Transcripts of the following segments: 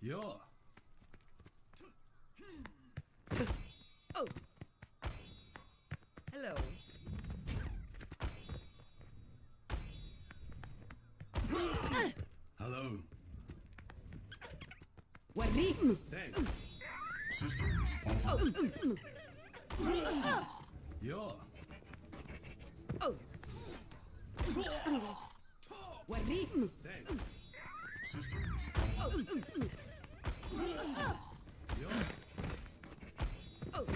Yeah. Oh. Hello. Hello. وريهم. Thanks. Systems over. Yeah. Oh. وريهم. Thanks. Systems over. Yeah. Oh.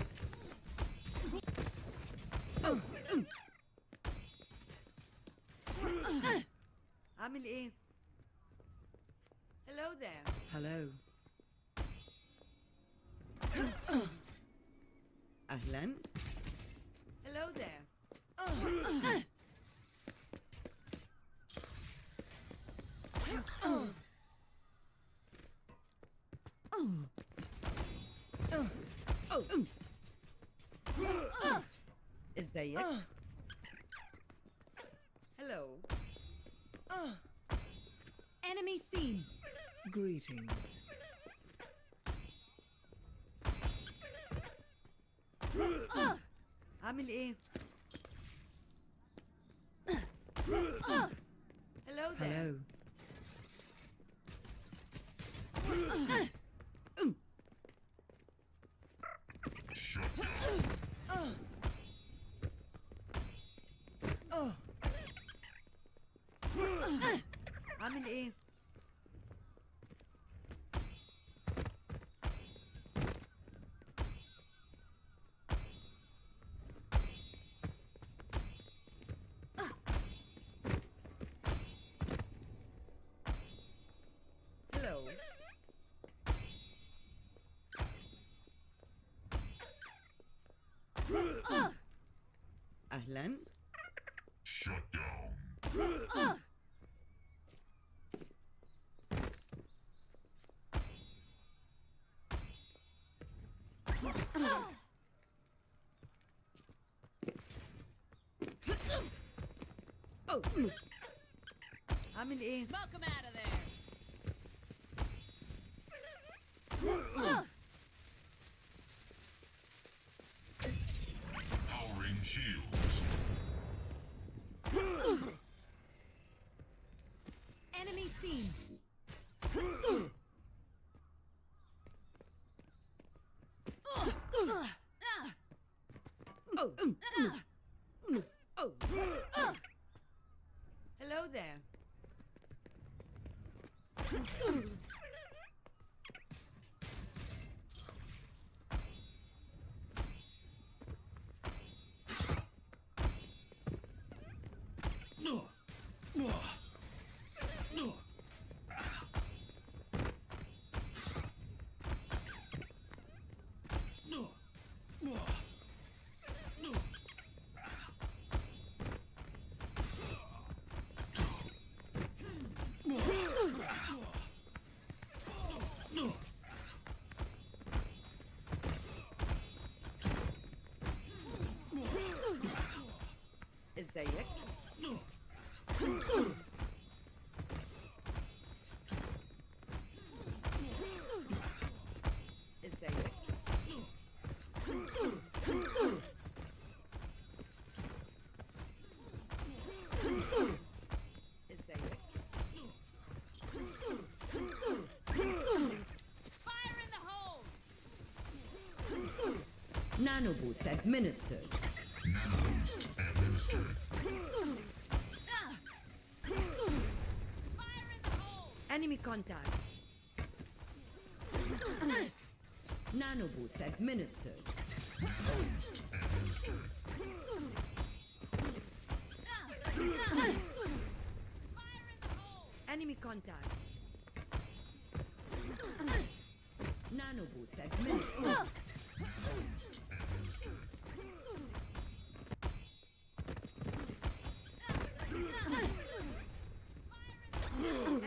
عامل ايه؟ Hello there. Hello. أهلاً. Hello there. ازيك؟ Hello. Enemy seen. Greetings. عامل ايه؟ Hello there. Shut down. عامل ايه؟ Hello. أهلاً. Shut down. Oh. عامل ايه؟ Smoke him out of there. Powering shields. Enemy seen. Oh. Oh. Hello there. No. No. No. No. No. No. No. ازيك؟ No. ازيك؟ ازيك؟ Fire in the hole. Nano boost administered. Nanos administered. Fire in the hole. Enemy contact. Nano boost administered. Nanos administered. Fire in the hole. Enemy contact. Nano boost administered. Nanos administered.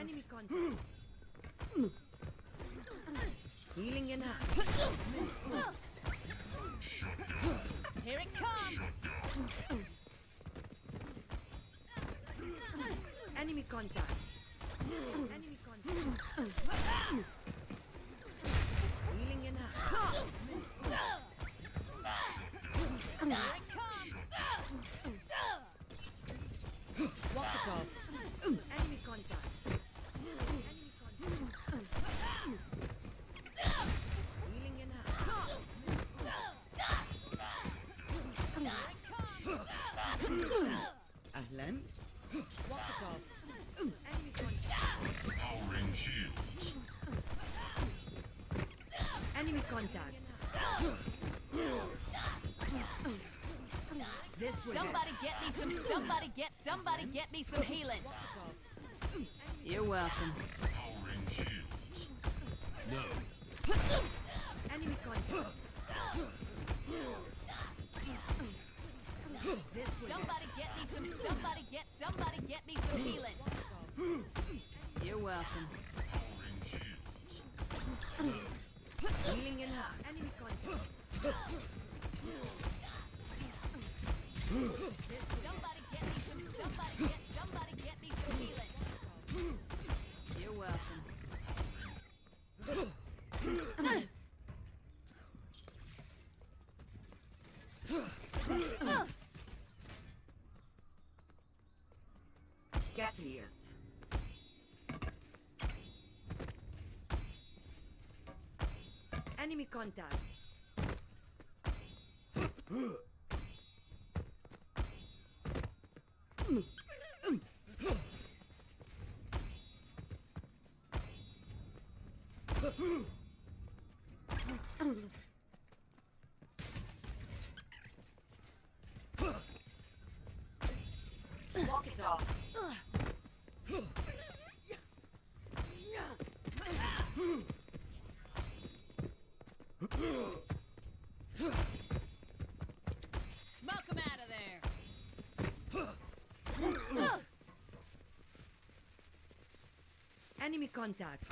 Enemy contact. Healing in hand. Shut down. Here it comes. Shut down. Enemy contact. Enemy contact. contact. This way. Somebody get me some healing. You're welcome. Powering shields. No. Enemy contact. This way. Somebody get me some healing. You're welcome. Powering shields. Healing in half. Enemy contact. Somebody get me some healing. You're welcome. Get here. Enemy contact. Walk it off. Smoke him out of there. Enemy contact.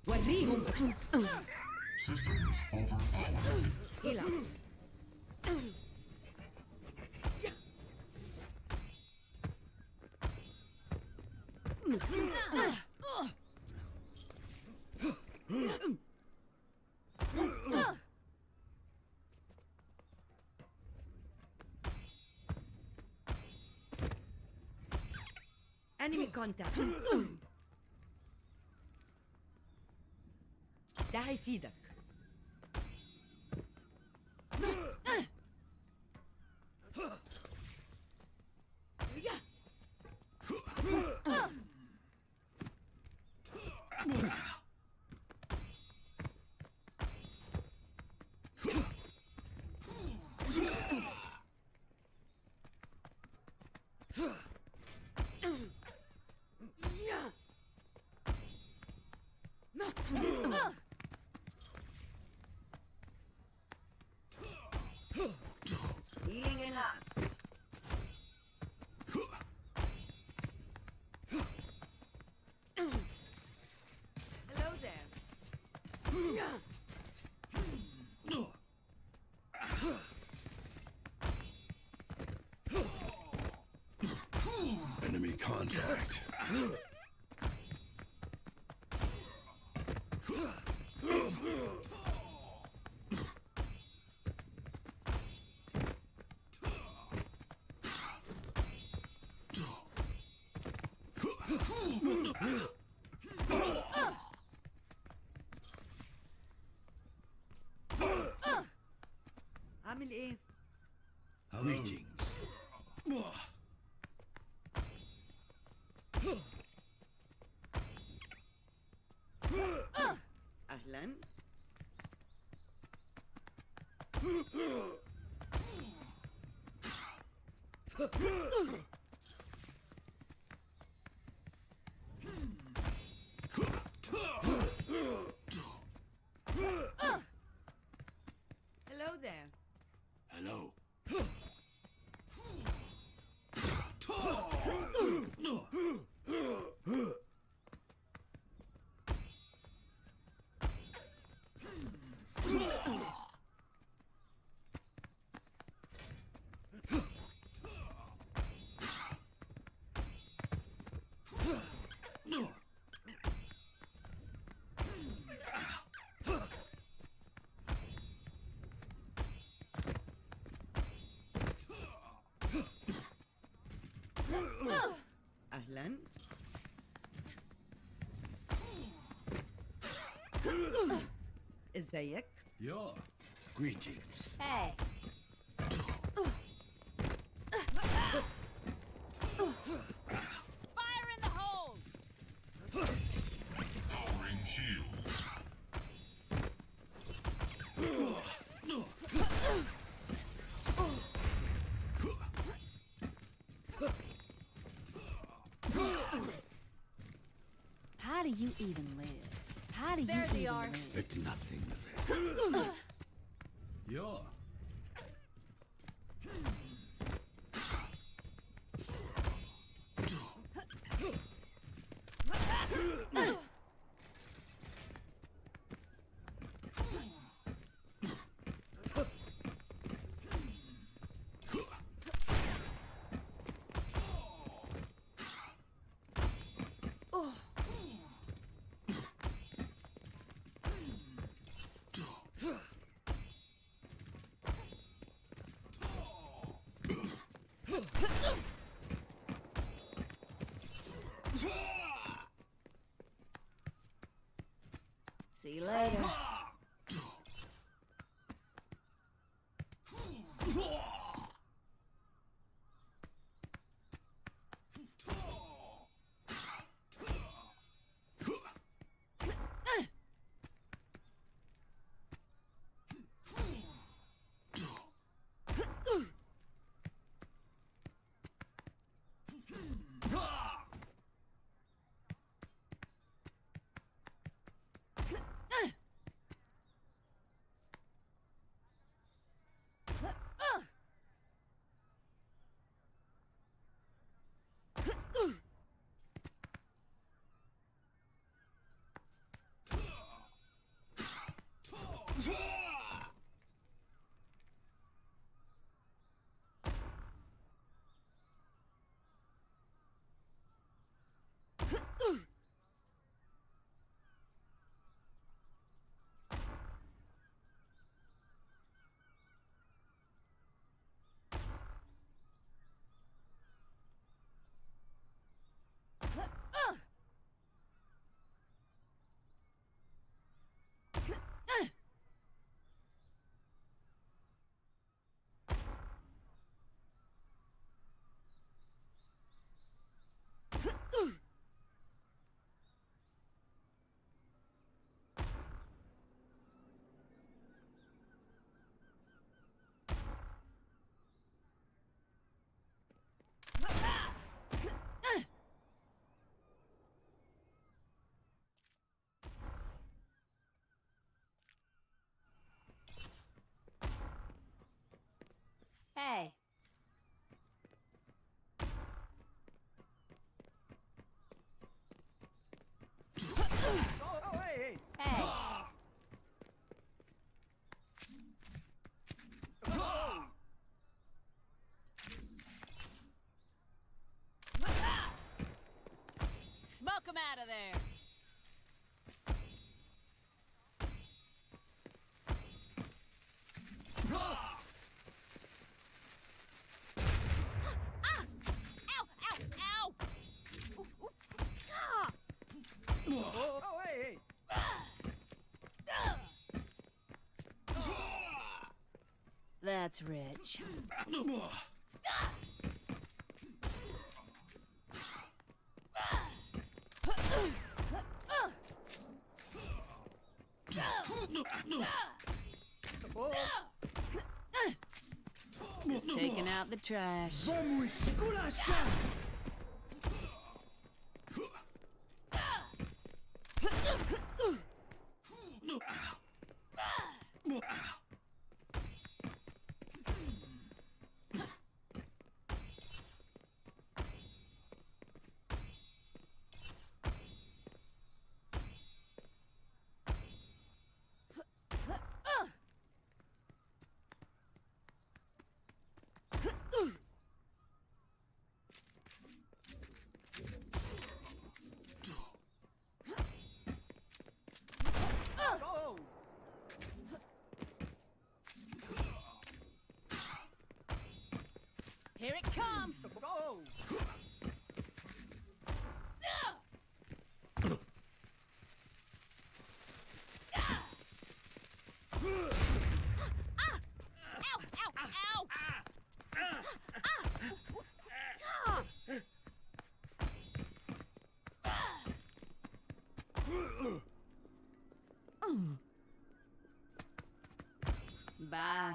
وريهم. Systems overpowered. Heal up. Enemy contact. ده هيفيدك. Healing enhanced. Hello there. No. Enemy contact. عامل ايه؟ Greetings. اهلا. Hello there. Hello. No. اهلا. ازيك؟ Yeah. Greetings. Hey. even live? How do you There they even are. live? Expect nothing of it. You're. See you later. Hey. Oh, hey, hey. Hey. Oh. Smoke him out of there. Ah! Ow, ow, ow! Ooh, ooh. Ah! Oh, hey, hey. That's rich. Oh. Just taking out the trash. Vamos esculachar! Oh. Here it comes. Oh. Ah! Ow, ow, ow! Bye.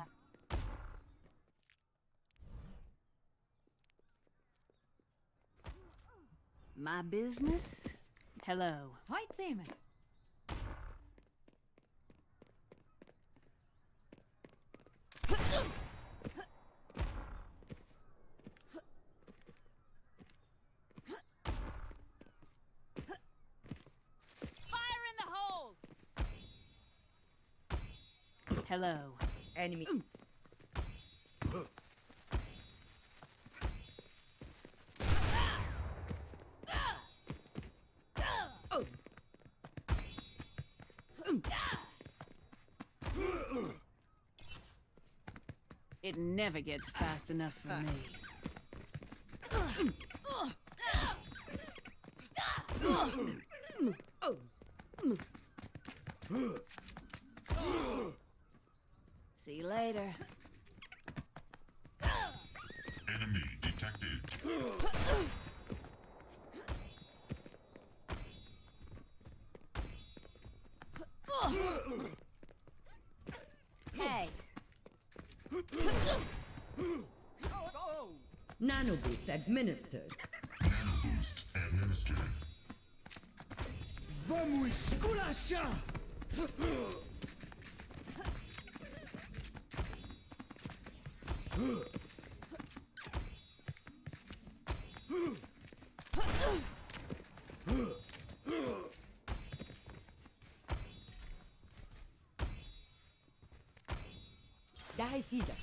My business Hello. Fight Seaman. Fire in the hole. Hello. Enemy. Oh. It never gets fast enough for me. See you later. Enemy detected. Hey. Go! Nano boost administered. Boost administered. Vamos esculachar! Dai sida.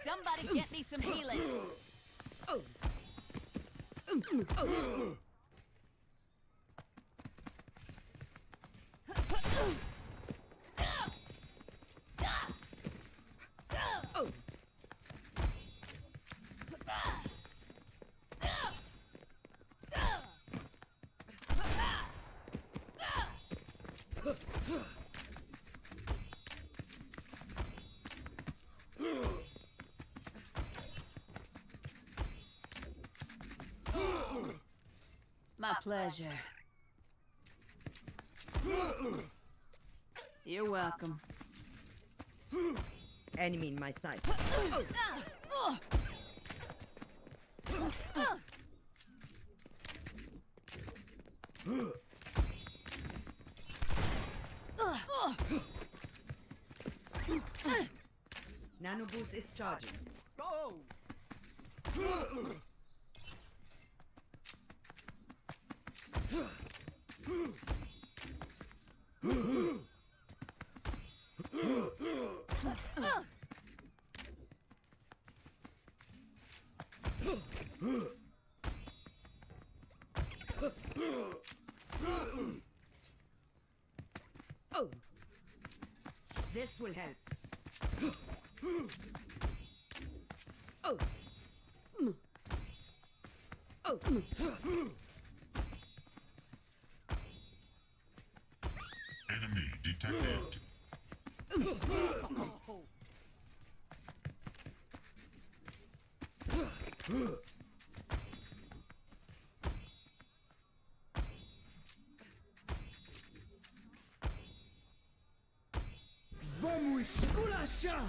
Somebody get me some healing. Oh. Oh. My pleasure. You're welcome. Enemy in my sight. Nano boost is charging. Go! Oh. This will help. Oh. Oh. Enemy detected. Vamos esculachar!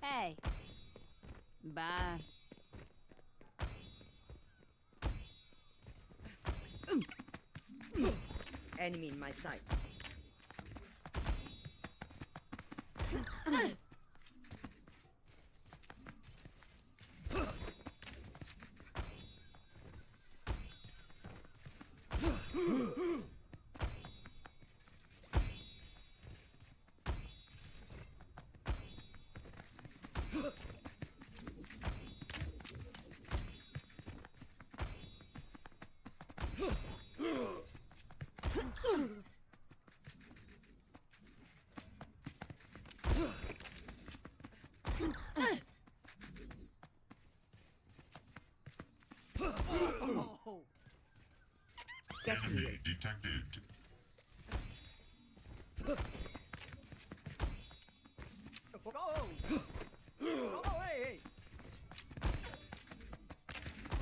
Hey. Bye. Enemy in my sight. Oh! Get Enemy here. detected. Oh! Oh, hey!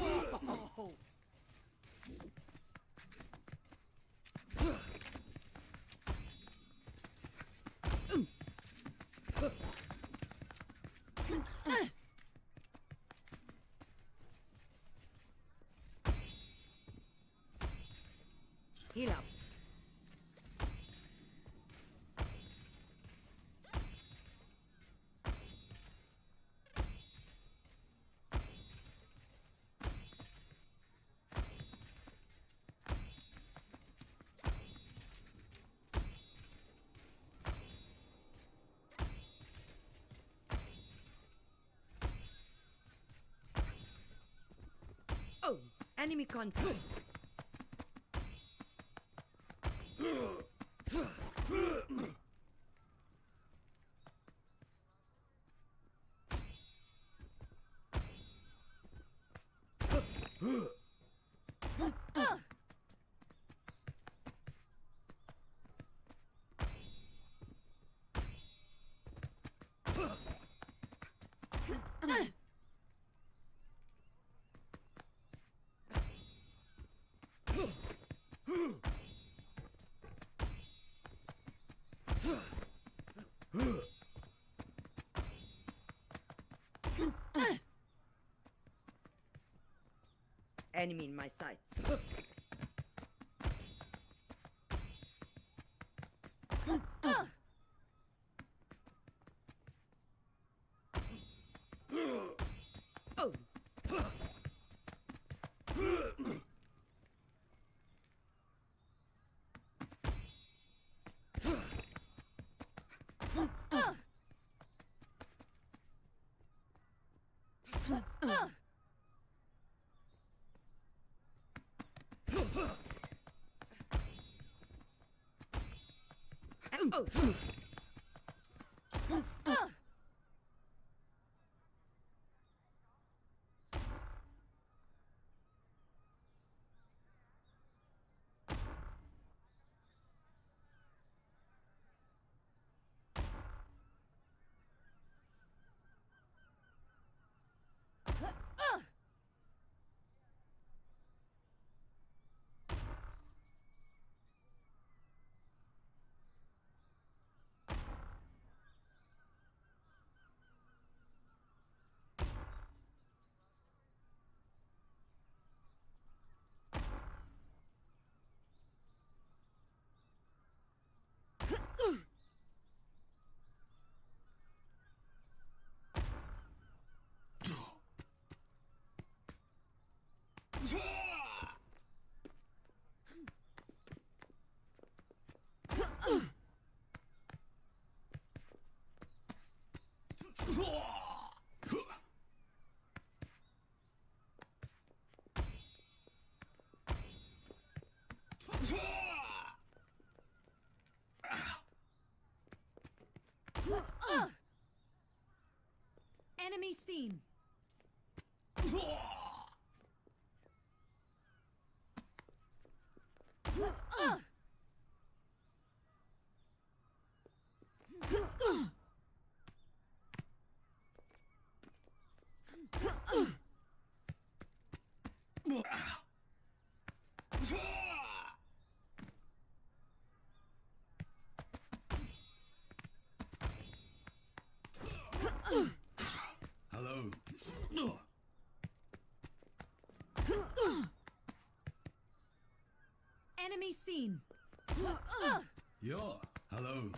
Oh! Heal up. Oh, enemy contact. Enemy in my sights. Oh. Enemy seen. Hello. Enemy seen. Yeah. Hello.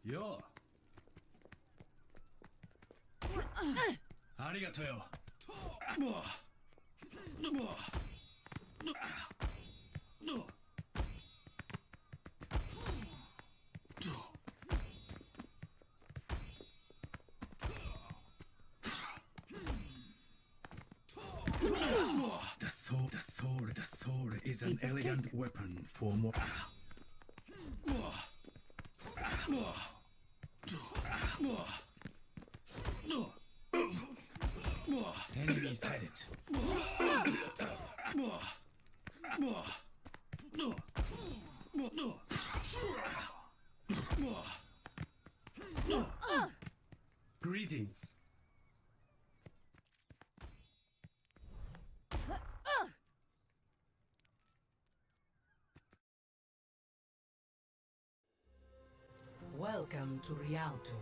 Yeah. ありがとうよ。The sword is an Piece of elegant cake. weapon for more. Enemy sighted. Greetings. Welcome to Rialto.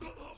Oh!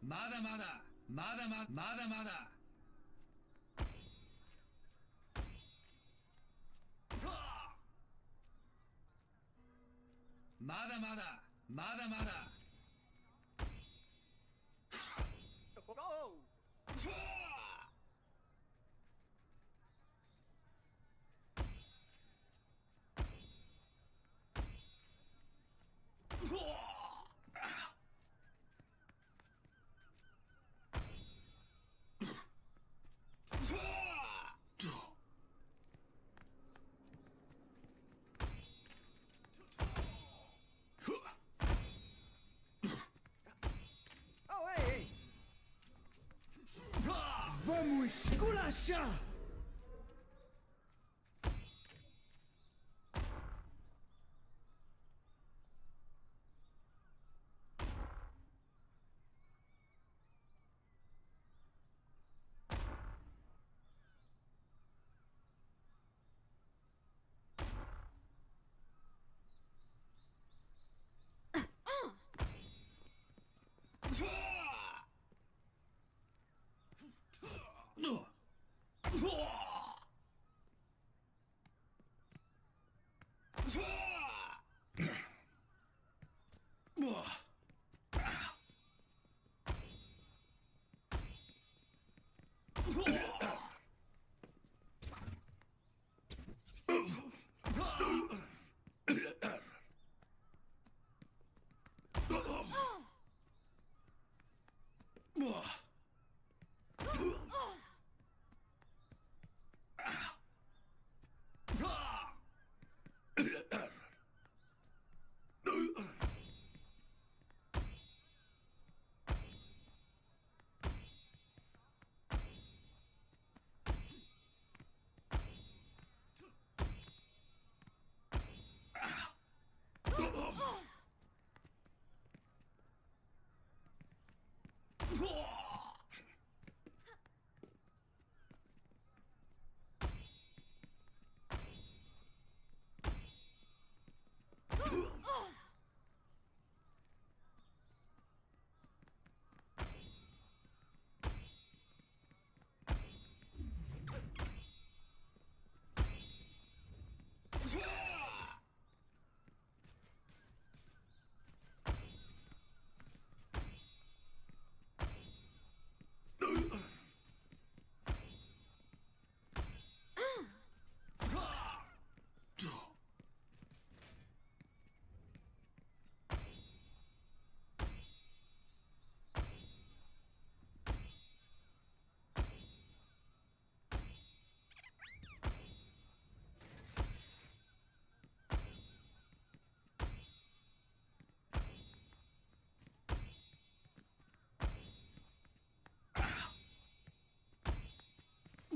まだまだまだまだまだまだまだまだまだまだ Go! Oh, hey! Vamos esculachar!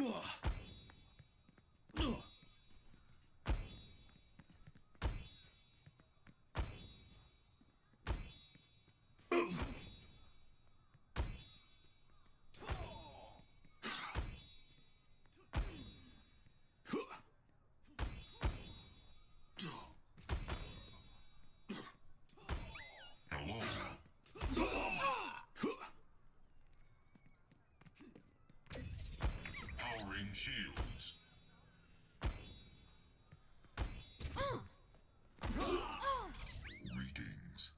Hello. Powering shields. Greetings.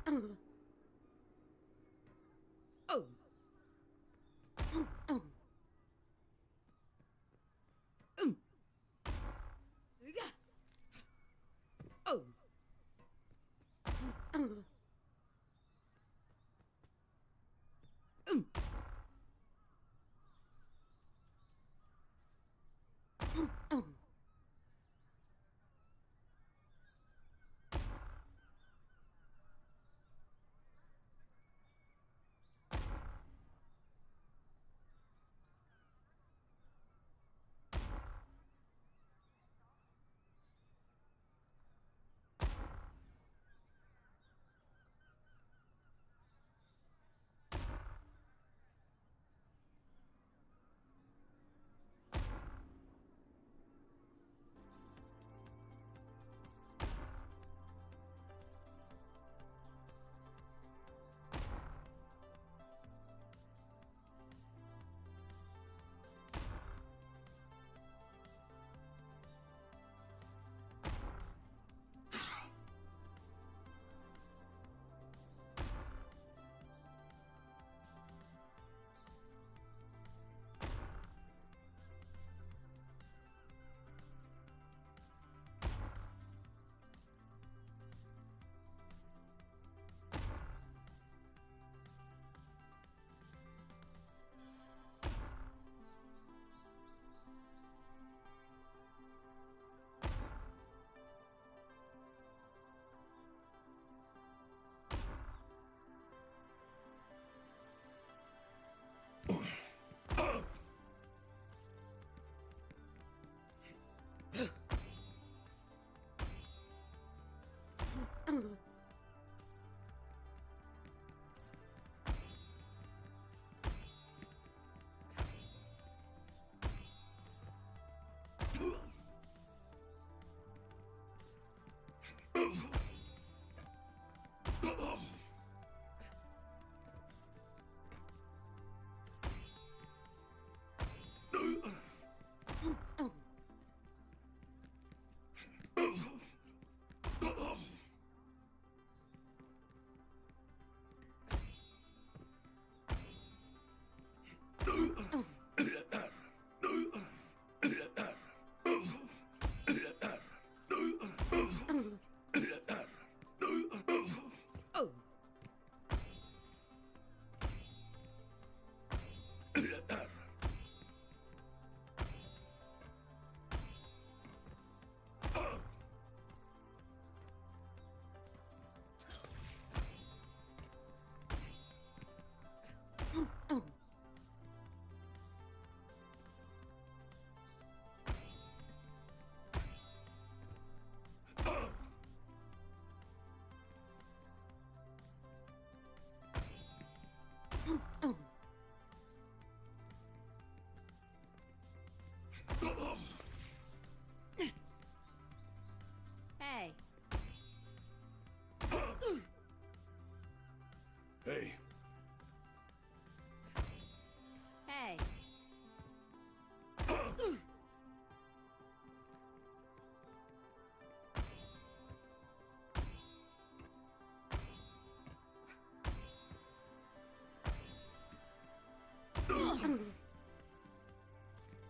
Hello. Oh. Oh. Yeah. Oh. Oh.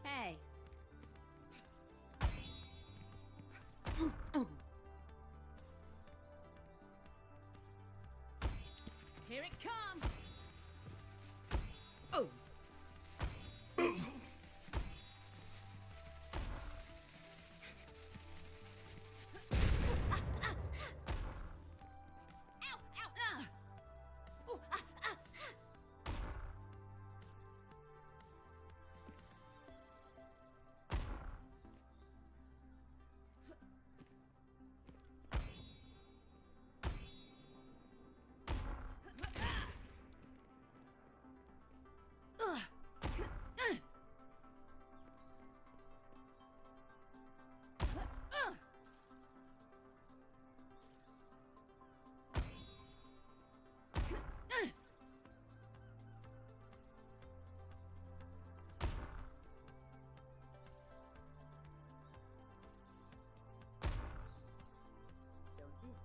Hey. Here it comes. Oh. Ow, ow. Ooh,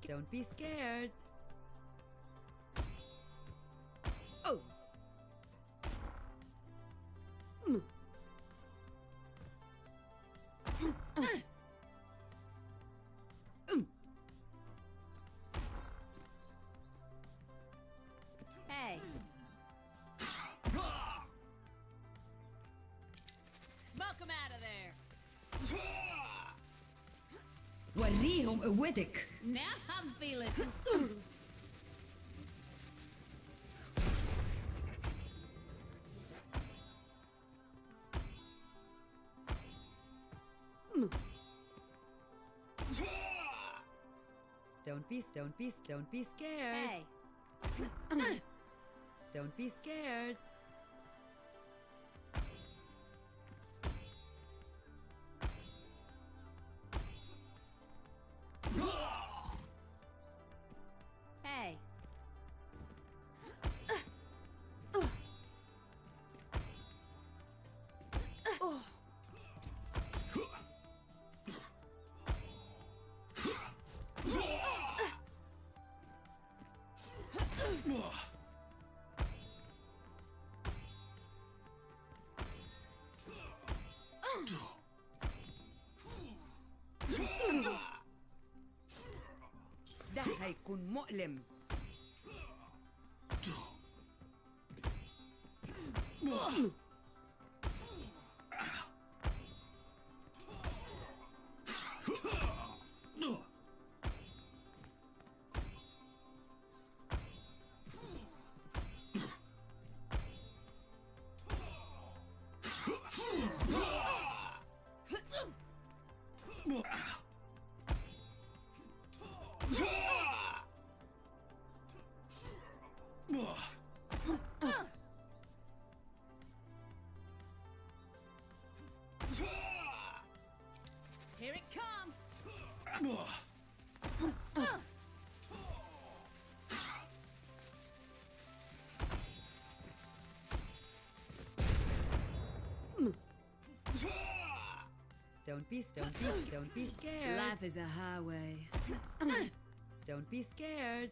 Don't be scared. Oh. Mm. Hey. Smoke him out of there. وريهم قوتك. Now I'm feeling. Don't be scared. Hey. Don't be scared. Hey. ده هيكون مؤلم. Here it comes. Don't be scared. Life is a highway. Don't be scared.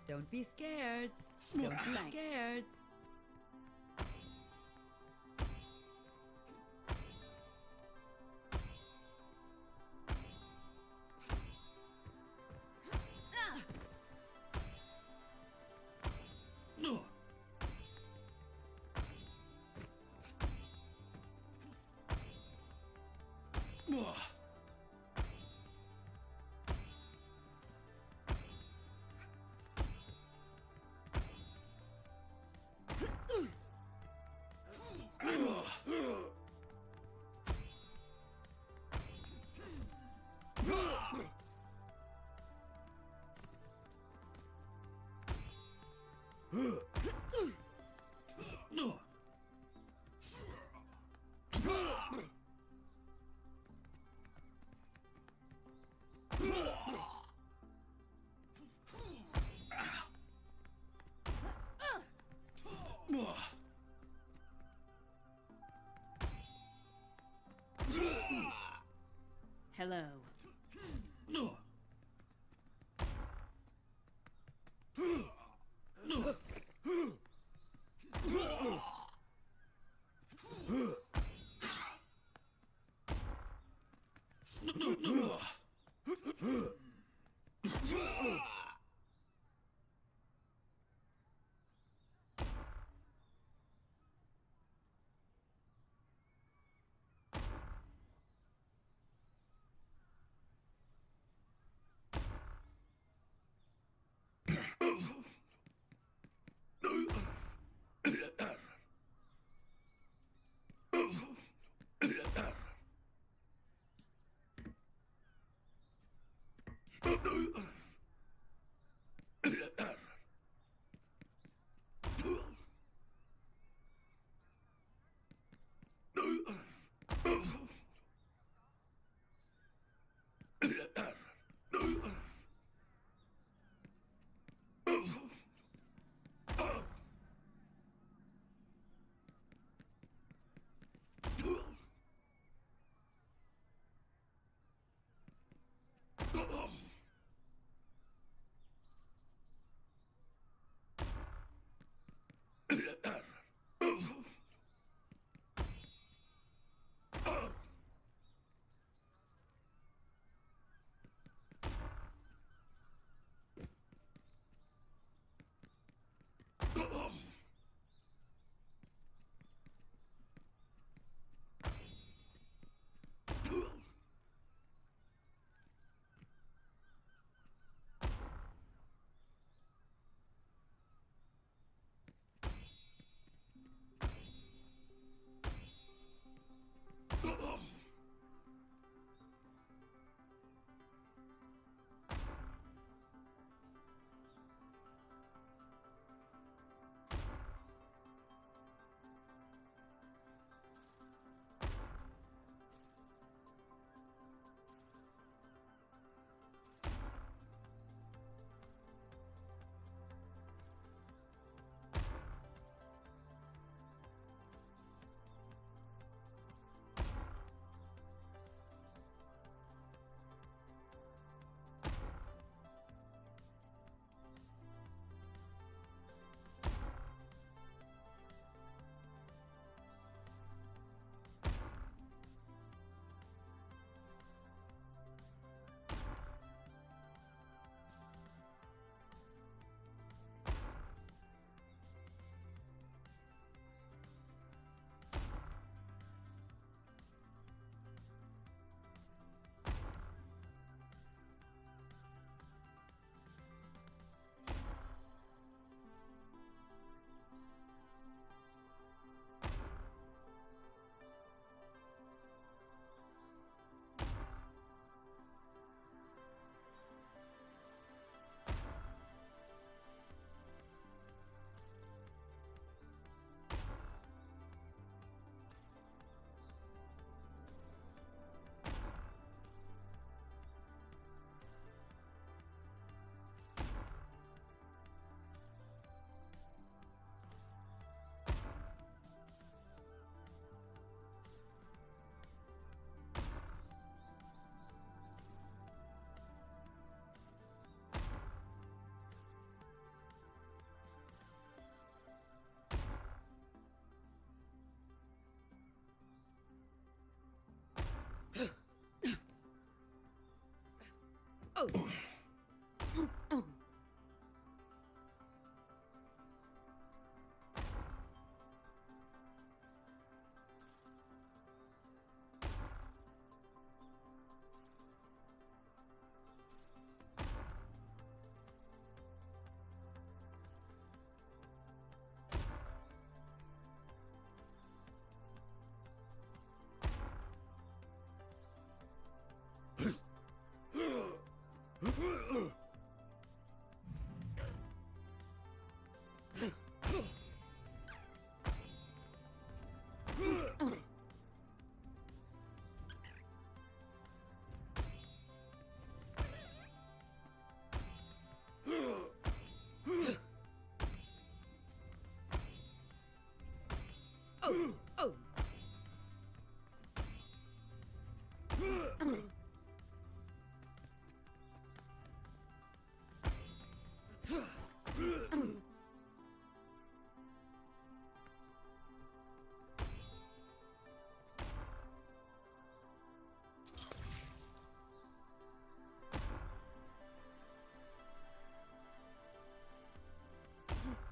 Don't be scared. Don't be Thanks. scared. Hello.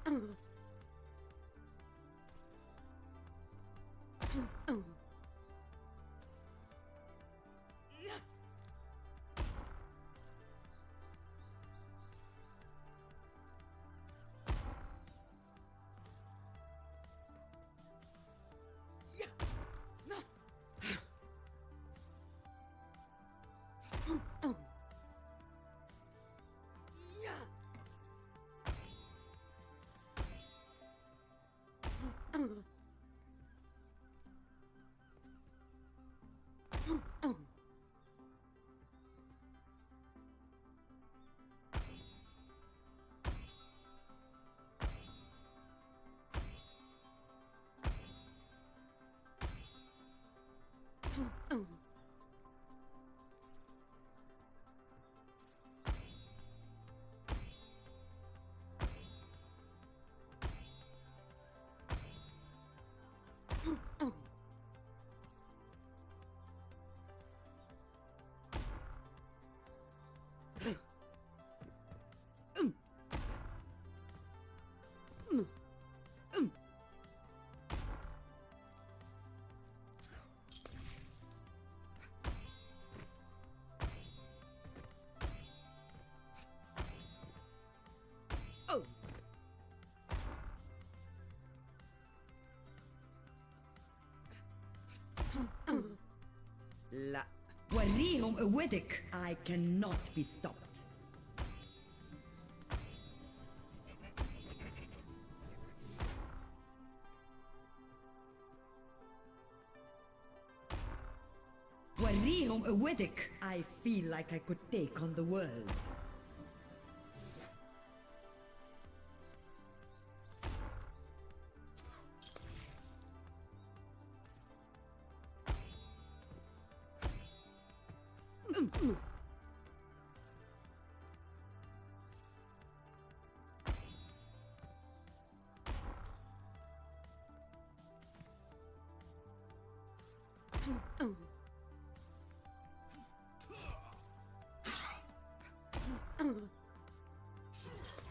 Oh. لا وريهم قوتك. I cannot be stopped. وريهم قوتك. I feel like I could take on the world.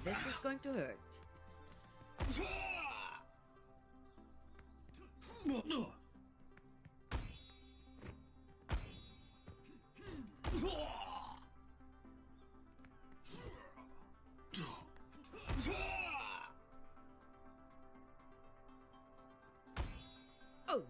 This is going to hurt. Oh.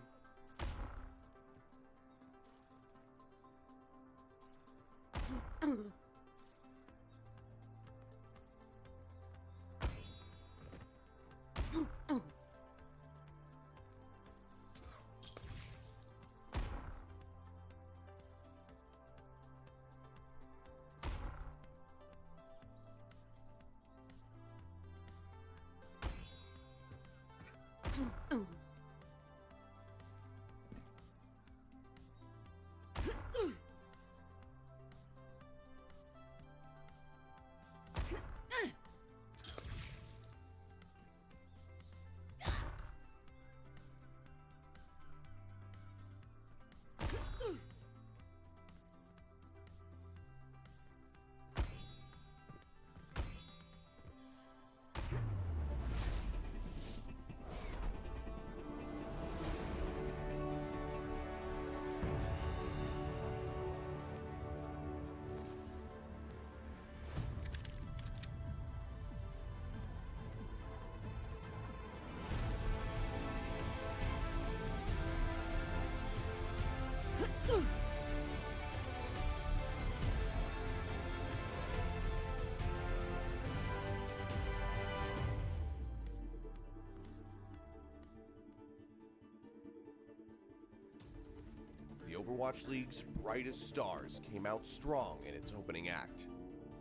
The Overwatch League's brightest stars came out strong in its opening act.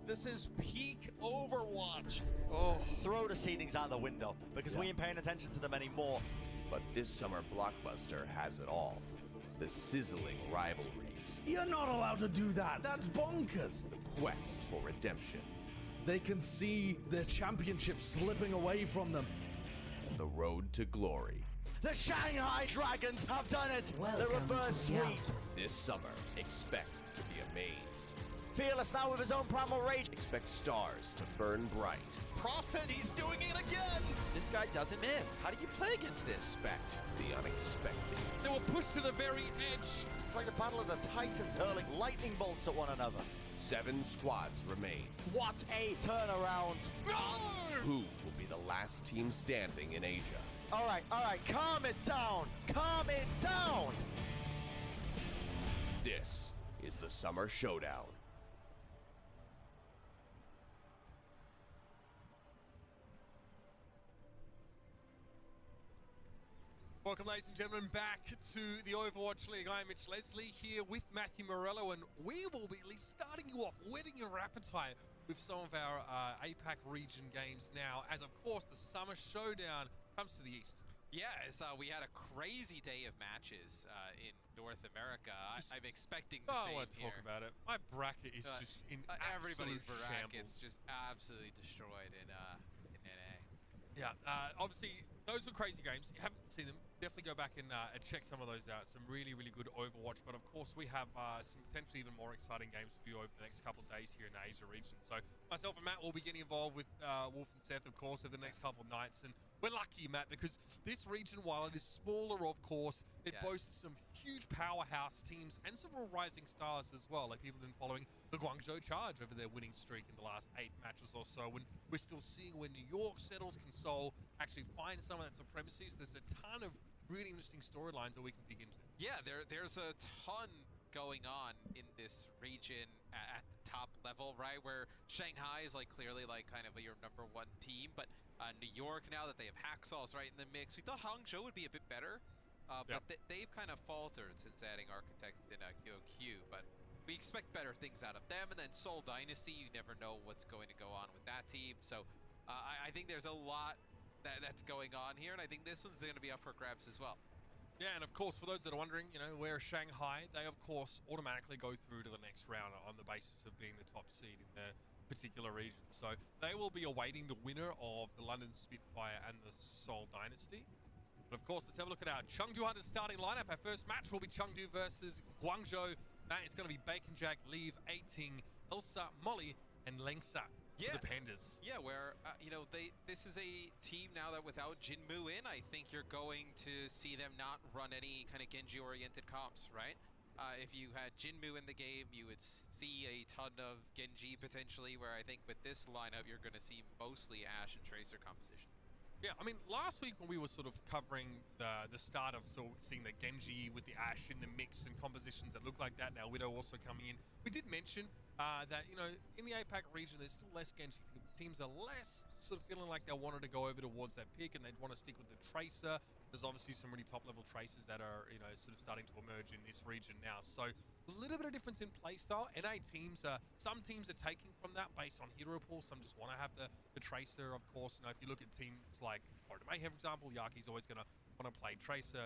This is peak Overwatch. Oh, Throw the seedings out the window because we ain't paying attention to them anymore. But this summer blockbuster has it all. The sizzling rivalries, You're not allowed to do that. That's bonkers. the quest for redemption, They can see their championship slipping away from them. and the road to glory. The Shanghai Dragons have done it! The Welcome reverse to sweep! reality. This summer, expect to be amazed. Fearless now with his own primal rage. Expect stars to burn bright. Prophet, he's doing it again! This guy doesn't miss. How do you play against this? Expect the unexpected. They were pushed to the very edge. It's like the battle of the Titans hurling lightning bolts at one another. 7 squads remain. What a turnaround. Who will be the last team standing in Asia? All right, calm it down. Calm it down. This is the Summer Showdown. Welcome, ladies and gentlemen, back to the Overwatch League. I'm Mitch Leslie here with Matthew Morello, and we will be at least starting you off, whetting your appetite with some of our APAC region games now, as of course the Summer Showdown comes to the east. Yes, we had a crazy day of matches in North America. I'm expecting the I same won't talk about it. My bracket is just in everybody's absolute bracket's shambles. just absolutely destroyed in NA. Yeah, obviously those were crazy games. You haven't seen them, definitely go back and check some of those out. Some really, really good Overwatch. But of course, we have some potentially even more exciting games for you over the next couple of days here in the Asia region. So myself and Matt will be getting involved with Wolf and Seth, of course, over the next couple of nights. And we're lucky, Matt, because this region, while it is smaller, of course, it boasts some huge powerhouse teams and some real rising stars as well. Like people have been following the Guangzhou Charge over their winning streak in the last 8 matches or so. When we're still seeing when New York settles, can Seoul actually find some of that supremacy. So there's a ton of really interesting storylines that we can dig into. Yeah, there's a ton going on in this region at the top level, right? Where Shanghai is like clearly like kind of your #1 team, but New York, now that they have Hacksaws right in the mix, we thought Hangzhou would be a bit better, but they've kind of faltered since adding Architect and QOQ, but we expect better things out of them. And then Seoul Dynasty, you never know what's going to go on with that team, so I think there's a lot that's going on here, and I think this one's going to be up for grabs as well. Yeah, and of course, for those that are wondering, you know, where Shanghai, they of course automatically go through to the next round on the basis of being the top seed in their particular region. So they will be awaiting the winner of the London Spitfire and the Seoul Dynasty. But of course, let's have a look at our Chengdu Hunters starting lineup. Our first match will be Chengdu versus Guangzhou. That is going to be Bacon Jack, Leave, 18, Elsa, Molly, and Lengsa. Yeah, the Pandas. Yeah, where you know, this is a team now that without Jinmu in, I think you're going to see them not run any kind of Genji-oriented comps, right? If you had Jinmu in the game, you would see a ton of Genji potentially. Where I think with this lineup, you're going to see mostly Ashe and Tracer composition. Yeah, I mean, last week when we were sort of covering the start of seeing the Genji with the Ashe in the mix and compositions that look like that, now Widow also coming in, we did mention that, you know, in the APAC region, there's still less Genji. Teams are less sort of feeling like they wanted to go over towards that pick and they'd want to stick with the Tracer. There's obviously some really top-level Tracers that are, you know, sort of starting to emerge in this region now. So a little bit of difference in playstyle. NA teams, some teams are taking from that based on hero pool. Some just want to have the Tracer, of course. You know, if you look at teams like Florida Mayhem, for example, Yaki's always going to want to play Tracer.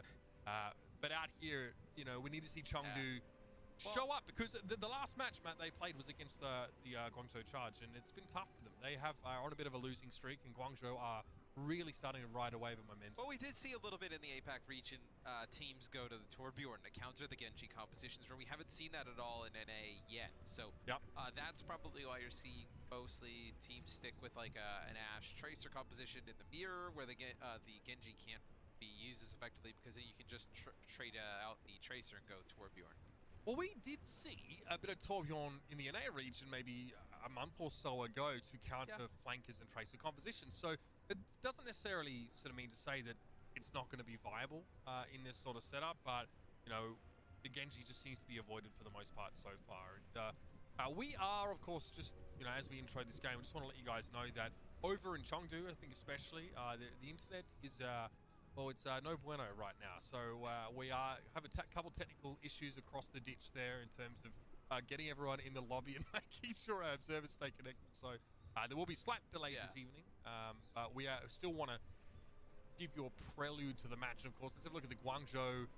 But out here, you know, we need to see Chengdu show up, because the last match, Matt, they played was against the Guangzhou Charge, and it's been tough for them. They have are on a bit of a losing streak, and Guangzhou are really starting to ride a wave of momentum. Well, we did see a little bit in the APAC region, teams go to the Torbjorn to counter the Genji compositions, where we haven't seen that at all in NA yet. So that's probably why you're seeing mostly teams stick with like an Ashe Tracer composition in the mirror, where the Genji can't be used as effectively, because then you can just trade out the Tracer and go Torbjorn. Well, we did see a bit of Torbjorn in the NA region maybe a month or so ago to counter flankers and Tracer compositions. So it doesn't necessarily sort of mean to say that it's not going to be viable in this sort of setup, but, you know, the Genji just seems to be avoided for the most part so far. And we are, of course, just, you know, as we intro this game, we just want to let you guys know that over in Chengdu, I think especially, the internet is... well, it's no bueno right now. So we have a couple technical issues across the ditch there in terms of getting everyone in the lobby and making sure our observers stay connected. So there will be slight delays this evening, but we still want to give you a prelude to the match. And of course, let's have a look at the Guangzhou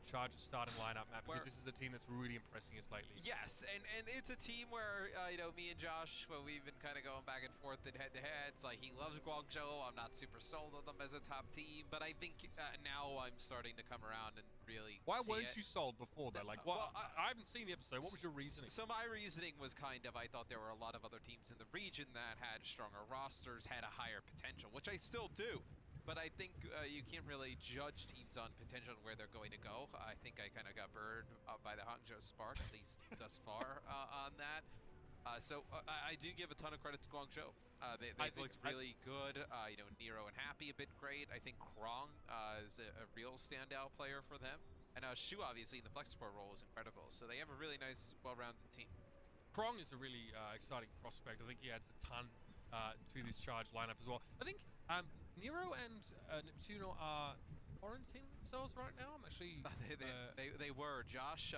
Chargers starting lineup, Matt, because this is a team that's really impressing us lately. Yes, and it's a team where, you know, me and Josh, well, we've been kind of going back and forth in head-to-heads. Like, he loves Guangzhou. I'm not super sold on them as a top team, but I think now I'm starting to come around and really Why see weren't it. you sold before, though? Like, well, I haven't seen the episode. What was your reasoning? So my reasoning was kind of, I thought there were a lot of other teams in the region that had stronger rosters, had a higher potential, which I still do. But I think you can't really judge teams on potential and where they're going to go. I think I kind of got burned by the Hangzhou Spark, at least thus far on that. So I do give a ton of credit to Guangzhou. They've looked really good. You know, Nero and Happy have been great. I think Krong is a real standout player for them. And Shu, obviously, in the flex support role is incredible. So they have a really nice, well-rounded team. Krong is a really exciting prospect. I think he adds a ton to this charge lineup as well. I think Nero and Neptuno are quarantining themselves right now. I'm actually... they were. Josh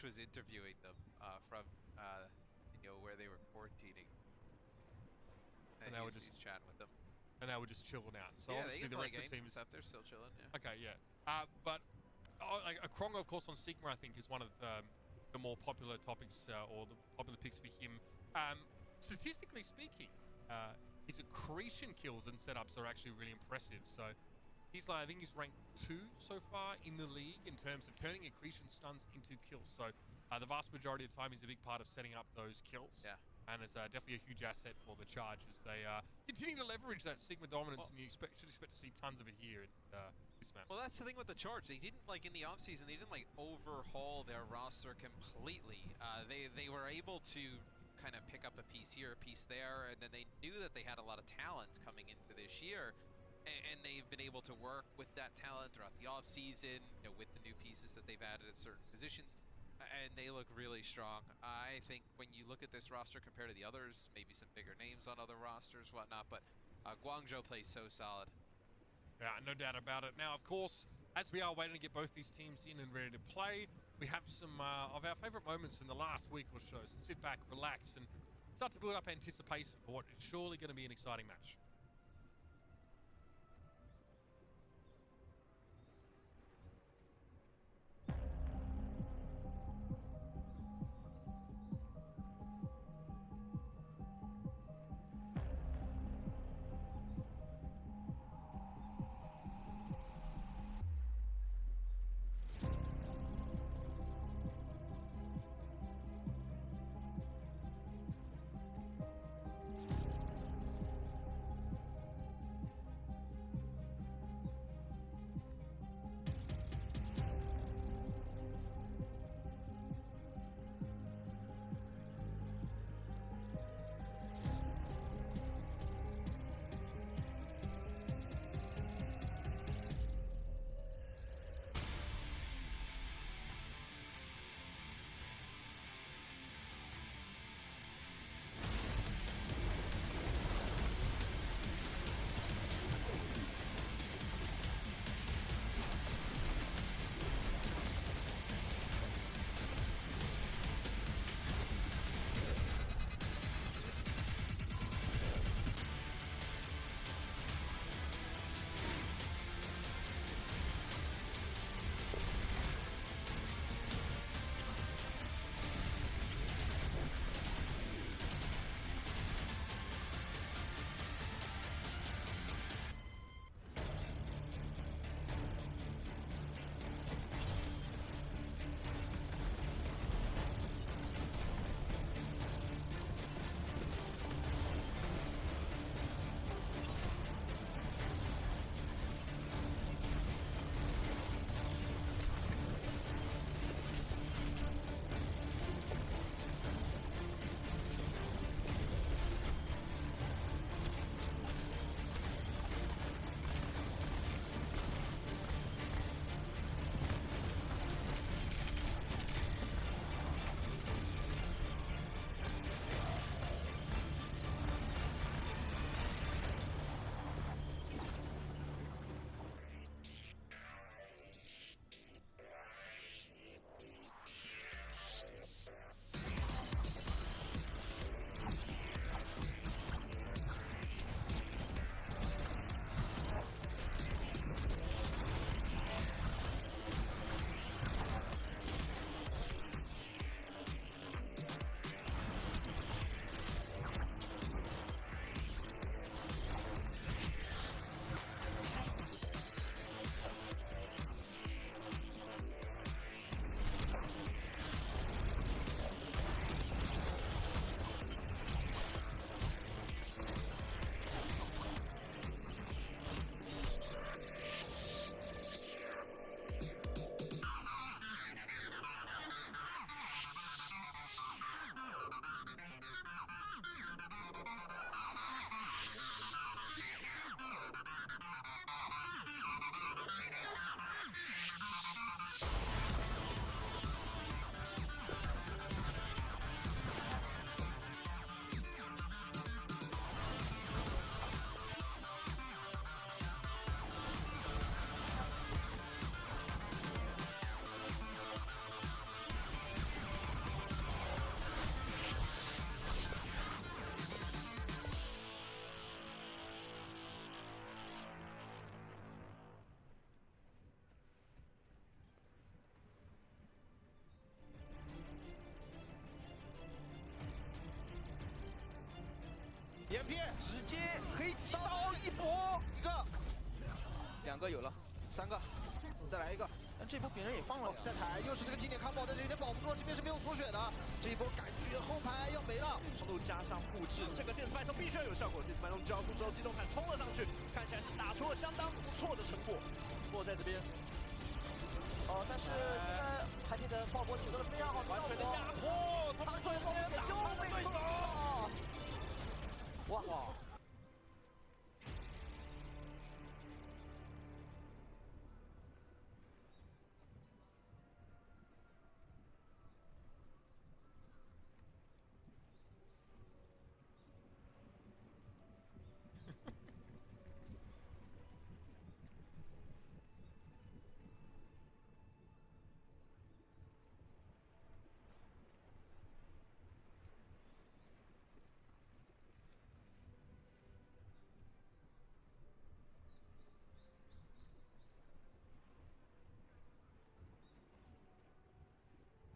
was interviewing them from, you know, where they were quarantining. And they were just chatting with them. And they were just chilling out. So yeah, obviously the rest of the team is... They're still chilling, yeah. Okay, yeah. But like Krong, of course, on Sigma, I think, is one of the more popular topics or the popular picks for him. Statistically speaking, his accretion kills and setups are actually really impressive. So he's like, I think he's ranked 2 so far in the league in terms of turning accretion stuns into kills. So the vast majority of the time, he's a big part of setting up those kills. Yeah. And it's definitely a huge asset for the Charge as they continue to leverage that Sigma dominance, and you should expect to see tons of it here in this map. Well, that's the thing with the Charge. They didn't, like, in the offseason, they didn't, like, overhaul their roster completely. They were able to kind of pick up a piece here, a piece there, and then they knew that they had a lot of talent coming into this year, and they've been able to work with that talent throughout the offseason, you know, with the new pieces that they've added at certain positions, and they look really strong. I think when you look at this roster compared to the others, maybe some bigger names on other rosters, whatnot, but Guangzhou plays so solid. Yeah, no doubt about it. Now, of course, as we are waiting to get both these teams in and ready to play, we have some of our favorite moments from the last week or so. So sit back, relax, and start to build up anticipation for what is surely going to be an exciting match. 2个有了，3个，再来一个。但这波别人也放了呀。再抬，又是这个经典 combo， 但是有点保不住，这边是没有锁血的。这一波感觉后排要没了。速度加上布置，这个电子脉冲必须要有效果。电子脉冲交出之后，机动坦冲了上去，看起来是打出了相当不错的成果。不过在这边，但是现在海底的爆波取得了非常好的完全的压迫，他们最后面又被对手。哇！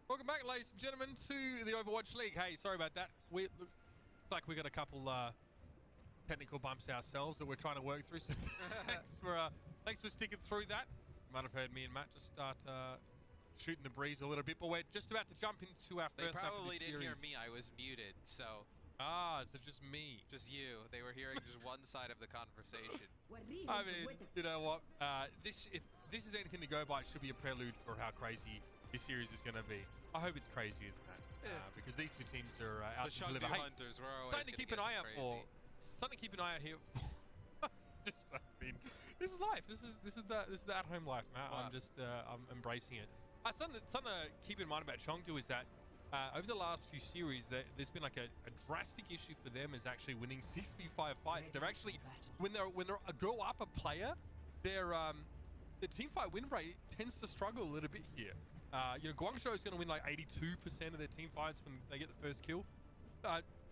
Welcome back, ladies and gentlemen, to the Overwatch League. Hey, sorry about that. Looks like we got a couple technical bumps ourselves that we're trying to work through. So thanks for sticking through that. You might have heard me and Matt just start shooting the breeze a little bit, but we're just about to jump into our first map of this series. They probably didn't hear me. I was muted, so. Ah, so just me. Just you. They were hearing just one side of the conversation. I mean, you know what? If this is anything to go by, it should be a prelude for how crazy this series is going to be. I hope it's crazier than that, because these two teams are out to deliver. Hey, hunters, we're always something to keep an eye out for. Something to keep an eye out here. Just, I mean, this is life. This is the at-home life, man. Wow. I'm embracing it. Something to keep in mind about Chengdu is that over the last few series, there's been like a drastic issue for them is actually winning 6v5 fights. They're actually when they're go up a player, the team fight win rate tends to struggle a little bit here. You know, Guangzhou is going to win like 82% of their team fights when they get the first kill.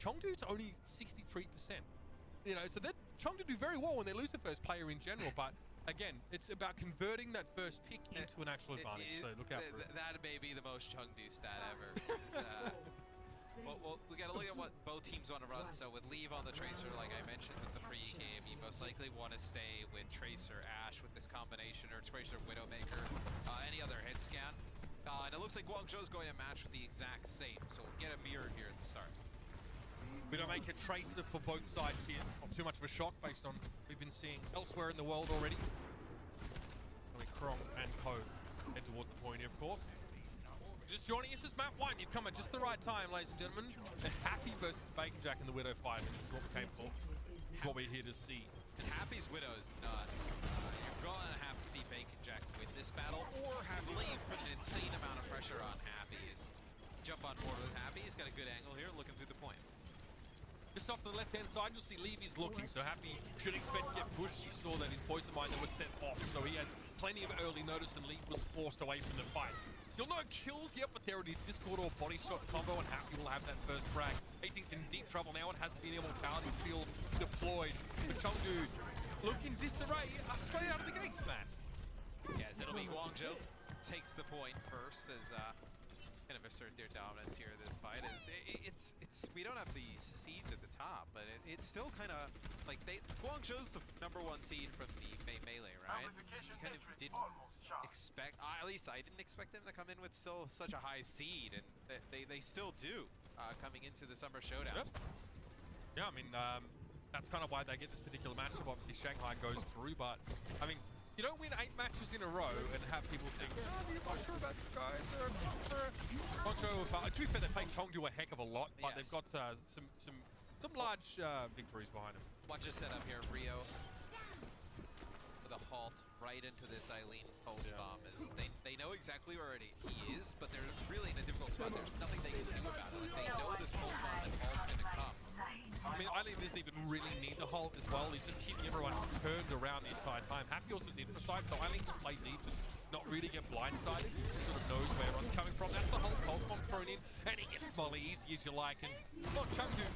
Chengdu's only 63%. You know, so Chengdu do very well when they lose the first player in general, but again, it's about converting that first pick into an actual advantage. So look out for it. That may be the most Chengdu stat ever. Well, we got to look at what both teams want to run. So with Leave on the Tracer, like I mentioned with the pre-game, you most likely want to stay with Tracer Ashe with this combination, or Tracer Widowmaker, any other head scan. And it looks like Guangzhou's going to match with the exact same, so we'll get a mirror here at the start. Widowmaker Tracer for both sides here. Not too much of a shock based on what we've been seeing elsewhere in the world already. I mean, Krong and Ko head towards the point here, of course. Just joining us, this is map 1. You've come at just the right time, ladies and gentlemen. The Happy versus Bacon Jack in the Widow fight. And this is what we came for. This is what we're here to see. Happy's Widow is nuts. You're going to have to see Bacon Jack win this battle, or have Leave put an insane amount of pressure on Happy. Jump on board with Happy. He's got a good angle here, looking through the point. Just off to the left-hand side, you'll see Levy's looking, so Happy should expect to get pushed. He saw that his poison miner was set off, so he had plenty of early notice, and Levy was forced away from the fight. Still no kills yet, but there it is. Discord or body shot combo, and Happy will have that first frag. Hastings in deep trouble now. It has been immortality field deployed. But Chengdu looking disarray straight out of the gates, Matt. Yes, it'll be Guangzhou takes the point first as kind of assert their dominance here in this fight. It's we don't have the seeds at the top, but it's still kind of like Guangzhou's the #1 seed from the melee, right? You kind of didn't expect, at least I didn't expect them to come in with still such a high seed, and they still do coming into the Summer Showdown. Yep. Yeah, I mean that's kind of why they get this particular matchup. Obviously Shanghai goes through, but I mean, you don't win 8 matches in a row and have people think, oh, I'm not sure about this guys. To be fair, they played Chengdu a heck of a lot, but they've got some large victories behind them. Watch us set up here, Rio. For the halt right into this Eileen pulse bomb. They know exactly where he is, but they're really in a difficult spot. There's nothing they can do about it. Like, they know this pulse bomb and halt's going to come. I mean, Eileen doesn't even really need the halt as well. He's just keeping everyone turned around the entire time. Happy also is in for side, so Eileen can play deep and not really get blindsided. He just sort of knows where everyone's coming from. That's the whole pulse bomb thrown in, and he gets Molly easy as you like. And well, Chengdu,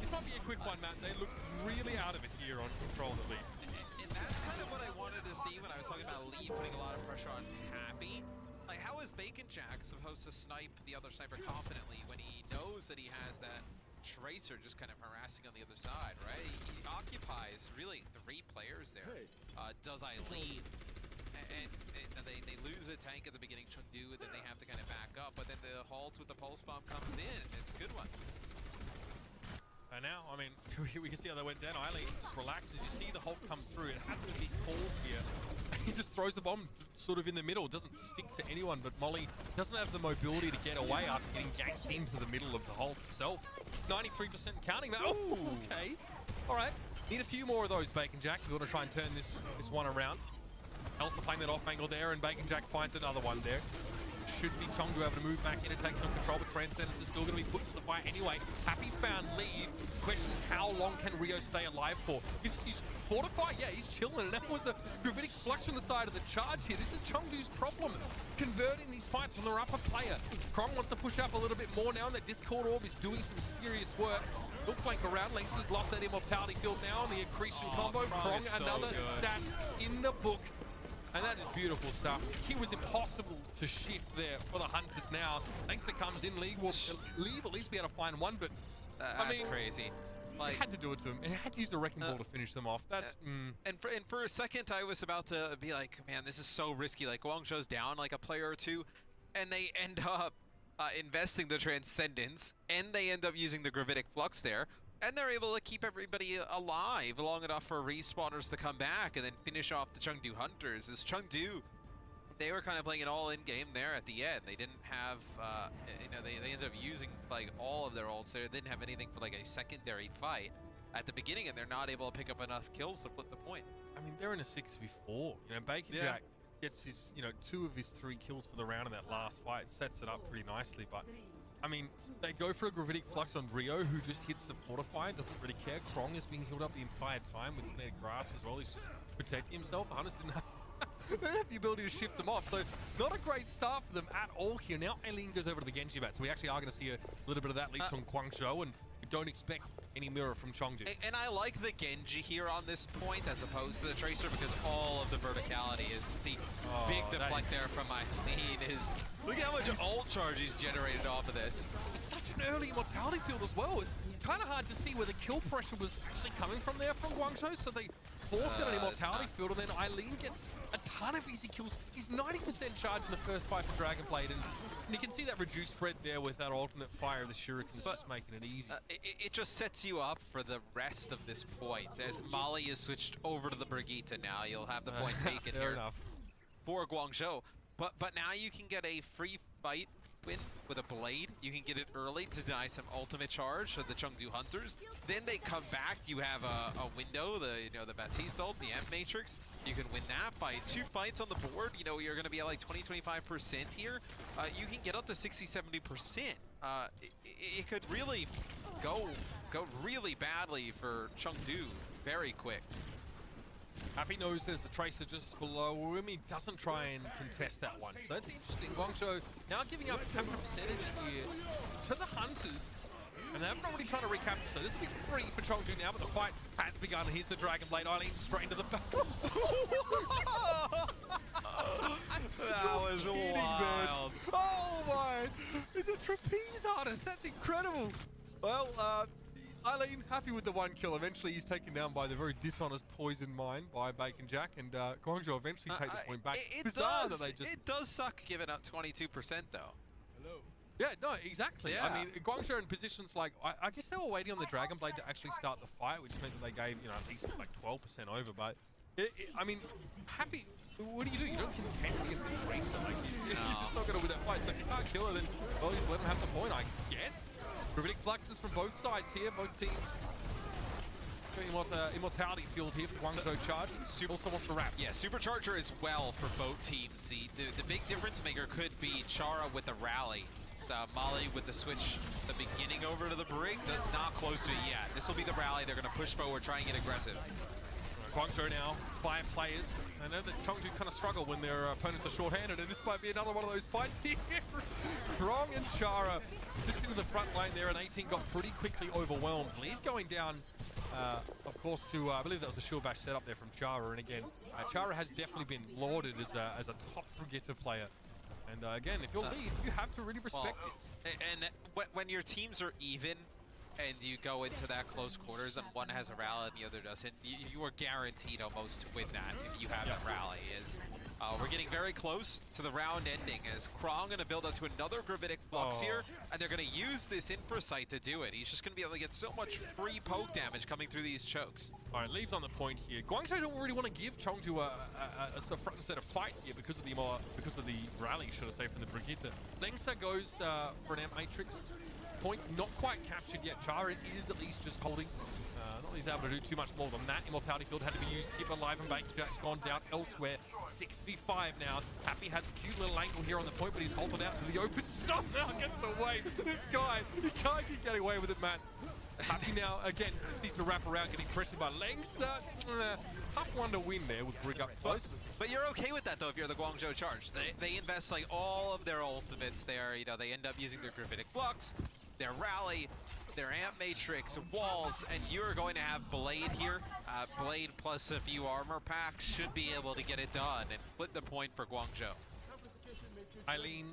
this might be a quick one, Matt. They look really out of it here on control at least. And that's kind of what I wanted to see when I was talking about Lee putting a lot of pressure on Happy. Like, how is Bacon Jack supposed to snipe the other sniper confidently when he knows that he has that Tracer just kind of harassing on the other side, right? He occupies really 3 players there. Does Eileen. And they lose a tank at the beginning, Chengdu, and then they have to kind of back up. But then the halt with the pulse bomb comes in, and it's a good one. And now, I mean, we can see how they went down. Eileen just relaxes. You see the Hulk comes through. It has to be called here. He just throws the bomb sort of in the middle. It doesn't stick to anyone, but Molly doesn't have the mobility to get away after getting ganked into the middle of the Hulk itself. 93% counting. Oh, okay. All right. Need a few more of those, Bacon Jack. We're going to try and turn this one around. Elsa playing that off angle there, and Bacon Jack finds another one there. Should be Chengdu able to move back in and take some control, but Transcendence is still going to be put to the fight anyway. Happy found lead. Question is, how long can Rio stay alive for? He's Fortify, yeah, he's chilling, and that was a gravitic flux from the side of the charge here. This is Chengdu's problem, converting these fights on their upper player. Krong wants to push up a little bit more now, and the Discord Orb is doing some serious work. He'll flank around. Lynx has lost that immortality field now on the accretion combo. Krong, another stat in the book. And that is beautiful stuff. He was impossible to shift there for the Hunters now. Thanks it comes in. League will at least be able to find one, but I mean, crazy. Like, he had to do it to him. He had to use the Wrecking Ball to finish them off. That's and for a second, I was about to be like, man, this is so risky. Like, Guangzhou's down like a player or two, and they end up investing the Transcendence, and they end up using the Gravitic Flux there. And they're able to keep everybody alive long enough for respawners to come back and then finish off the Chengdu Hunters. As Chengdu, they were kind of playing it all in game there at the end. They didn't have, you know, they ended up using like all of their ults. They didn't have anything for like a secondary fight at the beginning, and they're not able to pick up enough kills to flip the point. I mean, they're in a 6v4. You know, Bacon Jack gets his, 2 of his 3 kills for the round in that last fight. Sets it up pretty nicely, but I mean, they go for a Gravitic Flux on Rio, who just hits the Fortify, doesn't really care. Krong is being healed up the entire time with Kinetic Grasp as well. He's just protecting himself. The Hunters didn't have, they don't have the ability to shift them off, so not a great start for them at all here. Now Aileen goes over to the Genji bat, so we actually are going to see a little bit of that lead from Guangzhou, and we don't expect any mirror from Chengdu. And I like the Genji here on this point as opposed to the Tracer, because all of the verticality is, see, big deflect there from Eileen is, look at how much ult charge he's generated off of this. It's such an early immortality field as well. It's kind of hard to see where the kill pressure was actually coming from there from Guangzhou, so they forced out an immortality field, and then Eileen gets a ton of easy kills. He's 90% charged in the first fight for Dragonblade, and you can see that reduced spread there with that alternate fire of the Shurikens just making it easy. It just sets you up for the rest of this point. As Mali is switched over to the Brigitte now, you'll have the point taken here for Guangzhou. But now you can get a free fight win with a blade. You can get it early to deny some ultimate charge to the Chengdu Hunters. Then they come back. You have a window, the Baptiste ult, the Amp Matrix. You can win that by 2 fights on the board. You know, you're going to be at like 20-25% here. You can get up to 60-70%. It could really go really badly for Chengdu very quick. Happy knows there's a Tracer just below him. He doesn't try and contest that one. So that's interesting. Guangzhou now giving up capture percentage here to the Hunters. And they're not really trying to recapture. So this will be free for Chengdu now, but the fight has begun. Here's the Dragonblade. Eileen straight into the back. That was wild. Oh my! He's a trapeze artist. That's incredible. Well, Eileen, happy with the 1 kill. Eventually, he's taken down by the very dishonest Poison Mine by Bacon Jack, and Guangzhou eventually take the point back. It does suck giving up 22% though. Hello. Yeah, no, exactly. Yeah. I mean, Guangzhou in positions like, I guess they were waiting on the Dragonblade to actually start the fight, which meant that they gave, at least like 12% over, but I mean, happy. What do? You don't contest against the Tracer. Like, you're just not going to win that fight. So if you can't kill her, then, well, just let them have the point, I guess. Gravitic Fluxes from both sides here, both teams. Immortality field here for Guangzhou charge. Also wants to wrap. Yeah, Supercharger as well for both teams. See, the big difference maker could be Chara with the rally. So Mali with the switch, the beginning over to the Brig, not close to it yet. This will be the rally. They're going to push forward, try and get aggressive. Guangzhou now, 5 players. I know that Chengdu kind of struggle when their opponents are short-handed, and this might be another one of those fights here. Krong and Chara just into the front line there, and 18 got pretty quickly overwhelmed. Lead going down, of course, to, I believe that was a shield bash setup there from Chara, and again, Chara has definitely been lauded as a top Brigitte player. And again, if you're lead, you have to really respect this. And when your teams are even, and you go into that close quarters and one has a rally and the other doesn't, you are guaranteed almost to win that if you have that rally. We're getting very close to the round ending as Krong going to build up to another Gravitic Flux here, and they're going to use this Infra Sight to do it. He's just going to be able to get so much free poke damage coming through these chokes. All right, leaves on the point here. Guangzhou don't really want to give Chengdu a front and center fight here because of the rally, should I say, from the Brigitte. Lengsa goes for an Matrix. Point not quite captured yet. Chara is at least just holding. Not that he's able to do too much more than that. Immortality Field had to be used to keep alive, and Bacon Jack's gone down elsewhere. 6v5 now. Happy has a cute little angle here on the point, but he's halted out to the open. Somehow gets away. This guy, he can't keep getting away with it, man. Happy now, again, just needs to wrap around, getting pressured by Lengsa. Tough one to win there with Brig up close. But you're okay with that, though, if you're the Guangzhou Charge. They invest, like, all of their ultimates there. You know, they end up using their Gravitic Flux, their Rally, their Amp Matrix, Walls, and you're going to have Blade here. Blade plus a few armor packs should be able to get it done and split the point for Guangzhou. Eileen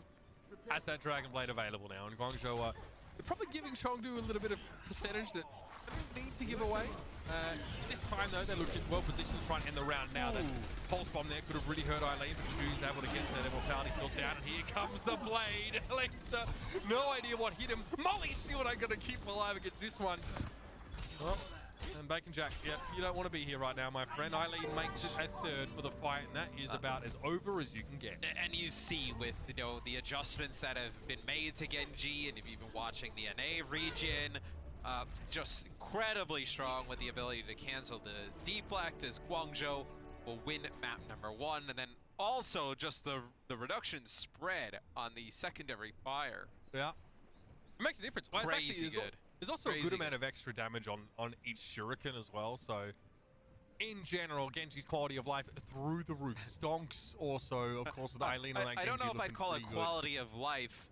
has that Dragon Blade available now, and Guangzhou they're probably giving Chengdu a little bit of percentage that they don't need to give away. This time, though, they look well positioned to try and end the round now. That pulse bomb there could have really hurt Eileen, but she's able to get that Immortality Field down, and here comes the Blade. Alexa, no idea what hit him. Molly Shield ain't going to keep him alive against this one. Oh, and Bacon Jack, yeah, you don't want to be here right now, my friend. Eileen makes it a third for the fight, and that is about as over as you can get. And you see with, you know, the adjustments that have been made to Genji, and if you've been watching the NA region, just incredibly strong with the ability to cancel the deflect as Guangzhou will win map number 1, and then also just the reduction spread on the secondary fire. Yeah, it makes a difference. Well, crazy good. There's also a good amount of extra damage on each shuriken as well, so in general, Genji's quality of life through the roof. Stonks also, of course, with Eileen on that Genji. I don't know if I'd call it quality good. of life.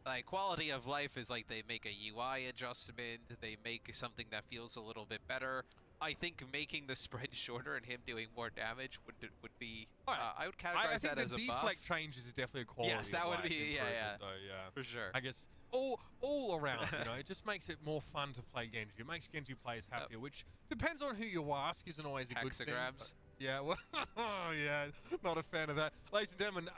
Like, quality of life is like they make a UI adjustment, they make something that feels a little bit better. I think making the spread shorter and him doing more damage would be. Right. I would categorize that as a buff. I think the deflect changes is definitely a quality. Yes, that would be though, yeah, for sure. I guess all around, you know, it just makes it more fun to play Genji. It makes Genji players happier, which depends on who you ask. Isn't always a good thing. Hexagrams. Yeah, well, yeah, not a fan of that. Ladies and gentlemen,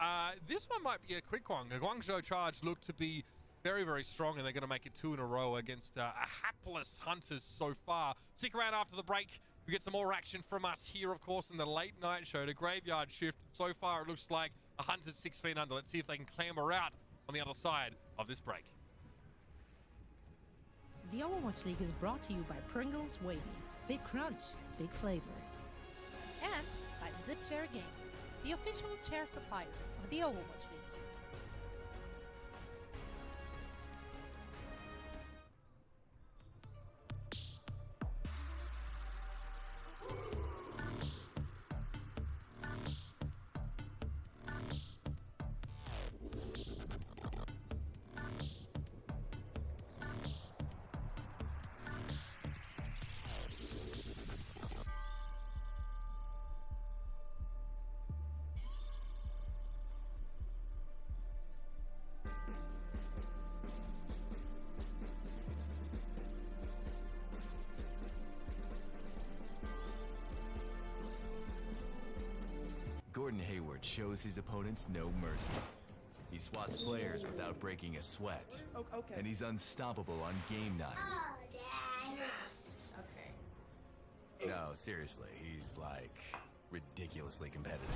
this one might be a quick one. The Guangzhou Charge look to be very, very strong, and they're going to make it 2 in a row against a hapless Hunters so far. Stick around after the break. We get some more action from us here, of course, in the late night show, the Graveyard Shift. So far, it looks like a Hunters 6 feet under. Let's see if they can clamber out on the other side of this break. The Overwatch League is brought to you by Pringles Wavy. Big crunch, big flavor. And by Zip Chair Game, the official chair supplier of the Overwatch League. Gordon Hayward shows his opponents no mercy. He swats players without breaking a sweat. Okay. And he's unstoppable on game night. Yes. Okay. No, seriously, he's like ridiculously competitive.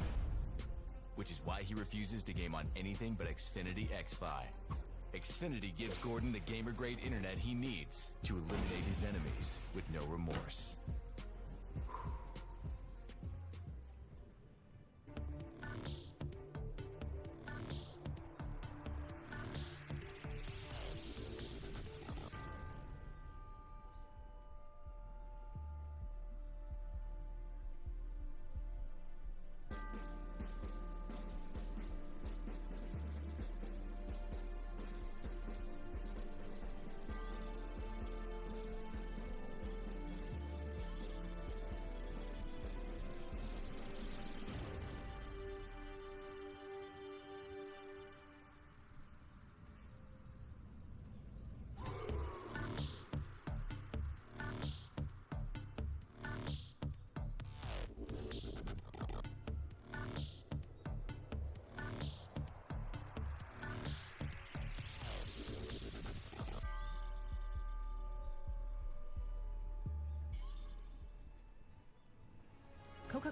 Which is why he refuses to game on anything but Xfinity X-Fi. Xfinity gives Gordon the gamer-grade internet he needs to eliminate his enemies with no remorse.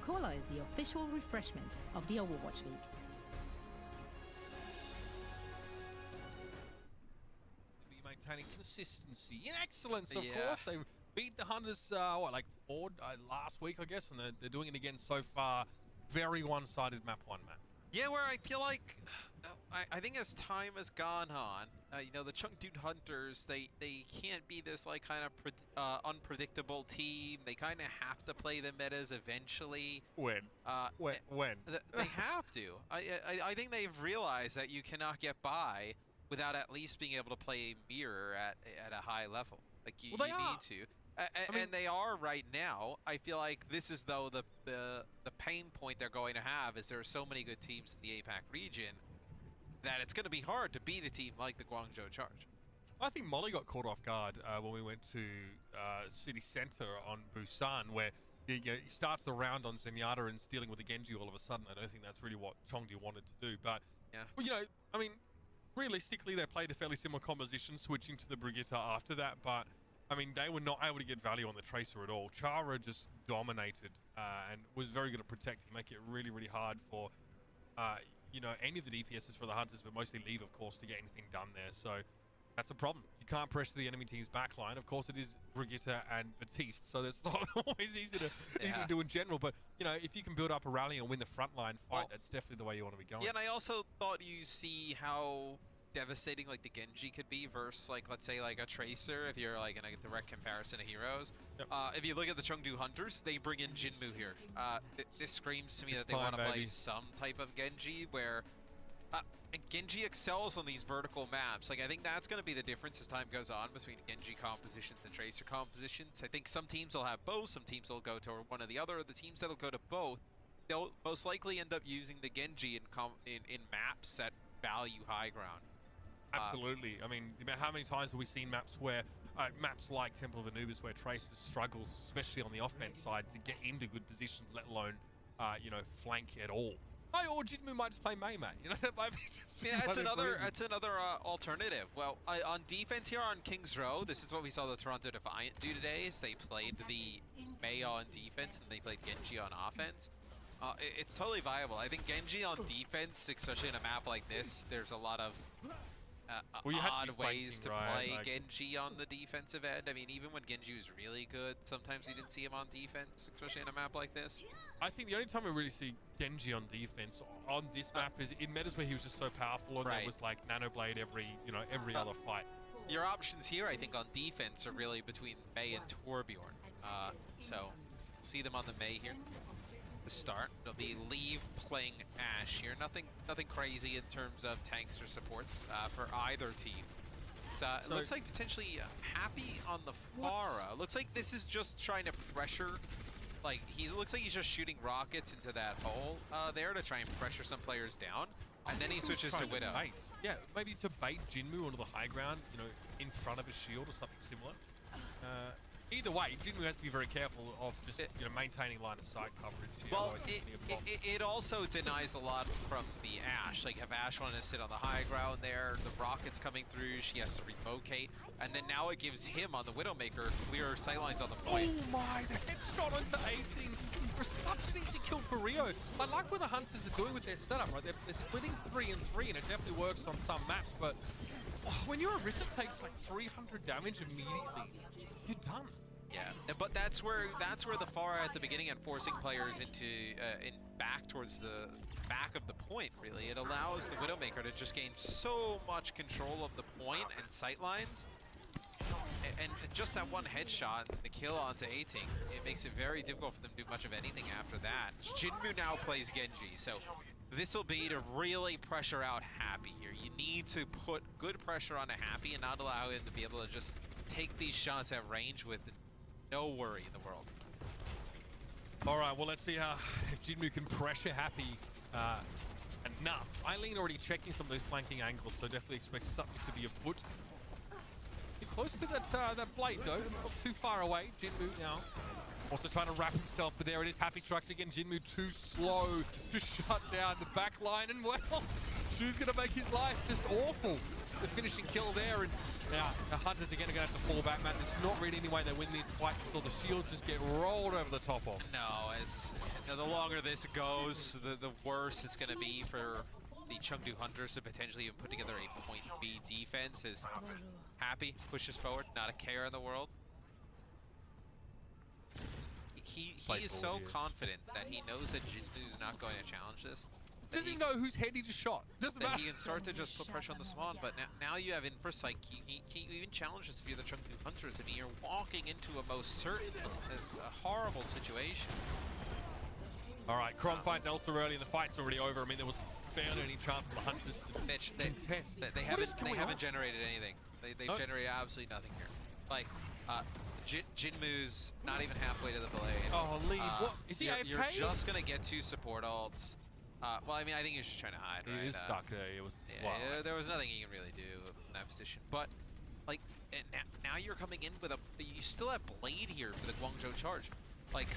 Cola is the official refreshment of the Overwatch League. Be maintaining consistency and excellence, of Yeah. course. They beat the Hunters, like 4 last week, I guess, and they're doing it again so far. Very one-sided map 1, Matt. Yeah, where I feel like, I think as time has gone on, you know, the Chengdu Hunters, they can't be this like kind of unpredictable team. They kind of have to play the metas eventually. When? When? They have to. I think they've realized that you cannot get by without at least being able to play mirror at a high level. Like you need to. And they are right now. I feel like this is though the pain point they're going to have is there are so many good teams in the APAC region that it's going to be hard to beat a team like the Guangzhou Charge. I think Molly got caught off guard when we went to City Center on Busan, where he starts the round on Zenyatta and is dealing with the Genji all of a sudden. I don't think that's really what Chengdu wanted to do. But, yeah. Well, you know, I mean, realistically, they played a fairly similar composition, switching to the Brigitte after that. But, I mean, they were not able to get value on the Tracer at all. Chara just dominated and was very good at protecting, making it really, really hard for, you know, any of the DPSs for the Hunters, but mostly Leave, of course, to get anything done there. So that's a problem. You can't pressure the enemy team's backline. Of course, it is Brigitte and Baptiste, so that's not always easy to do in general. But, you know, if you can build up a rally and win the frontline fight, that's definitely the way you want to be going. Yeah, and I also thought you see how devastating like the Genji could be versus like, let's say, like a Tracer, if you're like in a direct comparison of heroes. Yep. If you look at the Chengdu Hunters, they bring in Jinmu here. This screams to me that they want to play some type of Genji where Genji excels on these vertical maps. Like, I think that's going to be the difference as time goes on between Genji compositions and Tracer compositions. I think some teams will have both, some teams will go to one or the other. The teams that'll go to both, they'll most likely end up using the Genji in maps that value high ground. Absolutely. I mean, how many times have we seen maps where, maps like Temple of Anubis, where Tracer struggles, especially on the offense side, to get into good positions, let alone, you know, flank at all. Or Jinmu might just play Mei, Matt. You know, that might be just... Yeah, that's another alternative. Well, on defense here on King's Row, this is what we saw the Toronto Defiant do today, is they played the Mei on defense, and they played Genji on offense. It's totally viable. I think Genji on defense, especially in a map like this, there's a lot of odd ways to play Genji on the defensive end. I mean, even when Genji was really good, sometimes we didn't see him on defense, especially in a map like this. I think the only time we really see Genji on defense on this map is in metas where he was just so powerful, and there was like Nanoblade every other fight. Your options here, I think, on defense are really between Mei and Torbjorn. So see them on the Mei here. The start, it'll be Leave playing Ashe here. Nothing crazy in terms of tanks or supports for either team. It looks like potentially Happy on the Pharah. Looks like this is just trying to pressure. Like, looks like he's just shooting rockets into that hole there to try and pressure some players down. And then he switches to Widow. Yeah, maybe to bait Jinmu onto the high ground, you know, in front of a shield or something similar. Either way, Jinmu has to be very careful of just maintaining line of sight coverage. Well, it also denies a lot from the Ashe. Like, if Ashe wanted to sit on the high ground there, the rocket's coming through, she has to relocate, and then now it gives him on the Widowmaker clear sightlines on the point. Oh my, the headshot onto 18 for such an easy kill for Rio. I like what the Hunters are doing with their setup, right? They're splitting 3 and 3, and it definitely works on some maps, but when your Orisa takes like 300 damage immediately, you're done. Yeah, but that's where the Pharah at the beginning and forcing players into back towards the back of the point. Really, it allows the Widowmaker to just gain so much control of the point and sightlines, and just that one headshot, the kill onto 18, it makes it very difficult for them to do much of anything after that. Jinmu now plays Genji, so this will be to really pressure out Happy here. You need to put good pressure on a Happy and not allow him to be able to just take these shots at range with no worry in the world. All right, well, let's see if Jinmu can pressure Happy enough. Eileen already checking some of those flanking angles, so definitely expect something to be afoot. He's close to that blade, though. Not too far away. Jinmu now also trying to wrap himself, but there it is. Happy strikes again. Jinmu too slow to shut down the back line, and well, Shu's going to make his life just awful. The finishing kill there, and now the Hunters again are going to have to fall back, man. There's not really any way they win this fight, so the shields just get rolled over the top of. No, as the longer this goes, the worse it's going to be for the Chengdu Hunters to potentially even put together a point B defense. Is Happy pushes forward, not a care in the world. He is so confident that he knows that Jinmu's not going to challenge this. Does he know whose head he just shot? Doesn't matter. He can start to just put pressure on the Swan, but now you have Infrasight. He even challenges if you're the Chengdu Hunters. I mean, you're walking into a most certain, a horrible situation. All right, Kron finds Elsa early, and the fight's already over. I mean, there was barely any chance for the Hunters to contest. They haven't generated anything. They've generated absolutely nothing here. Like, Jinmu's not even halfway to the blade. Oh, Lee, what? Is he AFK? You're just gonna get 2 support ults. Well, I mean, I think he was just trying to hide, right? He is stuck there. It was, there was nothing he can really do in that position. But, like, and now you're coming in with you still have Blade here for the Guangzhou charge. Like,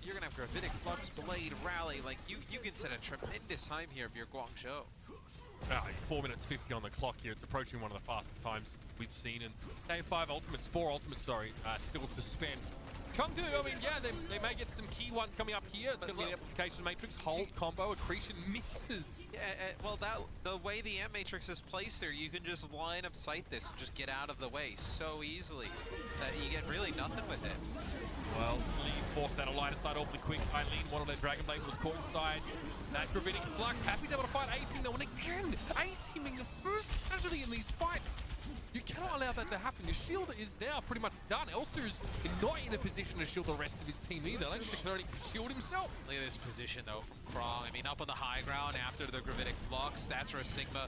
you're gonna have Gravitic, Flux, Blade, Rally. Like, you can set a tremendous time here if you're Guangzhou. 4 minutes 50 on the clock here. It's approaching one of the fastest times we've seen. And they have 4 ultimates, still to spend. Chengdu, I mean, yeah, they may get some key ones coming up here. It's going to be an application matrix, hold, combo, accretion, misses. Yeah, well, the way the M matrix is placed there, you can just line up sight this and just get out of the way so easily that you get really nothing with it. Well, Lee forced that a line aside awfully quick. Eileen, one of their Dragon Blade was caught inside. That Gravitic Flux, Happy's able to fight 18 though, and again, 18 being the first casualty in these fights. You cannot allow that to happen. Your shield is now pretty much done. Elsa's not in a position to shield the rest of his team either. Like, he can only shield himself. Look at this position though from Krong. I mean, up on the high ground after the Gravitic Flux, that's where Sigma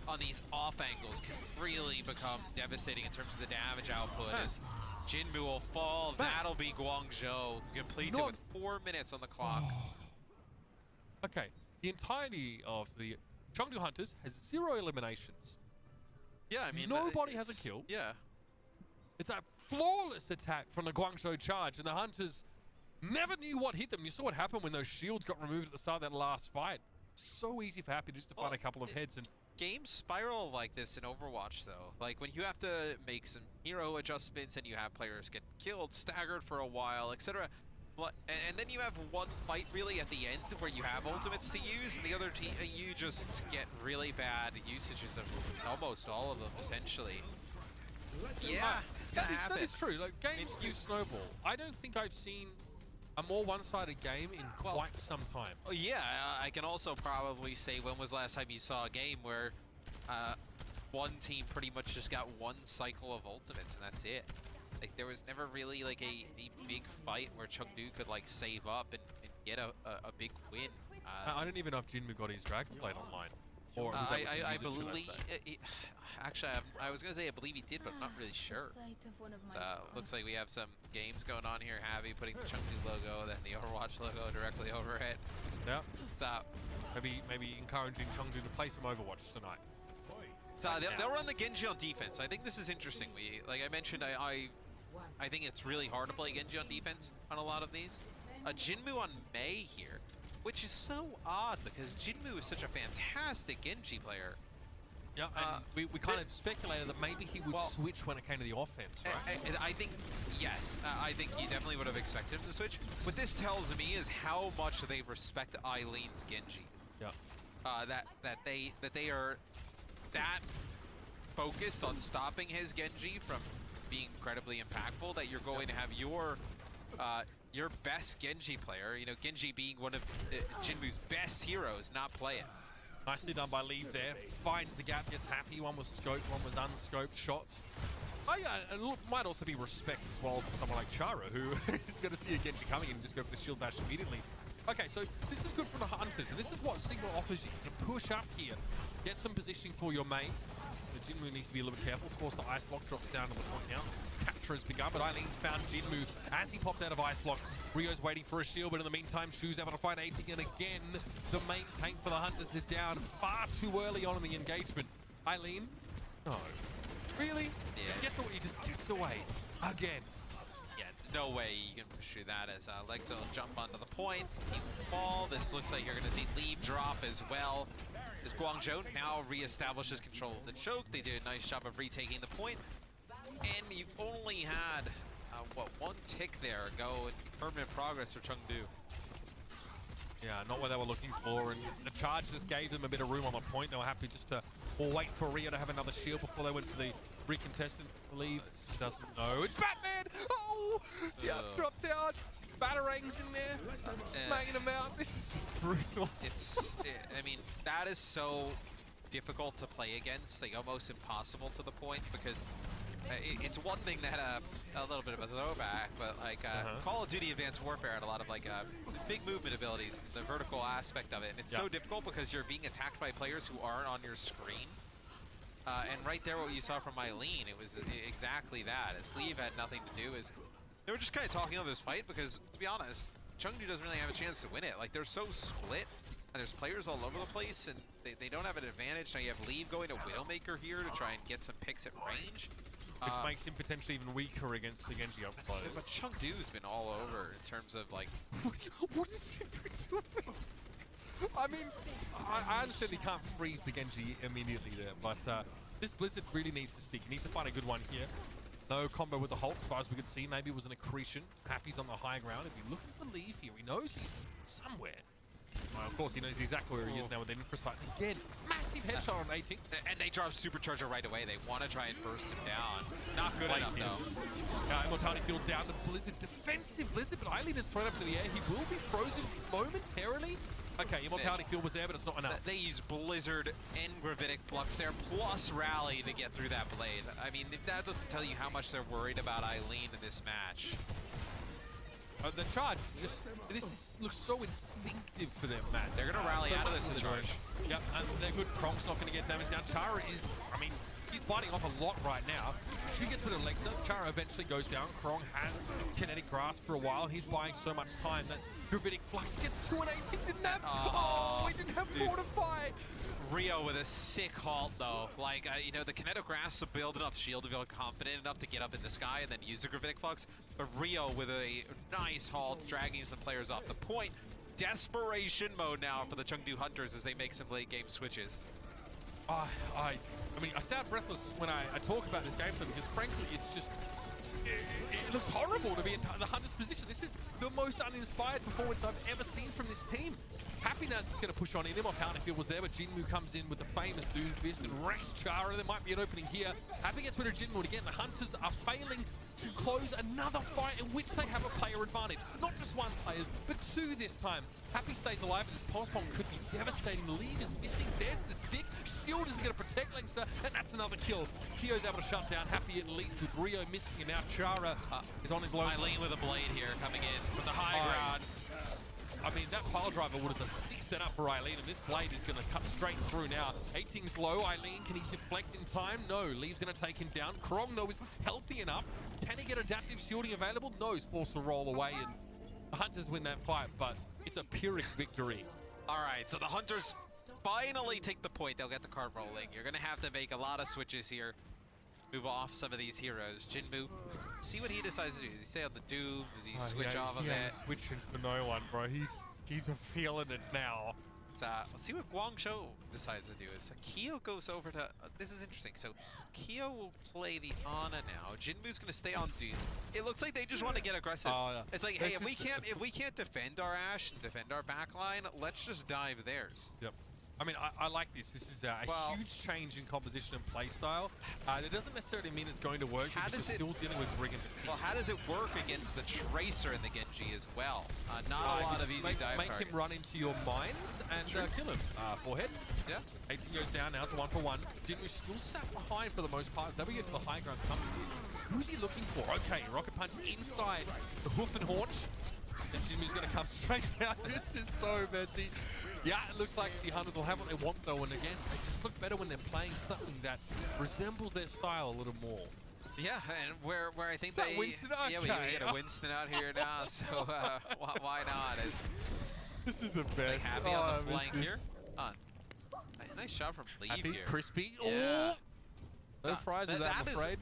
on these off angles can really become devastating in terms of the damage output. As Jinmu will fall, that'll be Guangzhou. Completes it with 4 minutes on the clock. Okay, the entirety of the Chengdu Hunters has 0 eliminations. Yeah, I mean, nobody has a kill. Yeah. It's a flawless attack from the Guangzhou charge, and the Hunters never knew what hit them. You saw what happened when those shields got removed at the start of that last fight. So easy for Happy just to find a couple of heads. And games spiral like this in Overwatch, though. Like, when you have to make some hero adjustments and you have players get killed, staggered for a while, etc. And then you have one fight really at the end where you have ultimates to use, and the other team, you just get really bad usages of almost all of them, essentially. Yeah, it's gonna happen. That is true. Like, games do snowball. I don't think I've seen a more one-sided game in quite some time. Oh, yeah, I can also probably say, when was the last time you saw a game where one team pretty much just got one cycle of ultimates and that's it? Like, there was never really like a big fight where Chengdu could like save up and get a big win. I don't even know if Jinmu got his Dragon Blade online. Or was I believe, actually, I was gonna say I believe he did, but I'm not really sure. So looks like we have some games going on here. Javi putting the Chengdu logo, then the Overwatch logo directly over it. Yeah. So maybe encouraging Chengdu to play some Overwatch tonight. So they'll run the Genji on defense. I think this is interesting. Like I mentioned, I think it's really hard to play Genji on defense on a lot of these. Jinmu on Mei here, which is so odd because Jinmu is such a fantastic Genji player. Yeah, and we kind of speculated that maybe he would switch when it came to the offense, right? I think, yes, I think you definitely would have expected him to switch. What this tells me is how much they respect Eileen's Genji. Yeah. That they are that focused on stopping his Genji from being incredibly impactful that you're going to have your best Genji player, you know, Genji being one of Jinmu's best heroes, not play it. Nicely done by Leave there. Finds the gap, gets Happy. One was scoped, one was unscoped shots. Oh yeah, and might also be respect as well to someone like Chara, who is going to see a Genji coming and just go for the shield bash immediately. Okay, so this is good for the Hunters, and this is what Sigma offers you. You can push up here, get some positioning for your main. The Jinmu needs to be a little bit careful. Of course, the Ice Block drops down to the point now. Capture has begun, but Eileen's found Jinmu as he popped out of Ice Block. Rio's waiting for a shield, but in the meantime, Shu's able to fight 18, and again, the main tank for the Hunters is down far too early on in the engagement. Eileen? No. Really? Yeah. He just gets away. Again. Yeah, no way you can push through that as Lexo will jump onto the point. He will fall. This looks like you're going to see Leave drop as well. As Guangzhou now reestablishes control of the choke. They did a nice job of retaking the point. And you've only had, one tick there go in permanent progress for Chengdu. Yeah, not what they were looking for, and the charge just gave them a bit of room on the point. They were happy just to wait for Rio to have another shield before they went for the recontestant. I believe doesn't know. It's Batman! Oh! Yeah, drop down. Batarangs in there, smacking them out. This is just brutal. I mean, that is so difficult to play against, like almost impossible to the point, because it's one thing that a little bit of a throwback, but like Call of Duty Advanced Warfare had a lot of like big movement abilities, the vertical aspect of it, and it's so difficult because you're being attacked by players who aren't on your screen. And right there, what you saw from Eileen, it was exactly that. As Leave had nothing to do, is they were just kind of talking over this fight because, to be honest, Chengdu doesn't really have a chance to win it. Like, they're so split, and there's players all over the place, and they don't have an advantage. Now you have Leave going to Widowmaker here to try and get some picks at range. Which makes him potentially even weaker against the Genji up close. But Chengdu's been all over in terms of, like... What is he doing? I mean, I understand he can't freeze the Genji immediately there, but this Blizzard really needs to stick. He needs to find a good one here. No combo with the Hulk, as far as we could see. Maybe it was an accretion. Happy's on the high ground. If you're looking for Leave here, he knows he's somewhere. Well, of course, he knows exactly where he is now with the infrasight. Again, massive headshot on 18. And they drop Supercharger right away. They want to try and burst him down. Not good enough, though. Immortality field down. The Blizzard, defensive Blizzard, but Eileen is thrown up to the air. He will be frozen momentarily. Okay, Immortality field was there, but it's not enough. They use Blizzard and Gravitic Flux there, plus Rally to get through that blade. I mean, if that doesn't tell you how much they're worried about Eileen in this match. The charge looks so instinctive for them, Matt. They're going to rally out of this charge. Yep, and they're good. Krong's not going to get damaged down. Chara is, I mean, he's biting off a lot right now. She gets rid of Lexa. Chara eventually goes down. Krong has kinetic grasp for a while. He's buying so much time that Gravitic Flux gets 2 and 18. Didn't have. Oh, he didn't have Fortify. Rio with a sick halt, though. Like, you know, the kinetic grasp to build enough shield to feel confident enough to get up in the sky and then use the Gravitic Flux. But Rio with a nice halt, dragging some players off the point. Desperation mode now for the Chengdu Hunters as they make some late game switches. I mean, I sound breathless when I talk about this game for them because, frankly, it's just... It looks horrible to be in the Hunter's position. This is the most uninspired performance I've ever seen from this team. Happy now is just going to push on in. Immortality field was there, but Jinmu comes in with the famous Doom Fist and wrecks Chara. There might be an opening here. Happy gets rid of Jinmu. Again, the Hunters are failing to close another fight in which they have a player advantage. Not just one player, but two this time. Happy stays alive, and this pulse bomb could be devastating. Leave is missing. There's the stick. Shield isn't going to protect Lengsa, and that's another kill. Kyo's able to shut down Happy at least with Rio missing, and now Chara is on his low. Eileen with a blade here coming in from the high ground. I mean, that pile driver was a sick setup for Eileen, and this blade is going to cut straight through now. 18's low. Eileen, can he deflect in time? No. Leave's going to take him down. Krong, though, is healthy enough. Can he get adaptive shielding available? No. He's forced to roll away, and the Hunters win that fight, but it's a Pyrrhic victory. All right, so the Hunters finally take the point. They'll get the card rolling. You're going to have to make a lot of switches here. Move off some of these heroes. Jinmu, see what he decides to do. Does he stay on the Doom? Does he switch off of it? Switching for no one, bro. He's feeling it now. Let's see what Guangzhou decides to do. Kyo goes over to... this is interesting. So Kyo will play the Ana now. Jinmu's going to stay on Doom. It looks like they just want to get aggressive. It's like, hey, if we can't defend our Ashe and defend our backline, let's just dive theirs. Yep. I mean, I like this. This is a huge change in composition and play style. It doesn't necessarily mean it's going to work because you're still dealing with Rig and Batiste. Well, how does it work against the Tracer and the Genji as well? Not a lot of easy dive Make targets. him run into your mines and kill him. Forehead. Yeah. 18 goes down now. It's a 1-for-1. Jinmu still sat behind for the most part. So we get to the high ground coming. Who's he looking for? Okay, Rocket Punch inside the hoof and haunch. And Jinmu's going to come straight down. This is so messy. Yeah, it looks like the Hunters will have what they want, though, and again, they just look better when they're playing something that resembles their style a little more. Yeah, and where I think they... Winston? Okay. Yeah, we get a Winston out here now, so why not? This is the best. Like Happy on the flank here. Nice shot from Leave Happy, here. Crispy. Yeah. Oh! No fries with that, I'm afraid.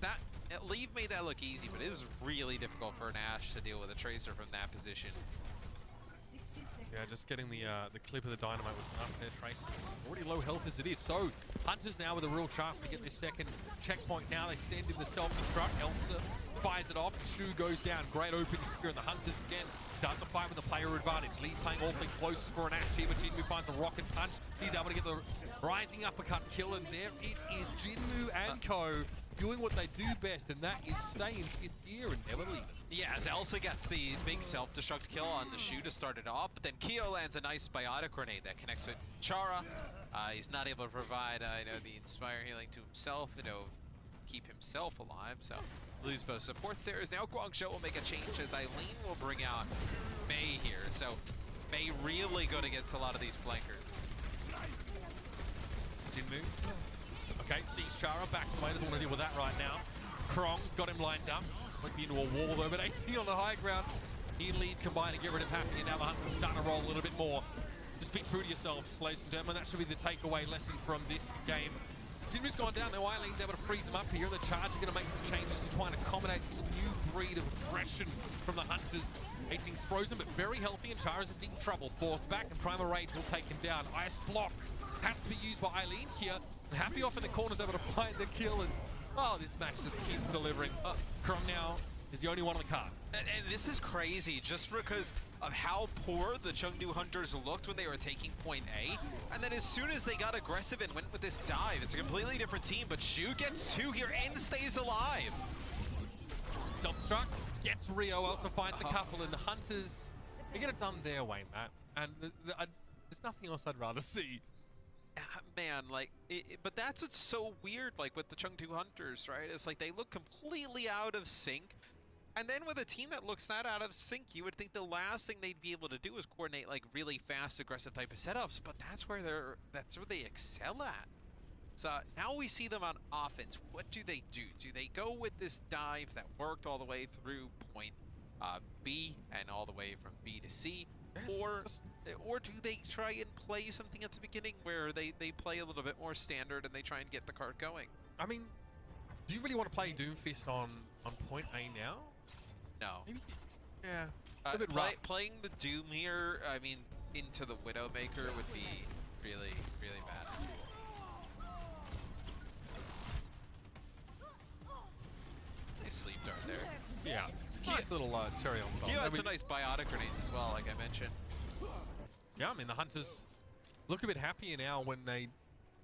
Leave made that look easy, but it is really difficult for an Ashe to deal with a Tracer from that position. Yeah, just getting the clip of the dynamite was enough there. Tracer's already low health as it is. So, Hunters now with a real chance to get this second checkpoint now. They send in the self-destruct. Elsa fires it off. Shu goes down. Great open here, and the Hunters again start the fight with the player advantage. Lee playing awfully close for an Ash here, but Jinmu finds a rocket punch. He's able to get the rising uppercut kill, and there it is. Jinmu and Co doing what they do best, and that is stay in 5th gear and never leave it. Yeah, as Elsa gets the big self-destruct kill on the Shu to start it off, but then Kyo lands a nice biotic grenade that connects with Chara. He's not able to provide, the Inspire healing to himself, keep himself alive, so lose both supports there. As now Guangzhou will make a change as Eileen will bring out Mei here, so Mei really good against a lot of these flankers. Jinmu. Okay, sees Chara, backs away, doesn't want to deal with that right now. Krong's got him lined up. Might be into a wall though, but 18 on the high ground. He and Lead combine to get rid of Happy, and now the Hunters are starting to roll a little bit more. Just be true to yourselves, ladies and gentlemen. That should be the takeaway lesson from this game. Jinmu's gone down, now Eileen's able to freeze him up here. The Charge are going to make some changes to try and accommodate this new breed of aggression from the Hunters. 18's frozen, but very healthy, and Chara's in deep trouble. Forced back, and Primal Rage will take him down. Ice Block has to be used by Eileen here. Happy off in the corner is able to find the kill, and this match just keeps delivering. Krong now is the only one on the card. And this is crazy just because of how poor the Chengdu Hunters looked when they were taking point A. And then as soon as they got aggressive and went with this dive, it's a completely different team, but Shu gets 2 here and stays alive. Self-destruct, gets Rio, also finds a couple, and the Hunters, they get it done their way, Matt. And there's nothing else I'd rather see. Man, but that's what's so weird, with the Chengdu Hunters, right? It's like they look completely out of sync. And then with a team that looks that out of sync, you would think the last thing they'd be able to do is coordinate really fast, aggressive type of setups. But that's where they excel at. So now we see them on offense. What do? Do they go with this dive that worked all the way through point B and all the way from B to C? Or do they try and play something at the beginning where they play a little bit more standard and they try and get the card going? I mean, do you really want to play Doomfist on point A now? No. Maybe, yeah. A bit rough. Playing the Doom here, I mean, into the Widowmaker would be really, really bad. Nice sleep dart there. Yeah. Nice little cherry on top. Yeah, it's a nice biotic grenade as well, like I mentioned. Yeah, I mean, the Hunters look a bit happier now when they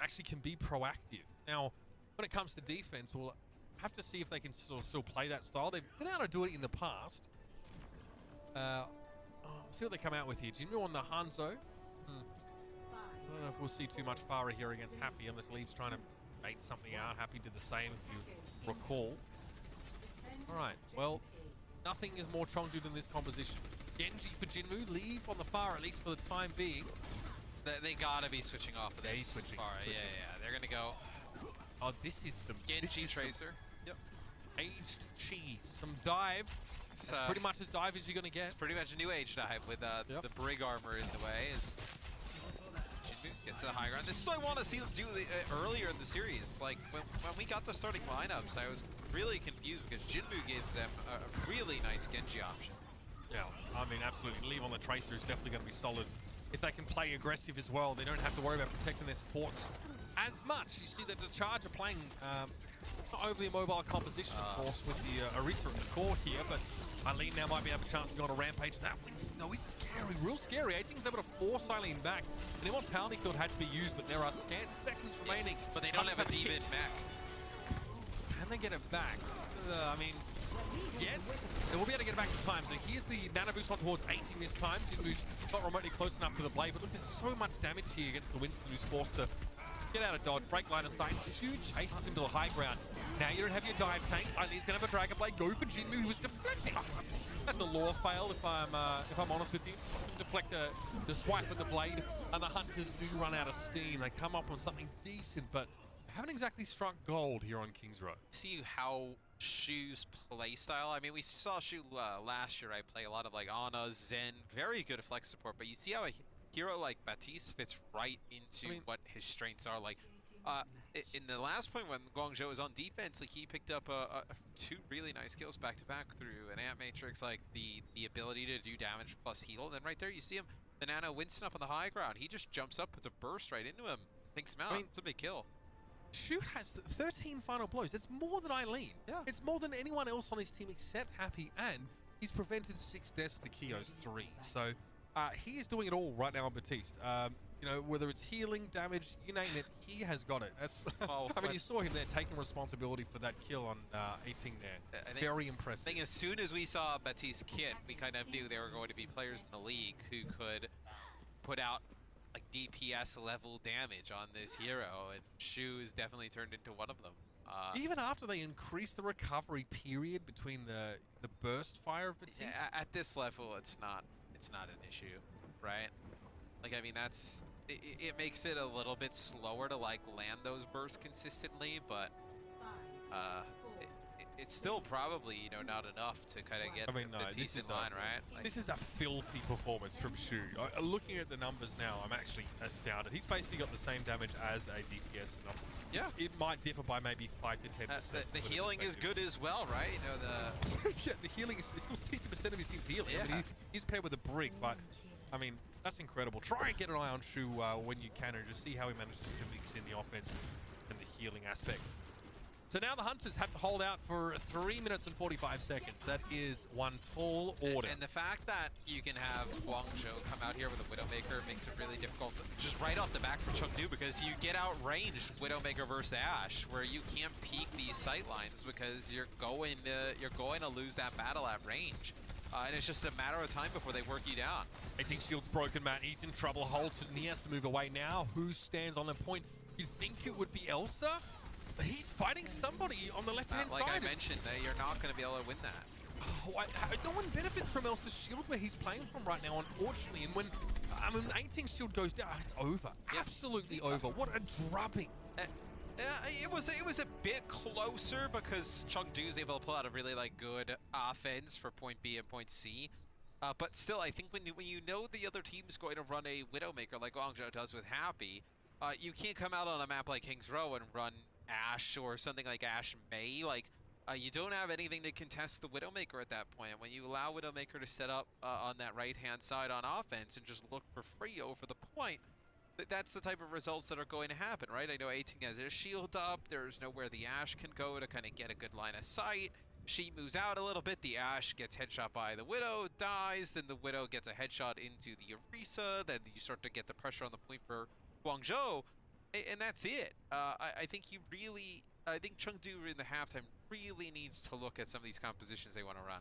actually can be proactive. Now, when it comes to defense, we'll have to see if they can sort of still play that style. They've been able to do it in the past. See what they come out with here. Jinmu on the Hanzo. I don't know if we'll see too much Farah here against Happy, unless Leaves trying to bait something out. Happy did the same, if you recall. All right, well, nothing is more Chengdu than this composition. Genji for Jinmu, Leave on the far, at least for the time being. They gotta be switching off of this far. Yeah. They're gonna go. Oh, this is some Genji Tracer. Yep. Aged cheese. Some dive. That's pretty much as dive as you're gonna get. It's pretty much a new age dive with the Brig armor in the way. Jinmu gets to the high ground. This is what I want to see them do earlier in the series. Like when we got the starting lineups, I was really confused because Jinmu gives them a really nice Genji option. Yeah, I mean, absolutely. Leave on the Tracer is definitely going to be solid. If they can play aggressive as well, they don't have to worry about protecting their supports as much. You see that the Charge are playing not overly mobile composition, of course, with the Orisa in the court here, but Eileen now might be able a chance to go on a rampage. That Winston, though, is scary, real scary. 18's able to force Eileen back. An Immortality Field had to be used, but there are scant seconds remaining. But they don't have a demon mech. Can they get it back? I mean, yes, they will be able to get it back in time. So here's the nano boost on towards 18 this time. Jinmu's not remotely close enough to the blade, but look, there's so much damage here against the Winston, who's forced to get out of dodge, break line of sight. Shu chases him to the high ground. Now you don't have your dive tank. Eileen's gonna have a Dragon Blade. Go for Jinmu, who was deflecting. That's the lore failed, if I'm honest with you. Deflect the swipe with the blade, and the Hunters do run out of steam. They come up on something decent, but haven't exactly struck gold here on Kings Row. See how Shu's play style. I mean, we saw Shu last year. I play a lot of Ana, Zen, very good flex support. But you see how a hero like Baptiste fits right into what his strengths are. Like in the last point when Guangzhou was on defense, he picked up two really nice kills back to back through an Ant Matrix, the ability to do damage plus heal. And then right there you see him, the Nano Winston up on the high ground. He just jumps up, puts a burst right into him, takes him out. It's a big kill. Shu has 13 final blows. It's more than Eileen. Yeah. It's more than anyone else on his team except Happy, and he's prevented 6 deaths to Kyo's 3. So he is doing it all right now on Batiste. You know, whether it's healing, damage, you name it, he has got it. That's, I mean, you saw him there taking responsibility for that kill on 18 there. Very impressive. I think as soon as we saw Batiste kit, we kind of knew there were going to be players in the league who could put out like DPS level damage on this hero, and Shu has definitely turned into one of them. Even after they increased the recovery period between the burst fire of Batiste? Yeah, at this level, it's not an issue, right? Like, I mean, it makes it a little bit slower to like land those bursts consistently, but it's still probably, you know, not enough to kind of get Batiste in line, right? Like, this is a filthy performance from Shu. Looking at the numbers now, I'm actually astounded. He's basically got the same damage as a DPS. Yeah. It might differ by maybe 5 to 10%. The healing is good as well, right? You know, yeah, the healing is still 60% of his team's healing. Yeah. I mean, he's paired with a Brig, but I mean, that's incredible. Try and get an eye on Shu when you can, and just see how he manages to mix in the offense and the healing aspects. So now the Hunters have to hold out for 3 minutes and 45 seconds. That is one tall order. And the fact that you can have Guangzhou come out here with a Widowmaker makes it really difficult, just right off the back for Chengdu, because you get outranged Widowmaker versus Ashe, where you can't peek these sight lines because you're going to lose that battle at range. And it's just a matter of time before they work you down. 18 shield's broken, Matt. He's in trouble. Halted, and he has to move away now. Who stands on the point? You'd think it would be Elsa? But he's fighting somebody on the left-hand side. Like I mentioned, you're not going to be able to win that. Oh, no one benefits from Elsa's shield where he's playing from right now, unfortunately. And when 18 shield goes down, it's over. Yeah. Absolutely over. What a drubbing. It was a bit closer because Chengdu is able to pull out a really good offense for point B and point C. But still, I think when you know the other team's going to run a Widowmaker like Guangzhou does with Happy, you can't come out on a map like King's Row and run Ashe or something like Ashe May. Like, you don't have anything to contest the Widowmaker at that point. When you allow Widowmaker to set up on that right-hand side on offense and just look for free over the point, that's the type of results that are going to happen, right? I know 18 has his shield up. There's nowhere the Ashe can go to kind of get a good line of sight. She moves out a little bit. The Ashe gets headshot by the Widow, dies. Then the Widow gets a headshot into the Orisa. Then you start to get the pressure on the point for Guangzhou. And that's it. I think Chengdu in the halftime really needs to look at some of these compositions they want to run.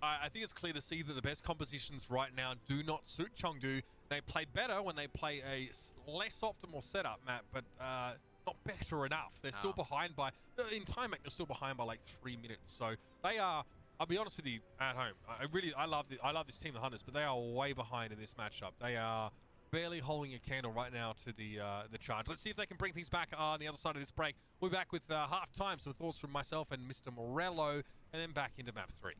I think it's clear to see that the best compositions right now do not suit Chengdu. They play better when they play a less optimal setup, Matt, but not better enough. They're still behind by, in time, they're still behind by like 3 minutes. So they are, I'll be honest with you, at home. I love this team, the Hunters, but they are way behind in this matchup. They are barely holding a candle right now to the charge. Let's see if they can bring things back on the other side of this break. We'll be back with half-time, some thoughts from myself and Mr. Morello, and then back into map 3.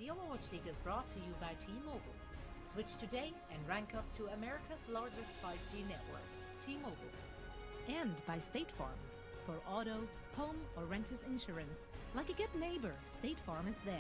The Overwatch League is brought to you by T-Mobile. Switch today and rank up to America's largest 5G network, T-Mobile. And by State Farm. For auto, home, or renters insurance, like a good neighbor, State Farm is there.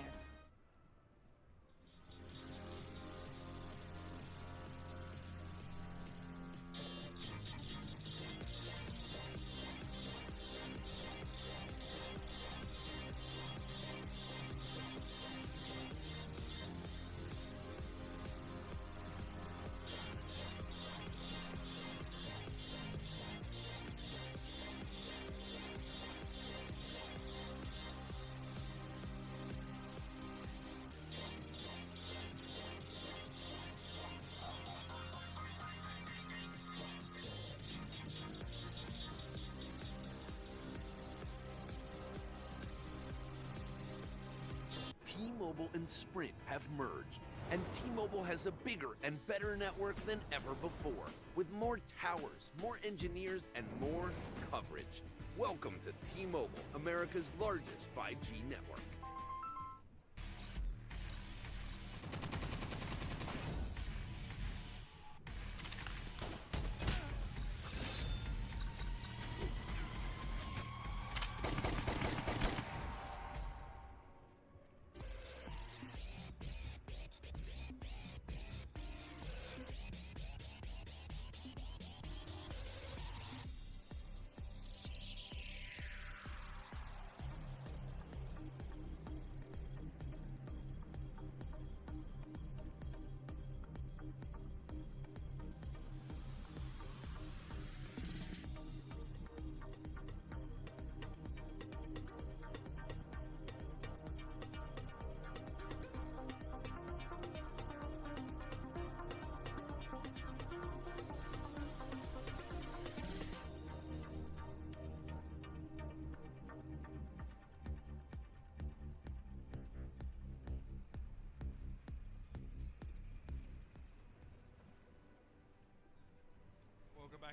T-Mobile and Sprint have merged, and T-Mobile has a bigger and better network than ever before, with more towers, more engineers, and more coverage. Welcome to T-Mobile, America's largest 5G network.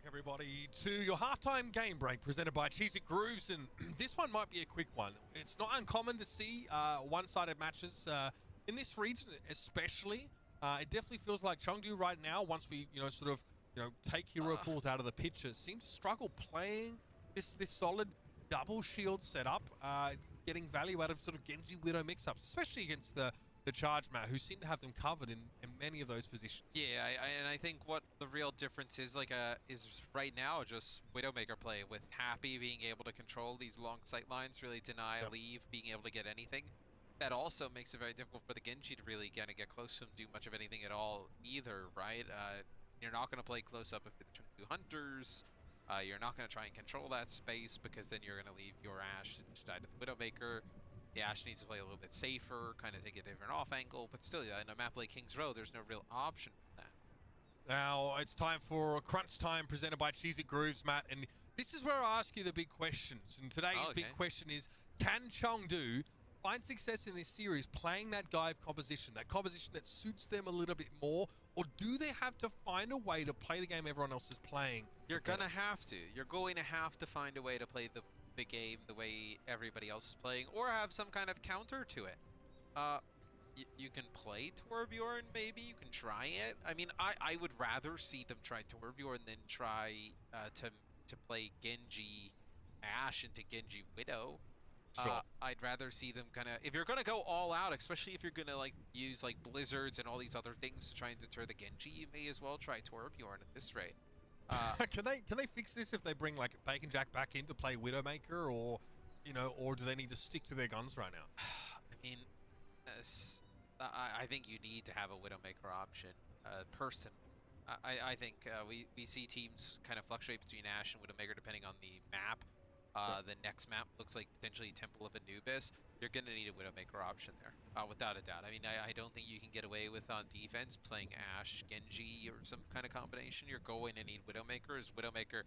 back, everybody, to your halftime game break presented by Cheese It Grooves, and this one might be a quick one. It's not uncommon to see one-sided matches in this region, especially. It definitely feels like Chengdu right now, once we, take hero pools out of the picture, seem to struggle playing this solid double shield setup, getting value out of sort of Genji Widow mix-ups, especially against the Charge Mat, who seem to have them covered in many of those positions. Yeah, and I think what the real difference is is right now just Widowmaker play, with Happy being able to control these long sight lines, really deny, leave, being able to get anything. That also makes it very difficult for the Genji to really kind of get close to him, do much of anything at all either, right? You're not going to play close up if you're the two Hunters. You're not going to try and control that space, because then you're going to leave your Ashe to die to the Widowmaker. The Ashe needs to play a little bit safer, kind of take a different off angle, but still, in a map like King's Row, there's no real option for that. Now, it's time for Crunch Time presented by Cheese It Grooves, Matt, and this is where I ask you the big questions. And today's big question is, can Chengdu find success in this series playing that dive composition that suits them a little bit more, or do they have to find a way to play the game everyone else is playing? You're gonna have to. You're going to have to find a way to play the game the way everybody else is playing, or have some kind of counter to it. You can play Torbjorn, maybe you can try it. I mean, I would rather see them try Torbjorn than try to play Genji Ashe into Genji Widow. Sure. I'd rather see them kind of, if you're gonna go all out, especially if you're gonna use blizzards and all these other things to try and deter the Genji, you may as well try Torbjorn at this rate. Can they fix this if they bring Bacon Jack back in to play Widowmaker, or do they need to stick to their guns right now? I mean, I think you need to have a Widowmaker option. I think we see teams kind of fluctuate between Ashe and Widowmaker depending on the map. The next map looks like potentially Temple of Anubis. You're going to need a Widowmaker option there, without a doubt. I mean, I don't think you can get away with on defense playing Ashe, Genji, or some kind of combination. You're going to need Widowmaker. As Widowmaker,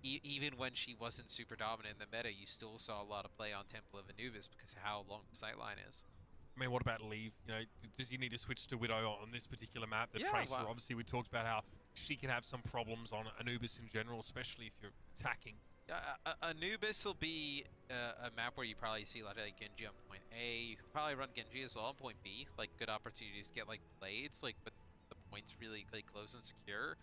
even when she wasn't super dominant in the meta, you still saw a lot of play on Temple of Anubis because of how long the sightline is. I mean, what about Leave? Does he need to switch to Widow on this particular map? The Tracer, obviously, we talked about how she can have some problems on Anubis in general, especially if you're attacking. Anubis will be a map where you probably see a lot of Genji on point A. You can probably run Genji as well on point B. Good opportunities to get blades, but the point's really close and secure.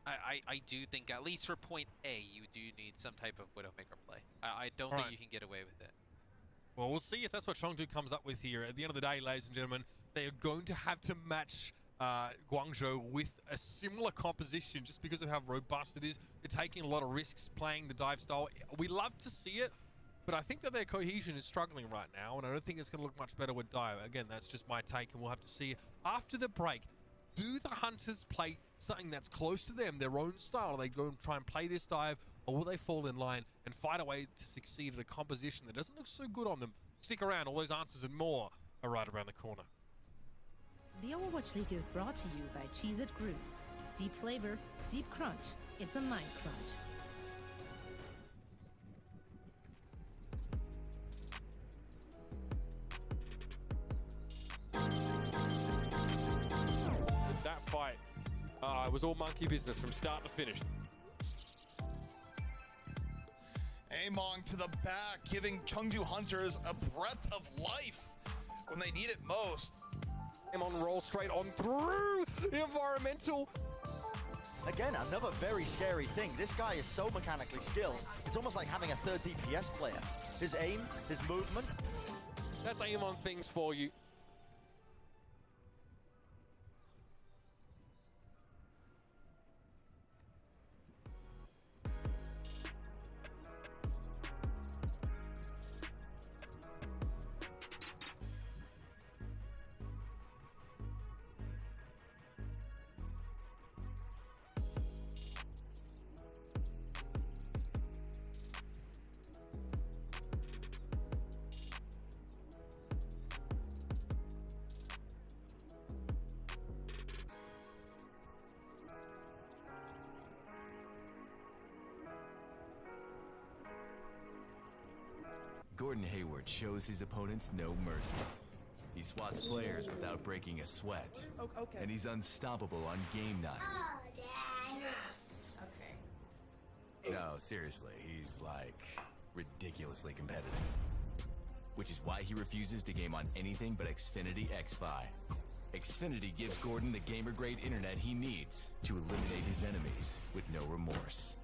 I do think, at least for point A, you do need some type of Widowmaker play. I don't think you can get away with it. Well, we'll see if that's what Chengdu comes up with here. At the end of the day, ladies and gentlemen, they are going to have to match Guangzhou with a similar composition just because of how robust it is. They're taking a lot of risks playing the dive style. We love to see it, but I think that their cohesion is struggling right now, and I don't think it's going to look much better with dive. Again, that's just my take, and we'll have to see after the break. Do the Hunters play something that's close to them, their own style? Are they going to try and play this dive, or will they fall in line and find a way to succeed at a composition that doesn't look so good on them? Stick around. All those answers and more are right around the corner. The Overwatch League is brought to you by Cheez It Grooves. Deep flavor, deep crunch. It's a mind crunch. That fight, it was all monkey business from start to finish. Among to the back, giving Chengdu Hunters a breath of life when they need it most. On roll straight on through the environmental. Again, another very scary thing. This guy is so mechanically skilled. It's almost like having a third DPS player. His aim, his movement. That's aim on things for you. Gordon Hayward shows his opponents no mercy. He swats players without breaking a sweat. Okay. And he's unstoppable on game night. Oh, Dad. Yes. Okay. No, seriously, he's like ridiculously competitive. Which is why he refuses to game on anything but Xfinity X5. Xfinity gives Gordon the gamer-grade internet he needs to eliminate his enemies with no remorse.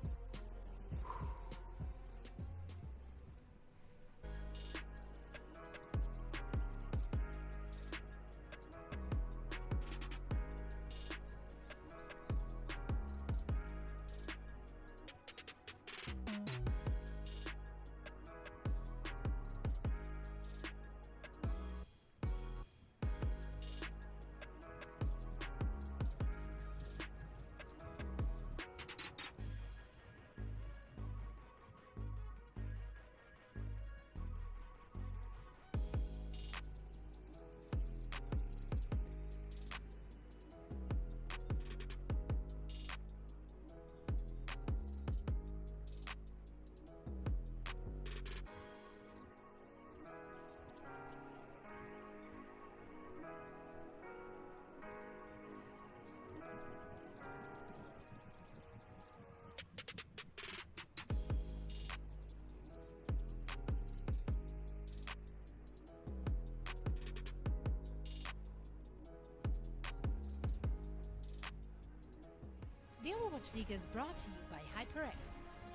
The Overwatch League is brought to you by HyperX.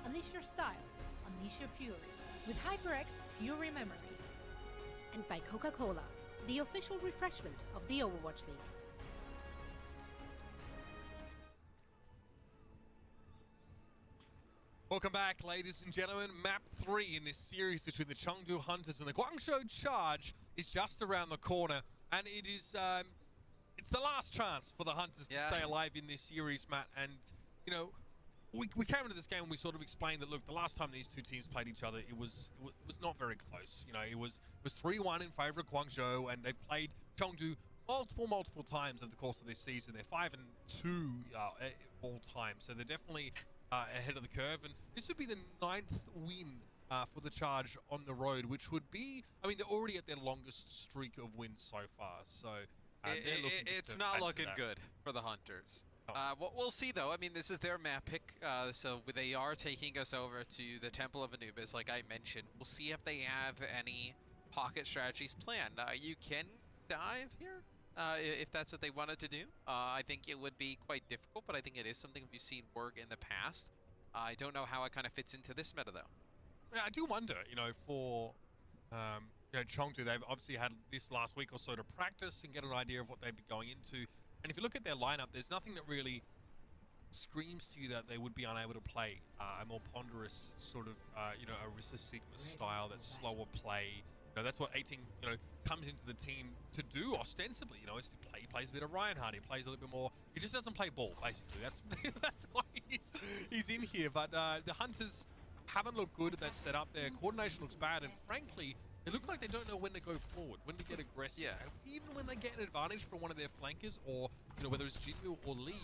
Unleash your style, unleash your fury with HyperX Fury Memory. And by Coca-Cola, the official refreshment of the Overwatch League. Welcome back, ladies and gentlemen. Map 3 in this series between the Chengdu Hunters and the Guangzhou Charge is just around the corner, and it is it's the last chance for the Hunters to stay alive in this series, Matt. And you know, we came into this game and we sort of explained that, look, the last time these two teams played each other, it was not very close. You know, it was 3-1 in favor of Guangzhou, and they've played Chengdu multiple times over the course of this season. They're 5-2 all time, so they're definitely ahead of the curve, and this would be the 9th win for the Charge on the road, which would be, I mean, they're already at their longest streak of wins so far, so it's not looking good for the Hunters. We'll see, though. I mean, this is their map pick, so they are taking us over to the Temple of Anubis, like I mentioned. We'll see if they have any pocket strategies planned. You can dive here, if that's what they wanted to do. I think it would be quite difficult, but I think it is something we've seen work in the past. I don't know how it kind of fits into this meta, though. Yeah, I do wonder, you know, for you know, Chengdu, they've obviously had this last week or so to practice and get an idea of what they'd be going into. And if you look at their lineup, there's nothing that really screams to you that they would be unable to play a more ponderous sort of, you know, Orisa Sigma style, that slower play. You know, that's what 18, you know, comes into the team to do ostensibly, you know, is to play. He plays a bit of Reinhardt, he plays a little bit more, he just doesn't play ball, basically. That's why he's in here. But the Hunters haven't looked good at that setup. Their coordination looks bad, and frankly, they look like they don't know when to go forward, when to get aggressive. Yeah. And even when they get an advantage from one of their flankers, or, you know, whether it's Jinmu or Leave,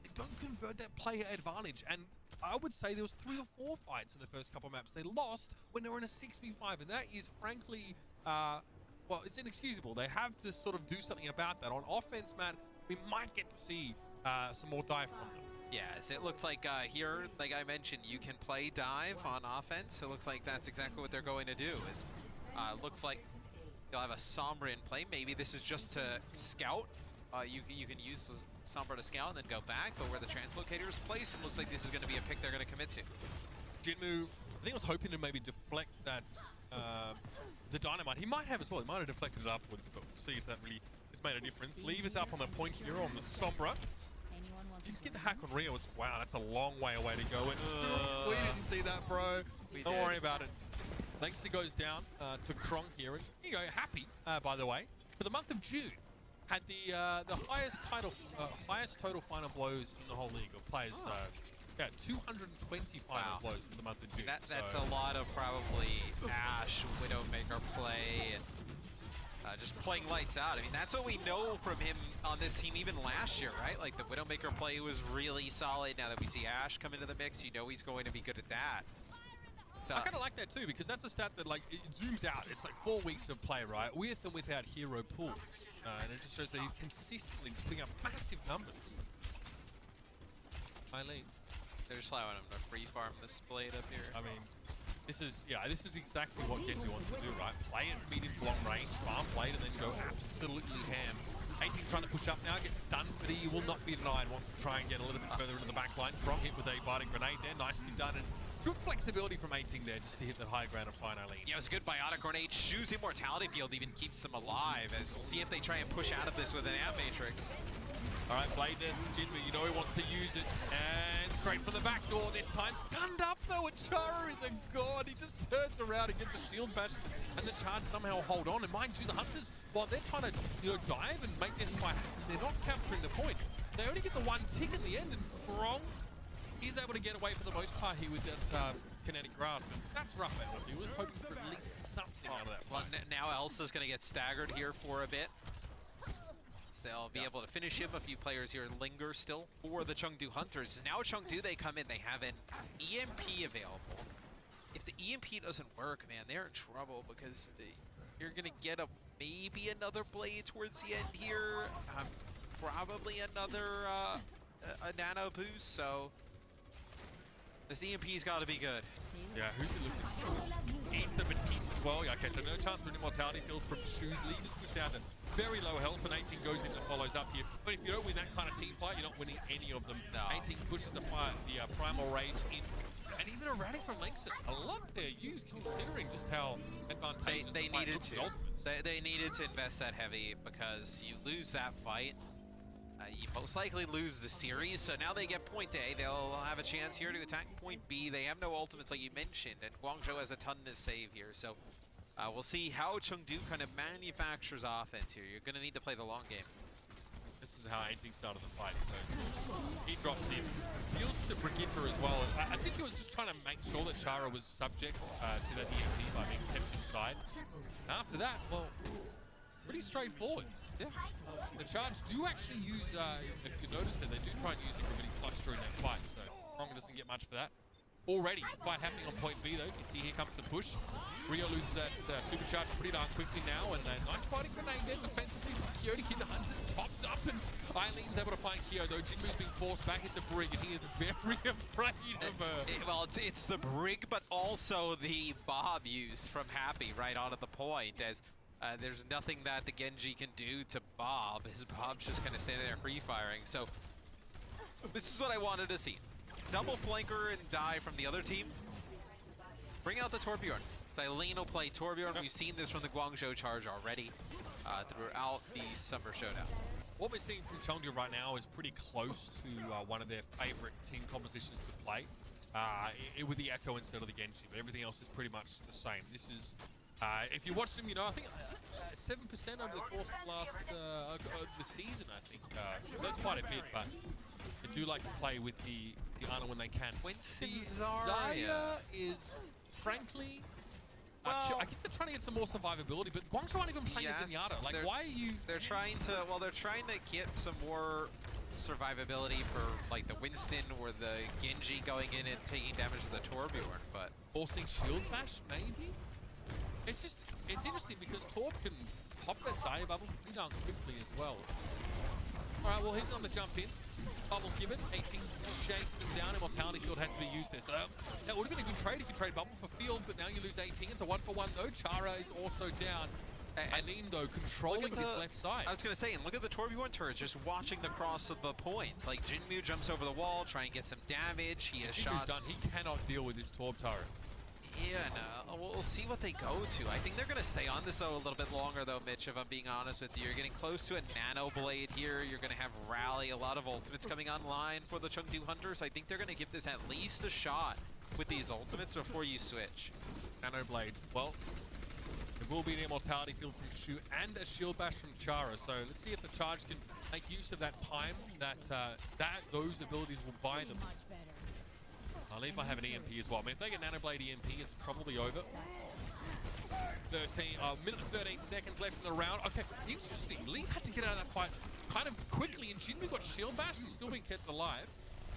they don't convert that player advantage. And I would say there was 3 or 4 fights in the first couple of maps they lost when they were in a 6v5, and that is frankly, well, it's inexcusable. They have to sort of do something about that. On offense, Matt, we might get to see some more dive from them. Yes, it looks like here, like I mentioned, you can play dive on offense. It looks like that's exactly what they're going to do. Looks like they'll have a Sombra in play. Maybe this is just to scout. You can use the Sombra to scout and then go back, but where the translocator is placed, it looks like this is going to be a pick they're going to commit to. Jinmu, I think, was hoping to maybe deflect that, the dynamite. He might have as well. He might have deflected it upwards, but we'll see if that really has made a difference. Leave is up on the point here on the Sombra. Didn't get the hack on Rio. Wow, that's a long way away to go. We didn't see that, bro. Don't worry about it. Lexi goes down to Krong here. And here you go, Happy, by the way, for the month of June, had the highest total final blows in the whole league of players. Yeah, 220 final blows in the month of June. That's a lot of probably Ashe, Widowmaker play, and just playing lights out. I mean, that's what we know from him on this team even last year, right? Like, the Widowmaker play was really solid. Now that we see Ashe come into the mix, you know he's going to be good at that. So, I kind of like that too, because that's a stat that, like, it zooms out. It's like 4 weeks of play, right? With and without hero pools. And it just shows that he's consistently putting up massive numbers. Eileen. They're just allowing him to free farm this blade up here. I mean, this is exactly what Genji wants to do, right? Play it medium to long range, farm blade, and then go absolutely ham. 18 trying to push up now, gets stunned, but he will not be denied. Wants to try and get a little bit further into the back line. From hit with a biting grenade there, nicely done, and good flexibility from 18 there just to hit that high ground and find Eileen. Yeah, it was a good biotic grenade. Shu's Immortality Field even keeps them alive, as we'll see if they try and push out of this with an Amp Matrix. All right, Blade there's Jinmu, you know he wants to use it, and straight from the back door this time. Stunned up though, and Chara is a god. He just turns around and gets a shield bash, and the charge somehow hold on. And mind you, the Hunters, while they're trying to dive and make this fight happen, they're not capturing the point. They only get the one tick in the end, and Krong is able to get away for the most part here with that kinetic grasp. And that's rough, Elsa. He was hoping for at least something out of that fight. Well, now Elsa's going to get staggered here for a bit. They'll be able to finish him. A few players here linger still for the Chengdu Hunters. Now Chengdu, they come in, they have an EMP available. If the EMP doesn't work, man, they're in trouble because you're going to get maybe another blade towards the end here. Probably another a nano boost, so this EMP's got to be good. Yeah, who's it looking for? Eats the Batiste as well. Okay, so no chance for an Immortality Field from Shu's. Lead is pushed down to very low health, and 18 goes in and follows up here. But if you don't win that kind of team fight, you're not winning any of them. No. 18 pushes the Primal Rage in. And even a rally from Langston, a lot there used considering just how advantageous they needed to. Ultimates. They needed to invest that heavy because you lose that fight. You most likely lose the series, so now they get point A. They'll have a chance here to attack point B. They have no ultimates like you mentioned, and Guangzhou has a ton to save here. So we'll see how Chengdu kind of manufactures offense here. You're going to need to play the long game. This is how 18 started the fight, so he drops in. Deals to Brigitte as well. I think he was just trying to make sure that Chara was subject to that EMP by being kept inside. After that, well, pretty straightforward. Yeah. The charge do actually use, if you notice it, they do try and use everybody flush during that fight, so Krong doesn't get much for that. Already, fight happening on point B though. You can see here comes the push. Rio loses that supercharge pretty darn quickly now, and a nice fighting grenade there defensively from Kyo to keep the Hunters tossed up, and Eileen's able to find Kyo though. Jinmu's being forced back into Brig, and he is very afraid of her. Well, it's the Brig, but also the Bob used from Happy right on at the point, as there's nothing that the Genji can do to Bob. His Bob's just kind of standing there free-firing. So this is what I wanted to see. Double flanker and die from the other team. Bring out the Torbjorn. So Eileen will play Torbjorn. We've seen this from the Guangzhou charge already throughout the Summer Showdown. What we're seeing from Chengdu right now is pretty close to one of their favorite team compositions to play. With the Echo instead of the Genji, but everything else is pretty much the same. This is if you watch them, you know, I think 7% over the course of the season, I think. So that's quite a bit, but they do like to play with the Ana when they can. Winston Zarya is, frankly, I guess they're trying to get some more survivability, but Guangzhou aren't even playing as Zenyatta. Like, why are you... They're trying to get some more survivability for, like, the Winston or the Genji going in and taking damage to the Torbjorn, but... Forcing shield bash, maybe? It's interesting because Torb can pop that Zarya bubble pretty darn quickly as well. Alright, well, he's on the jump in. Bubble given, 18 chase them down. Immortality Field has to be used there. So that would have been a good trade if you trade Bubble for Field, but now you lose 18. It's a 1-for-1 though. Chara is also down. Eileen though controlling this left side. I was going to say, and look at the Torbjorn turret just watching the cross of the point. Like Jinmu jumps over the wall, try and get some damage. He has shots. Done. He cannot deal with this Torb turret. Yeah, no, we'll see what they go to. I think they're going to stay on this though a little bit longer though, Mitch, if I'm being honest with you. You're getting close to a nano blade here. You're going to have rally, a lot of ultimates coming online for the Chengdu Hunters. I think they're going to give this at least a shot with these ultimates before you switch. Nano blade. Well, there will be an Immortality Field from Shu and a shield bash from Chara. So let's see if the charge can make use of that time that those abilities will buy them. I believe I have an EMP as well. I mean, if they get Nanoblade EMP, it's probably over. Minute and 13 seconds left in the round. Okay, interesting. Lee had to get out of that fight kind of quickly, and Jinmu got shield bashed. He's still being kept alive.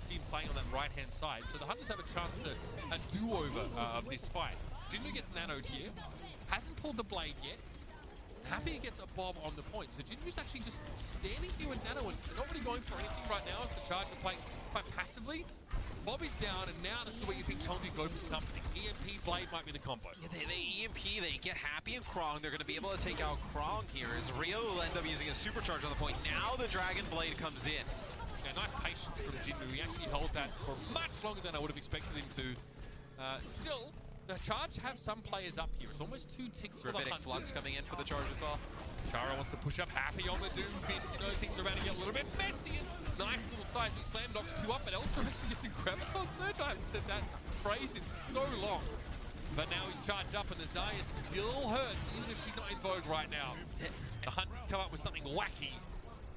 Team playing on that right-hand side. So the Hunters have a chance to a do-over of this fight. Jinmu gets nanoed here. Hasn't pulled the blade yet. Happy gets a bob on the point. So Jinmu's actually just standing here with Nano and not really going for anything right now as the Charge are playing quite passively. Bobby's down, and now this is where you think Chengdu go for something. EMP Blade might be the combo. Yeah, they EMP, they get Happy and Krong. They're going to be able to take out Krong here as Rio will end up using a supercharge on the point. Now the Dragon Blade comes in. Yeah, nice patience from Jinmu. He actually held that for much longer than I would have expected him to. Still, the Charge have some players up here. It's almost 2 ticks for the Hunters. Flux coming in for the Charge as well. Chara wants to push up Happy on the Doom Fist. You know, things are about to get a little bit messy. Nice little seismic slam, knocks 2 up, but Elsa actually gets a graviton surge. I haven't said that phrase in so long. But now he's charged up, and the Zaya still hurts, even if she's not in vogue right now. The Hunters come up with something wacky,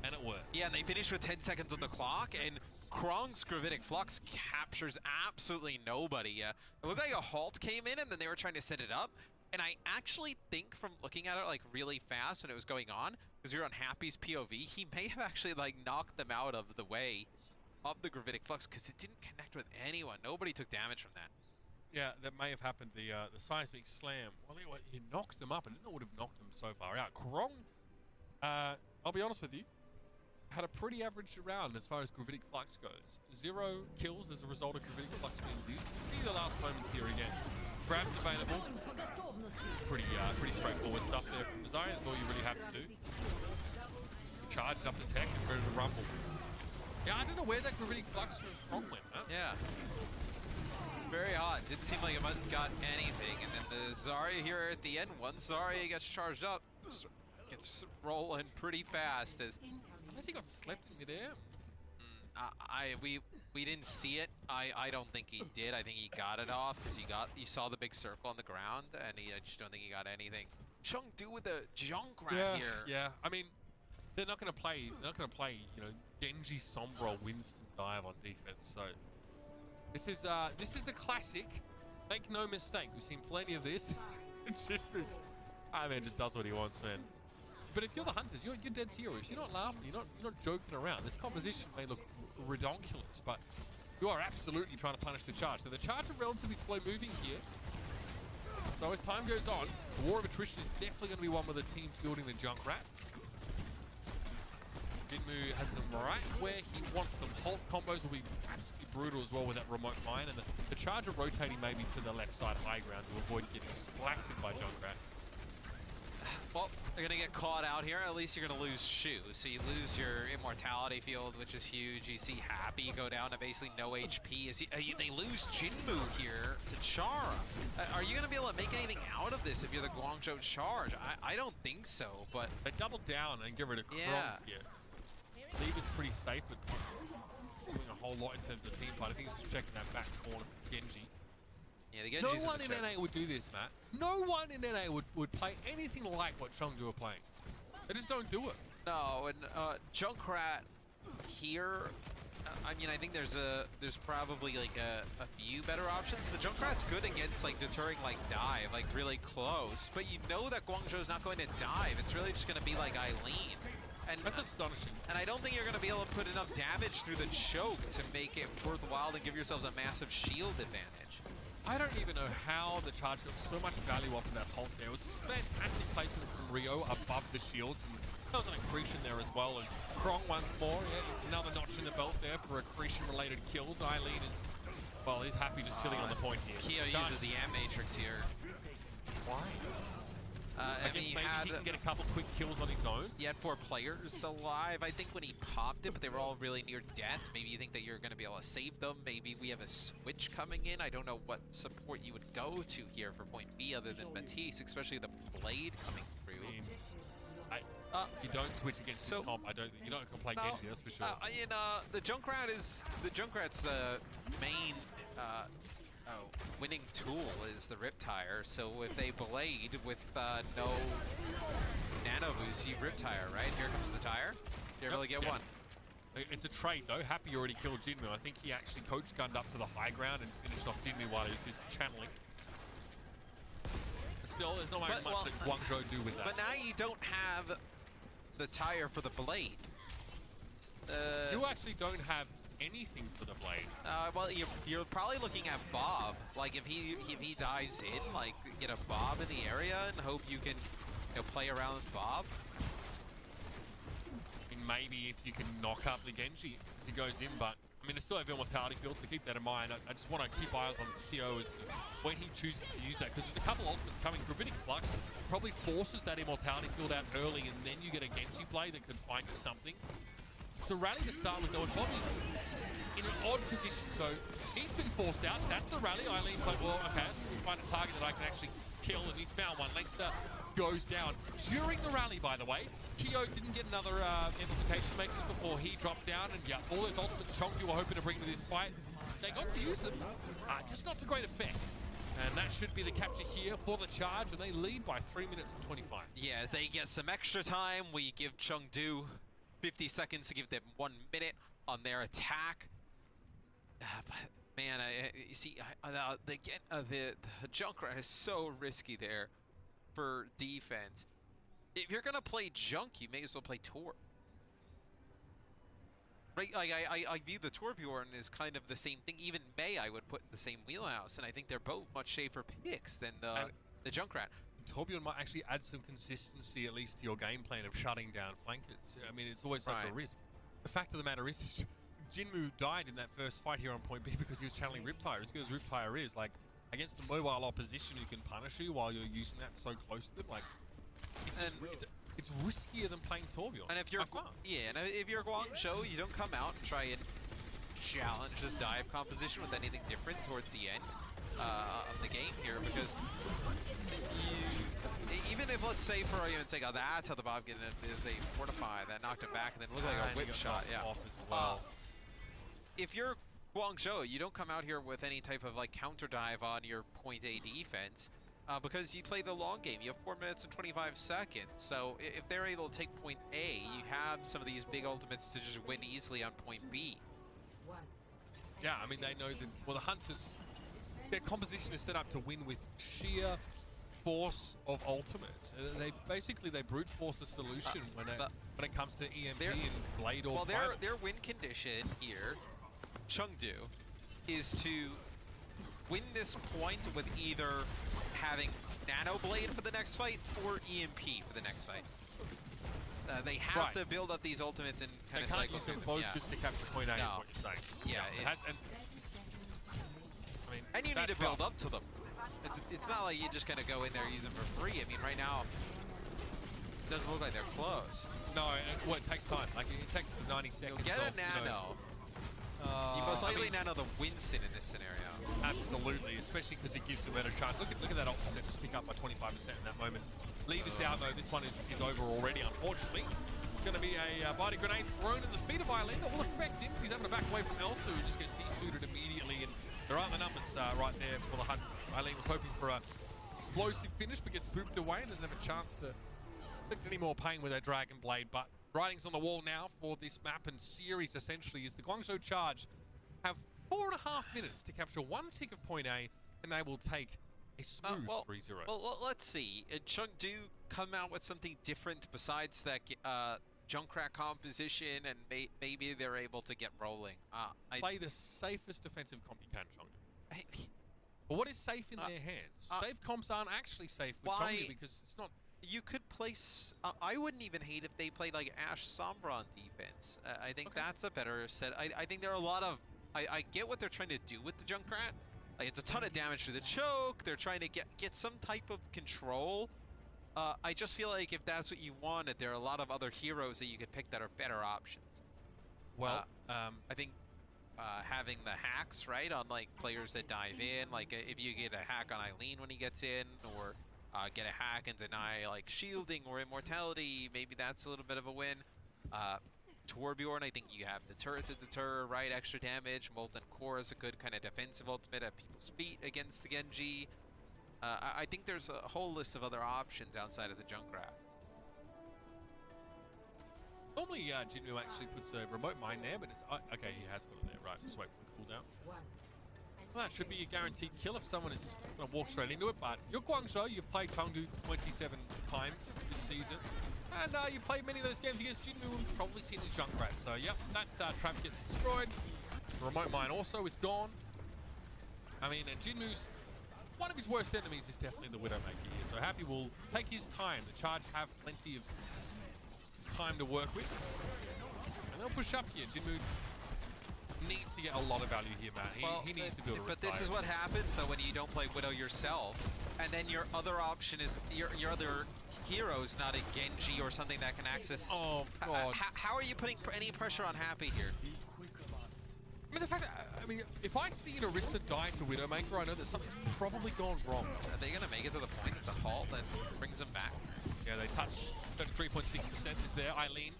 and it works. Yeah, and they finish with 10 seconds on the clock, and Krong's Gravitic Flux captures absolutely nobody. It looked like a halt came in, and then they were trying to set it up. And I actually think from looking at it like really fast when it was going on, because you're on Happy's POV, he may have actually like knocked them out of the way of the Gravitic Flux because it didn't connect with anyone. Nobody took damage from that. Yeah, that may have happened. The seismic slam. Well, he knocked them up. I didn't know what would have knocked them so far out. Krong, I'll be honest with you, had a pretty average round as far as Gravitic Flux goes. 0 kills as a result of Gravitic Flux being used. See the last moments here again. Grabs available. Pretty straightforward stuff there from Zaya. That's all you really have to do. Charged up as heck and ready to rumble. Yeah, I don't know where that Gravitic Flux from Krong went, huh? Yeah. Very hot. Didn't seem like it got anything. And then the Zarya here at the end, once Zarya gets charged up, gets rolling pretty fast. Unless he got slept in midair. We didn't see it. I don't think he did. I think he got it off because you saw the big circle on the ground, and I just don't think he got anything. Chengdu with the Junkrat here. Yeah. I mean, they're not going to play. They're not going to play. You know, Genji Sombra Winston dive on defense. So this is a classic. Make no mistake. We've seen plenty of this. Man just does what he wants, man. But if you're the Hunters, you're dead serious. You're not laughing. You're not joking around. This composition may look redonkulous, but you are absolutely trying to punish the Charge. So the Charge are relatively slow moving here. So as time goes on, the war of attrition is definitely going to be one with the team fielding the Junkrat. Jinmu has them right where he wants them. Halt combos will be absolutely brutal as well with that remote mine, and the Charge are rotating maybe to the left side high ground to avoid getting splattered by Junkrat. Well, they're going to get caught out here. At least you're going to lose Shu. So you lose your Immortality field, which is huge. You see Happy go down to basically no HP. They lose Jinmu here to Chara. Are you going to be able to make anything out of this if you're the Guangzhou Charge? I don't think so, but... They double down and get rid of Krong here. Leave is pretty safe, but doing a whole lot in terms of the team fight. I think he's just checking that back corner for Genji. Yeah, no one in NA would do this, Matt. No one in NA would play anything like what Chengdu are playing. They just don't do it. No, and Junkrat here, I mean, I think there's probably like a few better options. The Junkrat's good against like deterring like dive, like really close, but you know that Guangzhou's not going to dive. It's really just going to be like Eileen. And that's astonishing. And I don't think you're going to be able to put enough damage through the choke to make it worthwhile and give yourselves a massive shield advantage. I don't even know how the Charge got so much value off of that Hulk there. It was fantastic placement from Rio above the shields, and there was an accretion there as well. And Krong once more, another notch in the belt there for accretion-related kills. Eileen is, well, he's happy just chilling on the point here. Keo uses the Am Matrix here. Why? I guess mean, maybe he can get a couple quick kills on his own. He had 4 players alive, I think, when he popped it, but they were all really near death. Maybe you think that you're going to be able to save them. Maybe we have a switch coming in. I don't know what support you would go to here for point B other than Matisse, especially the Blade coming through. I mean, you don't switch against this comp. You don't play Genji, that's for sure. The Junkrat's main winning tool is the Riptire, so if they Blade with no nano boost, you Riptire, right? Here comes the tire. You really get one. It's a trade though. Happy already killed Jinmu. I think he actually coach gunned up to the high ground and finished off Jinmu while he was channeling. But still, there's not much that Guangzhou do with that. But now you don't have the tire for the Blade. You actually don't have anything for the Blade. Well, you're probably looking at Bob. Like if he dives in, like get a Bob in the area and hope you can you know, play around with Bob. I mean, maybe if you can knock up the Genji as he goes in, but I mean, it's still have Immortality Field, so keep that in mind. I just want to keep eyes on Kyo as when he chooses to use that, because there's a couple ultimates coming. Rabbinic Flux probably forces that Immortality Field out early, and then you get a Genji play that can find you something. It's a rally to start with, though, and Bob is in an odd position, so he's been forced out. That's the rally. Eileen's like, well, okay, find a target that I can actually kill, and he's found one. Lengsa goes down. During the rally, by the way, Kyo didn't get another amplification matrix before he dropped down, and yeah, all those ultimates Chongju were hoping to bring to this fight, they got to use them, just not to great effect. And that should be the capture here for the charge, and they lead by 3 minutes and 25. Yeah, as they get some extra time, we give Chengdu 50 seconds to give them 1 minute on their attack. But man, you see, the Junkrat is so risky there for defense. If you're gonna play Junk, you may as well play Tor. Right, like I view the Torbjorn as kind of the same thing. Even Mei I would put in the same wheelhouse, and I think they're both much safer picks than the Junkrat. Torbjorn might actually add some consistency, at least to your game plan of shutting down flankers. I mean, it's always such a risk. The fact of the matter is, Jinmu died in that first fight here on point B because he was channeling Riptire. As good as Riptire is, like, against the mobile opposition who can punish you while you're using that so close to them, like, it's riskier than playing Torbjorn. And if you're if you're Guangzhou, you don't come out and try and challenge this dive composition with anything different towards the end of the game here, because even if, let's say, for argument's sake, that's how the Bob get it, is a fortify that knocked him back and then looked like a whip shot. Off as well. If you're Guangzhou, you don't come out here with any type of like counter dive on your point A defense. Because you play the long game. You have 4 minutes and 25 seconds. So if they're able to take point A, you have some of these big ultimates to just win easily on point B. Yeah, I mean, they know that, well, the Hunters, their composition is set up to win with sheer force of ultimates. They brute force a solution when it comes to EMP and Blade or their win condition here, Chengdu, is to win this point with either having Nano Blade for the next fight or EMP for the next fight. They have to build up these ultimates and kind of cycle through them. Both just to capture point A is what you're saying. Yeah, and you need to build up to them. It's not like you just kind of go in there and use them for free. I mean, right now, it doesn't look like they're close. No, well, it takes time. Like, it takes 90 seconds. You'll get a Nano. You most likely Nano the Winston in this scenario. Absolutely, especially because it gives you a better chance. Look at that ultimate just pick up by 25% in that moment. Leave us down though. This one is over already, unfortunately. It's going to be a body grenade thrown at the feet of Eileen that will affect him. He's having to back away from Elsa, who just gets desuited immediately. And there aren't the numbers right there for the Hunters. Eileen was hoping for an explosive finish, but gets booped away and doesn't have a chance to inflict any more pain with that Dragon Blade. But writing's on the wall now for this map and series, essentially, is the Guangzhou Charge have 4.5 minutes to capture one tick of point A, and they will take a smooth 3-0. Well, let's see. Chengdu come out with something different besides that Junkrat composition, and maybe they're able to get rolling. Play the safest defensive comp you can, Chengdu. But what is safe in their hands? Safe comps aren't actually safe with Chengdu because it's not. You could place. I wouldn't even hate if they played like Ashe Sombra on defense. I think that's a better set. I think there are a lot of. I get what they're trying to do with the Junkrat. Like, it's a ton of damage to the choke. They're trying to get some type of control. I just feel like if that's what you wanted, there are a lot of other heroes that you could pick that are better options. Well, I think having the hacks, right, on like players that dive in, like if you get a hack on Eileen when he gets in, or get a hack and deny like shielding or immortality, maybe that's a little bit of a win. Torbjorn, I think you have the turret to deter, right? Extra damage. Molten Core is a good kind of defensive ultimate at people's feet against the Genji. I think there's a whole list of other options outside of the Junkrat. Normally, Jinmu actually puts a remote mine there, but it's okay. He has put it there, right? Just wait for the cooldown. Well, that should be a guaranteed kill if someone is going to walk straight into it. But you're Guangzhou. You've played Chengdu 27 times this season. And you played many of those games against Jinmu and probably seen his Junkrat. So, yep, that trap gets destroyed. The remote mine also is gone. I mean, and Jinmu's one of his worst enemies is definitely the Widowmaker here. So Happy will take his time. The Charge have plenty of time to work with. And they'll push up here. Jinmu needs to get a lot of value here, man. He needs to build a But this is what happens, so when you don't play Widow yourself, and then your other option is your other hero's not a Genji or something that can access. Oh, God. How are you putting any pressure on Happy here? I mean, the fact that, I mean, if I see an Orisa die to Widowmaker, I know that something's probably gone wrong. Are they going to make it to the point? It's a halt that brings them back. Yeah, they touch 33.6% is there. Eileen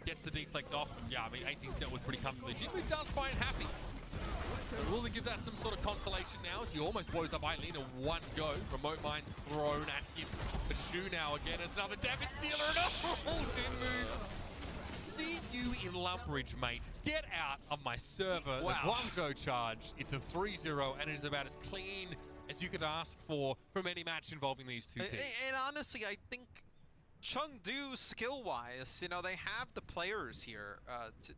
gets the deflect off. Yeah, I mean, 18's dealt with pretty comfortably. Jinmu does find Happy. So will they give that some sort of consolation now as he almost blows up Eileen in one go? Remote Mine's thrown at him. But Shu now again as another damage dealer. And oh, Jinmu. See you in Lumbridge, mate. Get out of my server. Wow. The Guangzhou Charge. It's a 3-0 and it is about as clean as you could ask for from any match involving these two teams. And honestly, I think Chengdu, skill-wise, you know, they have the players here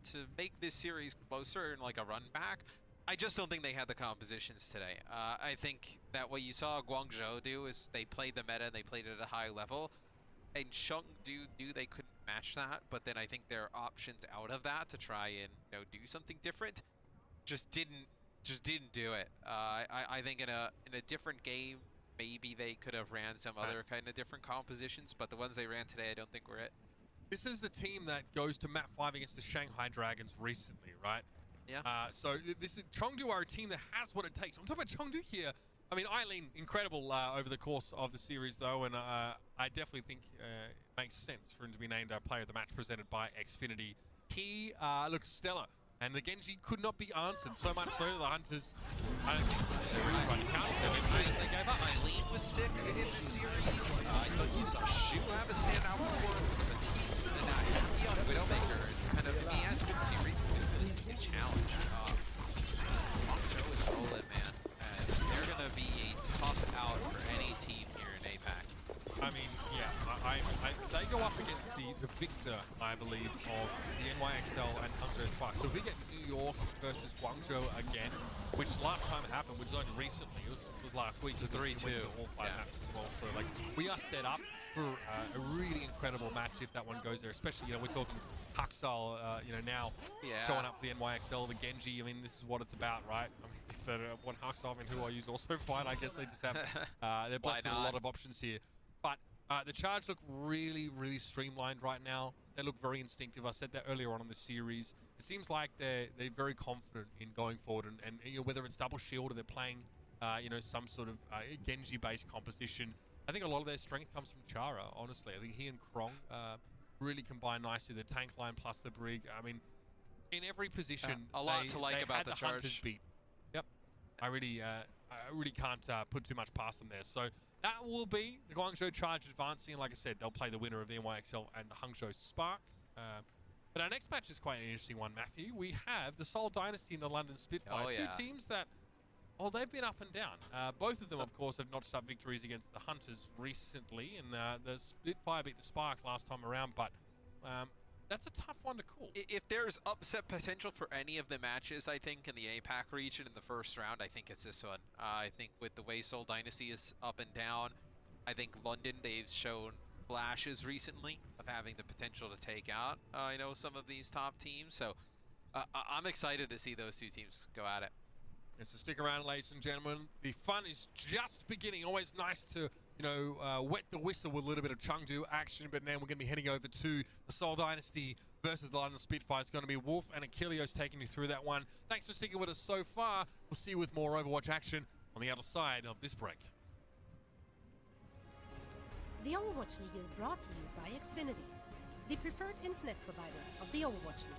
to make this series closer in like a run back. I just don't think they had the compositions today. I think that what you saw Guangzhou do is they played the meta and they played it at a high level. And Chengdu knew they couldn't match that, but then I think their options out of that to try and, you know, do something different just didn't do it. I think in a different game, maybe they could have ran some other kind of different compositions, but the ones they ran today, I don't think were it. This is the team that goes to map 5 against the Shanghai Dragons recently, right? Yeah. So this is Chengdu are a team that has what it takes. I'm talking about Chengdu here. I mean, Eileen, incredible over the course of the series, though, and I definitely think it makes sense for him to be named our player of the match presented by Xfinity. He looks stellar. And the Genji could not be answered, so much so the Hunters, I don't think they really tried to counter them. They gave up. Eileen was sick in this series. I thought you saw Shu have a standout performance. Batiste and Happy on Widowmaker. It's kind of, he has been series a challenge. Guangzhou is rolling, man. And they're going to be a tough out for any team here in APAC. I mean, yeah, they go up against the victor, I believe, of the NYXL and Hangzhou Spark. So if we get New York versus Guangzhou again, which last time it happened was only recently, it was last week. It's a 3-2. All 5 matches as well. So, like, we are set up for a really incredible match if that one goes there. Especially, you know, we're talking Haksal, you know, now showing up for the NYXL, the Genji. I mean, this is what it's about, right? I mean, if one Haksal and who I use also fine, I guess they just have, they're blessed with a lot of options here. But the Charge look really, really streamlined right now. They look very instinctive. I said that earlier on in the series. It seems like they're very confident in going forward, and you know, whether it's double shield or they're playing, you know, some sort of Genji-based composition. I think a lot of their strength comes from Chara. Honestly, I think he and Krong really combine nicely. The tank line plus the Brig. I mean, in every position, a lot to like about the Charge. Hunters beat. Yep, I really can't put too much past them there. So. That will be the Guangzhou Charge advancing, and like I said, they'll play the winner of the NYXL and the Hangzhou Spark. But our next match is quite an interesting one, Matthew. We have the Seoul Dynasty and the London Spitfire, two teams that, oh, they've been up and down. Both of them, of course, have notched up victories against the Hunters recently, and the Spitfire beat the Spark last time around, but that's a tough one to call. If there's upset potential for any of the matches, I think, in the APAC region in the first round, I think it's this one. I think with the way Seoul Dynasty is up and down, I think London, they've shown flashes recently of having the potential to take out, you know, some of these top teams. So I'm excited to see those two teams go at it. So stick around, ladies and gentlemen. The fun is just beginning. Always nice to, you know, wet the whistle with a little bit of Chengdu action, but now we're going to be heading over to the Seoul Dynasty versus the London Spitfire. It's going to be Wolf and Achilleos taking you through that one. Thanks for sticking with us so far. We'll see you with more Overwatch action on the other side of this break. The Overwatch League is brought to you by Xfinity, the preferred internet provider of the Overwatch League.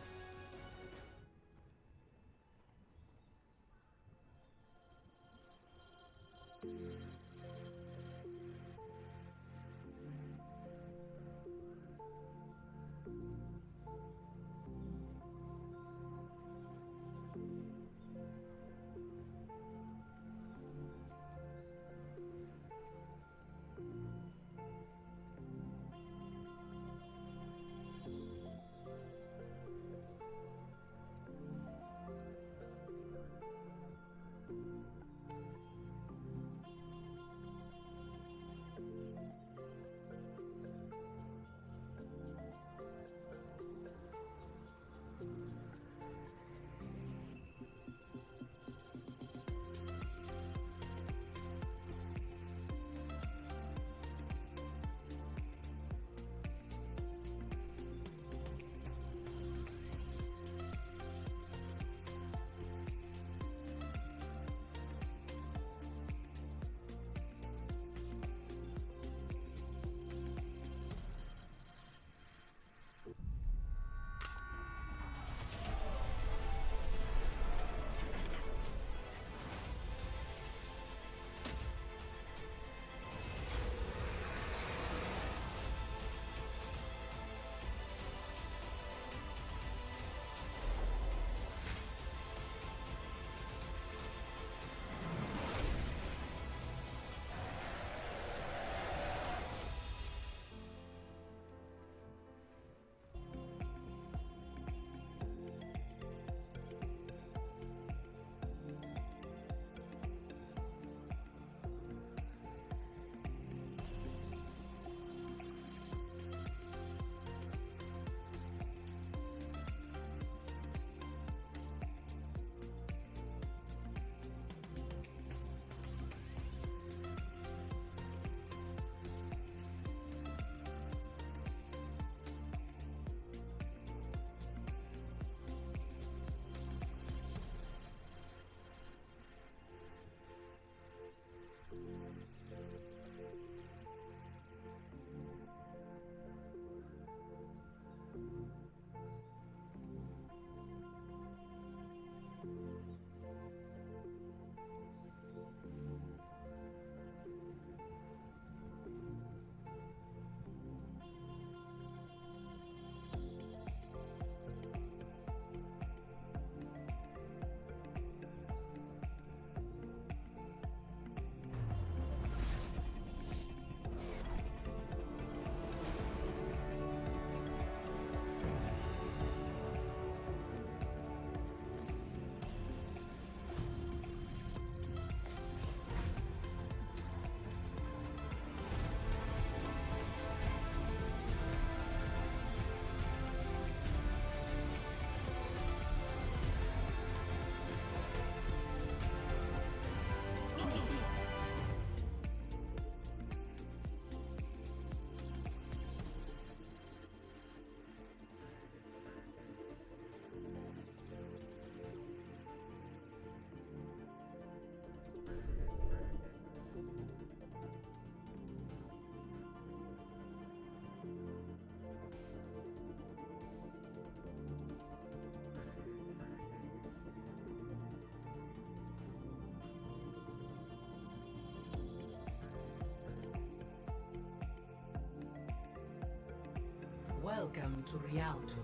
Welcome to Rialto.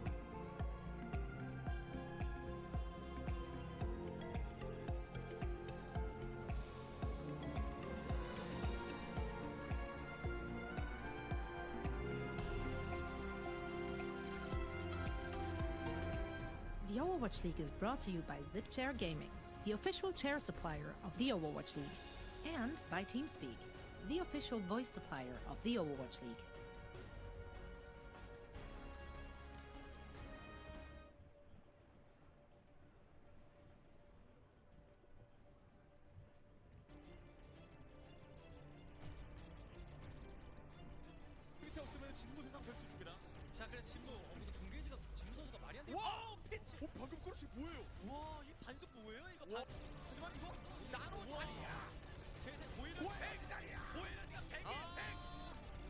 The Overwatch League is brought to you by ZipChair Gaming, the official chair supplier of the Overwatch League, and by TeamSpeak, the official voice supplier of the Overwatch League. 밑에 없으면 진무 세상 될 수 있습니다. 자, 그래 진무. 근데 공개지가 진무 선수가 말이 안 돼. 와, 패치. 방금 그렇지 뭐예요? 와, 이 반속 뭐예요? 이거 하지만 이거 나노 자리야. 세세 보이는 자리야. 보이는 지금 100인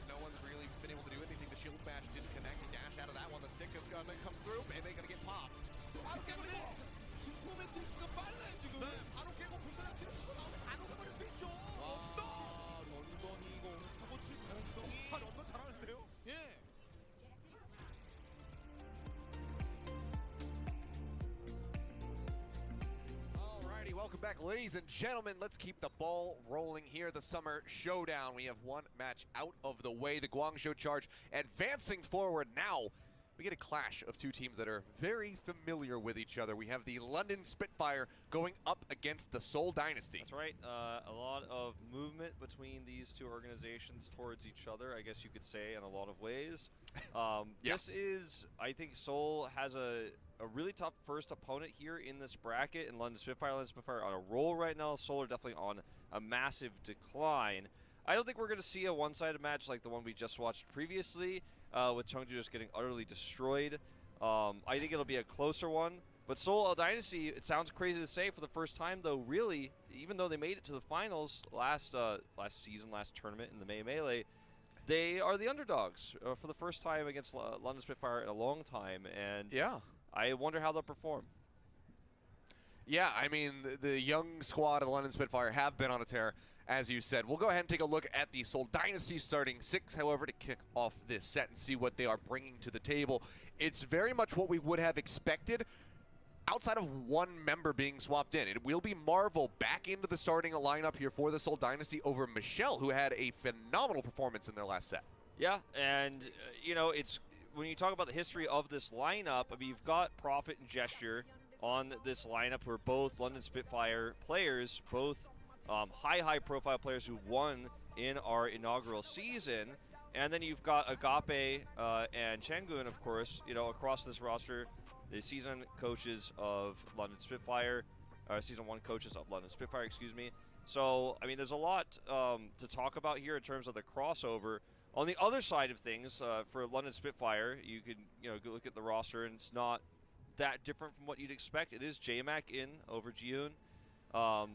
No one's really been able to do anything. The shield bash didn't connect. The dash out of that one. The stick is gonna come through. Maybe gonna get popped. 바로 깨버려. 진포 매트릭스가 빨라요 지금. 바로 깨고 불사장치를 치고 나오면 안 오가버릴 수 있죠. 런던이 이거 오늘 사고 칠 가능성이. 런던 잘하는데요. 예. Alrighty, welcome back, ladies and gentlemen. Let's keep the ball rolling here. The Summer Showdown. We have one match out of the way. The Guangzhou Charge advancing forward now. We get a clash of two teams that are very familiar with each other. We have the London Spitfire going up against the Seoul Dynasty. That's right. A lot of movement between these two organizations towards each other, I guess you could say, in a lot of ways. This is, I think, Seoul has a really tough first opponent here in this bracket, and London Spitfire on a roll right now. Seoul are definitely on a massive decline. I don't think we're going to see a one-sided match like the one we just watched previously, with Chungju just getting utterly destroyed. I think it'll be a closer one. But Seoul Dynasty, it sounds crazy to say for the first time, though, really, even though they made it to the finals last season, last tournament in the May Melee, they are the underdogs for the first time against London Spitfire in a long time. And yeah, I wonder how they'll perform. Yeah, I mean, the young squad of the London Spitfire have been on a tear, as you said. We'll go ahead and take a look at the Seoul Dynasty starting six, however, to kick off this set and see what they are bringing to the table. It's very much what we would have expected outside of one member being swapped in. It will be Marvel back into the starting lineup here for the Seoul Dynasty over Michelle, who had a phenomenal performance in their last set. Yeah, and, you know, it's when you talk about the history of this lineup, I mean, you've got Prophet and Gesture on this lineup who are both London Spitfire players, both high profile players who won in our inaugural season. And then you've got Agape and Chengun, of course, you know, across this roster, the season coaches of London Spitfire, season one coaches of London Spitfire, excuse me. So, I mean, there's a lot to talk about here in terms of the crossover. On the other side of things, for London Spitfire, you can, you know, look at the roster, and it's not that different from what you'd expect. It is JMac in over Jihoon,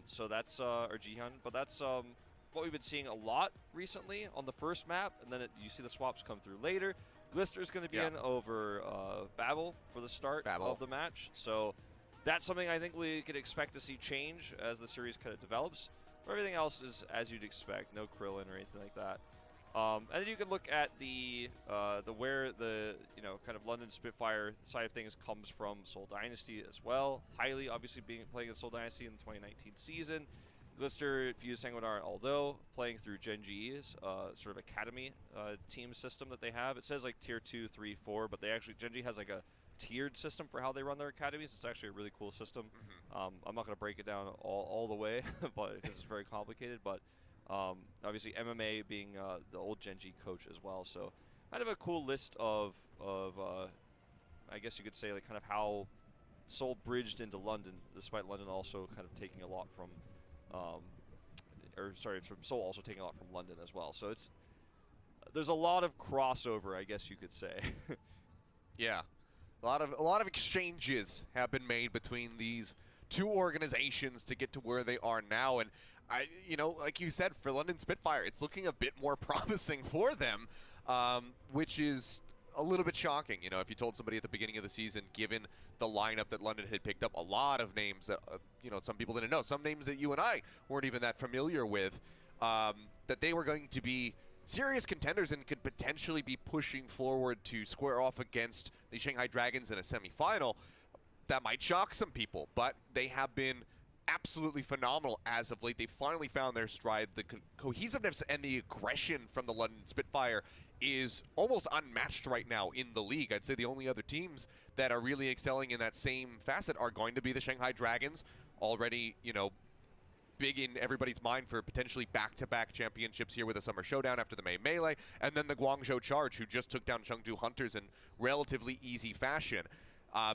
so that's or Jihyun, but that's what we've been seeing a lot recently on the first map, and then you see the swaps come through later. Glister's going to be in over Babel for the start of the match, so that's something I think we could expect to see change as the series kind of develops. But everything else is as you'd expect, no Krillin or anything like that. And then you can look at the where the, you know, kind of London Spitfire side of things comes from Seoul Dynasty as well. Highly obviously playing in Seoul Dynasty in the 2019 season. Glister Fuse Sanguinar, although playing through Genji's sort of academy team system that they have. It says like tier 2, 3, 4, but they actually, Genji has like a tiered system for how they run their academies. It's actually a really cool system. I'm not going to break it down all the way, but because it's very complicated. But obviously MMA being the old Genji coach as well. So kind of a cool list of I guess you could say, like, kind of how Seoul bridged into London, despite London also kind of taking a lot from from Seoul also taking a lot from London as well. So there's a lot of crossover, I guess you could say. Yeah, a lot of exchanges have been made between these two organizations to get to where they are now, and you know, like you said, for London Spitfire, it's looking a bit more promising for them, which is a little bit shocking. You know, if you told somebody at the beginning of the season, given the lineup that London had picked up, a lot of names that you know, some people didn't know, some names that you and I weren't even that familiar with, that they were going to be serious contenders and could potentially be pushing forward to square off against the Shanghai Dragons in a semifinal. That might shock some people, but they have been absolutely phenomenal as of late. They finally found their stride. The cohesiveness and the aggression from the London Spitfire is almost unmatched right now in the league. I'd say the only other teams that are really excelling in that same facet are going to be the Shanghai Dragons, already, you know, big in everybody's mind for potentially back-to-back championships here with a Summer Showdown after the May Melee, and then the Guangzhou Charge, who just took down Chengdu Hunters in relatively easy fashion.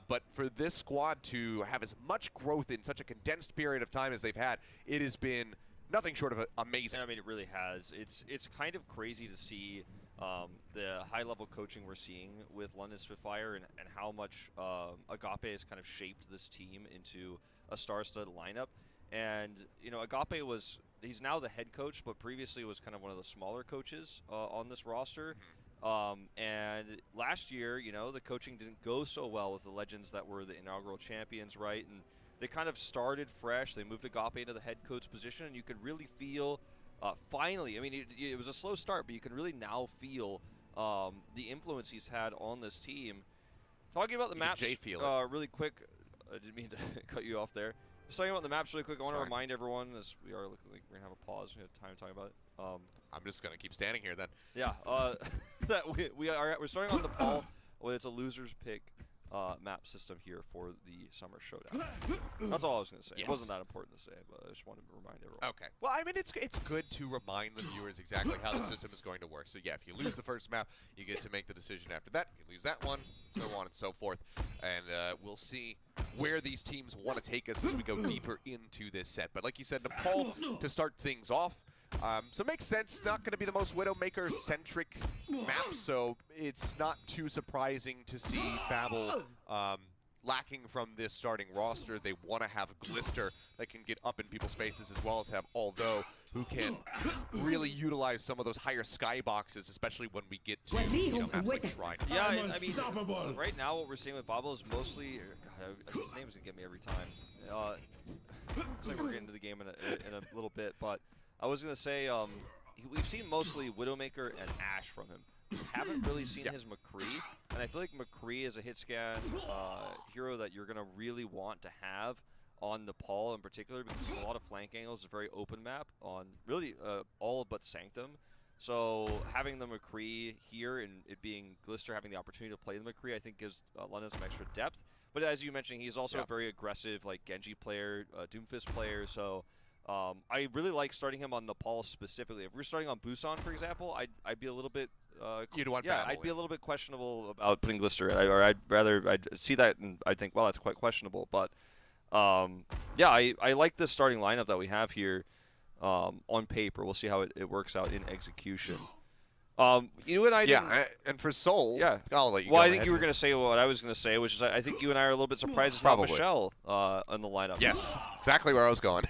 But for this squad to have as much growth in such a condensed period of time as they've had, it has been nothing short of amazing. I mean, it really has. It's kind of crazy to see the high-level coaching we're seeing with London Spitfire and how much Agape has kind of shaped this team into a star-studded lineup. And, you know, Agape he's now the head coach, but previously was kind of one of the smaller coaches on this roster. And last year, you know, the coaching didn't go so well with the Legends that were the inaugural champions, right? And they kind of started fresh. They moved Agape into the head coach position, and you could really feel, finally, I mean, it was a slow start, but you can really now feel the influence he's had on this team. Talking about the maps really quick, I didn't mean to cut you off there. Just talking about the maps really quick, I want to remind everyone, as we are looking like we're going to have a pause, we have time to talk about it. I'm just going to keep standing here then. Yeah, that we're starting on the Paul. Well, it's a loser's pick map system here for the Summer Showdown. That's all I was going to say. Yes. It wasn't that important to say, but I just wanted to remind everyone. Okay. Well, I mean, it's good to remind the viewers exactly how the system is going to work. So, yeah, if you lose the first map, you get to make the decision after that. If you lose that one, so on and so forth. And we'll see where these teams want to take us as we go deeper into this set. But like you said, Nepal to start things off. So it makes sense. Not going to be the most Widowmaker-centric map, so it's not too surprising to see Babel lacking from this starting roster. They want to have Glister that can get up in people's faces, as well as have Although, who can really utilize some of those higher skyboxes, especially when we get to maps like Shrine. Yeah, I mean, right now what we're seeing with Babel is mostly, God, his name's gonna get me every time. Looks like we're getting into the game in a little bit, but I was gonna say we've seen mostly Widowmaker and Ashe from him. We haven't really seen his McCree, and I feel like McCree is a hit scan hero that you're gonna really want to have on Nepal in particular, because there's a lot of flank angles. It's a very open map on really all but Sanctum. So having the McCree here and it being Glister having the opportunity to play the McCree, I think gives London some extra depth. But as you mentioned, he's also a very aggressive, like, Genji player, Doomfist player. So I really like starting him on Nepal specifically. If we're starting on Busan, for example, I'd be a little bit you'd want I'd be a little bit questionable about putting Glister, or I'd see that and I'd think, well, that's quite questionable. But yeah, I like this starting lineup that we have here on paper. We'll see how it works out in execution. You and I and for Seoul, I'll let you well, go I think ahead. you were going to say what I was going to say, which is I think you and I are a little bit surprised it's not Michelle on the lineup. Yes, exactly where I was going.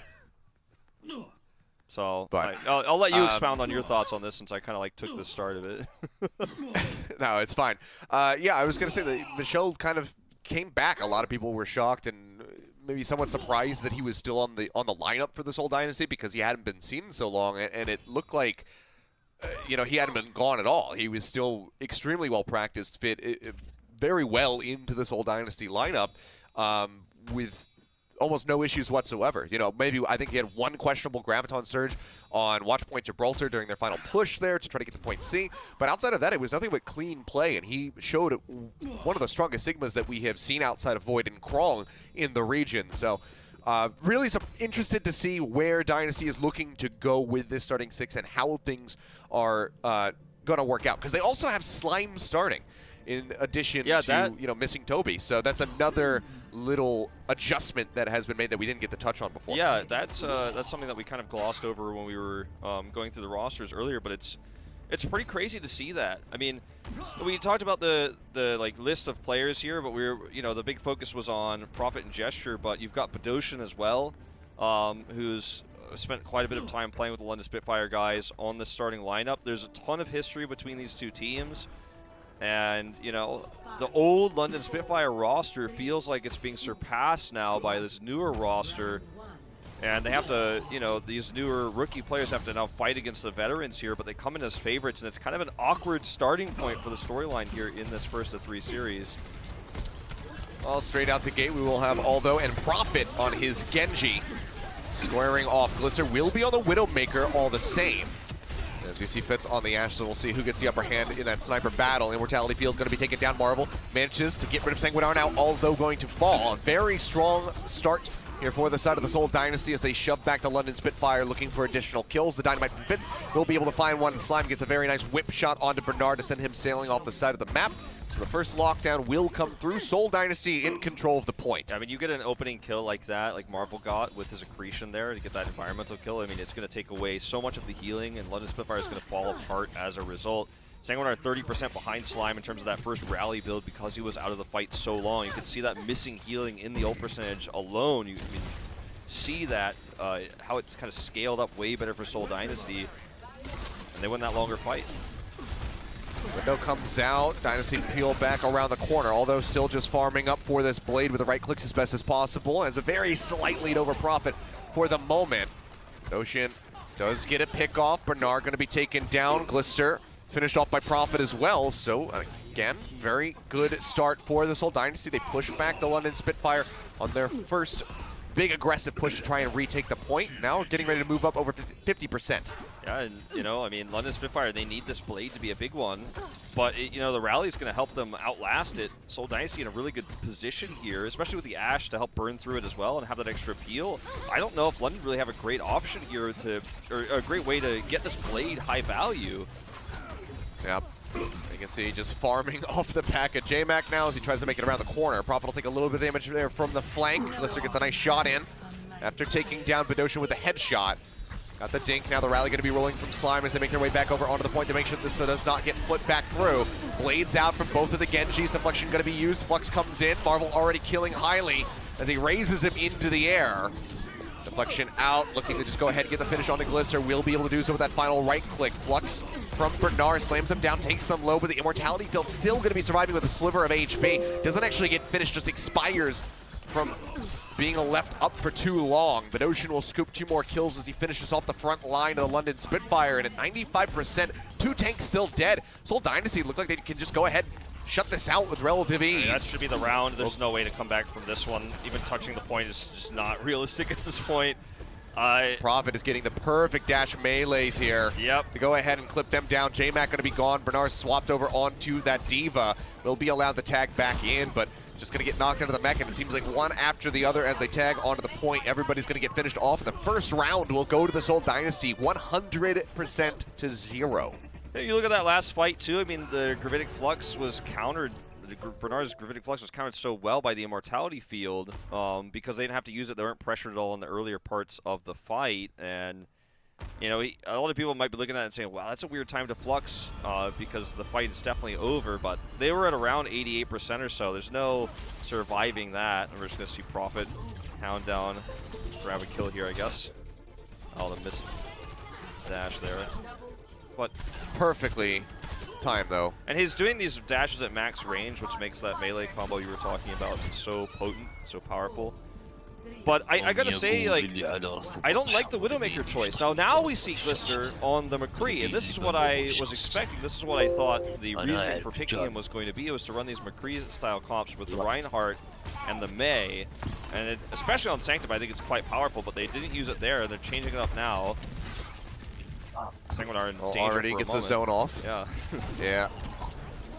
So, but I'll let you expound on your thoughts on this, since I kind of like took the start of it. No, it's fine. Yeah, I was going to say that Michelle kind of came back. A lot of people were shocked and maybe somewhat surprised that he was still on the lineup for this whole dynasty, because he hadn't been seen in so long, and it looked like you know, he hadn't been gone at all. He was still extremely well practiced, fit very well into this whole dynasty lineup with almost no issues whatsoever. You know, maybe I think he had one questionable Graviton surge on Watchpoint Gibraltar during their final push there to try to get to point C. But outside of that, it was nothing but clean play, and he showed one of the strongest Sigmas that we have seen outside of Void and Krong in the region. So really interested to see where Dynasty is looking to go with this starting six and how things are going to work out. Because they also have Slime starting in addition to, you know, missing Toby. So that's another little adjustment that has been made that we didn't get to touch on before. Yeah, that's something that we kind of glossed over when we were going through the rosters earlier, but it's pretty crazy to see that. I mean, we talked about the like list of players here, but the big focus was on Prophet and Gesture, but you've got Badoshin as well, who's spent quite a bit of time playing with the London Spitfire guys on the starting lineup. There's a ton of history between these two teams, and you know, the old London Spitfire roster feels like it's being surpassed now by this newer roster. And they have to, you know, these newer rookie players have to now fight against the veterans here, but they come in as favorites, and it's kind of an awkward starting point for the storyline here in this first of 3 series. Well, straight out the gate, we will have Aldo and Profit on his Genji. Squaring off. Glister will be on the Widowmaker all the same. As we see Fitz on the Ashe, so we'll see who gets the upper hand in that sniper battle. Immortality Field going to be taken down. Marvel manages to get rid of Sanguinar now, although going to fall. A very strong start here for the side of the Seoul Dynasty as they shove back the London Spitfire looking for additional kills. The Dynamite from Fitz will be able to find one. Slime gets a very nice whip shot onto Bernard to send him sailing off the side of the map. So the first lockdown will come through. Seoul Dynasty in control of the point. I mean, you get an opening kill like that, like Marvel got with his accretion there to get that environmental kill. I mean, it's going to take away so much of the healing, and London Spitfire is going to fall apart as a result. Sanguinar 30% behind Slime in terms of that first rally build because he was out of the fight so long. You can see that missing healing in the ult percentage alone. You can see that, how it's kind of scaled up way better for Seoul Dynasty, and they win that longer fight. Window comes out, Dynasty peel back around the corner, although still just farming up for this blade with the right clicks as best as possible, as a very slight lead over Profit for the moment. Ocean does get a pick off, Bernard going to be taken down, Glister finished off by Profit as well, so again, very good start for the Seoul Dynasty. They push back the London Spitfire on their first big aggressive push to try and retake the point. Now getting ready to move up over 50%. Yeah, and you know, I mean, London Spitfire, they need this blade to be a big one, but you know, the rally is going to help them outlast it. Seoul Dynasty in a really good position here, especially with the Ashe to help burn through it as well and have that extra peel. I don't know if London really have a great option here to, or a great way to get this blade high value. Yep. You can see just farming off the pack of J-Mac now as he tries to make it around the corner. Profit will take a little bit of damage there from the flank. Glister gets a nice shot in after taking down Bedosian with a headshot. Got the dink. Now the rally going to be rolling from Slime as they make their way back over onto the point to make sure this does not get flipped back through. Blades out from both of the Genjis. Deflection going to be used. Flux comes in. Marvel already killing highly as he raises him into the air. Deflection out, looking to just go ahead and get the finish on the Glister. Will be able to do so with that final right click. Flux from Bernard slams him down, takes them low, but the Immortality Field still going to be surviving with a sliver of HP. Doesn't actually get finished, just expires from being left up for too long. But Ocean will scoop 2 more kills as he finishes off the front line of the London Spitfire, and at 95%, 2 tanks still dead. Seoul Dynasty look like they can just go ahead shut this out with relative ease. I mean, that should be the round. There's no way to come back from this one. Even touching the point is just not realistic at this point. Profit is getting the perfect dash melees here. Yep. To go ahead and clip them down. J-Mac going to be gone. Bernard swapped over onto that Diva. Will be allowed to tag back in, but just going to get knocked out of the mech, and it seems like one after the other as they tag onto the point. Everybody's going to get finished off. And the first round will go to the Seoul Dynasty 100% to 0. Yeah, you look at that last fight too. I mean, the Gravitic Flux was countered. Bernard's Gravitic Flux was countered so well by the Immortality Field because they didn't have to use it. They weren't pressured at all in the earlier parts of the fight. And, you know, a lot of people might be looking at it and saying, wow, that's a weird time to Flux because the fight is definitely over. But they were at around 88% or so. There's no surviving that. And we're just going to see Profit hound down, grab a kill here, I guess. Oh, the missed dash there. But perfectly timed, though. And he's doing these dashes at max range, which makes that melee combo you were talking about so potent, so powerful. But I gotta say, like, I don't like the Widowmaker choice. Now we see Glister on the McCree, and this is what I was expecting. This is what I thought the reason for picking him was going to be, was to run these McCree-style comps with the Reinhardt and the Mei. And especially on Sanctum, I think it's quite powerful, but they didn't use it there, and they're changing it up now. Sanguinar in danger already for a gets moment. a zone off. Yeah. Yeah.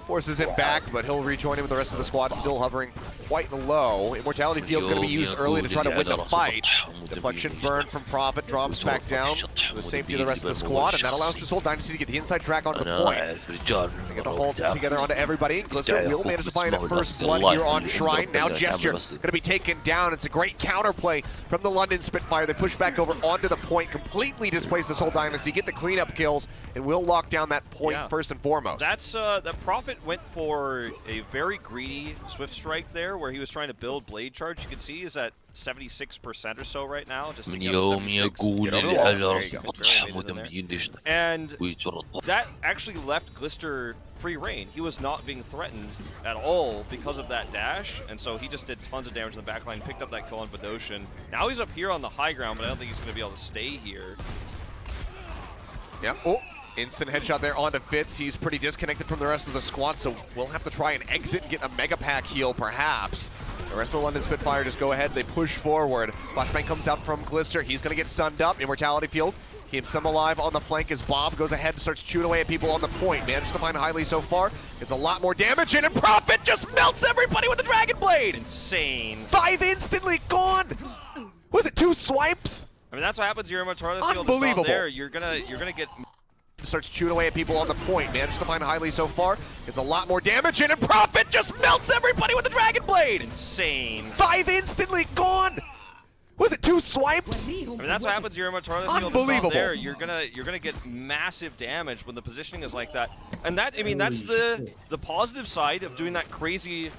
Forces him back, but he'll rejoin him with the rest of the squad still hovering quite low. Immortality Field going to be used early to try to win the fight. Deflection burn from Profit, drops back down to the safety of the rest of the squad, and that allows the Seoul Dynasty to get the inside track onto the point. They get the whole team together onto everybody. Glister will manage to find that first blood here on Shrine. Now Gesture going to be taken down. It's a great counterplay from the London Spitfire. They push back over onto the point, completely displace the Seoul Dynasty, get the cleanup kills, and will lock down that point first and foremost. That's that Profit Profit went for a very greedy Swift Strike there, where he was trying to build Blade Charge. You can see he's at 76% or so right now. Just to get to 76. Get over the wall. There you go. And that actually left Glister free reign. He was not being threatened at all because of that dash, and so he just did tons of damage in the backline, picked up that kill on Vedoshin. Now he's up here on the high ground, but I don't think he's going to be able to stay here. Yeah. Oh, instant headshot there onto Fitz. He's pretty disconnected from the rest of the squad, so we'll have to try and exit and get a Mega Pack heal, perhaps. The rest of the London Spitfire just go ahead. They push forward. Flashbang comes out from Glister. He's going to get stunned up. Immortality Field keeps him alive on the flank as Bob goes ahead and starts chewing away at people on the point. Manages to find Highly so far. It's a lot more damage in, and Profit just melts everybody with the Dragon Blade. Insane. 5 instantly gone. Was it 2 swipes? I mean, that's what happens here in Immortality Field. Unbelievable. There, you're gonna get. Starts chewing away at people on the point. Manages to find Highly so far. It's a lot more damage in, and Profit just melts everybody with the Dragon Blade. Insane. 5 instantly gone. Was it 2 swipes? I mean, that's what happens here in Immortality Field. Unbelievable. There, you're gonna get massive damage when the positioning is like that. And that, I mean, that's the positive side of doing that crazy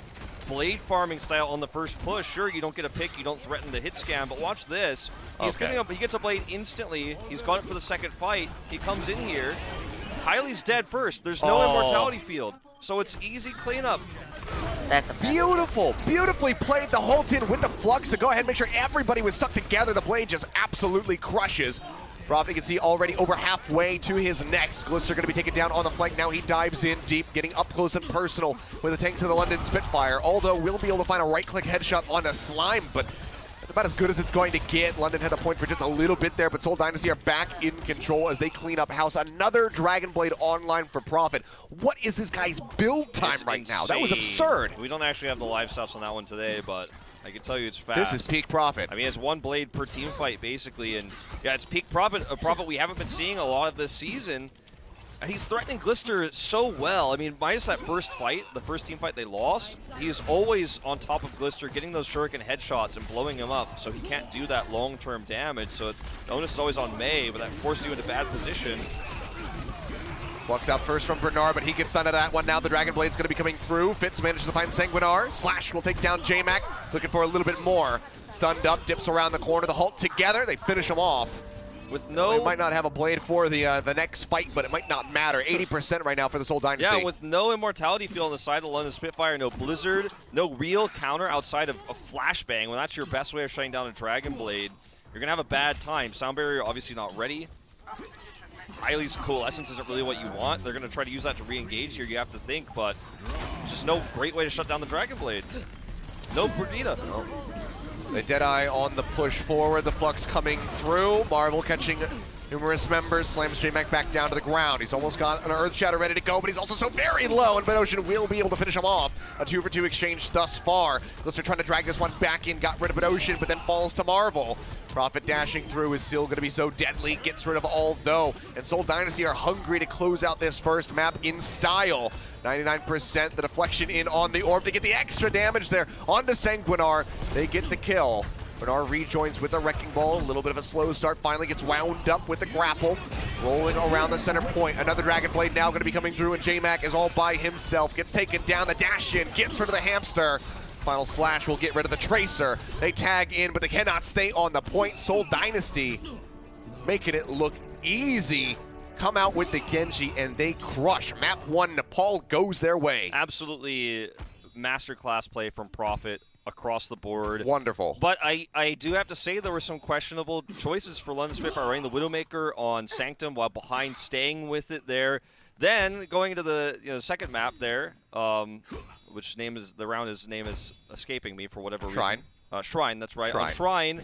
blade farming style on the first push. Sure, you don't get a pick, you don't threaten the hit scam, but watch this. He's getting up, he gets a blade instantly. He's got it for the second fight. He comes in here. Highly's dead first. There's no Immortality Field, so it's easy cleanup. That's beautiful. Beautifully played the Holt in with the Flux to go ahead and make sure everybody was stuck together. The blade just absolutely crushes. Rob, you can see already over halfway to his next. Glister going to be taken down on the flank. Now he dives in deep, getting up close and personal with the tanks of the London Spitfire. Although we'll be able to find a right-click headshot on a Slime, but that's about as good as it's going to get. London had the point for just a little bit there, but Seoul Dynasty are back in control as they clean up house. Another Dragon Blade online for Profit. What is this guy's build time right now? That was absurd. We don't actually have the live stats on that one today, but I can tell you it's fast. This is peak Profit. I mean, it's 1 blade per team fight, basically, and yeah, it's peak Profit, a Profit we haven't been seeing a lot of this season. He's threatening Glister so well. I mean, minus that first fight, the first team fight they lost, he's always on top of Glister, getting those shuriken headshots and blowing him up, so he can't do that long-term damage. So the onus is always on May, but that forces you into bad position. Flux out first from Bernard, but he gets stunned at that one. Now the Dragon Blade's going to be coming through. Fitz manages to find Sanguinar. Slash will take down J-Mac. He's looking for a little bit more. Stunned up, dips around the corner. The Halt together. They finish him off. With no... They might not have a blade for the next fight, but it might not matter. 80% right now for the Seoul Dynasty. Yeah, with no Immortality Field on the side of London Spitfire, no Blizzard, no real counter outside of a Flashbang. When that's your best way of shutting down a Dragon Blade, you're going to have a bad time. Sound Barrier obviously not ready. Highly's Coalescence isn't really what you want. They're going to try to use that to re-engage here, you have to think, but just no great way to shut down the Dragon Blade. No Brigida. Oh. The Deadeye on the push forward. The Flux coming through. Marvel catching numerous members. Slams J-Mac back down to the ground. He's almost got an Earth Shatter ready to go, but he's also so very low, and Vedoshin will be able to finish him off. A 2-for-2 exchange thus far. Glister trying to drag this one back in, got rid of Vedoshin, but then falls to Marvel. Profit dashing through is still going to be so deadly. Gets rid of all though. And Seoul Dynasty are hungry to close out this first map in style. 99%, the deflection in on the orb to get the extra damage there. Onto Sanguinar, they get the kill. Bernard rejoins with the Wrecking Ball. A little bit of a slow start, finally gets wound up with the grapple. Rolling around the center point. Another Dragon Blade now going to be coming through, and J-Mac is all by himself. Gets taken down, the dash in, gets rid of the hamster. Final Slash will get rid of the Tracer. They tag in, but they cannot stay on the point. Seoul Dynasty making it look easy. Come out with the Genji, and they crush. Map 1, Nepal goes their way. Absolutely masterclass play from Profit across the board. Wonderful. But I do have to say there were some questionable choices for London Spitfire, running the Widowmaker on Sanctum while behind, staying with it there. Then going into the second map there, which name is name is escaping me for whatever reason. Shrine, that's right. On Shrine,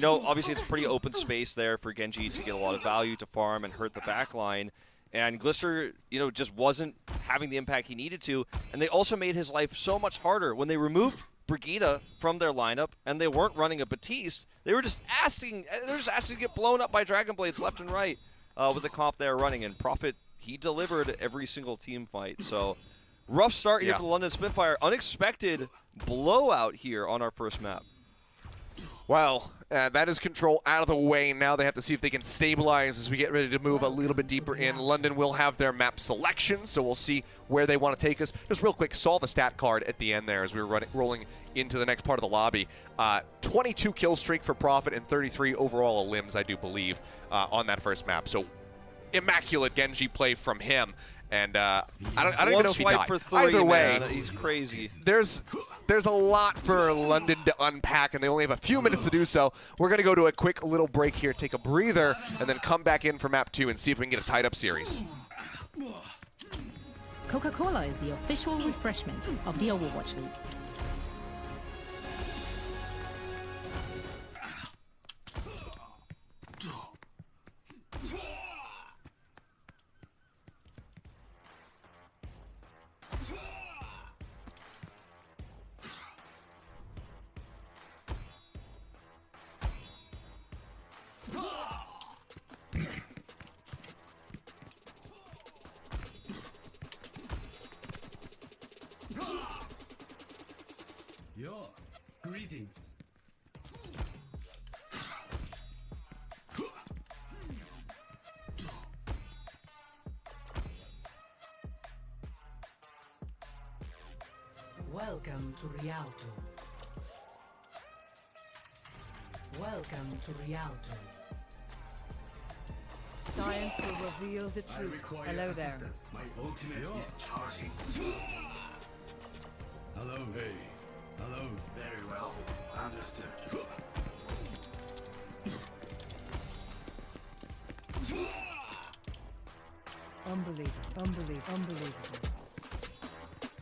obviously it's pretty open space there for Genji to get a lot of value to farm and hurt the backline. And Glister, just wasn't having the impact he needed to. And they also made his life so much harder. When they removed Brigida from their lineup and they weren't running a Batiste, they were just asking to get blown up by Dragon Blades left and right with the comp they were running. And Profit, he delivered every single team fight. So rough start here for the London Spitfire. Unexpected blowout here on our first map. Well, That is control out of the way. Now they have to see if they can stabilize as we get ready to move a little bit deeper in. London will have their map selection, so we'll see where they want to take us. Just real quick, saw the stat card at the end there as we were rolling into the next part of the lobby. 22 kill streak for Prophet and 33 overall limbs, I do believe, on that first map. So immaculate Genji play from him. And I don't even know if he died. For 3, Either way, man, he's crazy. There's a lot for London to unpack, and they only have a few minutes to do so. We're going to go to a quick little break here, take a breather, and then come back in for map 2 and see if we can get a tied-up series. Coca-Cola is the official refreshment of the Overwatch League. Yo, greetings. Welcome to Rialto. Welcome to Rialto. Science will reveal the truth. Hello there. My ultimate is charging. Hello, hey. Hello. Very well. Understood. Unbelievable.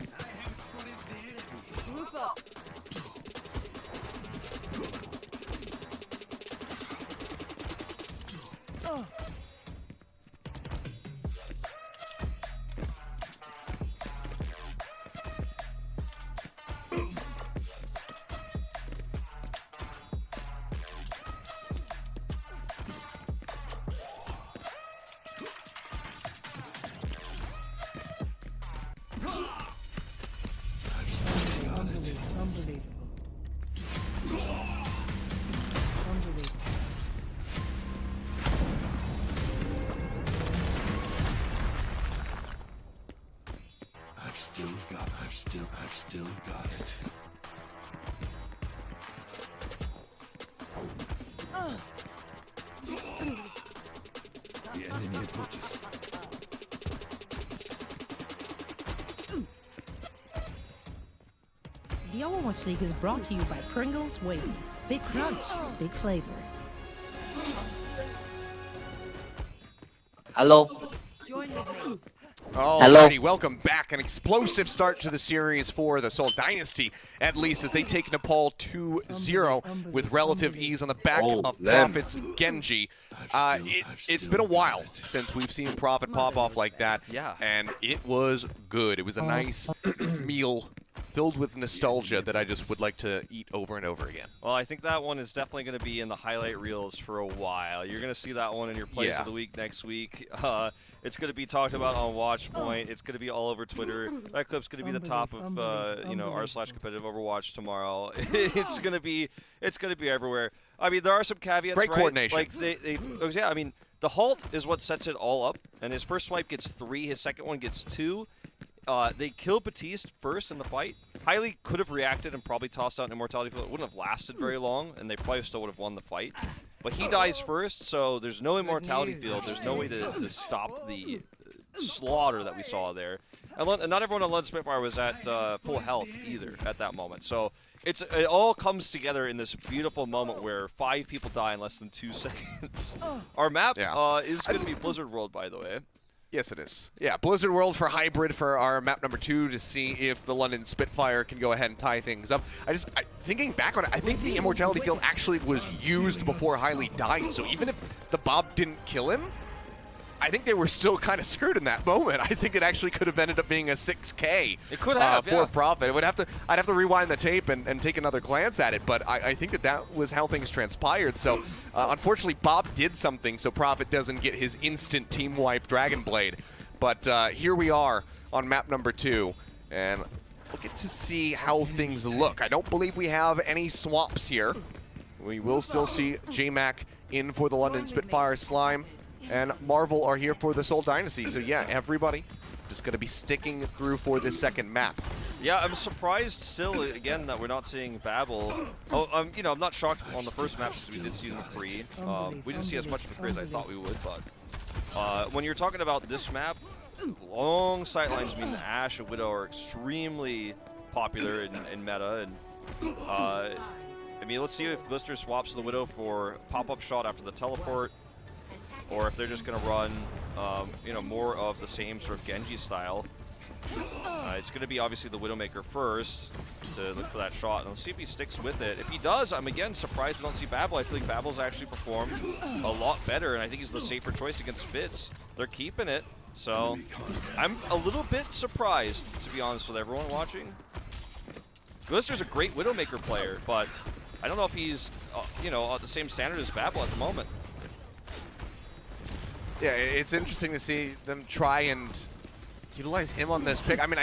I have spotted the enemy. Group up. Oh. I've still got it. The enemy approaches. The Overwatch League is brought to you by Pringles Wavy. Big crunch, big flavor. Hello. Join with me. Alrighty, welcome back. An explosive start to the series for the Seoul Dynasty, at least, as they take Nepal 2-0 with relative ease on the back of Prophet's Genji. It's been a while since we've seen Prophet pop off like that, and it was good. It was a nice meal filled with nostalgia that I just would like to eat over and over again. Well, I think that one is definitely going to be in the highlight reels for a while. You're going to see that one in your plays of the week next week. It's going to be talked about on Watchpoint. It's going to be all over Twitter. That clip's going to be the top of r/competitive Overwatch tomorrow. It's going to be everywhere. I mean, there are some caveats. Great coordination. Like I mean, the halt is what sets it all up. And his first swipe gets 3. His second one gets 2. They kill Batiste first in the fight. Hylie could have reacted and probably tossed out an Immortality Field. It wouldn't have lasted very long, and they probably still would have won the fight. But he dies first, so there's no Immortality Field. There's no way to stop the slaughter that we saw there. And not everyone on London Spitfire was at full health either at that moment. So it all comes together in this beautiful moment where 5 people die in less than 2 seconds. Our map is going to be Blizzard World, by the way. Yes, it is. Yeah, Blizzard World for Hybrid for our map number 2 to see if the London Spitfire can go ahead and tie things up. Thinking back on it, I think the Immortality Field actually was used before Hylie died, so even if the Bob didn't kill him, I think they were still kind of screwed in that moment. I think it actually could have ended up being a 6K for Prophet. I'd have to rewind the tape and take another glance at it, but I think that was how things transpired. So unfortunately, Bob did something so Prophet doesn't get his instant team wipe Dragon Blade. But here we are on map number 2, and we'll get to see how things look. I don't believe we have any swaps here. We will still see J-Mac in for the London Spitfire. Slime and Marvel are here for the Seoul Dynasty. So yeah, everybody just going to be sticking through for this second map. Yeah, I'm surprised still, again, that we're not seeing Babel. Oh, you know, I'm not shocked on the first map because we did see McCree. We didn't see as much McCree as I thought we would, but when you're talking about this map, long sightlines mean the Ashe and Widow are extremely popular in meta. And I mean, let's see if Glister swaps the Widow for pop-up shot after the teleport, or if they're just going to run, you know, more of the same sort of Genji style. It's going to be obviously the Widowmaker first to look for that shot, and let's see if he sticks with it. If he does, I'm again surprised we don't see Babel. I feel like Babel's actually performed a lot better, and I think he's the safer choice against Fitz. They're keeping it, so I'm a little bit surprised, to be honest with everyone watching. Glister's a great Widowmaker player, but I don't know if he's, you know, at the same standard as Babel at the moment. Yeah, it's interesting to see them try and utilize him on this pick. I mean,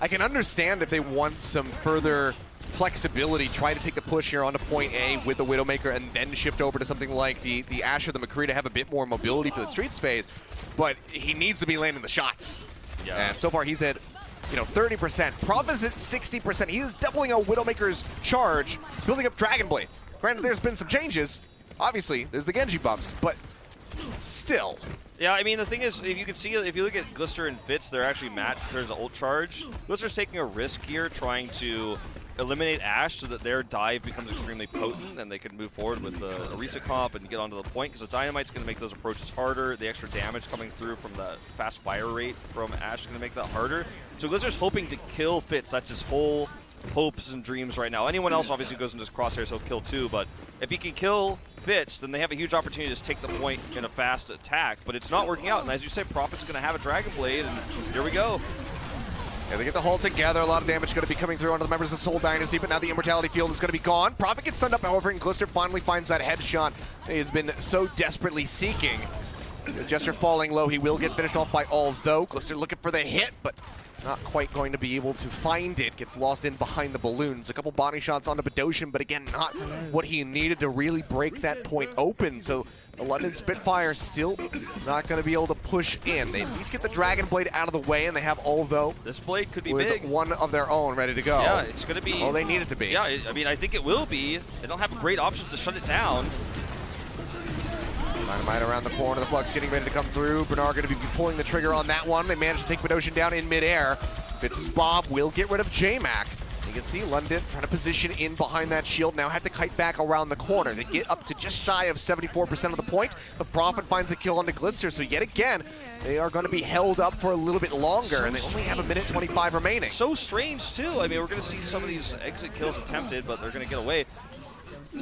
I can understand if they want some further flexibility, try to take the push here onto point A with the Widowmaker and then shift over to something like the Ashe or the McCree to have a bit more mobility for the Streets phase, but he needs to be landing the shots. Yeah. And so far he's at, you know, 30%. Prof is at 60%. He is doubling out Widowmaker's charge, building up Dragon Blades. Granted, there's been some changes. Obviously, there's the Genji buffs, but still. Yeah, I mean, the thing is, if you can see, if you look at Glister and Fitz, they're actually matched. There's an ult charge. Glister's taking a risk here, trying to eliminate Ashe so that their dive becomes extremely potent and they can move forward with a reset comp and get onto the point, because the Dynamite's going to make those approaches harder. The extra damage coming through from the fast fire rate from Ashe is going to make that harder. So Glister's hoping to kill Fitz. That's his whole hopes and dreams right now. Anyone else obviously goes into his crosshairs, he'll kill too, but if he can kill Fitz, then they have a huge opportunity to just take the point in a fast attack, but it's not working out, and as you say, Prophet's going to have a Dragon Blade, and here we go. Yeah, they get the hold together. A lot of damage going to be coming through onto the members of Seoul Dynasty, but now the Immortality Field is going to be gone. Prophet gets stunned up, however, and Glister finally finds that headshot he has been so desperately seeking. Gesture falling low, he will get finished off by Although. Glister looking for the hit, but not quite going to be able to find it. Gets lost in behind the balloons. A couple body shots onto Badoshin, but again, not what he needed to really break that point open. So the London Spitfire still not going to be able to push in. They at least get the Dragon Blade out of the way, and they have Although. This blade could be with big. One of their own ready to go. Yeah, it's going to be. Oh, they need it to be. Yeah, I mean, I think it will be. They don't have a great option to shut it down. Dynamite around the corner, the Flux getting ready to come through. Bernard going to be pulling the trigger on that one. They managed to take Badoshin down in midair. Fitz's Bob will get rid of J-Mac. You can see London trying to position in behind that shield. Now have to kite back around the corner. They get up to just shy of 74% of the point. The Prophet finds a kill onto Glister, so yet again, they are going to be held up for a little bit longer, and they only have 1:25 remaining. So strange, too. I mean, we're going to see some of these exit kills attempted, but they're going to get away.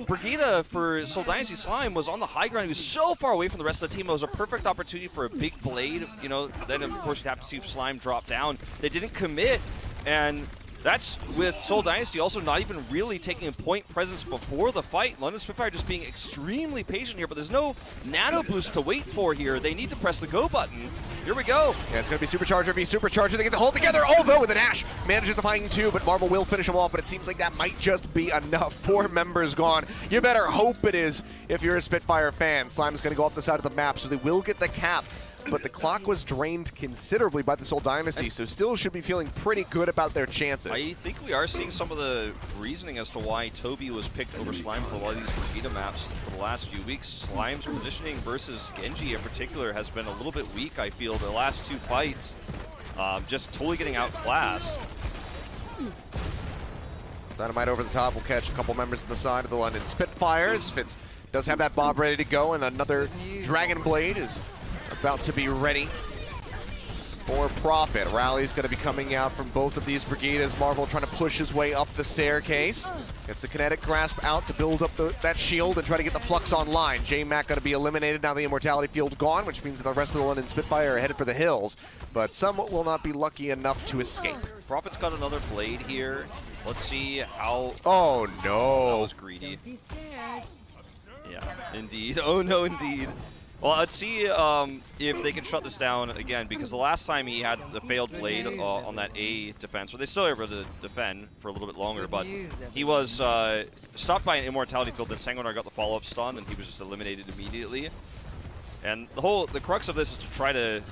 Brigida for Seoul Dynasty Slime was on the high ground. He was so far away from the rest of the team. It was a perfect opportunity for a big blade. You know, then of course you'd have to see if Slime drop down. They didn't commit, and that's with Seoul Dynasty also not even really taking a point presence before the fight. London Spitfire just being extremely patient here, but there's no nano boost to wait for here. They need to press the go button. Here we go. Yeah, it's going to be Supercharger v Supercharger. They get the hold together, although with an Ashe. Manages to find two, but Marvel will finish him off, but it seems like that might just be enough. 4 members gone. You better hope it is if you're a Spitfire fan. Slime's going to go off the side of the map, so they will get the cap. But the clock was drained considerably by the Seoul Dynasty, so still should be feeling pretty good about their chances. I think we are seeing some of the reasoning as to why Toby was picked over Slime for a lot of these Brigida maps for the last few weeks. Slime's positioning versus Genji in particular has been a little bit weak, I feel, the last 2 fights. Just totally getting outclassed. Dynamite over the top will catch a couple members on the side of the London Spitfires. Fitz does have that Bob ready to go, and another Dragon Blade is about to be ready for Prophet. Rally's going to be coming out from both of these Brigidas. Marvel trying to push his way up the staircase. Gets the Kinetic Grasp out to build up that shield and try to get the Flux online. J-Mac going to be eliminated. Now the Immortality Field gone, which means that the rest of the London Spitfire are headed for the hills. But some will not be lucky enough to escape. Prophet's got another blade here. Let's see how... Oh, no. That was greedy. Yeah, indeed. Oh, no, indeed. Well, let's see if they can shut this down again, because the last time he had the failed blade on that A defense, so they still were able to defend for a little bit longer, but he was stopped by an immortality field, then Sanguinar got the follow-up stun, and he was just eliminated immediately. And the crux of this is to try to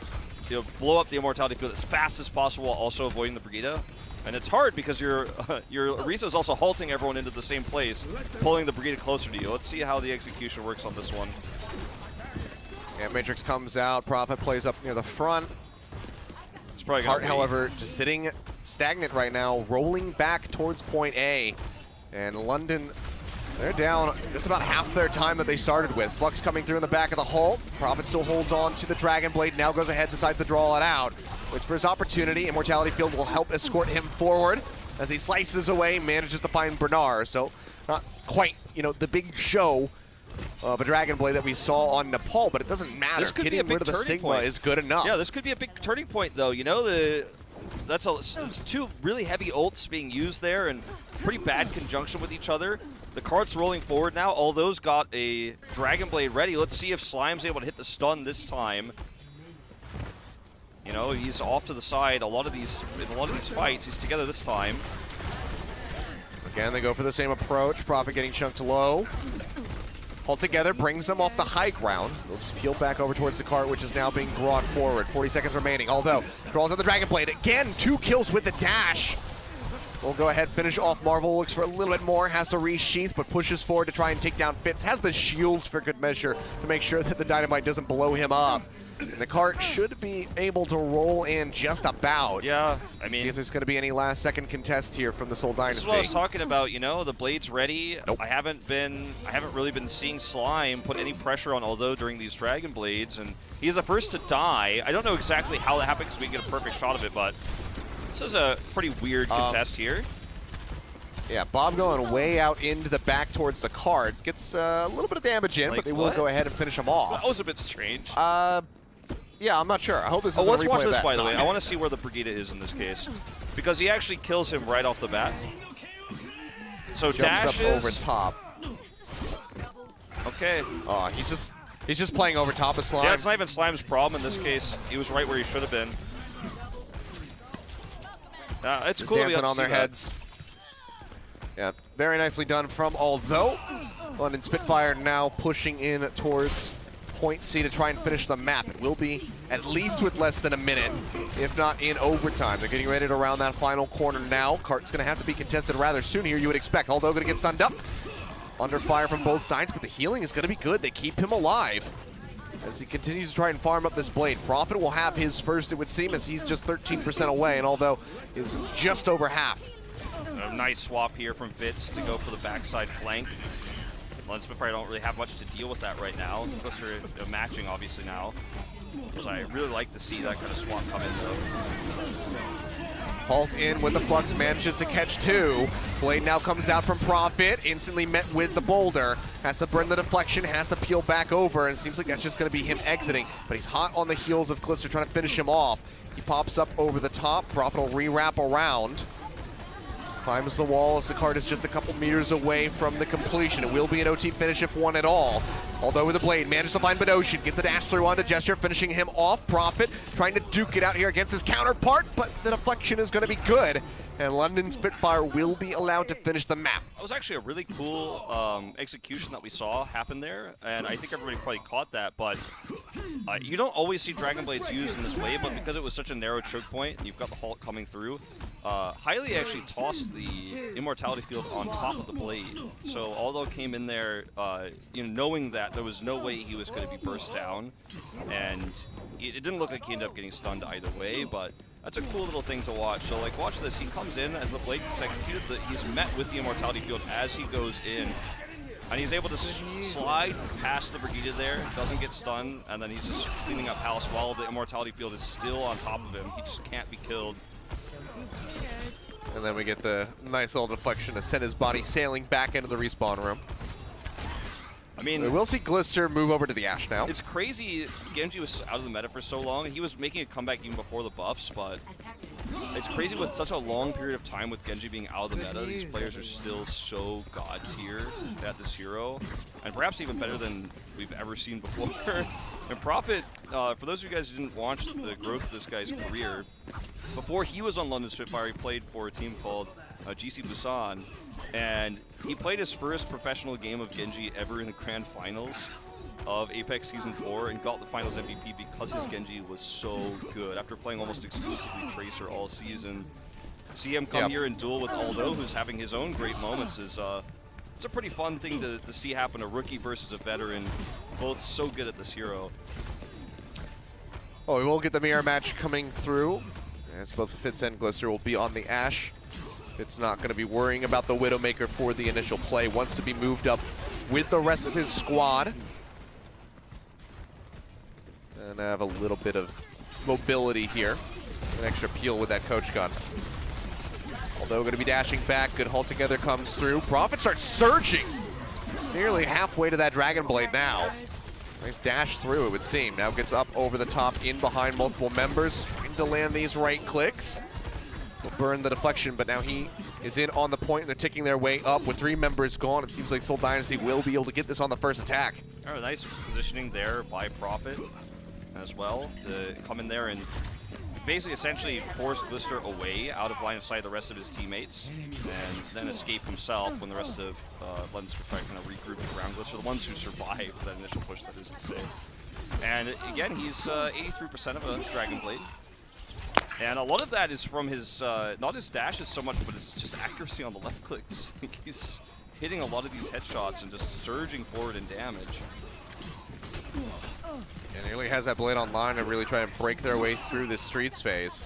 blow up the immortality field as fast as possible while also avoiding the Brigitte. And it's hard because your Orisa is also halting everyone into the same place, pulling the Brigitte closer to you. Let's see how the execution works on this one. Yeah, Matrix comes out, Prophet plays up near the front. It's probably Heart, however, just sitting stagnant right now, rolling back towards point A. And London, they're down just about half their time that they started with. Flux coming through in the back of the hull. Prophet still holds on to the Dragon Blade, now goes ahead, decides to draw it out. Waits for his opportunity. Immortality Field will help escort him forward as he slices away, manages to find Bernard. So not quite, the big show of a Dragon Blade that we saw on Nepal, but it doesn't matter. This could be a Getting big rid of the turning Sigma point. is good enough. Yeah, this could be a big turning point, though. That's it's two really heavy ults being used there, and pretty bad conjunction with each other. The cart's rolling forward now. All those got a Dragon Blade ready. Let's see if Slime's able to hit the stun this time. He's off to the side. In a lot of these fights, he's together this time. Again, they go for the same approach. Prophet getting chunked low. All together brings them off the high ground. They'll just peel back over towards the cart, which is now being brought forward. 40 seconds remaining, although draws on the Dragon Blade. Again, 2 kills with the dash. We'll go ahead, finish off Marvel. Looks for a little bit more, has to resheath, but pushes forward to try and take down Fitz. Has the shield for good measure to make sure that the dynamite doesn't blow him up. And the cart should be able to roll in just about. Yeah, I mean, see if there's going to be any last-second contest here from the Soul Dynasty. This is what I was talking about. The blade's ready. Nope. I haven't really been seeing Slime put any pressure on Although during these Dragon Blades, and he's the first to die. I don't know exactly how that happened because we can get a perfect shot of it, but this is a pretty weird contest here. Yeah, Bob going way out into the back towards the cart. Gets a little bit of damage in, but they will go ahead and finish him off. That was a bit strange. Yeah, I'm not sure. I hope this is let's watch this, by the way. I want to see where the Brigitte is in this case, because he actually kills him right off the bat. So jumps dashes up over top. Okay. Oh, he's just playing over top of Slime. Yeah, it's not even Slime's problem in this case. He was right where he should have been. It's just cool dancing on their heads. Yeah, very nicely done from Although. London Spitfire now pushing in towards point C to try and finish the map. It will be at least with less than a minute, if not in overtime. They're getting ready to round that final corner now. Cart's going to have to be contested rather soon here, you would expect. Although going to get stunned up. Under fire from both sides, but the healing is going to be good. They keep him alive as he continues to try and farm up this blade. Prophet will have his first, it would seem, as he's just 13% away, and Although is just over half. A nice swap here from Fitz to go for the backside flank. London Spitfire don't really have much to deal with that right now. Plus they're matching, obviously, now. Because I really like to see that kind of swap come in, though. Halt in with the Flux, manages to catch 2. Blade now comes out from Prophet, instantly met with the boulder. Has to burn the deflection, has to peel back over, and it seems like that's just going to be him exiting. But he's hot on the heels of Clister, trying to finish him off. He pops up over the top. Prophet will re-wrap around. Climbs the wall as the cart is just a couple meters away from the completion. It will be an OT finish if one at all. Although with the blade, manages to find Bedosian, gets the dash through onto Gesture, finishing him off. Prophet trying to duke it out here against his counterpart, but the deflection is going to be good. And London Spitfire will be allowed to finish the map. That was actually a really cool execution that we saw happen there, and I think everybody probably caught that, but you don't always see Dragon Blades used in this way, but because it was such a narrow choke point, and you've got the Halt coming through, Hylie actually tossed the Immortality Field on top of the blade. So Although came in there, knowing that there was no way he was going to be burst down, and it didn't look like he ended up getting stunned either way, but that's a cool little thing to watch. So, watch this. He comes in as the blade gets executed. He's met with the Immortality Field as he goes in. And he's able to slide past the Brigitte there, doesn't get stunned, and then he's just cleaning up house while the Immortality Field is still on top of him. He just can't be killed. And then we get the nice little deflection to send his body sailing back into the respawn room. I mean, we'll see Glister move over to the Ashe now. It's crazy. Genji was out of the meta for so long, and he was making a comeback even before the buffs, but it's crazy with such a long period of time with Genji being out of the meta, these players are still so god tier at this hero, and perhaps even better than we've ever seen before. And Prophet, for those of you guys who didn't watch the growth of this guy's career, before he was on London Spitfire, he played for a team called GC Busan, and he played his first professional game of Genji ever in the grand finals of Apex Season 4 and got the finals MVP because his Genji was so good. After playing almost exclusively Tracer all season, see him come here and duel with Aldo, who's having his own great moments, is it's a pretty fun thing to see happen, a rookie versus a veteran, both so good at this hero. Oh, we will get the mirror match coming through, as both Fitz and Glister will be on the Ashe. It's not going to be worrying about the Widowmaker for the initial play. Wants to be moved up with the rest of his squad. And have a little bit of mobility here. An extra peel with that coach gun. Although going to be dashing back. Good hold together comes through. Prophet starts surging. Nearly halfway to that Dragon Blade now. Nice dash through, it would seem. Now gets up over the top, in behind multiple members. Trying to land these right clicks. Will burn the deflection, but now he is in on the point, and they're ticking their way up. With 3 members gone, it seems like Seoul Dynasty will be able to get this on the first attack. All right, nice positioning there by Prophet as well to come in there and basically essentially force Glister away out of line of sight of the rest of his teammates, and then escape himself when the rest of London Spitfire kind of regroup around Glister, the ones who survived that initial push, that is to say. And again, he's 83% of a Dragon Blade. And a lot of that is from his, not his dashes so much, but it's just accuracy on the left clicks. He's hitting a lot of these headshots and just surging forward in damage. And nearly has that blade online to really try and break their way through this streets phase.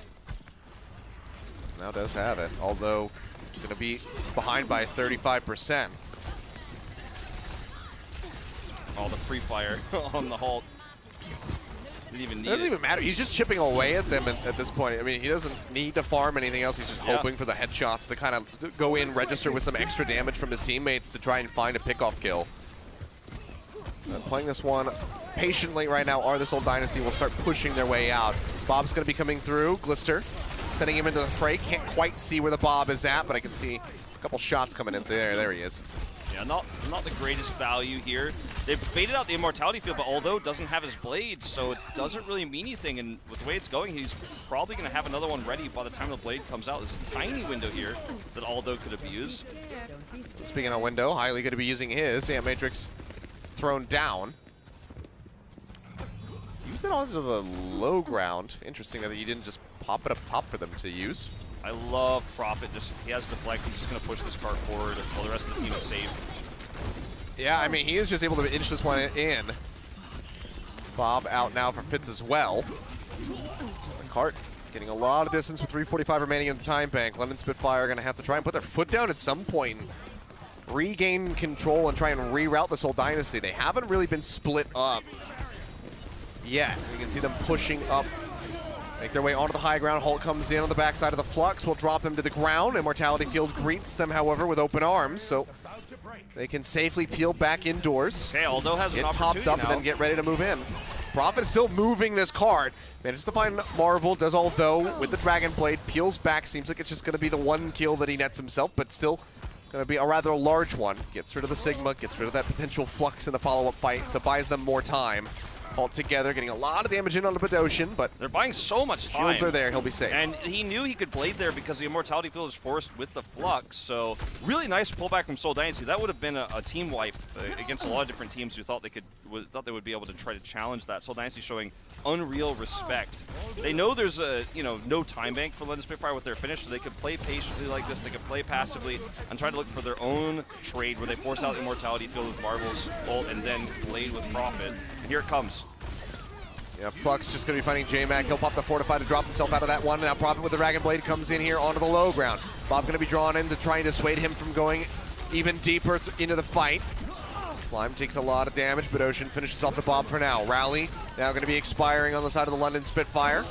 Now does have it, although going to be behind by 35%. Oh, the free fire on the halt. Didn't even need it. Doesn't even matter. He's just chipping away at them at this point. I mean, he doesn't need to farm anything else. He's just hoping for the headshots to kind of go in, register with some extra damage from his teammates to try and find a pickoff kill. Playing this one patiently right now are the Seoul Dynasty will start pushing their way out. Bob's going to be coming through. Glister sending him into the fray. Can't quite see where the Bob is at, but I can see a couple shots coming in. So there he is. Yeah, not the greatest value here. They've baited out the Immortality Field, but although doesn't have his blade, so it doesn't really mean anything. And with the way it's going, he's probably going to have another one ready by the time the blade comes out. There's a tiny window here that Aldo could abuse. Speaking of window, Highly going to be using his. Yeah, Matrix thrown down. Used it onto the low ground. Interesting that he didn't just pop it up top for them to use. I love Prophet. He has deflect. He's just going to push this card forward while the rest of the team is safe. Yeah, I mean, he is just able to inch this one in. Bob out now for Fitz as well. Cart getting a lot of distance with 3:45 remaining in the time bank. London Spitfire are going to have to try and put their foot down at some point and regain control and try and reroute the Seoul Dynasty. They haven't really been split up yet. You can see them pushing up, make their way onto the high ground. Holt comes in on the backside of the Flux, will drop him to the ground. Immortality Field greets them, however, with open arms, so they can safely peel back indoors. Okay, Aldo has get topped up now. And then get ready to move in. Prophet is still moving this card. Manages to find Marvel, does Aldo with the Dragon Blade, peels back. Seems like it's just going to be the one kill that he nets himself, but still going to be a rather large one. Gets rid of the Sigma, gets rid of that potential Flux in the follow-up fight, so buys them more time. All together, getting a lot of damage in on the Bedosian, but they're buying so much time. Shields are there, he'll be safe. And he knew he could blade there because the Immortality Field is forced with the Flux, so really nice pullback from Seoul Dynasty. That would have been a team wipe against a lot of different teams who thought they would be able to try to challenge that. Seoul Dynasty showing unreal respect. They know there's no time bank for London Spitfire with their finish, so they could play patiently like this. They could play passively and try to look for their own trade where they force out Immortality Field with Marvel's ult and then blade with Prophet. And here it comes. Yeah, Flux just going to be finding J-Mac. He'll pop the Fortify to drop himself out of that one. Now Prophet with the Dragon Blade comes in here onto the low ground. Bob going to be drawn in to try and dissuade him from going even deeper into the fight. Slime takes a lot of damage, but Ocean finishes off the Bob for now. Rally now going to be expiring on the side of the London Spitfire.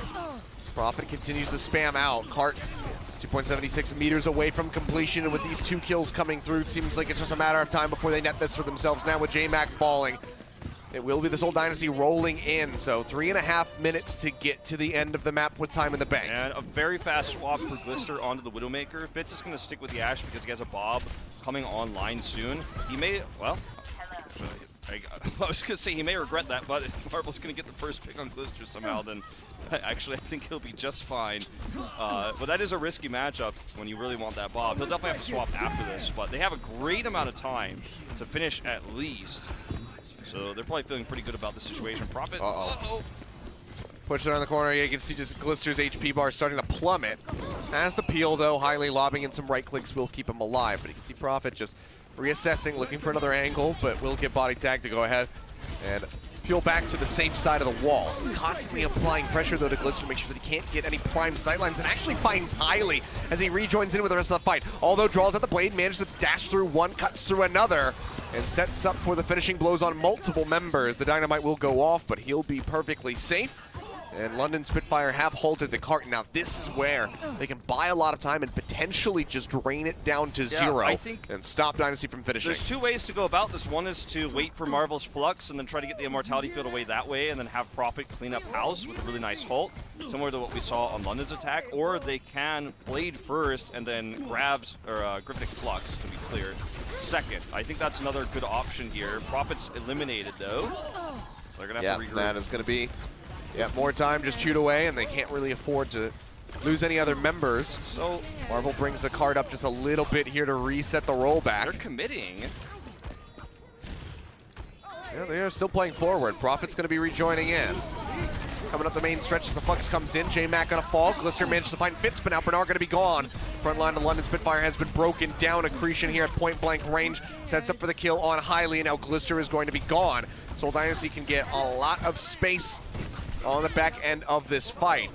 Prophet continues to spam out. Cart 2.76 meters away from completion, and with these 2 kills coming through, it seems like it's just a matter of time before they net this for themselves. Now with J-Mac falling, it will be the Seoul Dynasty rolling in, so 3.5 minutes to get to the end of the map with time in the bank. And a very fast swap for Glister onto the Widowmaker. Fitz is going to stick with the Ashe because he has a Bob coming online soon. He may, well, I was going to say he may regret that, but if Marble's going to get the first pick on Glister somehow, then actually I think he'll be just fine. But that is a risky matchup when you really want that Bob. He'll definitely have to swap after this, but they have a great amount of time to finish at least. So they're probably feeling pretty good about the situation. Prophet. Push there on the corner. You can see just Glister's HP bar starting to plummet. As the peel, though, highly lobbing in some right clicks will keep him alive. But you can see Prophet just reassessing, looking for another angle, but will get body tagged to go ahead and peel back to the safe side of the wall. He's constantly applying pressure, though, to Glister to make sure that he can't get any prime sightlines, and actually finds highly as he rejoins in with the rest of the fight. Although draws at the blade, manages to dash through one, cuts through another, and sets up for the finishing blows on multiple members. The Dynamite will go off, but he'll be perfectly safe. And London Spitfire have halted the cart. Now this is where they can buy a lot of time and potentially just drain it down to zero and stop Dynasty from finishing. There's 2 ways to go about this. One is to wait for Marvel's Flux and then try to get the Immortality Field away that way, and then have Prophet clean up house with a really nice halt, similar to what we saw on London's attack. Or they can Blade first and then grabs, or Griffith Flux, to be clear, second. I think that's another good option here. Prophet's eliminated, though. So they're going to have to regroup. That is going to be more time just chewed away, and they can't really afford to lose any other members. So Marvel brings the card up just a little bit here to reset the rollback. They're committing. Yeah, they are still playing forward. Prophet's going to be rejoining in. Coming up the main stretch as the Flux comes in. J-Mac going to fall. Glister managed to find Fitz, but now Bernard going to be gone. Front line of London Spitfire has been broken down. Accretion here at point-blank range. Sets up for the kill on Highly, and now Glister is going to be gone. Seoul Dynasty can get a lot of space on the back end of this fight.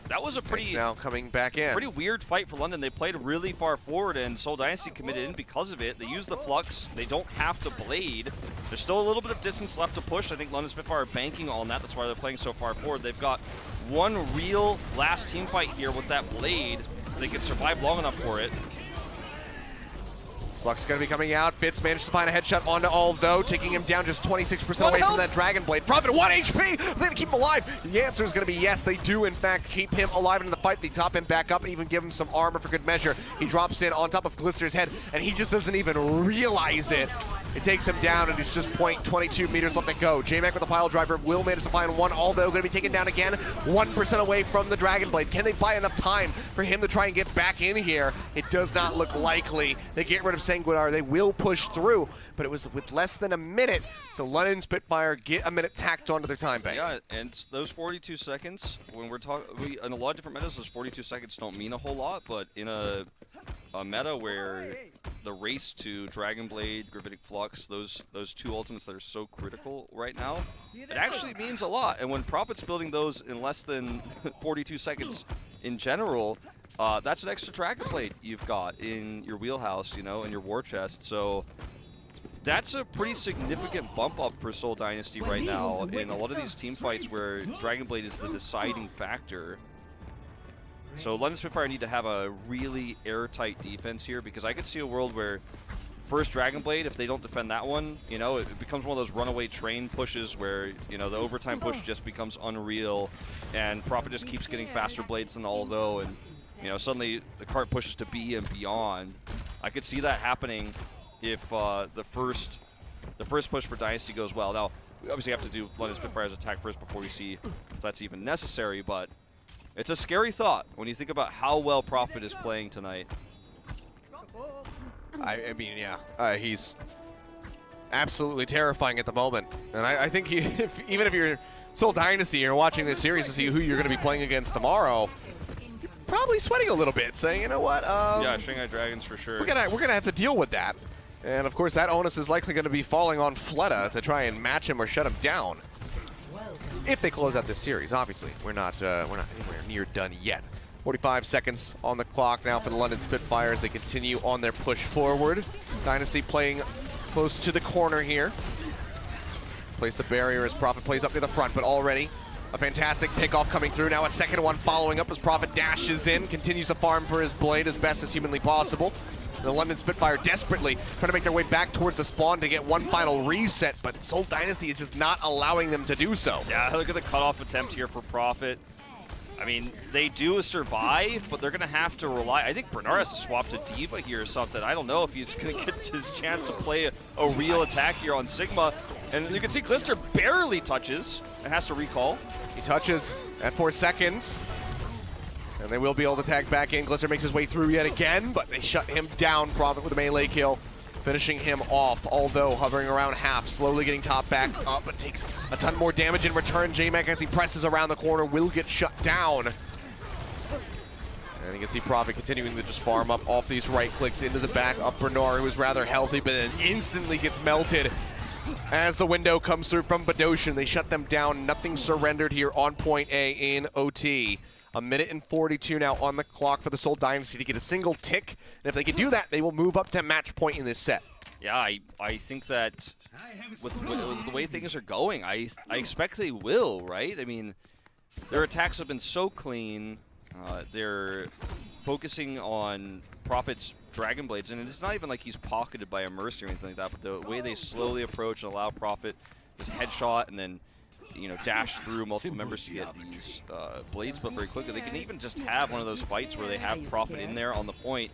That was a pretty now coming back in. Pretty weird fight for London. They played really far forward, and Seoul Dynasty committed in because of it. They use the Flux. They don't have to blade. There's still a little bit of distance left to push. I think London Spitfire are banking on that. That's why they're playing so far forward. They've got one real last team fight here with that blade. They could survive long enough for it. Flux going to be coming out. Fitz managed to find a headshot onto all, though, taking him down just 26% away from that Dragon Blade. Prophet, 1 HP! They're going to keep him alive. The answer is going to be yes. They do, in fact, keep him alive in the fight. They top him back up and even give him some armor for good measure. He drops in on top of Glister's head, and he just doesn't even realize it. It takes him down, and it's just 0.22 meters left to go. J-Mac with a pile driver will manage to find one, although going to be taken down again, 1% away from the Dragon Blade. Can they buy enough time for him to try and get back in here? It does not look likely. They get rid of Sanguinar. They will push through, but it was with less than a minute, so London Spitfire get a minute tacked onto their time bank. Yeah, and those 42 seconds, when we're talking, in a lot of different metas, those 42 seconds don't mean a whole lot, but in a meta where the race to Dragon Blade, Gravitic Flux, those 2 ultimates that are so critical right now, it actually means a lot. And when Prophet's building those in less than 42 seconds in general, that's an extra Dragon Blade you've got in your wheelhouse, you know, in your war chest. So that's a pretty significant bump up for Seoul Dynasty right now in a lot of these team fights where Dragon Blade is the deciding factor. So London Spitfire need to have a really airtight defense here, because I could see a world where first Dragon Blade, if they don't defend that one, you know, it becomes one of those runaway train pushes where, you know, the overtime push just becomes unreal, and Prophet just keeps getting faster blades than Aldo, and, you know, suddenly the cart pushes to B and beyond. I could see that happening if the first push for Dynasty goes well. Now, we obviously have to do London Spitfire's attack first before we see if that's even necessary, but it's a scary thought when you think about how well Prophet is playing tonight. I mean, yeah, he's absolutely terrifying at the moment. And I think even if you're Seoul Dynasty, you're watching this series to see who you're going to be playing against tomorrow, you're probably sweating a little bit, saying, you know what? Yeah, Shanghai Dragons for sure. We're gonna have to deal with that. And of course, that onus is likely going to be falling on Fleta to try and match him or shut him down. If they close out this series, obviously, we're not anywhere near done yet. 45 seconds on the clock now for the London Spitfires. They continue on their push forward. Dynasty playing close to the corner here. Place the barrier as Prophet plays up near the front, but already A fantastic pickoff coming through. Now a second one following up as Prophet dashes in, continues to farm for his blade as best as humanly possible. The London Spitfire desperately trying to make their way back towards the spawn to get one final reset, but Seoul Dynasty is just not allowing them to do so. Yeah, look at the cutoff attempt here for Prophet. I mean, they do survive, but they're going to have to rely. I think Bernard has to swap to D.Va here or something. I don't know if he's going to get his chance to play a real attack here on Sigma. And you can see Glister barely touches and has to recall. He touches at 4 seconds. And they will be able to tag back in. Glister makes his way through yet again, but they shut him down. Prophet with a melee kill, finishing him off, although hovering around half, slowly getting top back up, but takes a ton more damage in return. J-Mac, as he presses around the corner, will get shut down. And you can see Prophet continuing to just farm up off these right clicks into the back of Bernard, who is rather healthy, but then instantly gets melted as the window comes through from Badoshan. They shut them down. Nothing surrendered here on point A in OT. 1:42 now on the clock for the Seoul Dynasty to get a single tick. And if they can do that, they will move up to match point in this set. Yeah, I think that with the way things are going, I expect they will, right? I mean, their attacks have been so clean. They're focusing on Prophet's Dragon Blades, and it's not even like he's pocketed by a Mercy or anything like that, but the way they slowly approach and allow Prophet this headshot and then dash through multiple members to get these blades built very quickly. They can even just have one of those fights where they have Prophet in there on the point,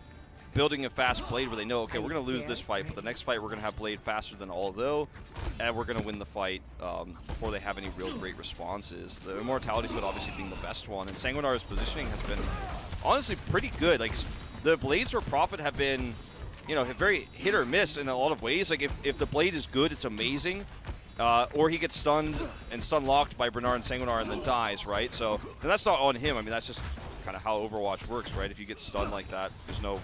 building a fast blade where they know, okay, we're going to lose this fight, but the next fight we're going to have blade faster than Although, and we're going to win the fight before they have any real great responses. The Immortality Field obviously being the best one, and Sanguinar's positioning has been honestly pretty good. Like, the blades for Prophet have been, very hit or miss in a lot of ways. Like, if the blade is good, it's amazing. Or he gets stunned and stun-locked by Bernard and Sanguinar and then dies, right? So, and that's not on him. I mean, that's just kind of how Overwatch works, right? If you get stunned like that, there's no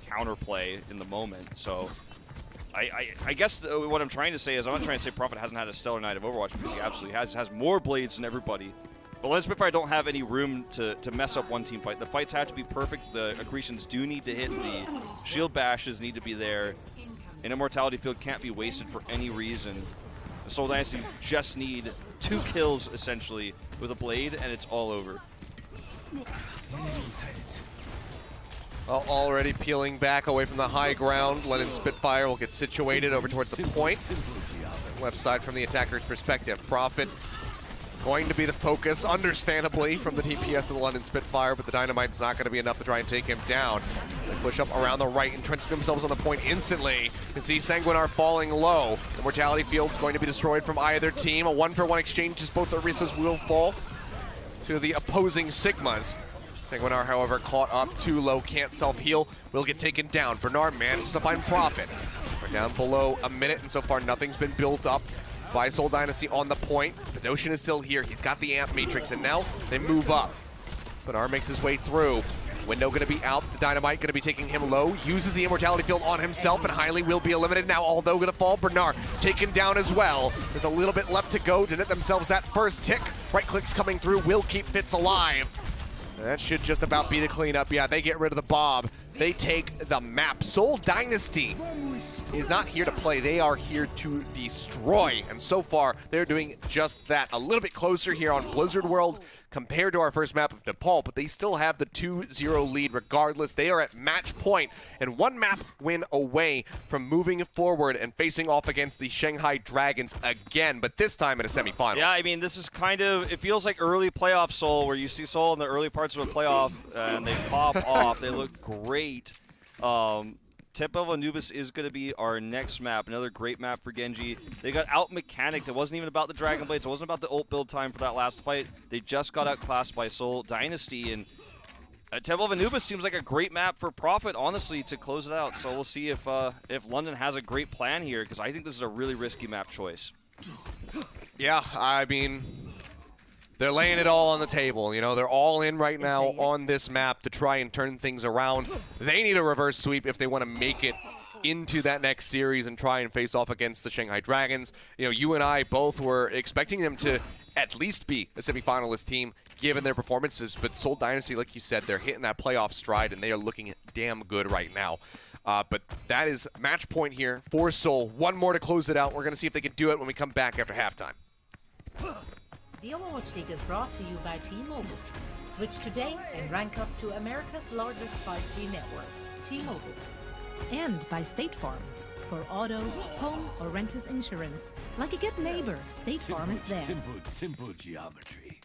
counterplay in the moment. So, I guess what I'm trying to say is I'm not trying to say Prophet hasn't had a stellar night of Overwatch, because he absolutely has. He has more blades than everybody. But London Spitfire don't have any room to mess up one team fight. The fights have to be perfect. The accretions do need to hit. The shield bashes need to be there. An Immortality Field can't be wasted for any reason. The Seoul Dynasty just need 2 kills, essentially, with a blade, and it's all over. Well, already peeling back away from the high ground. London Spitfire will get situated over towards the point. Left side from the attacker's perspective. Prophet going to be the focus, understandably, from the DPS of the London Spitfire, but the Dynamite's not going to be enough to try and take him down. They push up around the right, entrenching themselves on the point instantly. You see Sanguinar falling low. The Mortality Field's going to be destroyed from either team. A 1-for-1 exchange as both Orisas will fall to the opposing Sigmas. Sanguinar, however, caught up too low, can't self-heal, will get taken down. Bernard manages to find Prophet. We're down below a minute, and so far nothing's been built up by Seoul Dynasty on the point. Badoshan is still here. He's got the Amp Matrix, and now they move up. Bernard makes his way through. Window going to be out. The Dynamite going to be taking him low. Uses the Immortality Field on himself, and Highly will be eliminated now. Although going to fall. Bernard taken down as well. There's a little bit left to go to net themselves that first tick. Right clicks coming through will keep Fitz alive. And that should just about be the cleanup. Yeah, they get rid of the Bob. They take the map. Seoul Dynasty is not here to play. They are here to destroy. And so far, they're doing just that. A little bit closer here on Blizzard World compared to our first map of Nepal, but they still have the 2-0 lead regardless. They are at match point and 1 map win away from moving forward and facing off against the Shanghai Dragons again, but this time in a semifinal. Yeah, I mean, this is kind of, it feels like early playoff Seoul, where you see Seoul in the early parts of a playoff and they pop off. They look great. Temple of Anubis is going to be our next map. Another great map for Genji. They got out-mechanicked. It wasn't even about the Dragon Blades. It wasn't about the ult build time for that last fight. They just got outclassed by Seoul Dynasty. And Temple of Anubis seems like a great map for Prophet, honestly, to close it out. So we'll see if London has a great plan here, because I think this is a really risky map choice. Yeah, I mean, they're laying it all on the table. You know, they're all in right now on this map to try and turn things around. They need a reverse sweep if they want to make it into that next series and try and face off against the Shanghai Dragons. You know, you and I both were expecting them to at least be a semifinalist team given their performances, but Seoul Dynasty, like you said, they're hitting that playoff stride and they are looking damn good right now. But that is match point here for Seoul. 1 more to close it out. We're going to see if they can do it when we come back after halftime. The Overwatch League is brought to you by T-Mobile. Switch today and rank up to America's largest 5G network, T-Mobile. And by State Farm. For auto, home, or renters insurance, like a good neighbor, State Farm is there. Simple geometry.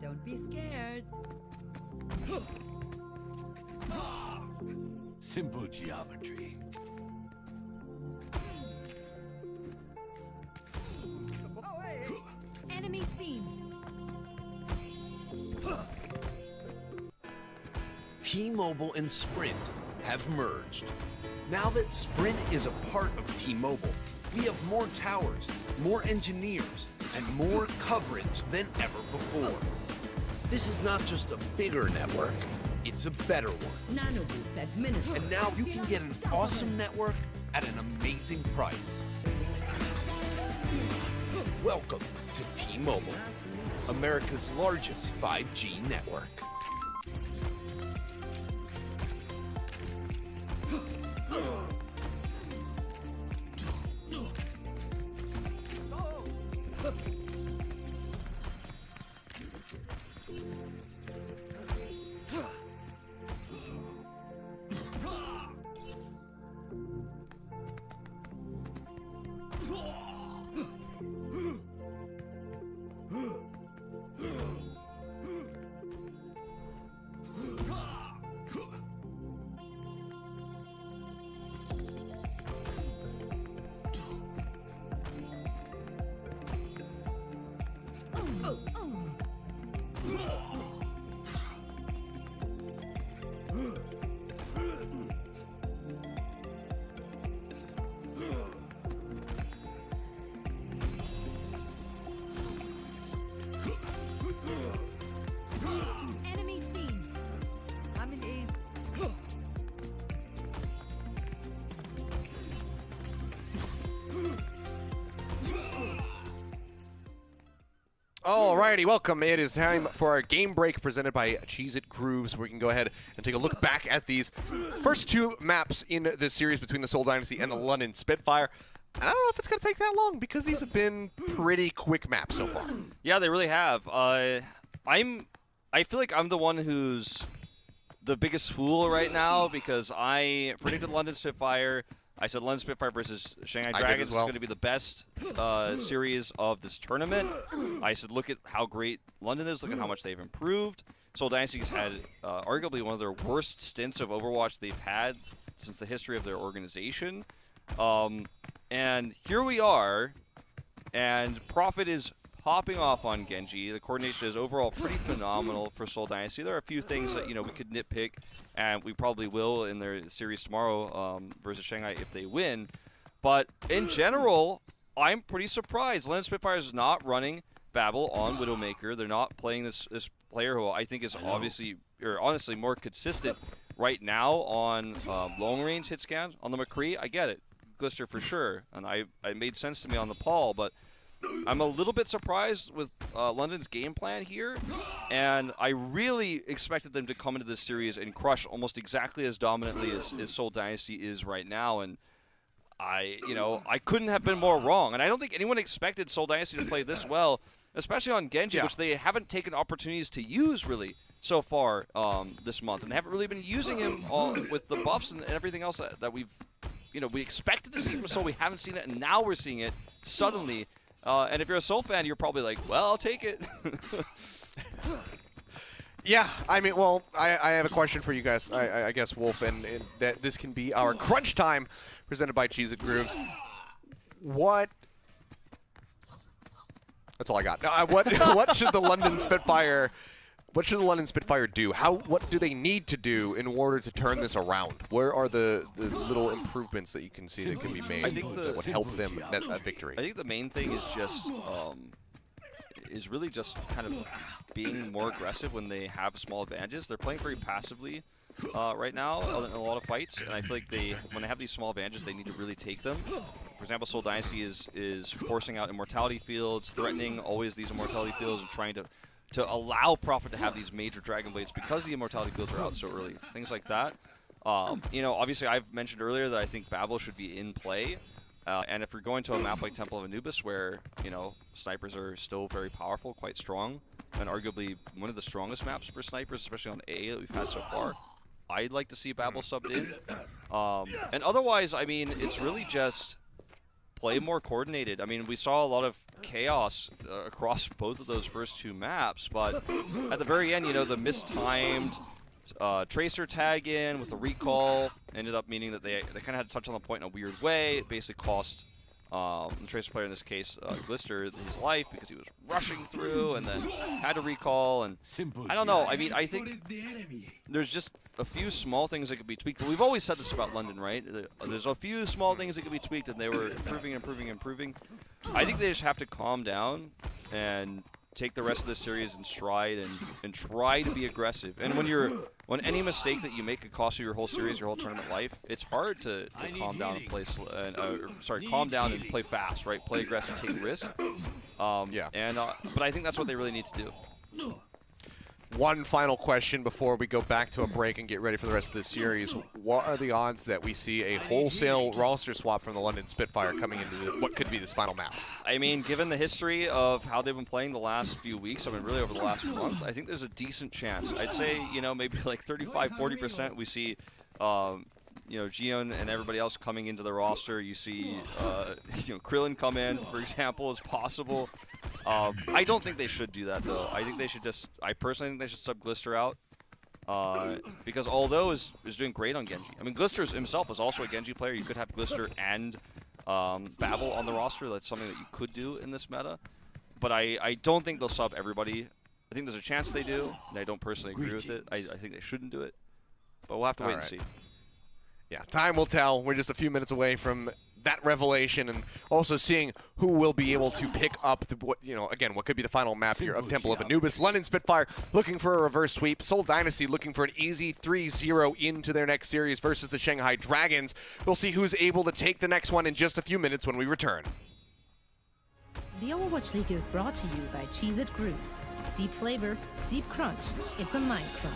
Don't be scared. Simple geometry. Enemy seen. T-Mobile and Sprint have merged. Now that Sprint is a part of T-Mobile, we have more towers, more engineers, and more coverage than ever before. This is not just a bigger network, it's a better one. Nano boost administered. And now you can get an awesome network at an amazing price. Welcome to T-Mobile, America's largest 5G network. Enemy seen. I'm in aim. Alrighty, welcome. It is time for our game break presented by Cheez-It Grooves. We can go ahead and take a look back at these first two maps in this series between the Seoul Dynasty and the London Spitfire. I don't know if it's going to take that long because these have been pretty quick maps so far. Yeah, they really have. I feel like I'm the one who's the biggest fool right now because I predicted London Spitfire. I said London Spitfire versus Shanghai Dragons is going to be the best series of this tournament. I said, look at how great London is. Look at how much they've improved. Seoul Dynasty's had arguably one of their worst stints of Overwatch they've had since the history of their organization. And here we are, and Profit is popping off on Genji. The coordination is overall pretty phenomenal for Seoul Dynasty. There are a few things that we could nitpick, and we probably will in their series tomorrow versus Shanghai if they win. But in general, I'm pretty surprised. London Spitfire is not running Babel on Widowmaker. They're not playing this player who I think is obviously, or honestly, more consistent right now on long range hit scan on the McCree. I get it, Glister for sure, and it made sense to me on the Paul, but I'm a little bit surprised with London's game plan here, and I really expected them to come into this series and crush almost exactly as dominantly as Seoul Dynasty is right now, and I couldn't have been more wrong. And I don't think anyone expected Seoul Dynasty to play this well, especially on Genji, which they haven't taken opportunities to use really so far this month, and they haven't really been using him with the buffs and everything else that we expected to see from Seoul. We haven't seen it, and now we're seeing it suddenly. And if you're a Seoul fan, you're probably like, well, I'll take it. Yeah, I mean, well, I have a question for you guys, I guess, Wolf, and that this can be our crunch time presented by Cheez-It Grooves. That's all I got. What should the London Spitfire... What should the London Spitfire do? What do they need to do in order to turn this around? Where are the little improvements that you can see that can be made that would help them net that victory? I think the main thing is just really just kind of being more aggressive when they have small advantages. They're playing very passively right now in a lot of fights, and I feel like when they have these small advantages, they need to really take them. For example, Seoul Dynasty is forcing out immortality fields, threatening always these immortality fields, and trying to allow Profit to have these major Dragon Blades because the immortality fields are out so early. Things like that. You know, obviously I've mentioned earlier that I think Babel should be in play. And if you're going to a map like Temple of Anubis where, you know, snipers are still very powerful, quite strong, and arguably one of the strongest maps for snipers, especially on A that we've had so far, I'd like to see Babel subbed in. And otherwise, I mean, it's really just play more coordinated. I mean, we saw a lot of chaos across both of those first two maps, but at the very end, you know, the mistimed Tracer tag in with a recall ended up meaning that they kind of had to touch on the point in a weird way. It basically cost the Tracer player in this case, Glister, his life because he was rushing through and then had to recall. And I don't know. I mean, I think there's just a few small things that could be tweaked. But we've always said this about London, right? There's a few small things that could be tweaked, and they were improving. I think they just have to calm down and take the rest of the series in stride and try to be aggressive. And when any mistake that you make could cost you your whole series, your whole tournament life, it's hard to calm down and play calm down and play fast, right? Play aggressive, take risks. But I think that's what they really need to do. One final question before we go back to a break and get ready for the rest of the series. What are the odds that we see a wholesale roster swap from the London Spitfire coming into what could be this final map? I mean, given the history of how they've been playing the last few weeks, I mean, really over the last month, I think there's a decent chance. I'd say, you know, maybe like 35–40% we see, you know, Gion and everybody else coming into the roster. You see, you know, Krillin come in, for example, as possible. I don't think they should do that, though. I think they should just, I personally think they should sub Glister out. Because although is doing great on Genji. I mean, Glister himself is also a Genji player. You could have Glister and Babel on the roster. That's something that you could do in this meta. But I don't think they'll sub everybody. I think there's a chance they do, and I don't personally agree with it. I think they shouldn't do it. But we'll have to wait and see. Yeah, time will tell. We're just a few minutes away from that revelation, and also seeing who will be able to pick up what could be the final map here of Temple of Anubis. London Spitfire looking for a reverse sweep. Seoul Dynasty looking for an easy 3-0 into their next series versus the Shanghai Dragons. We'll see who's able to take the next one in just a few minutes when we return. The Overwatch League is brought to you by Cheez-It Grooves. Deep flavor, deep crunch. It's a mind crunch.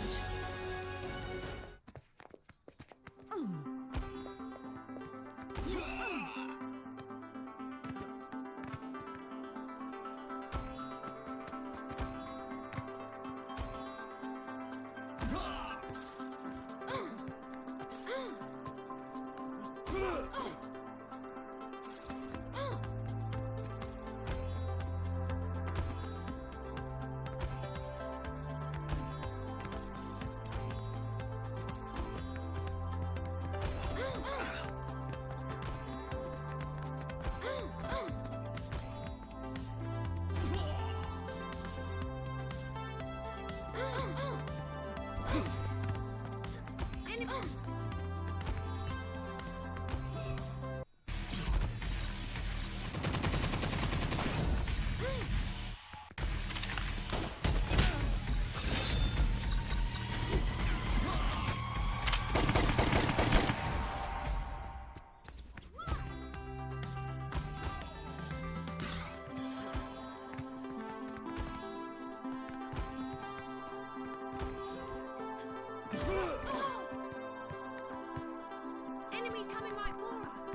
Enemies coming right for us.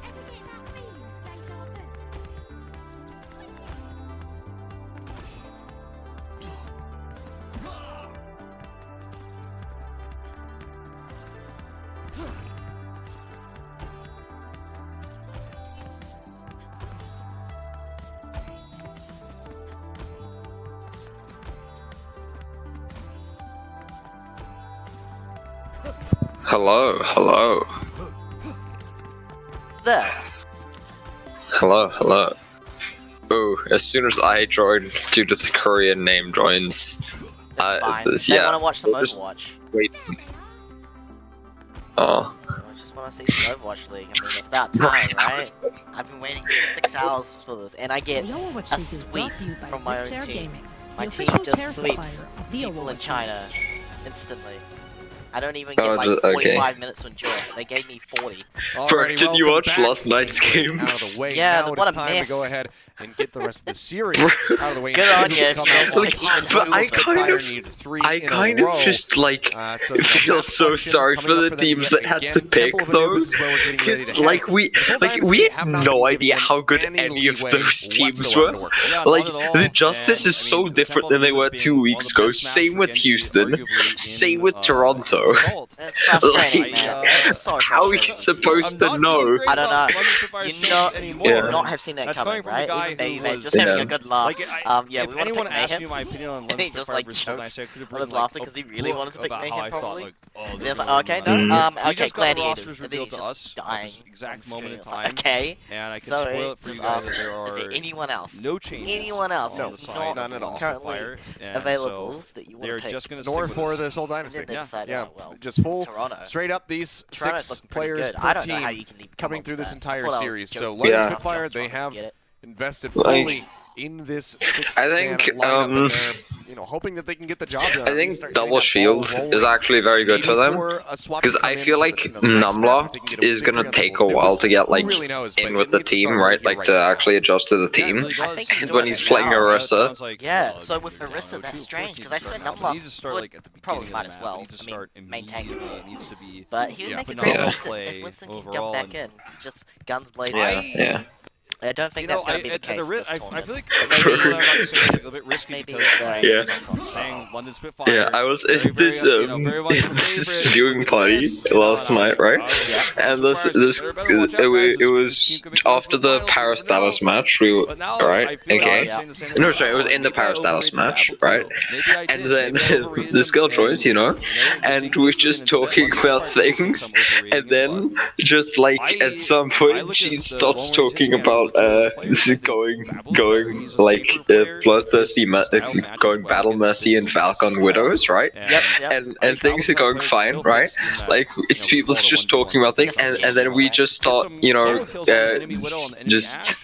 Ever get that feeling, deja vu? Hello. There. Hello. Ooh, as soon as I join, due to the Korean name joins, That's fine. They want to watch some Overwatch. Wait. Oh. I just want to see some Overwatch League. I mean, it's about time, right? I've been waiting 6 hours for this, and I get a sweep from my own team. My team just sweeps people in China instantly. I don't even get like 45 minutes to enjoy it. They gave me 40. Bro, did you watch last night's games? Out of the way. Yeah, now what it's a time miss. to go ahead and get the rest of the series out of the way. Good on you. But I kind of just like feel so sorry for the teams that had to pick those. It's like we had no idea how good any of those teams were. Like the Justice is so different than they were 2 weeks ago. Same with Houston. Same with Toronto. It's frustrating, man. It's so How are you supposed to know? I don't know. You would not have seen that coming, right? Even Babyface just having a good laugh. Yeah, we want to pick Mayhem. Me my opinion on And he just like choked on his laughter because he really wanted to pick about Mayhem how I thought, probably. like, oh, And he was like, okay, no, okay, Gladiators. And then revealed he's to just us dying. exact on moment in screen. It's time. like, okay. And I can So spoil it for you just guys ask, that there is are there anyone else? no changes. Anyone else No, who's sorry, not none at all. currently And available so that you they're want to pick? just going to Nor stick for with the us. Soul And Dynasty. then they decided, Yeah, oh, well, just full, Toronto. straight up these Toronto's 6 looking pretty players good. per I don't know team how you can even coming come through up this with that. entire Well, series. Joe- So London Yeah. Spitfire, they Joe- have get it. invested I- fully in this 6-man think, lineup, and they're, hoping that they can get the job done. I think double shield is actually very good for them, because I feel like Numlocked is gonna take a while to get like in with the team, right? Like to actually adjust to the team. I think he's When doing he's it playing now. Orisa. Yeah, so with Orisa, that's strange, because I swear Numlock needs to start would like at the probably beginning might of as the well. map. Needs to I mean, start maintain the immediately. lead. It needs to be But he would make a great phenomenal Winston play if Winston can overall, jump back and- in. Just guns blazing. Yeah. I don't think that's going to be the at case. the this I tournament. feel like maybe what I'm about to say is like a bit risky Maybe because Yeah. I'm saying London Spitfire. Yeah, I was very, in this very much the this favorite. viewing party last night, right? And this it was after the Paris Dallas match. We were right, okay. No, sorry, it was in the Paris Dallas match, right? And then this girl joins, and we're just talking about things, and then just like at some point she starts talking about going like bloodthirsty, going battle mercy and Falcon Widows, right? And things are going fine, right? Like it's people just talking about things, and then we just start, just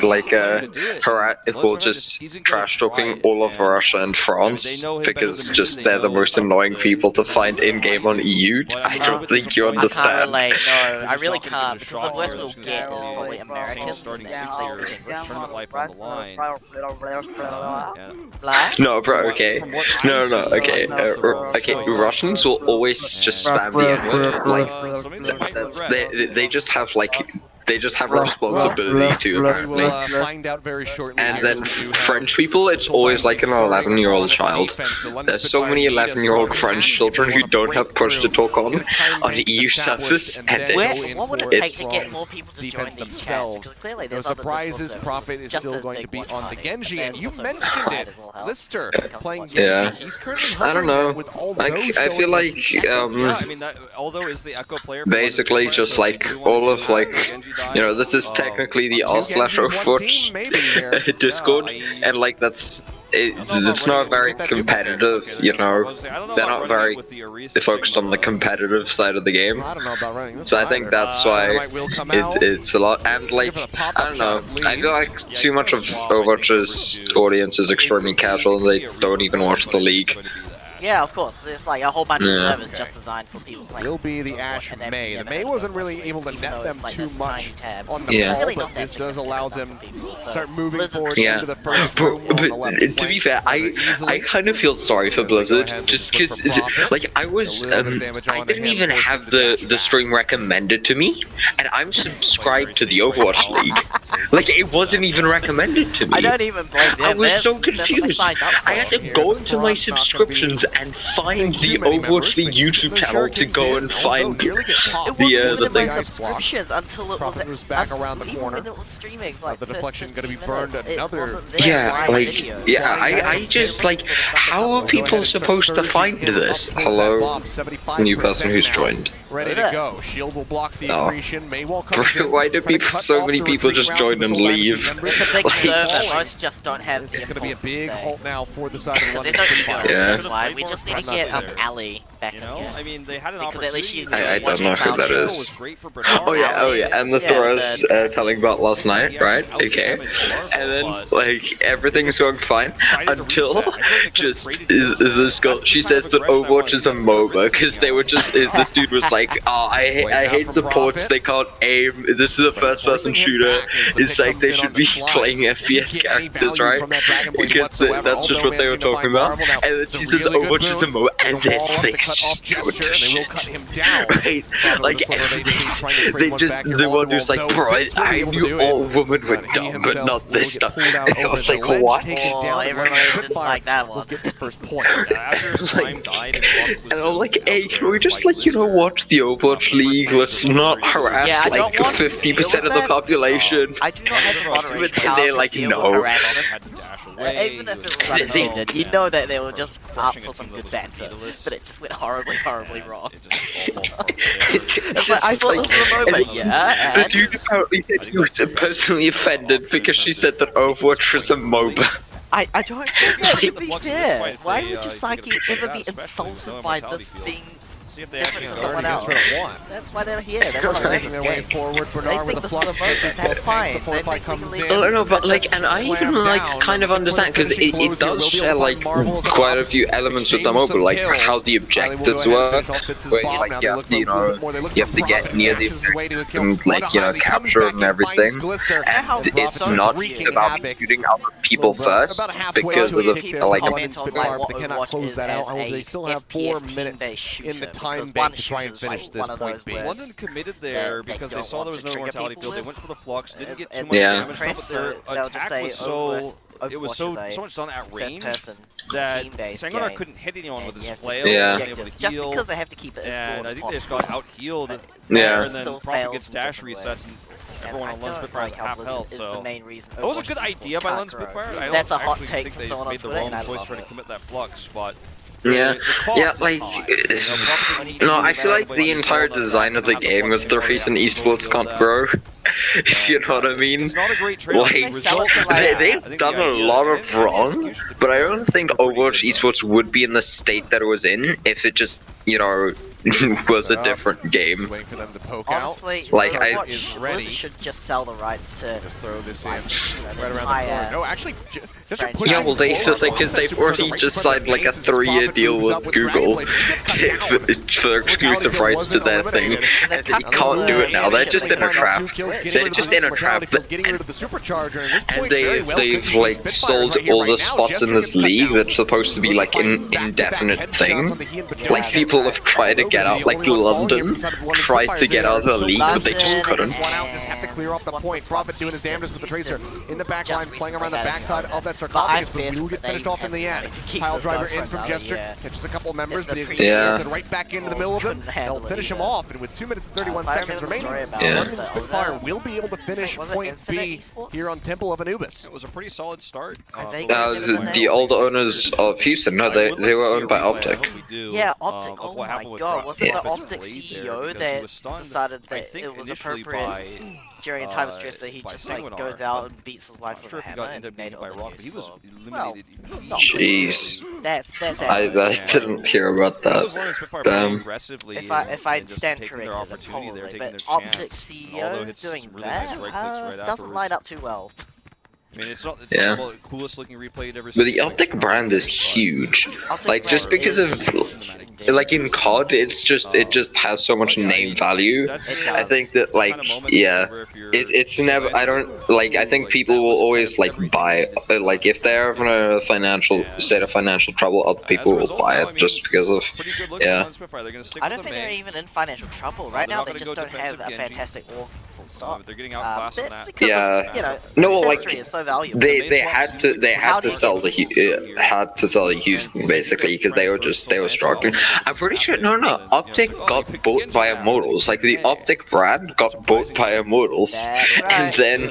like just trash talking all of Russia and France because just they're the most annoying people to find in game on EU. I don't think you understand. I can't relate. No, I really can't because the worst we'll get is probably Americans. Starting And six players, tournament life on the line. No, bro, okay. No, okay. Okay, Russians will always just spam the N-word. Like, they just have, like, they just have a responsibility to, apparently. Find out very shortly. And then French people, it's always like an 11-year-old child. There's so many 11-year-old French children who don't have push to talk on EU servers, and what would it take to get more people to join these themselves. chats? Because clearly No there's other surprises, Discord Profit is servers still just going as to be big on the watch Genji, parties, and you but mentioned there's it. also pride as well. Lister playing Genji. Yeah. He's currently I don't know. with all I feel like I mean, although is the Echo player basically just like all of like this is technically the r/4 Discord, and like that's it's not very competitive, they're not very focused on the competitive side of the game. I don't know about running this. So I think that's why it's a lot, and like I don't know, I feel like too much of Overwatch's audience is extremely casual and they don't even watch the league. Yeah, of course. There's like a whole bunch of servers just designed for people playing. Will be the Ash May. The May wasn't really able to net them too much on the Yeah. ball, but this does allow them to start moving forward Yeah. into the first But, room on the left to flank be fair, I kind of feel sorry for Blizzard, just because, like, I didn't even have the stream recommended to me, and I'm subscribed to the Overwatch League. Like, it wasn't even recommended to me. I don't even blame them. I was so That's what they confused. signed up I had to for. go into my subscriptions and find the Overwatch League YouTube channel to go and find the my thing. subscriptions until it was back around the even corner. when it was streaming. Like The deflection going to be 15 burned minutes, it another. wasn't there Yeah, live like, video. I just, like, how are people supposed to find this? Hello, new person who's joined. Ready to go. Shield will block the Oh. accretion. Maywall comes in. Why do people, so many people just join and leave? It's a big server. Most just don't have. This is going to be a big halt now for the side of There's London no Spitfire. Yeah. That's why we just need to get up alley back You then know, again. I mean, they had an Because at least opportunity. you I don't know who that was is. great for Bernard. Oh yeah, and the story I was telling about last night, right? Okay, and then like everything's going fine until just this girl. She says that Overwatch is a MOBA because they were just this dude was like, oh, I hate supports. They can't aim. This is a first-person shooter. It's like they should be playing FPS characters, right? Because that's just what they were talking about. And then she says Overwatch is a MOBA, and then things just go to shit. Right? Like everything, they just the one who's like, bro, I knew all women were dumb, but not this stuff. I was like, what? Oh, everyone didn't like that one. And I'm like, hey, can we just like watch the Overwatch League? Let's not harass like 50% of the population. I do not have a moderation. But they're like, no. Even if it was unintended, you know that they were just up for some good banter, but it just went horribly wrong. It's just I thought like, this was a moment, yeah. The dude apparently said he was personally offended because she said that Overwatch was a MOBA. I don't think that should be fair. Why would your psyche ever be insulted by this being different to someone else? That's why they're here. They want to learn this game. They think this is a moment. That's fine. No, but like, and I even like kind of understand because it does share like quite a few elements of the MOBA, like how the objectives work, where like you have to, you have to get near the objective and like capture it and everything. And it's not about shooting other people first because of the like. They cannot close that out. However, they still have 4 minutes in the time bank to try and finish this point B. London committed there because they saw there was no mortality field. They went for the flux, didn't get too much Yeah. damage, but their attack was so much done at range that Sangonar couldn't hit anyone with his flail. Yeah. Just because they have to keep it as and broad I as think they just possible. got out-healed. Yeah. And then Prophet gets dash resets and everyone on Lund Spitfire is half health, so that was a good idea by Lund Spitfire. I That's a hot actually take think from they someone on made the Twitter, wrong and I choice love trying to it. commit that flux, but Yeah, like, no, I feel like the entire design of the game is the reason esports can't grow. If you know what I mean? Like, they've done a lot of wrong, but I don't think Overwatch esports would be in the state that it was in if it just, was a different game. Honestly, like Blizzard should just sell the rights to just throw this in right around the corner. No, actually, just yeah, well, because they've already just signed like a 3-year deal with Google for exclusive rights to their thing, and they can't do it now. They're just in a trap. They're just in a trap, and they've like sold all the spots in this league that's supposed to be like an indefinite thing. Like people have tried to get out, like London tried to get out of the league, but they just couldn't. Just have to clear off the point. Prophet doing his damage with the Tracer in the back line, playing around the backside of that sarcophagus, but we will get finished off in the end. Pile driver in from Gesture, catches a couple of members, but he's right back into the middle of them. They'll finish him off, and with 2 minutes and 31 seconds remaining, London Spitfire will be able to finish point B here on Temple of Anubis. It was a pretty solid start. The old owners of Houston, no, they were owned by Optic. Yeah, Optic. Oh my god, wasn't the Optic CEO that decided that it was appropriate during a time of stress that he just like goes out and beats his wife with a hammer and made it look like his fault? Jeez. That's I didn't hear about that. If I stand corrected, probably, but Optic CEO doing that doesn't line up too well. I mean, it's not Yeah. not the coolest looking replay you'd ever seen. But the Optic brand is huge. Like just because of like in COD, it just has so much name value. I think that like it's never. I don't like. I think people will always like buy like if they're in a financial state of financial trouble, other people will buy it just because of I don't think they're even in financial trouble right now. They just don't have a fantastic org. Stop. They're getting outclassed on that. Yeah. No, like they had to sell the Houston basically because they were struggling. I'm pretty sure no Optic got bought by Immortals. Like the Optic brand got bought by Immortals, and then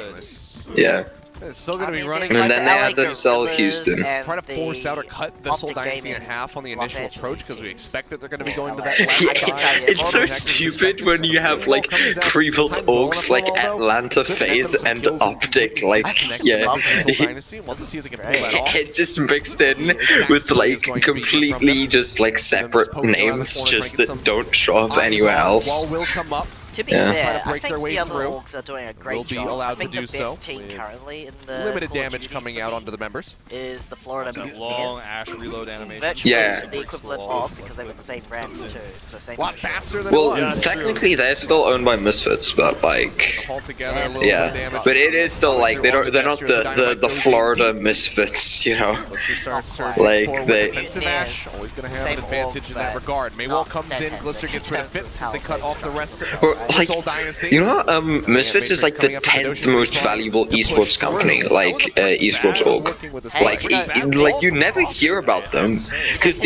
It's still going to be running. And then they had to sell Houston. Try to force out or cut the Soul Dynasty in half on the initial approach because we expect that they're going to be going to that left side. It's so stupid when you have like pre-built orgs like Atlanta, FaZe, and Optic. Like, yeah, it just mixed in with like completely just like separate names, just that don't show up anywhere else. Wall will come up. To be fair, I think the other orgs are doing a great job. I think the best team currently in the limited damage coming out onto the members is the Florida Mutiniers. Long Ash reload animation. Virtually yeah. the equivalent of, because they've got the same brands too. So same. A lot faster than well, technically they're still owned by Misfits, but like, yeah, but it is still like they're not the Florida Misfits, you know. Like they. Defensive Ash always going to have an advantage in that regard. Maywall comes in, Glister gets rid of Fitz as they cut off the rest of like, you know what, Misfits is like the 10th most valuable esports company, like, esports org. Like, you never hear about them, because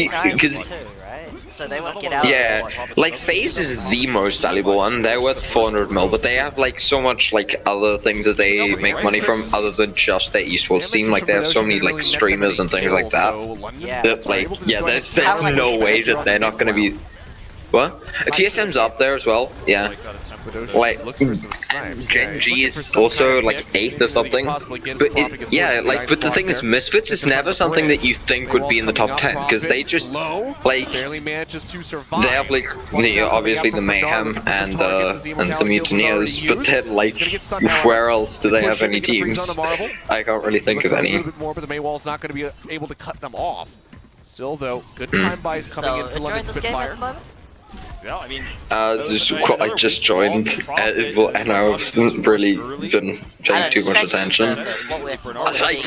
so they won't get out. Yeah, like FaZe is the most valuable one. They're worth 400 mil, but they have like so much like other things that they make money from other than just their esports team. Like they have so many like streamers and things like that. That like, yeah, there's no way that they're not gonna be. What? TSM's up there as well, yeah. Like, Gen G is also like 8th or something. But yeah, like, but the thing is, Misfits is never something that you think would be in the top 10, because they just, like, they have like, obviously the Mayhem and the Mutineers, but then like, where else do they have any teams? I can't really think of any. A little bit more, but the Maywall's not going to be able to cut them off. Still though, good time buys coming in for London Spitfire. Yeah, I mean, I just joined, and I've really been paying too much attention. Like,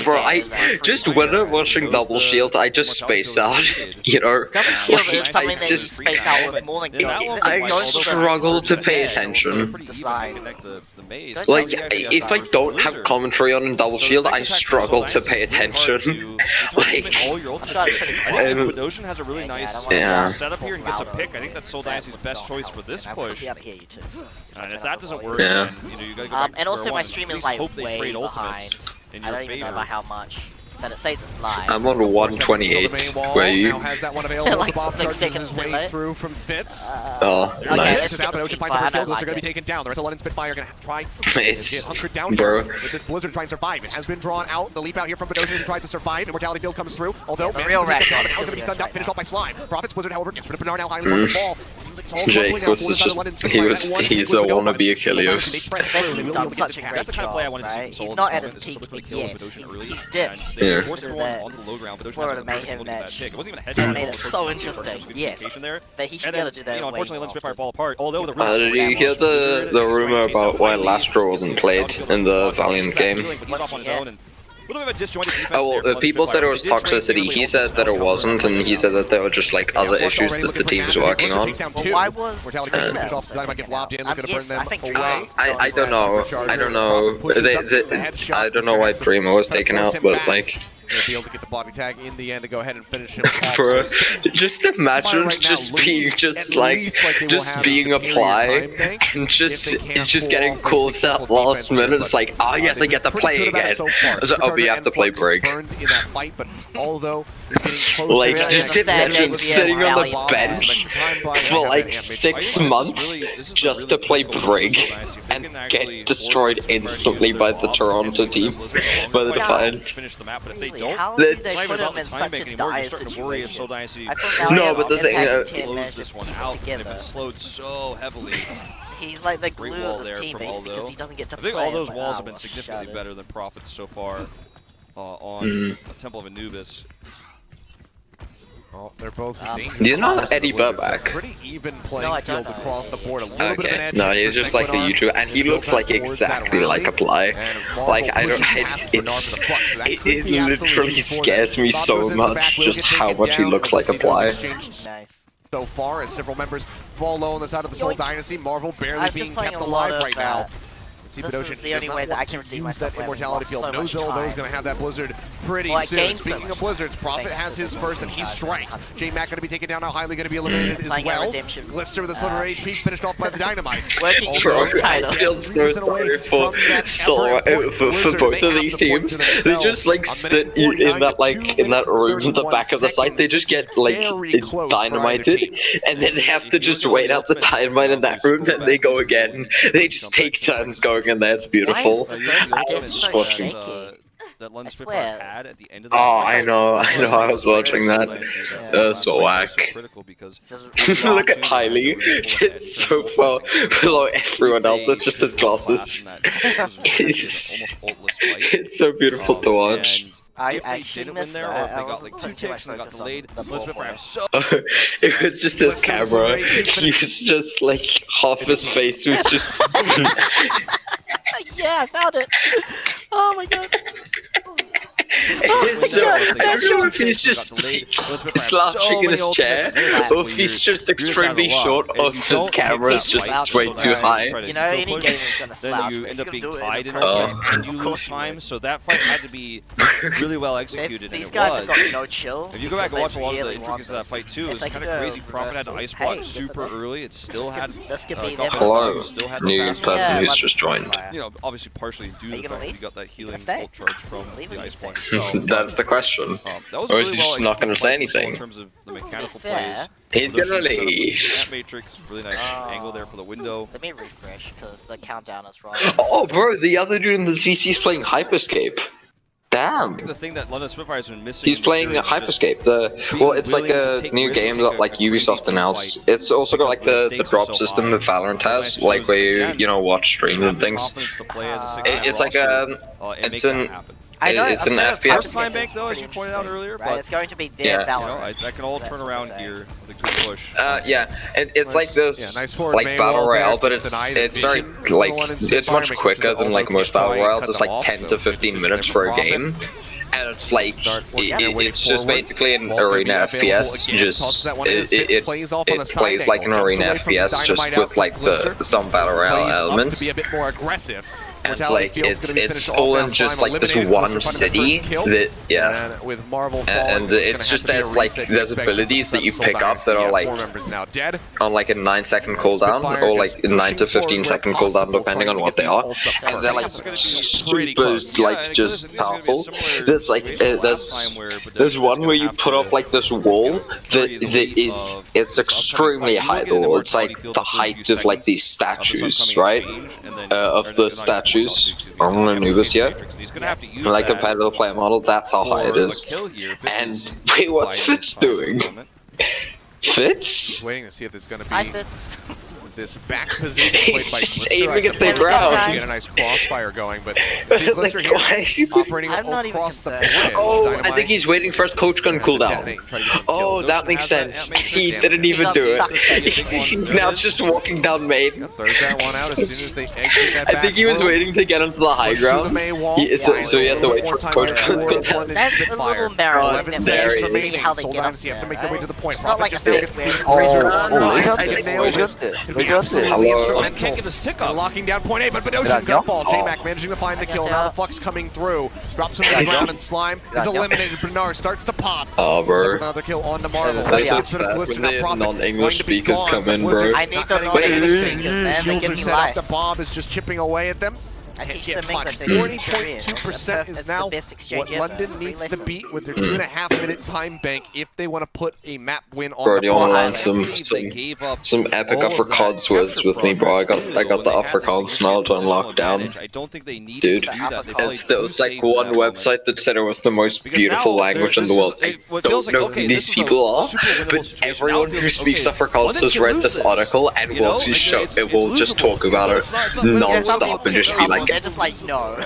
bro, I just when I'm watching Double Shield, I just space out, you know. I struggle to pay attention. Like, if I don't have commentary on in Double Shield, I struggle to pay attention. Like, Ocean has a really nice setup here and gets a pick. I think that's Soul Dynasty's best choice for this push. And if that doesn't work, then, you know, you gotta go back to and also square my one. stream At is least like hope they way trade behind. in I your don't even know favor. by how much. But it says it's live. I'm on 128. Where are you? Has that one available. Like Bob 6 starts seconds his way delay. through from Fitz. Oh, nice. Out, but Ocean finds the first kill. They're going to be taken down. The rest of London Spitfire are going to try it's, get hunkered down bro. here with this Blizzard trying to survive. It has been drawn out. The leap out here from Bedosian as he tries to survive. Immortality build comes through. Although, the real wreck. Now is going to be stunned up, finished off by Slime. Profits Blizzard, however, gets rid of Bernard now highly on the ball. Jake was just, he's a wannabe Achilles. He's done such a great job, right? He's not at his peak yet. He's dipped. Yeah. Florida Mayhem match. That made it so interesting. Yes. But he should be able to do that. Unfortunately, let Spitfire fall apart. Although the did you hear the rumor about why Lastro wasn't played in the Valiant game? Oh, well, people said it was toxicity. He said that it wasn't, and he said that there were just like other issues that the team's working on. Why was I don't know. I don't know. I don't know why Primo was taken out, but like. They'll be able to get the body tag in the end to go ahead and finish him off. Bro, just imagine just being being a ply and just getting called that last minute. It's like, oh, you have to get to play again. So, oh, we have to play break. Like, just imagine sitting on the bench for like 6 months just to play break and get destroyed instantly by the Toronto team, by the Defiance. How did they put him in such a dire situation? No, but the thing slowed so heavily. He's like the glue of this team because he doesn't get to play. I think all those walls have been significantly better than Profits so far on Temple of Anubis. Oh, they're both do you know Eddie Burback? Pretty even playing field across the board. A little bit of an edge. No, he's just like a YouTuber, and he looks like exactly like a Ply. Like, I don't, it literally scares me so much just how much he looks like a Ply. Nice. So far, as several members fall low on the side of the Soul Dynasty, Marvel barely being kept alive right now. See, this Ocean is the only way that I can redeem myself. That immortality field. So much Nozo, though, is time. going to have that Blizzard pretty Well, I soon. gained so Speaking much of Blizzards, Prophet thanks has to his the first, and he Blizzard strikes. hunting. J-Mac going to be taken down now. Highly going to be eliminated as Playing well. Redemption. Glister with a sliver HP, finished off by the Dynamite. Working Bro, towards title. I feel so sorry for both of these teams. They just like sit in that room at the back of the site. They just get like dynamited, and then they have to just wait out the dynamite in that room. Then they go again. They just take turns going in there. It's beautiful. That London Spitfire had at the end of the I know. I was watching that. So whack. Look at Kylie. She's so far below everyone else. It's just his glasses. It's so beautiful to watch. I didn't win there, or if they got like 2 ticks and got delayed, Spitfire so. It was just his camera. He was just like half his face was just. Yeah, I found it. Oh my god. It's so, I don't know if he's just slouching in his chair, or if he's just extremely short, or if his camera is just way too high. You know, any game is gonna slouch. Then you end up being tied in and you lose time, so that fight had to be really well executed, and These it guys was. have got no chill. If you go back and watch a lot of the really intricacies of that fight too, it's kind of crazy. Prophet had the ice block super early. It still had. Hello, new person who's just joined. You know, obviously partially due to the fact that you got that healing ult charge from the ice block. That's the question. Or is he just not going to say anything? In terms of the mechanical plays, he's going to leave. That matrix, really nice angle there for the window. Let me refresh because the countdown is wrong. Oh, bro, the other dude in the CC is playing Hyperscape. Damn. The thing that London Spitfire's been missing. He's playing Hyperscape. It's like a new game that like Ubisoft announced. It's also got like the drop system that Valorant has, like where you know watch streams and things. It's like it's an FPS. Time bank though, as you pointed out earlier, but it's going to be their Valorant. You know, that can all turn around here with a good push. Yeah, it's like this, like battle royale, but it's very like it's much quicker than like most battle royales. It's like 10 to 15 minutes for a game. And it's like, it's just basically an arena FPS, just, it plays like an arena FPS, just with like some battle royale elements. And like it's all in just like this one city that and it's just there's abilities that you pick up that are like on like a 9-second cooldown or like 9 to 15-second cooldown depending on what they are, and they're like super like just powerful. There's like there's one where you put up like this wall that is it's extremely high though. It's like the height of like these statues, right? Of the statues. I'm gonna do this yet. Like compared to the player model, that's how high it is. And wait, what's Fitz doing? Fitz? Waiting to see if there's gonna be this back position played by just Glister. aiming at the ground. To get a nice crossfire going, but see Glister here operating across the bridge. Oh, I think he's waiting for his coach gun cooldown. Oh, that makes sense. He didn't even do it. He's now just walking down main. Throws that one out as soon as they exit that back. I think he was waiting to get onto the high ground. So he had to wait for his coach gun cooldown. That's a little embarrassing. There he See how they Soul get up Dimes, you have to make their way to the point. It's not like a Prophet bit just where Hello. And can't get this tick up. Locking down point A, but Ocean gonna fall. J-Mac managing to find the kill. Now the Flux coming through. Drops him to the ground and Slime is eliminated. Bernard starts to pop. Oh, bro. Another kill on the Marvel. That's bad when the non-English speakers come in, bro. I need the non-English speakers, man. They give me life. The bomb is just chipping away at them. I teach them English. 40.2% is now what London needs to beat with their 2.5-minute time bank if they want to put a map win on Bro, the do you want board. to learn some epic Afrikaans words with me, bro? I got the Afrikaans now to unlock down. Dude, there was like one website that said it was the most beautiful language in the world. I don't know who these people are, but everyone who speaks Afrikaans has read this article and will just talk about it non-stop and just be like, they're just like, no.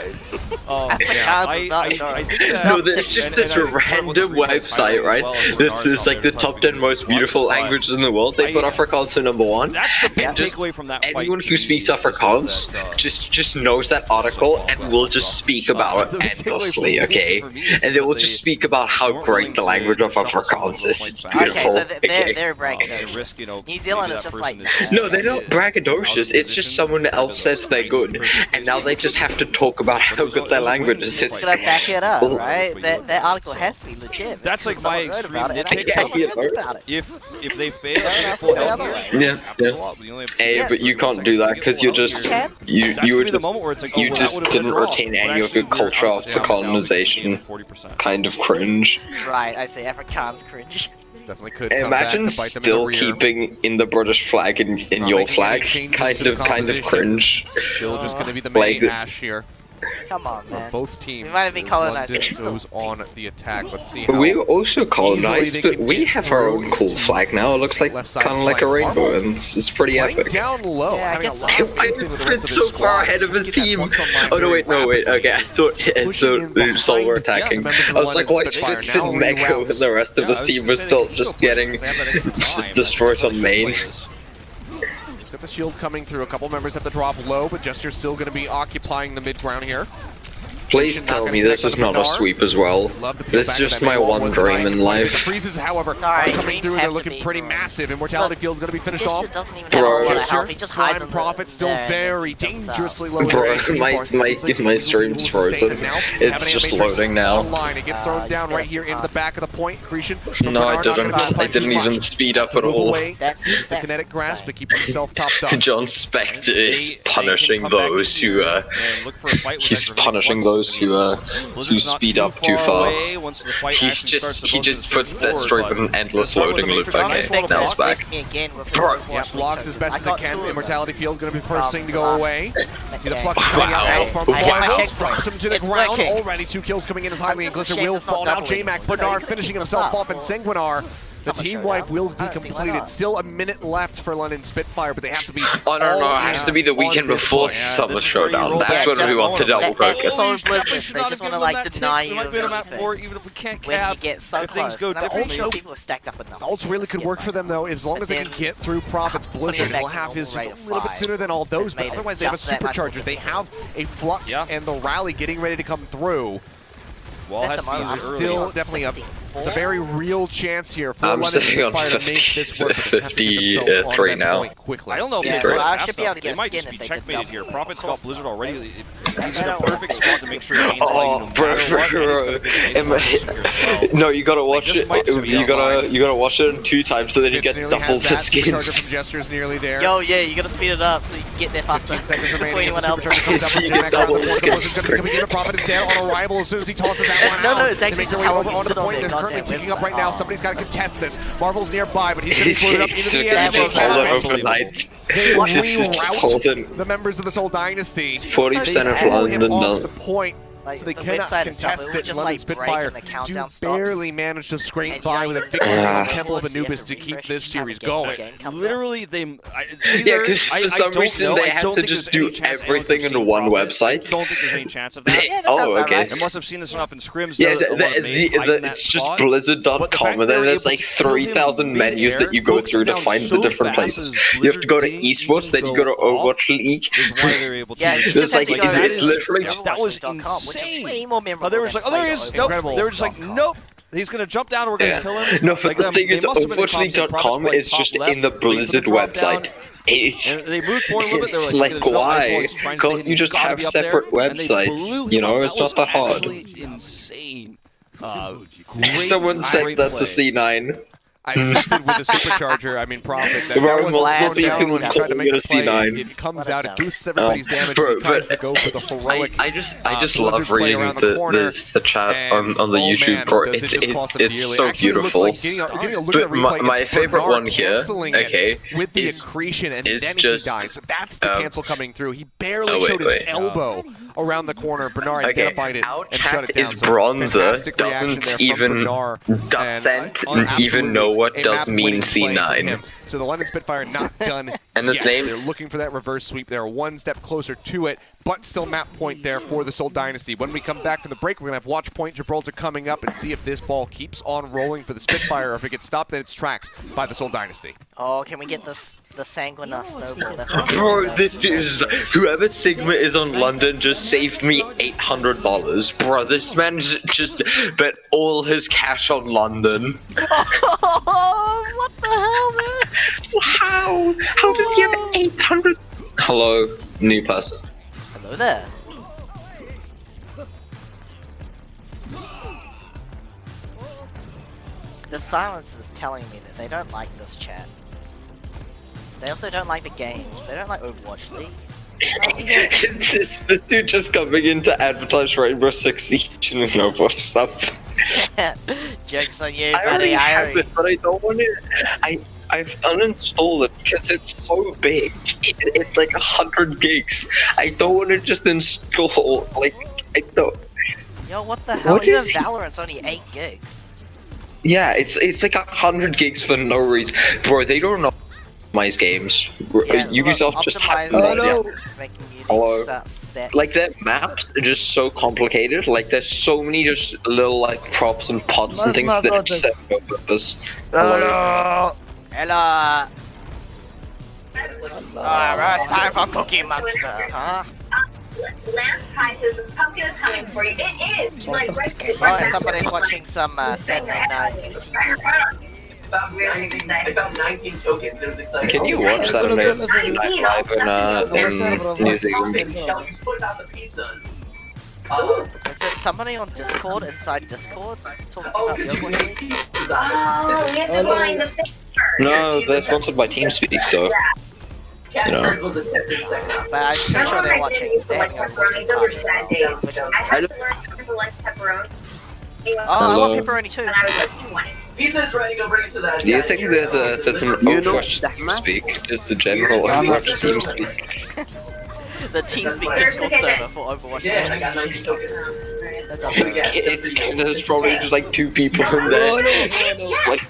I think that No, there's just this random website, right? That's like the top 10 most beautiful languages in the world. They put Afrikaans to #1. That's the big takeaway from that fight. Anyone who speaks Afrikaans just knows that article and will just speak about it endlessly, okay? And they will just speak about how great the language of Afrikaans is. It's beautiful. Okay, so they're braggadocious. New Zealand is just like that. No, they're not braggadocious. It's just someone else says they're good, and now they just have to talk about how good their language is. It's gotta back it up, right? That article has to be legit. That's like my extreme nitpick. If they fail, yeah. Hey, but you can't do that because you're just you just didn't retain any of your culture after colonization. Kind of cringe. Right, I say Afrikaans cringe. Definitely could. Imagine still keeping in the British flag in your flag. Kind of cringe. Still just going to be the main Ash here. Come on, man. Both teams. We might have been colonized. London goes on the attack. Let's see. We were also colonized, but we have our own cool flag now. It looks like kind of like a rainbow, and it's pretty epic. Down low. Yeah, I've been so far ahead of his team. Oh no, wait. Okay, I thought the Soul were attacking. I was like, why is Fix and Meko and the rest of his team was still just getting destroyed on main? He's got the shield coming through. A couple members have to drop low, but Jester's still going to be occupying the mid ground here. Please tell me this is not a sweep as well. This is just my one dream in life. The freezes, however, are coming through. They're looking pretty massive. Immortality Field going to be finished off. Bro, Slime Prophet still very dangerously low. Bro, my stream's frozen. It's just loading now. It gets thrown down right here into the back of the point. Creation. No, I didn't. I didn't even speed up at all. The kinetic grasp to keep himself topped up. John Spectre is punishing those who he's punishing those who speed up too far. He just puts that straight in an endless loading loop. Okay, now it's back. Bro, yeah, blocks as best as it can. Immortality Field going to be the first thing to go away. See the Flux coming out from Volleyball, drops him to the ground. Already 2 kills coming in as Highly and Glisser will fall. Now J-Mac, Bernard finishing himself off, and Sanguinar. The team wipe will be completed. Still a minute left for London Spitfire, but they have to be. Oh no, it has to be the weekend before Summer Showdown. That's when we want to double focus. They just want to like deny you even if we can't when you get so if things go different. People have stacked up enough. The ults really could work for them though, as long as they can get through Prophet's Blizzard. He'll have his just a little bit sooner than all those, but otherwise they have a supercharger. They have a Flux and the rally getting ready to come through. Wall has There's still definitely it's a very real chance here for I'm London sitting on Spitfire to make this work. 53 now. I don't know if they might just be checkmated here. Prophet's got Blizzard already. He's in a perfect spot to make sure he gains value. No, you gotta watch it. You gotta watch it 2 times so that you get double the skins. Jester's nearly there. Yo, yeah, you gotta speed it up so you can get there faster. 15 seconds before remaining. anyone else. You get double the skins. Coming in, Prophet is dead on arrival as soon as he tosses that one out. No, it's actually just how over onto the point. They're currently ticking up right now. Somebody's got to contest this. Marvel's nearby, but he's going to be floated up into the air. They reroute the members of the Soul Dynasty. 40% of London off the point. Like, so they the cannot contest it. London Spitfire do barely manage to scrape by with a victory on Temple of Anubis to keep this series going. Literally, they yeah, because for some reason they have to just do everything in one website. I don't think there's any chance of that. Oh, okay. I must have seen this enough in scrims. Yeah, it's just Blizzard.com, and then there's like 3,000 menus that you go through to find the different places. You have to go to esports, then you go to Overwatch League. It's like it's literally that was insane. Way more memorable. They were just like, oh, there he is. Nope. They were just like, nope. He's gonna jump down. We're gonna kill him. No, but the thing is, Overwatchleague.com is just in the Blizzard website. They moved forward a little bit. It's like, why? Can't you just have separate websites? You know, it's not that hard. Insane. Someone said that's a C9. I assisted with the supercharger. I mean, Prophet. That was down when he tried to make the play. It comes out. It boosts everybody's damage. Bro, he tries to go for the heroic. I just love reading the chat on the YouTube, bro. It's so beautiful. But my favorite one here, okay, with the accretion, and then he dies. So that's the cancel coming through. He barely showed his elbow around the corner. Bernard identified it and shut it down. Is Bronzer doesn't even know what does mean C9. So the London Spitfire not done and his yet. name? They're looking for that reverse sweep. They're one step closer to it. but still map point there for the Seoul Dynasty. When we come back from the break, we're going to have Watch Point Gibraltar coming up and see if this ball keeps on rolling for the Spitfire, or if it gets stopped in its tracks by the Seoul Dynasty. Oh, can we get the Sanguinar snowball? That's what Bro, this is whoever Sigma is on London just saved me $800. Bro, this man's just bet all his cash on London. Oh, what the hell, man? How did he have 800? Hello, new person. Hello there. The silence is telling me that they don't like this chat. They also don't like the games. They don't like Overwatch League. this dude just coming in to advertise Rainbow Six Siege and Overwatch stuff. Jokes on you, I buddy. already have it, but I don't want it. I've uninstalled it because it's so big. It's like 100 gigs. I don't want to just install, like, I don't. Yo, what the hell? What Even is he- Valorant's only 8 gigs. Yeah, it's like 100 gigs for no reason. Bro, they don't optimize games. Ubisoft just have no idea. Hello. Like their maps are just so complicated. Like there's so many just little like props and pods and things that are just set for purpose. Hello. Hello. Alright, it's time for Cookie Monster, huh? Lance Kai says the pumpkin is coming for you. It is! Like, Alright, somebody's watching some Saturday night. Can you watch that on Night Live in New Zealand? Is it somebody on Discord, inside Discord, talking about the Overwatch League? Oh, we have to find the picture. No, they're sponsored by TeamSpeak, so you know. But I'm pretty sure they're watching. They're having a watching time as well, which is I had to learn how to like pepperoni. Oh, I love pepperoni too. Pizza's ready, go bring it to that. Do you think there's an Overwatch TeamSpeak? Just the general Overwatch TeamSpeak? The TeamSpeak Discord server for Overwatch League. There's probably just like 2 people in there. Like,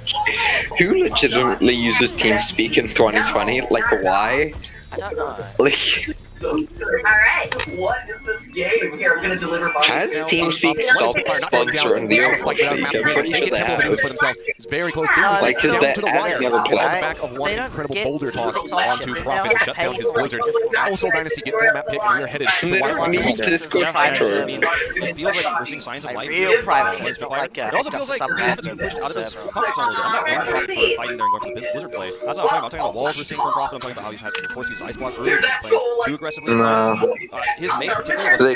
who legitimately uses TeamSpeak in 2020? Like, why? I don't know. Like, Alright. What is this game? Here, I'm gonna deliver has TeamSpeak stopped sponsoring the Overwatch League? I'm pretty sure they have. It's very close to Like, does that add never on the play? back of one incredible boulder toss onto Profit and shut down his Blizzard. Now Seoul Dynasty get their map pick and we're headed to They don't need Discord control. It feels like we're seeing signs of life. Real private, it's not like It also feels like Profit's been pushed out of his comfort zone. I'm not blaming Profit for fighting there and going for the Blizzard play. That's not what I'm talking about. I'm talking about walls we're seeing from Profit. I'm talking about how he's had to force use Ice Block earlier. He's playing too aggressively. His main particularly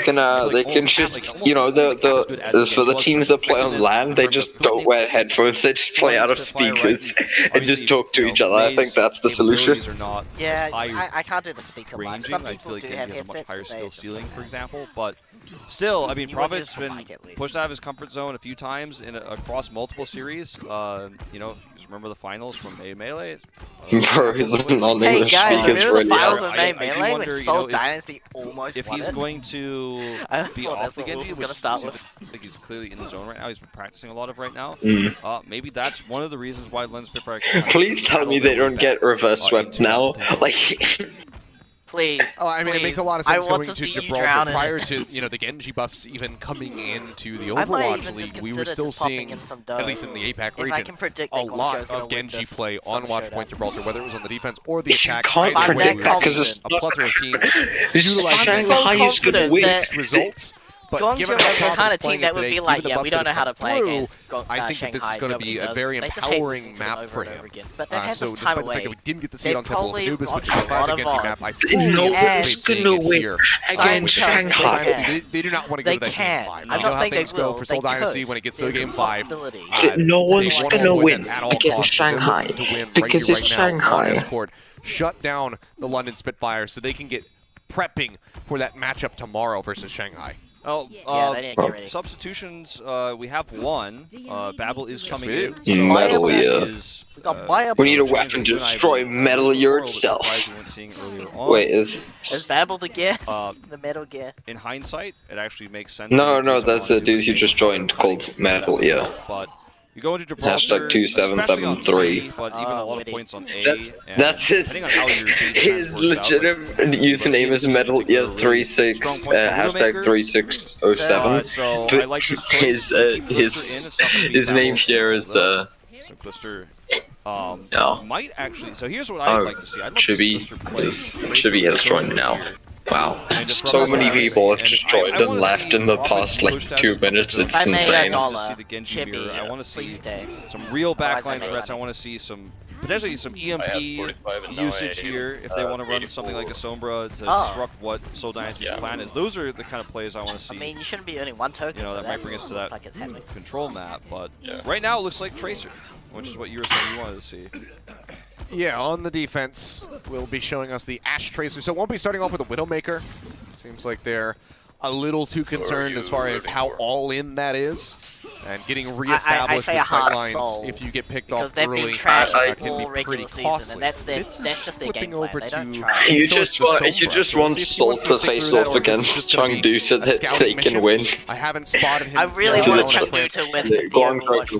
They can just, you know, for the teams that play on LAN, they just don't wear headphones. They just play out of speakers and just talk to each other. I think that's the solution. Yeah, I can't do the speaker line. Some I feel people like do he have has a much headsets, higher but they skill just ceiling, like for example. But still, I mean, You want Profit's his been mic at least. pushed out of his comfort zone a few times across multiple series. You know, just remember the finals from Melee. Bro, the non-English Hey guys, speakers remember the really finals are. of I Melee wonder, when you Seoul know, Dynasty almost if won he's it? going to I be thought off that's the what we Genji, was which gonna start seems with. like he's clearly in the zone right now. He's been practicing a lot of right now. Mm. Maybe that's one of the reasons why Lens Spitfire. Please tell me they don't get reverse swept now. Like, Please. Oh, I mean, it makes a lot of I sense want going to to see you Gibraltar drown in prior it. to, you know, the Genji buffs even coming into the I might Overwatch even League. just We were consider still just popping seeing, in some at least in the dough. APAC If region, I can predict a that lot Guangzhou's gonna of win Genji this play on summer Watch showdown. Point Gibraltar, whether it was on the defense or the You attack. can't Either way, predict we that were 'cause seeing it's a not- plethora of teams This utilizing Shanghai is gonna win. mixed results. But given Guangzhou how is the kind Providence of team playing that it would today, be like, given the yeah, buffs we that don't know have how to come play through, against I think that this is Shanghai. going to be a Nobody very does. They just hate empowering losing to map them for over and him. over again. But they had So this time despite the fact away. that we didn't get to see They it on Temple of probably Anubis, which is watched a a classic lot of Genji map, I VODs. fully No one's anticipate seeing gonna it win here. against Shanghai. They do not want to go to that game can. 5. I'm You know not how saying they things go will. for They Soul Dynasty could. when it gets to the There's game a 5. possibility. No one's they wanna gonna avoid win that at all against costs, so they're Shanghai looking to win because right it's here, right now on Shanghai. this court. Shut down the London Spitfire so they can get prepping for that matchup tomorrow versus Shanghai. Oh, Yeah, they didn't get ready. substitutions. We have one. Babel is coming in. Sweet. Metal Gear. We got Bible. We need a weapon to destroy Metal Gear itself. Wait, is Babel the gear? Uh, The Metal Gear. In hindsight, it actually makes sense. no, that's the dude who just joined called Metal Gear. But You go into Gibraltar, especially on C, but even a lot of points on A. That's his. His legitimate username is Metal36 hashtag 3607. So I like his name here is the. So Glister might actually. So here's what I'd like to see. I'd love to see Glister play. Chibi has joined now. Wow. So many people have just joined and left in the past like 2 minutes. It's insane. I want to see the Genji mirror. I want to see some real backline threats. I want to see some potentially some EMP usage here if they want to run something like a Sombra to disrupt what Seoul Dynasty's plan is. Those are the kind of plays I want to see. I mean, you shouldn't be earning 1 token. You know, that might bring us to that control map. But right now it looks like Tracer, which is what you were saying you wanted to see. Yeah, on the defense, we'll be showing us the Ash Tracer. So it won't be starting off with a Widowmaker. Seems like they're a little too concerned as far as how all-in that is. And getting reestablished with sightlines if you get picked off early can be pretty costly. And that's just their game plan. They don't try. You just want Soul to face off against Chengdu so that they can win. I haven't spotted him. I really want Chengdu to win the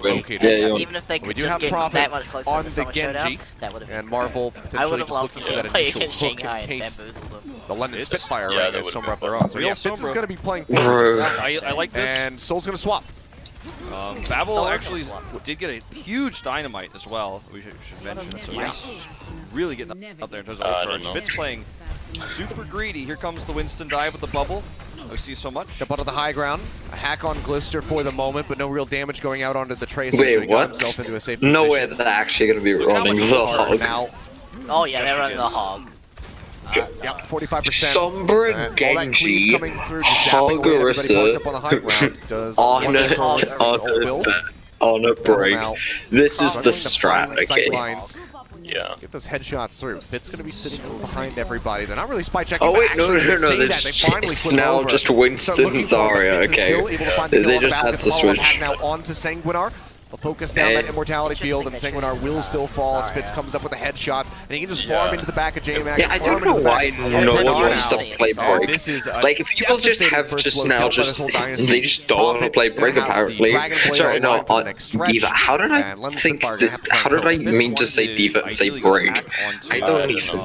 win. Even if they could just get that much closer on to the Showdown, that would have been and Marvel I would potentially have just loved looking to for see that them play initial against hook Shanghai and and pace. bamboozle them. The London Spitfire right as Sombra of their own. So yeah, Fitz is going to be playing. I like this. And Soul's going to swap. Babel actually did get a huge dynamite as well. We should mention. So he's really getting up there in terms of charge. Fitz playing super greedy. Here comes the Winston dive with the bubble. We see so much. Up onto the high ground. A hack on Glister for the moment, but no real damage going out onto the Tracer. Wait, so he got himself into a safe no position. way that they're actually going to be running the hog. Now, oh yeah, they're running the hog. Yeah, 45%. Sombra, Genji, Hogorissa, on a break. This is the strat, okay? Yeah. Get those headshots through. Fitz going to be sitting behind everybody. They're not really spy checking. Oh wait, no. It's now just Winston Zarya, okay? They just had to switch. Now on to Sanguinar. They'll focus down that immortality field, and Sanguinar will still fall as Fitz comes up with the headshots, and he can just farm into the back of J-Max. Yeah, I don't know why no one wants to play break. Like, if people just have just now they just don't want to play break apparently. Sorry, no, on Diva. How did I think that, how did I mean to say Diva and say break? I don't even.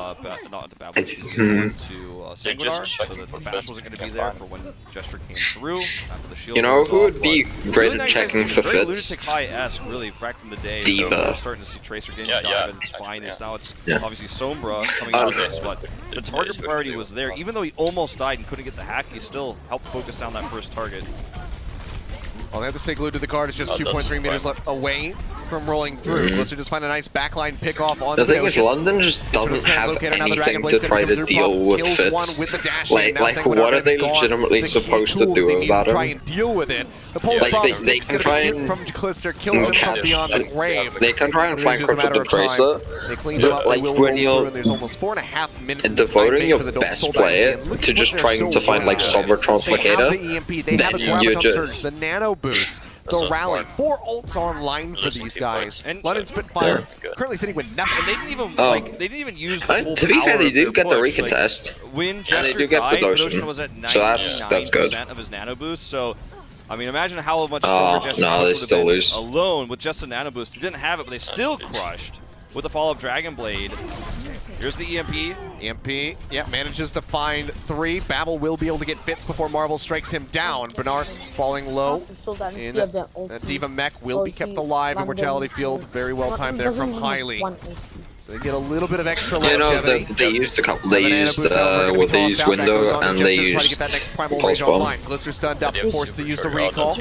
Sanguinar, so that the bash wasn't going to be there for when Gesture came through after the shield. You know who would be great at checking for Fitz? Lunatic High-esque, really, back from the day. Diva. We're starting to see Tracer Genji dive and it's fine. Now it's obviously Sombra coming out of this, but the target priority was there. Even though he almost died and couldn't get the hack, he still helped focus down that first target. All they have to stay glued to the card is just 2.3 meters left away from rolling through. Glister just find a nice backline pickoff on the thing is, London just doesn't have anything to try to deal with Fitz. Like what are they legitimately supposed to do about him? Try and deal with it. The pulse like they can try and from Glister, kills him from beyond the grave. They can try and flank crypto the Tracer, but like when you're devoting your best player to just trying to find like Sombra Translocator, then you're just the nano boost. The rally. 4 ults online for these guys. And London Spitfire currently sitting with nothing. And they didn't even like they didn't even use the full to be fair, they do get the push. recontest. Like, when and they do get the Doshin. Was at So that's good. Of his nano boost. So I mean, imagine how much they still lose alone with just a nano boost. He didn't have it, but they still crushed with the fall of Dragon Blade. Here's the EMP. EMP, yeah, manages to find 3. Babel will be able to get Fitz before Marvel strikes him down. Bernard falling low. In Diva Mech will be kept alive. Immortality field, very well timed there from Highly. So they get a little bit of extra longevity. You know, they used a couple. They used Window and they used Pulse Bomb. Glister stunned up, forced to use the recall.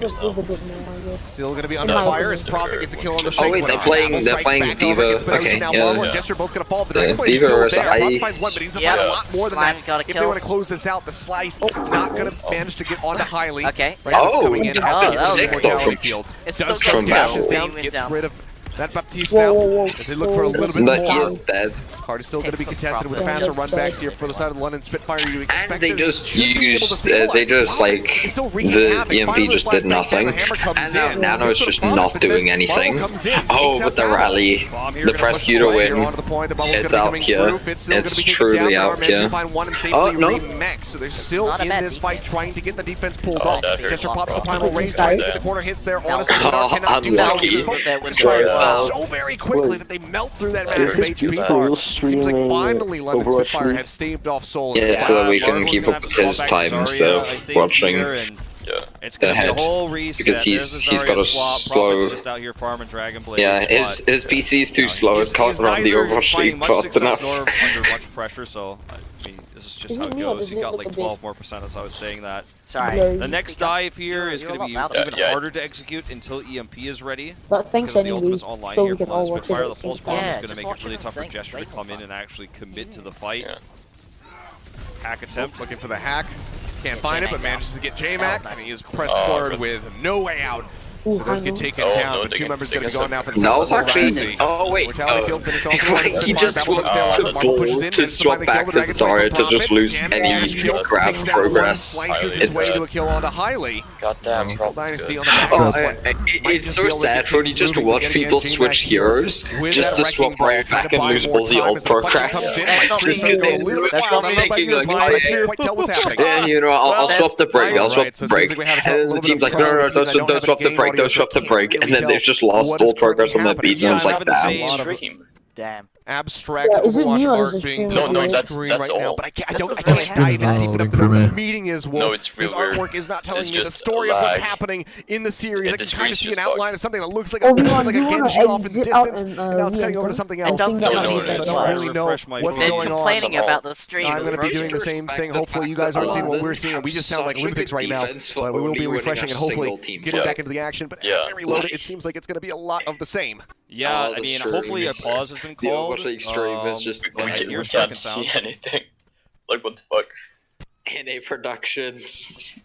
Still going to be under fire as Prophet gets a kill on the Oh wait, they're playing Diva. Okay, yeah. Gesture both going to fall. The Diva versus Ice. Finds one, but he needs to find a lot more than that. If they want to close this out, the slice not going to manage to get onto Highly. Okay. Coming in sick though from does some dashes down, gets rid of that Baptiste now, as they look for a little bit more. He is dead. Card is still going to be contested with faster runbacks here for the side of the London Spitfire. You expect And they just used, they just like, the EMP just did nothing. And now Nano is just not doing anything. Oh, but the rally, the Prosecutor win, it's out here. It's truly out here. Oh, no. So they're still in this fight trying to get the defense pulled off. Chester pops the primal range, tries to get the corner hits there. Honestly, cannot do so very quickly that they melt through that massive HP. Seems like finally London Spitfire have staved off Soul. Yeah, so that we can keep up with his times though, watching the head, because he's got a slow. Yeah, his PC is too slow. It can't run the Overwatch League fast enough. Under much pressure, so I mean, this is just how it goes. He got like 12 more % as I was saying that. Sorry. The next dive here is going to be even harder to execute until EMP is ready. But thanks anyway, the Ultimate's online here can for all Spitfire. watch The it Pulse Bomb is going to make it really it tough for sync. Gesture to come in and actually commit to the fight. Hack attempt. Looking for the hack. Can't find it, but manages to get J-Mac, and he is pressed forward with no way out. So those get taken down, but two members going to be going now for the No, it's actually. Oh wait. He just swapped the ball to swap back to the Zarya to just lose any grab progress. Goddamn. It's so sad when you just watch people switch heroes just to swap right back and lose all the old progress. Just because they're thinking like, yeah, you know, I'll swap the break, I'll swap the break. And then the team's like, no, don't swap the break. Don't swap the break, and then they've just lost all progress on their beats, and it's like, damn. Abstract Overwatch art being put on the screen right now, but I can't dive in deep enough to know what the meeting is. Well, his artwork is not telling me the story of what's happening in the series. I can kind of see an outline of something that looks like a Genji off in distance, and now it's cutting over to something else. I don't really know what's going on. Complaining about the stream. I'm going to be doing the same thing. Hopefully you guys aren't seeing what we're seeing. We just sound like lunatics right now, but we will be refreshing and hopefully getting back into the action. But as I reload it, it seems like it's going to be a lot of the same. Yeah, I mean, hopefully a pause has been called. The stream is just we can't see anything. Like, what the fuck? NA Productions.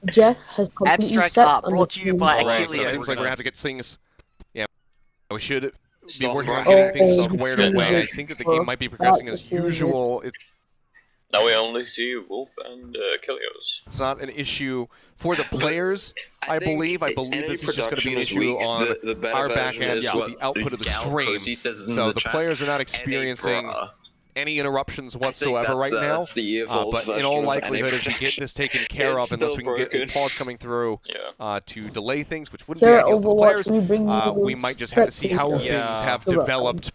Jeff has completely Abstract set Art on brought the to you by So it Achilles. seems like we're going to have to get things. Yeah, we should be working on Stop getting things writing. squared away. I think that the game might be progressing as usual. Now we only see Wolf and Kilios. It's not an issue for the players, I believe. I believe this is just going to be an issue on our back end with the output of the stream. So the players are not experiencing any interruptions whatsoever right now. But in all likelihood, as we get this taken care of, unless we can get a pause coming through to delay things, which wouldn't be ideal for the players, we might just have to see how things have developed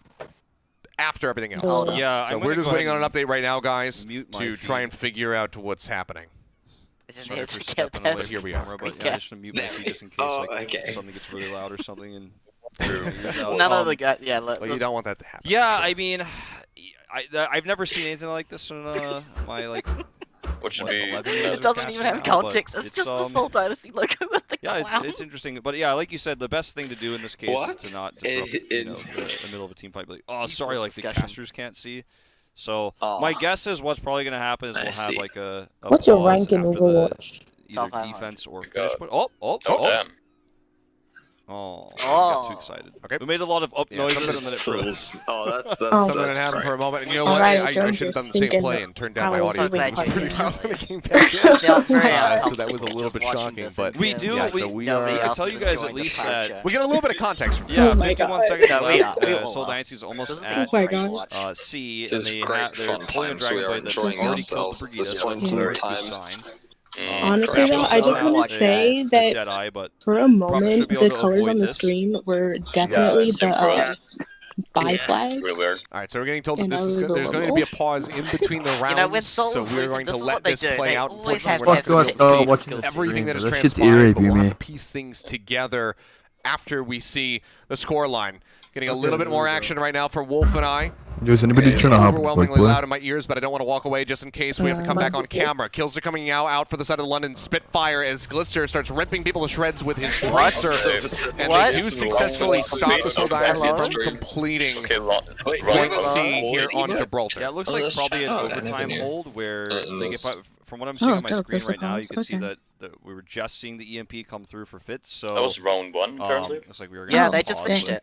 after everything else. Yeah, so we're just waiting on an update right now, guys, to try and figure out what's happening. Sorry for stepping away here we are, but yeah, I just mute my feed just in case like something gets really loud or something. And none of the guys, yeah. Well, you don't want that to happen. Yeah, I mean, I've never seen anything like this in my like. What should be? It doesn't even have context. It's just the Soul Dynasty logo with the clown. It's interesting, but yeah, like you said, the best thing to do in this case is to not disrupt, the middle of a team fight. Like, oh, sorry, like the casters can't see. So my guess is what's probably gonna happen is we'll have like a what's your rank in Overwatch? Either defense or finish. But oh, I got too excited. Okay, we made a lot of up noises and then it froze. That's something that happened for a moment. And you know what? I should have done the same play and turned down my audio. It was pretty loud when it came back in. So that was a little bit shocking. But we do. Yeah, we can tell you guys at least that we get a little bit of context from yeah, this. 51 seconds left. Soul Dynasty is almost at C, and they're pulling a Dragon Blade that's already killed the Brigitte. So that's a very good sign. Honestly though, I just want to say that for a moment, the colors on the screen were definitely the buy flag. Alright, so we're getting told that there's going to be a pause in between the rounds, so we're going to let this play out. Everything that is transpired, but we'll have to piece things together after we see the scoreline. Getting a little bit more action right now for Wolf and I. Does anybody turn up? Overwhelmingly loud in my ears, but I don't want to walk away just in case we have to come back on camera. Kills are coming out for the side of the London Spitfire as Glister starts ripping people to shreds with his dresser. And they do successfully stop the Soul Dynasty from completing point C here on Gibraltar. Yeah, it looks like probably an overtime hold where, like, from what I'm seeing on my screen right now, you can see that we were just seeing the EMP come through for Fitz. So that was round one, apparently. Looks like we were they just finished it.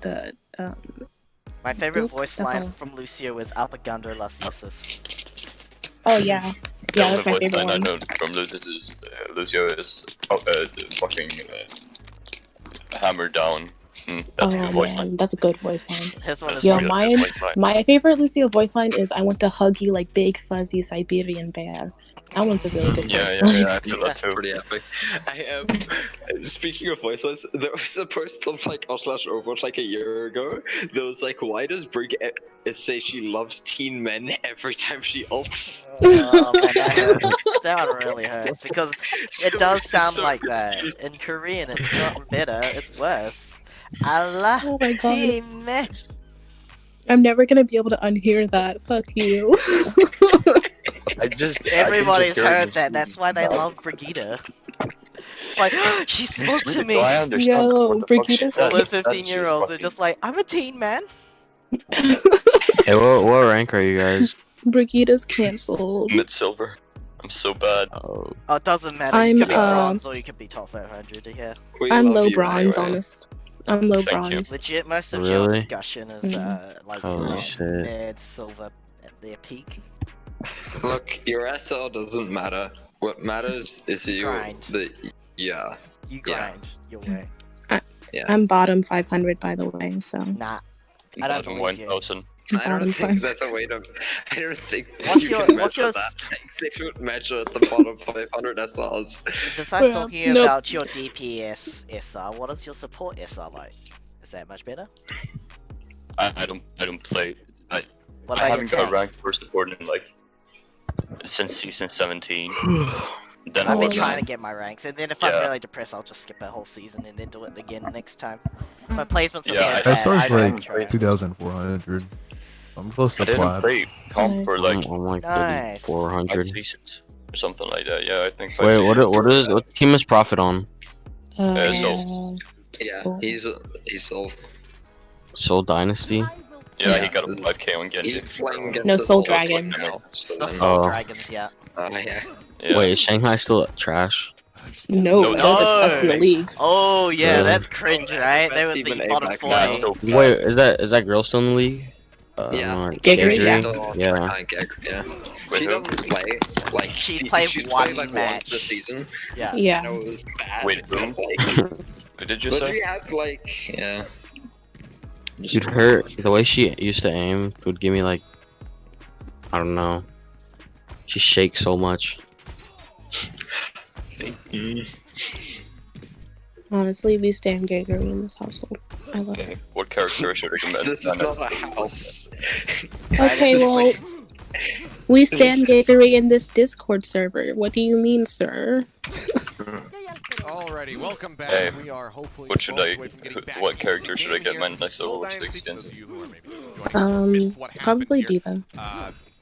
the My favorite book, voice that's line all. from Lucio is Apagando las luces. Oh yeah, The yeah, only that's my voice favorite line I one. know from Lucio is Hammer down. That's a good voice line. That's a good voice line. His one is Yo, really my favorite Lucio voice line is "I want to hug you like big fuzzy Siberian bear." That one's a really good voice line. Yeah, I feel that's pretty epic. Speaking of voice lines, there was a post of like Overwatch like a year ago. There was like, why does Brig say she loves teen men every time she ults? Oh man, that hurts. That one really hurts because it does sound like that. In Korean, it's not better, it's worse. Allah, Oh my god. teen men. I'm never gonna be able to unhear that. Fuck you. Everybody's heard that. That's why they love Brigitte. It's like, she spoke to me. Yo, Brigitte's All the 15-year-olds are just like, I'm a teen man. Hey, what rank are you guys? Brigitte's cancelled. Mid silver. I'm so bad. Oh, it doesn't matter. I'm, you could be bronze or you could be top 500. Yeah. I'm low bronze, honest. I'm low bronze. Legit, most of Really? your discussion is like Holy shit. mid silver at their peak. Look, your SL doesn't matter. What matters is you. Grind. Yeah. You grind your way. I'm bottom 500, by the way, so. Nah. I don't believe you. I don't think that's a way to. I don't think What's you your- can what's measure your that. They should measure at the bottom 500 SRs. Besides talking about your DPS SR, what is your support SR like? Is that much better? I don't play. What I about haven't your got tank? ranked for support in like since season 17. Then I've I been was trying to get my ranks, and then if I'm really depressed, I'll just skip a whole season and then do it again next time. My placements are Yeah, so bad. SR's I don't like try. 2,400. I'm close to I didn't plat. play comp for like I'm like Nice. 400. 5 seasons or something like that. Yeah, I think. Wait, what team is Profit on? Soul. Yeah, he's Soul. Soul Dynasty? Yeah, he got a 5k on Genji. He's playing against No, the Soul Soul Dragons. The Soul Oh. Dragons, yeah. Yeah. Wait, is Shanghai still trash? No, they're the best in the league. Oh yeah, Really? that's cringe, right? They were the bottom 40. Wait, is that girl still in the league? Yeah. Gaggery, Gaggery? yeah. Yeah. She doesn't play like She's played one like match. once this season. Yeah. Yeah. I know it was bad. Wait, but, boom. like, What did you but say? she has like Dude, the way she used to aim would give me like, I don't know. She shakes so much. Honestly, we stand Gaggery in this household. I love it. What character I should recommend? This is not a house. Okay, well, we stand Gaggery in this Discord server. What do you mean, sir? Alrighty, welcome back. Hey, we are hopefully what should I? away from getting back What into character the should I game get my here. next Soul Overwatch Dynasty, skin? for those of you who are maybe joining us, missed what happened Probably here. Diva.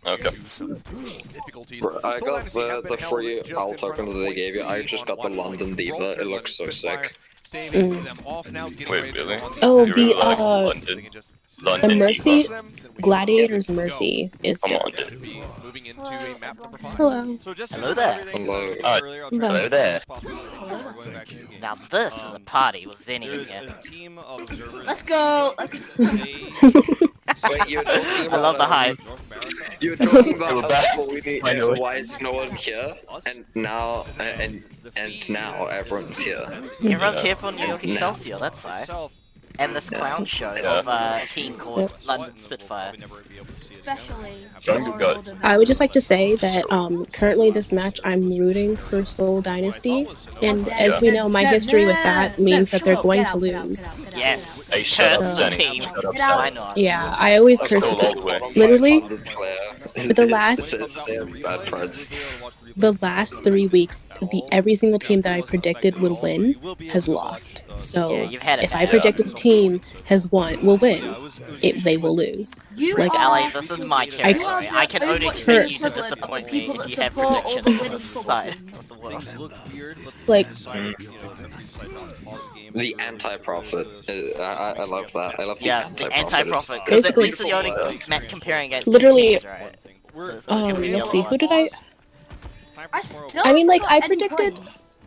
Okay. Difficulties. Bro, I Soul got Dynasty have been the held free just alt in front token of that they point gave you. I C just on got the 1 London point. Diva. Rolled It looks so Spitfire, sick. Staving them off now, getting Wait, ready to really? go on Oh, You the really like London? the London Mercy, Diva? Gladiator's Mercy is Come dope. on, dude. moving into a map number 5. Hello. So just Hello there. Hello. Hello there. Now this is a party with Zenny in There's here. a team of observers. Let's go. Wait, you're talking about I love the hype. You're talking about We're back. why is no one here? And now now everyone's here. Everyone's here for New York Excelsior, that's why. And this clown show of a team called London Spitfire. Especially. I would just like to say that currently this match I'm rooting for Soul Dynasty, and as we know, my history with that means that they're going to lose. Yes, Hey, shut up, curse So- the team. Shut up, Why not? Yeah, I always curse Go the all the way. Literally, For the last- bad parts. the last 3 weeks, every single team that I predicted would win has lost. So Yeah, you've had it if I bad. predicted a team will win, they will lose. You Like, Ali, this is my territory. I can only expect you to disappoint me if you have predictions on this side of the world. like The anti-profit. I love that. I love the Yeah, anti-profit. the anti-profit. Because at Basically- least you're only comparing against Literally- two teams, right? So it's not gonna be let's a see, lot. who did I? I still I mean, like, got I any predicted- points.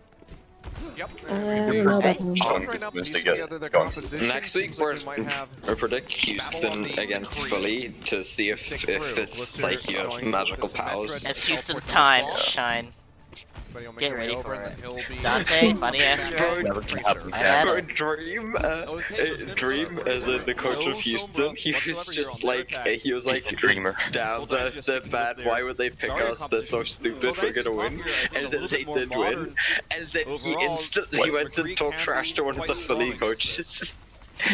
Yep. I don't know about them. Sean wants to get going. Next week we predict Houston against Philly to see if it's like you have magical powers. It's Houston's time to shine. Everybody will make Get their way ready over, for and it. then he'll be Dante, Bunny Astro. Dream, the coach of Houston, he was just like, dreamer. damn, they're bad, why would they pick us, they're so stupid, we're gonna win, and then they did win, and then he instantly went and talked trash to one of the Philly coaches.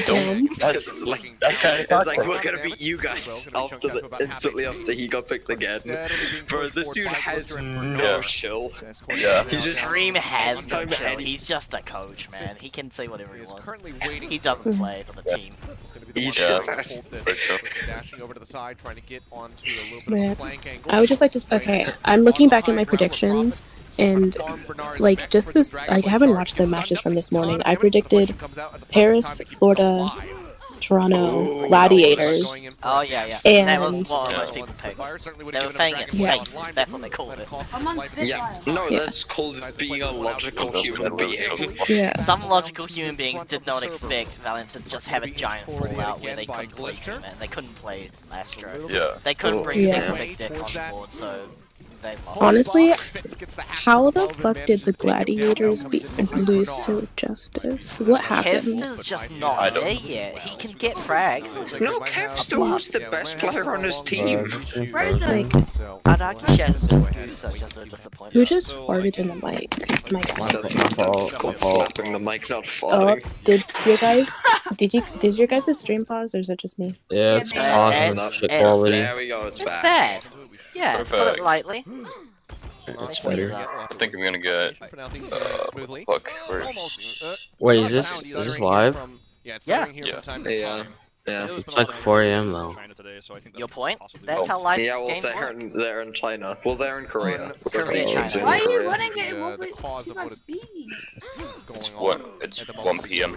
That's kind of it's like, we're gonna beat you guys instantly after he got picked again. Bro, this dude has no chill. Yeah. He just Dream has no chill. He's just a coach, man. He can say whatever he wants. He doesn't play for the team. Dashing over to the side, trying to get onto a little bit of a flank angle. I would just like to. Okay, I'm looking back at my predictions, and like just this, I haven't watched the matches from this morning. I predicted Paris, Florida, Toronto, Gladiators. Oh yeah. And that was what most people picked. They were saying it safe. That's what they called it. That's called being a logical human being. Yeah. Some logical human beings did not expect Valiant to just have a giant fallout where they couldn't play Dream, and they couldn't play Astro. Yeah. They couldn't bring 6 big dick on the board, so they lost. Honestly, how the fuck did the Gladiators lose to Justice? What happened? Kevster's just not there yet. He can get frags. No, Kevster was the best player on his team. Like, I'd argue Shaz's such as a disappointment. who just farted in the mic? My God. That's my fault. It's called slapping the mic, not Oh, farting. did your guys' stream pause, or is it just me? Yeah, it's awesome. Shit quality. There we go, it's back. Bad. Yeah, put it Perfect. lightly. That's better. I think I'm gonna get. Fuck. Wait, is this live? Yeah. Yeah. It's like 4 AM though. Your point? That's how live Yeah, well, games work. they're in China. Well, they're in Korea. Korea, China. Why are you running it? It's 1 PM.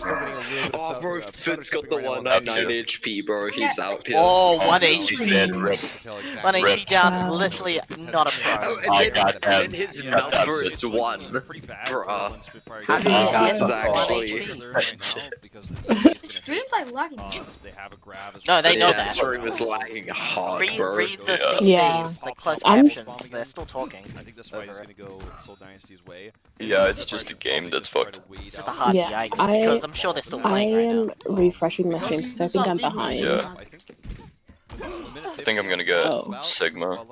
Oh, bro, Fitz got the 199 HP, bro. He's out here. Oh, 1 He's dead, HP. rip. 1 HP down, literally not a pro. Oh, and his number is 1. Bruh. How do you get 1 Exactly. Stream's like lagging. No, they know Yeah, that. stream is lagging hard, bro. Read the Yeah. CCs, the closed captions, they're still talking. I think this fight is gonna go Soul Dynasty's way. Yeah, it's just a game that's fucked. It's just a hard Yeah, yikes, because I'm sure they're still I playing right am now. refreshing my stream because I think I'm behind. Yeah. I think I'm gonna get Oh. Sigma.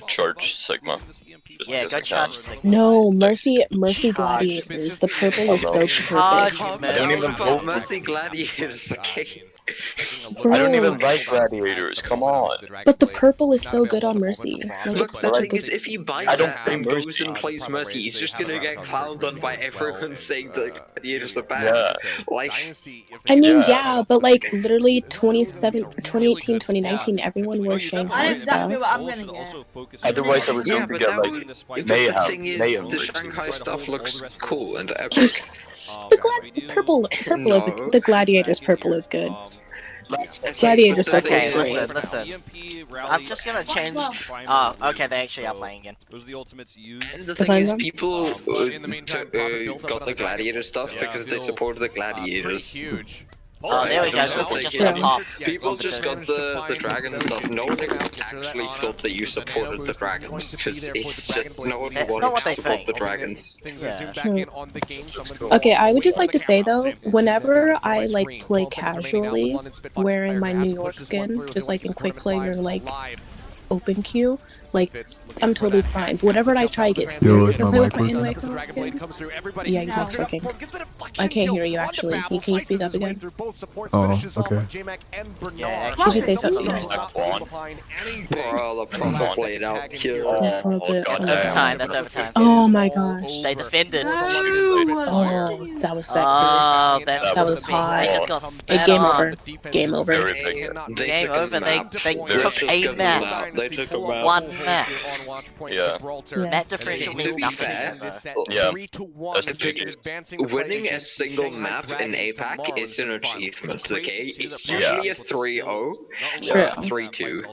Charge Sigma. Yeah, go charge Sigma. No, Mercy Gladiators. The purple is so Charge perfect. I don't even vote Mercy Gladiators, okay. I don't even Bro. like gladiators, come on. But the purple is so good on Mercy. Like, Look, it's the such a thing good. is, if he buys I don't that play and goes Mercy. and plays Mercy, he's just gonna get clowned on by everyone saying the Gladiators are bad. Yeah. Like, I mean, Yeah. yeah, but like literally 2018, 2019, everyone wore I know Shanghai exactly stuff. what I'm gonna get. Otherwise I would yeah, go but get that would, like the Mayhem. thing is, Mayhem the versus. Shanghai stuff looks cool and epic. Purple is No. the Gladiators purple is good. Gladiators but the purple is thing Okay, is- listen. I'm just gonna change. Oh, okay, they actually are playing again. Those are the ultimates used. And the Depends thing is, on- people in the meantime, Prophet built up got the another Gladiator dragon, stuff so because they still, supported the Gladiators. Huge. Oh, there we go. It's This is like, just yeah, gonna pop. People just got the dragon stuff. No one actually thought that you supported the dragons because it's just no one That's not wanted what to they support think. the dragons. Okay, I would just like to say though, whenever I like play casually, wearing my New York skin, just like in quick play or like open queue, like I'm totally fine. But whenever I try to get serious and play with my NYXL skin, yeah, your mic's working. I can't hear you actually. Can you speak up again? Oh, okay. Yeah. Did you say something? Bro, the proper played out here. Overtime, that's overtime. Oh my gosh. They defended. Oh, that was sexy. Oh, that was hot. They just got Hey, spat game on. over. Game over. Game over. They took a map. They took a map. One map. Yeah. Map differential means To be nothing. fair, Yeah. winning a single map in APAC is an achievement, okay? It's Yeah. usually a 3-0 True. or a 3-2.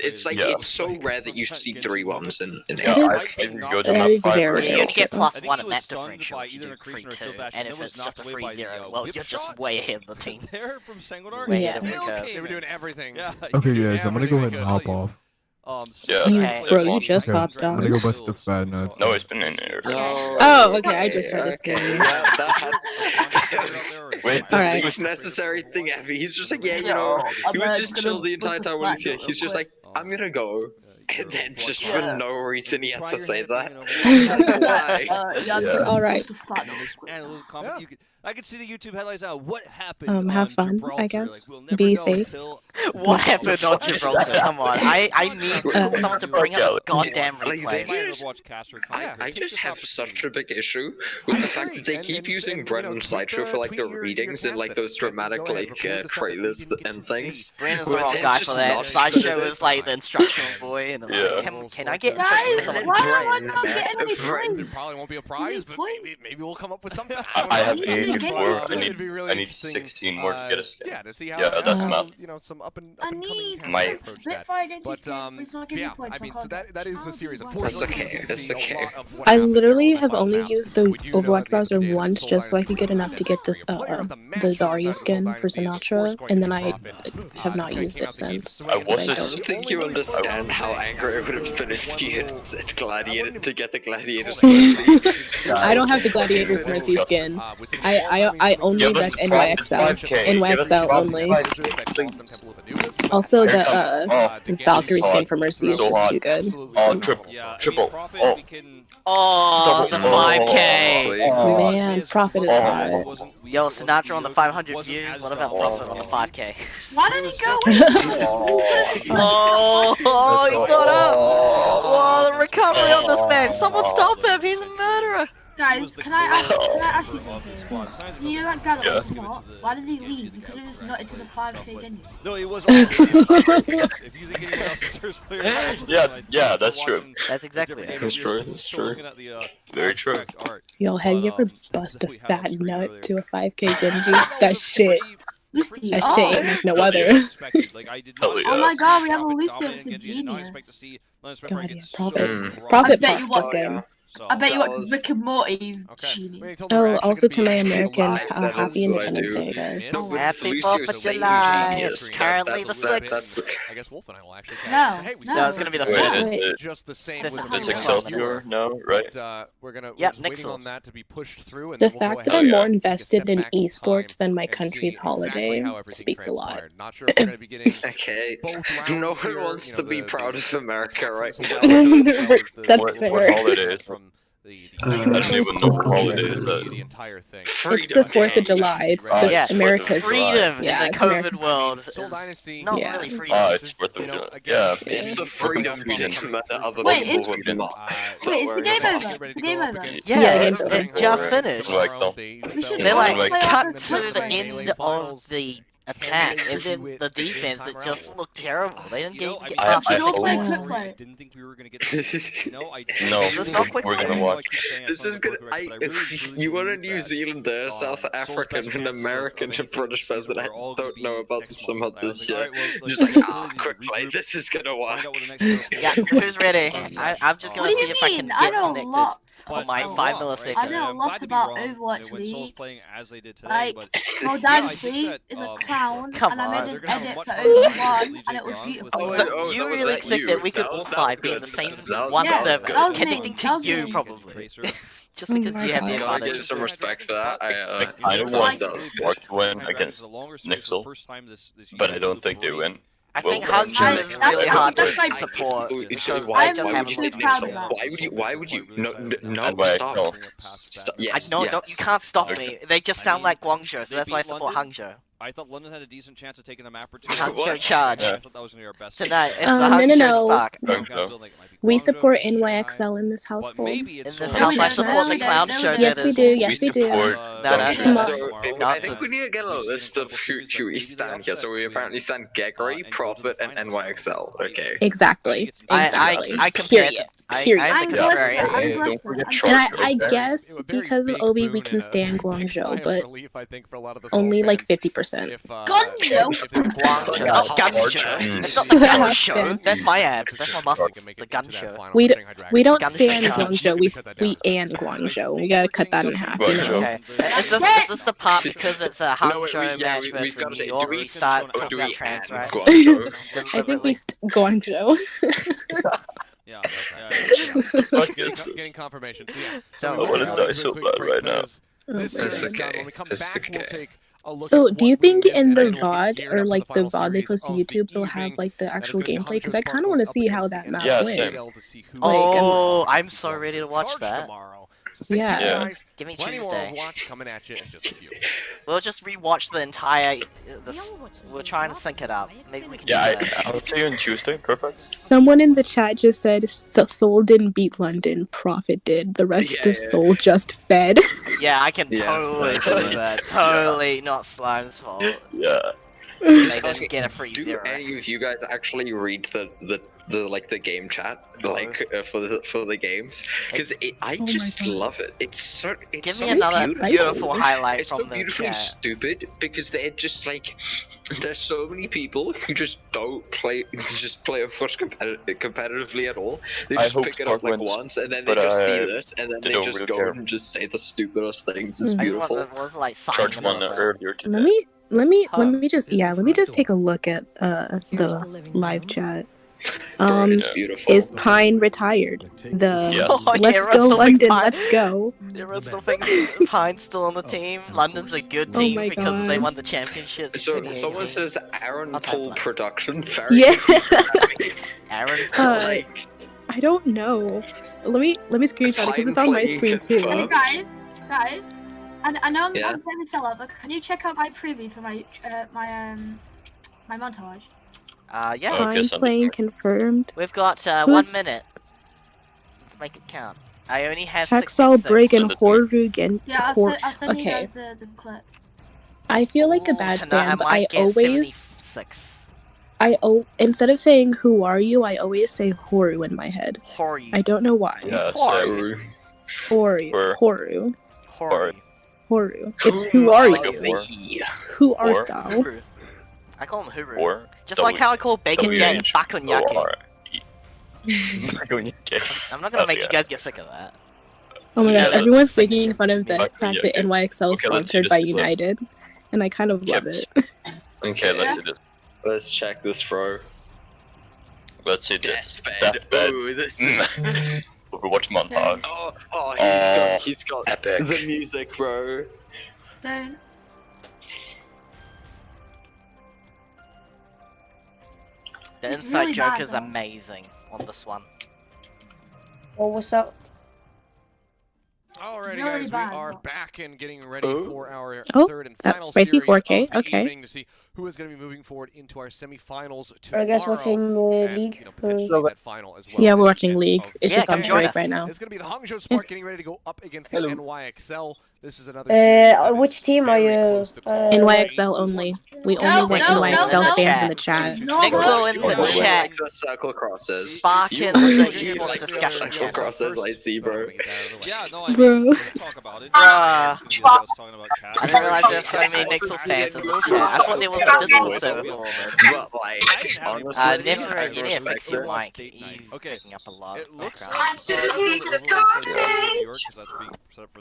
It's like, Yeah. it's so rare that you see 3-1s in Yeah, APAC. I didn't go to That map is 5 very right You now. only get plus think 1 he at was map stunned differential by if you do either Chris or 3-2, Showbash, and and if was it's just a knocked away by 3-0, Zeo. well, Good you're just shot. way ahead of the team. There from Sangolor. Way Yeah. ahead of the curve. They were doing everything. Yeah, Okay, he guys, I'm gonna everything go they ahead and could. hop off. Bro, you just hopped on. I'm gonna go bust the fat nuts. No, it's been in there. Oh, okay, I just started playing. Wait, Alright. the most necessary thing ever. He's just like, yeah, you know, he was just chill the entire time when he's here. He's just like, I'm gonna go. And then just for no reason he had to say that. Why? Alright. And a little comment. I can see the YouTube headlines now. What happened? Have fun, I guess. Be safe. What happened on Gibraltar? Come on, I need someone to bring up a goddamn replay. I just have such a big issue with the fact that they keep using Brennan's slideshow for like the readings and like those dramatic like trailers and things. Brandon's the wrong guy for that. Slideshow is like the instructional boy, and can I get someone? Why am I not getting any points? There probably won't be a prize, but maybe we'll come up with something. I have 8 It'd more. be really I need interesting, 16 more to get a skin. Yeah, to see how that's enough. you know, some up and I coming need approach that. but It's not yeah, I mean, so that is the series. That's okay. That's okay. I literally have only used the Overwatch browser once just so I could get enough to get this the Zarya skin for Sinatra, and then I have not used it since. I don't think you understand how angry I would have been if you had said Gladiator to get the Gladiator's Mercy. I don't have the Gladiator's Mercy skin. I only rec NYXL only. Also the Valkyrie skin for Mercy is just too good. Triple. Oh, the 5K. Man, Prophet is hot. Yo, Sinatra on the 500 views. What about Prophet on the 5K? Why did he go in? Oh, he got up. Oh, the recovery on this man. Someone stop him. He's a murderer. Guys, can I ask you something? You know that guy that was not? Why did he leave? You could have just nutted to the 5K, didn't you? No, he was on. If you think anyone else is first player, yeah, that's true. That's exactly it. That's true. That's true. Very true. Yo, have you ever bust a fat nut to a 5K Genji? That shit. Lucy, That shit ain't like no other. Oh my god, we have a Lucy that's a genius. God, yeah, Prophet bet popped this game. I bet you want Rick and Morty, genius. Oh, also to my Americans, happy Independence Day, guys. Happy 4th of July. It's currently the 6th. I guess Wolf and I will actually. No, So it's gonna be the 5th. Just the same. It's Excelsior now, right? We're gonna. Yep, waiting on that to be pushed through. The fact that I'm more invested in esports than my country's holiday speaks a lot. Not sure if we're gonna be getting. Okay. No one wants to be proud of America right now. That's What fair. holiday is it? I don't even know what holiday it is. The entire thing. It's the 4th of July. It's the Yeah, America's freedom yeah, in the it's COVID American. world. Soul Dynasty. Not Yeah. really freedom. It's 4th of July. Yeah. It's the freedom to murder other Wait, people it's- who are not. Wait, is the game over? The game over? Yeah, game's over. it just finished. We should They like play cut after to the Friday. end of the attack, and then the defense, it just looked terrible. They didn't get I past should the all second play one. quick play. Didn't think we were gonna get this. No, I No, Is this not quick we're play? gonna watch. This is gonna. You want a New Zealander, South African, and American and British president. I don't know about some of this yet. Just like, quick play. This is gonna work. Yeah, who's ready? I'm just gonna What do see you if I can mean? I get know a connected lot. on my A 5 lot. I milliseconds. know a lot about Overwatch League. playing as they did today, Like, but Soul Dynasty is a clown, Come and I made on. an edit for Overwatch, and it was beautiful. So you really expect that we could all 5 be in the same one Yeah, server, that was me. connecting That to was you me. probably, just Oh because my you have the God. I advantage. give some respect for that. I don't want Mark to win against Nixel, but I don't think they win. I think Well, Hangzhou is really hard that's to like- support because Why I just would haven't you looked take proud into of it. that. Why would you? No, Wait, stop. no. Yes, No, yes. don't, you can't stop me. They just sound like Guangzhou, so that's why I support London. Hangzhou. I thought London had a decent chance of taking a map or two. Hangzhou charge. I thought that was gonna be our best. Tonight, it's the No, Hangzhou no. spark. We support NYXL in this household. Maybe it's In this Soul house, I Dynasty. support the No, clown no, show. no. Yes, we do. Yes, we do. support No, no, Come on. So, I Nonsense. think we need to get a list of who we stand here. So we apparently stand Gregory, Prophet, and NYXL. Okay. Exactly. I Exactly. compare Period. Period. I'm Glister. I'm Don't Glister. forget I'm short. And right I there. guess because of Obi, we can stand Guangzhou, but only like 50%. Guangzhou? Not Guangzhou. It's not the gun show. That's my abs. That's my muscles. The gun show. We don't Gun stand show. Guangzhou. We and Guangzhou. We gotta cut that in half, you know. Okay. Is this the part because it's a Hangzhou match versus New York? We start talking about trans rights. I think we Guangzhou. Getting confirmation. I want to die so bad right now. This is done. When we come back, we'll take a look So, at do you what we think missed in and the then we'll be VOD geared or up for like the final VOD they series post to of the YouTube, they'll have evening. like the That is actual going to gameplay? Because I Hangzhou's kind of Park want to up see how against that the map Yeah, went. same. to see who Oh, I'm so ready to watch that. tomorrow. So stay tuned, Yeah. guys. Give me Plenty more Tuesday. Overwatch coming at you in just a few. We'll just rewatch the entire. We're trying to sync it up. Maybe we can. Yeah, do that. I'll see you on Tuesday. Perfect. Someone in the chat just said Seoul didn't beat London, Profit did. The rest of Seoul just fed. Yeah, I can Yeah, totally that's believe fine. that. Totally not Slime's fault. Yeah. They didn't get a free Do zero. any of you guys actually read the game chat for the games? Because I Oh my just God. love it. It's Give so me another beautiful. beautiful highlight It's from so the beautifully chat. stupid because they're just like there's so many people who just don't play Overwatch competitively at all. They I just hope pick it up Spark like wins, once and then they but just see I this and then they don't just really go care. and just say the stupidest things. It's I beautiful. want was like Charge Simon one or earlier today. Let me just take a look at the live chat. It's beautiful. Is Pine retired? The Yeah. Oh, yeah, let's go Russell London, Pine. let's go. Everyone still thinks Pine's still on the team. London's a good Oh team my because they God. won the championships. So in someone 2018. says Aaron I'll type Paul less. production. Very Yeah. Aaron. like I don't know. Let me screenshot it because it's on my Fine screen playing too. confirmed. Guys, I know I'm Yeah. I'm playing seller, but can you check out my preview for my my montage? Yeah. Okay, Pine so- playing confirmed. We've got 1 Who's- minute. Let's make it count. I only have Hacksaw 66. Break and Send it to me. Horug and Yeah, I'll send you Okay, guys the clip. I feel like a Ooh, bad tonight fan, but might I get always 76. instead of saying who are you, I always say Horu in my head. Horu. I don't know why. Yeah, Horu. Horu. Or- Horu. Horu. Horu. It's who are Like a you? four. Who art Or- thou? Huru. I call him Huru. Or Just like how I call Bacon Jet WH. Bakunyake. Bakunyake. I'm not gonna make you yeah. guys get sick of that. Oh my Yeah, god, let's everyone's think- making fun of the Back- fact yeah, that okay. NYXL is Okay, let's see sponsored this by clip. United, and I kind of love Chips. it. Okay, Let's see this. let's check this, bro. Let's see this. Deathbed. Ooh, this is... Overwatch montage. He's got Epic. the music, bro. Don't. The It's inside really joke bad, is though. amazing on this one. Oh, what's up? Alrighty, really guys, bad, we are but- back and getting ready for our Oh, third and that's final spicy series 4K, of the okay. evening to see who is going to be moving forward into our semifinals Are you guys tomorrow. watching And, League? you know, potentially Or- that final as well. Yeah, at we're the watching end League. of It's Yeah, just on come join break us. right now. It's going to be the Hangzhou Spark getting ready to go up against the Hello. NYXL. This is another series that is which team are very you? close to call. NYXL only. We only No, want no, NYXL no, fans in no. the chat. No, Nixel in You the like chat. the circle crosses. Spark You in like the the esports discussion circle chat. crosses, I see, bro. Yeah, no, I mean, Bro. we can talk about it. Bruh. It's gonna be us talking about cat. I didn't realize there's so many Nixel fans in this chat. I thought there was a Discord server for all this. But like, honestly, Never, I you need to fix respect your it. mic. Date You night. Okay. picking up a lot It of looks background.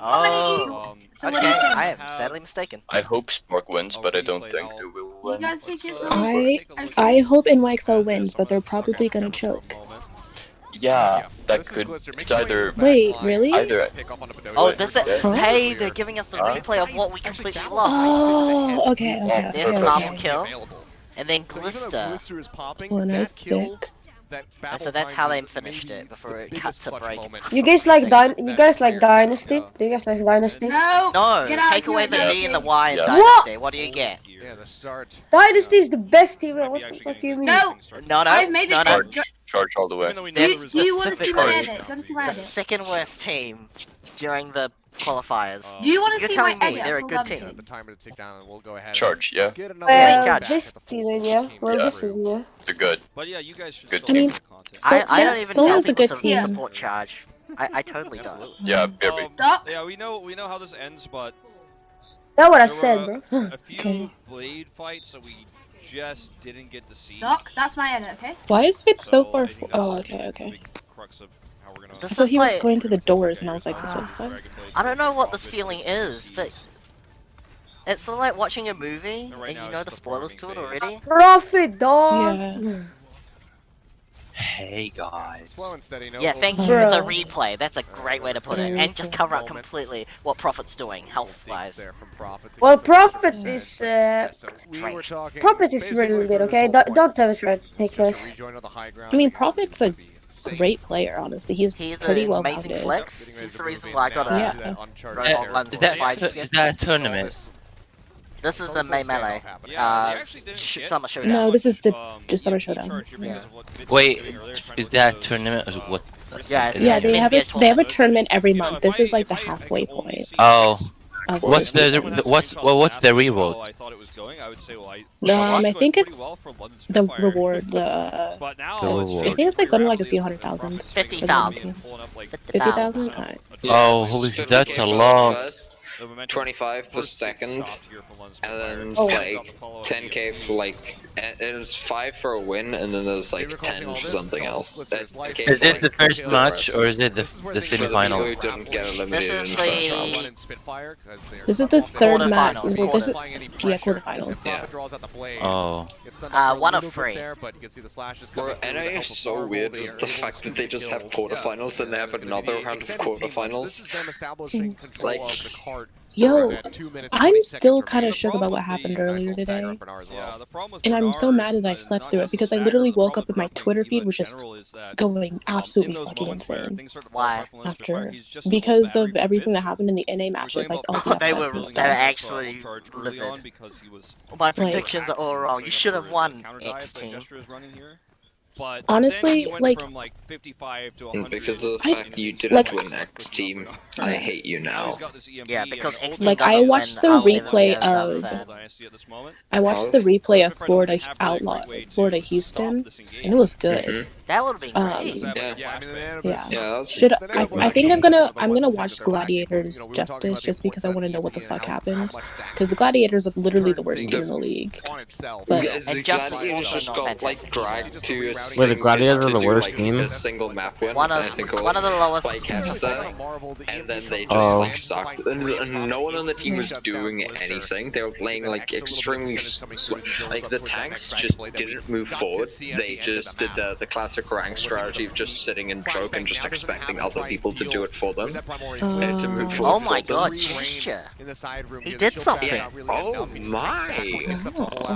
Oh, So what do you okay. think? I am sadly mistaken. I hope Spark wins, but I don't think they will You win. guys think it's I hope NYXL wins, but they're probably gonna choke. Yeah, So that this is could. Glister. Make It's sure you either. Wait, really? Either. pick up on the Oh, Bedoya. this is, Huh? hey, they're giving us the replay of what we completely lost. Oh, okay, okay, There's okay, Marble okay. Kill, and then So even though Glister. Glister is popping, Well, no that kill, stick. that And battle so that's how they finds is finished maybe it before the it cuts biggest a clutch break. moment You guys like seconds You that guys like entire set. Dynasty? Do you guys like Dynasty? No. No, Get out take of away here, the Dynasty. D and the Y in Yeah. Dynasty. What do you get? Yeah, the start. Dynasty is the best team. Might be What the actually fuck do you getting mean? No. No, no, I made no, it. no. Charge all the way. Do you want to see my edit? Do you want to see my edit? The second worst team during the qualifiers. Do you want to You're see my telling me edit? they're a That's good all I'm team. saying. The timer to tick down, and we'll go ahead. Charge, yeah. Get another This season, yeah. Well, this season, yeah. They're good. But yeah, you guys should Good still team. play the content. I don't even Seoul tell is a people good to team. support charge. I totally don't. Yeah, Baby. Yeah, we know how this ends, but That's what I there said, were bro. a few blade fights that we just didn't get to see. Doc, that's my edit, okay? Why is Fit so far? Oh, okay. Crux of how we're gonna. I thought he was going to the doors, and I was like, what the fuck? I don't know what this feeling is, but it's sort of like watching a movie and you know the spoilers to it already. Profit, dog. Yeah. Hey guys. Slow and steady. No Yeah, thank you. It's a replay. That's a great way to put it, and just cover up completely what Profit's doing health-wise. Well, Profit is We were talking. Profit is really good. Okay, don't tell me it's ridiculous. I mean, Prophet's a great player, honestly. He's pretty an well amazing rounded. flex. He's the reason why I got a Yeah. Is that a tournament? This is a May Melee. Summer Showdown. No, this is the just Summer Showdown. Yeah. Wait, is that a tournament? Or what? Yeah, they have a tournament every month. This is like the halfway point. Oh. of What's the reward? I think it's the reward. The reward. I think it's like something like a few 100,000. 50,000. 50,000. Alright. Oh, holy shit, that's a lot. 25 for second, and then like 10k for like, and it's 5 for a win, and then there's like 10 for something else. Is this the first match, or is it the semi-final? We didn't get eliminated in the first round. This is the third match. Well, this is quarterfinals. Yeah. Oh. 1 of 3. Bro, NA is so weird with the fact that they just have quarterfinals, then they have another round of quarterfinals. Like, Yo, I'm still kind of shook about what happened earlier today. And I'm so mad that I slept through it because I literally woke up and my Twitter feed was just going absolutely fucking insane. Why? After. Because of everything that happened in the NA matches, like all the They upsets were and stuff. actually livid. My predictions are all wrong. You should have won, X team. But honestly, like, from like 55 to and because of the fact you didn't win X team, I hate you now. Yeah, because X like I watched the replay of Florida Houston, and it was good. That would have been great. Yeah. I think I'm gonna watch Gladiators Justice just because I want to know what the fuck happened, because the Gladiators are literally the worst team in the league. But and Justice just got like dragged to a Wait, the Gladiators are the worst team? A single map win. One of the lowest. Like and then they just like sucked. And no one on the team was doing anything. They were playing like extremely like the tanks just didn't move forward. They just did the classic rank strategy of just sitting in choke and just expecting other people to do it for them. To move forward. Oh my god, Gesture! He did something. Yeah. Oh my!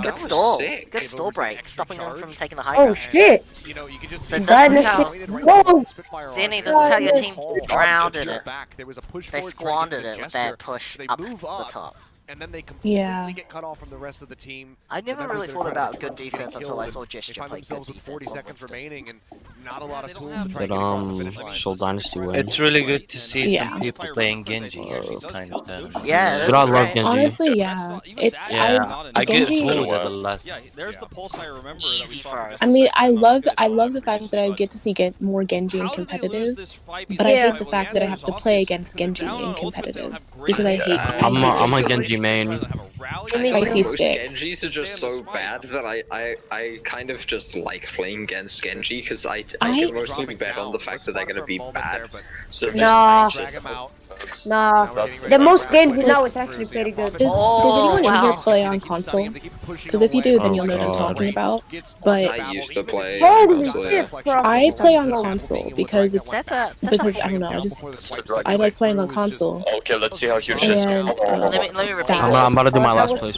Good stall. Good stall break, stopping them from taking the high Oh ground. shit! So this is how, Whoa! Zenny, this is how your team drowned in it. They squandered it with that push up the top. And then they yeah. get cut off from the rest of the team. I never really thought about good defense until I saw Gesture play good themselves with 40 defense. seconds remaining and not a lot of tools to try But and get across the finish line. Seoul Dynasty win. It's really good to see Yeah. some people playing Genji at this kind of time. Yeah, But I love Genji. Honestly, yeah. I get Genji. told at the last. There's the pulse I remember that we saw. I mean, I love the fact that I get to see more Genji in competitive, but I hate the fact that I have to play against Genji in competitive because I hate. I'm a Genji main. Spicy Most stick. Genjis are just so bad that I kind of just like playing against Genji because I can mostly bet on the fact that they're gonna be bad. So Nah, the most Genji now is actually pretty good. Does anyone in here play on console? Because if you do, then you'll know what I'm talking about. But I used to play console, yeah. I play on console because it's because I don't know. I like playing on console. Okay, let's see how huge And let me repeat. I'm about to do my last place.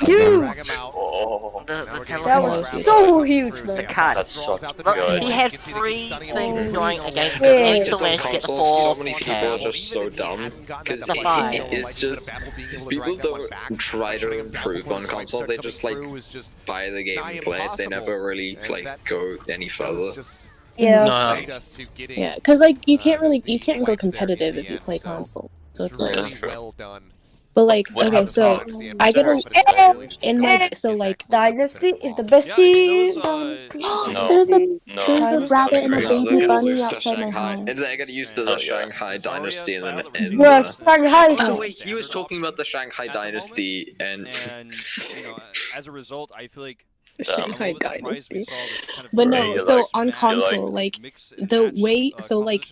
That was so huge, man. The cut. That's such Look, good. he had 3 things going against him. He still managed to get the 4. So many people are just so dumb because it's just people don't try to improve on console. They just like buy the game and play it. They never really like go any further. Yeah. No. Yeah, because like you can't go competitive if you play console. So it's like, well done. but like What okay, happens so next? I get a in my so like Dynasty is the best team. there's a rabbit and a baby bunny The outside my Shanghai. house. And then I gotta use the Shanghai Dynasty and then end Yes, Shanghai. Oh, wait, he was talking about the Shanghai Dynasty and as a result, I feel like Shanghai Dynasty. But no, so on console, like the way, so like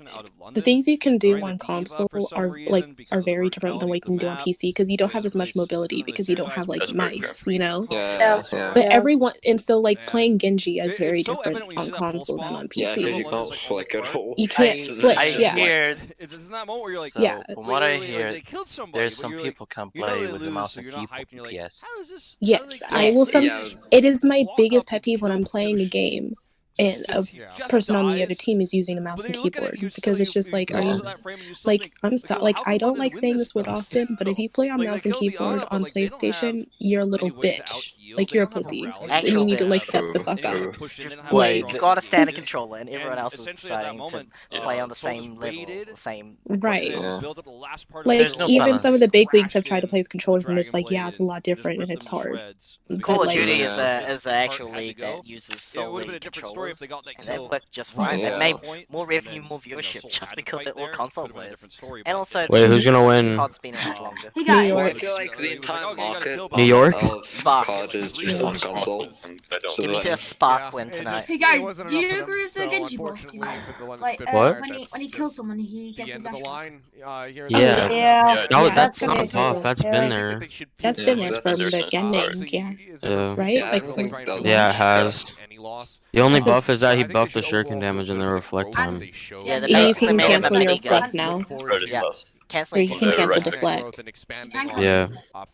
the things you can do on console are very different than what you can do on PC because you don't have as much mobility because you don't have like mice, you know. But everyone, and so like playing Genji is very different on console than on PC. Yeah, because you can't flick at all. You can't flick. I Yeah. hear. It's in that moment where you're like, So, Yeah. from what I wait, hear, they killed somebody, there's but some you're people like, can you know play they with the lose, mouse so and you're not keyboard hyped, and you're like, PS. how is this? Yes, how do they I will. kill It is my biggest pet peeve when I'm playing a game and a person on the other team is using a mouse and keyboard because it's just like, are you like I'm sorry, like I don't like saying this word often, but if you play on mouse and keyboard on PlayStation, you're a little bitch. Like you're a pussy, and you need to like step the fuck up. Like, you gotta stand a controller, and everyone else is deciding to play on the same level, the same. Right. Like, Like even some of the big leagues have tried to play with controllers, and it's like, yeah, it's a lot different and it's hard. Call of like, Duty is an actual league that uses solely controllers, and they work just fine. They've made more revenue, more viewership just because they're all console players. And also, Wait, who's gonna win? COD's been around longer. Hey guys. I feel like the entire market New York? of Spark. COD is just on console. So Give me like, a Spark win tonight. Hey guys, do you agree with the Genji boss? You know? Like, What? when he kills someone, he gets a dash. Yeah. No, Yeah, that's gonna not be tough. cool. That's been there. That's been there from the beginning, yeah. Right? Like since Yeah, it has. The only This is- buff is that he buffed the shuriken damage and the reflect time. Yeah, and you can cancel your reflect now. Yeah. Or Canceling you can cancel deflect. Yeah. I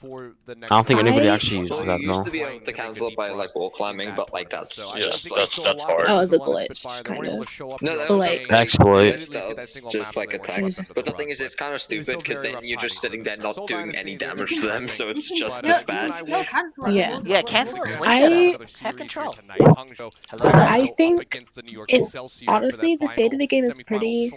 don't think anybody actually uses that you used though. to be able to cancel it by like wall climbing, but like that's Yes, that's hard. That was a glitch, kind of. No, that But, was like- Exploit. That's just like a text. But the thing is, it's kind of stupid because then you're just sitting there not doing any damage to them, so it's just as bad. No, cancel it. Yeah. Yeah, cancel it. I- have control. I think it's honestly the state of the game is pretty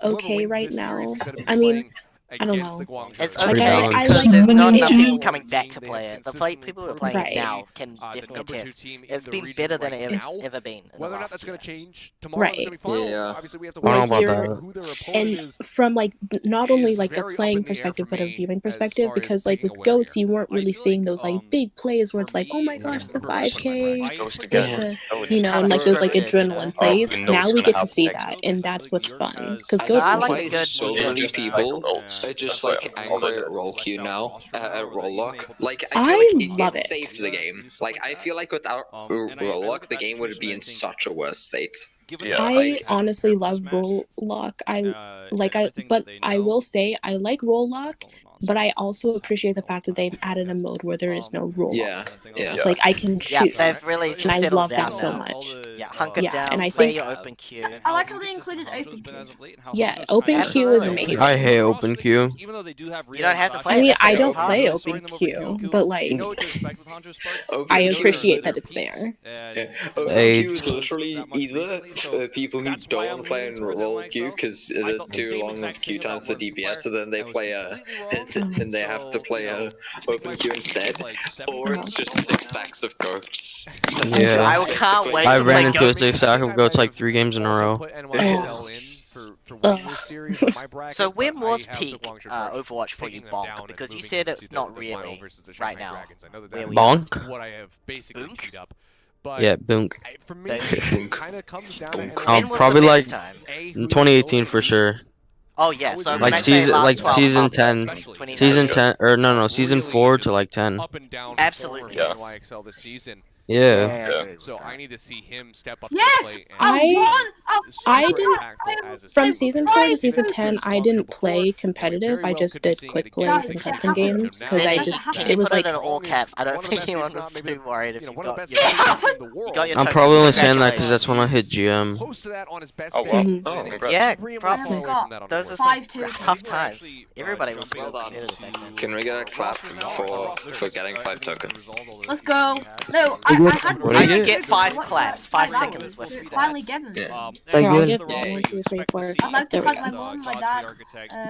okay right now. I mean, I don't know. It's Like, okay I because like there's not enough Genji. people coming back to play it. People who are playing Right. it now can definitely attest. It's been better than it's ever been. Whether or not that's going to change tomorrow Right. in the semifinal, Yeah. obviously we have to I don't wait know and about see who their opponent And is. from like not only is like a very up playing in the air perspective for but a me viewing as perspective, far as because like picking with a winner goats you weren't really seeing those like big plays where it's like, oh my gosh, the 5K Ghost with again. the, you know, and like those like adrenaline plays. we know Now what's we gonna get to happen see next. that, and that's what's fun. Because I ghosts like are a just good So Yeah, many just people cycles. are just That's why like I'm angry at roll queue now, at roll lock. Like I I feel like love it it. saved the game. Like I feel like without roll lock, the game would be in such a worse state. Yeah. I honestly love roll lock. But I will say I like roll lock, but I also appreciate the fact that they've added a mode where there is no roll Yeah, lock. yeah. Like I can Yeah, shoot, they've really and I settled love down that so now. much. Yeah, hunker Yeah, down, and I play think- your open queue. I like how they included open queue. Yeah, open queue is Absolutely. amazing. I hate open queue. Even though they do have You don't have to play I it, mean, that's I the don't best play part. open queue, but like You know what to expect with Hunter Spark? Open I queue is appreciate that literally- it's there. Yeah. Open Hey. queue is literally either people who don't want to play in roll queue because there's too long of queue times for DPS, so then they play and they have to play a open queue instead, or it's just 6 stacks of goats. Yeah. I can't wait I to ran play into a Goats. 6 stack of goats like 3 games in a row. So when was peak Overwatch for you, Bonk? Because you said it's not really right now. Where we are. Bonk? What I have basically Boonk? queued up. But Yeah, Boonk. for me, it kind of comes down to When was Probably the like best time? in 2018 for sure. Oh yeah, so when Like I say season, last like 12 season months, 10, 2019. season 10, or no, season 4 to like 10. up and down Absolutely. performer in YXL this season. Yeah. So I need to see him step up Yes! to the plate. I didn't from From season 4 to season 10 I didn't play competitive. I just did quick plays and custom games because I just Can it you was put like it in all caps? I don't think anyone was too worried if you got your you got your I'm token. probably only saying that because that's when I hit GM. close to that on his best Oh, day. wow. Mhm. Oh, congrats. Yeah, Three props. months away from that on Those the are board. some tough times. Everybody was well competitive back then. Can we get a clap for getting 5 tokens? Let's go. No, I What I get 5 claps, 5 seconds worth. Finally get them. Thank you. I'd like to thank my mom, my dad.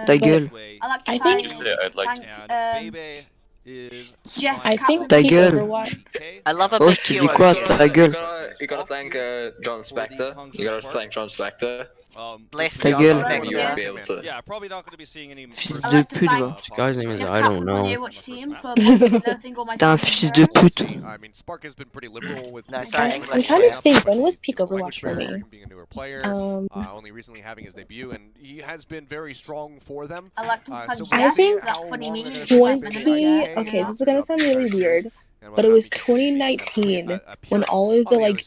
Thank you. I'd like to I thank, think- Yeah, I'd like Jeff. I think Ta peak gueule. Overwatch. I love a Oh, big je te dis hero. quoi, ta gueule. You gotta thank John Spector. You gotta thank John Spector. Bless Ta you, gueule. I'll You would be able to. Yeah, probably not going to be seeing any. Fils I'd de like to pute, thank va. Ce guy's name is Jeff I Cap don't from my know. Yearwatch team for nothing all my T'es un team fils de pute. I mean, Spark has been pretty liberal with. No, sorry, I'm English. trying to think, when was peak Overwatch for me? Being a newer player, only recently having his debut, and he has been very strong for them. I'd like to thank So Jeff. I think that funny meme. 20, okay, this is gonna sound really weird, but it was 2019 when all of the like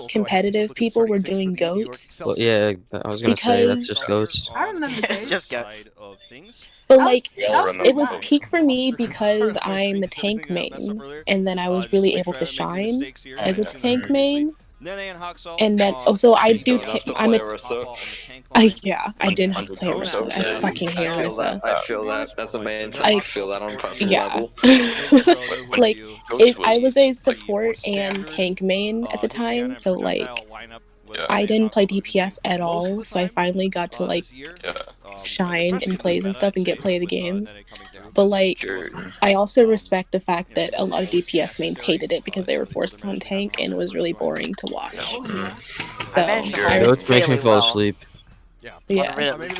competitive people were doing goats. Well, yeah, I was gonna say that's Because- just goats. I remember It's just Side of things. But That like, was it was peak for me because I'm a tank main, and then I was really able to shine as a tank main. And then, oh, so I do. I'm a. Yeah, I didn't have to play Orisa. I fucking hate Orisa. I feel that as a man. I- I feel that on a personal Yeah. level. Like, if I was a support and tank main at the time, so like, I didn't play DPS at all, so I finally got to like shine in plays and stuff and get play of the game. But like, I also respect the fact that a lot of DPS mains hated it because they were forced on tank and it was really boring to watch. So I Goats makes me fall asleep. Yeah,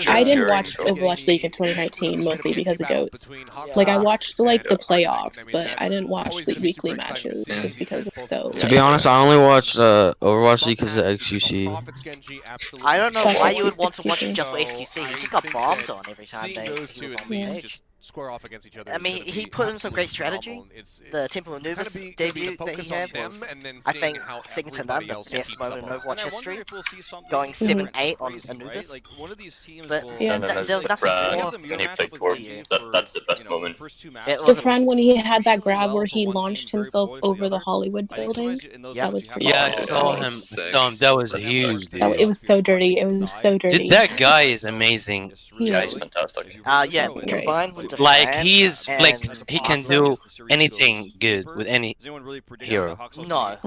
I didn't watch Overwatch League in 2019 mostly because of goats. Like I watched like the playoffs, but I didn't watch the weekly matches just because. So To be honest, I only watched Overwatch League because of XQC. I don't know Fuck why it, you would want to watch XQC. it just for XQC. He just got bombed on every time Seeing he those was two on at the least stage. just square off against each other. I mean, he put in some great strategy. The Temple of Anubis debut that he had was, I think, second to none, the best moment in Overwatch history. Going 7-8 on Anubis. But Yeah. And then there there's was like nothing Brad, more. and he played Torb. That's the best moment. It the was friend when he had that grab where he launched himself over the Hollywood building, that was pretty. Yeah, I sick. saw him. That was huge, dude. It was so dirty. It was so dirty. Dude, that guy is amazing. Yeah, he's fantastic. yeah, Great. combined with the Like fan he's and flicked. He can do anything good with any hero. No,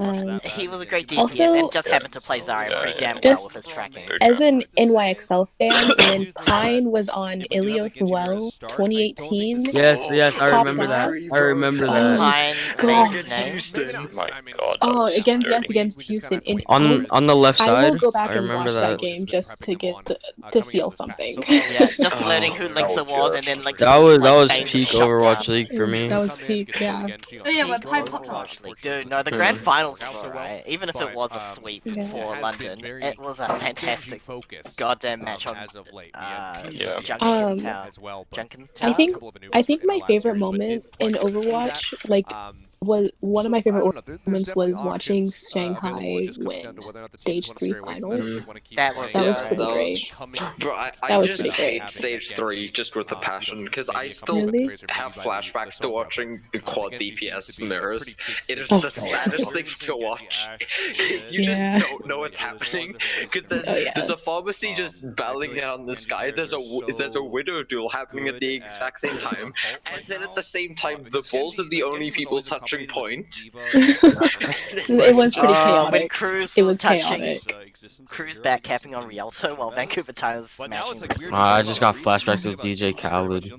he was a great DPS Also- and just happened to play Zarya pretty damn well Just- with his tracking. As an NYXL fan, when Pine was on Ilios Well 2018, Yes, I Top remember that. off. I remember Oh, that. Pine, God. My God. Oh, that was against dirty. Houston. And On the left I will side, go back I and remember watch that that. game just to get to feel something. Yeah, just learning who Linksa was and then Linksa That was like, peak shut Overwatch down. League for me. That was peak, yeah. Oh yeah, but Pine popped off. Overwatch League. Dude, no, the grand finals was alright. Even if it was a sweep for London, it was a fantastic goddamn match on Yeah. Junction Tower. Junction Tower? I think my favorite moment in Overwatch, like, was one of my favorite moments was watching Shanghai win Stage 3 final. That was pretty great. Bro, I That was just pretty great. hate Stage 3 just with the passion, because I still Really? have flashbacks to watching quad DPS mirrors. It is Oh. the saddest thing to watch. You Yeah. just don't know what's happening, because there's a pharmacy just battling out in the sky, there's a widow duel happening at the exact same time, and then at the same time the Bulls are the only people touching point. It was pretty When chaotic. Cruz It was touching, chaotic. Cruz backcapping on Rialto while Vancouver Tigers smashing. I just got flashbacks of DJ Khaled.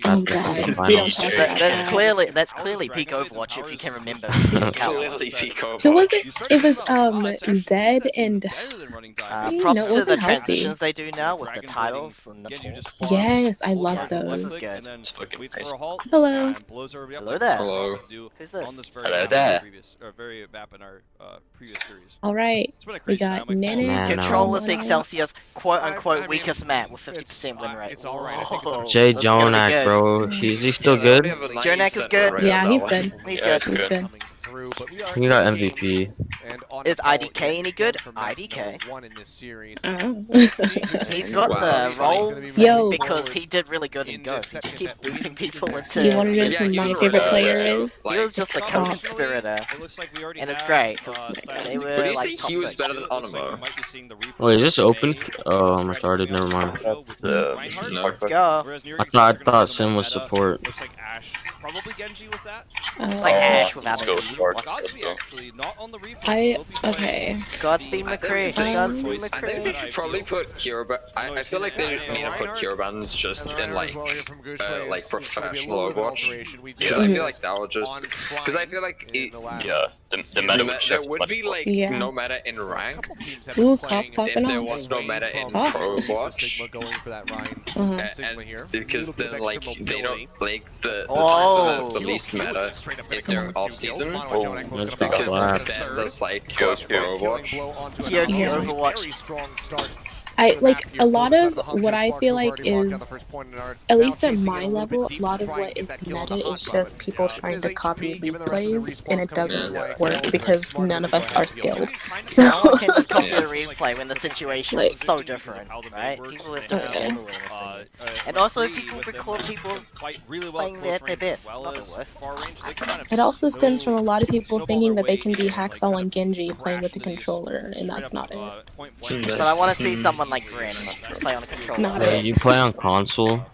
Oh god, we don't talk about that. That's clearly peak Overwatch if you can remember. Peak Overwatch. Clearly peak Overwatch. Who was it? It was Zed and Props no, it to the wasn't healthy. transitions they do now with the titles and the pull. Yes, I love This those. is good. Hello. Hello there. Hello. Who's this? Hello there. All right, we got Nene. Control is the Excelsior's quote-unquote weakest map with 50% win rate. It's all right. I think Whoa, Jay that's gonna be Jonak, good. bro. Is he still good? Jonak is good. Yeah, he's good. He's Yeah, good. He's good. He got MVP. Is IDK any good? IDK. Oh. He's got the role Yo. because he did really good in Ghost. He just keep looping people into. You want to know who my favorite player is? He was just a co-conspirator, and it's great. 'cause they What do were you like think top he was six. better than Onimo? Wait, is this open? Oh, I'm retarded. Never mind. That's No. Let's go. I thought Sim was support. It's like Ash without a Godspeed actually not on the replay. Okay. Godspeed McCree. Godspeed I think they should probably put hero I feel like they need to put hero bans just in like professional Overwatch. Because I feel like that would just because I feel like the meta would there would be like no meta in rank. Ooh, cough popping if there off. was no meta in pro Overwatch. Because then like they don't like the least meta is during off season. Because then there's like ghost pro Overwatch. I like a lot of what I feel like is, at least at my level, a lot of what is meta is just people trying to copy league plays, and it doesn't work because none of us are skilled. So no one can just copy a replay when the situation is so different, right? People have to be careful with this thing. And also people record people playing their best, not the worst. it also stems from a lot of people thinking that they can be Hacksaw and Genji playing with the controller, and that's not it. But I want to see someone like Bryn play on a controller. Not Wait, it. you play on console?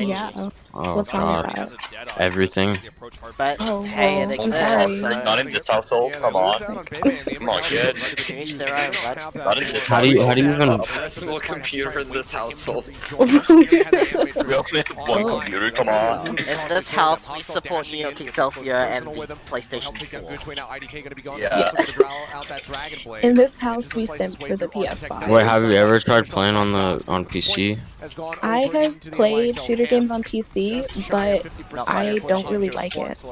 Yeah. Oh What's wrong with god. that? Everything. But Oh, hey, well, it I'm exists. sorry. Not in this household, come on. Come on, kid. Each their own, bud. Not in this How do you even Personal computer in this household. We only have one computer, come on. In this house, we support New York Excelsior and the PlayStation 4. Yeah. In this house, we simp for the PS5. Wait, have you ever tried playing on PC? I have played shooter games on PC, but I don't really like it.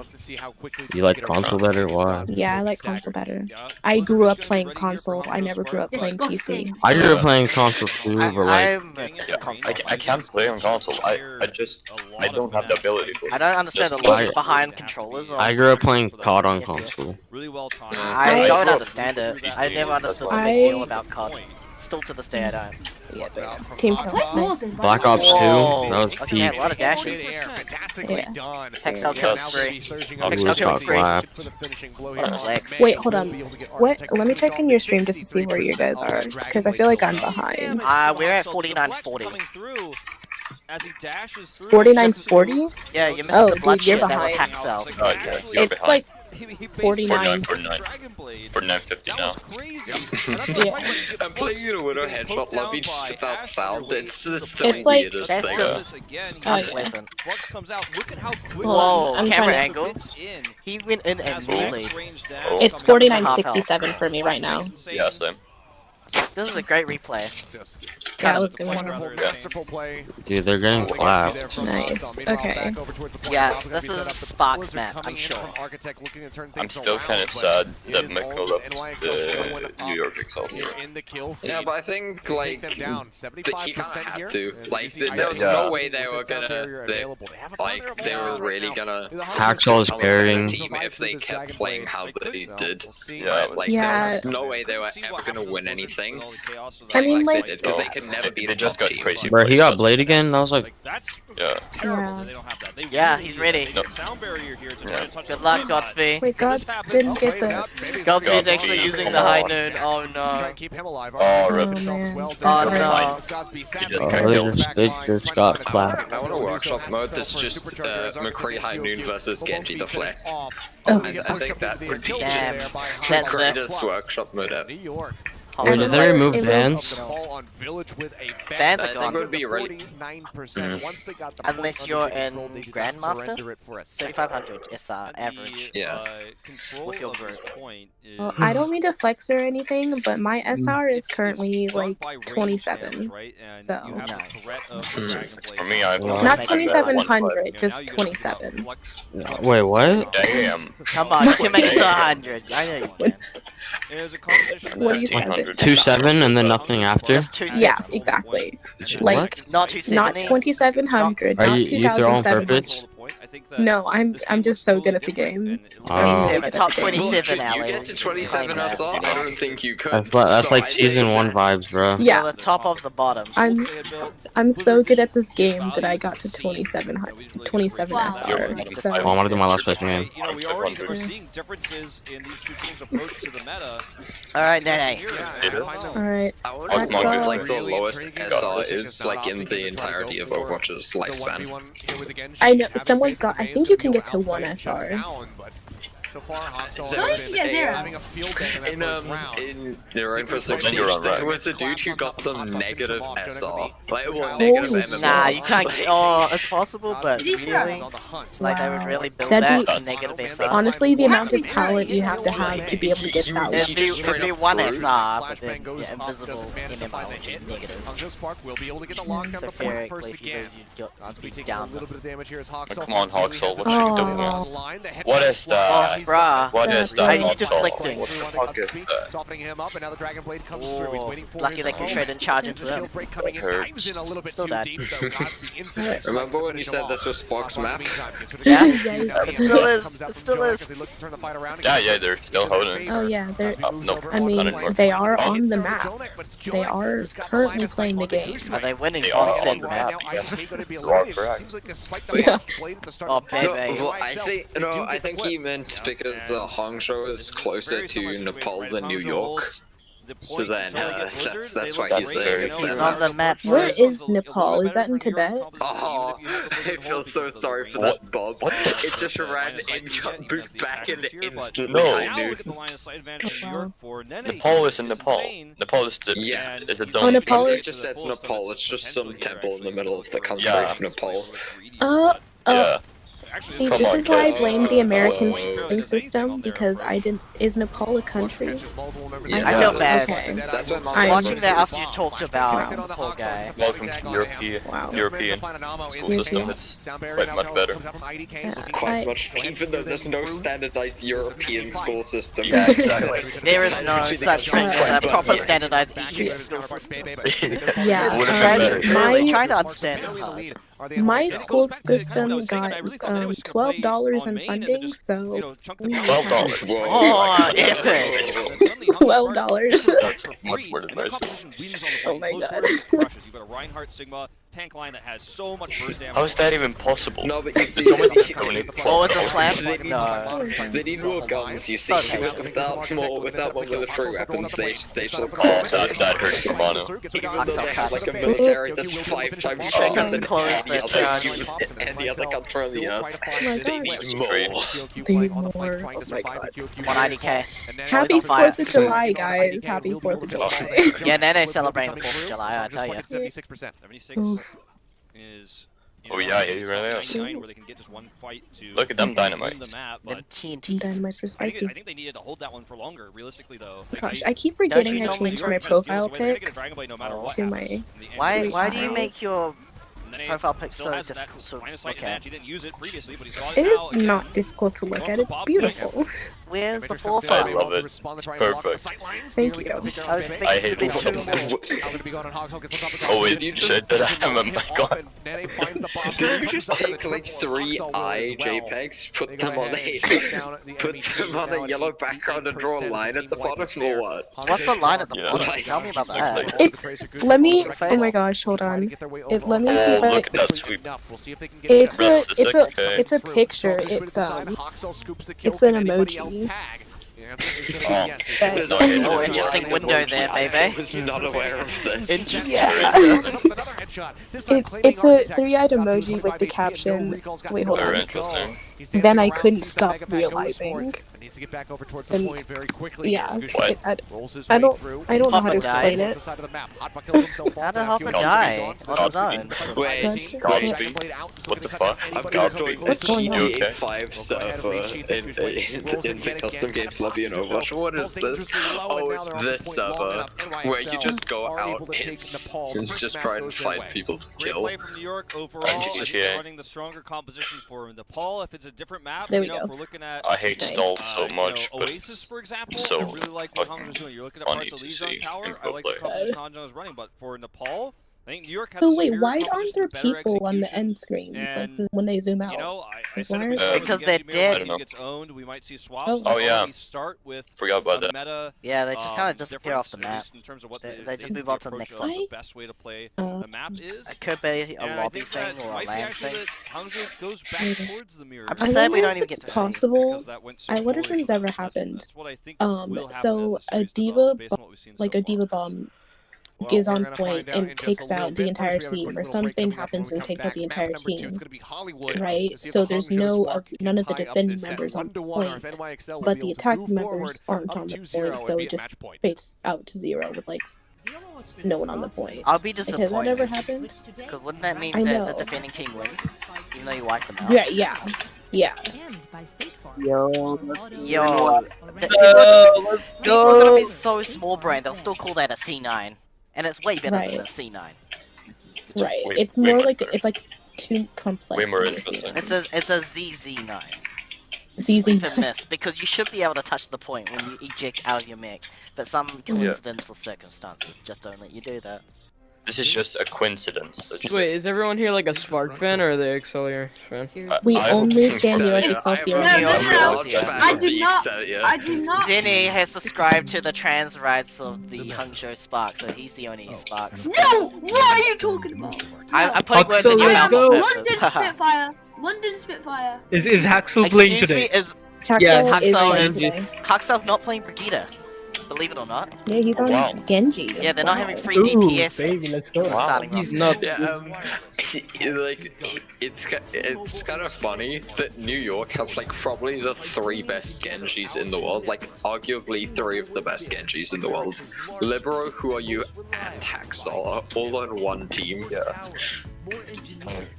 You like console better? Why? Yeah, I like console better. I grew up playing console. I never grew up playing PC. I grew up playing console too, but like I can't play on console. I don't have the ability for it. I don't understand the logic behind controllers. I grew up playing COD on console. I don't understand it. I never understood the big deal about COD. Still to this day, I don't. Yeah, Team Kill. Nice. Black Ops 2, that was Okay, peak. a lot of dashes. Yeah. Hexel kill spree. Hexel kill spree. Flex. Wait, hold on. What? Let me check in your stream just to see where you guys are, because I feel like I'm behind. We're at 4940. As he dashes through. 4940? Yeah, you missed Oh, the dude, bloodshed you're that behind. was Hexel. Oh, yeah, you're It's behind. like 49. For 950 now. I'm playing in a Widow headshot lobby just without sound. It's just the It's like- weirdest That's thing. just unpleasant. Whoa, Whoa, camera trying angle. He went in and melee. It's 4967 for me right now. Yeah, same. This is a great replay. Yeah, it was a good one. Masterful play. Dude, they're getting clapped. Nice. Okay. Yeah, this is Sparks map, I'm sure. I'm still kind of sad that Michael left the New York Excelsior. Yeah, but I think like he kind of had to. Like there was Yeah. no way they were gonna. They were really gonna. Hacksaw is carrying. Team if they kept playing how they did. Yeah. Like Yeah. there's no way they were ever gonna win anything. I mean, Like like, they did, 'cause they could never beat They a just top got team. crazy. Bro, he got Blade again? That was like, Yeah. yeah. Yeah, he's ready. No. Good luck, Godspeed. Wait, Gods didn't get the. Godspeed's actually Godspeed, using come the high on. noon. Oh no. Oh, rip. Oh man. Oh That no. hurts. they just got clapped. I want a workshop mode that's just McCree High Noon versus Genji the Flex. Oh. I think that would be Damn. just the That- greatest workshop mode ever. Wait, did they remove It was- bans? Bans I are think gone. it would be really. Unless you're in Grandmaster. 3500 is average. Yeah. With your group. Well, I don't mean to flex or anything, but my SR is currently like 27. So For me, I not 2700, just 27. Wait, what? Damn. Come on, you can make it to 100. I know you can. What do you say? 100. 2-7 and then nothing after? Just 2 Yeah, exactly. What? Like Not 270. not 2700, Are not you throw on 2700. purpose? No, I'm just so good at the game. Oh. I'm Yeah, top 27, You Ali. get to 27 I thought. I don't think you could. That's like So I season think 1 that- vibes, bro. Yeah. Yeah, The top of the bottom. I'm so good at this game that I got to 2700, 27 SR. So Oh, I want to do my last place game. You know, we already are seeing differences in these two teams' approach to the meta. Alright, Nene. all right. I wonder That's what all. like the lowest SR is like in the entirety of Overwatch's lifespan. I know someone's got. I think you can get to 1 SR. So far, Hoxall There has was been a- having a field day in that first round. in the round for Secret 16, You're on there right. was a dude who got some negative SR. Like, well, Holy negative shit. MMR. Nah, you can't. Oh, it's possible, but These really, guys. like I would Wow. really build That'd that be- negative SR. Honestly, the amount of talent you have to be able to get that It'd one. be one SR, but then Flashbang goes yeah, off, invisible doesn't manage to in find the which is hit. negative. Hangzhou Spark will be able to get the lockdown So before the theoretically, first if you again. lose, you'd get Godspeed taking a down. little bit of damage here as Hoxall. Come on, really Hoxall, has what a you shot doing? on the line. The head What flash is flies. that? He's Bruh. What is Are that? Are you Hoxall? deflecting? What the fuck is that? Softening him up, and now the Dragon Blade comes through. He's waiting for Lucky his they can own. trade and charge into The them. shield break coming in, Hurts. dives in a little bit Still too dead. deep though. Godspeed instantly Remember when you said this was Fox map? Yeah, Yikes. it still is. It still is. Yeah, they're still holding. Oh yeah, they're. No, I mean, not anymore. they are on the map. They are currently playing the game. Are they winning? They are Honestly, on the map. You are correct. Yeah. Oh, baby. Well, I think he meant because the Hangzhou is closer to Nepal than New York. So then, that's why he's there. He's on the map. Where is Nepal? Is that in Tibet? Oh, I feel so sorry for that, Bob. It just ran in, booped back and instantly. No. I Now knew. look at the line of sight advantage in New Wow. York for Nene. Nepal is in It's Nepal. insane. Nepal is the Yeah. is a Oh, dome. Nepal It is- just says Nepal, it's just some temple in the middle of the country Yeah. of Nepal. Yeah. See, Come this on, is why I kid. blame the American Hello. voting system, because I didn't. Is Nepal a country? I feel bad. Okay. That's what I'm Watching that after you talked about the poor guy. Welcome to European Wow. European school system. It's quite much better. Quite much, even though there's no standardized European school system. Yeah, exactly. There is no such thing as a proper standardized EU school system. Yeah, Would've been better. Really my trying to understand is hard. my school system got $12 in funding, so we $12. Whoa. Oh, epic! $12. That's much more than nice. Oh my god. You've got a Reinhardt Sigma tank line that has so much burst damage. How is that even possible? No, but you see, It's only only What was the slam? No. They need more guns, you see. Okay. Without one with the free weapons, they shall Oh, cost. that hurts the mono. Even though they have like a military that's 5 times stronger than any other country on the earth, they need more. Need more. Oh my god. 190k. Happy 4th of July, guys. Happy 4th of July. Yeah, Nene celebrating the 4th of July, I tell you. 76%. 76 Oof. is. Oh yeah, he really is. 99 where they can get just one fight to Look at them win dynamites. the map, Them but TNTs. Dynamites were I spicy. think they needed to hold that one for longer. Realistically, though, like, Gosh, I keep forgetting you I normally changed work my best profile They're gonna get a pic Dragon Blade no matter what to happens my. in the end. Why do you Profiles. make your Nene profile pic still so has that difficult to line of sight look advantage. at? He didn't use it previously, but he's got It it is now again. not difficult to look at. It's beautiful. Where's the Matrix fourth comes in, I one? love able it. to respond, It's try and block the perfect. sight lines. Thank Nearly you. gets the pick I was up, thinking I it hate could be it. two more. Now gonna be going on Hoxall, gets on top of the Oh, ground. did you said that I'm a god? Nene finds the bomb. Could you just take like 3 JPEGs, put them on a yellow background and draw a line at the bottom, or what? What's the line at the Yeah. bottom? Tell me about that. It's. Let me. Oh my gosh, hold on. Let me see Oh, if I. look at that sweep. It's a. That's It's the a. second It's a picture. It's It's an emoji. Oh, interesting window there, I baby. was not aware of this. Interesting. Yeah. It's a 3-eyed emoji with the caption. Wait, hold Very on. interesting. Then I couldn't stop realizing. Needs to get back over towards And- the point very quickly. Yeah. What? I don't know how to explain it. How did Hopper die on his own? Wait, Godspeed. What the fuck? I've got joined the What's going on? GTA 5 server in the custom games lobby in Overwatch. What is this? Oh, it's this server where you just go out and just try and find people to Great kill. play from New York overall. Nice. Just Yeah. running the stronger composition for Nepal. If it's a different map, There we you know, go. if we're looking at I hate Nice. stalls so you much, know, but Oasis, for example, so I really like what fucking Hangzhou's doing. You're looking at funny parts of to Lijiang see Tower. in I like the pro play. composition Hangzhou is running, but for Nepal, I think New York has So a wait, superior why aren't composition, there better people on the execution, end screen, like and, when they zoom out? You know, I Like, said why it aren't- before, Because when they're the dead. team gets owned, we might see swaps. Oh. They'll Oh, yeah. already start with Forgot about a that. meta. Yeah, they just kind of disappear off the difference, at map. least in terms of what They just the move on to the approach next of one. The best way to play the map is. It could be a And I lobby think thing that or a might be land actually thing. that Hangzhou goes back towards the mirror. I'm I just sad we wonder don't if even it's get to see. possible. Because that went so I wonder if poorly this has for ever them. happened. That's what I think will happen So as the a series diva, develops, based on what we've seen like so a far. diva bomb, is on point and takes out the entire team, or something happens and takes out the entire team, right? So there's none of the defending members on point, but the attacking members aren't on the point, so it just fades out to 0 with like no one on the point. I'll be disappointed. Has that ever happened? Because wouldn't that mean I that know. the defending team wins, even though you wipe them out? Yeah. Yo, people are gonna be so small brain, they'll still call that a C9, and it's way better than a C9. Right. It's more like it's like too complex. To be a C9. It's a ZZ9. ZZ9. Miss, because you should be able to touch the point when you eject out of your mech, but some coincidence or circumstances just don't let you do that. This is just a coincidence. Wait, is everyone here like a Spark fan or the Excelsior fan? We only stand New York Excelsior. I do not. I do not. Zenny has subscribed to the trans rights of the Hangzhou Spark, so he's the only Sparks. No! What are you talking about? I'm putting words in your mouth. London Spitfire. London Spitfire. Is Haxel playing today? Haxel's not playing Brigitte. Believe it or not. Yeah, he's on Genji. Yeah, they're not having free DPS. Baby, let's go. He's not. It's kind of funny that New York have like probably the 3 best Genjis in the world, like arguably 3 of the best Genjis in the world. Libero, Who Are You, and Haxel are all on one team. Yeah.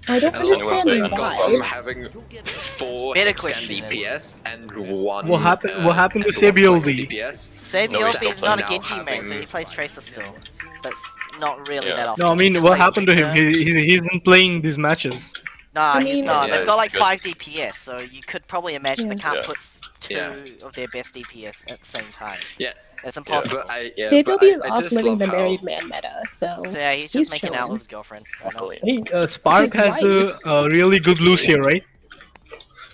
I don't understand why. Having 4 extend DPS and 1. What happened to Sabioldi? Sabioldi is not a Genji main, so he plays Tracer still. But not really that often. No, I mean, what happened to him? He isn't playing these matches. Nah, he's not. They've got like 5 DPS, so you could probably imagine they can't put 2 of their best DPS at the same time. Yeah. It's impossible. Sabioldi is off living the married man meta, so yeah, he's just making out with his girlfriend. Hey, Spark has a really good Lucia, right?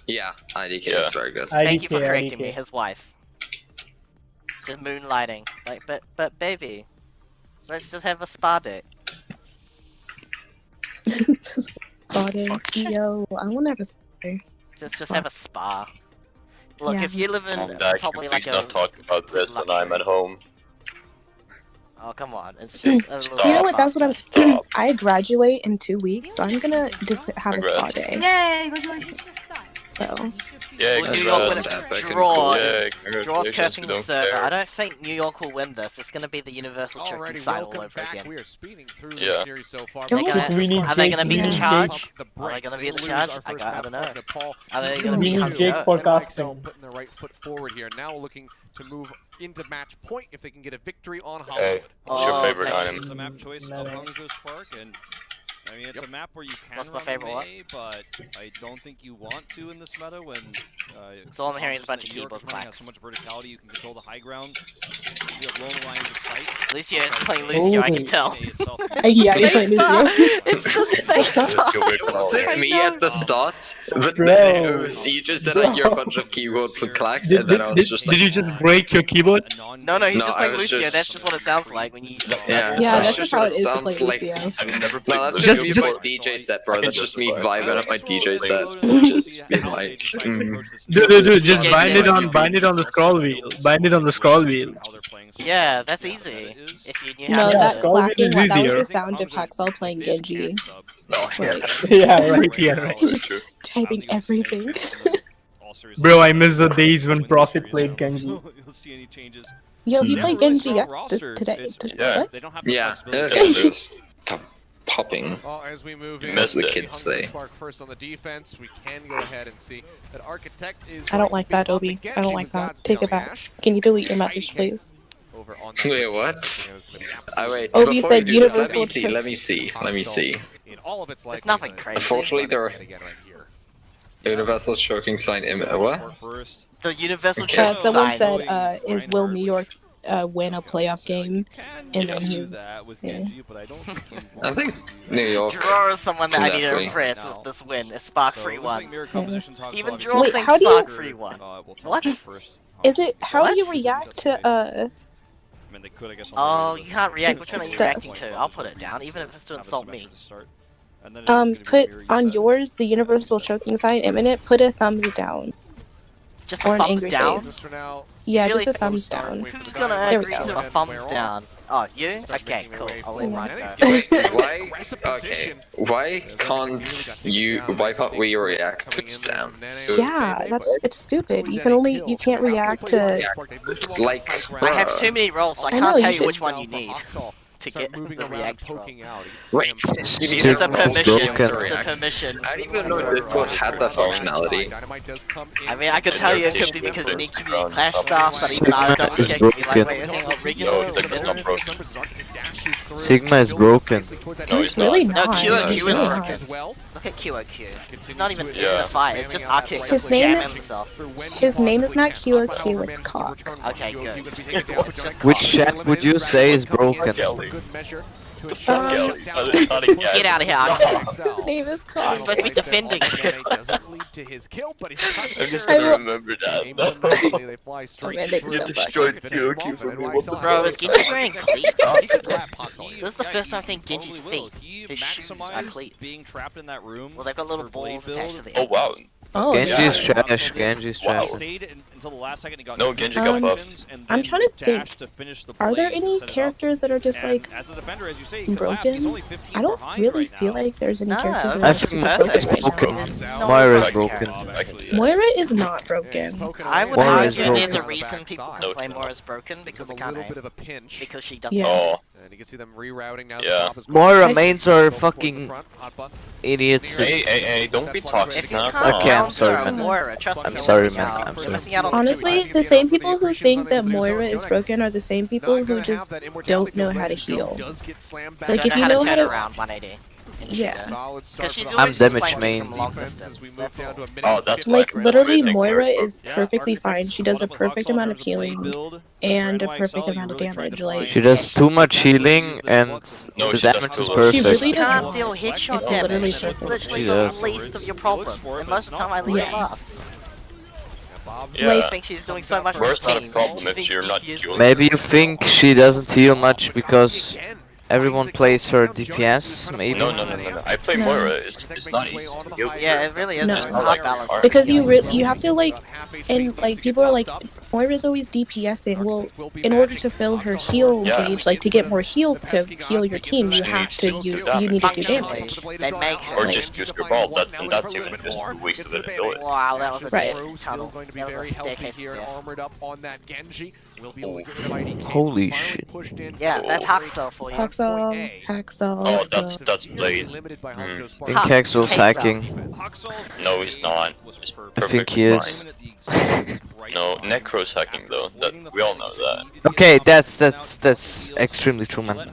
Yeah, IDK is very good. Thank you for correcting me, his wife. Just moonlighting. Like, but baby, let's just have a spa date. Spa date? Yo, I wanna have a spa day. Just have a spa. Look, if you live in Dad, probably please like not talk about this when I'm at home. Oh, come on. It's just a little... You know what, that's what I'm... I graduate in 2 weeks, so I'm gonna just have a spa day. Yay, congratulations. So... Yeah, New York will Draw's cursing the server. I don't think New York will win this. It's gonna be the Universal Choking side all over again. We are speeding through the series so far. Are they gonna beat the charge? Are they gonna beat the charge? I don't know. Are they gonna beat Jake forecasting? Putting the right foot forward here. Now looking to move into match point if they can get a victory on Hollywood. What's your favorite item? It's a map choice of Hangzhou Spark, and I mean, it's a map where you can What's my run favorite May, but I don't think you want to in this meta when so all I'm hearing is a bunch of keyboard has clacks. so much verticality, you can control the high ground. You have long lines of sight. Lucio is playing Lucio, I can tell. Yeah, you're playing Lucio. It's the space. Was it me at the start? But then you just said like you're a bunch of keyboard clacks, and then I was just like... Did you just break your keyboard? No, he's just playing Lucio, that's just what it sounds like when you... Yeah, that's just how it is to play Lucio. No, that's just my DJ set, bro. That's just me vibing at my DJ set. Just being like... Dude, just bind it on the scroll wheel. Bind it on the scroll wheel. Yeah, that's easy. If you knew No, how to that do it. clacking, that was the sound of Haxel playing Genji. Yeah, right. Just typing everything. Bro, I miss the days when Prophet played Genji. Yo, he played Genji today. Yeah, Genji was popping. As we move in, As the kids say. Spark first on the defense, we can go ahead and see that Architect is... I don't like that, Obi. I don't like that. Take it back. Can you delete your message, please? Wait, what? Wait, Obi said universal... Let me see. It's nothing crazy. Unfortunately, there are... Universal choking sign what? The universal choking sign. Someone said, will New York win a playoff game? And then he's... I think New York... Draw is someone that I need to impress with this win. A Spark free one. Even Draw Wait, thinks how do you... Spark free one. What? Is it... How do you react to, Oh, you can't react. Which one are you reacting to? I'll put it down, even if it's to insult me. Put on yours, the universal choking sign imminent, put a thumbs down. Just or a an thumbs angry down? face. Yeah, Really just a think- thumbs down. Who's gonna There we agree go. to a thumbs down? Oh, you? Okay, cool. I'll let Ryan go. Why? Okay. Why can't we react to spam? Yeah, it's stupid. You can't react to. Like, I have too many roles, so I I can't know, tell you you which should- one you need to get the react roll. wait, It's a permission. broken. It's a permission. I didn't even know Discord had that functionality. I mean, I could tell you it could be because you need community clash stuff, but even I double check and be like, wait, hang on, regular or middle? Sigma is broken. No, it's really No, not. QOQ He's is really broken. not. Look at QOQ. He's not even in the fight, it's just Arctic His just name jamming is- himself. His name is not QOQ, it's Cock. Okay, good. Which chat would you say is broken? Get out of here, Arctic. His name is Cock. He's supposed to be defending. I'm just gonna remember that. Oh man, they You destroyed QQ for me. What the Bro, is fuck? Genji wearing cleats? This is the first time I've seen Genji's feet. His shoes are cleats. being trapped in that room. Well, they've got little for balls blade attached to build. the Oh wow. Oh, Genji's yeah. trash. Genji's Wow. trash. Stayed until the last second. He got No, Genji got buffed. I'm trying to think. Are there any characters that are just like as a defender, as you say, he could lap. He's broken? only 15 I don't behind really right feel now. like there's any No, characters that I are think super perfect. broken. There's no Moira's broken broken. character. Actually, yeah. Moira is not broken. I would Moira is argue there's a broken. reason people No, play it's Moira as broken because they a can't little aim. bit of a pinch. Because she doesn't Yeah. Oh. And you can see them rerouting now. Yeah. Moira mains are fucking idiots. Hey, don't be toxic If you now. can't Okay, I'm counter sorry, a man. Moira, trust me, I'm you're sorry, missing man. out. I'm You're sorry. missing out on Honestly, the same people who think that Moira is broken are the same people who just don't know how to heal. Like, if you know how to to. around 180. Yeah. Because she's I'm always just damage playing main. from long distance. That's all. Oh, that's Like, why. literally, I think Moira Moira's is perfectly fine. She does a perfect amount of healing and a perfect amount of damage. Like, She does too much healing and No, the she does damage too is much. perfect. She really You does can't not. deal headshot It's literally damage. It's perfect. literally She the does. least of your problems. And most of the time I leave it last. Yeah. I think she's doing so much for Where's the not a team. problem You if think you're not DP is- doing Maybe you think she doesn't heal much because everyone plays her DPS, maybe? No. I play No. Moira. It's not easy. Yeah, it really is. No. It's hard balance. because you have to, like, and like people are like, Moira's always DPSing. Well, in order to fill her heal Yeah. gauge, like to get more heals to heal your team, you have to use, you need to do damage. They make her. Or just use your ball. And that's even just 2 weeks of it ability. Wow, that was a Right. tunnel. That was a staircase of death. Armored up on that Genji. Holy shit. Yeah, that's Haxel for you. Haxel, Haxel, Oh, let's go. that's Blade. Think Kexel's hacking. No, he's not. It's I think he is. No, Necro's hacking though. We all know that. Okay, that's extremely true, man.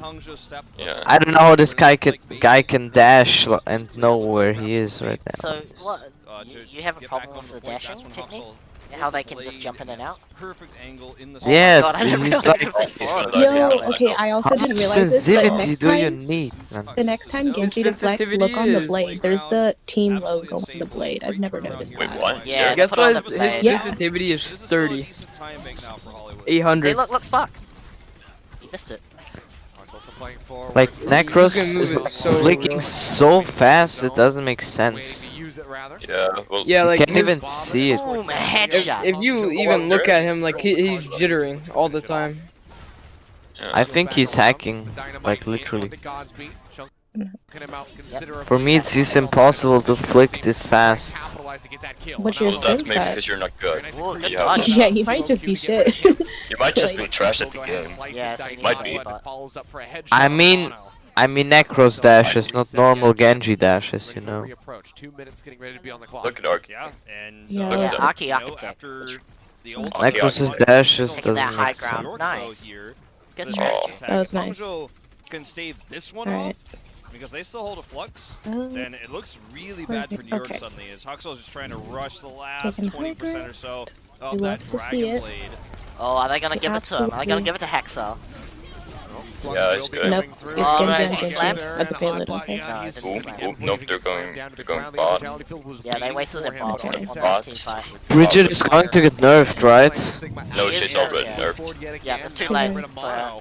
Yeah. I don't know how this guy can dash and know where he is right now. So, what? You have a problem with the dashing technique? How they can just jump in and out? Perfect angle in the Yeah, God, I didn't he's realize like, it was that far. Yo, okay, I also how didn't much realize this, but sensitivity next do you time, need, man? the next time Genji deflects, look on the blade. There's the team logo on the blade. I've never noticed Wait, that. what? Yeah, they Guess put on what? the His blade. Yeah. sensitivity is 30. Decent time bank now for Hollywood. See, 800. look, Spark. You missed it. Like, Necros can move is it so flicking well. so fast, it doesn't make sense. Yeah, well, Yeah, You like can't his- even see it. Boom, a headshot. if you even look at him, like he's jittering all the time. I think he's hacking, like literally. For me, it's just impossible to flick this fast. What's your well, skill that's maybe set? because you're not good. Ooh, good Yeah. dodge. Yeah, you might just be shit. You might just be trash at the game. Yeah, so you Might need be. to I mean Necros dashes, not normal Genji dashes, you know. Look at Ark. Yeah, and Yeah. Yeah, Look Aki you know, Architect. after the old Necros' dashes Taking that doesn't high make sense. ground. Nice. Here, Good the stretch. Oh. attack. That was nice. Hangzhou can stave this one Alright. off because they still hold a flux. Oh. Then it looks really bad for Perfect, New York okay. suddenly. As Haxel's just trying to rush the last Taking 20% or so We of love that to see Dragon it. Blade. Oh, are they gonna give it to him? Are they Absolutely. gonna give it to Haxel? Yeah, it's good. Nope, it's Oh, Genji right, and Genji slam? at the payload. Okay. No, it didn't Ooh, slam. nope, they're going bot. Yeah, they wasted their bomb Okay. on the Bot. team fight. Bridget is going to get nerfed, right? No, She she's is already nerfed, nerfed. Yeah, it's too late for her.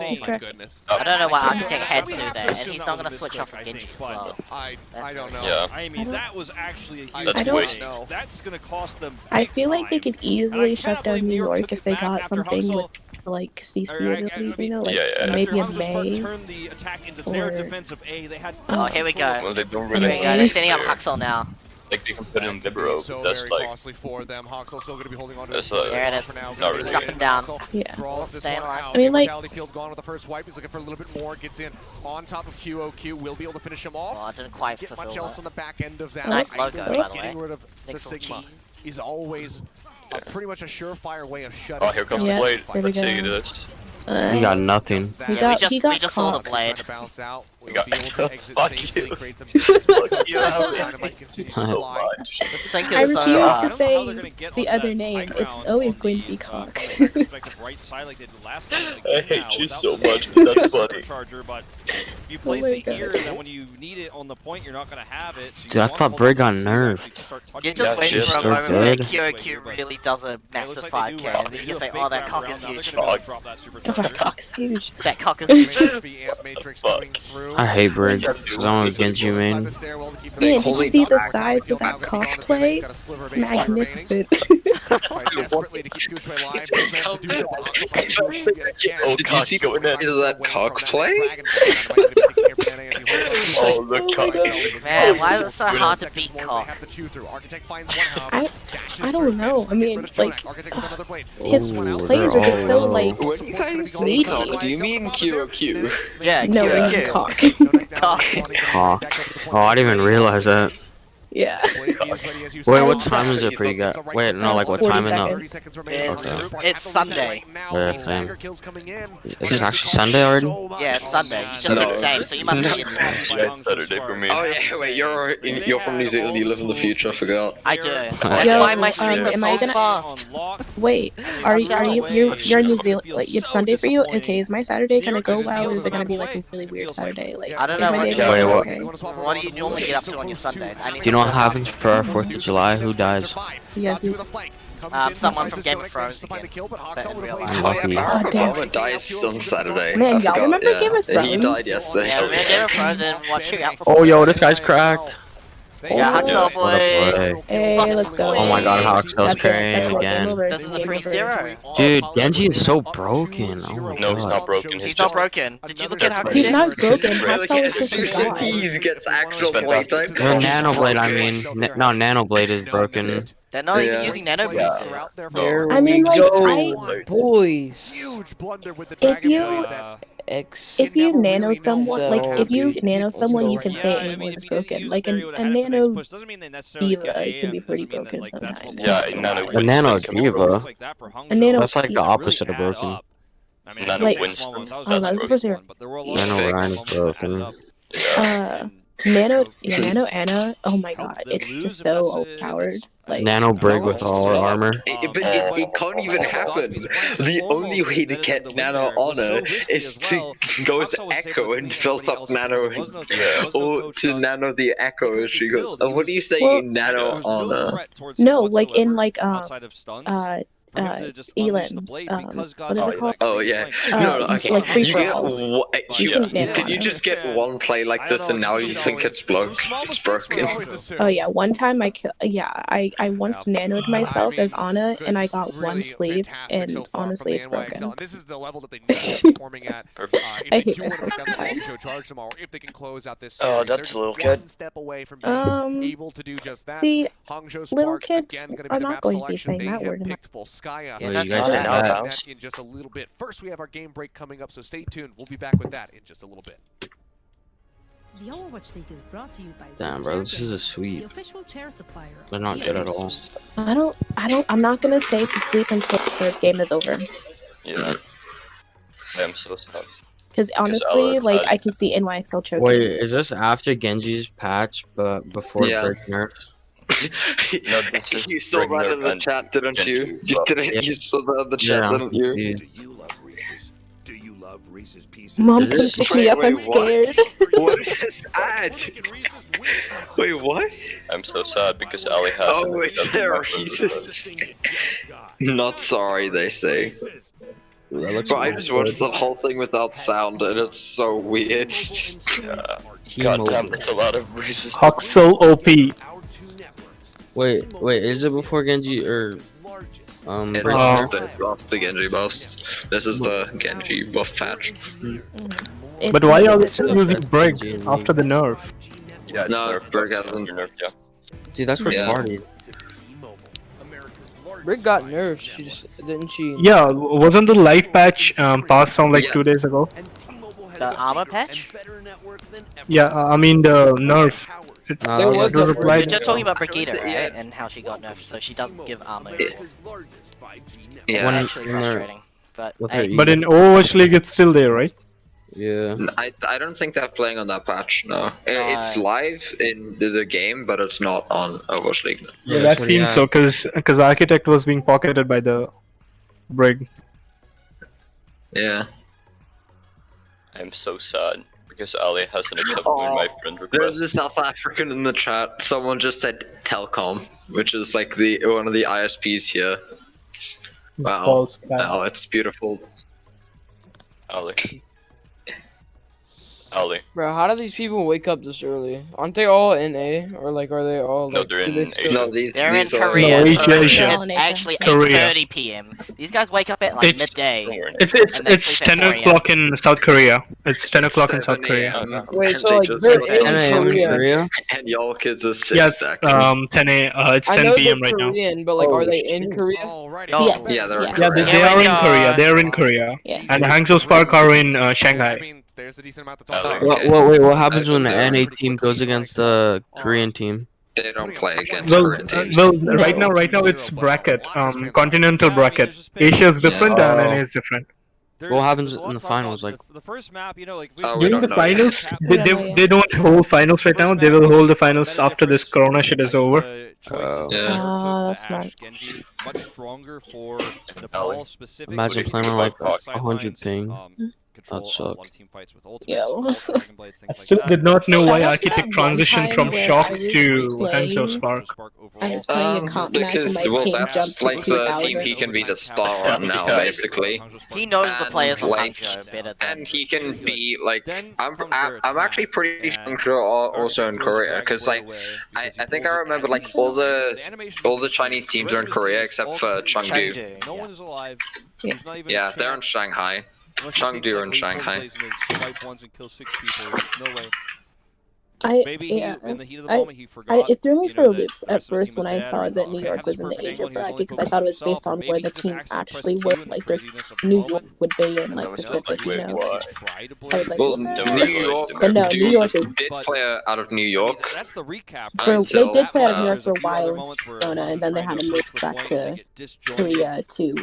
insane. Oh my goodness. I don't know what Architect Heads do there, and he's not gonna switch off from Genji as well. I don't know. Yeah. I mean, that was actually a huge That's mistake. waste. That's gonna cost them. I feel like they could easily shut down New York if they got something with to like CC it at least, you know, like Yeah. maybe in After Hamza May. turned the attack into their or defensive A, they had Oh, here we go. Well, they don't Here really. we go. They're setting up Huxel now. Like they can put in Libero, So but that's very like. costly for them. Hoxel still going to be holding on to That's his like. There it is. for now. Not really. Dropping down. Yeah. Draws this Staying one alive. out. I mean, like- Brutality Field gone with the first wipe. He's looking for a little bit more. Gets in on top of QOQ. Will be able to finish him off. Oh, I didn't quite Get much fulfill else that. on the back end of that. Nice I logo, believe by the getting way. rid of the Pixel Sigma cheese. is always pretty much a surefire way of shutting. Oh, here comes Yeah, the blade. there we Let's see go. this. He got nothing. He Yeah, got we just saw the caught. blade. To bounce out. We got. Will be able to exit Fuck safely, you. create some Fuck you. Dynamite continues to So fly. much. The sink I is refuse so to I don't know how say they're gonna get the onto other that name. high It's ground always on going to the, be Cock. from the respective right side like they did last time. Like I now, hate you without so the much. That's funny. supercharger, but you Oh place my it God. here, and then when you need it on the point, you're not gonna have it. So you Dude, I want thought to Brig hold on got to it nerfed. to start You're touching just it. waiting shit's for a so moment where good. QOQ really does a massive 5K, and then you say, oh, that cock is huge. Fuck. Drop that Oh, supercharger. Cock's huge. That cock is huge. HP amp matrix coming through. I hate Brig, because I'm a Genji main. Man, did you see the size of that cock play? Magnificent. Desperately to keep Gushue alive. This man to do something. Did you see Is that cock play? Oh, the cock. Man, why is it so hard to beat cock? I don't know. I mean, like, his Ooh, plays are just so, they're like, When you guys say meaty. cock, do you mean QOQ? Yeah, No, I mean QOQ. cock. Cock. Cock. Oh, I didn't even realize that. Yeah. Wait, what time is it for you guys? Wait, no, like what 40 time in the... seconds. It's Sunday. Yeah, same. Is it actually Sunday already? Yeah, it's Sunday. You just No. said same, so you must be in. Yeah, it's Saturday for me. Oh yeah, wait, you're from New Zealand. You live in the future. I forgot. I do. That's Yo, why my stream was am I so gonna- fast. Wait, are you're in New Zealand? Like, it's Sunday for you? Okay, is my Saturday gonna go well, or is it gonna be like a really weird Saturday? Like, I don't is know my what day you gonna Wait, be what? okay? What do you normally get up to on your Sundays? I need Do you know to what happens for 4th of July? Who dies? Yeah, who- someone from Game of Thrones again. But in real life. Lucky. Barack damn. Obama dies on Saturday. Man, I y'all forgot, remember yeah. Game of He Thrones? died yesterday. Yeah, man, Game of Thrones and watching out for Oh, yo, this guy's cracked. Yeah, Huxel What a play. boy. Hey, let's go. Oh my god, Hoxell's That's it. carrying That's it. Game again. over. This is a Game over. 3-0. Dude, Genji is so broken. Oh my No, he's god. not broken. He's not broken. Did you look at how He's not broken. Really? Hacksaw is just a god. He gets actual Spend playtime. No, Nanoblade, I mean. No, Nanoblade is broken. They're not even Yeah. using nano boost. There I mean, like, Boys. Huge blunder with the If Dragon you- Blade. if you nano really someone, know like, so if you good. nano someone, you can Yeah, say I mean, anyone is if you broken. use Like, there, a you would have had nano to push. Doesn't mean they necessarily diva get A, can be and pretty doesn't mean that, broken like, that's sometimes. what Yeah, we're nano doing. A Nano wins. Diva. Like that for A nano That's like the diva. opposite of really add broken. up. I mean, Nano Like- Winston. Oh, That's that's broken. supposed to. But there were a lot Nano of Ryan's moments that added broken. up. Yeah. Nano Anna. Oh my god, it's just so overpowered. Like, Nano Brig with all her armor. But it can't even happen. The only way to get Nano Honor is to go to Echo and build up Nano, or to Nano the Echo. She goes, oh, what do you say, Well- Nano Honor? no, like in like Elims. what is it called? Oh yeah, no, okay. like free You for get alls. one- You can nano Did you honor. just get one play like this and now you think it's broken? It's broken. Oh yeah, one time I once nanoed myself as Anna and I got one sleeve and honestly it's broken. This is the level that they need to be performing at. I hate myself sometimes. Charge tomorrow if they can close out this Oh, series. that's They're a little just kid. one step away from being able to do just that. See, Hangzhou little Sparks, kids again, gonna be are the not map going to be selection. saying They that have word in picked Volskaya. Yeah, that's you guys okay. did that. That in just a little bit. First, we have our game break coming up, so stay tuned. We'll be back with that in just a little bit. The Overwatch League is brought to you by Damn, bro, this is a the sweep. official chair supplier. of They're not good at all. I'm not gonna say it's a sweep until the third game is over. Yeah. I am so sad. Because honestly, Alex, like, I can see NYXL choking. Wait, is this after Genji's patch, but before Yeah. Brig nerf? No, this is You saw that in the Bring chat, didn't you? Genji, You but- didn't. Yeah. You saw that in the chat, Yeah, didn't you? confused. you love Reese's? Do you love Reese's Pieces? Mom, Is come this- pick me up. I'm wait, what? scared. What is this ad? Wait, what? I'm so sad because Ali has. Oh, it's there. Reese's. Not sorry, they say. That looks But I just watched the whole thing without sound, and it's so weird. Yeah. God damn, that's a lot of Reese's. Huxel OP. Wait, is it before Genji or It's off the Genji buffs. This is the Genji buff patch. But why are they still using Brig after the nerf? Yeah, it's nerf. Brig hasn't. Dude, that's retarded. Brig got nerfed. She just didn't she? Yeah, wasn't the life patch passed on like 2 days ago? The armor patch? Yeah, I mean the nerf. You're just talking about Brigitte, right? And how she got nerfed, so she doesn't give armor anymore. Yeah, It's actually frustrating. But But in Overwatch League, it's still there, right? Yeah. I don't think they're playing on that patch. No, it's live in the game, but it's not on Overwatch League. Yeah, that seems so, because Architect was being pocketed by the Brig. Yeah. I'm so sad because Ali hasn't accepted my friend request. There's a South African in the chat. Someone just said Telkom, which is like one of the ISPs here. Wow, wow, it's beautiful. Ali. Bro, how do these people wake up this early? Aren't they all in A, or like are they all? No, Like, they're in Asia. No, they're in Korea. It's actually 8:30 p.m. These guys wake up at like midday. It's 10 o'clock in South Korea. It's 10 o'clock in South Korea. Wait, so like they're in Korea? And y'all kids are sick. Yes, 10 it's 10 p.m. right now. Korean, but like, are they in Korea? Yes. Yeah, they're in Yeah, they are in Korea. They are in Korea. And Hangzhou Spark are in Shanghai. There's a decent amount to talk about. Wait, what happens when the NA team goes against the Korean team? They don't play against Korean teams. Well, right now it's bracket, continental bracket. Asia is different and NA is different. What happens in the finals? Like the first map, you know, like during the finals, they don't hold finals right now. They will hold the finals after this Corona shit is over. That's smart. Genji much stronger for Nepal specifically. Imagine playing on like 100 ping. That suck. I still did not know why Architect transitioned from Shock to Hangzhou Spark. I was playing a comp match and my ping jumped to like the 2,000. team he can be the star on now, basically. He knows the players on Hangzhou better than. And he can be like, I'm actually pretty sure also in Korea, because like I think I remember like all the Chinese teams are in Korea except for Chengdu. No one is alive. Yeah, they're in Shanghai. Chengdu are in Shanghai. No way. It threw me for a loop at first when I saw that New York was in the Asia bracket, because I thought it was based on where the teams actually were, like their New York would be in like Pacific, you know. I was like, New York, but no, New York is. Did play out of New York. That's the recap. They did play out of New York for a while in Corona, and then they had to move back to Korea to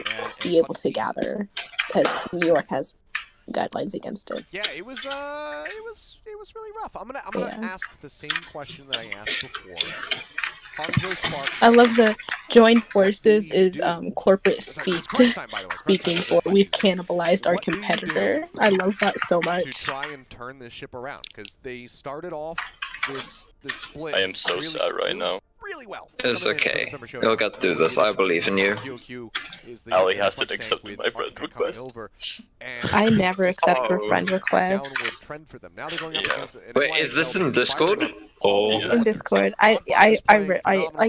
be able to gather, because New York has guidelines against it. Yeah, it was really rough. I'm gonna ask the same question that I asked before. Hangzhou Spark. I love the joined forces is corporate speaking for we've cannibalized our competitor. I love that so much. To try and turn this ship around, because they started off this split. I am so sad right now. Really well. It's okay. You'll get through this. I believe in you. Ali hasn't accepted my friend request. I never accept your friend requests. Wait, is this in Discord? Oh. In Discord, I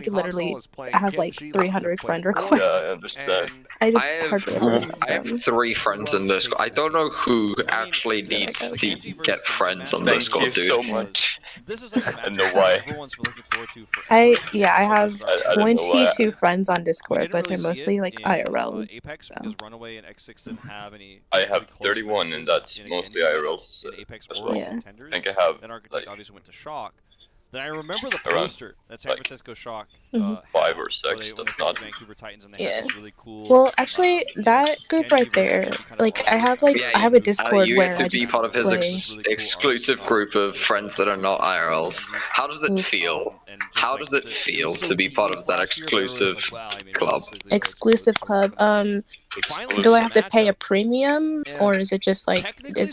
literally have like 300 friend requests. Yeah, I understand. I have 3 friends in Discord. I don't know who actually needs to get friends on Discord, dude. So much. I know why. I have 22 friends on Discord, but they're mostly like IRL. Apex, because Runaway and X6 didn't have any. I have 31, and that's mostly IRL. As well. Yeah. I think I have. Then Architect obviously went to Shock. Then I remember the poster that San Francisco Shock. 5 or 6. That's not. Vancouver Titans, and they had this really cool. Well, actually, that group right there, like I have a Discord where I just be part of his exclusive group of friends that are not IRLs. How does it feel? How does it feel to be part of that exclusive club? Exclusive club. Do I have to pay a premium, or is it just like do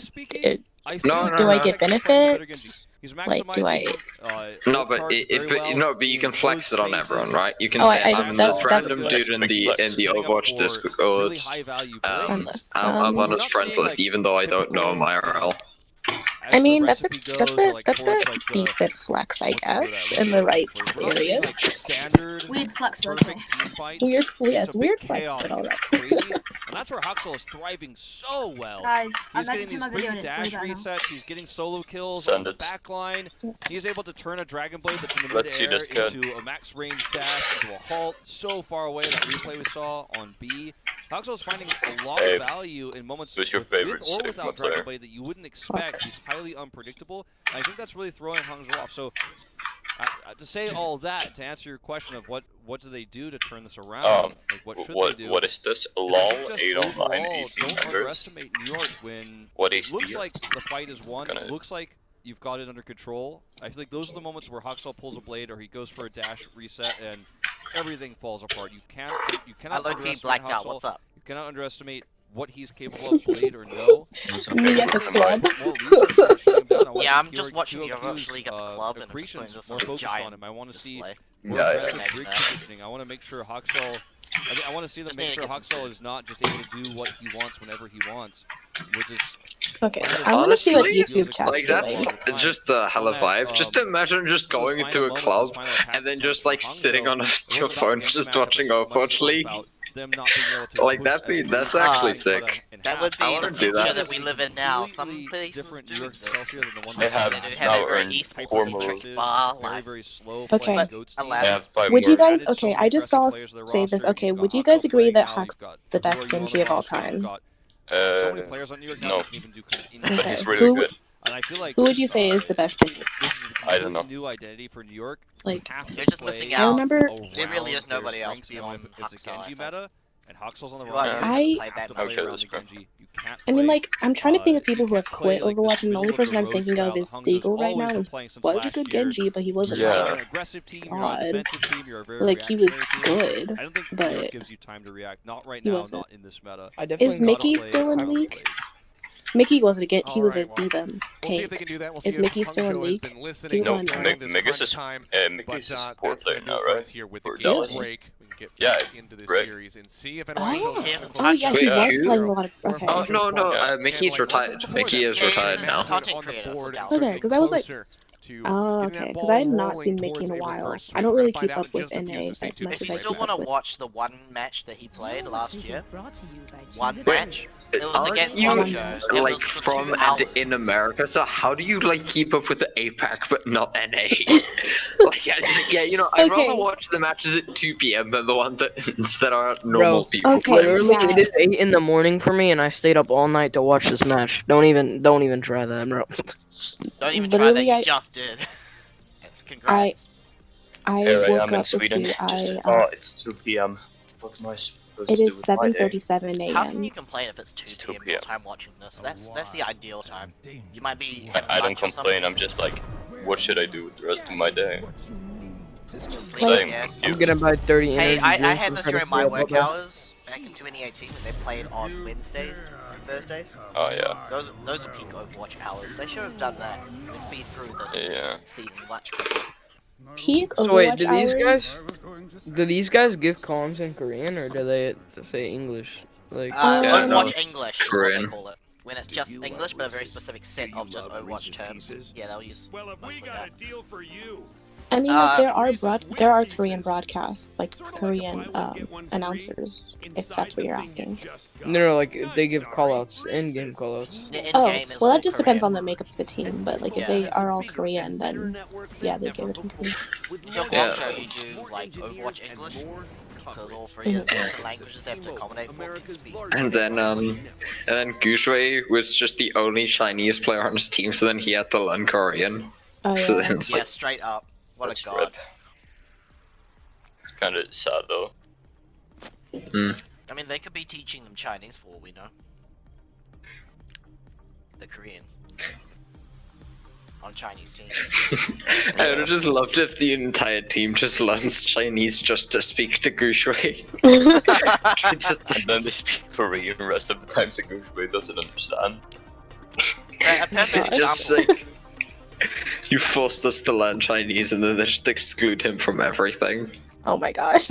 I get benefits? Like, do I? No, but you can flex it on everyone, right? You can say I'm this random dude in the Overwatch Discord. I'm on his friends list, even though I don't know him IRL. I mean, that's a decent flex, I guess, in the right areas. Weird flex, bro. Weird, yes, weird flex, but alright. And that's where Huxel is thriving so well. Guys, he's I'm getting editing these my video quick and it's dash way better now. resets. He's getting solo kills on the back line. He's able to turn a Dragon Blade that's in the mid-air into a max range dash, into a halt, so far away. That replay we saw on B. Huxel is finding a lot of value in moments with or without Dragon Blade that you wouldn't expect. He's highly unpredictable. And I think that's really throwing Hangzhou off. So to say all that, to answer your question of what do they do to turn this around, like what should they do? What is this? LOL 809 don't underestimate New York when it looks like the fight is won. It looks like you've got it under control. I feel like those are the moments where Huxel pulls a blade or he goes for a dash reset and everything falls apart. You cannot underestimate Huxel. What's up? You cannot underestimate what he's capable of, blade or no. Me at the club. Yeah, I'm just watching you actually get the club and Accretion's just more like focused giant on him. I want to see display. aggressive brick positioning. I want to make sure Huxel. I want to see them make sure Huxel is not just able to do what he wants whenever he wants, which is. Okay, I want to see what YouTube chat's doing. That's just a hella vibe. Just imagine just going into a club and then just like sitting on your phone, just watching Overwatch League. Like that's actually sick. That would be the future that we live in now. Some places do exist. They have now earned esports bar life. Okay. Would you guys? Okay, I just saw say this. Okay, would you guys agree that Hux's the best Genji of all time? No. But he's really Who, good. And I feel like who would you say is the best Genji? I don't know. New identity for New York. Like, you're just missing out. I remember There really is nobody else beyond it's a Genji meta, and Huxel's on the I mean, like, I'm trying to think of people who have quit Overwatch, and the only person I'm thinking of is Siegel right now, who was a good Genji, but he wasn't like God. Like, he was good, but he wasn't. Is Mickey still in League? Mickey wasn't a he was a diva tank. Is Mickey still in League? He was on Mickey's a support player now, right? For Dallas. Yeah, great. Oh yeah, he was playing a lot of. Okay. Oh no, Mickey's retired. Mickey is retired now. Okay, because I was like. Oh, okay, because I had not seen Mickey in a while. I don't really keep up with NA as much as I If you keep still up want to with. watch the one match that he played last year, one match, it was Aren't against you Guangzhou. like from and in America? So how do you like keep up with the APAC but not NA? Like, yeah, you know, I'd rather watch the matches at 2 PM than the one that are normal people. Literally, it is 8 in the morning for me, and I stayed up all night to watch this match. Don't even try that, bro. Don't even try that. You just did. Congrats. I woke up to see it's 2 PM. What am I supposed it to do is with my day? 7:37 a.m. How can you complain if it's 2 PM your time watching this? That's the ideal time. You might be. I don't complain. I'm just like, what should I do with the rest of my day? Just sleep, I guess. I'm gonna buy 30 Hey, energy I drinks had this for during my free work up. hours back in 2018 when they played on Wednesdays and Thursdays. Oh yeah. Those are peak Overwatch hours. They should have done that. And speed through this season much quicker. Peak So Overwatch wait, do these guys give comms in Korean or do they say English? Like Overwatch English is what they call it. When it's just English, but a very specific set of just Overwatch terms. Yeah, they'll use mostly that. I mean, like, there are Korean broadcasts, like Korean announcers, if that's what you're asking. No, like if they give callouts, in-game callouts. Oh, well, that just depends on the makeup of the team, but like if they are all Korean, then yeah, they give it in Korean. If you're Guangzhou, you do like Overwatch English. Because all three of the languages they have to accommodate for can speak. And then Gushui was just the only Chinese player on his team, so then he had to learn Korean. Oh, So yeah. then it's Yeah, like, straight up. What a god. It's kind of sad though. I mean, they could be teaching them Chinese for all we know. The Koreans. On Chinese teams. I would have just loved if the entire team just learns Chinese just to speak to Gushui. And then they speak Korean the rest of the time so Gushui doesn't understand. A perfect Just example. like, you forced us to learn Chinese and then they just exclude him from everything. Oh my gosh.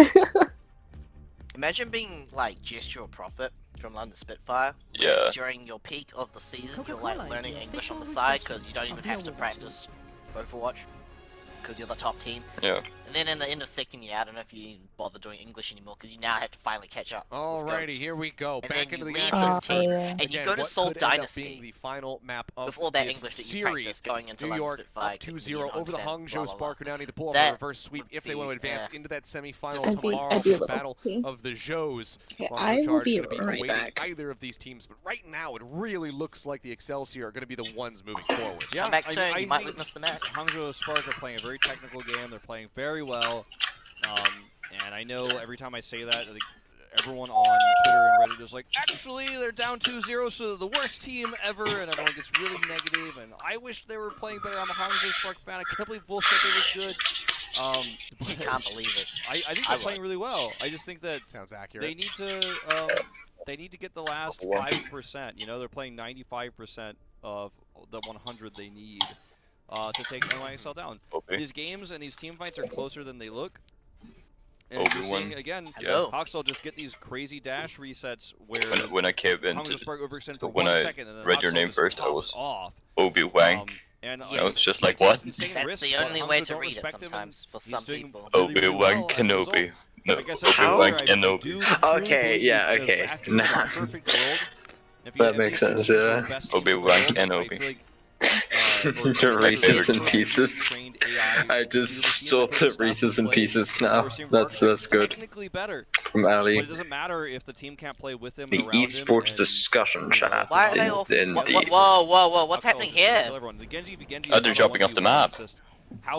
Imagine being like gesture or profit from London Spitfire. Yeah. During your peak of the season, you're like learning English on the side because you don't even have to practice Overwatch because you're the top team. Yeah. And then in the end of second year, I don't know if you bother doing English anymore because you now have to finally catch up. Alrighty, here we go. And Back then into you the leave action. this team, and you Again, go to what Seoul could end up Dynasty being the final map of with all that this English that you series. practice going into New London York Spitfire, up 2-0 over the Hangzhou Spark. Now need to pull off That a reverse sweep if they want to advance into that semifinal I'd be tomorrow. a little Battle salty. of the Zhous. Okay, Guangzhou I will Charge be gonna be right awaiting back. either of these teams, but right now it really looks like the Excelsior are going to be the ones moving forward. Yeah, Come back soon, I you might think witness the match. Hangzhou Spark are playing a very technical game. They're playing very well. And I know every time I say that, like, everyone on Twitter and Reddit is like, actually, they're down 2-0, so they're the worst team ever, and everyone gets really negative, and I wish they were playing better. I'm a Hangzhou Spark fan. I can't believe Bull said they were good. You can't believe it. I think they're playing really well. I just think that sounds accurate. They need to get the last 5%. You know, they're playing 95% of the 100 they need to take NYXL down. These games and these team fights are closer than they look. And you're seeing, again, Hoxel just get these crazy dash resets where when I came in, when I read your name first, I was Obi-Wan. And I was just like, what? That's the only way to read it sometimes for some people. Obi-Wan Kenobi. No, Obi-Wan Kenobi. Okay, yeah, okay. Nah. That makes sense, yeah. Obi-Wan Kenobi. Reese's and Pieces. I just saw the Reese's and Pieces now. That's good. From Ali. But it doesn't matter if the team can't play with him. The esports discussion chat. Why are they all? Whoa! What's happening here? Oh, they're jumping off the map.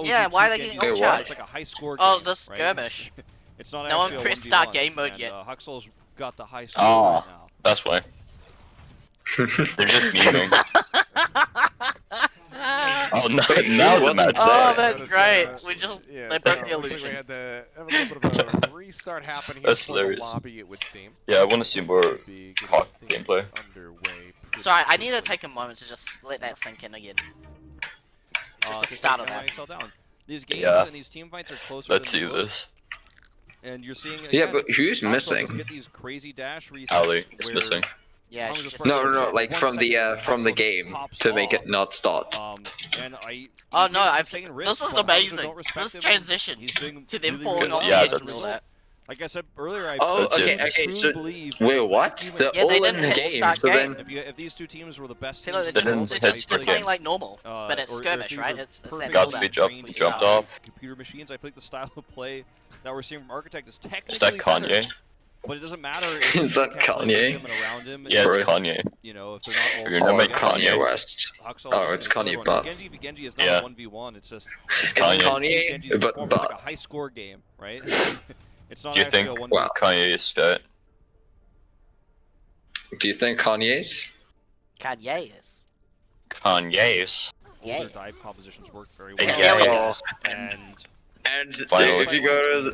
Yeah, why are they getting all charged? It's like a high score Oh, game, the skirmish. Right? It's not no one actually a pressed start 1v1, game mode and, yet. Huxl's got the high score Oh, right now. that's why. They're just memeing. Oh no! Now the match. Oh, that's great. We just Yeah, they so broke the it looks like illusion. we had to have a little bit of a restart happen here That's for the hilarious. lobby, it would seem. Yeah, I want to see more hot gameplay. Sorry, I need to take a moment to just let that sink in again. Just the start of that. These games Yeah. and these team fights are closer Let's than see they look. this. And you're seeing Yeah, again, but who's Huxel missing? just get these crazy dash resets Ali is where missing. Yeah, Hangzhou she's Spark No, goes no, up like 1 from the second, from the Huxel just game pops to make off. it not start. And Oh no, I've I've taken this risks, is but Hangzhou amazing. don't respect This him. transition He's doing to them really falling good off Yeah, the edge and that's- all that. Like I said earlier, Oh, That's okay, it. okay, truly so believe wait, that what? if They're Yeah, all they in didn't the hit game, start so game. then if these two teams were the best See, teams look, in they're the world, just, Didn't they're hit just start playing game. like normal, but it's or skirmish, if right? they It's were that Got build to be up. jumped off. computer machines, I feel like the style of play that we're seeing from Architect is technically Is that Kanye? better. But it doesn't matter if Is you that can't play with Kanye? him and around him. Yeah, it's and, Kanye. You know, if they're not all You're Oh, not like like Kanye Kanye. West. Huxel Oh, is it's just gonna Kanye kill Butt. everyone. Genji is not Yeah. a 1v1. It's just It's Kanye. Genji's But performance is like a high score game, right? It's not Do you actually think a 1v1. Wow. Kanye is stat? Do you think Kanye's? Kanye is. Kanye's. Older Yes. dive compositions work very Yeah. well. Yeah. And And Finally.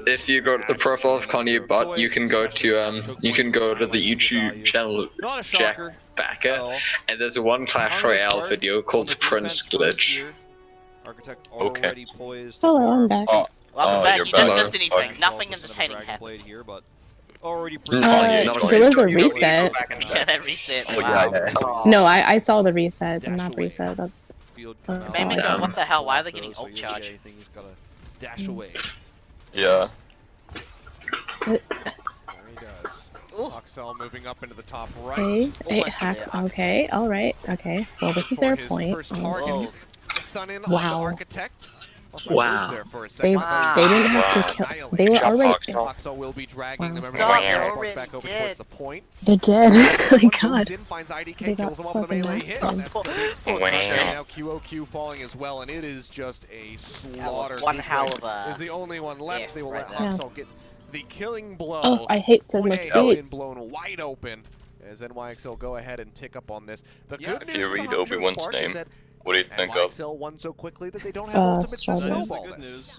if you go to the profile of Kanye Butt, you can go to the YouTube channel not a Jack shocker. Backer, and there's one Clash Royale video called Prince Glitch. Architect Okay. already poised. Hello, I'm back. Welcome back. you're You didn't back. miss anything. Okay. Nothing entertaining happened. Played here, but already Kanye, not There was a You don't need to reset. go back and Yeah, that reset. Oh Wow. yeah. No, I saw the reset, but not reset. That's field That's come They out. make Damn. what the hell? Why are they getting So ult you charge? get anything, he's gotta dash away. Yeah. There he does. Oxel moving up into the top right. okay. Eight Almost hacks. there. Okay, all right. Okay. Well, this is For their his point. first I'm target. assuming. The sun in on Wow. the architect. Wow. There for a They second. they didn't have to kill. They were already. Oxel will be dragging them. Stop, Everybody they're back already over dead. towards the point. They're dead. Oh my One god. moves in, finds IDK, They got kills him off with a fucking melee hit. massacred. That's gonna be Wow. now QOQ falling as well, and it is just a slaughter. one This hell way of a is the only one left. if They will right let there. Oxel get the killing blow. Oh, I hate Sigma Point A Speed. been blown wide open as NYXL go ahead and tick up on this. The good If news you for the read Hangzhou Obi-Wan's Spark name, is that what do you think of? NYXL won so quickly that they don't have ultimates to Strawberry. That is the snowball good this. news.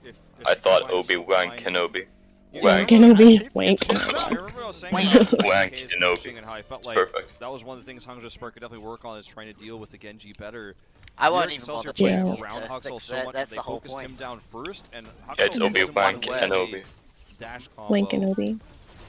If I thought Wang's Obi-Wan fine- Kenobi. Yeah, Wang. Kenobi. Wank. I remember I was saying Wang. about Wang AFK's Kenobi. pushing and how I felt It's like perfect. that was one of the things Hangzhou Spark could definitely work on is trying to deal with the Genji better. I won't Your even bother Excelsior to played Yeah. around Huxel fix so that. much That's that they the whole focused point. him down first, and Yeah, it's Huxel doesn't Obi-Wan want to Kenobi. dash combo. Wank Kenobi.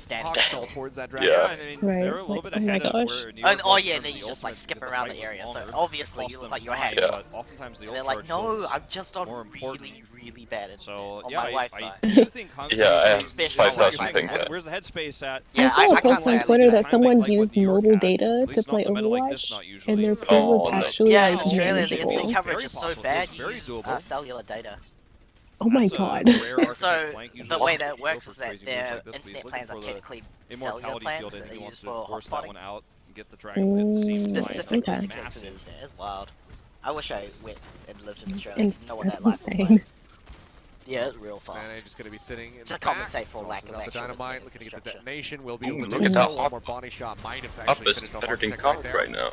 standing Hawk towards that dragon. Yeah. I mean, Right, they're a little bit like, oh my ahead of gosh. where New York Oh was yeah, in then the you just like ultimate skip because around fight the was area, so longer. obviously Cost you them look like you're time, ahead. but oftentimes the And they're ult like, charge no, feels I'm just on more important. really bad internet So on yeah, my Wi-Fi. I do think Hungary Yeah, I have Especially on 5,000 Wi-Fi. ping. where's the headspace at? Yeah, I saw a I can't post on say I Twitter leave that it. someone like what used New York mobile had, data at to least play not in a meta like this, Overwatch, not usually. and their ping was Oh, no. actually Yeah, in like Australia, the manageable. internet coverage Very is so possible. bad, Feels you very use doable. cellular data. Oh my That's a god. rare And archetype so flank. Usually the when way you that go works for is that crazy moves their like this, but he's internet looking plans are for the technically cellular immortality plans field that and they he wants use to for force that hotspotting. one out and get the dragon. It seems Specifically okay. to get to the internet. It's wild. I wish I went and lived in That's Australia to know what that that's life was insane. like. Yeah, it's real fast. Manage is going to be sitting in To the compensate back. for lack of Crosses out actual the dynamite, internet looking to get the infrastructure. detonation. Will be Ooh, able to look do at so. that One up. more body shot might have Up actually is finished off better than Architect Comet there. right now.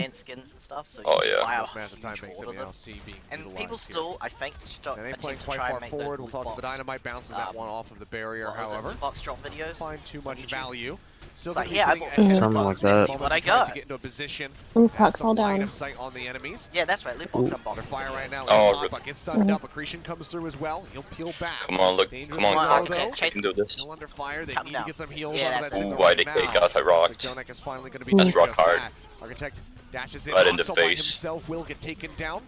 man skins and stuff, so you Oh, can yeah. buy a Massive time huge banks order that of we them. now see being And people utilized still, here. I think, start And they attempt playing to quite try far and make those forward. We'll loot toss it the box, dynamite, bounces that one off of the barrier, what was it, however. loot box drop videos. Find too much value. Still Like, gonna be yeah, I sitting bought at Something like that. see what I to got. get into a position. Loot Have box some all line down. of sight on the enemies. Yeah, that's right, loot box Under unboxing. fire right now. Oh, Hoppa good. gets stunned up. Accretion comes through as well. He'll peel back. Come on, look. Dangerous Come on, throw, Architect. though. Chase can do this. Still under fire. They Come need down. to get some heals Yeah, out of that's that it. signal Ooh, right IDK now. got I rocked. Jonak is finally going to be That's doing rock just hard. that. Architect dashes in. Right in the Axel by face. himself will get taken down.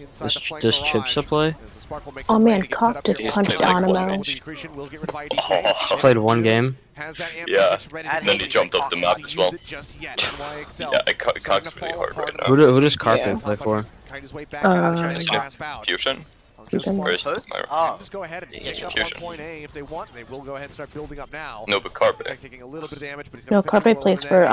inside the flank Does garage. Chips play? As the Spark will make Oh their way man, to get set Cop up just here. punched Like Animo. one decretion will get rid of IDK. Played one game. Has that Yeah, amp ready and to then go. he jumped off the map as well. Use it just yet. NYXL Yeah, Cock's really hard right now. Who does Carpet play for? Kind his way back out, trying to Skip grasp out. Fusion? Fusion. Or is it Myra? Just go ahead and take up Fusion. on point A if they want. They will go ahead and start building up now. No, but Carpet. Taking a little bit of damage, but he's No, gonna Carpe plays for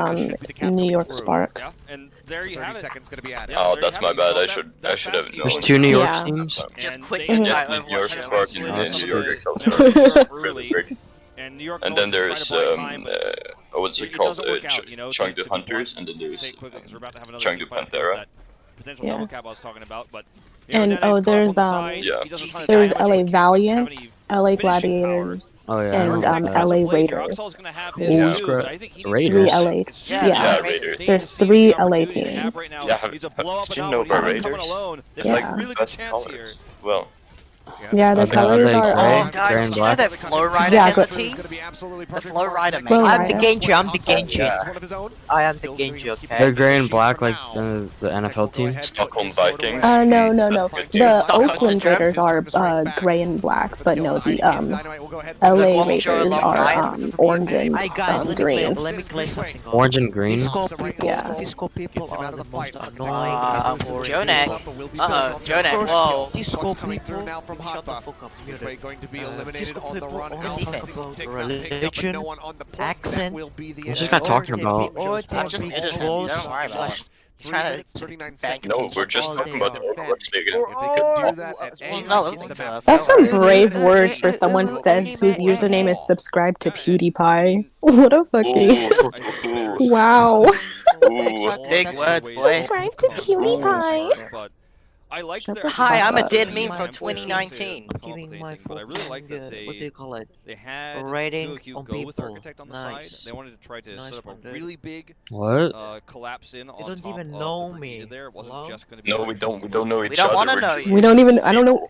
New York Spark. Yeah, and there you have it. Seconds gonna be added. Oh, that's my bad. I should have known. There's 2 New York Yeah. teams. Just quick Yeah, try New York Spark and New York XL. Really big. And New York And then there's what's it called? doesn't work out, you know, Chengdu to be Hunters, blunt. and then there's Say it quickly 'cause we're about to have another Chengdu team fight Pantera. that potential Yeah. double cap I was talking about, but And Nene is oh, caught there's on the side. Yeah. He doesn't find there's damage. LA Have Valiant, any LA finishing Gladiators, Oh yeah. and power. LA Axel's Raiders. gonna have Yeah. his too, but I think he needs Raiders. to- 3 LA. Yeah, Yeah. Raiders. There's 3 LA teams. Right now. Yeah, He's a blow up have you and know out, but he's about coming Raiders? alone. There's Yeah. like really good Best chance colors. here. Well, Yeah, the Okay, colors they are gray, Oh, all. gray guys, and you know black. that Flow Rider Yeah, has a gr- team? The Flow Rider Flow man. Rider. Genji, I'm the Genji. Yeah. I am the Genji, okay? They're gray and black like the NFL team. Stockholm Vikings. No. The Stockholm Oakland Syndrome. Raiders are gray and black, but no, the The LA Guangzhou Raiders alumni. are orange and Hey guys, green. let me play something. Orange and green. Yeah. Disco people are the most annoying. Jonak. Uh-oh, Jonak, whoa. Disco coming through people. now from Shut the Hotba. fuck up. Ray going to be eliminated Disco on the people run. or Out defense. single tick, About not picked up, and religion, no one on the point. accent. That will be the What's end. this guy talking about? Or I'm just editing, don't worry about it. He's trying to 39 bank seconds. No, we're just talking about the Overwatch League again. If they could do that at any He's not point in listening the to map, us. That's some brave words for someone says whose username is subscribe to PewDiePie. What a fucking Ooh. wow. Ooh. Big words, boy. Subscribe to PewDiePie. But I like Shut their the Hi, I'm a fuck dead up. meme from 2019. Giving my but I really like that they what do you call it? they had Rating QQ on go with people. Architect on the Nice. side. They wanted to try to Nice set up one, a dude. really big What? collapse in on don't top even of know the me. Brigade there. It wasn't Hello? just going to be No, we don't know each We don't other. wanna we're know just- you. We don't even. I don't know.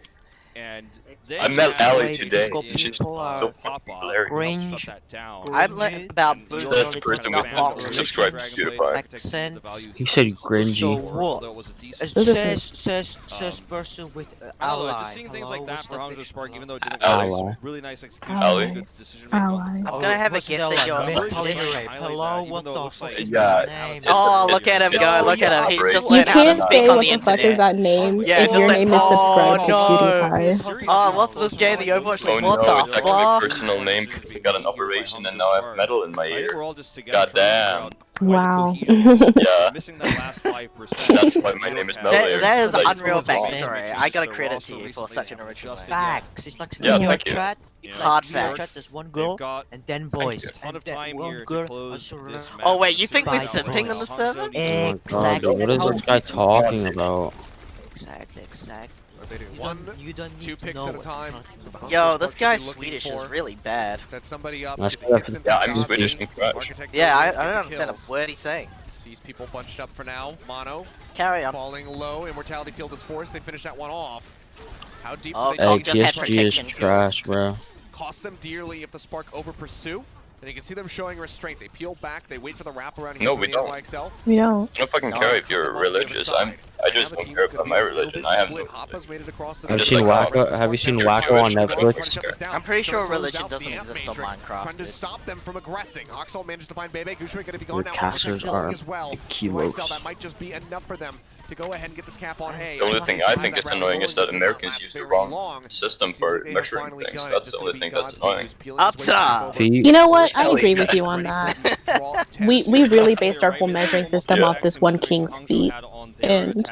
And I then met you Ali had today. Disco She's people are so pop-off hilarious. Cringe. shut that down. I've learned about She's Boo. the last person with subscribe to PewDiePie. Accents. He said So cringy. what? It Those are Says person with I don't know, ally. just seeing things like Hello, that what's for the Hangzhou big Spark, even though it deal? didn't work, Ally. really nice execution, Ally. good decision making. Ally. I'm gonna have a What's guess the that you're ally? a Mentally British. rape. Hello, what the fuck is Yeah. that name? Oh, look at him go, look at him. He's just You learned how to can't speak say on what the the fuck is internet. that name Yeah, if just your like, name is oh, subscribe to no. PewDiePie. Oh, what's this game, the Overwatch Oh League? What no, it's the actually my fuck? personal name because I got an operation and now I have metal in my I think ear. we're all just together God trying to figure damn. out Wow. why the cohesion is Yeah. missing that last 5%. That's why my name is Mel. That is Like, unreal it's wrong. backstory. I gotta credit to you for such an original. Facts. It's like Yeah, your thank you. chat. Hard Your facts. chat, there's one girl got and then boys. a ton And of that time one here to girl close are surrounded this map. Oh wait, you think we're by simping on the boys. server? Oh my god, Exactly. dude, what is That's this guy talking about? Exactly. They do You don't need two to picks know at a what time. you're talking about. Yo, this Spark guy should be looking Swedish for. is really bad. Set somebody up. That's if he gets into Yeah, I'm the Swedish dodge, and crash. Architect Yeah, will I get don't the understand a kills. word he's saying. Sees people bunched up for now. Mono Carry on. falling low. Immortality field is forced. They finish that one off. How deep Oh, do they Cobb dig? just had TSG is protection. trash, bro. Cost them dearly if the Spark over pursue. And you can see them showing restraint. They peel back. They wait for the wraparound. No, we don't. NYXL. We don't. I don't fucking care if you're religious. I just don't care about my religion. I have no. Hoppa's made it across the Have you Just seen like Wacko? Have you seen Wacko on Netflix? I'm pretty sure Throws religion out the doesn't amp exist on matrix, Minecraft. Trying to dude. stop them from aggressing. Oxel managed to find Bebe. Gushue going to be gone Your now. casters Architect are as well. kilos. NYXL, that might just be enough for them to go ahead and get this cap on A. The only thing I think is annoying is that Americans use the wrong system for measuring things. That's the only thing that's annoying. Up top. You know what? I agree with you on that. We really based our whole measuring system off this one king's feet, and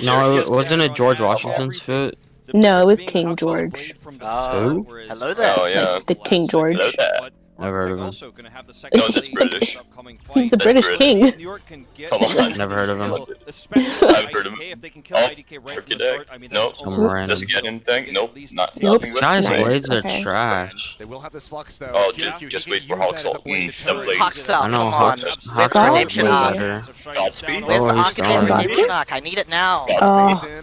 No, wasn't it George Washington's foot? no, it was King George. Oh, hello there. Oh yeah. Like the King George. Hello there. Never heard of him. No, that's British. He's a That's British king. Come on. Never heard of him. I've heard of him. Oh, turkey deck. Nope. Some random. Does it get anything? Nope. Not Nope. nothing. Guys' Nice, blades are okay. trash. They will have this flux though. Oh, QQ, just he wait can for use that as a Hoxel. blade to The turn. blade. Hoxel, I know come on. Hawks. Where's the Hawks redemption are arc? better. Godspeed. Where's the Oh, arc of sorry. redemption arc? I need it now. Oh,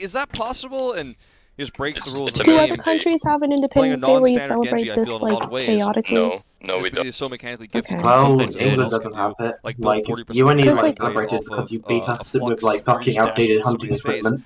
is that possible? And he just breaks the rules. Do other countries have an Independence Day where you celebrate Genji, this like chaotically? No, we don't. It's so mechanically gifted. Okay. Well, England doesn't have it. Like, you only like celebrated because you beat us with like fucking outdated hunting equipment.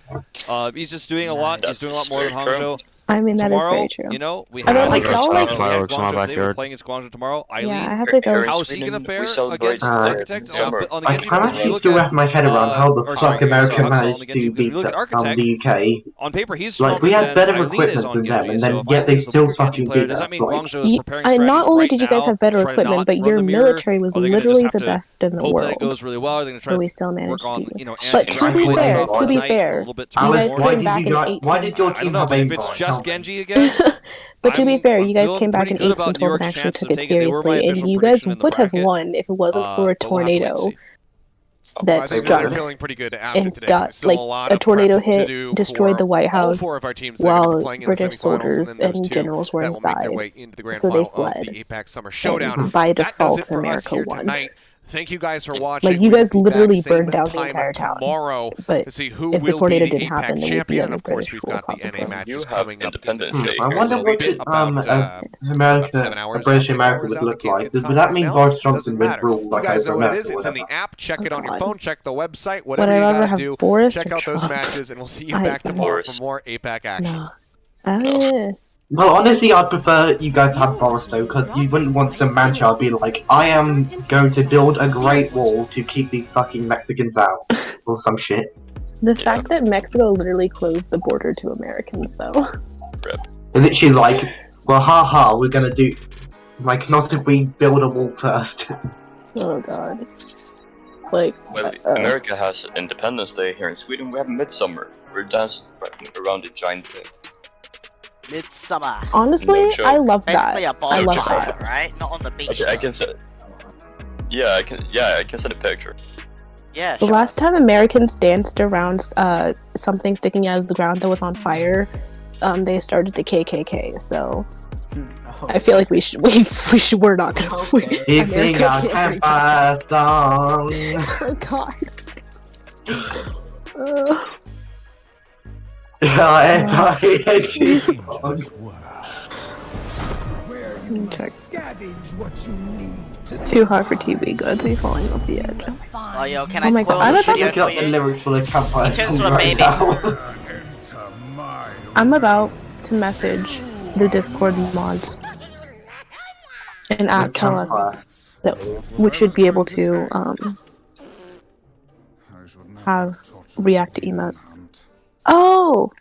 He's just doing a lot. He's doing a lot more than Hangzhou. I mean, that is very true. You know, we I have don't like y'all like. Fireworks in my backyard. Playing against Guangzhou tomorrow. Eileen, Yeah, I have to go. how's he gonna fare celebrate against Architect on the I Genji? can't actually still wrap my head around how the fuck America managed to beat the UK. On paper, he's Like, we had better Eileen is equipment on than them, Genji, and so then if yet they Eileen's the still weaker Genji fucking player, beat does us. that mean Guangzhou is preparing Not strategies only right did you guys have better equipment, but your military was literally the best in the hope world. that it goes really well. Are they going to try So we to still managed work on, to beat you know, them. But to be fair, a little bit you guys tomorrow? came back in 18. Why did your I team don't know have if it's aimbot? just Genji again. But to be fair, you guys feeling came back pretty in good about 18-12 New and York's actually chances took of it taking it. They were my seriously, and official you guys prediction in the would have bracket. won if it wasn't for a But we'll have to wait and tornado see. that I think struck we're feeling pretty good after and today. got There's still like a lot a of tornado prep to hit, do destroyed for the White all House 4 of our teams that are going to be while playing in the British semifinals, soldiers and then those and 2 generals were that will make their inside, way into the grand so they final of fled. the APAC Summer Showdown. And by That does default, it for us America here won. tonight. Thank you guys for watching. Like, you We will guys be back literally same burned down the time entire town. tomorrow But to see who if the will be tornado the didn't APAC happen, it would be champion. under Of course, British we've rule got the NA matches You have coming up in the Independence Day. I wonder what bit about, America, 7 hours British out, 6 America hours would out. We look can't see like. the Would time that right mean now. Boris Doesn't Johnson would matter. rule You like guys over know what it America is. or It's in the whatever? app. Check it on your God. phone. Check the website. Would Whatever I you rather gotta have do. Boris Check or out those Trump? matches, and we'll see you I back don't tomorrow know. for more APAC action. No. Well, honestly, I'd prefer you guys to have Boris though, because you wouldn't want some manchild being like, I am going to build a great wall to keep these fucking Mexicans out, or some shit. The fact that Mexico literally closed the border to Americans, though. And literally like, well, haha, we're gonna do, like, not if we build a wall first. Oh god. Like, Well, America has Independence Day. Here in Sweden, we have Midsummer. We're dancing around a giant pig. Midsummer. honestly, No joke. I love that. Basically a I love bonfire, that. right? Not on the beach. Okay, I can send. Yeah, I can. Yeah, I can send a picture. Yeah, The last time Americans danced around something sticking out of the ground that was on fire, they started the KKK. So I feel like we're not gonna win. If we got campfire song. Oh god. Check. Too hard for TV. Go to be falling off the edge. Oh, yo, can Oh I my spoil God, the I'm video Look up for the you? lyrics for the campfire He turns song to a right baby. now. I'm about to message the Discord mods and tell us that we should be able to have react to emos. Oh,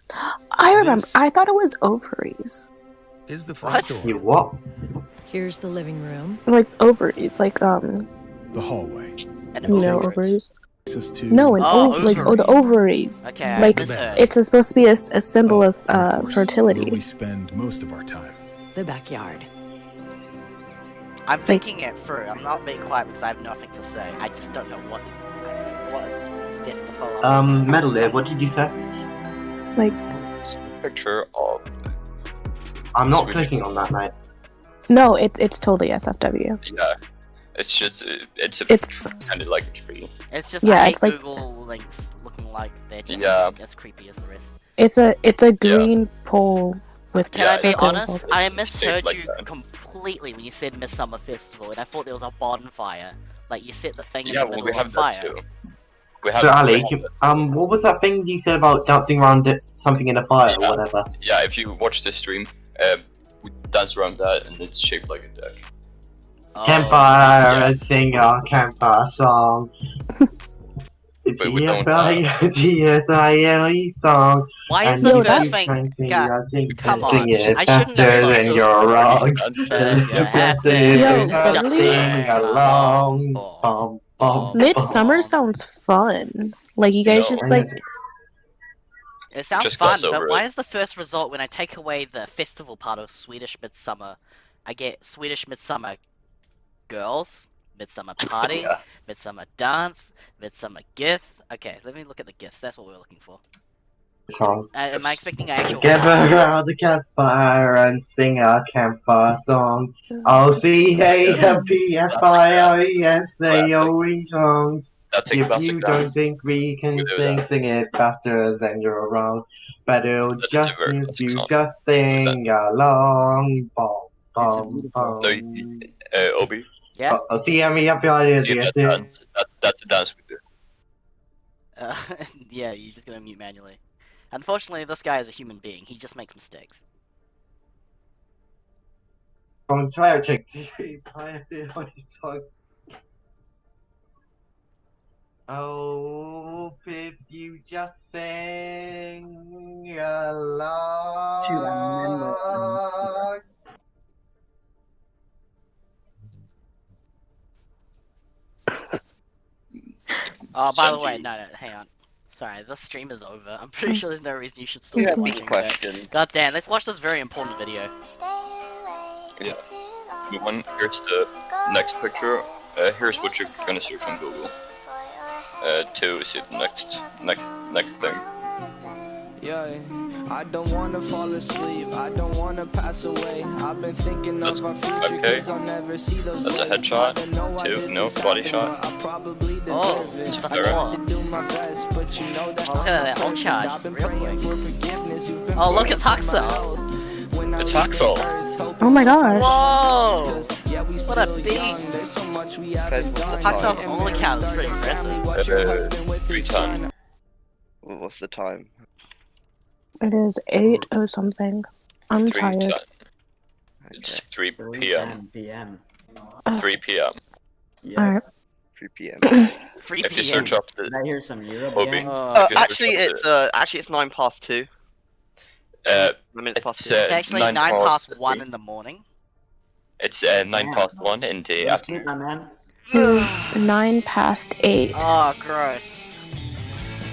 I remember. I thought it was ovaries. Is the What? You what? Here's the living room. Like ovaries, like The hallway. you know, ovaries. Access to No, and Oh, like the ovaries. Okay, I Like misheard. it's supposed to be a symbol of Where we fertility. spend most of our time. The backyard. I'm thinking it through. I'm not being quiet because I have nothing to say. I just don't know what is best to follow up. Metal Ear, what did you say? Like Picture of. I'm not Switch. clicking on that, mate. no, it's totally SFW. Yeah, it's just It's kind of like a tree. It's just yeah, I hate it's like Google links looking like they're just Yeah. as creepy as the rest. it's a green pole with Can I be circles. honest? I misheard like you that. completely when you said Midsummer Festival, and I thought there was a bonfire. Like you set the thing in Yeah, the well, middle we have of that fire. too. We have. So Ali, we have what was that thing you said about dancing around it, something in a fire or whatever? Yeah, if you watch the stream, we dance around that, and it's shaped like a duck. Oh, Campfire and sing our campfire song. It's But we a don't, T-S-I-L-E song. Why is And the you first keep thing? trying to God, sing come sing on. it I shouldn't faster have than thought you're wrong. Yo, Just really? sing along. Bom, Midsummer sounds fun. Like you guys No. just like It sounds Just fun, gloss over but why it. is the first result when I take away the festival part of Swedish Midsummer, I get Swedish Midsummer girls, Midsummer party, Yeah. Midsummer dance, Midsummer gift. Okay, let me look at the gifts. That's what we're looking for. Song. Am I expecting an actual? Gather around the campfire and sing our campfire song. O-C-A-M-P-F-I-R-E-S-A-O-E songs. That's a If classic you don't dance. think we can We do sing, that. sing it faster than you're wrong. But it'll That's just a very if classic you song. just sing along. Bom, bom, No, bom. Obi. Yeah. O-C-M-E-F-I-R-E-S-A. That's a dance we do. Yeah, you're just gonna mute manually. Unfortunately, this guy is a human being. He just makes mistakes. I'm trying to check. Oh, if you just sing along. Oh, by the Send way, you- no, hang on. Sorry, the stream is over. I'm pretty sure there's no reason you should still You be have any watching question? that. God damn, let's watch this very important video. Yeah. Here's the next picture. Here's what you're gonna search on Google. To see the next thing. Yeah, I don't wanna fall asleep. I don't wanna pass away. I've been thinking of our future Okay. 'cause I'll never see those That's a headshot. 2, no, body shot. Oh, it's the hell. Oh, look at that on charge. It's real quick. Oh, look, it's Huxel. It's Huxel. Oh my gosh. Whoa! What a beast! Huxel's only count is pretty impressive. 310. What's the time? It is 8 or something. I'm tired. 310. It's 3 p.m. 3 p.m. Alright. 3 p.m. If you search up the I hear some Euro Obi, actually, it's 9 past 2. 9 minutes past 2. It's actually 9 past 1 in the morning. It's 9 past 1 in the afternoon. 9 past 8. Oh, gross.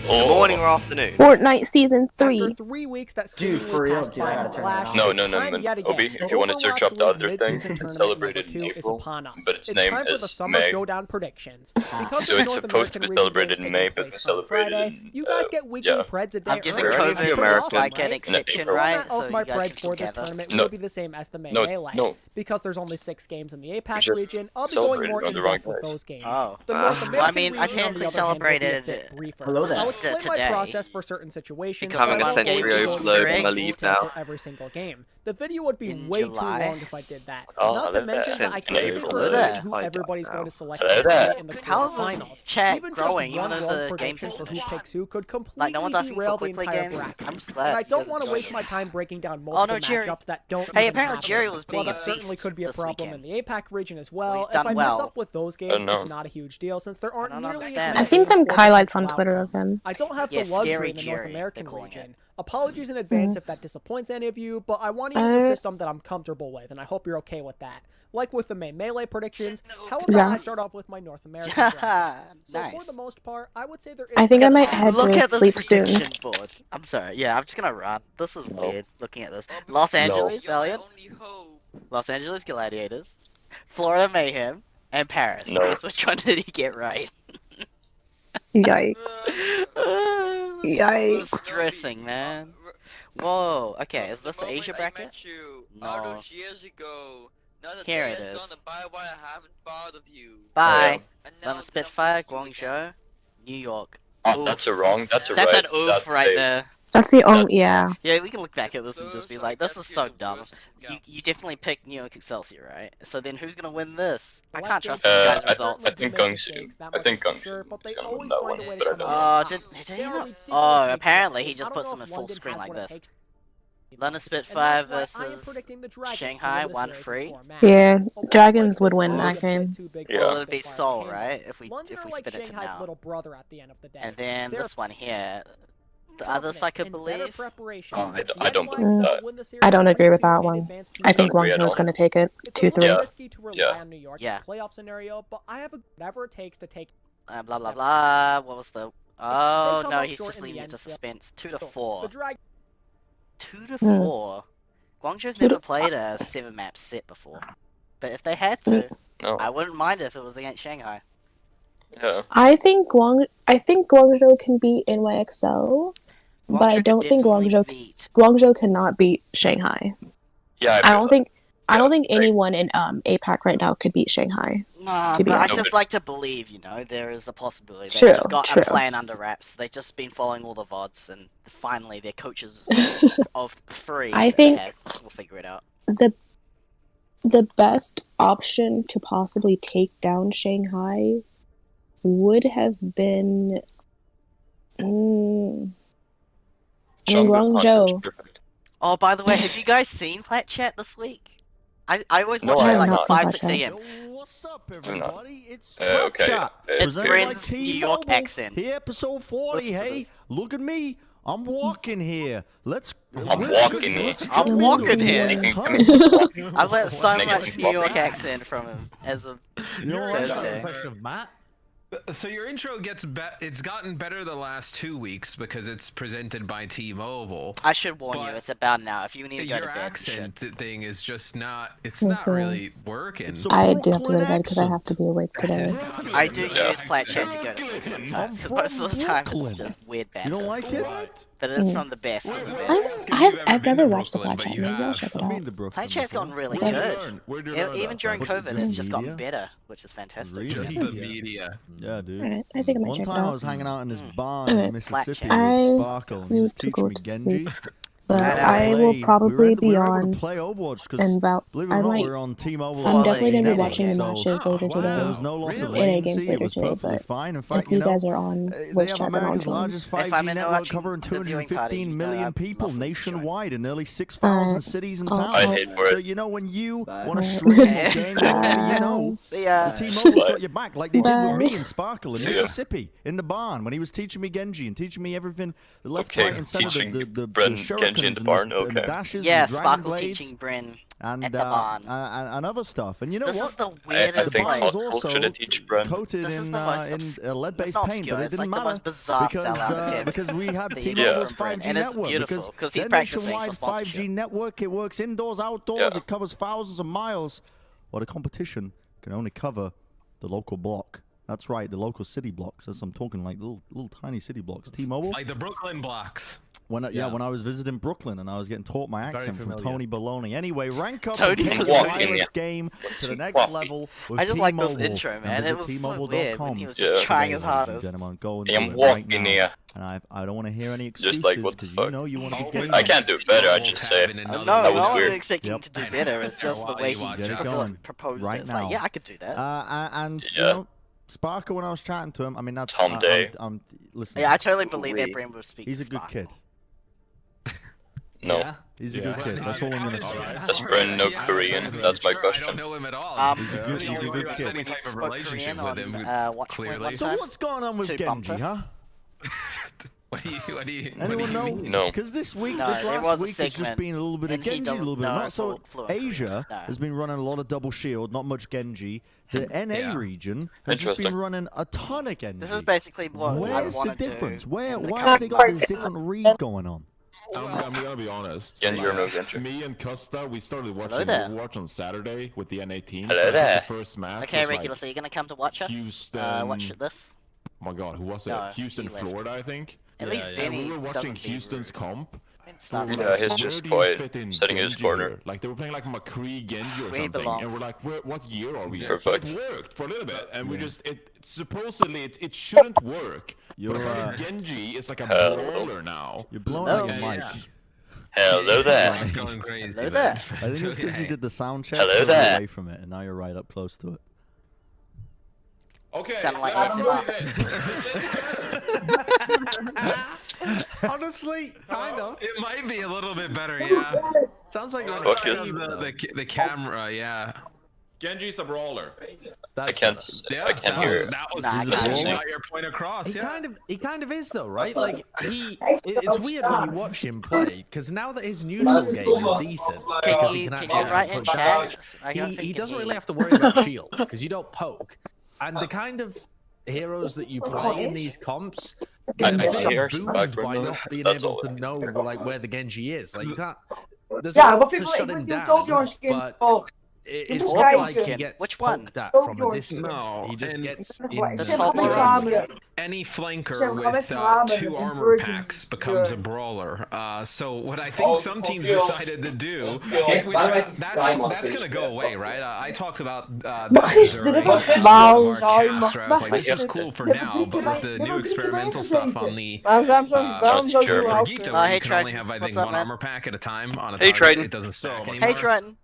Morning or afternoon? Fortnite Season 3. 3 weeks that Dude, for real, dude, I gotta turn it on. No. Obi, if you want to search up the other thing, it's celebrated in April, but its name time for the is Summer May. Showdown predictions. So it's supposed to be celebrated in May, but it's celebrated in, You guys get weekly yeah. Preds a day I'm guessing early. COVID That's was awesome, like an right? exception, The right? format So of my you guys Preds can for this gather. tournament No. will be the same as the May No, Melee. no. Because there's only 6 games in the APAC just region, I'll be celebrated going more on in the wrong depth with place. those games. Oh. The North Well, American I mean, I region, on technically the other hand, will be a celebrated bit briefer. Hello there. I'll explain my Today. process for certain situations. Becoming but I a won't sensory go into overload, the I'm gonna leave now. for every single game. The video would be In way July? too long if I did that. Oh, Not to hello mention there. that I In can't say April. for Hello certain there. who everybody's going to select Hello there. in the How's quarterfinals. this chat Even growing? just Even one though wrong the game prediction for who picks who could completely Like, no one's asking derail for the quick play entire games. bracket. I'm just And glad I you don't guys want to enjoyed waste it. my time breaking down Oh, multiple no, Jerry. matchups that don't Hey, even apparently happen. Jerry was being While a that certainly beast could be a this problem weekend. in the APAC region as Well, well. he's If done I mess well. up with those games, no. it's not a huge deal since there aren't don't nearly as understand. many I've seen some games for highlights on potential Twitter of outcomes. him. I don't have Yeah, the luxury Scary in the North Jerry, American they're calling region. Apologies in advance if that disappoints any of you, but I want to use a system that I'm comfortable with, and I hope you're okay with that. Like with the May Melee predictions, how about Yeah. I start off with my North American bracket? So Nice. for the most part, I would say there is... I think I might head Look to at sleep this soon. prediction board. I'm sorry. Yeah, I'm just gonna run. This is weird. Looking at this. Los Angeles Valiant. Los Angeles Gladiators. Florida Mayhem. And Paris. No. Guess which one did he get right? Yikes. Yikes. Stressing, man. Whoa. Okay, is this the Asia bracket? No. Years ago. Here it is. Bye. London Spitfire, Guangzhou, New York. Oh, that's a wrong. That's a That's right. an oof that's right a- there. That's the only, yeah. Yeah, we can look back at this and just be like, this is so dumb. You definitely picked New York Excelsior, right? So then who's gonna win this? I can't trust this guy's results. I think Gungsu. I think Gungsu is gonna win that one, but I don't know. Did he not? Oh, apparently he just puts them in full screen like this. London Spitfire versus Shanghai 1-3. Yeah, Dragons would win that game. Well, it'd be Seoul, right? If we spin it to now. little brother at the end of the day. And then this one here. The others I could believe. Oh, I don't believe that. I don't agree with that one. I think don't agree at Guangzhou's all. going to take it. 2-3. Risky to rely on New York Yeah. in the playoff scenario, but I have whatever it takes to take. Blah blah blah. What was the? Oh come no, up he's short just in the leaving it end to still. suspense. 2 to The 4. drag 2 to 4. Guangzhou's never played a 7-map set before, but if they had to, No. I wouldn't mind if it was against Shanghai. Yeah. I think Guangzhou can beat NYXL, but I Guangzhou don't think definitely Guangzhou cannot beat Shanghai. Yeah. I don't think anyone in APAC right now could beat Shanghai. Nah, to be but I honest. just like to believe, there is a possibility. They've True, just got true. a plan under wraps. They've just been following all the VODs, and finally their coaches of 3 I think will figure it out. the best option to possibly take down Shanghai would have been Guangzhou. Oh, by the way, have you guys seen Plat Chat this week? I always No, watch I it have like not. 5, 6 a.m. What's up, I'm not. everybody? It's Okay. Chat. It's Presented Brent's by New York T-Mobile. accent. Here, episode 40. Listen to Hey, this. look at me. I'm walking here. I'm walking here. I'm walking here. Huh? I've learned so Nigga, much he's New York walking. accent from him as of You know what? Thursday. Impression of Matt? So your intro gets it's gotten better the last 2 weeks because it's presented by T-Mobile. I should warn you, it's about now. If you need to go to bed, your accent thing is just not. It's not really working. I do have to go to bed because I have to be awake today. I do use Plant-Chat to go to sleep sometimes, because most of the time it's just weird banter. You don't like it? But it's from the best of the best. I've never watched the Plant-Chat. Maybe I'll check it out. Plant-Chat's gotten really good. Even during COVID, it's just gotten better, which is fantastic. Just the media. Yeah, dude. Alright, I think I might One check it time out. I was hanging out in this barn Okay. in Mississippi I with Sparkle, and he was need to teaching go me to Genji. sleep. But I will probably be we were able on to play Overwatch because, in about. believe it I or not, might. we're on T-Mobile. I'm definitely gonna be network, watching the so matches later today. There was no loss of NA games latency. It later was today, perfectly but fine. In fact, if you guys are on they voice have chat, then I'll America's join. largest If I'm 5G in network watching covering the viewing party, 215 million I'd people love for you to nationwide in nearly 6,000 cities and towns. I hate for it. So you know when you want to stream a game, you know See ya. the T-Mobile's got your back, like they did Bye. with me and Sparkle in See ya. Mississippi in the barn when he was teaching me Genji and teaching me everything, the left, Okay, right, and center, teaching the Bren shurikens Genji in the and barn, and the okay. dashes, Yeah, and the dragon Sparkle blades, teaching Bryn and at the barn. and other stuff. And you know This what? is the I weirdest think like. was Hot also should teach Bren. coated This is in the most lead-based not paint, obscure, but it it's didn't like the matter most bizarre sell out attempt because we had that you T-Mobile's get from Bryn, 5G and it's network. beautiful, 'cause he's their practicing for nationwide sponsorship. 5G network, it works indoors, outdoors, it covers thousands of miles, while the competition can only cover the local block. That's right, the local city blocks. As I'm talking like little tiny city blocks. T-Mobile. Like the Brooklyn blocks. When I was visiting Brooklyn and I was getting taught my accent from familiar. Tony Baloney. Anyway, rank up Tony and take the Baloney. wireless game to the next level with I just like this T-Mobile. intro, And man. visit It was so T-Mobile.com. weird when he was just trying his hardest. Gentlemen, go and I'm do it right walking now. here. And I don't want to hear any excuses Just like what the because fuck. you know you want to be getting I can't do it better. I just say it. No, that no was one weird. was expecting to do better. It's just the way he Get it going proposed right it. It's now. like, yeah, I could do that. And you Yeah. know, Sparkle, when I was chatting to him, I mean that's Tom Day. listen. Yeah, I totally believe that Bryn will speak He's to a good Sparkle. kid. No. He's a good kid. That's all I'm gonna say. Does Bren know Korean? That's my I don't question. know him at all. He's a good kid. Any type of relationship with him, clearly. So what's going on with Genji, huh? What do you Anyone know? No. Because this week, No, this there last was a week, it's just segment, been a little bit of and he Genji, a little bit doesn't of know not. So fluent Asia Korean. No. has been running a lot of double shield, not much Genji. The NA region has just been Interesting. running a ton of Genji. This is basically what I Where's want the to do. difference? Why in the have they got coming this months. different read going on? I'm gonna be honest. Genji or no Genji? Me and Costa, we started Hello watching there. Overwatch on Saturday with the NA team. Hello so I think there. The first match Okay, was regular, like so you're gonna come to watch us? Houston. Watch this. Oh my God, who was it? No, Houston, he left. Florida, I think. At least And Zenny we were watching doesn't be Houston's rude. comp. Stop We were saying Yeah, like, he's where just do you quiet, fit in sitting in his Genji corner. here? Like they were playing like McCree Genji or Where he something, belongs. and we're like, what year are we in? Perfect. It worked for a little bit, and we just supposedly it shouldn't work. You're, but apparently Genji is like a Hello. brawler now. You're blowing No. out your mic. Hello there. It's going crazy. Hello there. I think it's because you did the sound check Hello so you're there. away from it, and now you're right up close to it. Okay. Sounded like let's ASMR. do it. Honestly, kind of. It might be a little bit better, yeah. Sounds like Focus. the camera, yeah. Genji's a brawler. I can't hear it. That was Nah, you I got your point across. He Yeah. kind of is though, right? Like it's weird when you watch him play because now that his neutral game is decent, because he can actually write in punch out, chat? I don't he think doesn't he- really have to worry about shields because you don't poke, and the kind of heroes that you play in these comps get a I bit hear some boomed background by noise. not being That's able all. to know like where the Genji is. Like you can't. There's Yeah, a lot but to people shut like, him you down, told your skin but folk. it's Just not guys, like he gets which one? poked at Don't from a yours. distance. No, He just and gets The in top the armor. Any flanker So, with comments two ramen, armor virgin packs becomes a good. brawler. So what I think some teams decided to do, which that's gonna go away, right? I talked about this during our cast, where I was like, this is cool for now, but with the new experimental stuff on the Brigitte, you can only have I think one armor pack at a time on a target. Triton. It doesn't stack anymore. Hey, Triton.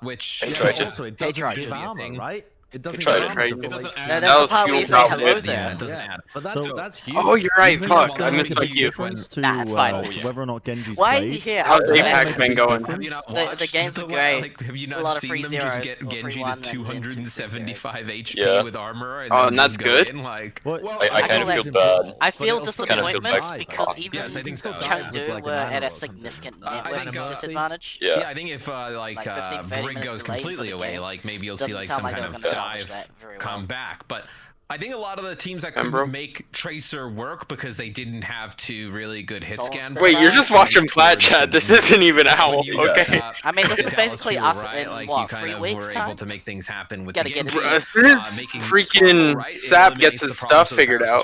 Which Hey, Triton. Also, it Hey, doesn't Triton. give armor, right? It doesn't Triton, give armor right? to It full doesn't HP. add- That's That the was part where you fuel say power. hello Yeah, there. it doesn't add. But that's huge. Oh, you're right. You think Fuck. it's I gonna missed make a my big cue. difference to Nah, it's fine. whether or not Genji's Why is played? he here? How's After that? APAC been going? Have you not The watched games the were way- great. Like, have you A not lot of seen free them zeros just get or free Genji one to and then 275 HP Yeah. with armor? And Oh, then and that's just go good? in, like, Well, I kind of feel bad. I feel But it'll kind of feel disappointment bad. because even Yes, I think so, Chengdu yeah. Like were an at anime a or something. significant I network think, disadvantage. Yeah. I think if like 15, 30 Brig minutes goes delay into completely the away, game. like maybe you'll Doesn't see like sound some like kind they're of gonna salvage dive that very well. come back. But I think a lot of the teams that could make Tracer work because they didn't have two really good hit scan. Wait, you're just watching Plat Chat. This isn't even Owl, okay? I mean, this is basically us in, like, what, you kind 3 of weeks were time? able to make things happen with Gotta the get Genji, it. As soon as freaking Sap gets his stuff figured out.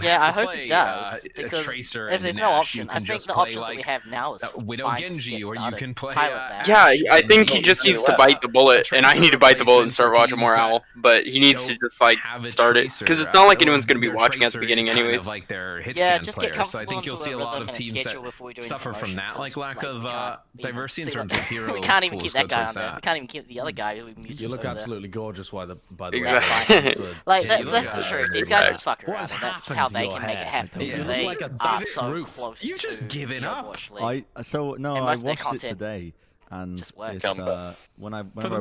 Yeah, I hope he does, because if there's no option, I think the options that we have now is Widow Genji, or you can play. Yeah, I think he just needs to bite the bullet, and I need to bite the bullet and start watching more Owl. But he needs to just like start it, because it's not like anyone's going to be watching at the beginning anyways. Like their hit Yeah, scan just players. get So I think you'll see a lot of teams that suffer from that, like lack of diversity in terms of hero. We can't even keep pools that guy towards on there. We can't even keep the other guy who we muted. You look over there. absolutely gorgeous by the way. Exactly. Like, that's the truth. These guys just fuck around, and that's how they can make it happen. You look They like a are big so group. close You just to given the up. Overwatch League. I most of their watched it content today, and it's works.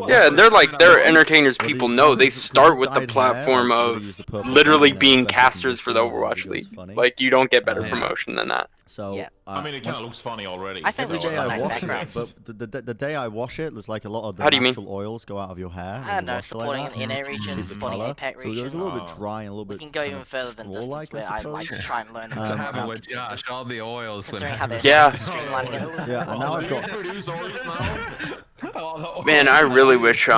Yeah, they're entertainers people know. They start with the platform of literally being casters for the Overwatch League. Like, you don't get better promotion than that. So I mean, it kind of looks funny already. I think every we day just I got wash nice it, but the day I wash it, there's like a lot of the How do you mean? natural oils go out of your hair. I don't know, wash it supporting like an that, NA region, keep the supporting colour. an APAC So region. it's a little bit dry and a little We bit. can go even further than distance, straw-like, where I I'd like to suppose. try and learn To have it with Josh, all the oils. Considering how they're Yeah. streamlining it. Yeah, and now I've got. Man, I really wish You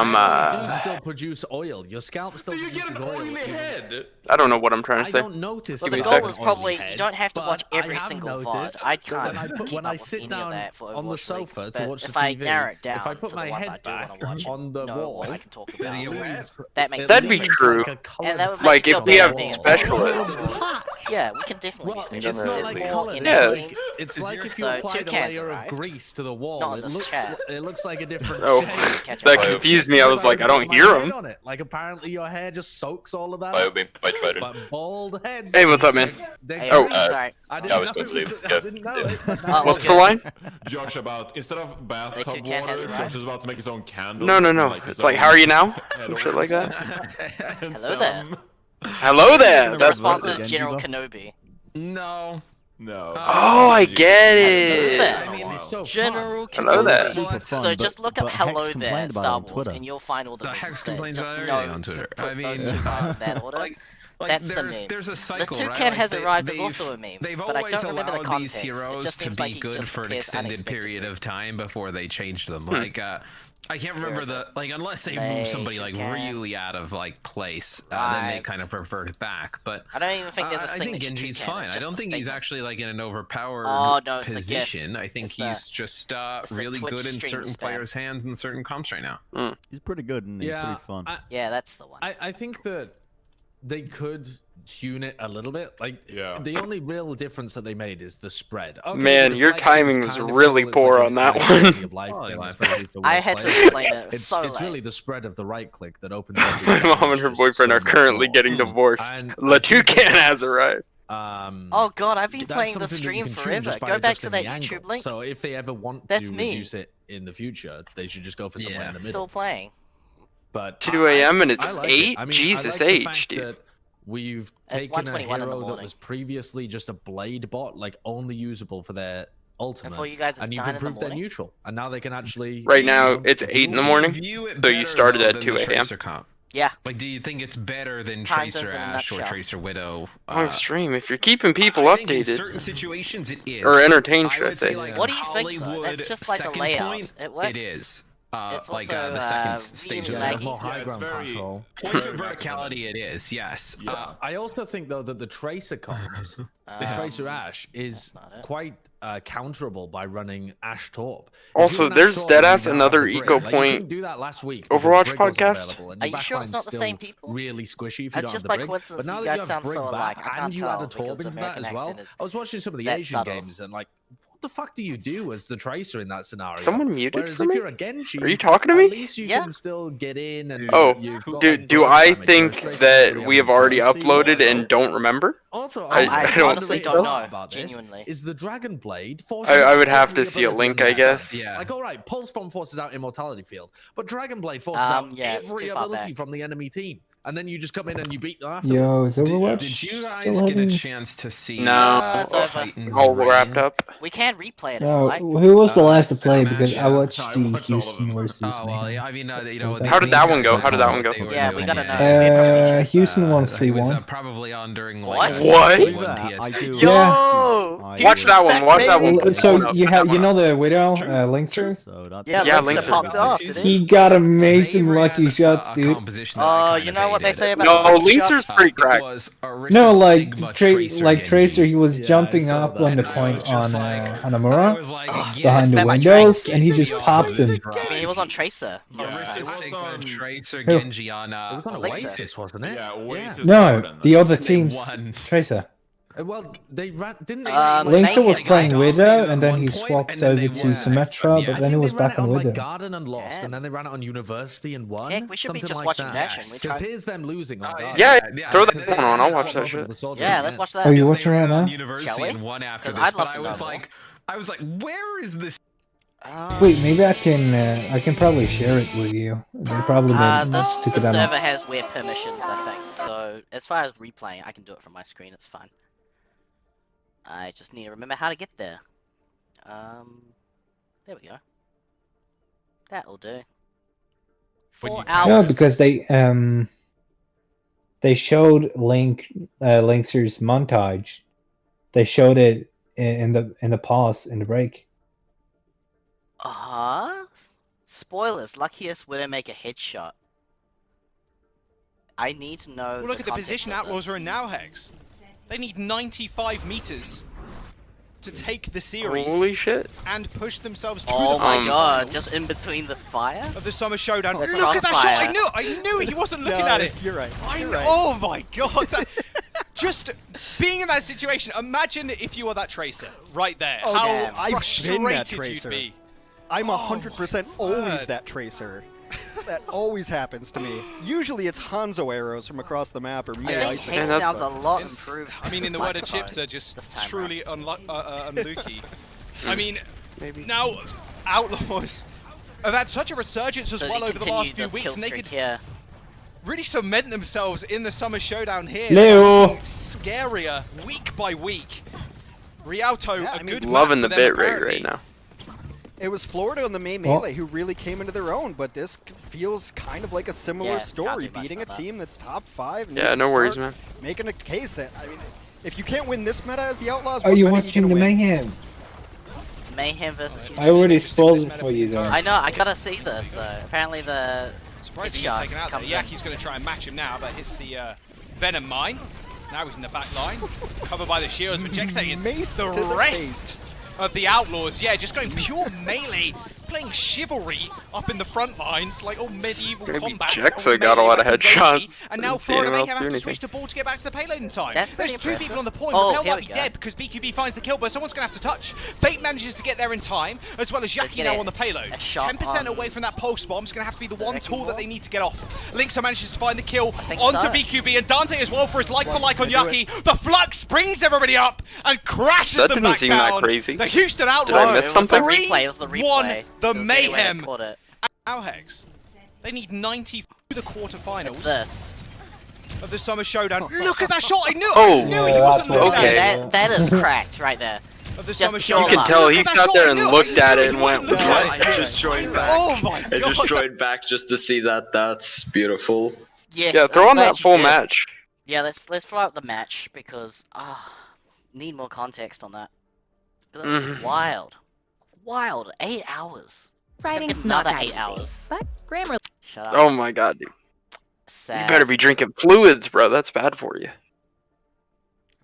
still produce oil. Your scalp still produces oil. I don't know what I'm trying to say. I don't notice. Well, Give the me a goal second. is probably you don't have to but watch every I have single noticed VOD. I that can't when I keep sit up with any down of that for on the Overwatch League, sofa to but watch the if I TV, narrow it down if I put to my the ones head I do back want to watch on the know wall, what I can talk it about. leaves- That makes That'd be leaves true. like a coloured And that would Like, make if it we feel have better being specialists. Yeah, we can definitely be specialists. It's not like There's colour. more in Yeah. the team. It's like if you So, applied 2 a cans layer of arrived. grease to the wall. Not It this looks chat. it looks like a different Oh, shade. that confused me. I was like, I don't hear him. On it. Like apparently your hair just soaks all of that. Biobeam, I tried it. But bald heads. Hey, what's up, man? Oh, sorry. I I didn't was know going to it was. leave. I Yeah. didn't know it. What's the line? Josh about instead of They bathtub took Cat water, Hazard, Josh is about to make his own candle. No. It's like, how are you now? Some shit like that. Hello there. Hello there. That's Response is General Kenobi. No. No. Oh, I get it. I mean, it's so General Hello there. Super fun, So just look up but Hello Hex there complained about it Star on Wars Twitter. and you'll find all the memes Hex there. complains Just about know everything on to Twitter. put I mean, those 2 parts in that order. That's the meme. There's a cycle, the right? Toucan has Like, arrived is they've- also a meme, They've but I always don't remember the allowed context. these It heroes just to seems be like he good just for an appears extended period of time before they changed them. Like, I can't remember unless they move somebody like really out of like place, then they kind of revert back. But I don't even think there's a I think signature Genji's toucan, fine. it's I just don't the think he's statement. actually like in an overpowered Oh, no, it's the position. GIF. I think It's the- he's just it's the really Twitch good in stream certain spam. players' hands and certain comps right now. He's pretty good and he's pretty fun. Yeah, that's the one. I think that they could tune it a little bit. Like, the only real difference that they made is the spread. Okay, Man, the your deflection timing is was kind of really cool, it's poor like on a that quality one. of life thing, especially for I West had to players. explain it It's so really late. the spread of the right click that opens My mom and her boyfriend are currently getting divorced. La Toucan has arrived. Oh god, I've been playing the stream forever. Go back to that YouTube link. So if they ever want That's to me. reduce it in the future, they should just go for somewhere in the middle. Still playing. But 2 a.m. and it's I like 8? it. I mean, Jesus I like the H, fact dude. that we've It's taken a 1:21 in the hero that morning. was previously just a blade bot, like only usable for their ultimate, for you guys, it's and you've 9 in the improved their morning? neutral, and now they can actually. Right now, it's 8 in the morning, so you started at 2 a.m. Yeah. Like, do you think it's better than Time zones Tracer in a Ash or nutshell. Tracer Widow? On stream, if you're keeping people I think in updated. certain situations it is. Or entertained, I should I would say, say. like, What do you think, though? Hollywood That's just like the second layout. point, It works. It is. It's Like also, the second stage really of laggy. the more high ground control. Points of verticality, it is. Yes. I also think though that the Tracer comps, the Tracer Ash, is quite counterable by running Ash Torp. Also, there's deadass another Ecopoint do that last week. Overwatch podcast. Are you sure it's not the same people? Really squishy if you That's don't just have by the brig. coincidence But now you that guys you have sound brig so alike. back I can't and you tell add a because Torb the into that American as well. accent is I was watching some of the that Asian subtle. games and like, what the fuck do you do as the Tracer in that scenario? Someone muted Whereas for if me? you're a Genji, Are you talking to me? At least you can still get in and Oh, you've got, do like, do burst I damage, think whereas Tracer that doesn't we have really already burst. uploaded and don't remember? Also, I don't honestly think don't so. know. about this Genuinely. is the Dragon Blade I would have to every see a ability link, in I the guess. set. Yeah. Like, all right, Pulse Bomb forces out Immortality Field, but Dragon Blade forces out yeah, it's every too far ability back. from the enemy team. and then you just come in and you beat them afterwards. Yo, is Overwatch Did you guys still get a having... chance to see? No, it's over. all wrapped up. We can replay it if you No, like. who was the last to play? match, Because I yeah. watched I the watched all of Houston them. versus. Oh well, yeah, I mean, you know, How did that one go? How did that one go? Yeah, we gotta know. Houston won He was 3-1. probably on during What? I do. Yo! Watch that one. Watch that one. So you have, you know the widow, Linkser? So that's Yeah, Yeah, Linkster Linkster. popped off, did He got amazing lucky shots, dude. Oh, you know what they say about No, lucky Linkser's shots? pretty cracked. No, like Tracer, he was jumping up on the point on Hanamura behind the windows, and he just popped him. I mean, he was on Tracer. Tracer, Who? Genji on. It was on Linkser. Oasis, wasn't it? Yeah, Oasis. No, the other team's won. Tracer. Well, they ran, didn't they? Linkser was playing Widow, and then he point, swapped and then over they to won. Symmetra, but Yeah, then he was They ran back it on on like Widow. Garden and lost, and then they ran it on University and won. Heck, we should be something just like watching that. the action. We Because tried- here's them losing on Garden. Yeah, throw that one on. I'll watch that shit. Yeah, let's watch that. Oh, you're watching right now? University Shall we? and won after 'Cause this, I'd love but to I was know like, where is this? Wait, maybe I can probably share it with you. They probably The stick it on. server has weird permissions, I think. So, as far as replaying, I can do it from my screen, it's fine. I just need to remember how to get there. There we go. That'll do. 4 hours. No, because they showed Linkser's montage. They showed it in the pause in the break. Spoilers. Luckiest Widow make a headshot. I need to know. Well, look at the position Outlaws are in now, Hex. They need 95 meters to take the series. Holy shit. And push themselves to Oh the my final god! finals Just in between the fire of the Summer Showdown. The Look at that shot! crossfire. I knew he wasn't looking No, at it. you're right. I You're kn- right. Oh my god! Just being in that situation. Imagine if you were that Tracer right there. Oh, How damn. I've been that frustrated Tracer. you'd be. I'm 100% always word. that Tracer. That always happens to me. Usually it's Hanzo arrows from across the map or me I think icing. Hex sounds a lot improved. I mean, in the this word of microphone Chipsa, just this time truly unlucky. I mean, now Outlaws have had such a resurgence as So well they over the continue last few this weeks, kill and they streak could here. really cement themselves in the Summer Showdown here. Leo. They're scarier week by week. Rialto, Yeah, a I mean, good Loving map the for them, bit rate apparently. right now. It was Florida and the May Melee who really came into their own, but this feels kind of like a similar Yeah, can't story, do much beating a about that. team that's top 5. and Yeah, you can no worries, start man. Making a case that, I mean, if you can't win this meta as the Outlaws, Are what you meta watching gonna the win? Mayhem? Mayhem versus Houston. I already spoiled this for you though. I know. I gotta see this though. Apparently the Surprised he headshot got taken out there. comes in. Yaki's going to try and match him now, but hits the Venom mine. Now he's in the back line, covered by the shields, but Jack's saying Mace to the the rest of the Outlaws, yeah, just going pure melee, playing chivalry up in the front lines, like all medieval Maybe combat. Jaxa got a lot of headshots. And now Didn't see Florida anyone else Mayhem do have to anything. switch the ball to get back to the payload in time. That's There's pretty two impressive. people on the point. Oh, Repel here might we be go. dead because BQB finds the kill, but someone's going to have to touch. Bait manages to get there in time, as well as Yaki get now a- on the payload. a shot 10% on away from that pulse bomb is going to have to be the one wrecking tool that ball. they need to get off. Linkser manages to find the kill think onto so. BQB, and Dante as well for his like for Wants like on to do Yaki. The flux brings everybody up and crashes That them didn't back seem down. that crazy. The Houston Did I Outlaws miss something? It was the replay. 3-1 the It was the way they Mayhem. caught it. Now Hex, they need 90 for the quarterfinals This. of the Summer Showdown. Look at that shot! I knew, Oh. I knew he Yeah, wasn't that's looking okay. at it. That is cracked right there. Of the Just Summer pure You Showdown. can tell Look he at that sat shot, there I and knew looked at he it and wasn't went, looking what? at it. I just joined back. Oh my I just god! joined back just to see that. That's beautiful. Yes. Yeah, throw I'm on glad that you full did. match. Yeah, let's throw out the match because need more context on that. But that was Mhm. wild. 8 hours. Writing's Another not that 8 easy, hours. but grammar. Shut up. Oh my god, dude. Sad. You better be drinking fluids, bro. That's bad for you.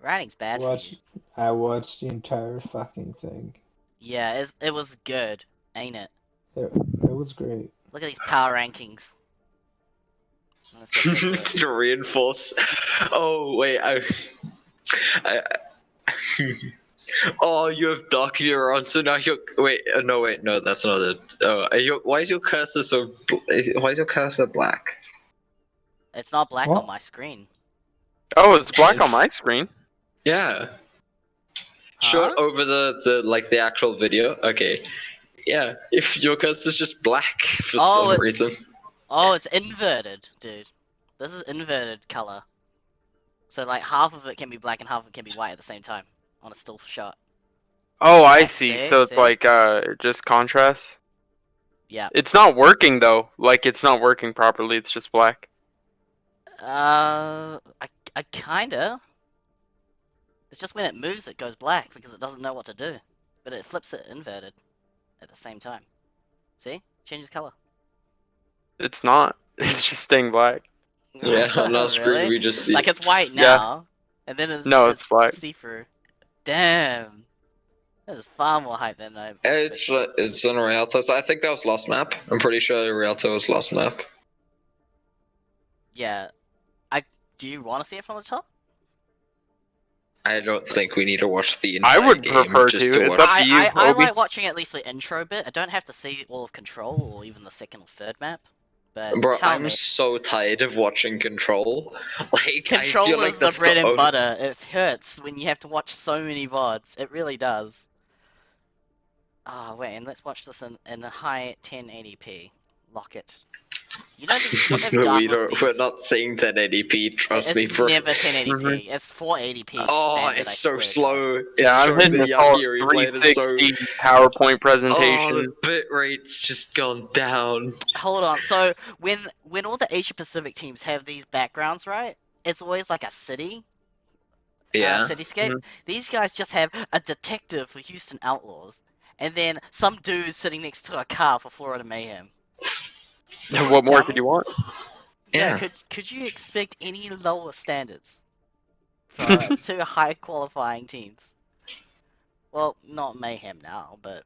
Writing's bad for you. I watched the entire fucking thing. Yeah, it was good, ain't it? It was great. Look at these power rankings. Let's get into it. To reinforce. Oh wait, I oh, you have dark neurons, so now you're. Wait, no, that's not it. Why is your cursor so? Why is your cursor black? It's not black What? on my screen. Oh, it's black on my screen. Yeah. Show it over the actual video. Okay. Yeah, if your cursor's just black for Oh, some reason. Oh, it's inverted, dude. This is inverted color. So like half of it can be black and half of it can be white at the same time on a still shot. Oh, I see. See? So it's See? like just contrast. Yeah. It's not working though. Like it's not working properly. It's just black. I kinda. It's just when it moves it goes black because it doesn't know what to do. But it flips it inverted at the same time. See? Changes color. It's not. It's just staying black. Yeah, on our screen Really? we just see. Like it's white Yeah. now, and then it's It's black. see-through. Damn. That is far more hype than I expected. It's on Rialto, so I think that was last map. I'm pretty sure Rialto was last map. Yeah. Do you want to see it from the top? I don't think we need to watch the entire I would game prefer just to. watch. It's up to you, I Obi. like watching at least the intro bit. I don't have to see all of Control or even the second or third map. But Bro, tell I'm me, so tired of watching Control. Like, Control I feel is like the that's bread and only- butter. It hurts when you have to watch so many VODs. It really does. Oh, wait, and let's watch this in a high 1080p. Lock it. You know what they've done with We're these? not seeing 1080p, trust It's me, bro. never 1080p. It's 480p. Oh, standard, it's I so swear to slow. It's Yeah, I'm showing hitting the this whole Yagi replay, it's so... 360 PowerPoint presentation. Oh, the bitrate's just gone down. Hold on. So when all the Asia Pacific teams have these backgrounds, right? It's always like a city. Yeah. Cityscape. These guys just have a detective for Houston Outlaws, and then some dude sitting next to a car for Florida Mayhem. What more could you want? Yeah. Could you expect any lower standards for two high qualifying teams? Well, not Mayhem now, but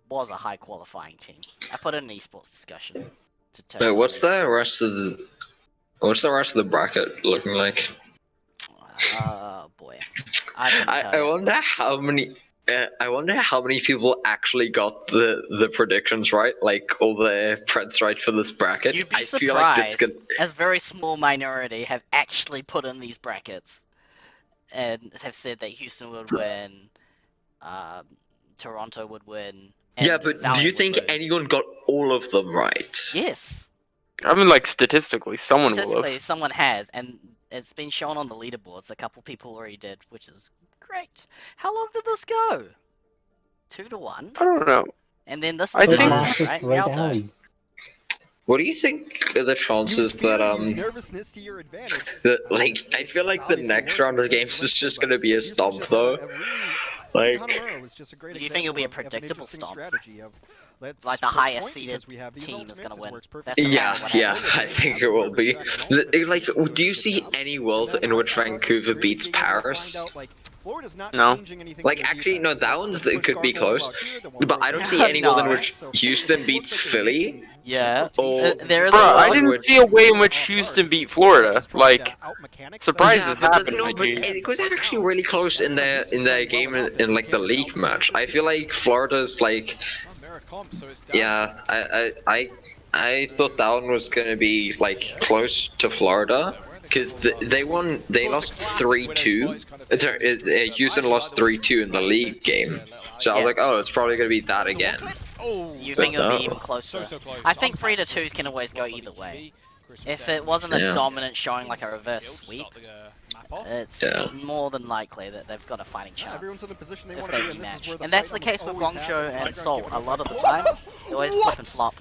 was a high qualifying team. I put in an esports discussion to tell Wait, you. what's the rest of the bracket looking like? Oh boy. I wonder how many. I wonder how many people actually got the predictions right, like all the preds right for this bracket. You'd be I surprised, feel like it's gonna... as a very small minority have actually put in these brackets and have said that Houston would win, Toronto would win. And Yeah, but do you think anyone got all of them right? Yes. I mean, like statistically, someone will Statistically, have. someone has, and it's been shown on the leaderboards. A couple people already did, which is great. How long did this go? 2-1. I don't know. And then this is I the think- last one, right? Rialto. What do you think are the chances that nervousness to your advantage. that like I feel like the next round of games is just gonna be a stomp though. Like, Do you think it'll be a predictable stomp? Like the highest seeded team is gonna win. That's the yeah, I think it will be. Like, do you see any world in which Vancouver beats Paris? No. Like, actually, no, that one's that could be close. But I don't see any world in which Houston beats Philly. Yeah. Or there is Bro, a I world didn't see a way in which Houston beat Florida. Like, surprises happen. No, but it was actually really close in their game in like the league match. I feel like Florida's like, yeah, I thought that one was gonna be like close to Florida because they lost 3-2. Houston lost 3-2 in the league game, so I was like, oh, it's probably gonna be that again. You think it'll be even closer? I think 3-2s can always go either way. If it wasn't a dominant showing like a reverse sweep, it's more than likely that they've got a fighting chance Everyone's in the position they if want they to be in. This is rematch. where the And that's fight the case with always Guangzhou happens. and Seoul. A lot of the time, they always flip and flop.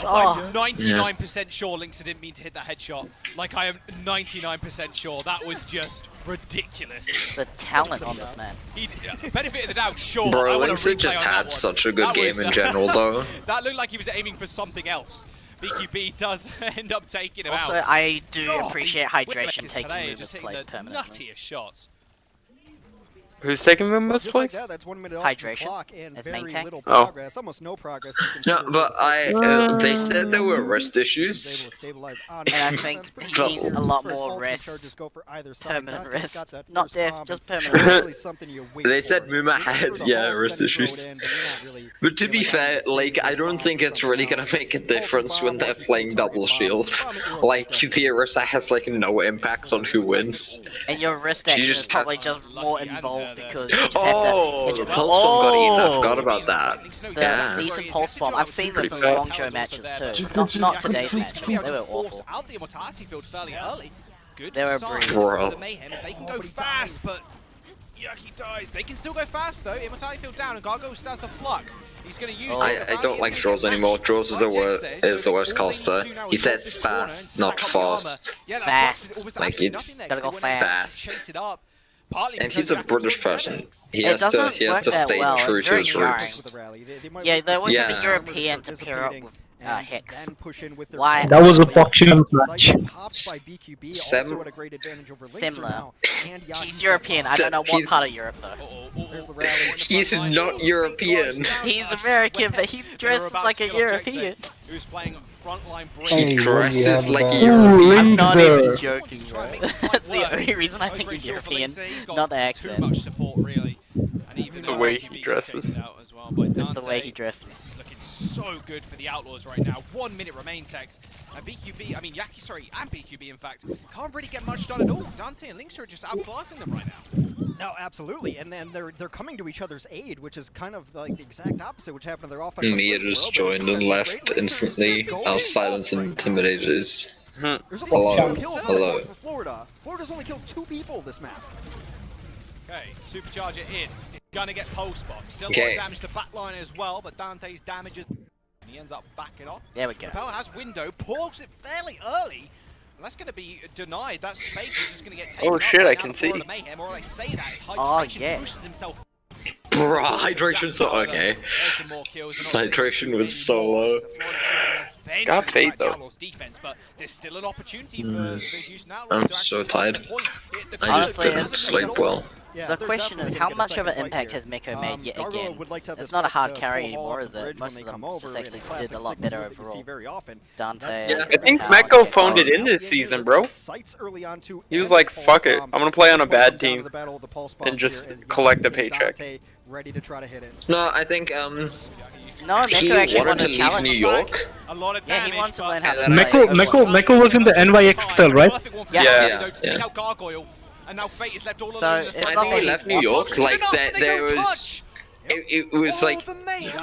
I'm 99% sure Linksa didn't mean to hit that headshot. Like, I am 99% sure. That was just ridiculous. The talent on this man. He benefit of the doubt, sure. Bro, I want Linksa just had such a good game in general, though. That looked like he was aiming for something else. BQB does end up taking him Also, out. I do appreciate hydration taking today, Moon's just place hitting the permanently. nuttiest shots. Who's taking Moon's Just like place? that, that's 1 minute off the Hydration clock and as very main tank. little Oh. progress, almost no progress. No, but they said there were wrist issues. And I think he needs a lot more rest. Permanent rest. Not death, just permanent rest. They said Muma had, wrist issues. But to be fair, like, I don't think it's really gonna make a difference when they're playing double shield. Like, the Arista has, like, no impact on who wins. And your wrist She action just is probably just more involved because Oh, the pulse bomb got eaten. I forgot about that. The decent pulse bomb. I've seen this in Guangzhou matches too. Not today's match. They were awful. Out the immortality field fairly early. Good They were signs breeze. for the Mayhem. If they can go fast, but Yucky dies. They can still go fast though. Immortality field down, and Gargo has the flux. He's going to use. I don't like Jaws anymore. Jaws is the worst caster. He says fast, not fast. Fast. Like it's Gotta go fast. Chase it up. And he's a British person. He It has to doesn't work that stay well. true It's to very his jarring. roots. Yeah, there wasn't Yeah. a European to pair up with Hex. Why? That was a boxing match. Similar. He's European. I don't know what part of Europe though. He's not European. He's American, but he dresses like a European. Who's playing frontline He dresses like a I'm European. not even joking, bro. That's the only reason I think he's European, not the accent. Too much support really. And even The way he dresses. It's the way he dresses. Looking so good for the Outlaws right now. 1 minute remains, Hex. And BQB, I mean Yaki, sorry, and BQB in fact, can't really get much done at all. Dante and Lynx are just outclassing them right now. No, absolutely, and then they're coming to each other's aid, which is kind of like the exact opposite, which happened to their offensive. Mia just joined and left instantly. Our silence intimidators. There's Hello. only 2 kills Hello. for Florida. Florida's only killed 2 people this map. Okay, Supercharger in. Gonna get post bomb. Still a lot Okay. of damage to backline as well, but Dante's damages. He ends up backing off. There we go. Capella has window, pulls it fairly early. And that's going to be denied. That space is just going to get taken Oh up shit, by I now can the see. Florida Mayhem, or I say that, his Oh, hydration yeah. pushes himself. Bruh, hydration so okay. There's some more kills. They're not Hydration was so low. eventually Got fate, crack the though. Outlaws' defense, but there's still an opportunity for the Houston Outlaws I'm to so actually touch tired. the point. I just Honestly, didn't sleep well. The question is, how much of an impact has Miko made yet again? It's not a hard carry anymore, is it? Most of them just actually did a lot better overall. Dante. Yeah, I think Cal, Meko Gekko. phoned it in this season, bro. He was like, fuck it, I'm gonna play on a bad team and just collect a paycheck. Ready to try to hit it. No, I think No, he Miko actually wanted won to the leave challenge. New York. A lot of Yeah, damage, he wanted to but- learn how to And then play. Meko was in the NYXL, right? Perfect one for Yeah. Dante, though, to take Yeah. out Gargoyle. And now Fate is left all So, alone in the it's front I not think that he he left New York. Good Like enough, that, but they there don't was. touch. It was like the Mayhem.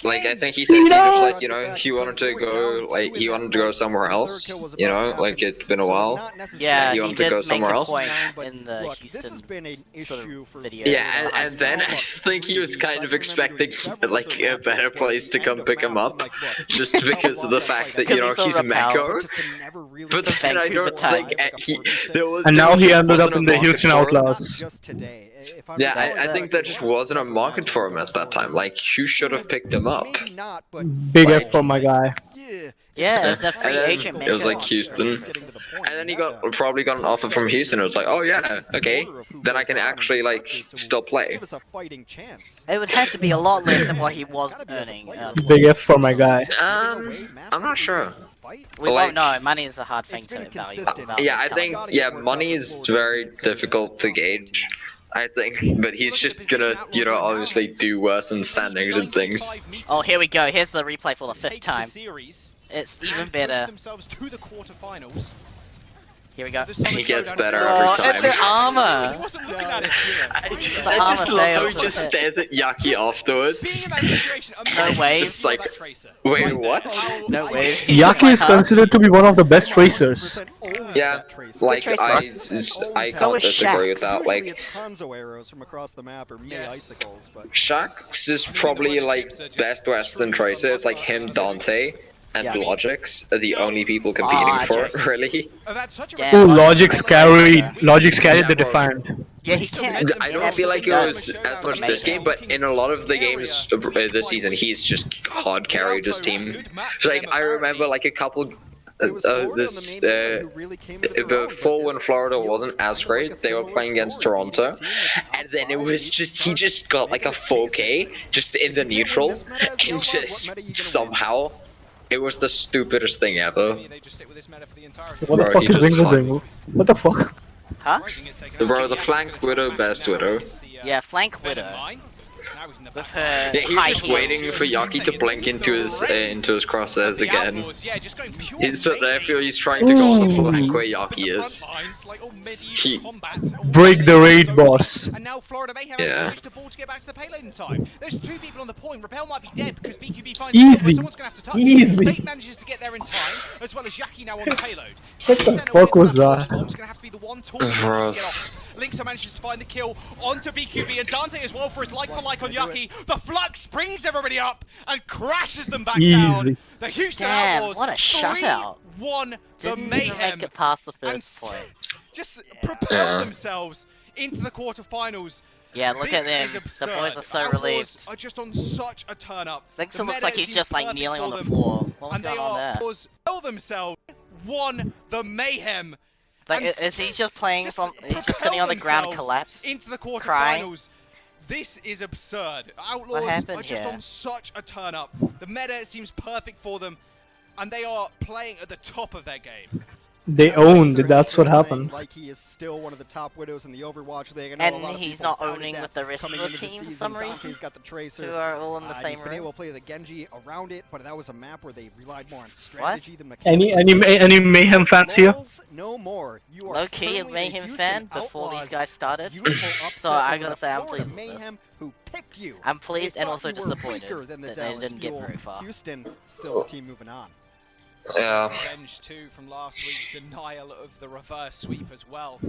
like I think he said he just like he wanted to go he wanted to go somewhere else. Like it's been a while. Yeah, he he wanted to did go make somewhere a else. point in the Look, Houston this has been an sort issue of for video. Yeah, and then I think he was kind of expecting like a better place to come pick him up, just because of the fact that Because he's he's so Meko. But then I don't think there was. And now he ended up wasn't in a the market Houston for him. Outlaws. Just today. If I'm Yeah, That's I think there just wasn't a market for him at that time. Like, who should have picked him up? maybe not, but Big F for my guy. Yeah, it's a free And then agent it was Miko. like Houston, and then he probably got an offer from Houston. It was like, oh yeah, okay, then I can actually like still play. give us a fighting chance. It would have to be a lot less than what he was earning. Big F for my guy. I'm not sure. We like- won't know. Money is a hard thing to value. Yeah, I think money is very difficult to gauge. I think, but he's just gonna, obviously do worse in standings and things. Oh, here we go. Here's the replay for the 5th time. It's even better. themselves to the quarterfinals. Here we go. He gets better Oh, every and the time. armor! He wasn't looking at it. I just armor love how fails he to just hit. stares at Yaki afterwards. Being in that situation, No It's way. just like, wait, what? No way. Yaki is considered to be one of the best racers. Yeah, like Tracer. I So can't is disagree with Shax. that. Usually Like, it's Hanzo arrows from across the map or May icicles, but Shax is probably like best Western Tracer. It's like him, Dante, and Yeah. Logix are the only people competing Ah, for it, Jax. really. Damn, Ooh, Logic's carried the Defiant. Yeah, he can. I don't feel like it was as much this game, but in a lot of the games this season, he's just hard carried his team. So, like, I remember like a couple. Before when Florida wasn't as great, they were playing against Toronto, and then it was just he just got like a 4K just in the neutral, and just somehow it was the stupidest thing ever. What the Bro, fuck he is just Ringo hung. doing? What the fuck? Huh? Bro, the flank widow, best widow. Yeah, flank widow. carries in the With back. her Yeah, he's high just heels. waiting for Yaki to blink into his crosshairs again. Yeah, just going pure I feel he's trying to go on the flank where Yaki is. Break the raid, boss. And now Florida Mayhem have to switch the ball to get back to the payload in time. There's 2 people on the point. Repel might be dead because BQB finds Easy. someone's going to have to touch. Easy. Fate manages to get there in time, as well as Yaki now on the payload. What the fuck was that? Bomb's going to have to be the one tool to get off. Linkso manages to find the kill onto BQB and Dante as well for his like-for-like on Yaki. The Flux brings everybody up and crashes them back down. The Houston Outlaws what a shutout. 3-1 the Didn't Mayhem. even make it past the first point. Just propel themselves into the quarterfinals. Yeah, look at them. The boys are so relieved. Are just on such a turn up. Linkso looks like he's just like kneeling on the floor. What's going on there? Propel themselves. Won the Mayhem. Like, is he just playing from? He's just sitting on the ground, collapsed, into the quarterfinals. crying. This is absurd. Outlaws are just on such a turn up. The meta seems perfect for them, and they are playing at the top of their game. They owned. That's what happened. Like he is still one of the top widows in the Overwatch League. And he's not owning with the rest of the team for some reason. He's got the Tracer. Who are all in the same He's been room. able to play the Genji around it, but that was a map where they relied more on strategy than mechanics. Any Mayhem fans here? No more. You are Low key a firmly Mayhem Houston fan before Outlaws. these guys started. Beautiful So upset I over gotta the say I'm Florida pleased with this. Mayhem who picked you. I'm pleased They and thought also you were disappointed weaker than the that they Dallas didn't get Fuel. very far. Houston still the team moving on. Yeah. Revenge 2 from last week's denial of the reverse sweep as well.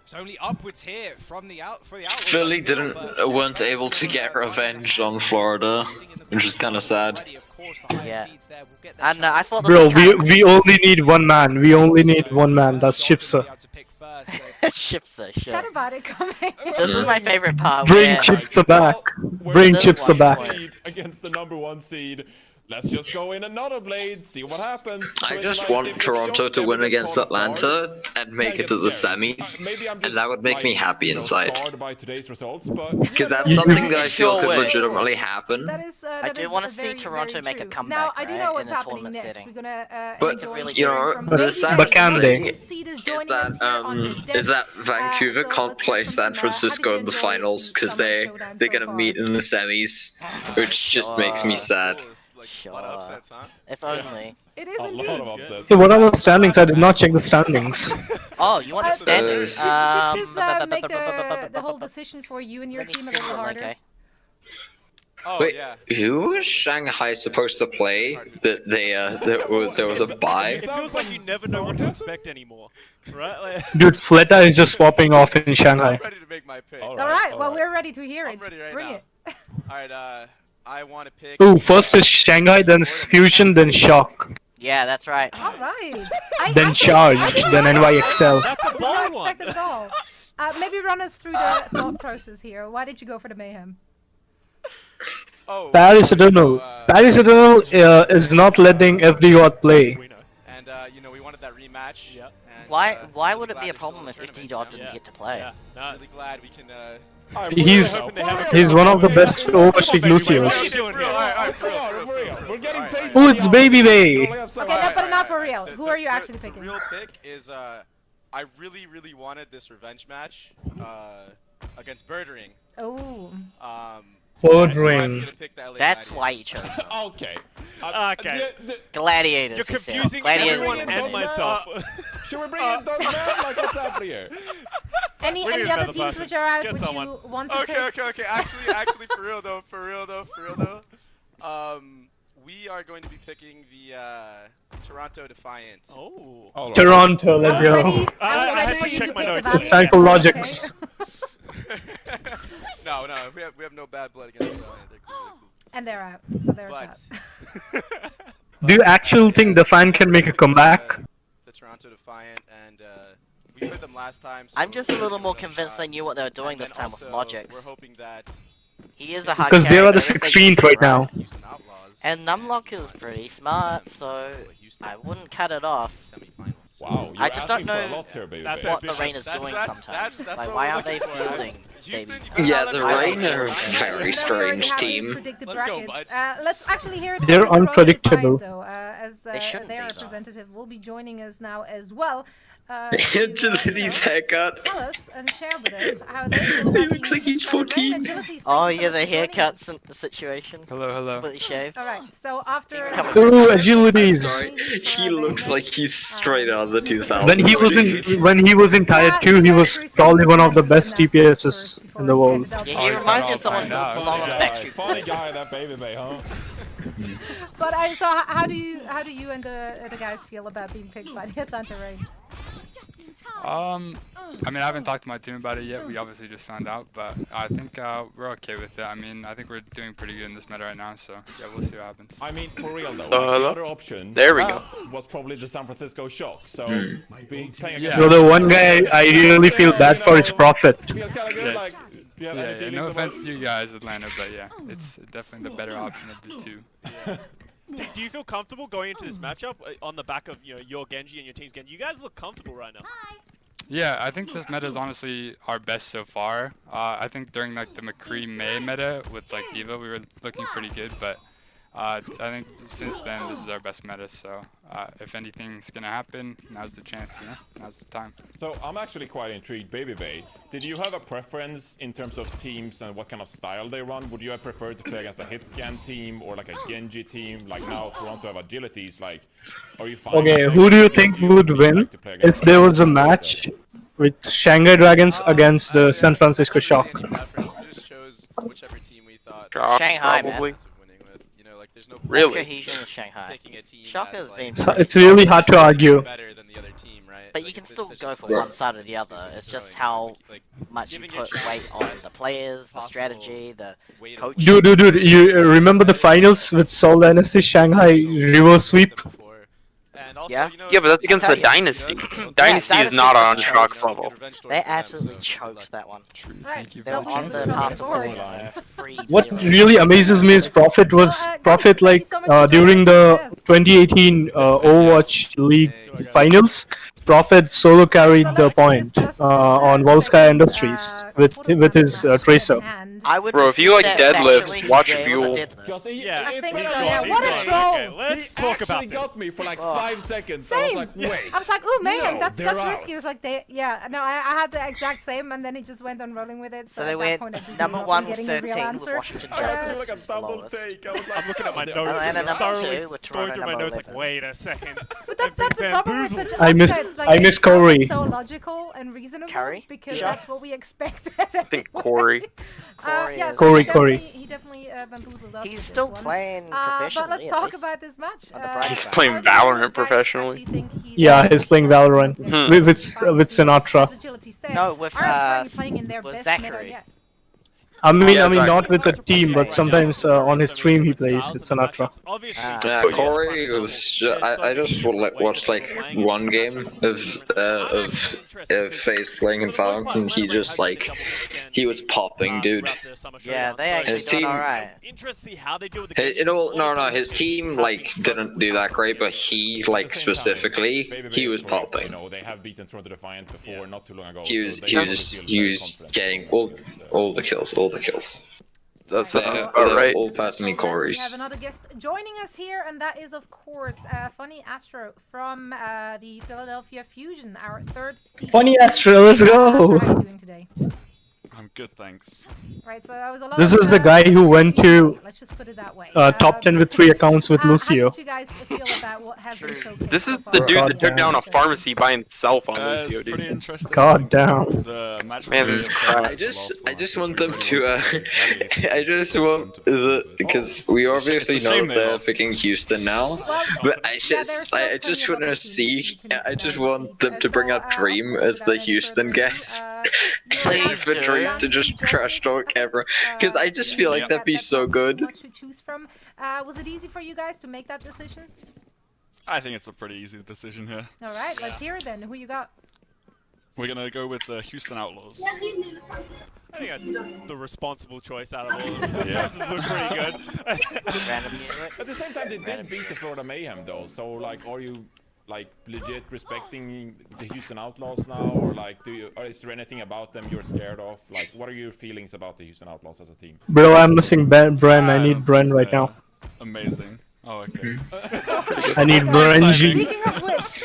It's only upwards here from the Outlaws. Philly weren't able to get revenge on Florida, which is kind of sad. Yeah. And I thought Bro, we only need one man. We only need one man. That's Chipsa. Chipsa, sure. Chat about it, coming. This is my favorite part. Bring where, Chipsa back. Bring Chipsa back. Against the #1 seed. Let's just go in another blade, see what happens. I just want Toronto to win against Atlanta and make it to the semis, and that would make me happy inside. Because that's something that I feel could legitimately happen. I do want to see Toronto make a comeback, Now, I do know what's in a happening tournament next. setting. We're gonna But really you know, from the sad But can they? thing is that Vancouver can't play San Francisco in the finals because they're gonna meet in the semis, which just makes me sad. Sure. If only. It is indeed. Hey, what are the standings? I did not check the standings. Oh, you want the standings? Did this make the whole decision for you and your team a little harder? Oh, Wait, yeah. who was Shanghai supposed to play? That there was a bye. It feels like you never know what to expect anymore, right? Like... Dude, Fleta is just swapping off in Shanghai. I'm ready to make my pick. All right, well, we're ready to hear it. Bring it. Alright, I want to pick... Ooh, first is Shanghai, then Fusion, then Shock. Yeah, that's right. All right. Then Charge, then NYXL. That's a bold one. I did not expect it at all. Maybe run us through the thought process here. Why did you go for the Mayhem? Paris Eternal. Paris Eternal is not letting FD play. And, you know, we wanted that rematch. Yeah. And, why would it be a problem if FD didn't get to play? Yeah. No, really glad we can... He's one of the best Overwatch League Lucios. We're getting paid. Oh, it's Baby Bay. Okay, no, but enough for real. Who are you actually picking? The real pick is, I really wanted this revenge match, against Birdering. Oh. Birdering. That's why you chose them. Okay. Okay. Gladiators. You're confusing everyone and myself. Should we bring in those men? Like, what's happening here? Any other teams which are out, which you want to pick? Okay. Actually, for real though. We are going to be picking the Toronto Defiant. Oh. Right. Toronto, let's go. I had to check my notes. It's time for Logics. No, we have no bad blood against them. They're cool. And they're out, so there's that. Do you actually think Defiant can make a comeback? The Toronto Defiant, and we played them last time. So I'm just a little more convinced they knew what they were doing this time with Logics. We're hoping that he is a hard because they are the character, 16th right now. And Numlock is pretty smart, so I wouldn't cut it off. Wow, I just don't know That's what the Rain is doing sometimes. Like, why aren't they fielding Baby? Yeah, the Rain are a very strange team. Let's go, bud. Let's actually hear it. They're from unpredictable. Defiant, though, as their representative will be joining us now as well. Agility's haircut. Tell us and share with us how they feel about looks like he's 14. Oh yeah, the haircuts and the situation. Hello. Completely shaved. Alright, so after... Ooh, agilities. He looks like he's straight out of the 2000s. When he was in Tier 2, he was probably one of the best TPSs in the world. Yeah, he reminds me of someone from on the Backstreet Funny guy, that baby bay, huh? But so how do you and the guys feel about being picked by the Atlanta Reign? I mean, I haven't talked to my team about it yet. We obviously just found out, but I think we're okay with it. I mean, I think we're doing pretty good in this meta right now, so yeah, we'll see what happens. I mean, for real though, hello? the other option There we go. was probably the San Francisco Shock. So, playing So the one guy I really feel bad for is Prophet. Yeah, no offense to you guys, Atlanta, but yeah, it's definitely the better option of the two. Do you feel comfortable going into this matchup on the back of your Genji and your team's Genji? You guys look comfortable right now. Yeah, I think this meta is honestly our best so far. I think during like the McCree May meta with like Diva, we were looking pretty good, but I think since then this is our best meta. So if anything's gonna happen, now's the chance. Now's the time. So I'm actually quite intrigued, Baby Bay. Did you have a preference in terms of teams and what kind of style they run? Would you have preferred to play against a hit scan team or like a Genji team? Like now Toronto have agilities. Like, are you fine? Okay, who do you think would win if there was a match with Shanghai Dragons against the San Francisco Shock? Whichever team we thought. Shanghai, probably. man. There's no Really? Cohesion in Shanghai. Shock has been. So it's really hard to argue. better than the other team, right? But you can still go for one side or the other. It's just how much you put weight on the players, the strategy, the coach. Dude, you remember the finals with Seoul Dynasty Shanghai reverse sweep? Yeah? Yeah, but that's against the Dynasty. Dynasty is not on Shock's level. They absolutely choked that one. Thank you They were on the path to What really amazes me is Prophet like during the 2018 Overwatch League finals. Prophet solo carried the point on Volsky Industries with his Tracer. Bro, if you like deadlifts, watch Fuel. Yeah, I think so, yeah. What a troll! Okay, let's talk about this. got me for like 5 seconds. Same. I was like, wait. I was like, ooh, Mayhem, No, that's they're risky. It out. was like, I had the exact same, and then he just went on rolling with it. So at they that went point, I just number ended up one with getting the real 13 with answer. Washington I Justice. feel like a who's the double lowest. take. I was like, I'm looking at my notes. Atlanta number thoroughly 2 with going Toronto through my number notes 11. like, wait a second. But that's the problem with such I miss- upsets. Like, I miss it's so- Corey. it's so logical and reasonable Curry? because Yeah. that's what we expected. I think Corey. Yeah, so Corey. he definitely bamboozled us. He's with still this one. playing But professionally. let's at talk least. about this match. On the bright He's side. playing How do you Valorant guys professionally. actually think he's Yeah, he's playing Valorant with Sinatra. Agility said, No, with, aren't currently playing in their with best Zachary. meta yet. I mean, Yeah, not with the team, but sometimes on his stream he plays with Sinatra. Obviously, Corey was. I just watched like one game of FaZe playing in Valorant, and he just like he was popping, dude. Yeah, they actually His doing team- alright. Interested to see how they deal with the No, his team like didn't do that great, but he like specifically, he was popping. They have beaten Toronto Defiant before, not too long ago. He was so they definitely feel very confident. getting all the kills. That sounds They're about right. all personally We Corey's. have another guest joining us here, and that is, of course, Funny Astro from the Philadelphia Fusion, our third seed. Funny Astro, let's Astro, how go! are you doing today? I'm good, thanks. Right, so I was a lot This of, is the guy who went to let's just put it that way. top 10 with 3 accounts with How Lucio. did you guys feel about what has been showcased? This is so the far? dude God that took damn. down a pharmacy by himself on It's Lucio, pretty dude. interesting. God damn. The match Man, was this really crap. exciting. I just want them to I just want the because we obviously it's a shame know they they're lost. picking Houston now, Well, but I yeah, there's just still I just plenty of want other to teams see you can I just beat. want them to bring up So, Dream of as course, the without any Houston further ado, guest. Please For do. Dream to just trash talk ever, because I just feel like that'd be so good. Much to choose from. Was it easy for you guys to make that decision? I think it's a pretty easy decision here. All right, let's hear it then. Who you got? We're gonna go with the Houston Outlaws. I think that's the responsible choice out of all of them. Yeah. This look pretty good. Random music. At the same time, they did beat the Florida Mayhem though. So like, are you like legit respecting the Houston Outlaws now, or like, or is there anything about them you're scared of? Like, what are your feelings about the Houston Outlaws as a team? Bro, I'm missing Bren. I need Bren right now. Amazing. Oh, okay. I need Bren G. Speaking of which,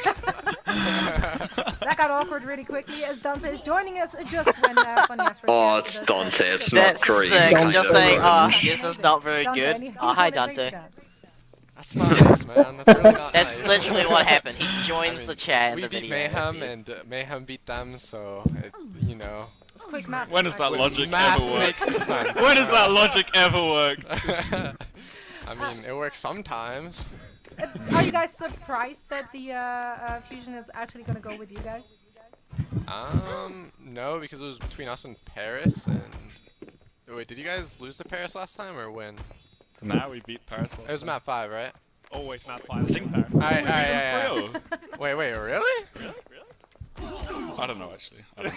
That got awkward really quickly as Dante is joining us just when Funny Astro. Oh, it's Dante. It's not That's Cream. sick. kind Just of saying, orange. this is not very Dante, good. anything Oh, you hi, wanna say to Dante. that? That's not nice, man. That's really not That's nice. literally what happened. He joins the chat in We the beat video. Mayhem, and Mayhem beat them, so, you know. Quick math. When does that logic Math ever work? makes sense. When does that logic ever work? I mean, it works sometimes. Are you guys surprised that the Fusion is actually gonna go with you guys? No, because it was between us and Paris, and... Wait, did you guys lose to Paris last time, or win? Nah, we beat Paris last It was map 5, right? Always map 5. I think Paris. Alright. Wait, really? I don't know, actually. I don't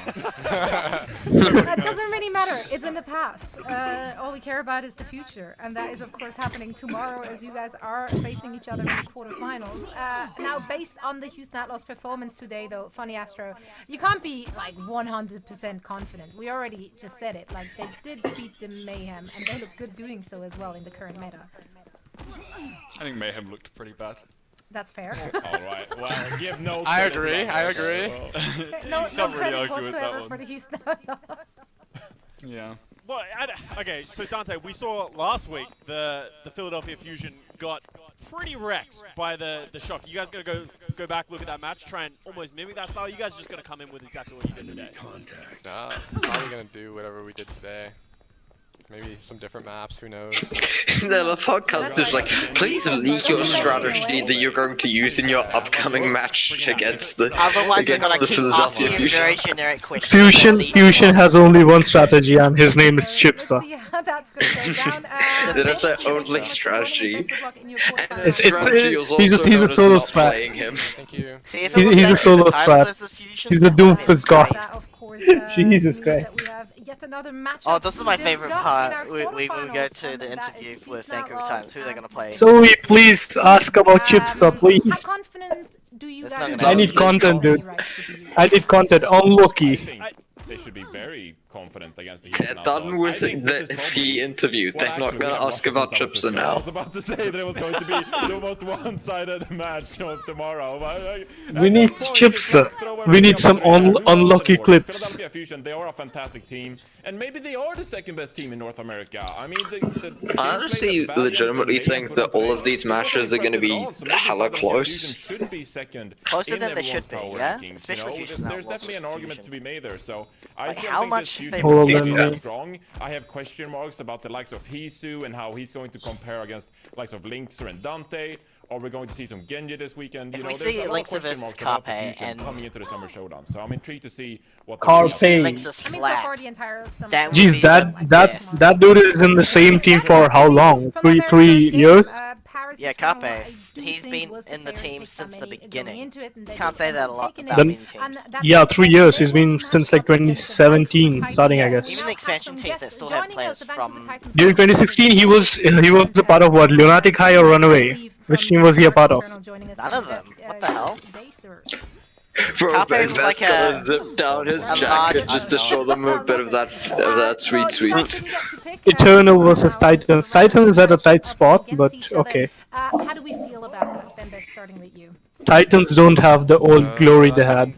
know. That doesn't really matter. It's in the past. All we care about is the future, and that is of course happening tomorrow as you guys are facing each other in the quarterfinals. Now, based on the Houston Outlaws' performance today, though, Funny Astro, you can't be like 100% confident. We already just said it. Like they did beat the Mayhem, and they look good doing so as well in the current meta. I think Mayhem looked pretty bad. That's fair. Alright, well, give no I credit to agree, that I one, agree. so- No Can't really credit argue with that whatsoever one. for the Houston Outlaws. Yeah. Well, okay, so Dante, we saw last week the Philadelphia Fusion got pretty wrecked by the Shock. You guys gonna go back, look at that match, try and almost mimic that style? You guys just gonna come in with exactly what you did today? Nah, probably gonna do whatever we did today. Maybe some different maps, who knows? The podcast is like, please leak your strategy that you're going to use in your upcoming match against the Otherwise, they're gonna the keep Philadelphia asking you Fusion. very generic questions. Fusion has only one strategy, and his name is Chipsa. See how that's gonna go down. That's their only strategy. And It's- his strategy was he's also a known as solo not strat. playing him. Thank you. He's a solo strat. He's the Doomfist god. Jesus Christ. Yet another match. Oh, this is my favorite part. We go to the interview with Vancouver Times. Who they're gonna play? So please ask about Chipsa, please. confident do you That's guys not I need content, dude. I need content. Unlucky. They should be very confident against the They're Houston done Outlaws. with I think this is the interview. Well, They're not actually, gonna we have ask about Washington Chipsa Suns as well. I now. was about to say that it was going to be the most one-sided match of tomorrow. But, We need Chipsa. We need some unlucky clips. Philadelphia Fusion, they are a fantastic team, and maybe they are the second best team in North America. I mean, the I honestly legitimately think that all of these matches are going to be hella close. should be second Closer in than they everyone's should be, power yeah? rankings, Especially you know? Houston There's Outlaws definitely an versus argument to be made there, so I Like, still how think much this they Fusion Hold team on, is strong. I have question marks about the likes of Hisu and how he's going to compare against likes of Linkser and Dante. Are we going to see some Genji this weekend? If You we know, there's see a lot of Linkser question versus marks about the Carpe Fusion and- coming into the Summer Showdown. So I'm intrigued to see what Carpe. Link's a I mean, so slap. far the entire summer. That would Jeez, be that the that best. that dude is in the same team for how long? From their Three first game, years? Paris Yeah, Eternal, Carpe. I do He's think been was the in the favorite team pick since by the many going beginning. into it, and they Can't just say that a ended up lot taking about it. many teams. And that Yeah, being 3 said, years. they He's will been be since matched like up against the 2017, Vancouver starting I Titans. guess. Even We expansion now teams have that still some have guests players joining us, the Vancouver from- Titans. During 2016, he was a part of what? Lunatic High or Runaway? Which team was he a part of? None of them. What the hell? Bro, Carpe Ben was like Vest's gonna a- zip down his a jacket large just to show them a bit of that sweet, sweet. Eternal versus Titans. Titan is at a tight spot, but okay. How do we feel about that, Ben Best, starting with you? Titans don't have the old glory they had.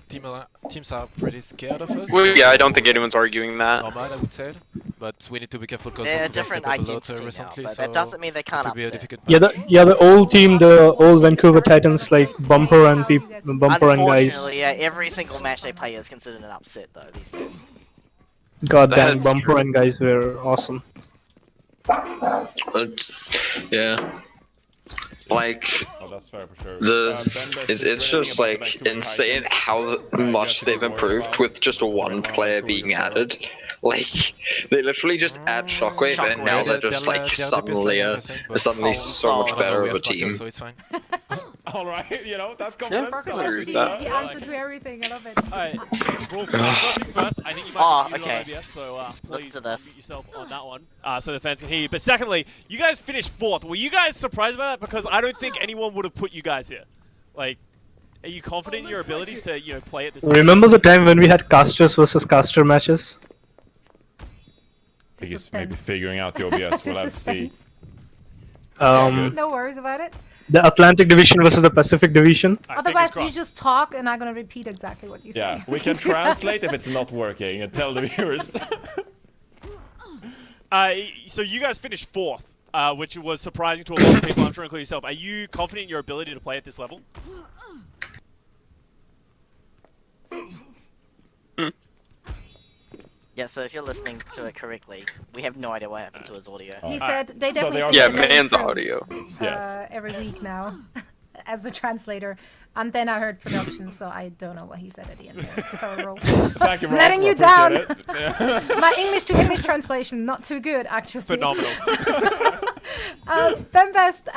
Teams are pretty scared of us. Well, yeah, I don't think anyone's arguing that. Normal, I would say. But we need to be careful because They're a we different stepped up a lot identity now, recently, but so that doesn't mean they can't it could be a upset. difficult Yeah, the old team, the old Vancouver Titans, like Bumper and Bumper and guys. Unfortunately, yeah, every single match they play is considered an upset though these days. God damn, That's Bumper and guys were awesome. Yeah. Like, Oh, that's fair for sure. it's just like insane how much they've improved with just one player being added. Like, they literally just add Shockwave and now they're just like suddenly so much better of a team. So it's fine. Alright, you know, that's Sparkle confidence. is the answer to everything. I love it. Alright, first things first, I think you might be muted on OBS, so please unmute yourself on that one, so the fans can hear you. But secondly, you guys finished 4th. Were you guys surprised by that? Because I don't think anyone would have put you guys here. Like, are you confident in your abilities to, you know, play at this level? Remember the time when we had casters versus caster matches? I think it's maybe figuring out the OBS. We'll have to see. Um, No worries about it. The Atlantic Division versus the Pacific Division. Otherwise, you just talk, and I'm gonna repeat exactly what you say. Yeah, we can translate if it's not working and tell the viewers. So you guys finished 4th, which was surprising to a lot of people, I'm sure including yourself. Are you confident in your ability to play at this level? Yeah, so if you're listening to it correctly, we have no idea what happened to his audio. He said they definitely man's audio. every week now as a translator. And then I heard production, so I don't know what he said at the end there. Sorry, Rolf. Thank you, Rolf. Letting you down. Yeah. My English to English translation, not too good, actually. Phenomenal. Bembest,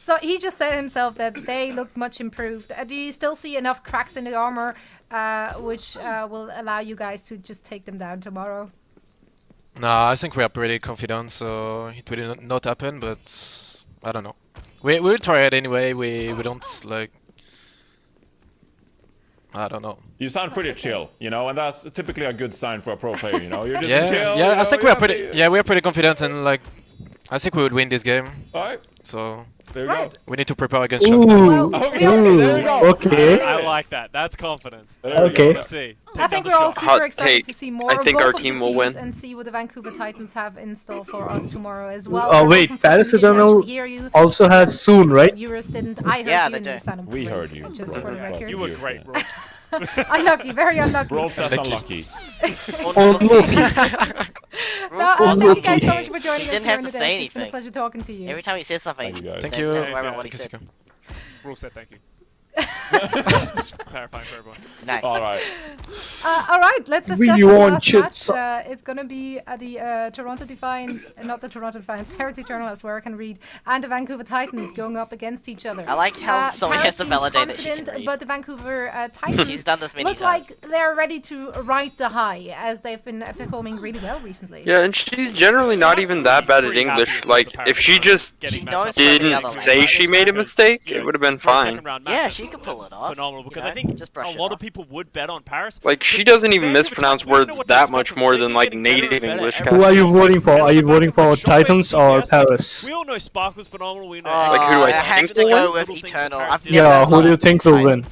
so he just said himself that they looked much improved. Do you still see enough cracks in the armor which will allow you guys to just take them down tomorrow? No, I think we are pretty confident, so it will not happen, but I don't know. We'll try it anyway, we don't like... I don't know. You sound pretty chill, you know, and that's typically a good sign for a pro player, you know. You're just chill. Yeah, I think we are pretty. Yeah, we are pretty confident, and like, I think we would win this game. Alright. So there you go. We need to prepare against Showdown. Okay. I like that. That's confidence. Okay. I think we're all super excited to see more I think of our both team of the will teams win. and see what the Vancouver Titans have in store for us tomorrow as well. Oh wait, Paris Eternal also has soon, right? Viewers didn't. I heard Yeah, you they and do. you sounded We great, heard you. Just for the record. You were great, Rolf. Unlucky, very unlucky. Rolf says unlucky. No, thank you guys so much for joining He us didn't here have in to the say day. It's been a anything. pleasure talking to you. Every time he says something, Thank you. don't worry about what he said. Rolf said thank you. Just clarifying for everyone. Nice. All right. All right, let's discuss We this want last chips. match. It's going to be the Toronto Defiant, not the Toronto Defiant, Paris Eternal, as where I can read, and the Vancouver Titans going up against each other. I like how someone has to Paris seems validate that she can confident, read. but the Vancouver Titans She's done this many look times. like they're ready to ride the high, as they've been performing really well recently. Yeah, and she's generally not even that bad at English. Like, if she just didn't say she made a mistake, it would have been fine. Yeah, she could pull it off. Phenomenal, because You I think just a brush it lot off. of people would bet on Paris. Like, she doesn't even mispronounce words that much more than, like, native English. Who are you voting for? Are you voting for Titans or Paris? We all know Sparkle's phenomenal. We know Like, who do I have think to will go win? with Eternal. I've never Yeah, who do you think will win?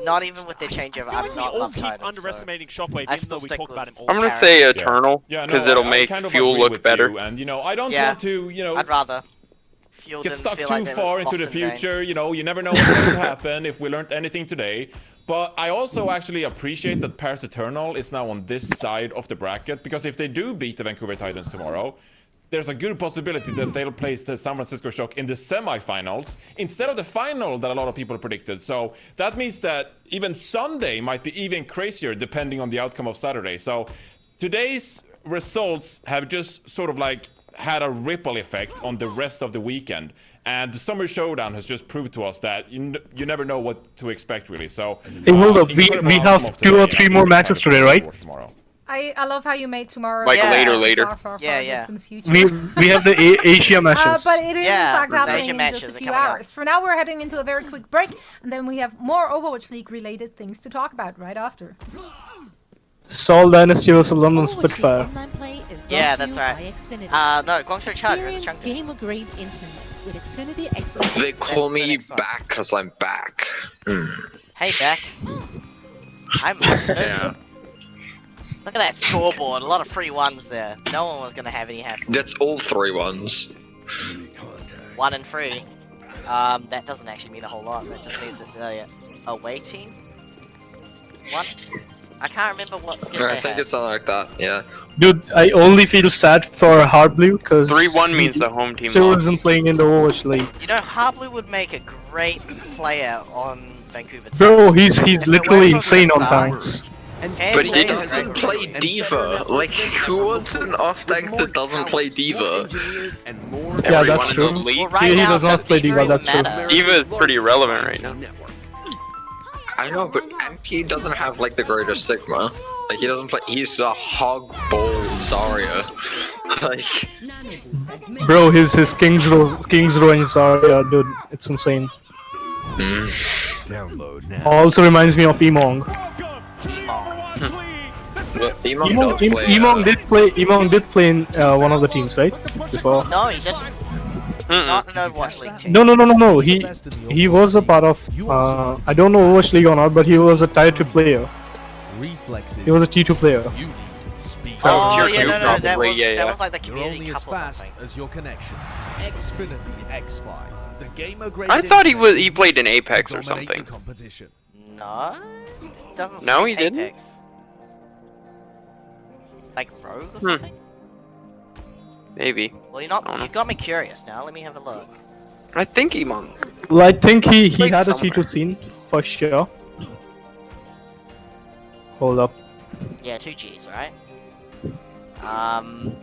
Not even with their changeover, I've we not all loved keep Titans. underestimating Shockwave, I even still though we stick talk with about him all I'm the gonna time. say Eternal, Yeah, no, because it'll I make kind of Fuel agree look with better. you, and, you know, I don't Yeah. want to, you know, I'd rather. Fuel get didn't stuck feel too like they far were into the lost in vain. future. You know, you never know what's going to happen if we learned anything today. But I also actually appreciate that Paris Eternal is now on this side of the bracket, because if they do beat the Vancouver Titans tomorrow, there's a good possibility that they'll place the San Francisco Shock in the semifinals instead of the final that a lot of people predicted. So that means that even Sunday might be even crazier depending on the outcome of Saturday. So today's results have just sort of like had a ripple effect on the rest of the weekend. And the Summer Showdown has just proved to us that you never know what to expect, really. So Hey, hold up. We have 2 or 3 more matches today, right? I love how you made tomorrow. Like later. Far Yeah. in the future. We have the Asia matches. But it is Yeah, in fact the happening Asian in matches just a are few coming up. hours. For now, we're heading into a very quick break, and then we have more Overwatch League related things to talk about right after. Seoul Dynasty versus London Spitfire. Yeah, that's right. No, Guangzhou Charge versus Chunky. Gamer-grade internet with Xfinity X. They call me back because I'm back. Hey, Beck. I'm Yeah. Look at that scoreboard. A lot of free ones there. No one was gonna have any hassle. That's all 3 ones. 1 and 3. That doesn't actually mean a whole lot. That just means that the away team. 1. I can't remember what skill I they think had. it's something like that, yeah. Dude, I only feel sad for Hard Blue because 3-1 means the home team still lost. isn't playing in the Overwatch League. You know, Harblue would make a great player on Vancouver. Bro, he's If it literally weren't for the insane on sun. tanks. But he doesn't play Diva. Like, who wants an off-tank that doesn't play Diva? Yeah, that's in true. the league? Well, right He now, does not play Diva Diva, that's true. matter. Diva is pretty irrelevant right now. I know, but and he doesn't have like the greatest Sigma. Like he doesn't play. He's a hog ball Zarya. Like, Bro, his King's Row and Zarya, dude, it's insane. Download now. Also reminds me of Emong. Emong Emong did play in one of the teams, right? Before. No, he didn't. Not an Overwatch League team. No. He was a part of. I don't know Overwatch League or not, but he was a Tier 2 player. Reflexes. He was a T2 player. You need speed. Oh, yeah, no, probably, that was, yeah. that was like the You're community only as cup or fast something. as your connection. Xfinity X5. The gamer grade I thought he played in Apex or something. Competition. No, doesn't No, say he didn't. Apex. Like Rogue or something? Maybe. Well, you got me curious now. Let me have a look. I think he won. Well, I think he Played had a somewhere. T2 scene for sure. Hold up. Yeah, 2 Gs, right?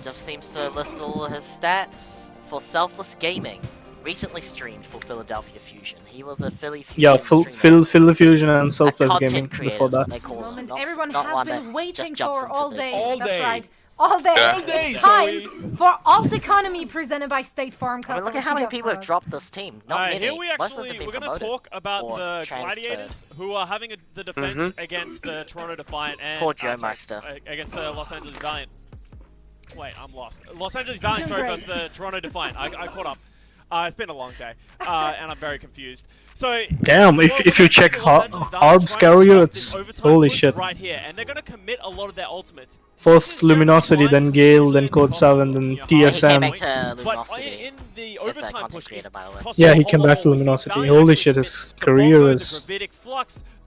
Just seems to list all his stats for Selfless Gaming. Recently streamed for Philadelphia Fusion. He was a Philly Fusion Yeah, streamer. Phil Fusion and A Selfless content Gaming creator before is what that. they call Moment them, everyone not has one been that waiting just jumps for into all the day. game. That's right. All day. Yeah. It's time for Alt Economy presented by State Farm. I mean, look at how many people have dropped this team. Not many. Here we Most of them have been we're going to promoted talk about or the transferred. Gladiators who are having the defense against the Toronto Defiant and Poor Joe Meister. against the Los Angeles Valiant. Wait, I'm lost. Los Angeles Valiant, sorry, versus the Toronto Defiant. I caught up. It's been a long day, and I'm very confused. So Damn, if you check Harb's career, it's holy shit. Right here, and they're going to commit a lot of their ultimates. First Luminosity, then Gale, then Code 7, then TSM. But in the It's a overtime content push, creator, by the way. Yeah, he came back to Luminosity. Holy shit, his career is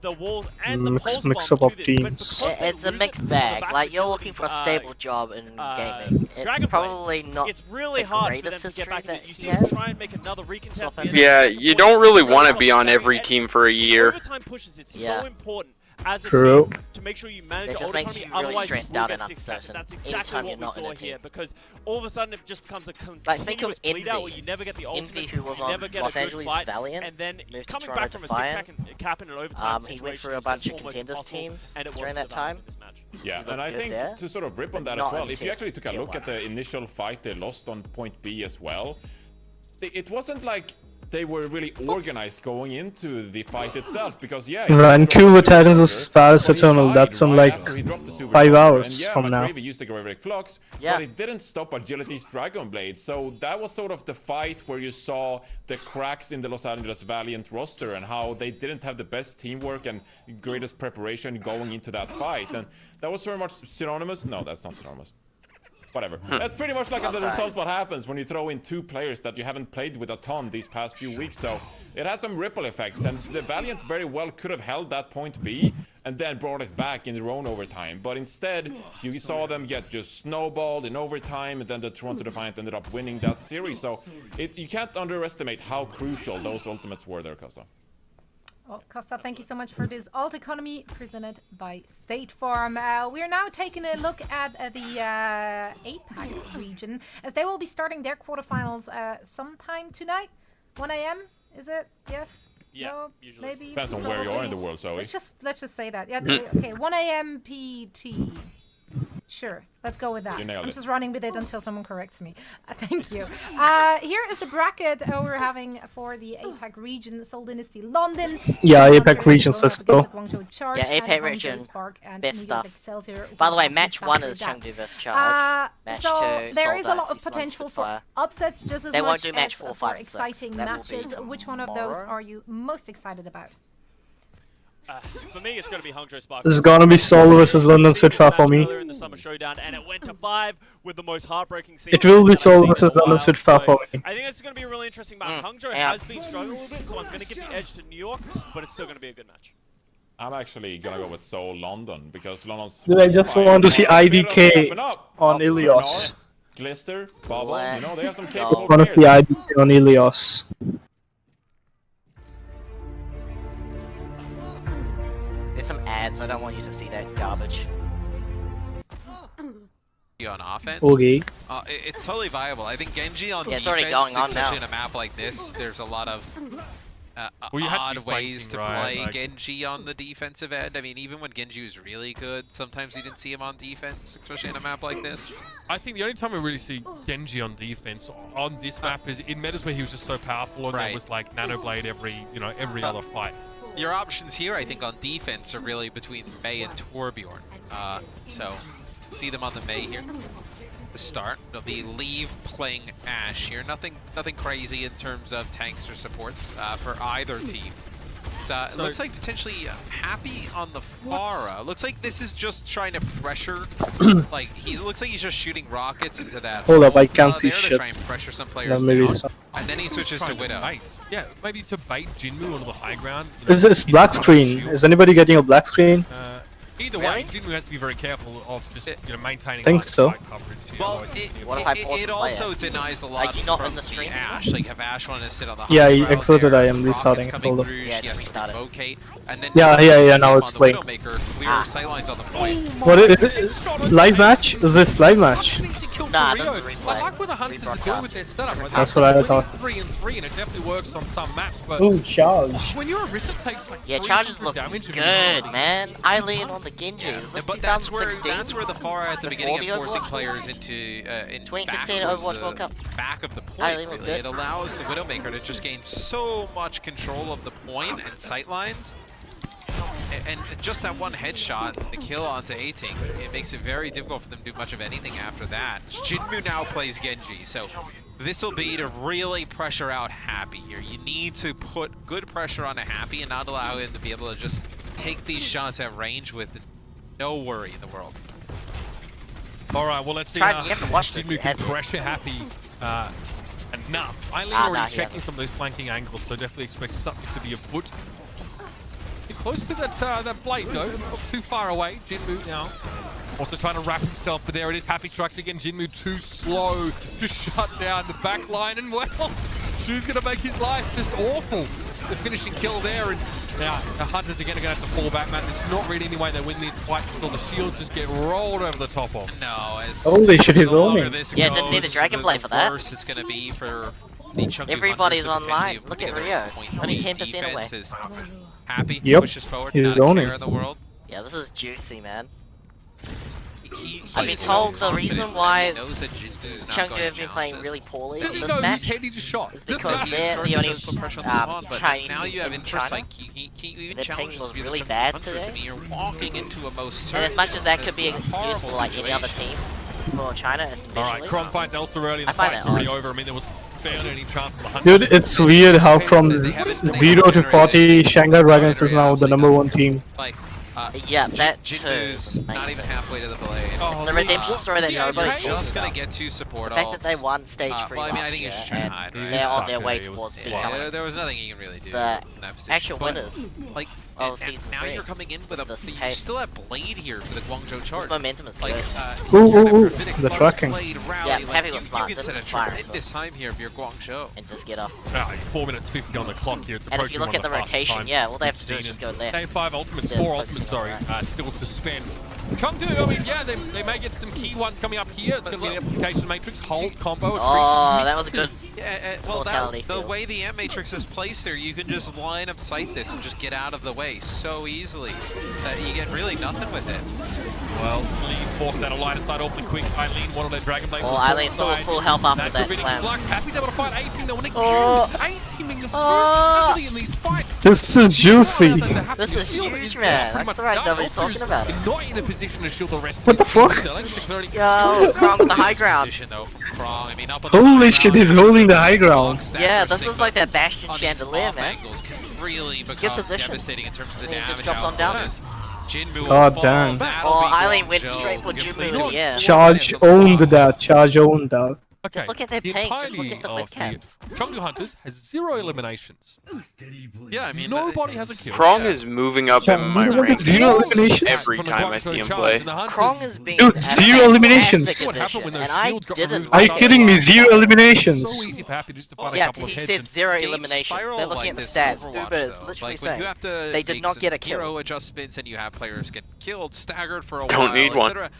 the walls and the pulse mix bomb up of to this, but teams. because they It's a lose mixed it, bag. the Like, you're back looking for a to stable job in gaming. It's Dragon probably not it's really the hard for them greatest to get back history in it. You that see he them has. try and make another recontest. the Yeah, end of the you point. don't really want to Overtime be on is every very team for a year. Overtime pushes, it's Yeah. so important as a True. team to make sure you manage It your just makes autonomy, you really otherwise stressed you will out get and six packed. uncertain That's anytime exactly you're what we not in saw a team. here, because all of a sudden it just becomes a Like, think of continuous bleed out Envy. where you never get the ultimate, Envy, who was you on never get Los a good Angeles fight, Valiant, and then moved to coming Toronto back from a Defiant. six-pack cap in an overtime He situation went for a is bunch just of almost contenders impossible, teams and it during wasn't that the time. this match. Yeah, He and I looked good think there, to sort of rip on but that as not well, in if you tier- actually took a tier look at one. the initial fight they lost on point B as well, it wasn't like they were really organized going into the fight itself, because yeah, he Vancouver dropped the Titans Super was Charger, Paris but he Eternal. died That's in right like after he dropped the Super 5 Charger. hours And yeah, from now. McGravy used the Graveric Flux, Yeah. but it didn't stop Agility's Dragon Blade. So that was sort of the fight where you saw the cracks in the Los Angeles Valiant roster and how they didn't have the best teamwork and greatest preparation going into that fight. And that was very much synonymous. No, that's not synonymous. Whatever. That's pretty much like the result what happens when you throw in two players that you haven't played with a ton these past few weeks. So it had some ripple effects, and the Valiant very well could have held that point B and then brought it back in their own overtime. But instead, you saw them get just snowballed in overtime, and then the Toronto Defiant ended up winning that series. So you can't underestimate how crucial those ultimates were there, Costa. Well, Costa, thank you so much for this Alt Economy presented by State Farm. We are now taking a look at the APAC region, as they will be starting their quarterfinals sometime tonight. 1 a.m. Is it? Yes? Yeah, no? usually. Maybe? Depends on where you are in the world, Zoe. Let's just say that. Yeah. Okay. 1 a.m. PT. Sure, let's go with that. You nailed I'm it. just running with it until someone corrects me. Thank you. Here is the bracket we're having for the APAC region. Seoul Dynasty London. Yeah, APAC regions, let's go. Yeah, APAC region, best stuff. By the way, match 1 is Chengdu vs Charge. Match so 2, there Seoul is a lot of Dynasty, potential Spitfire. for upsets, just as They won't much do match as 4, for 5, and 6. exciting That will be matches. Which one of those tomorrow. are you most excited about? For me, it's going to be Hangzhou Spark. This is gonna be Seoul versus London Spitfire for me. Earlier in the summer showdown, and it went to 5 with the most heartbreaking scene. It will be I've Seoul seen in a versus London while, Spitfire so for me. I think this is going to be a really interesting match. Hangzhou yeah. has been struggling a little bit, so I'm going to give the edge to New York, but it's still going to be a good match. I'm actually gonna go with Seoul London, because London's... Dude, I just want to see IDK on Ilios. Glister, Bubble, you know, they have some Let's capable I want to see players. IDK on Ilios. There's some ads, I don't want you to see that garbage. On offense. Okay. It's totally viable. I think Genji on Yeah, it's defense, already going on especially now. in a map like this, there's a lot of Well, you have to odd be ways fighting, to right, play like- Genji on the defensive end. I mean, even when Genji was really good, sometimes you didn't see him on defense, especially in a map like this. I think the only time we really see Genji on defense on this map is in metas where he was just so powerful, and there Right. was like Nanoblade every other fight. Your options here, I think, on defense are really between Mei and Torbjorn. So, see them on the Mei here. to start. It'll be Leave playing Ashe here. Nothing crazy in terms of tanks or supports for either team. It looks like potentially Happy on the Pharah. Looks like this is just trying to pressure. Like he looks like he's just shooting rockets into that. Hold up, I can't see there shit. to try and pressure some players maybe down. And then he switches to Widow. Yeah, maybe to bait Jinmu onto the high ground. It's black screen. Is anybody getting a black screen? Either way, Jinmu has to be very careful of just maintaining think so. coverage. Well, it also denies a lot from the Ashe. Like if Ashe wanted to sit on the Yeah, high he ground exited. there, I am restarting it. Hold up. Yeah, it's restarted. And then Yeah. Now it's playing. Clear sightlines on the point. What is it? Live match? Is this live match? Nah, this is a replay. I like what the Hunters are doing with their setup. Right? That's what I thought. 3-3, and it definitely works on some maps. But Ooh, charge. when your Arista takes like charges look damage good, man. Eileen on the Genji. But that's where the Pharah at the beginning of forcing players into in 2016 Overwatch World Cup. Back of the point. Eileen was good. It allows the Widowmaker to just gain so much control of the point and sightlines. And just that one headshot, the kill onto A-Ting, it makes it very difficult for them to do much of anything after that. Jinmu now plays Genji, so this will be to really pressure out Happy here. You need to put good pressure on a Happy and not allow him to be able to just take these shots at range with no worry in the world. Alright, well let's see how Jinmu can pressure Happy enough. Eileen already checking some of those flanking angles, so definitely expect something to be afoot. He's close to that blade though, not too far away. Jinmu now also trying to wrap himself, but there it is. Happy strikes again. Jinmu too slow to shut down the back line, and well, Shu's gonna make his life just awful. The finishing kill there, and now the Hunters again are gonna have to fall back, man. There's not really any way they win this fight, so the shields just get rolled over the top of. No, as holy shit, he's roaming. Yeah, didn't need a Dragon Blade for that. Worse it's gonna be for everybody's online. Look at Rio. Only 10% away. Happy, pushes forward, he's not a zoning. care in the world. Yeah, this is juicy, man. I've been told the reason why Chengdu have been playing really poorly in this match is because they're the only Chinese now team you have in China. Their ping was really bad today. And as much as that could be an excuse for like any other team, for China especially. Alright, Kron finds Elsa early, the fight's already over. I mean, there was barely any chance for the Hunters. Dude, it's weird how from 0 to 40, Shanghai Dragons is now the #1 team. Yeah, that too. Not even halfway to the blade. It's the redemption story that nobody's just gonna get two support. The fact that they won stage 3 well, I mean, I last think year, it's trying to hide, right? they're on their way towards becoming there was nothing you can really do. the in that position. actual winners. Like, Oh, season now 3. you're coming in with a This you pace. still have Blade here for the Guangzhou charge. This momentum is good. Ooh, the tracking. Yeah, Heavy was smart. You can set a Fire, tremendous time here if you're Guangzhou. and just get off. 4 minutes 50 on the clock here. It's And if you look at the rotation, yeah, all they have to do is Seen just go left. Game 5 ultimates, Instead of 4 focusing ultimates, on sorry, still to spend. Chengdu, I mean, yeah, they may get some key ones coming up here. It's going to be an application matrix, hold combo. Oh, that was a good Well, mortality the field. way the Ant Matrix is placed there, you can just line of sight this and just get out of the way so easily that you get really nothing with it. Well, Lee forced that a line aside awfully quick. Eileen, one of their Dragon Blades. Oh, Eileen still at full health after that slam. Flux. Happy's able to fight 18. They want to Oh. kill 18 in the first in these fights. This is juicy. This is huge, man. That's right, nobody's talking about it. Not in a position to shield the rest What the fuck? Yo, Krong with the high ground. Holy shit, he's holding the high ground. Yeah, this is like that Bastion chandelier, man. Really Good become position. devastating in terms of the And he damage. just drops on down. Jinmu God will damn. fall. That'll Oh, be Eileen went Guangzhou. straight for Jinmu in the air. Charge owned that. Charge owned that. Okay. Just look at their the ping, just look entirety at the of webcams. Chengdu Hunters has 0 eliminations. Yeah, I mean, nobody has a kill. Krong is moving up in my rankings every time I see him play. Krong has been Dude, a 0 eliminations. fantastic addition, and I didn't Are you like kidding it. me? 0 eliminations. So easy for Happy just to find a Yeah, couple of he heads. said and 0 Games eliminations. spiral They're looking like at the this stats. in Uber Overwatch, is though. literally Like, when you saying have to they did make not some get a kill. hero adjustments and you have players get killed, staggered for a Don't while, need one. etc.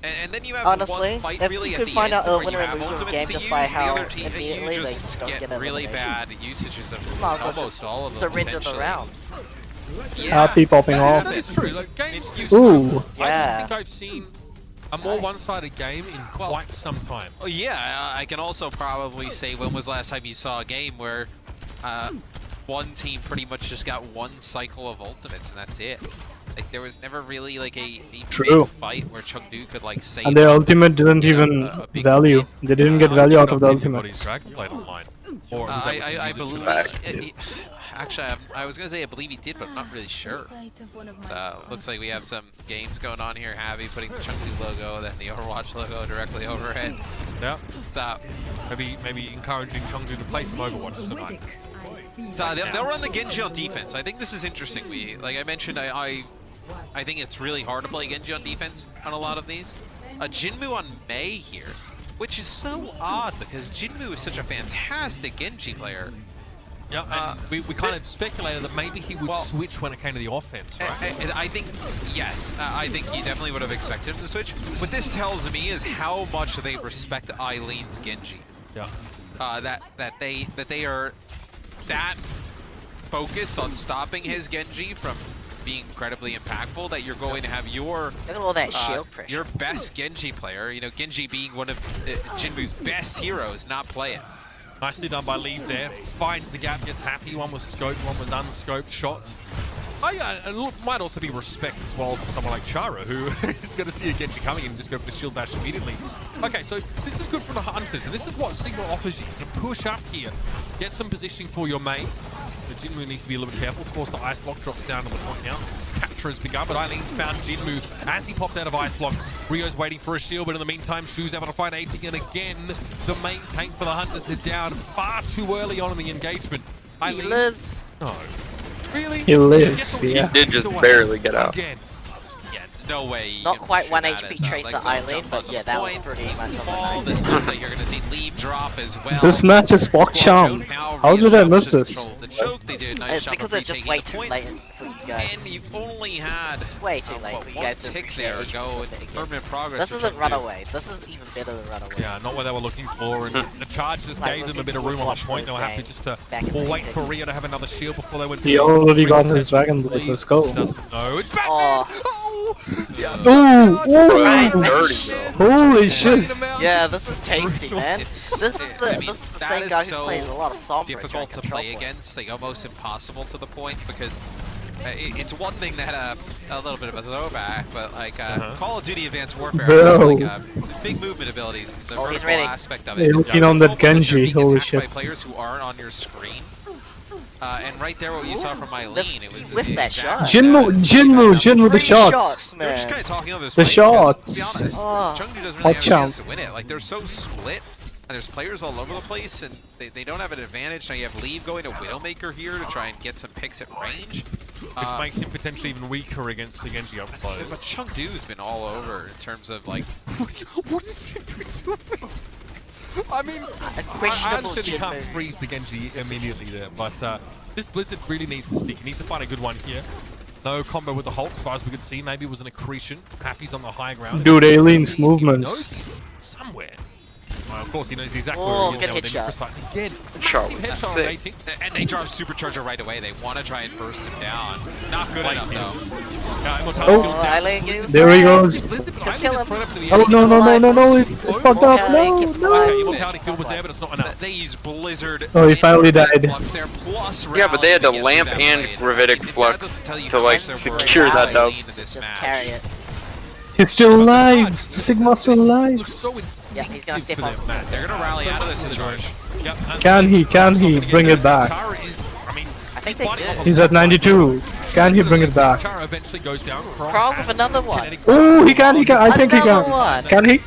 And then you have Honestly, one fight if really you at could the find end out a where winner you and have loser of ultimates game to just use, by the how other team, immediately you they just just don't get get really elimination. bad usages of Might as well almost just all of them. surrender the essentially. round. Happy popping off. That is true. Like, games used Ooh. to, I Yeah. don't think I've seen a more one-sided game in quite some time. Oh yeah, I can also probably say when was the last time you saw a game where one team pretty much just got one cycle of ultimates and that's it. Like there was never really like a True. big fight where Chengdu could like save. And their ultimate didn't even value. They didn't get value out of the ultimate. I believe. Actually, I was gonna say I believe he did, but I'm not really sure. Looks like we have some games going on here. Javi putting the Chengdu logo, then the Overwatch logo directly overhead. Yeah. What's up? Maybe encouraging Chengdu to play some Overwatch tonight. They'll run the Genji on defense. I think this is interesting. Like I mentioned, I think it's really hard to play Genji on defense on a lot of these. Jinmu on Mei here, which is so odd because Jinmu is such a fantastic Genji player. Yeah, and we kind of speculated that maybe he would switch when it came to the offense, right? I think, yes, I think he definitely would have expected him to switch. What this tells me is how much they respect Eileen's Genji. Yeah. That they are that focused on stopping his Genji from being incredibly impactful that you're going to have your look at all that shield pressure. Your best Genji player, you know, Genji being one of Jinmu's best heroes, not play it. Nicely done by Leave there. Finds the gap, gets happy. One was scoped, one was unscoped shots. Might also be respect as well for someone like Chara, who is going to see a Genji coming and just go for the shield bash immediately. Okay, so this is good for the Hunters, and this is what Sigma offers you. You can push up here, get some positioning for your main. The Jinmu needs to be a little bit careful. Of course, the Ice Block drops down to the point now. Capture has begun, but Eileen's found Jinmu as he popped out of Ice Block. Rio's waiting for a shield, but in the meantime, Shu's able to find 18, and again, the main tank for the Hunters is down far too early on in the engagement. He lives. No. Really? He lives, yeah. He did just barely get out. Again. No way. Not quite 1 HP Tracer Eileen, but yeah, that was pretty much on the nose. This looks like you're going to see Leave drop as well. This match is Walkcharm. How did I miss this? The choke they did. Nice it's because it's just way too late for you guys. And you only had way too late for you guys to tick there go in permanent progress. This isn't Runaway. This is even better than Runaway. Yeah, not what they were looking for, and the charge just gave them a bit of room on the point. They were happy just to wait for Rio to have another shield before they went. He already got his Dragon Blade. Let's go. No, it's back. Holy shit! Yeah, this is tasty, man. This is the same guy who plays a lot of Sombra. Difficult to play against, like almost impossible to the point, because it's one thing that a little bit of a throwback, but like Call of Duty Advanced Warfare, like, big movement abilities, the vertical aspect of it. You're looking on that Genji, holy shit. By players who aren't on your screen. And right there, what you saw from Eileen, it was with that shot. Jinmu, the shots. They're just kind of talking over this the shots. To be honest, Chengdu doesn't really have a chance to win it. Like they're so split, and there's players all over the place, and they don't have an advantage. Now you have Leave going to Widowmaker here to try and get some picks at range, which makes him potentially even weaker against the Genji up close. But Chengdu's been all over in terms of like, what is he doing? I mean, I understand you can't freeze the Genji immediately there, but this Blizzard really needs to stick. He needs to find a good one here. No combo with the Hulk, as far as we could see. Maybe it was an accretion. Happy's on the high ground. Dude, Eileen's movements. He knows he's somewhere. Well, of course, he knows exactly where he is. Good headshot. Again, headshot on 18. And they drop Supercharger right away. They want to try and burst him down. Not good enough, though. There he goes. Oh, no. It fucked up. No. Okay, Immortality Field was there, but it's not enough. They use Blizzard. Oh, he finally died. Yeah, but they had to lamp and Gravitic Flux to like secure that dub. Just carry it. He's still alive! Sigma's still alive! Yeah, he's gonna step up. They're gonna rally out of this situation. Can he bring it back? I think they do. He's at 92. Can he bring it back? Eventually goes down. Krog with another one. Oh, he can. I think he can. Can he?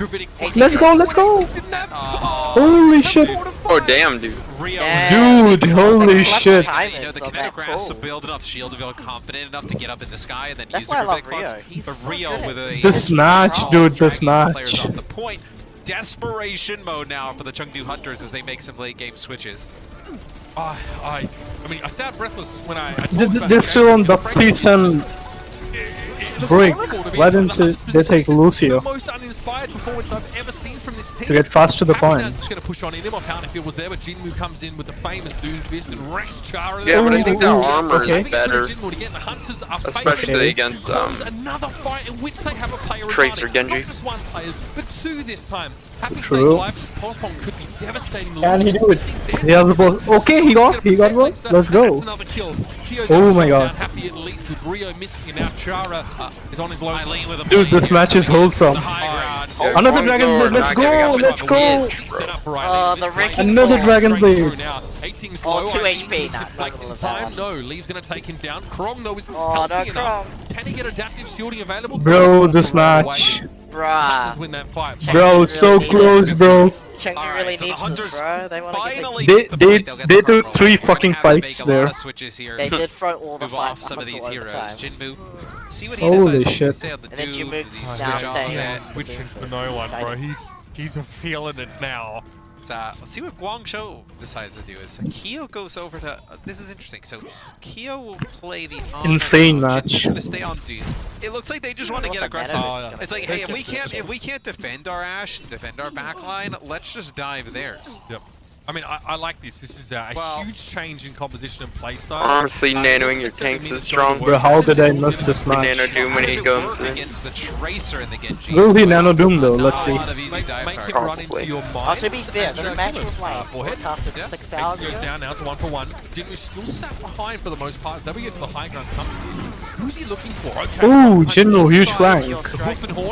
Let's go. Holy shit. Oh, damn, dude. Dude, holy shit. You know, the kinetic grasp to build enough shield to feel confident enough to get up in the sky and then use the Gravitic Flux. But Rio with a... This match, dude, this match. Players off the point. Desperation mode now for the Chengdu Hunters as they make some late game switches. I mean, I sound breathless when I talk about this is on the P10 break. Why didn't they take Lucio? The most uninspired performance I've ever seen from this team. To get fast to the point. Just going to push on in. Immortality was there, but Jinmu comes in with the famous Doom Fist and wrecks Chara. Yeah, but I think their armor is better. Especially against another fight in which they have a player Tracer Genji. Not just one player, but two this time. Happy True. Live, his Pulse Bomb could be devastating. Can he do it? He has the ball. Okay, he got one. Let's go. Oh my god. Happy at least with Rio missing, and now Chara is on his low. Dude, this match is wholesome. Another Dragon Blade. Let's go. Let's go. Another Dragon Blade. Oh, 2 HP. No, Lee's gonna take him down. Krong though is no, Krong. Can he get adaptive shielding available? Bro, this match. Bruh. Win that fight. Bro, so close, bro. Chengdu really needs this, bro. They want to They do 3 fucking fights there. They did throw all the fights some of these heroes. Jinmu, see what he Holy decides shit. to And then Jinmu now staying. Switching for no one, bro. He's feeling it now. Let's see what Guangzhou decides to do. Is Kyo goes over to. This is interesting. So Kyo will play the insane match. Gonna stay on dude. It looks like they just want to get aggressive. It's like, hey, if we can't defend our Ashe, defend our backline, let's just dive theirs. Yep. I mean, I like this. This is a huge change in composition and playstyle. Honestly, nanoing your tanks is strong. Bro, how did I miss this match? Nano Doom when he goes in. Against the Tracer in the Genji. Will he Nano Doom though? Let's see. Make him run into your mind. To be fair, the match was like forecasted 6 hours goes ago. down now to 1-for-1. Jinmu's still sat behind for the most part. So we get to the high ground coming. Who's he looking for? Okay. Ooh, Jinmu, huge flank.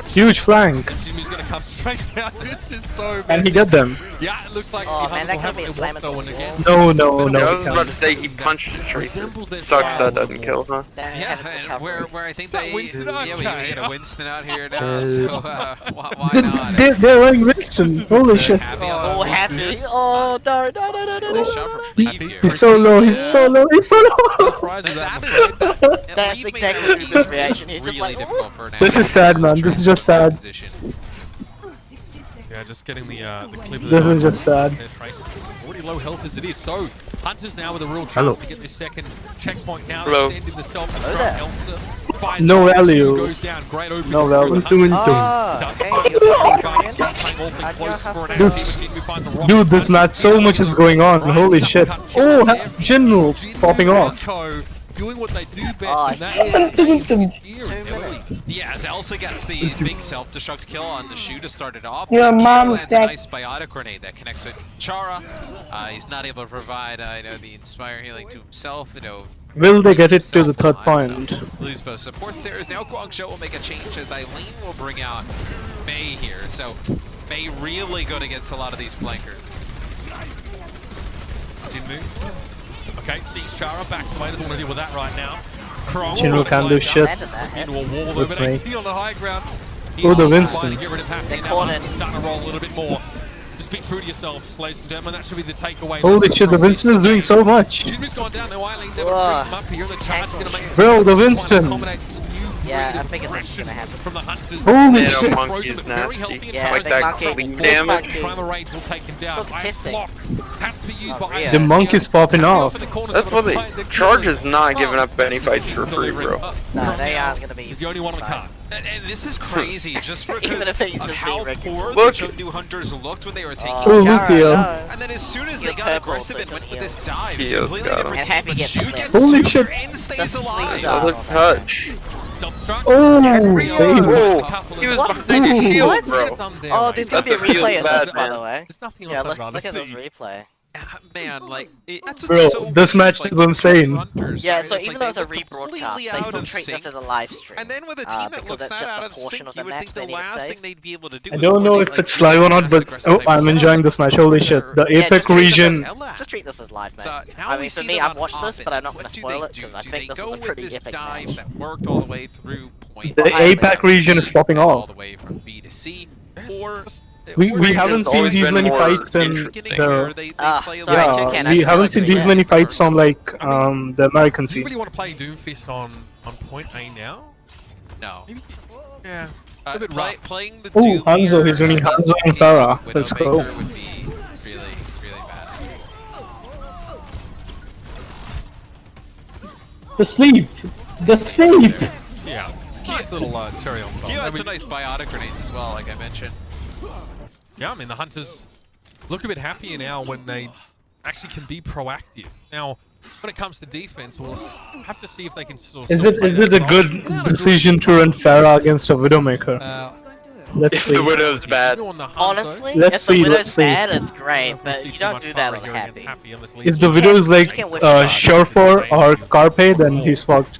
Huge flank. Jinmu's gonna come straight down. This is so bad. Can he get them? Yeah, it looks like man, that could be a slam again. No. I was about to say he punched the Tracer. Sucks that doesn't kill, huh? Yeah, and where I think we get a Winston out here now, so why not? They're running Winston. Holy shit. Oh, happy. Oh, no. He's so low. He's so low. That's exactly his reaction. He's just like, this is sad, man. This is just sad. Yeah, just getting the clip of this is just sad. Already low health as it is, so Hunters now with a real chance to get this second checkpoint now. Send in the self-destruct Elsa. No value. Goes down. Great opening. No value. Dude, this match, so much is going on. Holy shit. Oh, Jinmu popping off. Doing what they do best, yeah, as Elsa gets the big self-destruct kill on the shoe to start it off. Your mom's lands a nice biotic grenade that connects with Chara. He's not able to provide the Inspire healing to himself. Will they get it to the 3rd point? So, lose both supports there. Now Guangzhou will make a change as Eileen will bring out Mei here. So Mei really good against a lot of these flankers. Jinmu. Okay, sees Chara back to the way. Doesn't want to deal with that right now. Jinmu can do shit into a wall though, but AC on the high ground. Oh, the Winston. Get rid of Happy. Now he's starting to roll a little bit more. Just be true to yourselves, ladies and gentlemen. That should be the takeaway. Holy shit, the Winston is doing so much. Jinmu's gone down there. Eileen never brings him up here. The charge is going to make bro, the Winston. Yeah, I figured that's gonna happen. From the Hunters. Holy shit. Monkey is nasty. Yeah, like that clean damage. Primal Rage will take him down. Ice block has to be used by the monkey's popping off. That's what they. Charge is not giving up any fights for free, bro. No, they aren't gonna be. He's the only one on the card. And this is crazy, just because even if he's of just how poor the Chengdu Hunters looked when they were taking Lucio. And then as soon as they got aggressive and went with this dive, it's completely different team. But Shu gets holy shit. and stays alive. Another touch. Oh, he was behind his shield, bro. Oh, there's gonna be a replay of this, by man. the way. There's nothing Yeah, else look at this replay. Man, like, that's bro, so this match is insane. Yeah, so even though it's a rebroadcast, they still treat this as a live stream. And then with a team that because looks that's that just out a of portion sync, of the you would match think the they need to last save. thing they'd be able to do I don't know if it's live or not, but I'm enjoying this match. Holy shit, the Apex region. Just treat this as live, man. I mean, for me, I've watched this, but I'm not going to spoil it because I think this is a pretty epic match. That worked all the way through point. The APAC region is popping all off. the way from B to C, or we haven't seen these many fights in the we haven't seen these many fights on like the American Do you scene. really want to play Doomfist on point A now? No. Yeah. A bit rough. Playing the Oh, Hanzo, he's winning Hanzo and Farah. Let's go. Would be really bad. The sleep! The sleep! Yeah. Nice little cherry on top. You had some nice biotic grenades as well, like I mentioned. Yeah, I mean, the Hunters look a bit happier now when they actually can be proactive. Now, when it comes to defense, we'll have to see if they can sort of... Is it a good decision to run Farah against a Widowmaker? Let's If see. the Widow's bad. Honestly, Let's if see, the Widow's let's see. bad, it's great, but you don't do that with Happy. If the Widow is like Surefour or Carpe, then he's fucked.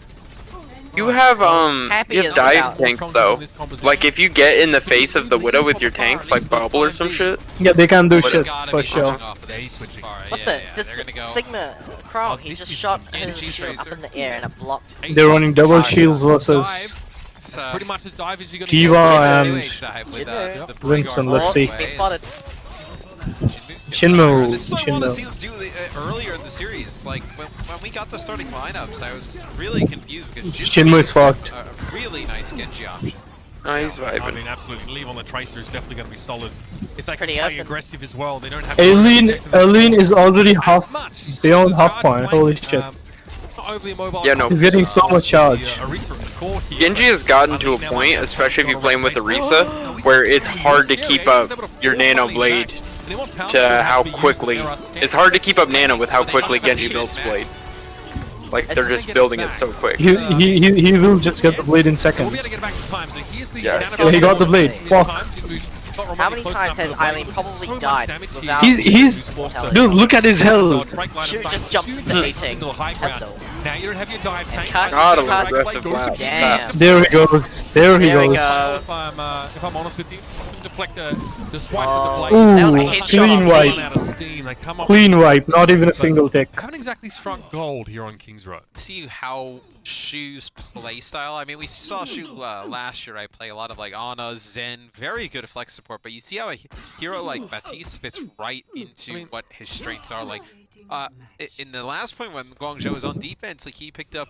You have Happy you is have dive about- tanks though. Like if you get in the face of the Widow with your tanks, like Bubble or some shit. Yeah, they can do Widow. shit for sure. What the? Just Sigma Crow, he just shot his shield up in the air and it blocked. They're running double shields versus Pretty much as dive as you're gonna Kiva get. and Winston. Let's see. He spotted. Chinmo. This is what I wanted to see Chinmo. them do earlier in the series. Like when we got the starting lineups, I was really confused because Chinmo is fucked. a really nice Genji option. Oh, he's vibing. I mean, absolutely. Leave on the Tracer is definitely going to be solid. If they can Pretty play open. aggressive as well, they don't have. Aileen is already half beyond half point. Holy shit. Yeah, no. He's getting so much charge. Genji has gotten to a point, especially if you play him with Orisa, where it's hard to keep up your Nano Blade to how quickly. It's hard to keep up Nano with how quickly Genji builds Blade. Like they're just building it so quick. He will just get the blade in seconds. Yeah. Yeah, he got the blade. Fuck. How many times has Eileen probably died without He's dude, look at his health. She just jumps into eating. Now you don't have your dive tank. God, I'm aggressive blast. Damn. There he goes. There he There we goes. go. If I'm honest with you, deflect the swipe of the blade. Ooh, That was a headshot clean on wipe. Out of steam. They come up Clean wipe. Not even a single tick. haven't exactly struck gold here on Kings Row. See how Shu's play style. I mean, we saw Shu last year. I play a lot of like Ana, Zen, very good flex support. But you see how a hero like Baptiste fits right into what his strengths are. Like in the last point when Guangzhou was on defense, like he picked up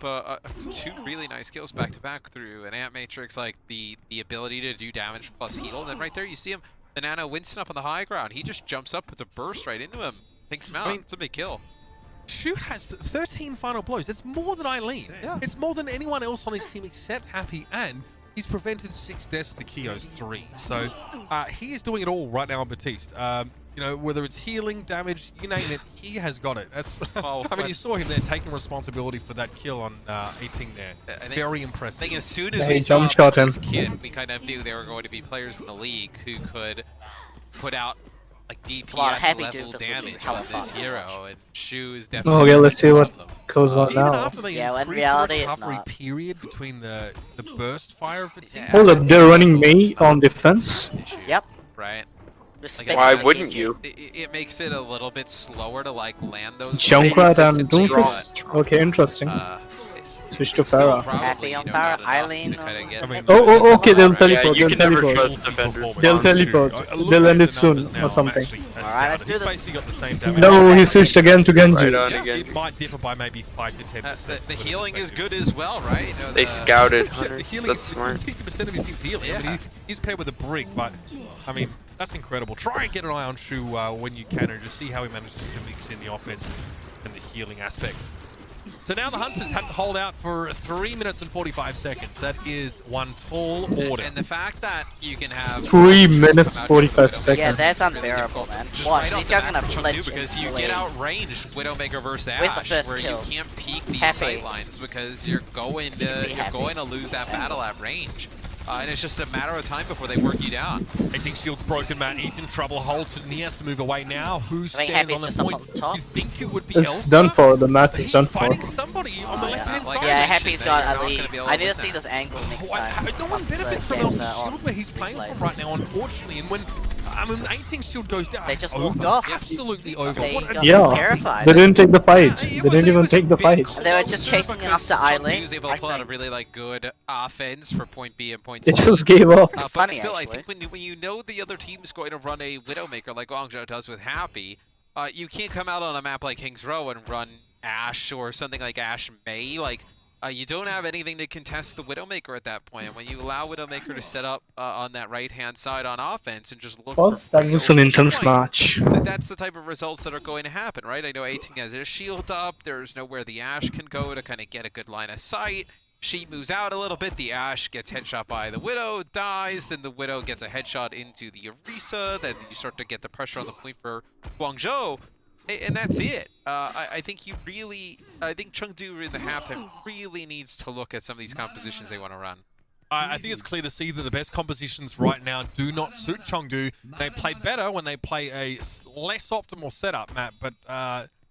two really nice kills back to back through an Ant Matrix, like the ability to do damage plus heal. And then right there you see him, the Nano Winston up on the high ground. He just jumps up, puts a burst right into him, pinks him out. It's a big kill. Shu has 13 final blows. That's more than Eileen. Yeah. It's more than anyone else on his team except Happy, and he's prevented 6 deaths to Kyo's 3. So he is doing it all right now on Baptiste. You know, whether it's healing, damage, you name it, he has got it. That's, I mean, you saw him there taking responsibility for that kill on 18 there. Very impressive. I think as soon as Yeah, we he saw jump shot him. this kid, we kind of knew there were going to be players in the league who could put out like DPS Happy level Doofus damage would on be this hella hero, and Shu is definitely. Okay, let's see what one of them. goes on Even now. after they Yeah, when increase reality the it's recovery not. period between the burst fire of Baptiste. Hold up, they're running Mei on defense. Yep. Right. Respect Why the wouldn't Genji. you? It makes it a little bit slower to like land those. Junkrat and consistently, Doomfist. Okay, interesting. but, Switch to still Pharah. probably, Happy on you know, Pharah, not enough Eileen to kinda get- I mean, Oh, okay, they'll Yeah, teleport. you They'll can never teleport. trust defenders. They'll teleport. They'll end it soon or something. Alright, let's do He's this. basically got the same damage. No, he switched again to Genji. Right on It again. might differ by maybe 5 to 10%. The healing is good as well, right? You know, They the- scouted The hunters. healing That's is smart. 60% of his team's healing. I mean, he's paired with a brick, but I mean, that's incredible. Try and get an eye on Shu when you can, and just see how he manages to mix in the offense and the healing aspects. So now the Hunters have to hold out for 3 minutes and 45 seconds. That is one tall order. And the fact that you can have 3 minutes 45 Yeah, seconds. that's unbearable, man. just Watch, right off these the guys bat gonna from flinch Chengdu, because you and get blade. outranged Widowmaker versus Where's the Ashe, first where kill? you can't peek these Happy. sight lines because you're going You can see to Happy. lose that battle at range. And it's just a matter of time before they work you down. I think shield's broken, Matt. He's in trouble. Holds it, and he has to move away now. Who I think stands Happy's on the just up point? on the top. You think it would be It's Elsa? done for. The match But is he's done for. fighting somebody on the left-hand like side. Yeah, I Happy's mentioned, got you're a not lead. gonna be able I to need to win see that. this angle next Why- time. no one Once the benefits from game's, Elsa's shield where he's playing plays. from right now, unfortunately. And when 18 shield goes down, They just over. walked off. Absolutely over. They What a- got Yeah, terrified. they didn't take the fight. It They didn't even take the fight. They were just chasing after Eileen. He was able to pull out a really like good offense for point B and point They C. just gave up. But Funny, still, actually. I think when you know the other team is going to run a Widowmaker like Guangzhou does with Happy, you can't come out on a map like Kings Row and run Ashe or something like Ashe Mei. Like, you don't have anything to contest the Widowmaker at that point. When you allow Widowmaker to set up on that right-hand side on offense and just look Well, for that free was an open intense point, match. that's the type of results that are going to happen, right? I know 18 has his shield up. There's nowhere the Ashe can go to kind of get a good line of sight. She moves out a little bit. The Ashe gets headshot by the Widow, dies. Then the Widow gets a headshot into the Orisa. Then you start to get the pressure on the point for Guangzhou. And that's it. I think I think Chengdu in the halftime really needs to look at some of these compositions they want to run. I think it's clear to see that the best compositions right now do not suit Chengdu. They play better when they play a less optimal setup, Matt, but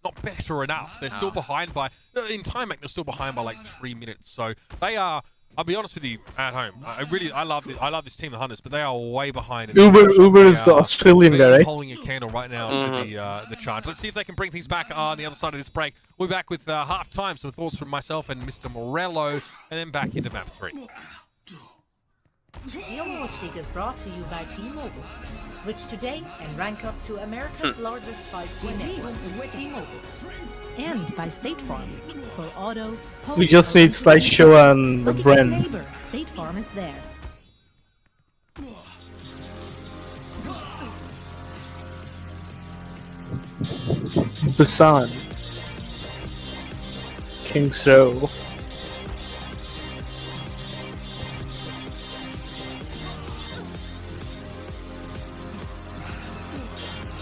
not better enough. They're still behind by, in time, they're still behind by like 3 minutes. So they are, I'll be honest with you, at home. I love this team, the Hunters, but they are way behind. Uber is the Australian guy, right? Holding a candle right now to the charge. Let's see if they can bring things back on the other side of this break. We'll be back with half time. Some thoughts from myself and Mr. Morello, and then back into map 3. The Overwatch League is brought to you by T-Mobile. Switch today and rank up to America's largest 5G network with T-Mobile. And by State Farm for auto, home, We just need slideshow and the brand. neighbor. State Farm is there. Busan. King's Row.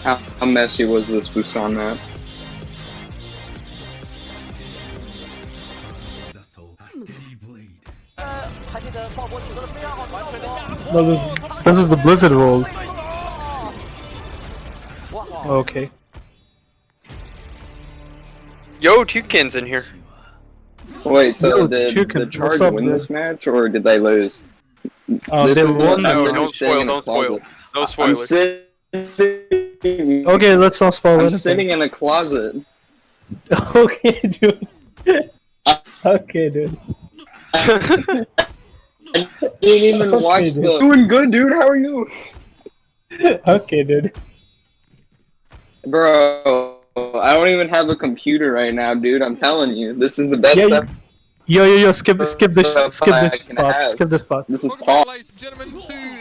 How messy was this Busan map? No, this is the Blizzard world. Okay. Yo, Toucan's in here. Wait, so did the Charge win this match, or did they lose? They won. Don't spoil, don't spoil. No spoilers. Okay, let's not spoil anything. I'm sitting in a closet. Okay, dude. Okay, dude. I didn't even watch the... Doing good, dude. How are you? Okay, dude. Bro, I don't even have a computer right now, dude. I'm telling you, this is the best stuff. Yo, skip this spot. This is Paul. Ladies and gentlemen, to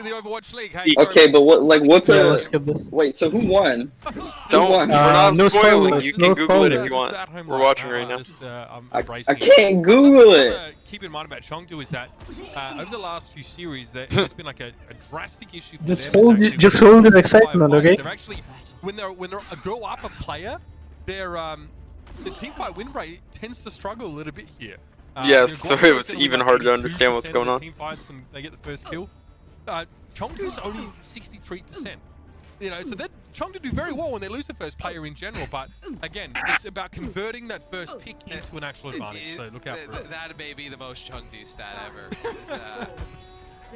the Overwatch League. Okay, but what's let's skip this. Wait, so who won? Don't, won? we're not no spoiling. You can Google it if you want. We're watching right now. I can't Google it. Keep in mind about Chengdu is that over the last few series, there's been like a drastic issue for them. Just hold the excitement, okay? They're actually when they're a go up a player, their the teamfight win rate tends to struggle a little bit here. Yeah, so it was even harder to understand what's going on. Team fights when they get the first kill. Chengdu's only 63%. You know, so Chengdu do very well when they lose the first player in general, but again, it's about converting that first pick into an actual advantage. So look out for it. That may be the most Chengdu stat ever.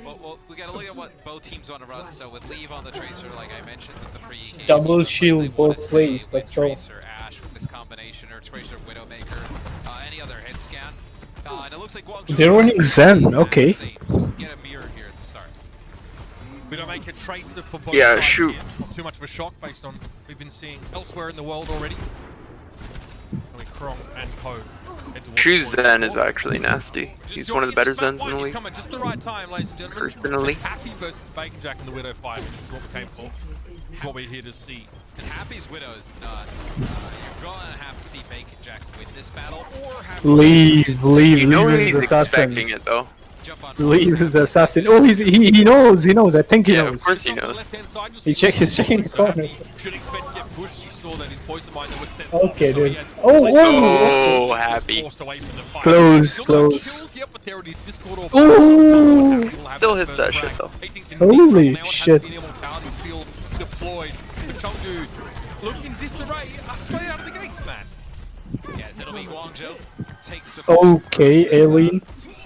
Well, we gotta look at what both teams want to run. So with Leave on the Tracer, like I mentioned with the pre-game, Double shield both ways. Let's go. Tracer Ash with this combination, or Tracer Widowmaker, any other head scan. And it looks like They're running Zen. Okay. So we'll get a mirror here at the start. Widowmaker Tracer for both Yeah, sides shoot. here. Not too much of a shock based on what we've been seeing elsewhere in the world already. Krong and Poe. Choose Zen is actually nasty. He's one of the better Zens in the league. Come at just the right time, ladies and gentlemen. First in the league. Happy versus Bacon Jack in the Widow fight. This is what we came for. This is what we're here to see. And Happy's Widow is nuts. You're gonna have to see Bacon Jack win this battle, or have Leave You know is he's the assassin. expecting it though. Leave is the assassin. Oh, he knows. I think he Yeah, knows. of course he knows. He's checking the corners. Should expect to get pushed. He saw that his poison mine that was set. Okay, so he dude. had Oh, happy. forced away from the fight. Close. Still no kills, yep, but there it is. Discord off. Ooh. Still hits that shit though. Holy shit. Field deployed. But Chengdu looking disarray. Straight out of the gates, Matt. Yes, it'll be Guangzhou. Takes the Okay, Alien.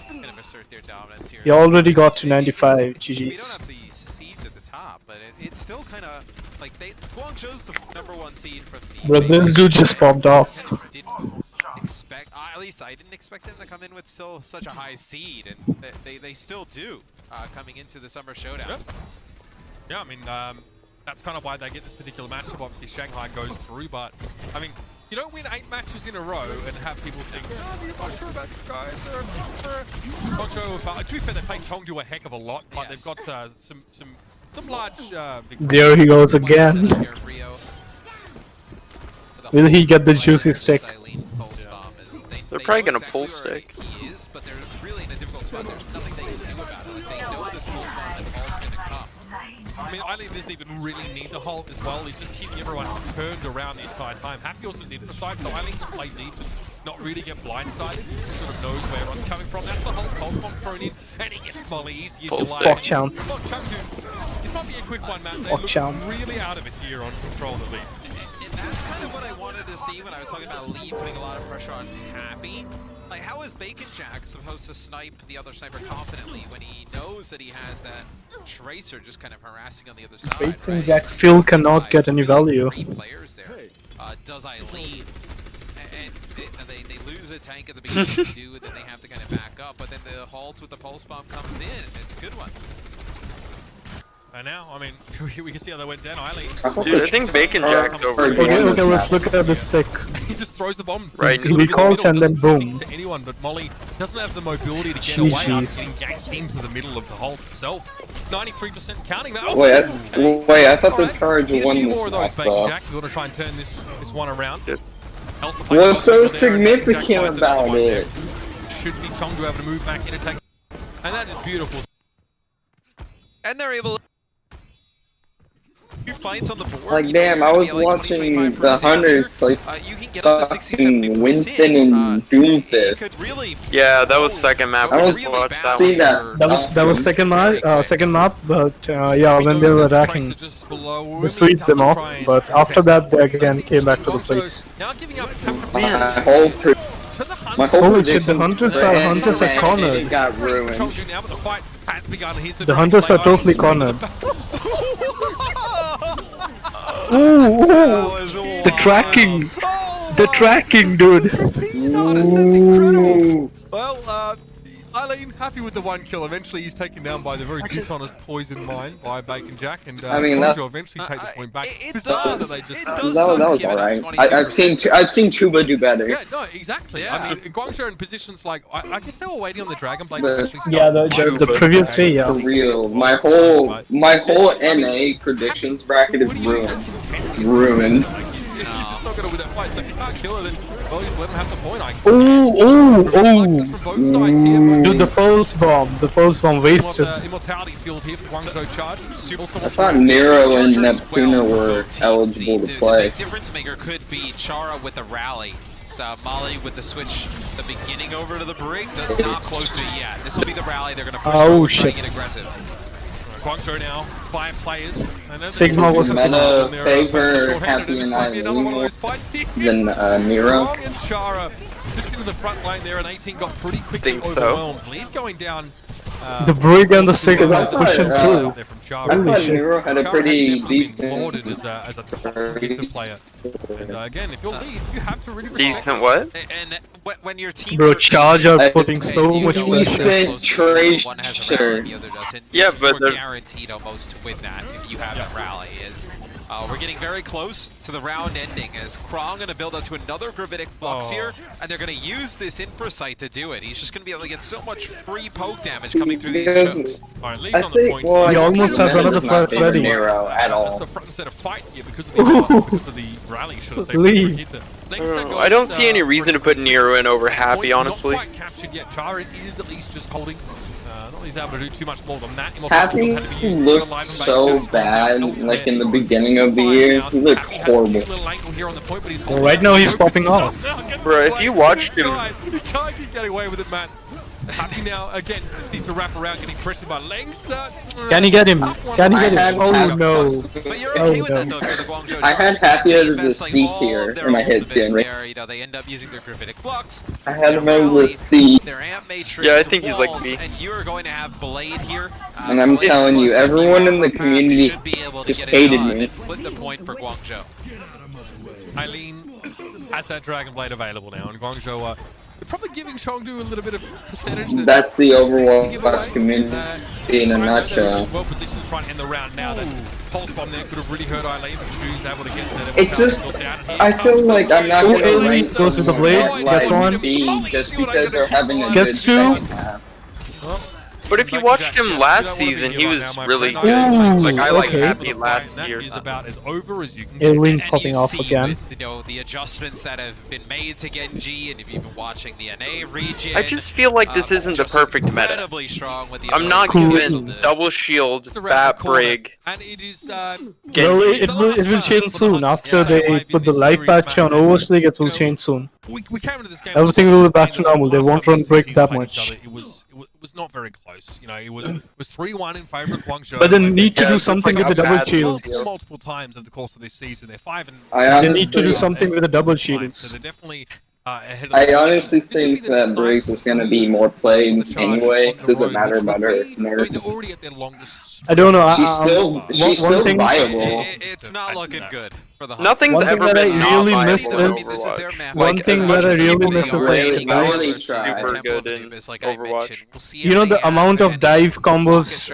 Gonna assert their dominance here. You already got to 95. We don't GG's. have the seeds at the top, but it's still kind of like Guangzhou's the #1 seed from the. Bro, this dude just popped off. Didn't expect, at least I didn't expect them to come in with still such a high seed, and they still do coming into the Summer Showdown. Yeah, I mean, that's kind of why they get this particular matchup. Obviously, Shanghai goes through, but I mean, you don't win 8 matches in a row and have people think, oh, I'm not sure about these guys. Not sure if, to be fair, they played Chengdu a heck of a lot, but they've got some large victories. There he goes again. Will he get the juicy stick? They're probably gonna pull stick. He is, but they're really in a difficult spot. There's nothing they can do about it. They know this pulse bomb and ult's gonna come. I mean, Eileen, there's doesn't even really need the hold as well. He's just keeping everyone turned around the entire time. Happy also is in the side, so Eileen can play deep and not really get blindsided. He sort of knows where everyone's coming from. That's the whole pulse bomb thrown in, and he gets Molly. Easy as you like. Bokchan. This might be a quick one, man. They look really out of it here on control at least. And that's kind of what I wanted to see when I was talking about Lee putting a lot of pressure on Happy. Like, how is Bacon Jack supposed to snipe the other sniper confidently when he knows that he has that Tracer just kind of harassing on the other side? Bacon Jack still cannot get any value. Players there. Does Eileen, and they lose a tank at the beginning to do, and then they have to kind of back up, but then the halt with the pulse bomb comes in, and it's a good one. And now, I mean, we can see how they went down. Eileen. Dude, I think Bacon Jack's over. Okay, let's look at the stick. He just throws the bomb. Right. He recalls and then boom. To anyone, but Molly doesn't have the mobility to get away after getting ganked into the middle of the hold itself. 93% counting. Oh, wait, I thought the charge won this more of those, match, Bacon though. Jack. We're going to try and turn this one around. What's so significant about it? Should be Chongdu able to move back in and take. And that is beautiful. And they're able to... Fights on the board. Like, damn, I was watching the Hunters play fucking Winston and Doomfist. Yeah, that was second map. I don't see that. That was second map, but yeah, when they were attacking, we swept them off. But after that, they again came back to the place. My whole holy shit, the Hunters are cornered. Got ruined. The Hunters are totally cornered. Ooh, the tracking, dude. Ooh. Well, Eileen, happy with the one kill. Eventually, he's taken down by the very dishonest poison mine by Bacon Jack, and I mean, Konjo eventually take this point back. That was alright. I've seen Tuba do better. Yeah, no, exactly. Yeah. I mean, Guangzhou in positions like I guess they were waiting on the Dragon Blade. The previous day, yeah. For real, my whole NA predictions bracket is ruined. Ruined. You're just not gonna win that fight. So if you can't kill her, then well, just let them have the point. Dude, the pulse bomb wasted. Immortality field here for Guangzhou charge. I thought Nero and Neptuna were eligible to play. The difference maker could be Chara with the rally. Molly with the switch, the beginning over to the brig, not close to it yet. This will be the rally. They're gonna push forward, trying to get aggressive. Guangzhou now, 5 players. Sigma was meta favor Happy and Eileen than Nero. Wrong and Chara just into the front line there, and 18 got pretty quickly overwhelmed. Lead going down. The Brig and the Sigma are pushing through. I thought Nero had a pretty decent... lauded as a top decent player. And again, if you're lead, you have to really respect decent what? And when your team... Bro, Charge are putting so much pressure. Tracer. Yeah, but they're guaranteed almost to win that if you have that rally. We're getting very close to the round ending as Krong going to build up to another gravitic flux here, and they're going to use this infra site to do it. He's just going to be able to get so much free poke damage coming through these chokes. Alright, Lee's on the point. We almost have another fight ready. At all. That's a front and center fight here because of the rally, should I say. Lee. I don't see any reason to put Nero in over Happy, honestly. Not quite captured yet. Chara is at least just holding. Not he's able to do too much more than that. Happy looked so bad, like in the beginning of the year. He looked horrible. Well, right now he's popping off. Bro, if you watched him... You can't keep getting away with it, man. Happy now, again, just needs to wrap around, getting pressured by Lengths. Can he get him? Can he get him? Oh no. But you're okay with that though, for the Guangzhou. I had Happy as a C tier in my head tier. They end up using their gravitic flux. I had him as a C. Their amp matrix, yeah, I think he's like me. And you are going to have Blade here. And I'm telling you, everyone in the community just hated me. Split the point for Guangzhou. Eileen has that Dragon Blade available now, and Guangzhou they're probably giving Chengdu a little bit of percentage. That's the Overwatch community in a nutshell. Well positioned to try and end the round now. That pulse bomb there could have really hurt Eileen, but Stu's able to get that. It's just, I feel like I'm not going to rank goes with the blade, gets one. B just because they're having a good second half. But if you watched him last season, he was really good. Like I like Happy last year. Is about as over as you can Alien get. popping off again. With, you know, the adjustments that have been made to Genji, and if you've been watching the NA region, I just feel like this isn't the perfect meta. incredibly strong with the I'm not convinced. Double shield, Bat Brig. And it is. Well, it will change soon. After they put the live patch on Overwatch League, it will change soon. We came into this game. Everything will be back to normal. They won't run Brig that much. It was not very close. You know, it was 3-1 in favor of Guangzhou. But they need to do something with the double shields. Multiple times over the course of this season, they're 5 and. They need to do something with the double shields. So they're definitely ahead of. I honestly think that Briggs is gonna be more played anyway. Doesn't matter about her nerfs. I don't know. She's still viable. It's not looking good for the Nothing's ever been really not miss viable in is Overwatch. one thing that I really miss is super good in Overwatch. You know the amount of dive combos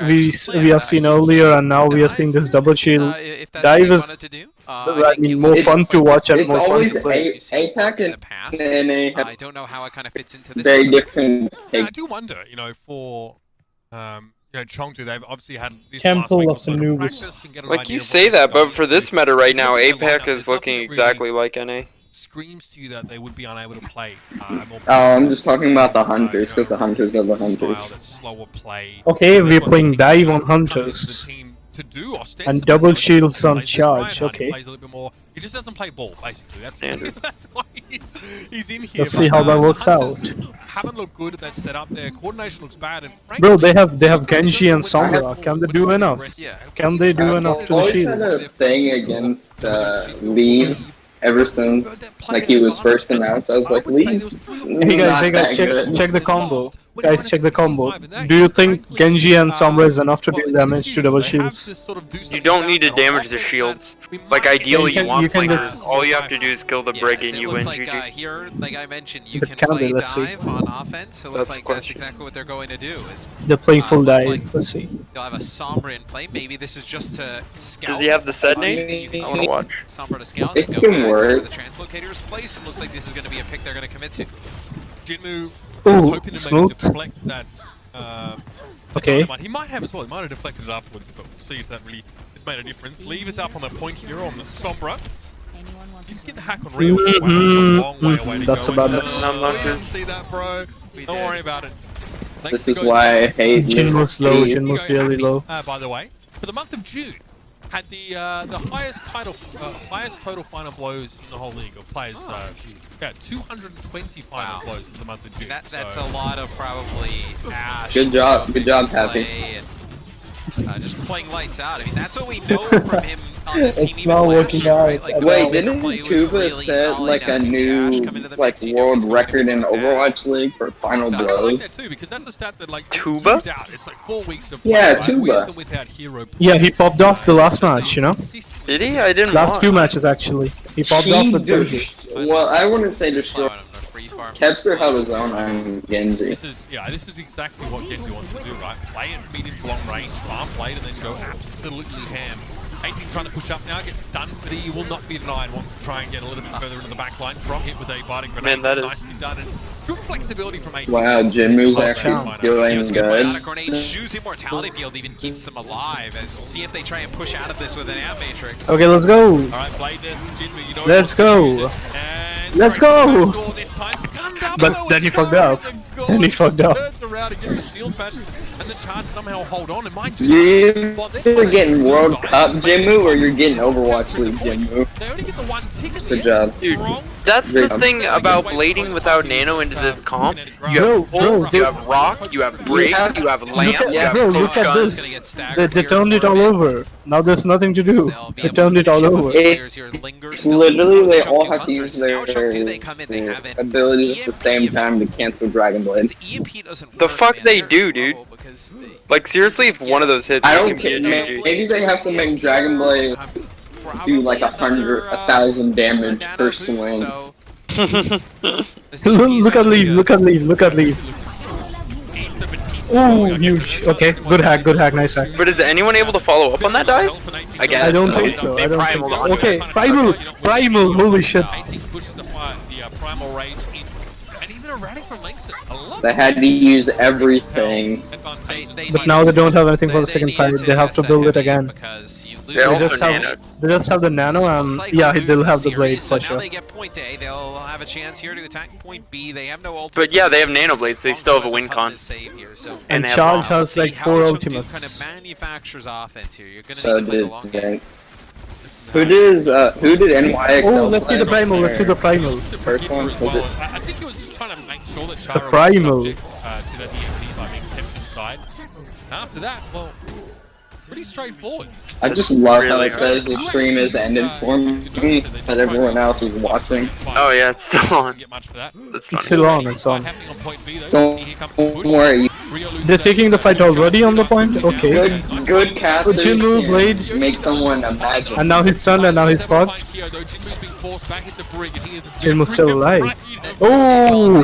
we have seen earlier, and now we are seeing this double shield. Dive is, I mean, more fun to watch and more fun to play. APAC and NA I don't know how it kind of fits into this. Very different. I do wonder, you know, for Chengdu, they've obviously had this Temple last week of or so the to Noobs. practice and get an Like idea you of say what that, they're but for this going meta right now, to do. APAC is looking exactly like NA. Screams to you that they would be unable to play. I'm just talking about the Hunters, because the Hunters are the Hunters. Slower play. Okay, we're playing dive on Hunters. And double shields on charge, okay. Plays a little bit more. He just doesn't play ball, basically. That's that's why he's in here. Let's see how that works out. Haven't looked good at that setup. Their coordination looks bad, and Bro, they have Genji and Sombra. Can they do enough? Can they do enough to the always had shield? a thing against Lee ever since like he was first announced. I was like, Lee's Hey not guys, that good. check the combo. Guys, check the combo. Do you think Genji and Sombra is enough to deal damage to double shields? You don't need to damage the shields. Like ideally, You you want can flankers. just- All you have to do is kill the Brig and you win. Like GG. here, like I mentioned, you But can can play they? Let's see. dive on offense. So it looks That's like the that's question. exactly what they're going to do. Is They're playing full looks dive. like Let's see. they'll have a Sombra in play. Maybe this is just to scout. Does he have the set name? I want to watch. Sombra to scout. It and go can back work. to the translocators place. It looks like this is going to be a pick they're going to commit to. Jinmu Ooh, was hoping to maybe smooth. deflect that. Okay. Dynamite. He might have as well. He might have deflected it afterwards, but we'll see if that really has made a difference. Leave is up on the point here on the Sombra. You can get the hack on Real. It's a long way away to That's go. about And, it. we didn't see that, bro. Don't worry about it. This is why I hate Jinmu's low, Jinmu's really low. By the way, for the month of June, had the highest total final blows in the whole league of players. 220 final blows for the month of June. That's a lot of probably Ash. Good job, Happy. And, just playing lights out. I mean, that's what we know from him on this team. It's even not last working year, right? out. Like, Wait, the didn't play was Tuba really set solid like now. a You see Ash new come into the like mix, you know world he's going record to in be Overwatch League for final I like that blows? too, because that's a stat that like Tuba? zooms out. It's like 4 weeks of play, Yeah, right? Tuba. With and without hero play. Yeah, he popped off the last match, you know? Did he? I didn't Last watch. 2 matches actually. He popped off with Genji. Well, I wouldn't say destroy. Kepster held his own on Genji. This is exactly what Genji wants to do, right? Play it, beat into long range, farm plate, and then go absolutely ham. 18 trying to push up now, gets stunned, but he will not be denied. Wants to try and get a little bit further into the back line. From hit with a biting grenade. Man, that is- nicely done. And good flexibility from 18. Wow, Jinmu's actually doing Out good. of grenade, Shu's immortality field even keeps him alive. As we'll see if they try and push out of this with an amp matrix. Okay, let's go. Alright, Blade does Jinmu, you know Let's go. Let's go. But then he fucked up. Then he fucked up. Turns around and gets a shield patch, and the charge somehow hold on. And mind you, You're getting World Cup Jinmu or you're getting Overwatch League Jinmu? they only get the one ticket. Good job. Dude, that's the thing about blading without nano into this comp. You have Bull, you have Rock, you have Brig, you have Lamp, you have Bro, look at Guns. this. They turned it all over. Now there's nothing to do. They turned it all over. It's literally they all have to use their abilities at the same time to cancel Dragon Blade. The fuck they do, dude? Like seriously, if one of those hits, I it don't can be care. a GG. Maybe they have to make Dragon Blade do like 1,000 damage per swing. Look at Leave, look at Leave, look at Leave. Ooh, huge. Okay, good hack, nice hack. But is anyone able to follow up on that dive? I guess. I don't think so, I don't think Primal so. on it. Okay, Primal, holy shit. 18 pushes the primal rage in. And even a rally from Langston. They had to use everything. But now they don't have anything for the second fight. They have to build it again. They just have the nano, and yeah, they'll have the blade for sure. Now they get point A. They'll have a chance here to attack point B. They have no ultimates. But yeah, they have nano blades. They still have a win con. And Charge has like 4 ultimates. Kind of manufactures offense here. You're gonna So need to play the long game. who did NYXL? Oh, let's see the primal. Let's see the primal. First one was it? I think he was just trying to make sure that The Chara primal. was subject to that EMP by being kept inside. After that, well, pretty straightforward. I just love how it says the stream is ended for me, but everyone else is watching. Oh yeah, it's still on. It's still on. It's on. Don't worry. They're taking the fight already on the point. Okay. Good casters Jinmu can blade. make someone imagine. And now he's stunned, and now he's fought. Jinmu's still alive. Oh!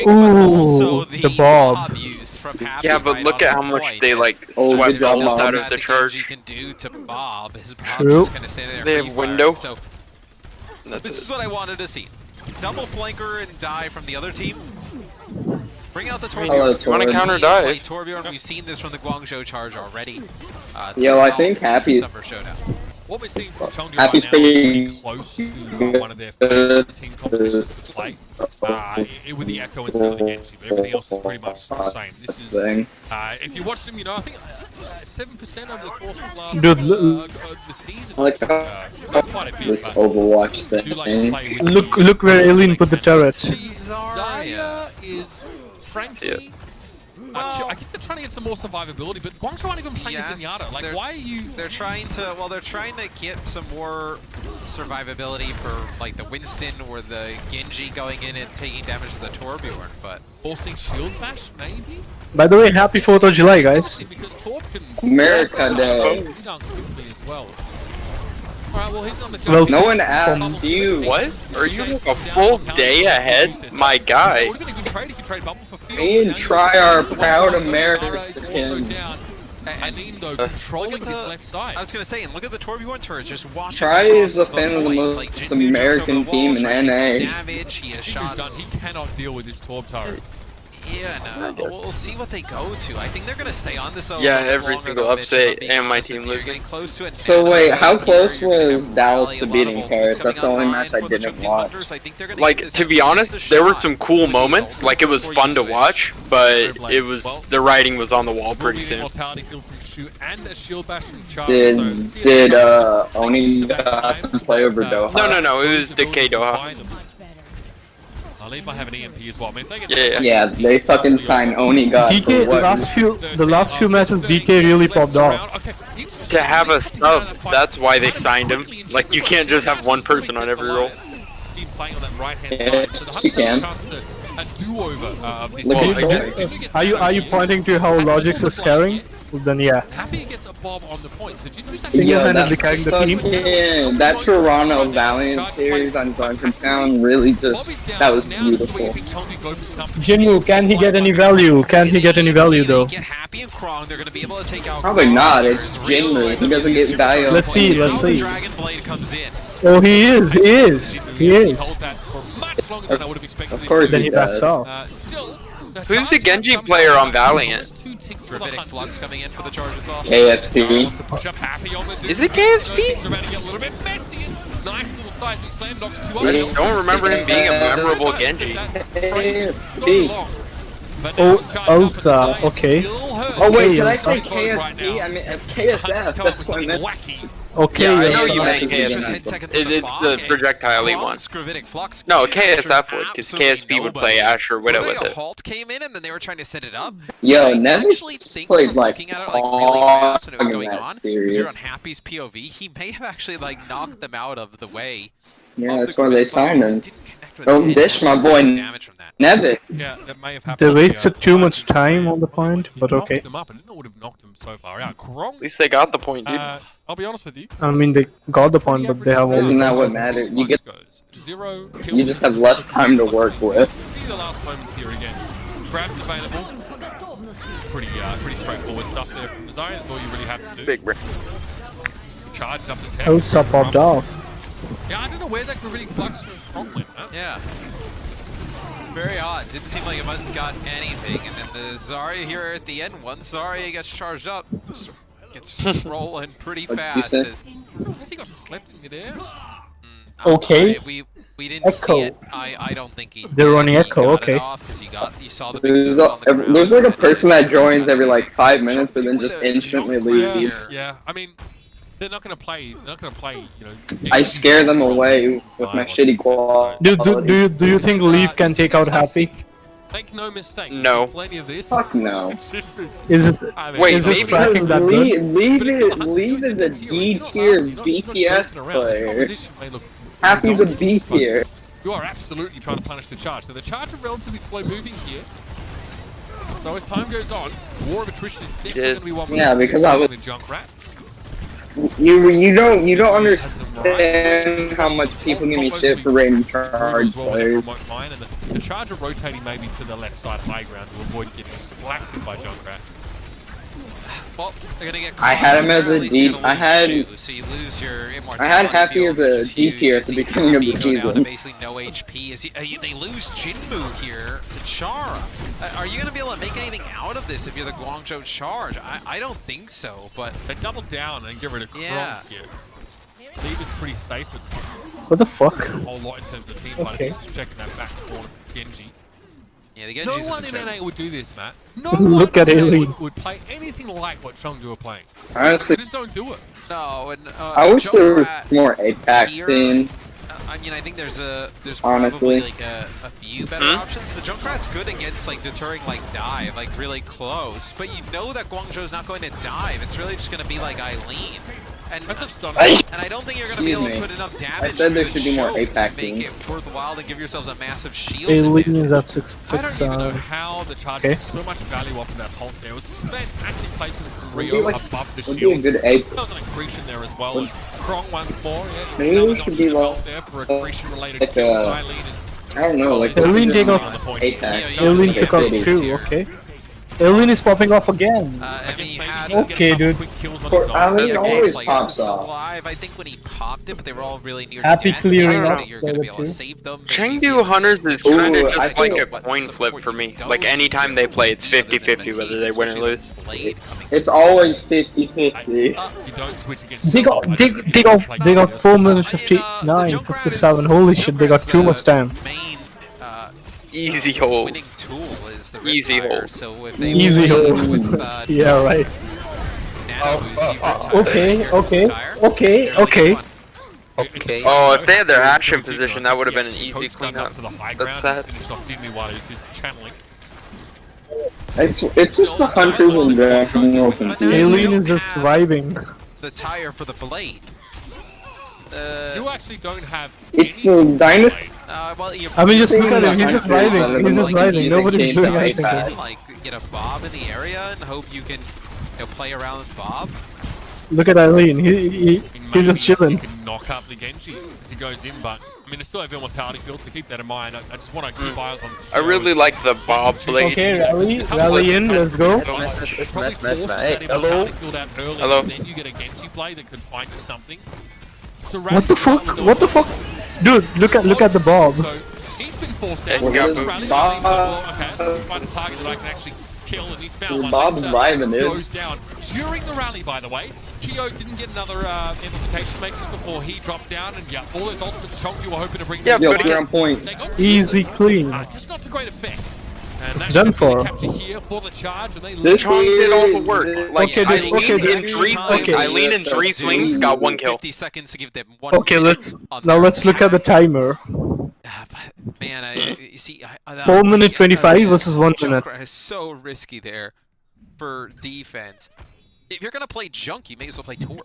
Ooh! The Bob. Yeah, but look at how much they like swept almost out of the charge. True. They have window. So this is what I wanted to see. Double flanker and die from the other team. Bring out the Torbjorn. You want to counter dive? Torbjorn, we've seen this from the Guangzhou charge already. Yo, I think Happy's What we're seeing from Chengdu Happy's right now is pretty pretty close to one of their favorite team compositions to play. With the Echo instead of the Genji, but everything else is pretty much the same. This is, if you watch them, you know, I think 7% over the course of last the season. I like that's quite a bit. this Overwatch thing. Look where Alien put the turret. Zaya is frankly. I guess they're trying to get some more survivability, but Guangzhou aren't even playing Zenyatta. Like, why are you? They're trying to. Well, they're trying to get some more survivability for like the Winston or the Genji going in and taking damage to the Torbjorn, but forcing shield bash maybe. By the way, happy 4th of July, guys. America Day. Well, no one asked you. What? Are you a full day ahead? My guy. Me and Try are proud Americans. Controlling his left side. I was gonna say, and look at the Torbjorn turret just watching. Try is the fan of the most American team in NA. Damage, he has shots. He cannot deal with this Torb turret. Yeah, no, we'll see what they go to. I think they're gonna stay on this. Yeah, every single upset and my team losing. So wait, how close was Dallas to beating Paris? That's the only match I didn't watch. Like, to be honest, there were some cool moments. Like, it was fun to watch, but it was the writing was on the wall pretty soon. Did Oni play over Doha? No, it was DK Doha. They might have an EMP as well. I mean, they yeah, they fucking signed Oni God DK, for what? the last few matches, DK really popped off. To have a sub, that's why they signed him. Like, you can't just have one person on every role. She can. Are you pointing to how Logix is scaring? Well, then yeah. Happy gets a bomb on the point. So single-handedly carrying the team. That Toronto Valiant series on Dungeon Town really just, that was beautiful. Jinmu, can he get any value? Can he get any value though? Probably not, it's Jinmu, he doesn't get value. Let's see. Oh, he is. Of course then he backs does. off. Who's the Genji player on Valiant? Flux coming in for the charge as well. KSP. Is it KSP? I just don't remember him being a memorable Genji. KSP. Oh, Elsa, okay. Oh wait, did I say KSP? I mean KSF, that's what I meant. Okay, yeah, I know you meant KSF. It's the projectile one. No, KSF would, because KSP would play Asher Widow with it. Halt came in and then they were trying to set it up. Yo, Nevis played like really fast when it was going on. If you're on Happy's POV, he may have actually like knocked them out of the way. Yeah, that's why they signed him. Don't dish my boy Nevis. Yeah, that may have happened. They wasted too much time on the point, but okay. Them up. I didn't know would have knocked them so far out. At least they got the point, dude. I'll be honest with you. I mean, they got the point, but they have only. Isn't that what matters? You get. You just have less time to work with. See the last moments here again. Grabs available. Pretty straightforward stuff there from Zaya. That's all you really have to do. Big rip. Charged up his head. Elsa popped off. Yeah, I don't know where that gravitic flux from went. Huh? Yeah. Very odd. Didn't seem like it got anything. And then the Zarya here at the end one. Zarya gets charged up. Gets rolling pretty fast. Has he got slept in midair? Okay. We didn't see it. I don't think he. They're running Echo. Okay. You saw the big There's like a person that joins every like 5 minutes, but then just instantly leaves. Yeah. I mean, they're not gonna play. They're not gonna play. You know. I scare them away with my shitty quality. Do you think Leaf can take out Happy? Make no mistake. No. Plenty of this. Fuck no. Is this? Wait, is this maybe tracking that good? Leave is a D tier BPS player. Happy's a B tier. You are absolutely trying to punish the charge. So the charge are relatively slow moving here. So as time goes on, war of attrition is definitely going to be one. Yeah, because I was. Junkrat. You don't understand how much people give me shit for rating charge players. And the charge are rotating maybe to the left side high ground to avoid getting splatted by Junkrat. Well, they're gonna get I had him as a D. I had Happy as a D tier at the beginning of the season. Basically no HP. They lose Jinmu here to Chara. Are you gonna be able to make anything out of this if you're the Guangzhou Charge? I don't think so. But they double down and get rid of Kronk here. Leave is pretty safe, but what the fuck? A whole lot in terms of team fight. He's just checking that back corner, Genji. Yeah, the no one in NA would do this, Matt. No Look one at in Aileen. NA would play anything like what Chengdu are playing. Honestly, they just don't do it. No, and I wish there were more APAC things. I mean, I think there's honestly probably like a few better options. The Junkrat's good against like deterring like dive, like really close. But you know that Guangzhou's not going to dive. It's really just going to be like Eileen. And I don't think you're going to be able to put enough damage. I said there should be more APAC to make things. it worthwhile to give yourselves a massive shield. Aileen is at 6. I don't even know how the charge got so much value off of that ult there. It was fantastic placement of Rio above the shield. There was an accretion there as well. And Krong once more. Yeah, maybe we should be like there for accretion-related kills. Eileen is. I don't know, like Aileen take off APAC. Aileen took off 2. Okay. Aileen is popping off again. Okay, dude. Aileen always pops off. I think when he popped it, but they were all really near Happy clearing up. You're going to be able to save them. Chengdu Hunters is kind of just like a coin flip for me. Like anytime they play, it's 50-50 whether they win or lose. It's always 50-50. You don't switch against. They got 4 minutes 59, 57. Holy shit, they got too much time. Easy hole. Winning tool is the easy hole. So if they easy hole. Yeah, right. Okay. Oh, if they had their action position, that would have been an easy cleanup. That's sad. It's just the hunters and the Aileen is just surviving. The tire for the blade. You actually don't have. It's the dynasty. I mean, just look at him. He's just riding. He's just riding. Nobody's doing anything. Like get a Bob in the area and hope you can, play around with Bob. Look at Eileen. He's just chilling. He can knock up the Genji as he goes in, but I mean, there's still a mortality field, so keep that in mind. I just want to keep eyes on. I really like the Bob blade. Okay, rally in. Let's go. Hey, hello. Hello. Then you get a Genji play that could find you something. What the fuck? What the fuck? Dude, look at the Bob. So he's been forced out. Okay, find a target that I can actually kill, and he's found one. Bob's vibing, dude. Goes down during the rally, by the way. Kyo didn't get another implication make just before he dropped down, and yeah, all those ultimates Chong you were hoping to bring. Yeah, good on point. Easy clean. Just not to great effect. And it's done for. Here for the charge, and they Chong did all the work. Like okay, Eileen in 3 swings got 1 kill. 50 seconds to give them 1. Okay, let's look at the timer. Man, you see, 4 minutes 25 versus 1 minute. Is so risky there for defense. If you're gonna play Junk, you may as well play Tor.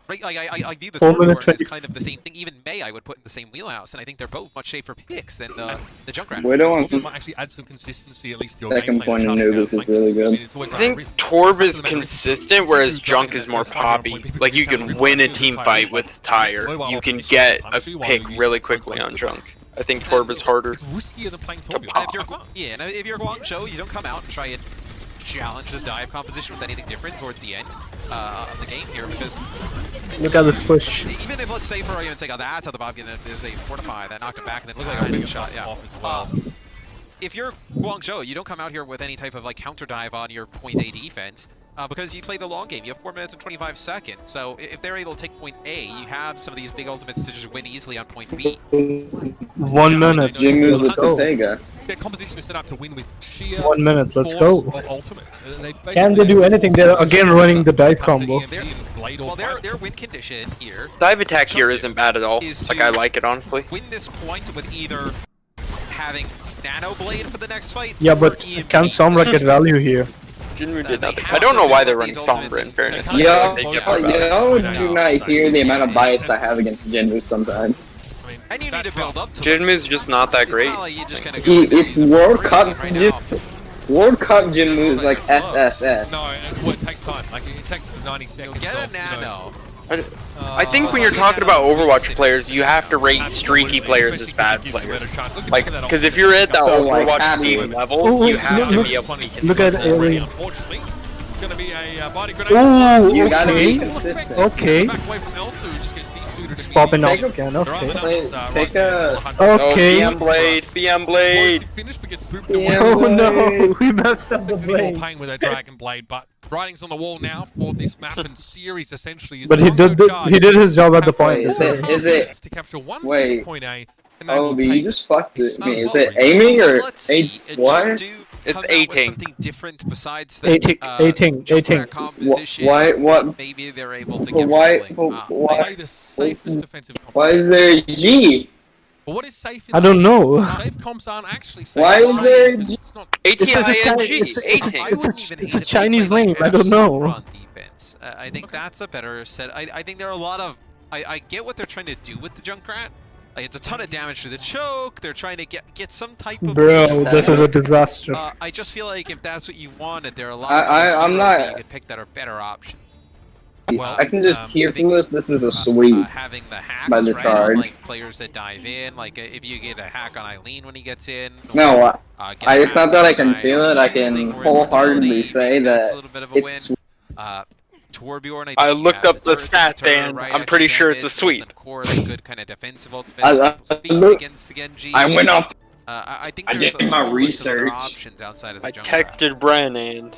Right? Like I view the Tor as kind of the same thing. Even May I would put in the same wheelhouse, and I think they're both much safer picks than the Junkrat. Might actually add some consistency at least to your second point of Nubis is really good. I think Torb is consistent, whereas Junk is more poppy. Like you can win a team fight with Tire. You can get a pick really quickly on Junk. I think Torb is harder. It's riskier than playing Torb. And if you're Guangzhou, you don't come out and try and challenge this dive composition with anything different towards the end of the game here, because Look at this push. even if, let's say, for argument's sake, oh, that's how the Bob there's a fortify that knocked him back, and then looked like a big shot, yeah. Off as well. If you're Guangzhou, you don't come out here with any type of like counter dive on your point A defense. Because you play the long game, you have 4 minutes and 25 seconds. So if they're able to take point A, you have some of these big ultimates to just win easily on point B. 1 minute. Jinmu's with the Sega. Their composition is set up to win with sheer 1 minute. Let's force go. of ultimates. Can they do anything? They're again running the dive combo. Well, their win condition here. Dive attack here isn't bad at all. Like, I like it, honestly. Win this point with either having Nano Blade for the next fight. Yeah, but can Sombra get value here? Jinmu did nothing. I don't know why they're running Sombra, in fairness. Yo, do not hear the amount of bias I have against Jinmu sometimes. And you need to build up to Jinmu's just not that great. It's World Cup. World Cup Jinmu is like SSS. No, it takes time. Like it takes 90 seconds. Get a Nano. I think when you're talking about Overwatch players, you have to rate streaky players as bad players. Like, because if you're at that Overwatch League level, you have to be able to look at Alien. Unfortunately, it's going to be a body grenade. Ooh, you gotta be consistent. Okay. Back away from Elsa, who just gets desuited. It's popping off again. Okay. Take a. Okay. BM Blade, BM Blade. Oh no, we messed up the blade. Playing with a Dragon Blade, but writing's on the wall now for this map and series essentially. Is But he did his job at the point. Is it? To capture one Wait. point A. Oh, you just fucked it. Me. Is it aiming or what? It's 18. Something different besides the 18. composition. What? Maybe they're able to get Play the safest defensive comp. Why is there a G? But what is safe in I don't know. Safe comps aren't actually safe. Why is there a G? It's not It's a Chinese name. I don't know. Defense. I think that's a better set. I think there are a lot of. I get what they're trying to do with the Junkrat. Like, it's a ton of damage to the choke. They're trying to get some type of. Bro, this is a disaster. I just feel like if that's what you wanted, there are a lot I'm of not. you could pick that are better options. Well, I can just hear from this. This is a sweep having the hacks, by the right, charge. like players that dive in, like if you get a hack on Eileen when he gets in. No, it's not that I can feel it. I can wholeheartedly say that it's. Torbjorn, I looked up the stat band. I'm pretty sure it's a sweep. Good kind of defensive ultimate. I went off. I think I did my research. Options outside of the I texted Bren and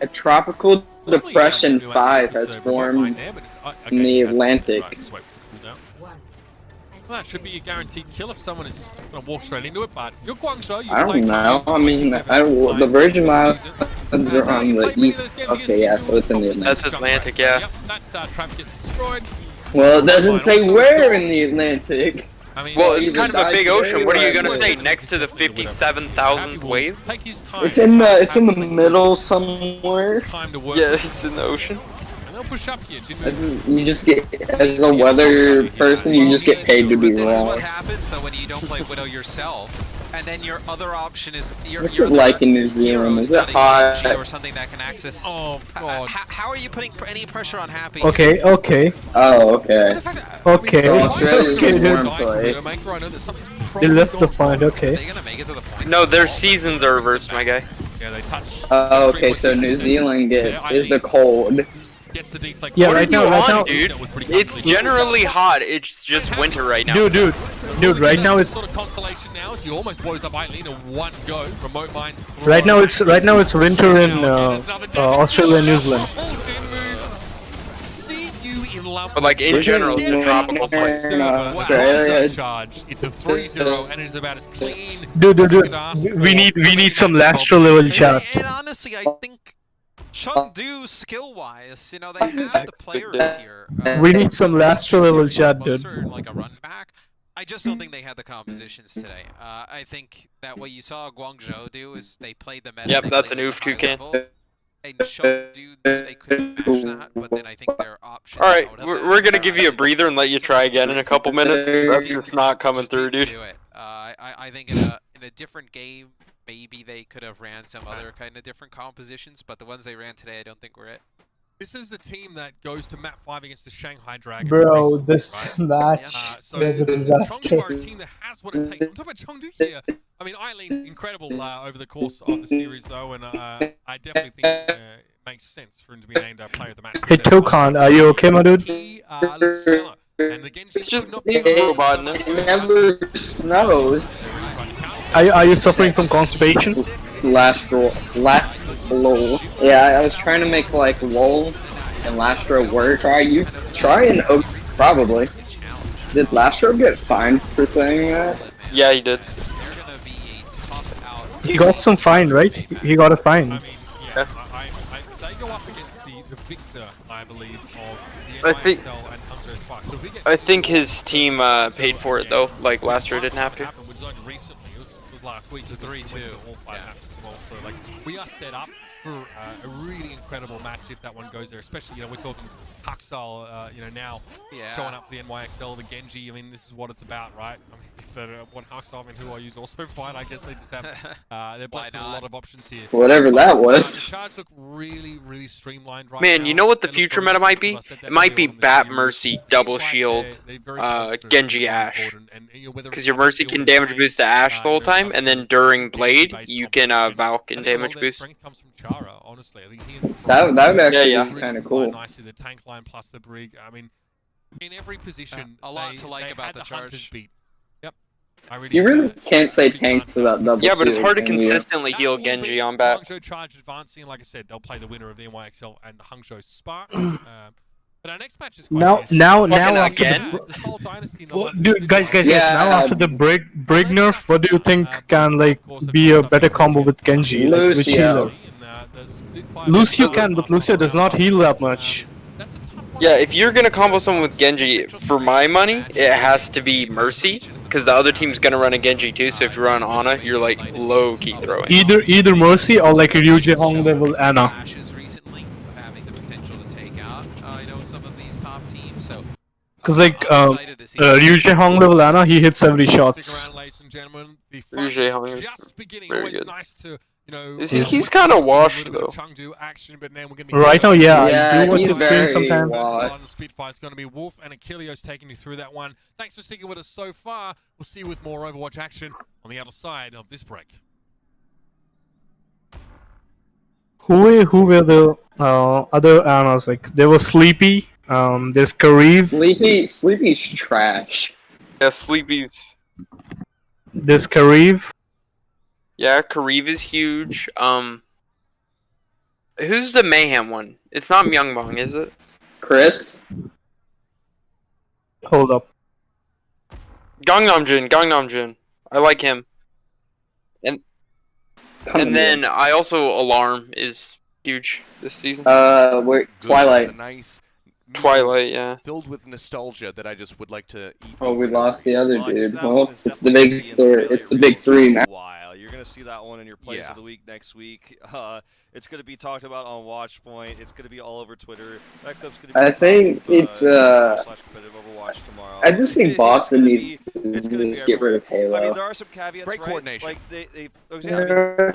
a tropical depression 5 has formed in the Atlantic. Well, that should be a guaranteed kill if someone is going to walk straight into it, but you're Guangzhou. I don't know. I mean, the Virgin Islands are on the east. Okay, yeah, so it's in the Atlantic. That's Atlantic, yeah. Yep, that trap gets destroyed. Well, it doesn't say where in the Atlantic. I mean, well, it's kind of a big ocean. What are you gonna say? Next to the 57,000th wave? Take his time. It's in the middle somewhere. Yeah, it's in the ocean. Push up here, you just get, as a weather person, you just get paid to be This wrong. is what happens so when you don't play Widow yourself, and then your other option is what's it like in New Zealand? Is it hot? Or something that can access. Oh god. How are you putting any pressure on Happy? Okay. Oh, okay. So Australia's a warm place. They left the point. Okay. Are they gonna make it to the point? No, their seasons are reversed, my guy. Yeah, they touch. Okay, so New Zealand is the cold. Yeah, right now, dude. It's generally hot. It's just winter right now. Dude, right now it's sort of consolation now. He almost blows up Eileen in one go. Remote mines. right now it's winter in Australia and New Zealand. But like in general, it's a tropical place. Charge. It's a 3-0 and it's about as clean. Dude, we need some Lastro level chat. And honestly, I think Chengdu skill-wise, you know, they have the players here. We need some Lastro level chat, dude. Like a run back. I just don't think they had the compositions today. I think that what you saw Guangzhou do is they played the meta. Yep, that's an oof toucan. And Chengdu, they couldn't match that, but then I think their options. Alright, we're gonna give you a breather and let you try again in a couple minutes. That's just not coming through, dude. I think in a different game, maybe they could have ran some other kind of different compositions, but the ones they ran today, I don't think were it. This is the team that goes to map 5 against the Shanghai Dragons. Bro, recently, this match so is a disaster. Chengdu are a team that has what it takes. I'm talking about Chengdu here. I mean, Eileen, incredible over the course of the series, though, and I definitely think it makes sense for him to be named player of the match. Hey, Tokan, are you okay, my dude? And the Genji It's just a robot in this. It never snows. Are you suffering from constipation? Last lol. Yeah, I was trying to make like lol and Lastro work. Are you trying? Oh, probably. Did Lastro get fined for saying that? Yeah, he did. He got some fine, right? He got a fine. They go up against the victor, I believe, of the NYXL and Hunter's fight. So I think his team paid for it though. Like last year didn't have to. Recently, it was last week. 3-2. All 5 matches as well. So like we are set up for a really incredible match if that one goes there. Especially, you know, we're talking Haksal, you know, now showing up for the NYXL, the Genji. I mean, this is what it's about, right? I mean, if one Haksal and who I use also fight, I guess they just have they're blessed with a lot of options here. Whatever that was. The charge look really streamlined right Man, now. you know what the future meta might be? It might be Bat Mercy, double shield, Genji Ash. Because your Mercy can damage boost the Ash the whole time, and then during Blade, you can Valk and damage boost. Honestly, I think that would actually be kind of cool. Nicely, the tank line plus the brig. I mean, in every position, a lot to like about the charge. Beat. Yep. You really can't say tanks without double. Yeah, but it's hard to consistently heal Genji on Bat. Hangzhou charge advancing, like I said, they'll play the winner of the NYXL and the Hangzhou Spark. But our next match is quite now after the Seoul Dynasty. dude, guys, now after the brig nerf, what do you think can like be a better combo with Genji? Like, which healer? Lucio can, but Lucio does not heal that much. Yeah, if you're gonna combo someone with Genji, for my money, it has to be Mercy, because the other team's gonna run a Genji too. So if you run Ana, you're like low key throwing. Either Mercy or like a Ryuje Hong level Ana. Cause like Ryuje Hong level Ana, he hits every shots. Ryuje Hong is very good. He's kind of washed though. Right now, yeah. He's very washed. Spitfire's going to be Wolf and Achilleos taking you through that one. Thanks for sticking with us so far. We'll see you with more Overwatch action on the other side of this break. Who were the other Anas? Like there was Sleepy. There's Kariv. Sleepy's trash. Yeah, Sleepy's. There's Kariv. Yeah, Kariv is huge. Who's the Mayhem one? It's not Myungbong, is it? Chris. Hold up. Gangnam Jin. I like him. And then I also Alarm is huge this season. Twilight. Twilight, yeah. Filled with nostalgia that I just would like to eat. Oh, we lost the other dude. Well, it's the big three. It's the big three now. You're gonna see that one in your plays of the week next week. It's gonna be talked about on Watchpoint. It's gonna be all over Twitter. That clip's gonna be I think it's /competitive Overwatch tomorrow. I just think Boston needs to just get rid of Halo. I mean, there are some caveats, Great right? coordination. Like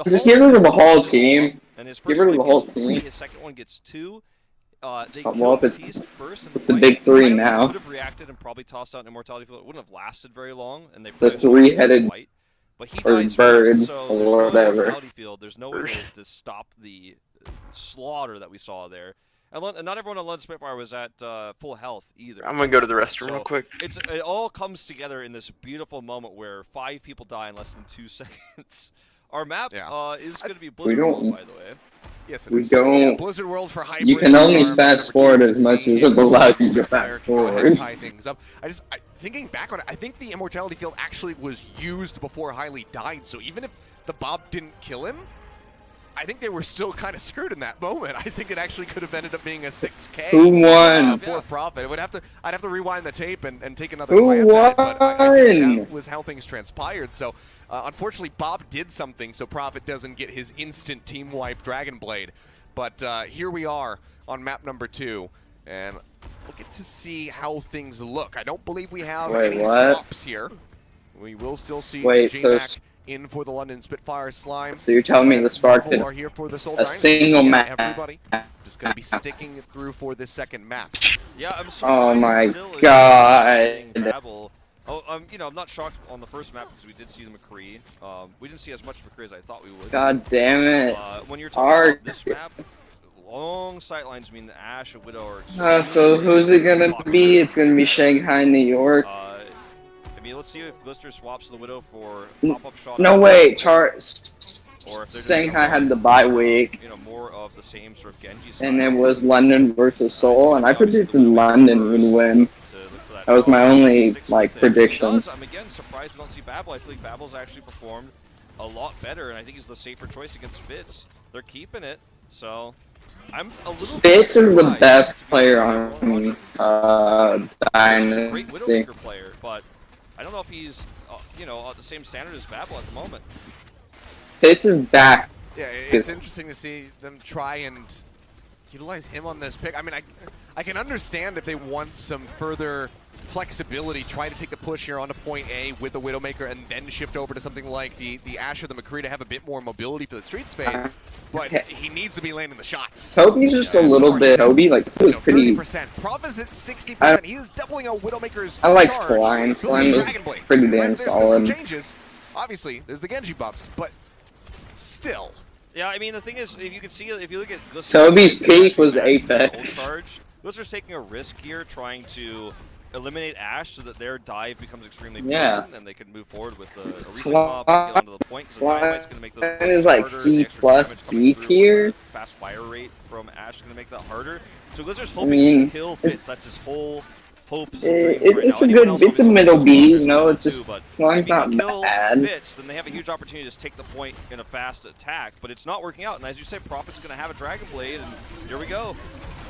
Just get rid of the whole team. Get rid of the whole team. His second one gets 2. Well, it's the big three now. Would have reacted and probably tossed out an Immortality Field. It wouldn't have lasted very long, and they the three-headed or bird or whatever. There's no way to stop the slaughter that we saw there. And not everyone on London Spitfire was at full health either. I'm gonna go to the restroom real quick. It all comes together in this beautiful moment where 5 people die in less than 2 seconds. Our map is going to be Blizzard World, by the way. Yes, we don't. Yeah, Blizzard World for hybrid. You can only fast forward as much as it allows you to fast forward. Tie things up. Thinking back on it, I think the Immortality Field actually was used before Hailey died. So even if the Bob didn't kill him, I think they were still kind of screwed in that moment. I think it actually could have ended up being a 6K. Who won? For Profit. I'd have to rewind the tape and take another glance at it. But I think that was how things transpired. So unfortunately, Bob did something so Profit doesn't get his instant team wipe Dragon Blade. But here we are on map number 2, and we'll get to see how things look. I don't believe we have any swaps here. We will still see J-Mac in for the London Spitfire Slime. So you're telling me the Spark Marvel did are here for the Soul a Dynasty. single Yeah, match? everybody just going to be sticking it through for this second map. Yeah, I'm Oh surprised my still is god. seeing Babel. Oh, you know, I'm not shocked on the first map because we did see the McCree. We didn't see as much McCree as I thought we would. God damn it. When you're talking about this map, long sightlines mean the Ashe and Widow are So who's it gonna be? It's gonna be Shanghai, New York. I mean, let's see if Glister swaps the Widow for N- pop-up shot. No way, Or if they're Shanghai had the bye week. you know, more of the same sort of Genji And style. it was London versus Seoul, and I predicted London would win. That was my only prediction. I'm again surprised we don't see Babel. I feel like Babel's actually performed a lot better, and I think he's the safer choice against Fitz. They're keeping it, so I'm a little. Fitz is the best player on Dynasty. Great Widowmaker player, but I don't know if he's you know, at the same standard as Babel at the moment. Fitz is back. Yeah, it's interesting to see them try and utilize him on this pick. I mean, I can understand if they want some further flexibility, try to take the push here onto point A with the Widowmaker and then shift over to something like the Ashe or the McCree to have a bit more mobility for the streets phase. But he needs to be landing the shots. Toby's just a little bit. Toby, like, he was pretty. 30%. Prop is at 60%. He is doubling out Widowmaker's I like charge. Slime. Slime was Dragon Blades. pretty Right, damn there's been some solid. changes. Obviously, there's the Genji buffs, but still. Yeah, I mean, the thing is, if you can see, if you look at Glister, Toby's peak was Apex. charge, Glister's taking a risk here, trying to eliminate Ashe so that their dive becomes extremely potent, and they can move forward with a recent pop and get onto the point. So the Dynamite's going to make those Slime is like C plus B tier. Fast fire rate from Ashe is going to make that harder. So Glister's hoping to kill Fitz. That's his whole hopes. It's a good. It's a middle B. You know, it's just Slime's not bad. Fitz, then they have a huge opportunity to just take the point in a fast attack, but it's not working out. And as you say, Prophet's going to have a Dragon Blade, and here we go.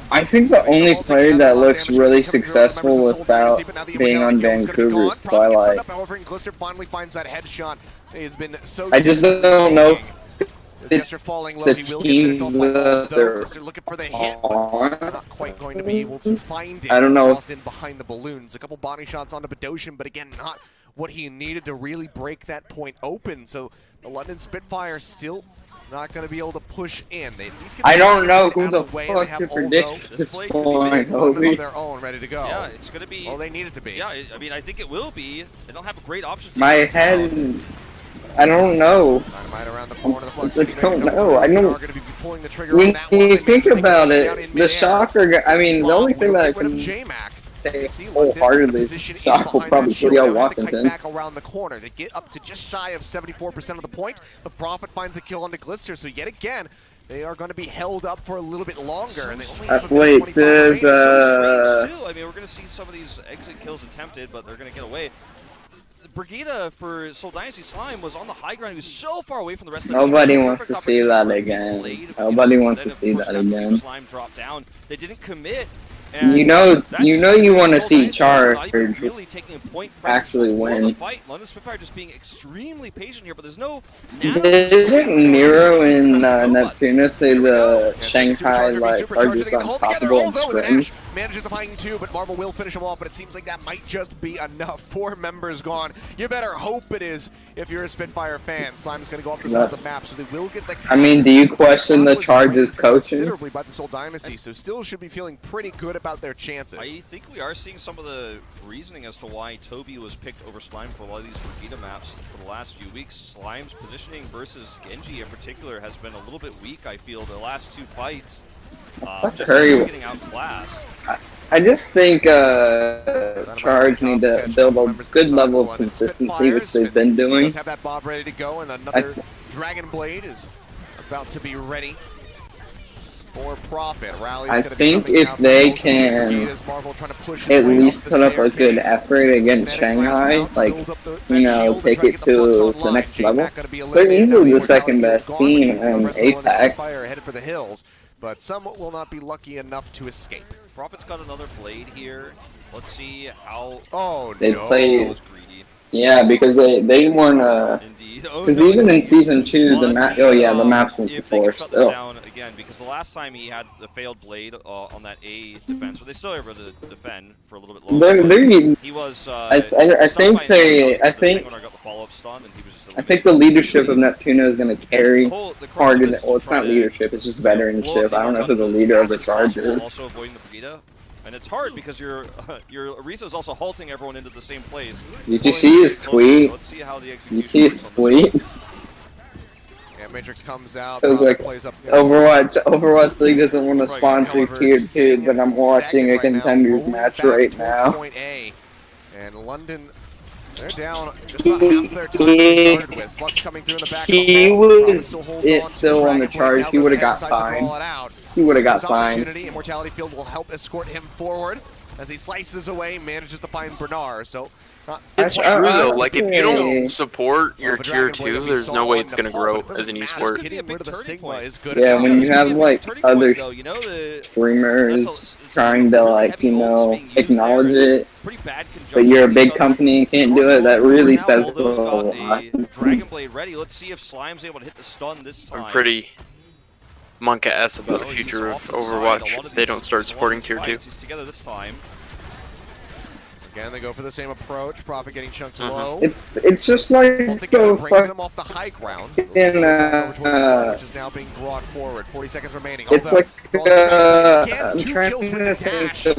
I think the only player that looks really successful without being on Vancouver is Twilight. However, Glister finally finds that headshot. He's been so I just don't know if it's falling low. the He will teams get finished off that they're Glister looking for the hit, but not quite going to be able to find it. I don't know. Lost in behind the balloons. A couple body shots onto Bedosian, but again, not what he needed to really break that point open. So the London Spitfire still not going to be able to push in. They at least get I don't know who the way. fuck to predict this point, of their own ready to go. Yeah, it's going to be. Well, they need it to be. Yeah, I mean, I think it will be. They don't have a great option. My head. I don't know. I don't know. I don't. When you think about it, the Shocker. I mean, the only thing that I can say wholeheartedly is Shocker will probably put out Washington. Back around the corner. They get up to just shy of 74% of the point. The Prophet finds a kill onto Glister, so yet again, they are going to be held up for a little bit longer. And they only have Wait, there's I mean, we're going to see some of these exit kills attempted, but they're going to get away. Brigida for Seoul Dynasty Slime was on the high ground. He was so far away from the rest of the team. Nobody wants to see that again. Nobody wants to see that again. Slime dropped down. They didn't commit. You know you want to see Charge actually win. London Spitfire just being extremely patient here, but there's no. Didn't Nero and Neptuna say the Shanghai are just unstoppable in scrims? Manages to find two, but Marvel will finish them off, but it seems like that might just be enough. 4 members gone. You better hope it is if you're a Spitfire fan. Slime's going to go off the side of the map, so they will get the. I mean, do you question the Charge's coaching? Considerably by the Seoul Dynasty, so still should be feeling pretty good about their chances. I think we are seeing some of the reasoning as to why Toby was picked over Slime for a lot of these Brigida maps for the last few weeks. Slime's positioning versus Genji in particular has been a little bit weak, I feel, the last 2 fights. Just getting outclassed. I just think Charge need to build a good level of consistency, which they've been doing. Does have that Bob ready to go, and another Dragon Blade is about to be ready for Prophet. I think if they can at least put up a good effort against Shanghai, like, you know, take it to the next level, they're easily the second best team in APAC. Headed for the hills, but some will not be lucky enough to escape. Prophet's got another blade here. Let's see how. Oh, they no. played. Yeah, because they weren't. Because even in season 2, the map. Oh yeah, the maps were before still. Down again, because the last time he had the failed blade on that A defense, so they still able to defend for a little bit longer. He was. I think they. I think. Got the follow-up stun, and he was just I think the leadership of Neptuno is going to carry harder than, well, it's not leadership, it's just veteranship. I don't know who the leader of the charge is. Also avoiding the Brigida. And it's hard because your Orisa is also halting everyone into the same place. Did you see his tweet? Let's see how the You see his tweet? Yeah, Matrix comes out. It was like, Overwatch League doesn't want to sponsor Tier 2, but I'm watching a contenders match right now. Point A. And London, they're down just about half their time they started with. Flux coming through in the back. He was still on the charge. He would have got fined. He would have got fined. Immortality Field will help escort him forward as he slices away, manages to find Bernard. So it's true though, like if you don't support your tier 2, there's no way it's gonna grow as an esport. Yeah, when you have like other streamers trying to like, you know, acknowledge it, but you're a big company and can't do it, that really says a lot. Dragon Blade ready. Let's see if Slime's able to hit the stun this time. I'm pretty monk-ass about the future of Overwatch if they don't start supporting tier 2. Together this time. Again, they go for the same approach. Prophet getting chunked low. It's just like brings him off the high ground. Which is now being brought forward. 40 seconds remaining. It's like I'm trying to think of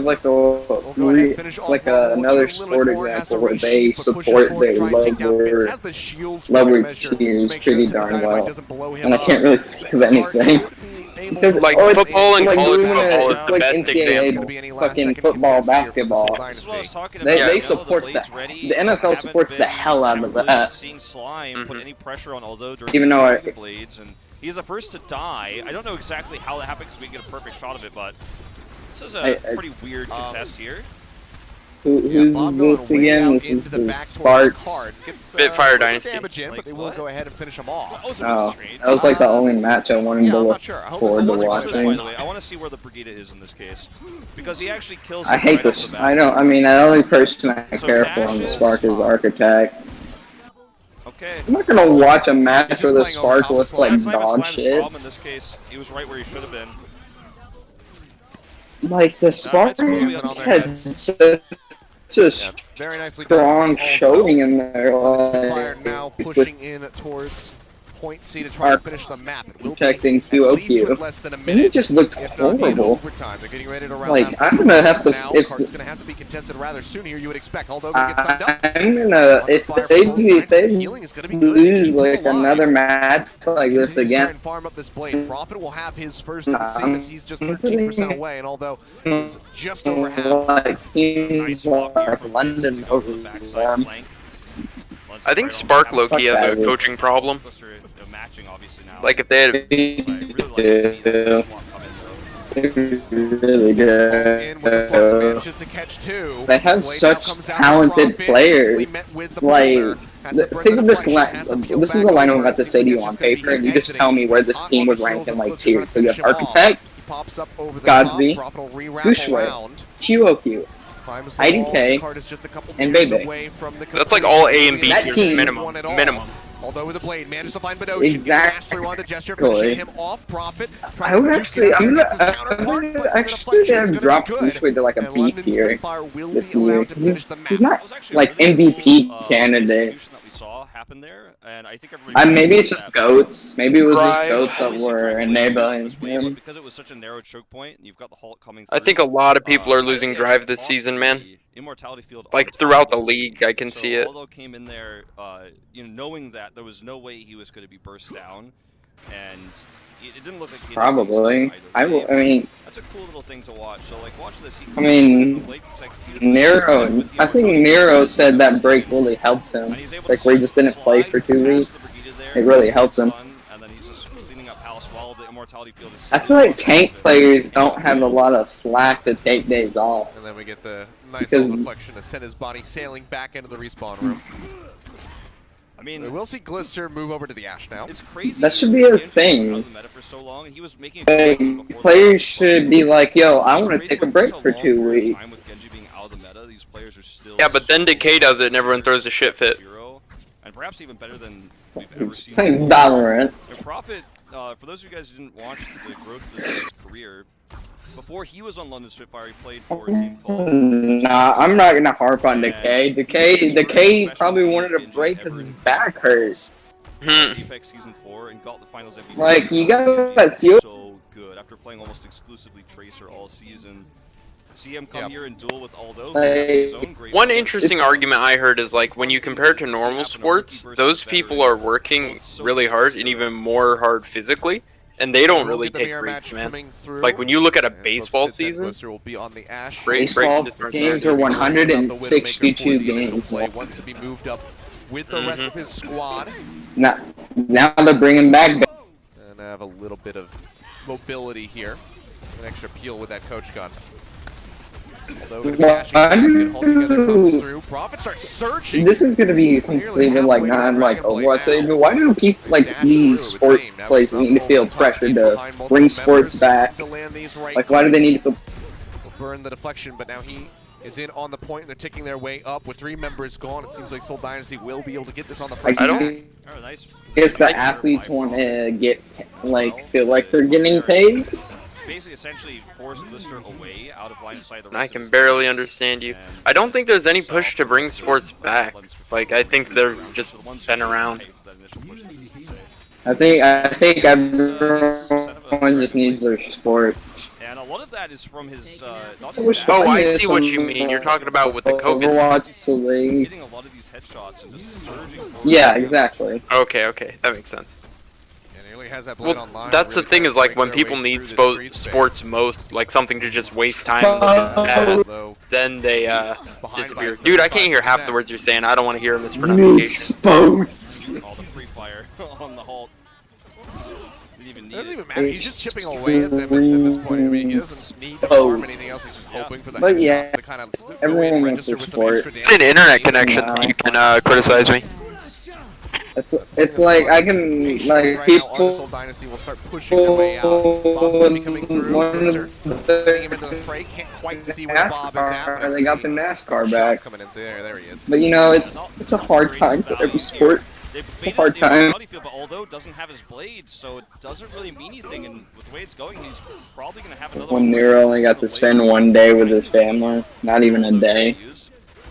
like another sport example where they support their lower tiers pretty darn well, and I can't really think of anything. Because, like football and college football is the best example. Fucking football, basketball. They support that. The NFL supports the hell out of that. Seeing Slime put any pressure on Aldo during even though the blades, and he's the first to die. I don't know exactly how that happened because we get a perfect shot of it, but this is a pretty weird contest here. Who's this again? This is the Sparks. Spitfire Dynasty. But they will go ahead and finish him off. Oh, that was like the only match I wanted to look forward to watching. I want to see where the Brigida is in this case, because he actually kills. I hate this. I mean, the only person I care for on the Spark is Architect. Okay. I'm not gonna watch a match where the Spark looks like dog shit. In this case, he was right where he should have been. Like the Spark had such a strong showing in there. Like, now pushing in towards point C to try to finish the map. Protecting QOQ. And it just looked horrible. Like, I'm gonna have to. It's gonna have to be contested rather soon here. You would expect. Although if they lose like another match like this again. Farm up this blade. Prophet will have his first as he's just 13% away, and although he's just over half. Like teams like London over them. I think Spark low-key has a coaching problem. Like if they had really good. They have such talented players. Like, think of this line. This is the line I'm about to say to you on paper, and you just tell me where this team would rank in like tiers. So you have Architect, Godsby, Bushway, QOQ, IDK, and Bebe. That's like all A and B tiers minimum. Although with the blade, managed to find Badoshi. Exactly. Wanted to gesture, finishing him off. Profit. I would actually, I'm gonna have dropped Bushway to like a B tier this year. He's not like MVP candidate. Maybe it's just goats. Maybe it was just goats that were enabling him. Because it was such a narrow choke point, and you've got the Hulk coming through. I think a lot of people are losing drive this season, man. Immortality Field, like throughout the league, I can see it. Aldo came in there, you know, knowing that there was no way he was going to be burst down, and it didn't look like he probably. I mean, that's a cool little thing to watch. So like, watch this. I mean, Nero. I think Nero said that break really helped him. Like where he just didn't play for 2 weeks. It really helped him. I feel like tank players don't have a lot of slack to take days off. And then we get the nice little deflection to send his body sailing back into the respawn room. I mean, we'll see Glister move over to the Ashe now. It's crazy. That should be a thing. Players should be like, yo, I want to take a break for 2 weeks. Yeah, but then Decay does it and everyone throws a shit fit. And perhaps even better than we've ever seen. Playing Valorant. Prophet, for those of you guys who didn't watch the growth of this guy's career, before he was on London Spitfire, he played for a team called... Nah, I'm not gonna harp on Decay. Decay probably wanted a break because his back hurts. Apex Season 4 and got the Finals MVP. Like, you gotta feel so good after playing almost exclusively Tracer all season. See him come here and duel with Aldo. One interesting argument I heard is like when you compare it to normal sports, those people are working really hard and even more hard physically, and they don't really take breaks, man. Like when you look at a baseball season, baseball games are 162 games. Wants to be moved up with the rest of his squad. Now they're bringing back. And have a little bit of mobility here. An extra peel with that coach gun. Although together comes through, Prophet starts searching. This is gonna be completely like not like Overwatch. But why do people like these sports places need to feel pressure to bring sports back? Like why do they need to feel? Burn the deflection, but now he is in on the point. And they're ticking their way up with 3 members gone. It seems like Seoul Dynasty will be able to get this on the first. I guess the athletes want to get feel like they're getting paid. Basically, essentially force Blister away out of line of sight. I can barely understand you. I don't think there's any push to bring sports back. Like I think they're just been around. I think everyone just needs their sports. And a lot of that is from his. Oh, I see what you mean. You're talking about with the COVID. Getting a lot of these headshots and just surging. Yeah, exactly. Okay, that makes sense. Has that well, that's the thing is like when people need sports most, like something to just waste time with, then they disappear. Dude, I can't hear half the words you're saying. I don't want to hear a mispronunciation. All the free fire on the halt. It doesn't even matter. He's just chipping away at them at this point. I mean, he doesn't need to farm anything else. He's just hoping for that. But yeah, to kind of everyone wants their sport. It's an internet connection. You can criticize me. It's like I can like people. Soul Dynasty will start pushing their way out. Bob's gonna be coming through. Sending him into the fray. Can't quite see where Bob is at. They got the NASCAR back. Coming in. So there he is. But you know, it's a hard time for every sport. It's a hard time. But although doesn't have his blade, so it doesn't really mean anything. And with the way it's going, he's probably gonna have another. When Nero only got to spend 1 day with his family, not even a day.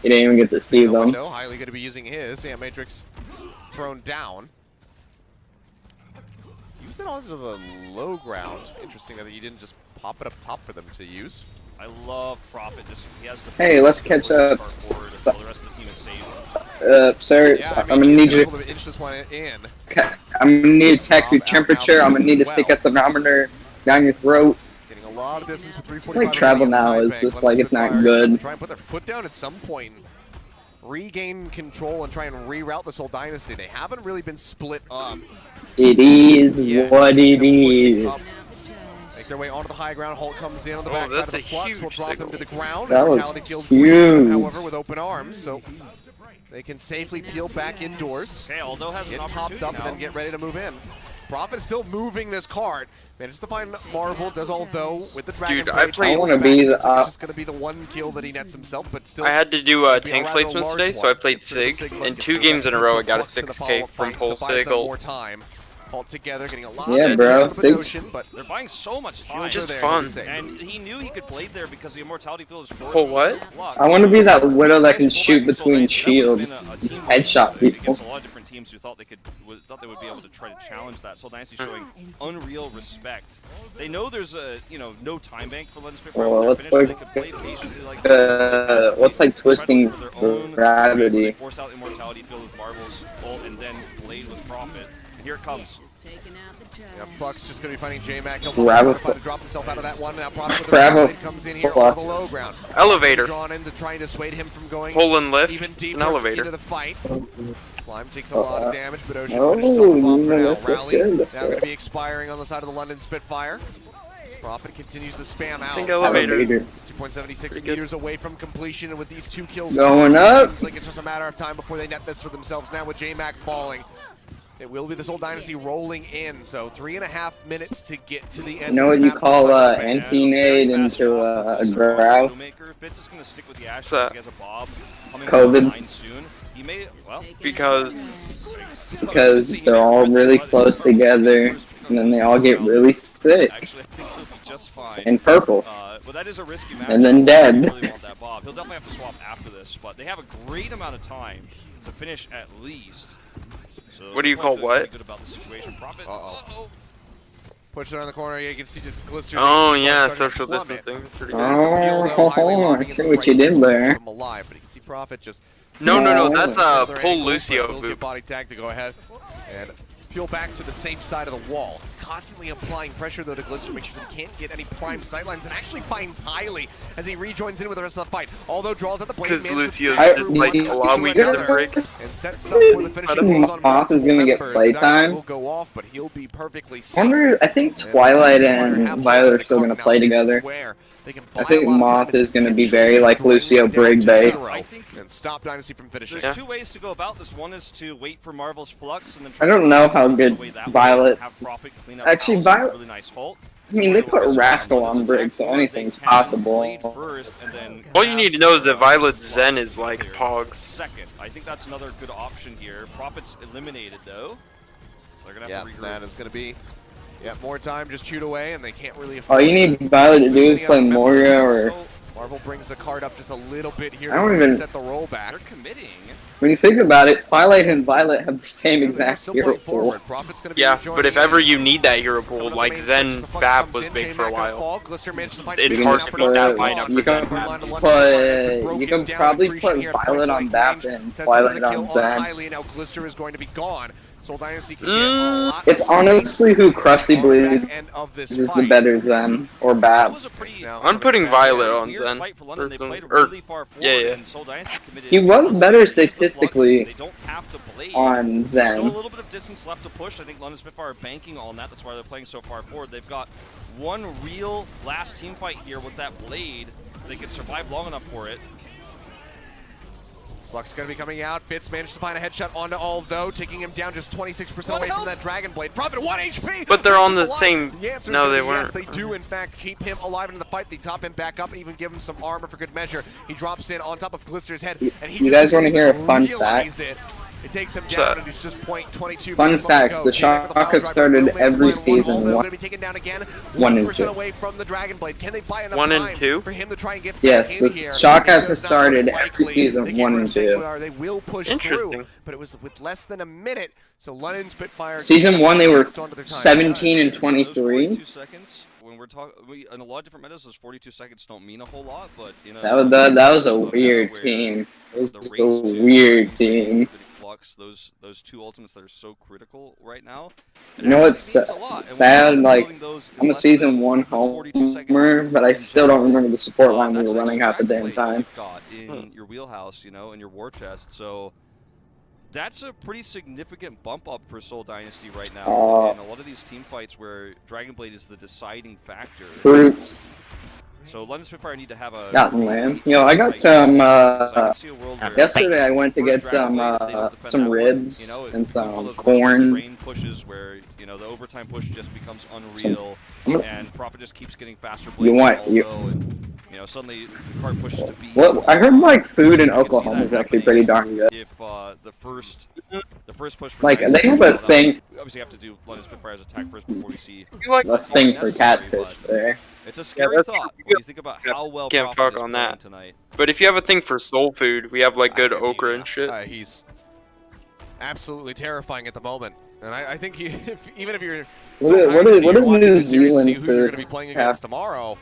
He didn't even get to see them. No, highly going to be using his Matrix. Thrown down. Use that onto the low ground. Interesting that you didn't just pop it up top for them to use. I love Prophet. He has the hey, let's catch up. The rest of the team is safe. Sir, yeah, I'm gonna need you. To inch this one in. Okay, I'm gonna need to check your temperature. I'm gonna need to stick a thermometer down your throat. Getting a lot of distance with 345. It's like travel now is just like it's not good. Try and put their foot down at some point. Regain control and try and reroute this whole dynasty. They haven't really been split up. It is what it is. Make their way onto the high ground. Holt comes in on the backside of the flux. Will drop them to the ground. That was huge. However, with open arms, so they can safely peel back indoors. Okay, Aldo has get topped up and then get ready to move in. Prophet is still moving this card. Manages to find Marvel, does Aldo with the Dragon Blade. I want to be the. It's just going to be the 1 kill that he nets himself, but still. I had to do tank placements today, so I played Sig. And 2 games in a row, I got a 6K from whole Sig. All together, getting a lot of bro. But they're buying so much time. Just fun. And he knew he could blade there because the immortality field is for what? I want to be that widow that can shoot between shields, headshot people. There's a lot of different teams who thought they would be able to try to challenge that. Soul Dynasty showing unreal respect. They know there's a no time bank for Lens Spitfire. Well, what's like twisting gravity? Force out immortality field with Marvel's ult and then blade with Prophet. Here it comes. Yeah, Buck's just going to be fighting J-Mac. He'll try to drop himself out of that one. Now Prophet with the blade comes in here on the low ground. Elevator. Drawn in to try and dissuade him from going pull and lift. Even deeper it's an elevator. into the fight. Slime takes a lot of damage, but Ocean finishes off the bomb for now. Rally now going to be expiring on the side of the London Spitfire. Prophet continues to spam out. Elevator. 2.76 meters away from completion, and with these 2 kills going up, seems like it's just a matter of time before they net this for themselves. Now with J-Mac falling, it will be the Soul Dynasty rolling in. So 3.5 minutes to get to the end. You know what you call anti-nade into a growl? COVID. Because they're all really close together, and then they all get really sick. And purple. Well, that is a risky match. And then dead. Really want that Bob. He'll definitely have to swap after this, but they have a great amount of time to finish at least. So What do you call what? good about the situation. Prophet. Push it on the corner. Yeah, you can see just Glister's. Oh yeah, social distancing. That's pretty good. Oh, I see what you did there. Alive, but you can see Prophet just. No, that's pull Lucio boop. Body tag to go ahead and peel back to the safe side of the wall. He's constantly applying pressure though to Glister, make sure he can't get any prime sightlines, and actually finds Highly as he rejoins in with the rest of the fight. Although draws at the blade, because Lucio's just like allowing to break. And sets up for the finishing moves on Moth is gonna get playtime. Will go off, but he'll be perfectly safe. I think Twilight and Violet are still gonna play together. I think Moth is going to be very like Lucio Brigby. And stop Dynasty from finishing. There's two ways to go about this. One is to wait for Marvel's Flux and then I don't know how good Violet's... Actually, Violet... Really nice ult. I mean, they put Rascal on Brig, so anything's possible. All you need to know is that Violet's Zen is like Pogs. Second, I think that's another good option here. Prophet's eliminated though. So they're gonna have to regroup. That is going to be... Yeah, more time, just shoot away, and they can't really all you need Violet to do is play Moira or... Marvel brings the card up just a little bit here I don't to even... set the roll back. They're committing. When you think about it, Twilight and Violet have the same exact hero pool. Yeah, but if ever you need that hero pool, like Zen Bab was big for a while. It's hard to beat that lineup for you can probably put Violet on Bab and Twilight on Zen. Now Glister is going to be gone. Soul Dynasty can get a lot. It's honestly who Krusty believes is the better Zen or Bab. I'm putting Violet on Zen. Yeah. He was better statistically on Zen. Still a little bit of distance left to push. I think London Spitfire are banking on that. That's why they're playing so far forward. They've got one real last team fight here with that blade. They can survive long enough for it. Flux going to be coming out. Fitz managed to find a headshot onto all though, taking him down just 26% away from that Dragon Blade. Prophet 1 HP! But they're on the same... No, they weren't. Yes, they do in fact keep him alive in the fight. They top him back up and even give him some armor for good measure. He drops in on top of Glister's head. And he you guys want to hear a fun fact? It takes him down and it's just .22. Fun fact, the Shock have started every season 1 and 2. Away from the Dragon Blade. Can they buy enough 1 and time 2? for him to try and get yes, the Shock have started every season 1 and 2. They will push through, but it was with less than a minute. So London Spitfire. Season 1 they were 17 and 23. 42 seconds. When we're talking, in a lot of different metas, those 42 seconds don't mean a whole lot, but you know. That was a weird team. It was a weird team. Those two ultimates that are so critical right now. You know what's sad? Like, I'm a season 1 homer, but I still don't remember the support line we were running half the damn time. Got in your wheelhouse, you know, in your war chest. So that's a pretty significant bump up for Soul Dynasty right now. And a lot of these team fights where Dragon Blade is the deciding factor. Fruits. So London Spitfire need to have a... Gotten lamb. Yo, I got some, yesterday I went to get some ribs and some corn. Pushes where, you know, the overtime push just becomes unreal, and Prophet just keeps getting faster. You know, suddenly the card pushes to B. Well, I heard like food in Oklahoma is actually pretty darn good. If the first push, like they have a thing. Obviously, you have to do London Spitfire's attack first before you see a thing for catfish there. It's a scary thought when you think about how well can't Prophet fuck on is that tonight. But if you have a thing for soul food, we have like good okra and shit. He's absolutely terrifying at the moment, and I think even if you're what is New Zealand who you're going to be playing against tomorrow,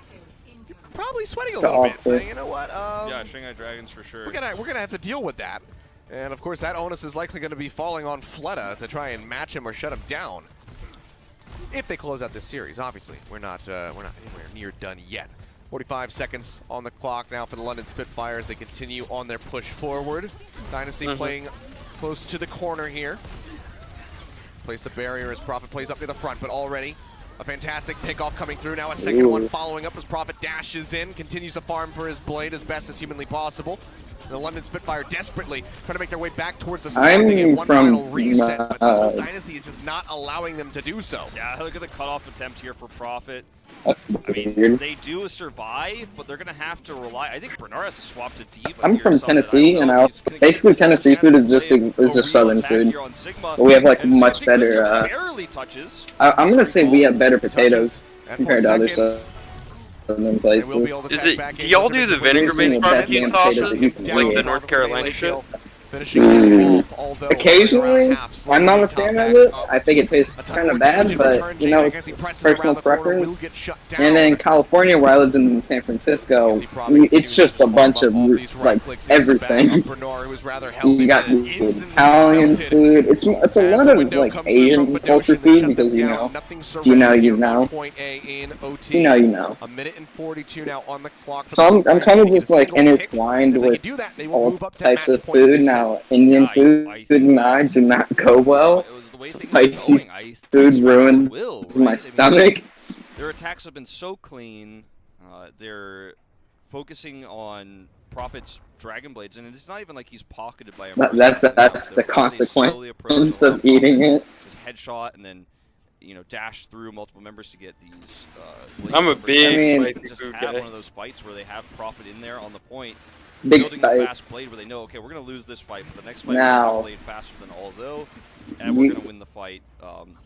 you're probably sweating a little bit, saying, you know what? Yeah, Shanghai Dragons for sure. We're gonna have to deal with that, and of course that onus is likely going to be falling on Fleta to try and match him or shut him down. If they close out this series, obviously we're not anywhere near done yet. 45 seconds on the clock now for the London Spitfires. They continue on their push forward. Dynasty playing close to the corner here. Place the barrier as Prophet plays up near the front, but already a fantastic pickoff coming through. Now a second one following up as Prophet dashes in, continues to farm for his blade as best as humanly possible. The London Spitfire desperately trying to make their way back towards the spawn to get one final reset, but Soul Dynasty is just not allowing them to do so. Yeah, look at the cutoff attempt here for Prophet. I mean, they do survive, but they're going to have to rely. I think Bernard has to swap to D. I'm from Tennessee, and basically Tennessee food is just Southern food. But we have like much better. I'm gonna say we have better potatoes compared to other Southern places. Do y'all do the vinegar-based barbecue sauces like the North Carolina shit? Occasionally, I'm not a fan of it. I think it tastes kind of bad, but you know, it's personal preference. And in California, where I lived in San Francisco, it's just a bunch of like everything. You got Italian food. It's a lot of like Asian culture food because you know, you know. You know. A minute and 42 now on the clock. So I'm kind of just like intertwined with all types of food now. Indian food and I do not go well. Spicy food ruins my stomach. Their attacks have been so clean. They're focusing on Prophet's Dragon Blades, and it's not even like he's pocketed by a That's the consequence of eating it. His headshot, and then dash through multiple members to get these. I'm a big just have one of those fights where they have Prophet in there on the point. Big building a fast blade where they know, okay, we're going to lose this fight, but the next fight we're going to blade faster than Although, and we're going to win the fight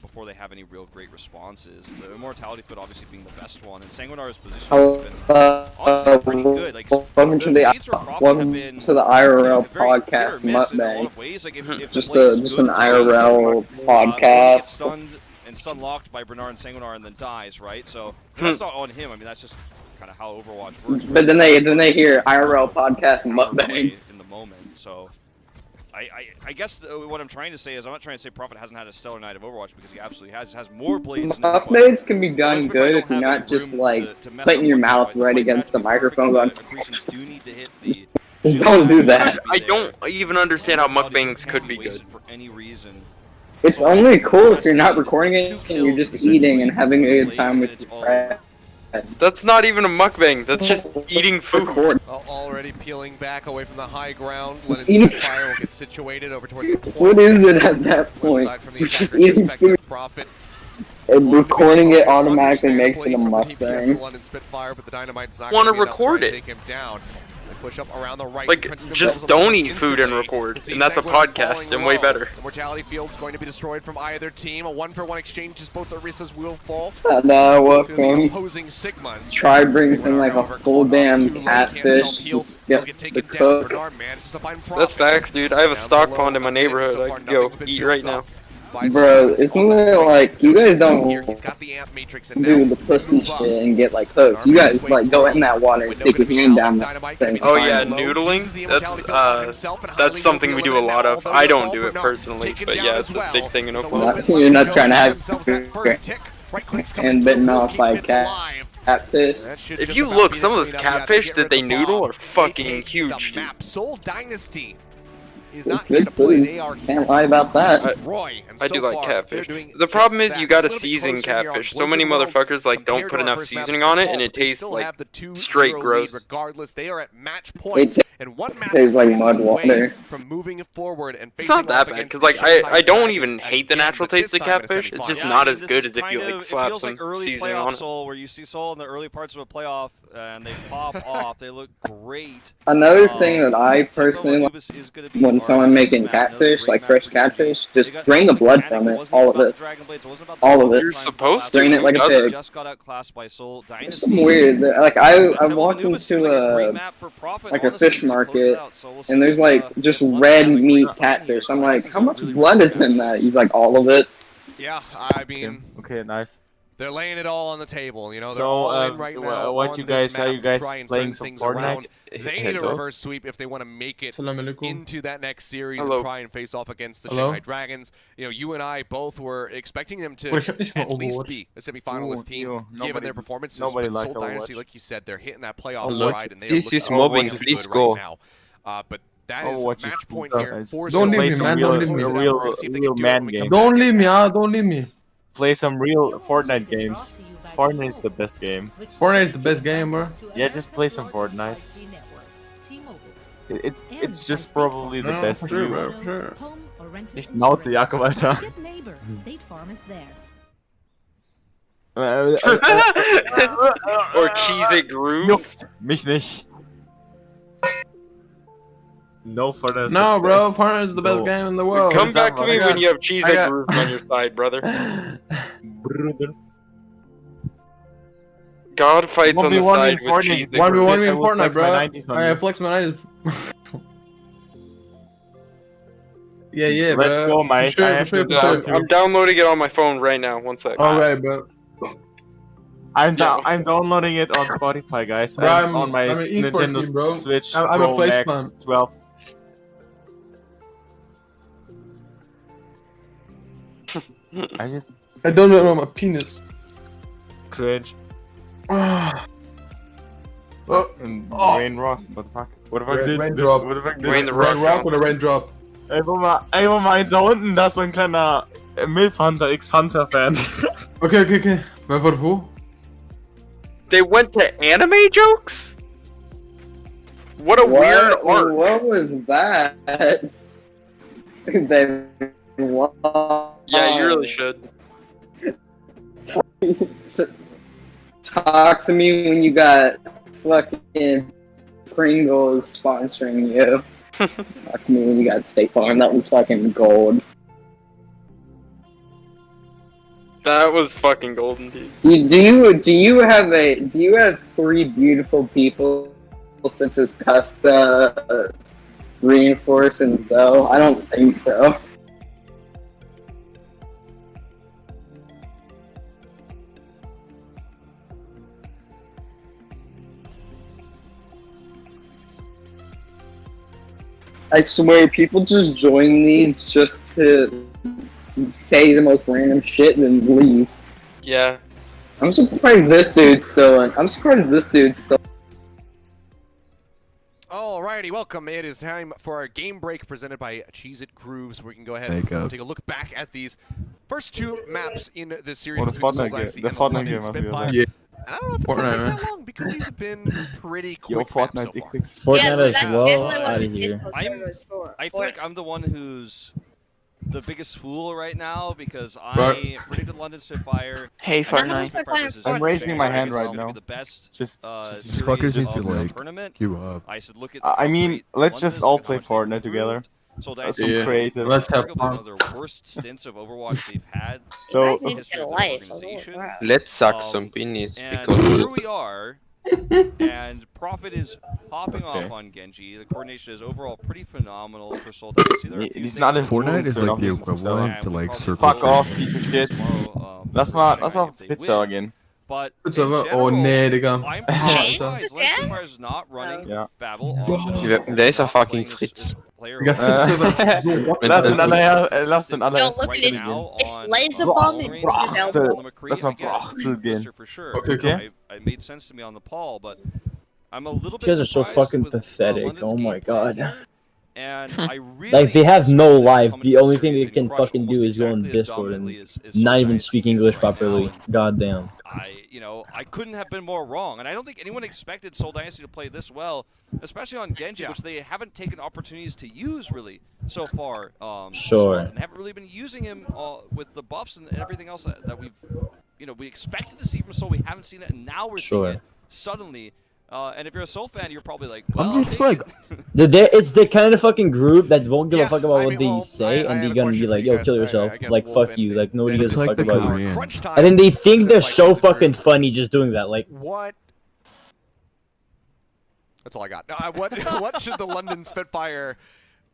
before they have any real great responses. The Immortality Foot obviously being the best one, and Sanguinar's position has been honestly pretty good. Like, welcome to the IRL podcast, Mukbang. Just an IRL podcast. And stun locked by Bernard and Sanguinar and then dies, right? So that's not on him. I mean, that's just kind of how Overwatch works. But then they hear IRL podcast Mukbang in the moment. So I guess what I'm trying to say is I'm not trying to say Prophet hasn't had a stellar night of Overwatch because he absolutely has. He has more blades. Mukbangs can be done good if you're not just like putting your mouth right against the microphone. Going, don't do that. I don't even understand how mukbangs could be good. For any reason. It's only cool if you're not recording it and you're just eating and having a good time with your friends. That's not even a mukbang. That's just eating food. Already peeling back away from the high ground. Lennon Fire will get situated over towards the point. What is it at that point? You're just eating food. And recording it automatically makes it a mukbang. Want to record it? Push up around the right. Like, just don't eat food and record, and that's a podcast and way better. The Mortality Field's going to be destroyed from either team. A 1-for-1 exchange as both Orisas will fall. Welcome. Opposing Sigmas. Try brings in like a full damn catfish. Just get the cook. That's facts, dude. I have a stock pond in my neighborhood. I can go eat right now. Bro, isn't it like you guys don't do the pussy shit and get like hooked? You guys like go in that water and stick your hand down that thing. Oh yeah, noodling? That's something we do a lot of. I don't do it personally, but yeah, it's a big thing in Oklahoma. You're not trying to have and bitten off by catfish. If you look, some of those catfish that they noodle are fucking huge, dude. Soul Dynasty is not here to play. They are can't lie about that. I do like catfish. The problem is you gotta season catfish. So many motherfuckers like don't put enough seasoning on it, and it tastes like straight gross. Regardless, they are at match point, and one match tastes like mud water. From moving forward and it's not that bad, because like I don't even hate the natural taste of catfish. It's just not as good as if you like slap some seasoning on it. Soul, where you see Soul in the early parts of a playoff, and they pop off. They look great. Another thing that I personally like when someone making catfish, like fresh catfish, just drain the blood from it, all of it. All of it. You're supposed to. Drain it like a pig. It's weird. Like I walked into a fish market, and there's like just red meat catfish. I'm like, how much blood is in that? He's like, all of it. Yeah, I mean. Okay, nice. They're laying it all on the table, you know. They're all in right now. What you guys are you guys playing some Fortnite? They need a reverse sweep if they want to make it into that next series and try and face off against the Shanghai Dragons. You know, you and I both were expecting them to at least be a semi-finalist team, given their performances. Nobody likes Soul Dynasty, like you said, they're hitting that playoff stride, and they are looking really good right now. But that is match point here. Don't leave me, man. Don't leave me. Real man game. Don't leave me, Don't leave me. Play some real Fortnite games. Fortnite's the best game. Fortnite's the best game, bro. Yeah, just play some Fortnite. It's just probably the best game. Sure. Ich schnauze, Jakob, Alter. Or Cheez-It Grooves. Mich nicht. No, Fortnite. No, bro, Fortnite is the best game in the world. Come back to me when you have Cheez-It Grooves on your side, brother. God fights on the side with Cheez-It Grooves. 1v1 me in Fortnite, bro. I flex my 90s. Yeah, Let's bro. go, mate. Sure, I have sure, to sure. go too. I'm downloading it on my phone right now. One sec. Alright, bro. I'm downloading it on Spotify, guys. Bro, I'm on my I'm an esports Nintendo team, bro. Switch I'm a Pro place Max man. 12. I don't know my penis. Cringe. Oh. Raindrop. What the fuck? What the fuck did Raindrop. What the fuck did Raindrop oder Raindrop? Ey, guck mal, eins da unten, da ist so ein kleiner Milf Hunter X Hunter Fan. Okay. Wer war wo? They went to anime jokes? What a weird art. What was that? They Yeah, you really should. Talk to me when you got fucking Pringles sponsoring you. Talk to me when you got State Farm. That was fucking gold. That was fucking golden, dude. Do you have three beautiful people such as Custa, Reinforce, and Zoe? I don't think so. I swear, people just join these just to say the most random shit and then leave. Yeah. I'm surprised this dude's still in. Alrighty, welcome. It is time for our game break presented by Cheez-It Grooves, where we can go ahead Make and up. take a look back at these first two maps in the series. Oh, the between Fortnite Soul Dynasty game. The and Fortnite London game must be Spitfire. over. Yeah. I don't know if it's going to take that long because these have been pretty quick. Yo, maps Fortnite so far. XX. Fortnite as well. Out of here. I feel like I'm the one who's the biggest fool right now because Right. I predicted London Spitfire. Hey, Fortnite. I'm raising my hand right now. The best, Just series fuckers need of to the like tournament. queue up. I said, look at I mean, great let's just London all and play how much they Fortnite together. improved. So That's that's some creative. Let's have arguably fun. one of the worst stints of Overwatch they've had So in the history of their organization. Let's suck some penis And because here we are, and Prophet is hopping off on Genji. The coordination is overall pretty phenomenal for Soul Dynasty. There are a few He's things not that in Fortnite is like the and equivalent to we like probably circle. will Fuck off, Jerk. piece of shit. Tomorrow, Lass mal if they Pizza win. gehen. But Pizza, in oh, general, nee, Digga. I'm pretty surprised. London Spitfire is not running Ja. Babel on Ja, der ist ja not fucking playing Fritz. player Digga, Fritz wird so Lass den Yo, allerersten look at this. now It's on laser ball bombing. range His versus elbow. Paul McCree. Lass mal Again, Brachtel gehen. Twister for sure. Okay. It made sense to me on the Paul, but I'm a little bit You guys are so surprised fucking with, pathetic. London's Oh my gameplay god. here. And I really Like, they have no expect them to life. come The into only this E thing series they and can crush fucking almost do is go in exactly as Discord and dominantly as not Soul even Dynasty speak is English right now. properly. And Goddamn. I couldn't have been more wrong. And I don't think anyone expected Soul Dynasty to play this well, especially on Genji, which they haven't taken opportunities to use really so far. Sure. And haven't really been using him with the buffs and everything else that we've, we expected to see from Soul. We haven't seen it, and now we're seeing it suddenly. And if you're a Soul fan, you're probably like, well, I'm just like, it's the kind of fucking group that won't give a fuck about what they say, and they're gonna be like, yo, kill yourself. Like, fuck you. Like, nobody gives a fuck about you. And then they think they're so fucking funny just doing that. Like, what? That's all I got. What should the London Spitfire?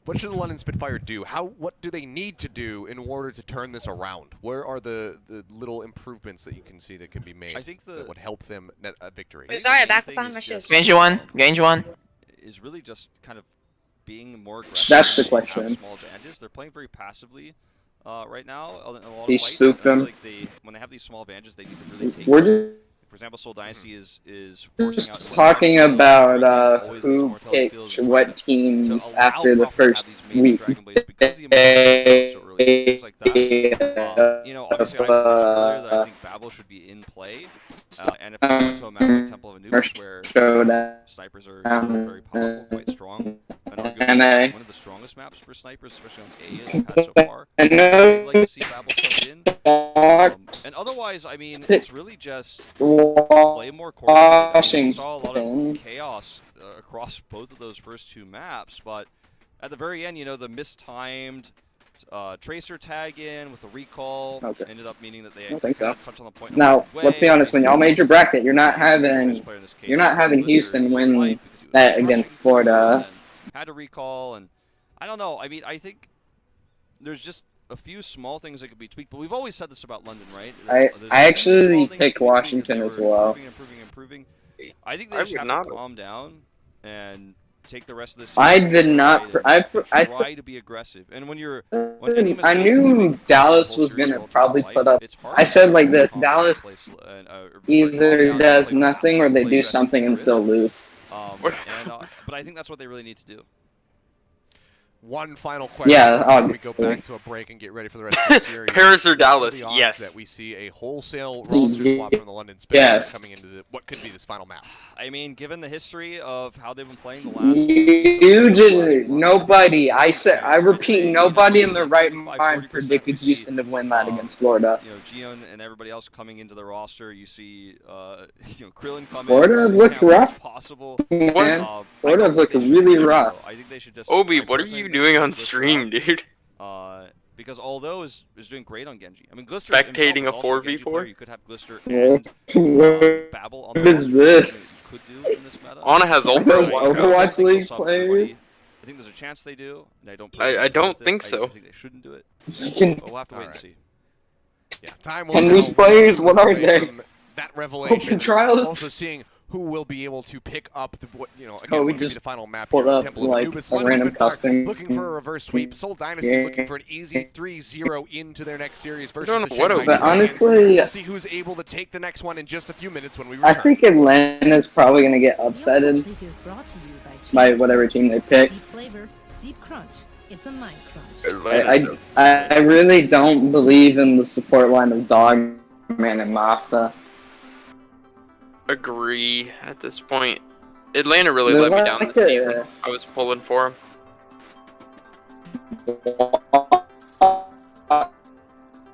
What should the London Spitfire do? What do they need to do in order to turn this around? Where are the little improvements that you can see that can be made that would help them net a victory? Sorry, back up on my shit. Gange one. Is really just kind of being more aggressive. That's the when they have question. Small advantages. They're playing very passively right now. In a lot He of fights. spooked I feel them. like when they have these small advantages, they need to really take. We're it. For example, Soul Dynasty is forcing out. just talking about who picked what teams after the first week. Obviously, I mentioned earlier that I think Babel should be in play, and if we go to a map like Temple of Anubis where snipers are still very powerful, quite strong, and arguably one of the strongest maps for snipers, especially on A in the past so far, I'd like to see Babel subbed in. And otherwise, I mean, it's really just play more coordinated. I mean, we saw a lot of chaos across both of those first two maps, but at the very end, the mistimed tracer tag in with the recall ended up meaning that they think so. touch on the point. Now, let's be honest. When y'all made your bracket, you're not having Houston win that against Florida. Had to recall, and I don't know. I mean, I think there's just a few small things that could be tweaked, but we've always said this about London, right? I actually picked Washington as well. Improving. I think they just have to calm down and take the rest of this. I did not. I try to be aggressive, and when you're. I knew Dallas was gonna probably put up. I said like this: Dallas either does nothing or they do something and still lose. But I think that's what they really need to do. One final question before we go back to a break and get ready for the rest of the series. Paris or Dallas? Yes. That we see a wholesale roster swap from the London Spitfires coming into what could be this final map. I mean, given the history of how they've been playing the last. You didn't. Nobody. I repeat, nobody in their right mind predicted Houston to win that against Florida. You know, Gion and everybody else coming into the roster. You see, Krillin coming. Florida looked rough. Possible. Florida looked really rough. I think they should just. Obi, what are you doing on stream, dude? Because although is doing great on Genji. I mean, Glister spectating a 4v4. You could have Glister and Babel on the What is this? Could do in this meta. Ana has ultra. Overwatch League players. I think there's a chance they do, and I don't. I don't think so. I think they shouldn't do it. But we'll have to wait and see. Yeah, time will And these players, what are they? That revelation. Open trials. Also seeing who will be able to pick up the again, we what could be just the final map pulled here. up Temple of like Anubis, a London random Spitfire custom. looking for a reverse sweep. Seoul Dynasty looking for an easy 3-0 into their next series versus the Shanghai. But honestly, we'll see who's able to take the next one in just a few minutes when we return. I think Atlanta's probably gonna get upsetted by whatever team they pick. Deep flavor, deep crunch. It's a mind crunch. I really don't believe in the support line of Dogman and Masa. Agree at this point. Atlanta really let me down this season. I was pulling for them.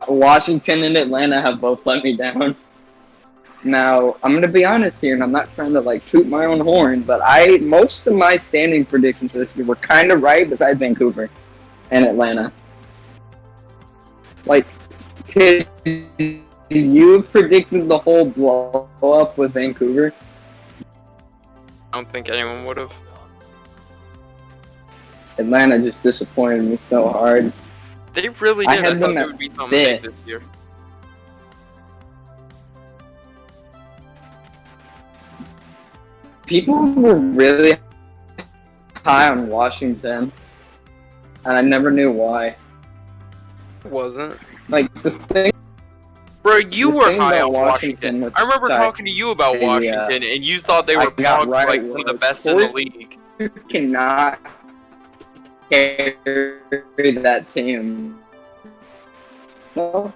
Washington and Atlanta have both let me down. Now, I'm gonna be honest here, and I'm not trying to like toot my own horn, but most of my standing predictions for this year were kind of right, besides Vancouver and Atlanta. Like, could you have predicted the whole blow up with Vancouver? I don't think anyone would have. Atlanta just disappointed me so hard. They really did. I thought they would be something big this year. People were really high on Washington, and I never knew why. It wasn't. Like, the thing... Bro, you were high on Washington. I remember talking to you about Washington, and you thought they were like one of the best in the league. You cannot carry that team. No.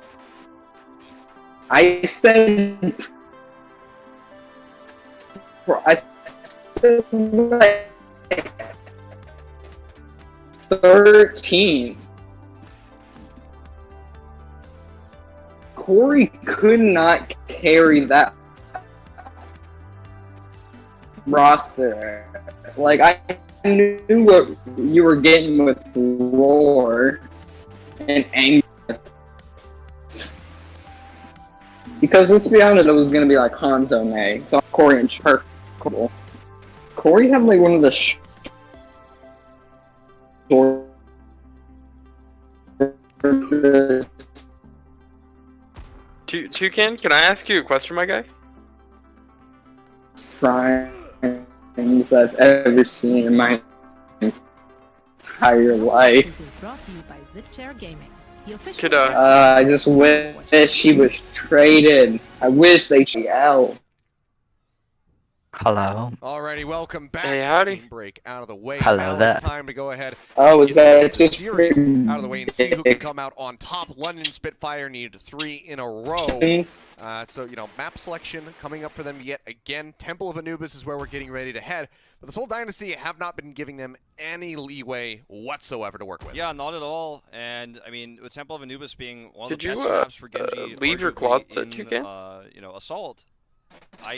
I said like 13. Corey could not carry that roster. Like, I knew what you were getting with Roar and Angus. Because let's be honest, it was going to be like Hanzo May. So Corey and Shark. Corey had like one of the Toucan, can I ask you a question, my guy? Things I've ever seen in my entire life. Brought to you by ZipChair Gaming. Could I just wish he was traded. I wish they out. Hello. Alrighty, welcome back. Hey, howdy. Game break out of the way. Hello now there. It's time to go ahead. Oh, is that just out of the way and see who can come out on top? London Spitfire needed 3 in a row. So, you know, map selection coming up for them yet again. Temple of Anubis is where we're getting ready to head. But this whole dynasty have not been giving them any leeway whatsoever to work with. Yeah, not at all. And I mean, with Temple of Anubis being one of the Did best you maps for Genji, leave your closet, Toucan? you know, Assault.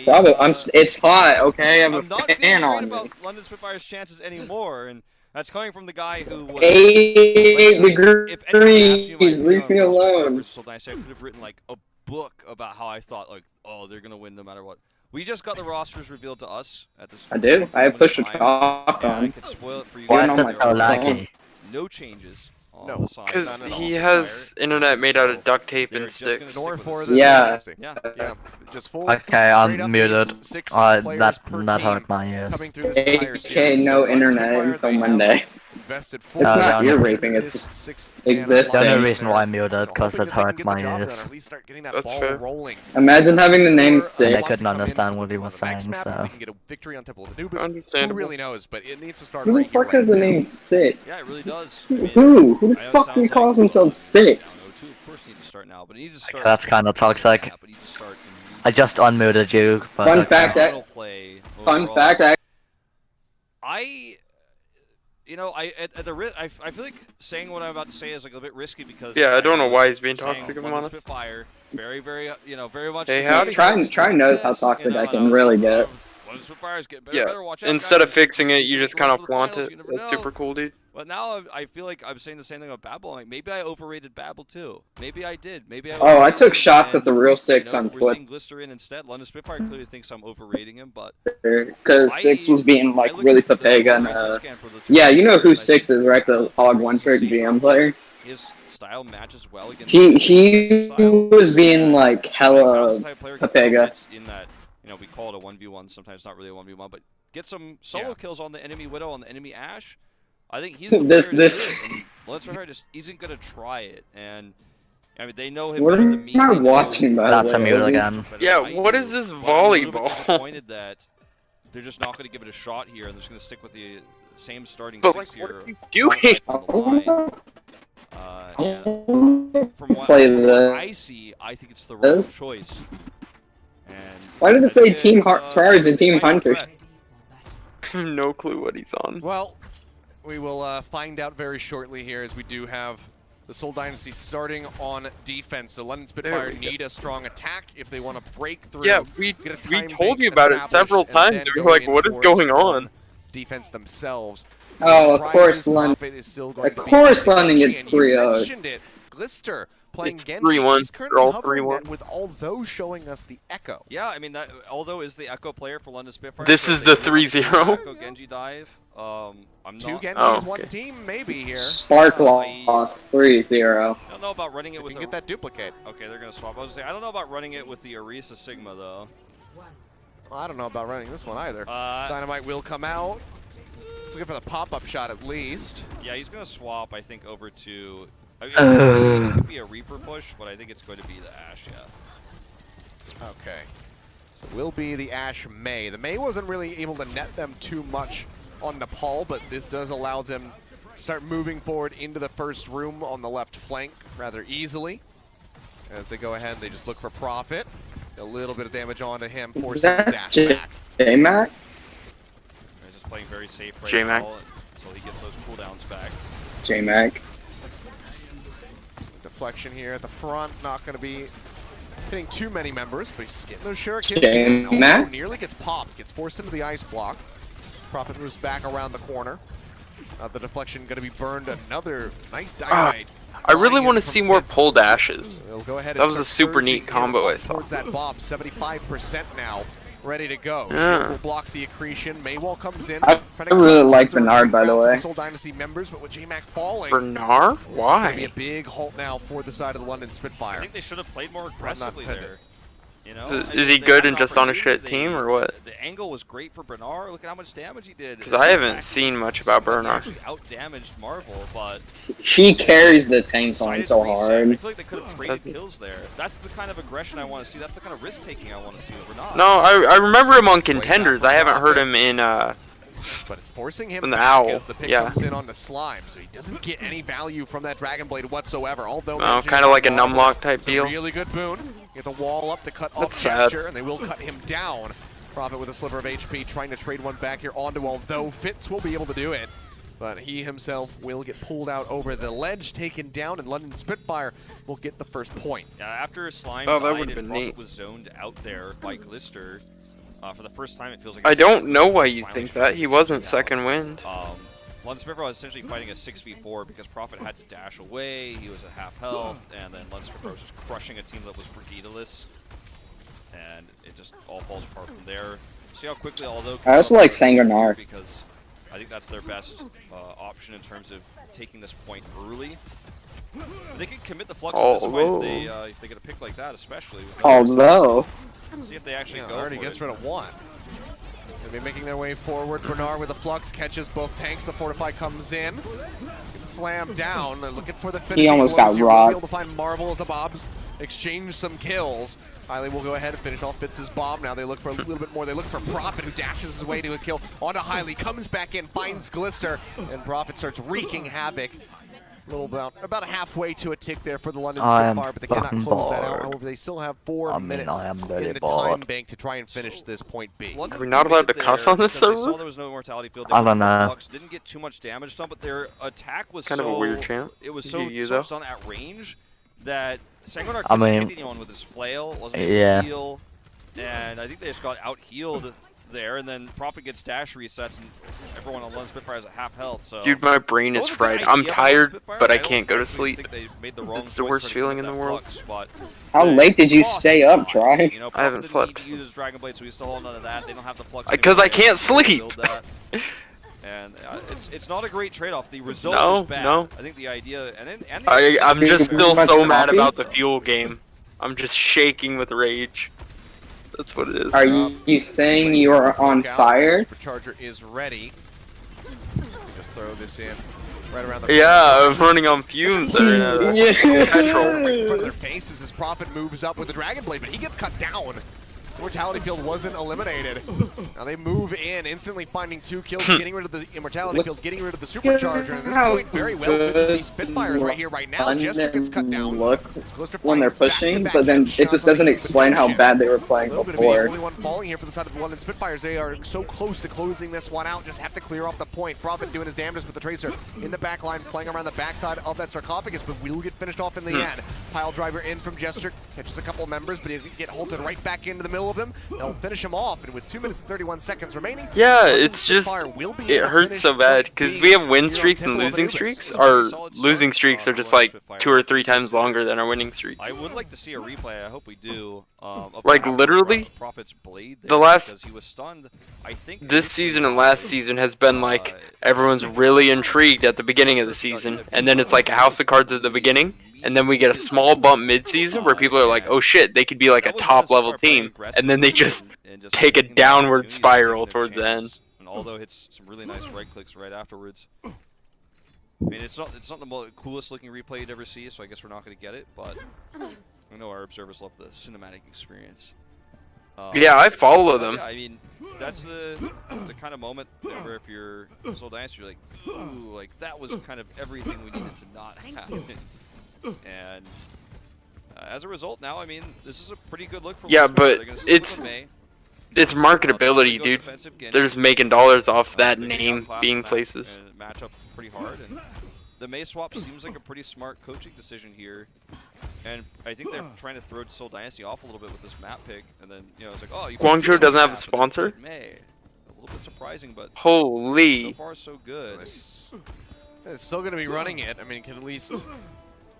Probably. It's hot, okay? I'm not a fan on about me. London Spitfire's chances anymore, and that's coming from the guy who was 8 degrees, leave me alone. I could have written like a book about how I thought, like, oh, they're gonna win no matter what. We just got the rosters revealed to us at this. I do. I pushed a talk on. I could spoil it for you Why guys. not? No changes on the side. Because he has internet made out of duct tape and sticks. Yeah. Yeah. Just full. Okay, I'm muted. That that hurt my ears. AK, no internet until Monday. It's not ear raping, it's just existing. The only reason why I'm muted, because it hurt my ears. That's fair. Imagine having the name And Sick. I couldn't understand what he was saying, so. Who really knows, but it needs to start Who the right here, fuck has the name Sick? Yeah, it really does. Who the fuck calls himself Six? That's kind of toxic. I just unmuted you, but Fun okay. fact, I feel like saying what I'm about to say is like a bit risky because Yeah, I don't know why he's being toxic, if I'm London honest. Spitfire, very, very, very much. Hey, howdy. Try knows how toxic I can really get. London Spitfire's getting better, Yeah, better, watch out, instead guys. of fixing it, you just kind of For the flaunt finals, it. you never That's know. super cool, dude. But now I feel like I'm saying the same thing about Babel. Like maybe I overrated Babel too. Maybe I did. Maybe I. Oh, I took shots at the real Six on We're Twitter. seeing Glycerin instead. London Spitfire clearly thinks I'm overrating him, but Because Six was being like really Papega and yeah, you know who Six is, right? The Hog One Trick GM player. his style matches well against. He was being like hella Papega. In that, we call it a 1v1. Sometimes not really a 1v1, but get some solo kills on the enemy Widow, on the enemy Ashe. I think he's the London Spitfire just isn't gonna try it, and I mean they know him better than me. What am I watching, by the way? Again. Yeah, what is this volleyball? Disappointed that they're just not gonna give it a shot here, and they're just gonna stick with the same starting But six like, what here. are you doing? From what I see, I think it's the wrong choice. And why does it say Team Charge and Team Hunter? No clue what he's on. Well, we will find out very shortly here, as we do have the Seoul Dynasty starting on defense. So London Spitfire need a strong attack if they want to break through. Yeah, we told you about it several times. We were like, what is going on? Defense themselves. Oh, of course, London. Of course, London gets 3-0. Glister playing Genji. 3-1. He's They're currently all hovering 3-1. that with Although showing us the Echo. Yeah, I mean that Although is the Echo player for London Spitfire. This is the 3-0. Echo Genji dive. I'm Two not. Genjis, one team, maybe here. Spark lost 3-0. I don't know about running it with. If you can get that duplicate. Okay, they're gonna swap. I was gonna say I don't know about running it with the Orisa Sigma though. Well, I don't know about running this one either. Dynamite will come out. Let's look for the pop-up shot at least. Yeah, he's gonna swap. I think over to. I mean, it could be a Reaper push, but I think it's going to be the Ashe. Yeah. Okay. So it will be the Ashe Mei. The Mei wasn't really able to net them too much on Nepal, but this does allow them to start moving forward into the first room on the left flank rather easily. As they go ahead, they just look for Prophet. A little bit of damage onto him, forcing the dash back. J-Mac? He's just playing very safe right J-Mac. now, so he gets those cooldowns back. J-Mac. Deflection here at the front, not going to be hitting too many members, but he's getting those shurikens in. J-Mac? Nearly gets popped, gets forced into the ice block. Prophet moves back around the corner. The deflection going to be burned. Another nice dynamite. I really want to see more pull dashes. We'll go ahead That and was a start super neat surging combo I saw. towards that bomb. 75% now, ready to go. Yeah. Will block the accretion. Maywall comes in. I really like Bernard, by the way. Soul Dynasty members, but with J-Mac falling. Bernard? This is Why? going to be a big halt now for the side of the London Spitfire. I think they should have played more aggressively there. So is he good and just on a shit team, or what? The angle was great for Bernard. Look at how much damage he did. Because I haven't seen much about Bernard. He out-damaged Marvel, but... He carries the tank line so I hard. feel like they could have traded kills there. That's the kind of aggression I want to see. That's the kind of risk-taking I want to see with Bernard. No, I remember him on Contenders. I haven't heard him in But it's forcing him from the back Owl. as the pick Yeah. comes in on the Slime, so he doesn't get any value from that Dragon Blade whatsoever. Although Oh, kind of like a numlock type it's deal. a really good boon. Get the wall up to cut off That's sad. Gesture, and they will cut him down. Prophet with a sliver of HP, trying to trade one back here onto Although. Fitz will be able to do it, but he himself will get pulled out over the ledge, taken down, and London Spitfire will get the first point. Yeah, after Slime Oh, that died would've and been Prophet neat. was zoned out there by Glister, for the first time it feels like... I don't know why you think that. He wasn't second wind. London Spitfire was essentially fighting a 6v4 because Prophet had to dash away, he was at half health, and then London Spitfire was just crushing a team that was Brigida-less. And it just all falls apart from there. See how quickly, although... I also like Sanguinar. Because I think that's their best option in terms of taking this point early. They can commit the Flux at this point if they get a pick like that, especially. See if they actually go already gets rid of one. They'll be making their way forward. Bernard with the Flux catches both tanks. The Fortify comes in. Gets slammed down. They're looking for the finish. He almost got rocked. Able to find Marvel as the Bobs exchange some kills. Hailey will go ahead and finish off Fitz' bomb. Now they look for a little bit more. They look for Prophet, who dashes his way to a kill onto Hailey. Comes back in, finds Glister, and Prophet starts wreaking havoc. About halfway to a tick there for the London Spitfire, but they cannot close that out. However, they still have 4 minutes in the time bank to try and finish this point B. Are we not allowed to cuss on this server? They saw there was no mortality field. I don't know. Flux didn't get too much damage done, but their attack was kind of a weird chant. It was so much done at range that Sanguinar couldn't hit anyone with his flail. Wasn't able to heal, and I think they just got out healed there, and then Prophet gets dash resets, and everyone on London Spitfire is at half health. So, dude, my brain is fried. I'm tired, but I can't go to sleep. It's the worst feeling in the world. How late did you stay up, Try? I haven't slept. Because I can't sleep. And it's not a great trade-off. The result is bad. No. I think the idea, I'm just still so mad about the fuel game. I'm just shaking with rage. That's what it is. Are you saying you are on fire? Supercharger is ready. Just throw this in right around the I'm running on fumes there. Petrol right in front of their faces as Prophet moves up with the Dragon Blade, but he gets cut down. Mortality Field wasn't eliminated. Now they move in, instantly finding 2 kills, getting rid of the Immortality Field, getting rid of the Supercharger. And at this point, very well could be Spitfires right here, right now. Jester gets cut down. Look when they're pushing, but then it just doesn't explain how bad they were playing before. The only one falling here for the side of the London Spitfires. They are so close to closing this one out. Just have to clear off the point. Prophet doing his damage with the Tracer in the back line, playing around the backside of that sarcophagus, but will get finished off in the end. Pile driver in from Jester, catches a couple members, but he'll get halted right back into the middle of them. They'll finish him off, and with 2 minutes and 31 seconds remaining, it's just, it hurts so bad, because we have win streaks and losing streaks. Our losing streaks are just like 2 or 3 times longer than our winning streaks. I would like to see a replay, I hope we do. Like literally, Prophet's blade there, the last, he was stunned. I think this season and last season has been like, everyone's really intrigued at the beginning of the season, and then it's like a house of cards at the beginning, and then we get a small bump mid-season where people are like, oh shit, they could be like a top-level team, and then they just take a downward spiral towards the end. And although hits some really nice right clicks right afterwards. I mean, it's not the coolest looking replay you'd ever see, so I guess we're not going to get it, but I know our observers love the cinematic experience. Yeah, I follow them. Yeah, I mean, that's the kind of moment where if you're Seoul Dynasty, you're like, ooh, like that was kind of everything we needed to not happen. And as a result, now, I mean, this is a pretty good look for but it's marketability, dude. They're just making dollars off that name being places. Match up pretty hard, and the May swap seems like a pretty smart coaching decision here. And I think they're trying to throw Seoul Dynasty off a little bit with this map pick, and then it's like, oh, you Guangzhou doesn't have a sponsor. May. A little bit surprising, but holy, so far so good. It's still going to be running it. I mean, can at least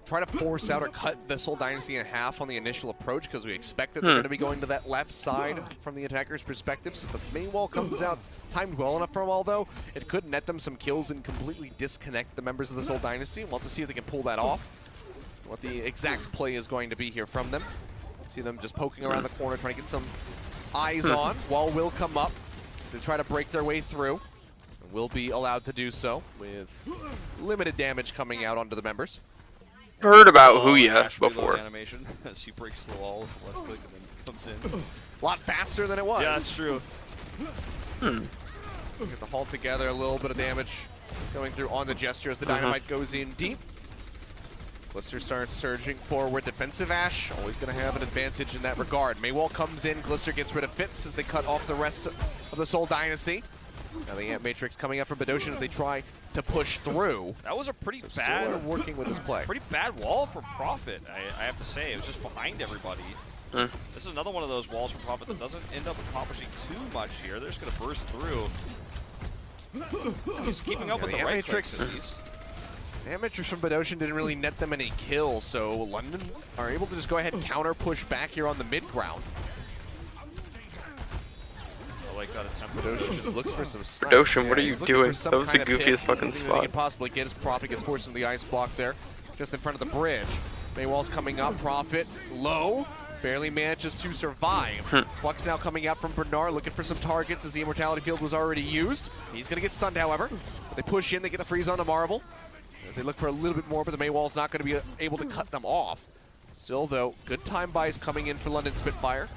try to force out or cut the Seoul Dynasty in half on the initial approach, because we expect that they're going to be going to that left side from the attacker's perspective. So if the main wall comes out timed well enough for them all, though, it could net them some kills and completely disconnect the members of the Seoul Dynasty. We'll have to see if they can pull that off. What the exact play is going to be here from them. See them just poking around the corner, trying to get some eyes on. Wall will come up to try to break their way through. And will be allowed to do so with limited damage coming out onto the members. Heard about Huya before. Animation as he breaks the wall with left click and then comes in. A lot faster than it was. Yeah, that's true. Get the halt together, a little bit of damage going through on the Jester as the Dynamite goes in deep. Glister starts surging forward. Defensive Ash, always going to have an advantage in that regard. Maywall comes in. Glister gets rid of Fitz as they cut off the rest of the Seoul Dynasty. Now the Ant Matrix coming up from Badoshin as they try to push through. That was a pretty Still bad working with this play. Pretty bad wall for Prophet, I have to say. It was just behind everybody. This is another one of those walls for Prophet that doesn't end up accomplishing too much here. They're just going to burst through. He's keeping up with the right clicks at least. The Ant Matrix from Badoshin didn't really net them any kills, so London are able to just go ahead and counter push back here on the mid ground. like that attempt. Berdoshin just looks for some snipes. Berdoshin, what are you He's looking doing? for some That was the kind of goofiest hit, fucking anything that spot. He can possibly get. His Prophet gets forced into the ice block there, just in front of the bridge. Maywall's coming up. Prophet low. Barely manages to survive. Flux now coming out from Bernard, looking for some targets as the Immortality Field was already used. He's going to get stunned, however. But they push in, they get the freeze on to Marvel. As they look for a little bit more, but the Maywall's not going to be able to cut them off. Still, though, good time buys coming in for London Spitfire.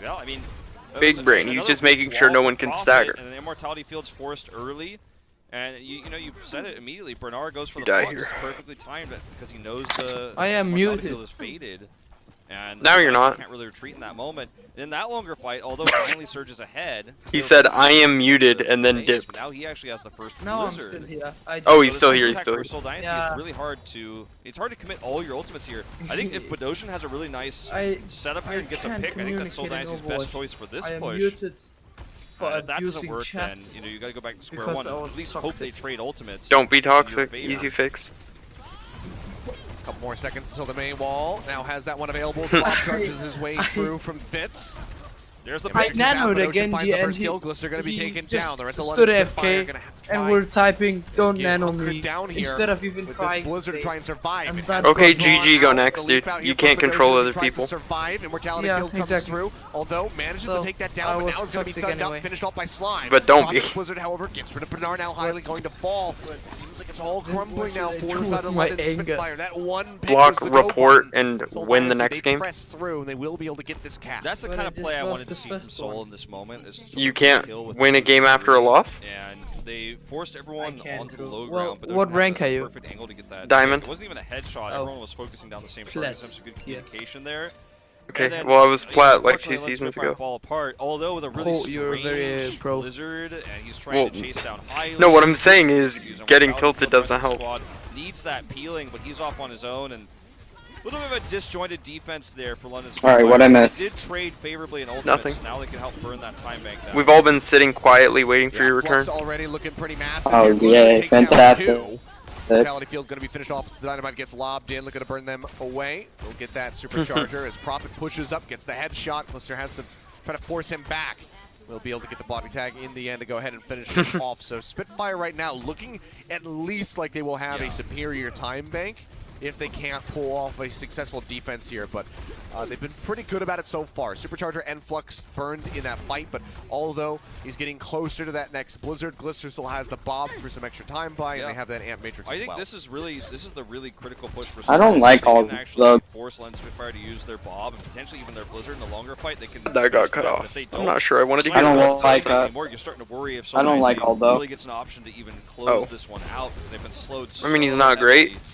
Yeah, I mean... Big brain, he's just making sure no one can stagger. And the Immortality Field's forced early. And you know, you said it immediately. Bernard goes for You the die Flux. here. Perfectly timed it because he knows the I am Immortality muted. Field is faded. And Now you're not. Can't really retreat in that moment. In that longer fight, although finally surges ahead. He said, I am muted, and then dipped. Now he actually has the first No, I'm blizzard. still here. Oh, he's still here, he's still For here. Soul Dynasty Yeah. is really hard to. It's hard to commit all your ultimates here. I think if Berdoshin has a really nice setup here and gets a can't pick, I think that's Soul communicate in Dynasty's best Overwatch. choice for this I am push. muted for If that doesn't abusing work, then chats you gotta go back to square because one. I And was at least hope toxic. they trade ultimates. Don't be in your toxic, favor. easy fix. Couple more seconds until the main wall. Now has that one available. Bob charges his way through from Fitz. There's the I Matrix is out, nanoed but Ocean again, finds the first and kill. Glister going to be he taken just down. The rest of stood London Spitfire AFK, going to have to try and we're typing, don't get nano hunkered me, down here instead of even with trying this Blizzard to to try and survive. And It that's Okay, what's wrong. GG, go out. next, The dude. leap out You here can't for control Berdoshin, other tries to people. survive. Immortality Yeah, Field comes exactly. through, although manages to So, take that I down, but was now is going to be toxic stunned anyway. up, finished off by Slime. But don't be. Prophet's Blizzard, however, gets rid of Bernard now, highly going to fall. It seems like it's all crumbling now for the side of My London anger. Spitfire. That one pick Block, was the go report, button. and Soul win the Dynasty, next they game. press through, and they will be able to get this cap. That's the But kind I of play just I lost wanted to the see from first Soul one. in this moment. Is just You to can't kill with win a the game after a loss? And they forced everyone I can't onto the go. low Well, ground. But what Berdoshin rank has are a you? perfect angle to get that. Diamond. It wasn't even a headshot. Oh. Everyone was focusing down the same Plat. target. Some good Yeah. communication there. Okay, And then, well I was plat like 2 unfortunately, London seasons Spitfire ago. fall apart. Although with a really Oh, you're very strange pro. blizzard, and he's trying to chase down Highly. No, what I'm saying is Using getting Immortality tilted Field, the doesn't rest of the help. squad Needs that peeling, but he's off on his own, and a little bit of a disjointed defense there for London Spitfire. Alright, what'd I miss? They did trade favorably in ultimates. Nothing. Now they can help burn that time bank down. We've all been sitting quietly waiting for your return. Flux already looking pretty massive. Oh, here. Blizzard yay, takes down fantastic. 2. Mortality Field going to be finished off. The Dynamite gets lobbed in, looking to burn them away. We'll get that supercharger as Prophet pushes up, gets the headshot. Blister has to try to force him back. We'll be able to get the body tag in the end to go ahead and finish it off. So Spitfire right now looking at least like they will have a superior time bank if they can't pull off a successful defense here, but they've been pretty good about it so far. Supercharger and Flux burned in that fight, but although he's getting closer to that next Blizzard, Glister still has the Bob for some extra time buy, and they have that Amp Matrix I as think well. this is the really critical push for I don't Soul. like They all can actually the- force London Spitfire to use their Bob and potentially even their Blizzard in the longer fight. They can That got push cut through, but off. if they I'm don't, not sure I wanted to I don't get like anymore, you're starting to worry if I don't like Soul Aldo. really gets an option to even close this one out because they've been slowed. I mean, he's so not great. heavily.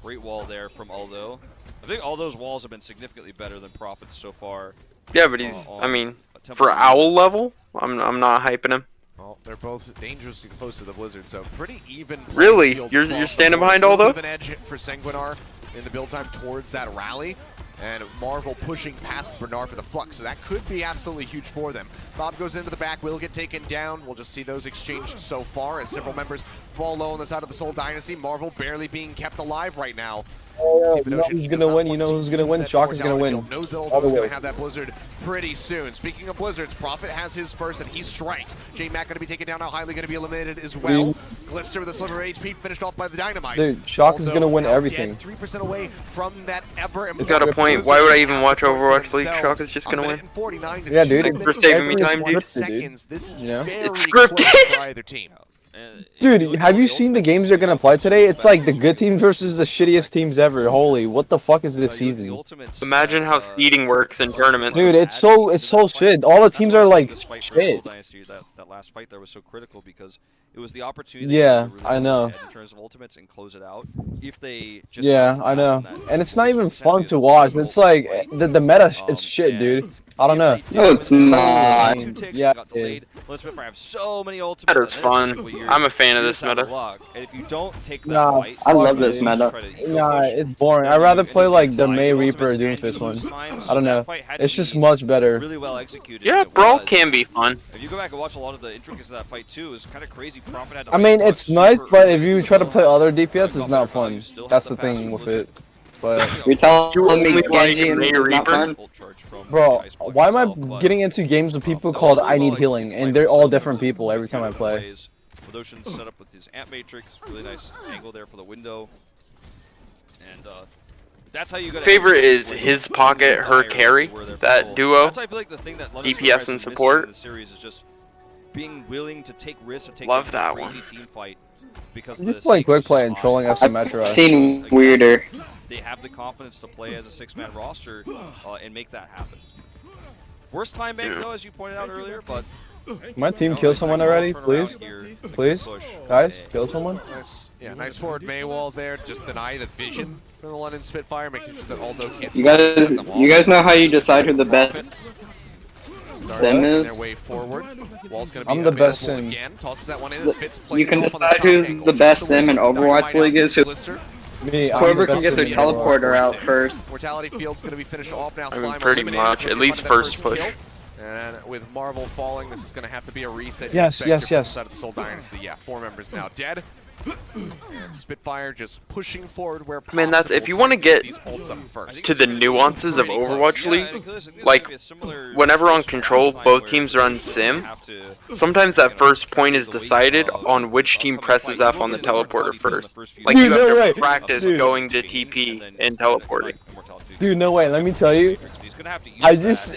Great wall there from Aldo. I think all those walls have been significantly better than Prophet's so far. Yeah, but he's, I mean, for Owl level, I'm not hyping him. Well, they're both dangerously close to the Blizzard, so pretty even. Really? field You're across the standing board. behind A little Aldo? bit of an edge for Sanguinar in the build time towards that rally. And Marvel pushing past Bernard for the Flux, so that could be absolutely huge for them. Bob goes into the back, will get taken down. We'll just see those exchanged so far as several members fall low on the side of the Soul Dynasty. Marvel barely being kept alive right now. You know who's gonna win? You know who's gonna win? Shocker's gonna win. Knows that All the Aldo's way. going to have that Blizzard pretty soon. Speaking of Blizzards, Prophet has his first and he strikes. J-Mac going to be taken down now, Highly going to be eliminated as well. Glister with a sliver of HP finished off by the Dynamite. Dude, Shocker's gonna win now everything. Dead, 3% away from that ever. He's got a point. Why would I even watch Overwatch League? Shocker's just gonna win. Yeah, dude. Thanks for saving me time, dude. Seconds. This is You know? very It's scripted. close for either team. Dude, have you seen the games they're gonna play today? It's like the good teams versus the shittiest teams ever. Holy, what the fuck is this season? Imagine how seeding works in tournaments. Dude, it's so shit. All the teams are like This fight for shit. Soul Dynasty, that last fight there was so critical because it was the opportunity Yeah, to really I know. go ahead in terms of ultimates and close it out. If they just Yeah, I know. And it's not even fun to watch. It's like the meta is shit, dude. I don't know. No, it's not. Yeah, got delayed. London Spitfire have so many ultimates. Meta's and then fun. it's just, well, I'm a fan of you this just have meta. luck. And if you don't take that Nah, fight, I love you this just meta. try to ego Nah, push. it's boring. I'd rather play like the May Reaper or Doomfist one. I don't know. It's just much better. Really well executed. Yeah, It Brawl was. can be fun. If you go back and watch a lot of the intricacies of that fight too, it's kind of crazy. Prophet had to I mean, ice block it's nice, super but early. if you try to play other DPS, it's not You fun. still have That's the the thing faster with Blizzard. it. but You're telling me like Genji May is not Reaper? fun? bro, why am I getting into games with people called I Need Healing, and they're all different people every time I play? Ocean set up with his amp matrix, really nice angle there for the window, and that's how you got. Favorite is his pocket, her carry. That duo, That's I feel like the thing that DPS and support. in the series is just being willing to take risks and take Love a that crazy one. team fight because I'm just playing quick play and trolling us in Metro. I've seen weirder. They have the confidence to play as a six-man roster and make that happen. Worst time bank though, as you pointed out earlier, but. My team kill someone already, please? Please? Guys, kill someone? Nice, yeah, nice forward Maywall there. Just deny the vision from the London Spitfire, making sure that Aldo can't. You guys know how you decide who the best sim is? Their way forward. Wall's gonna be I'm the best sim. again. Tosses that one in as Fitz plays You can off on the decide side who angle. the best sim in Overwatch League is. Me, Whoever can get their teleporter out first. Mortality Field's gonna be finished off now. I mean, Slime pretty eliminated much. quickly At least under that first push. kill. And with Marvel falling, this is going to have to be a reset. Yes, yes, yes. Side of the Soul Dynasty. Yeah, 4 members now dead. And Spitfire just pushing forward where possible. Man, that's if you want to get these ults up first. to the nuances of Overwatch League, like whenever on Control, both teams run Sim. Sometimes that first point is decided on which team presses F on the teleporter first. Like you have to practice going to TP and teleporting. Dude, no way. Let me tell you. I just,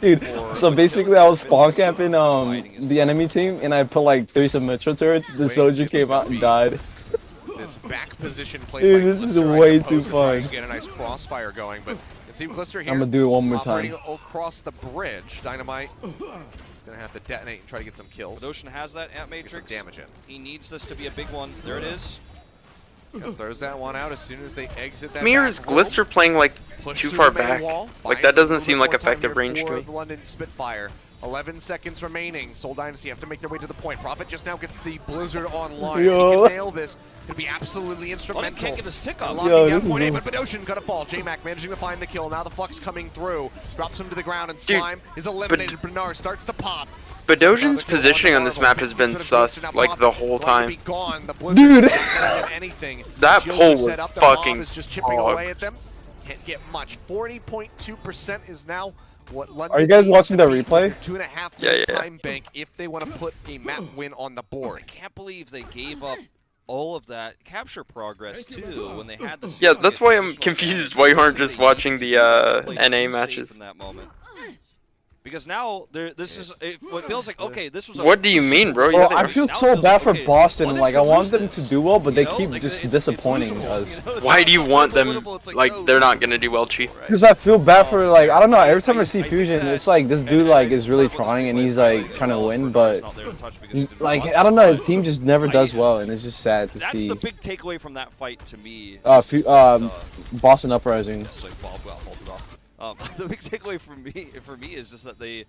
dude. So basically, I was spawn camping the enemy team, and I put like 3 Metro turrets. The soldier came out and died. This back position play. Dude, this is way too fun. Get a nice crossfire going, but you see Glister here. I'm gonna do it one more operating time. across the bridge. Dynamite is gonna have to detonate and try to get some kills. Ocean has that amp matrix. Get some damage in. He needs this to be a big one. There it is. Throws that one out as soon as they exit that. Mir, is Glister playing like too far back? Like that doesn't seem like effective range to me. London Spitfire. 11 seconds remaining. Soul Dynasty have to make their way to the point. Prophet just now gets the Blizzard online. Yo. He can nail this. It'll be absolutely instrumental. Can't get this tick up. Locking down point A, but Bedosian got a fall. J-Mac managing to find the kill. Now the Flux coming through. Drops him to the ground, and Slime is eliminated. Bernard starts to pop. Bedosian's positioning on this map has been sus like the whole time. Dude, that pull was fucking just chipping away at them. Can't get much. 40.2% is now what London. Are you guys watching the replay? 2.5 time bank if they want to put a map win on the board. I can't believe they gave up all of that capture progress too when they had the. Yeah, that's why I'm confused why you aren't just watching the NA matches. In that moment. Because now this is what feels like okay. This was. What do you mean, bro? Well, I feel so bad for Boston. Like I want them to do well, but they keep just disappointing us. Why do you want them? Like they're not gonna do well, Chief. Because I feel bad for like I don't know. Every time I see Fusion, it's like this dude like is really trying and he's like trying to win, but like I don't know. His team just never does well, and it's just sad to see. That's the big takeaway from that fight to me. Boston Uprising. The big takeaway for me is just that they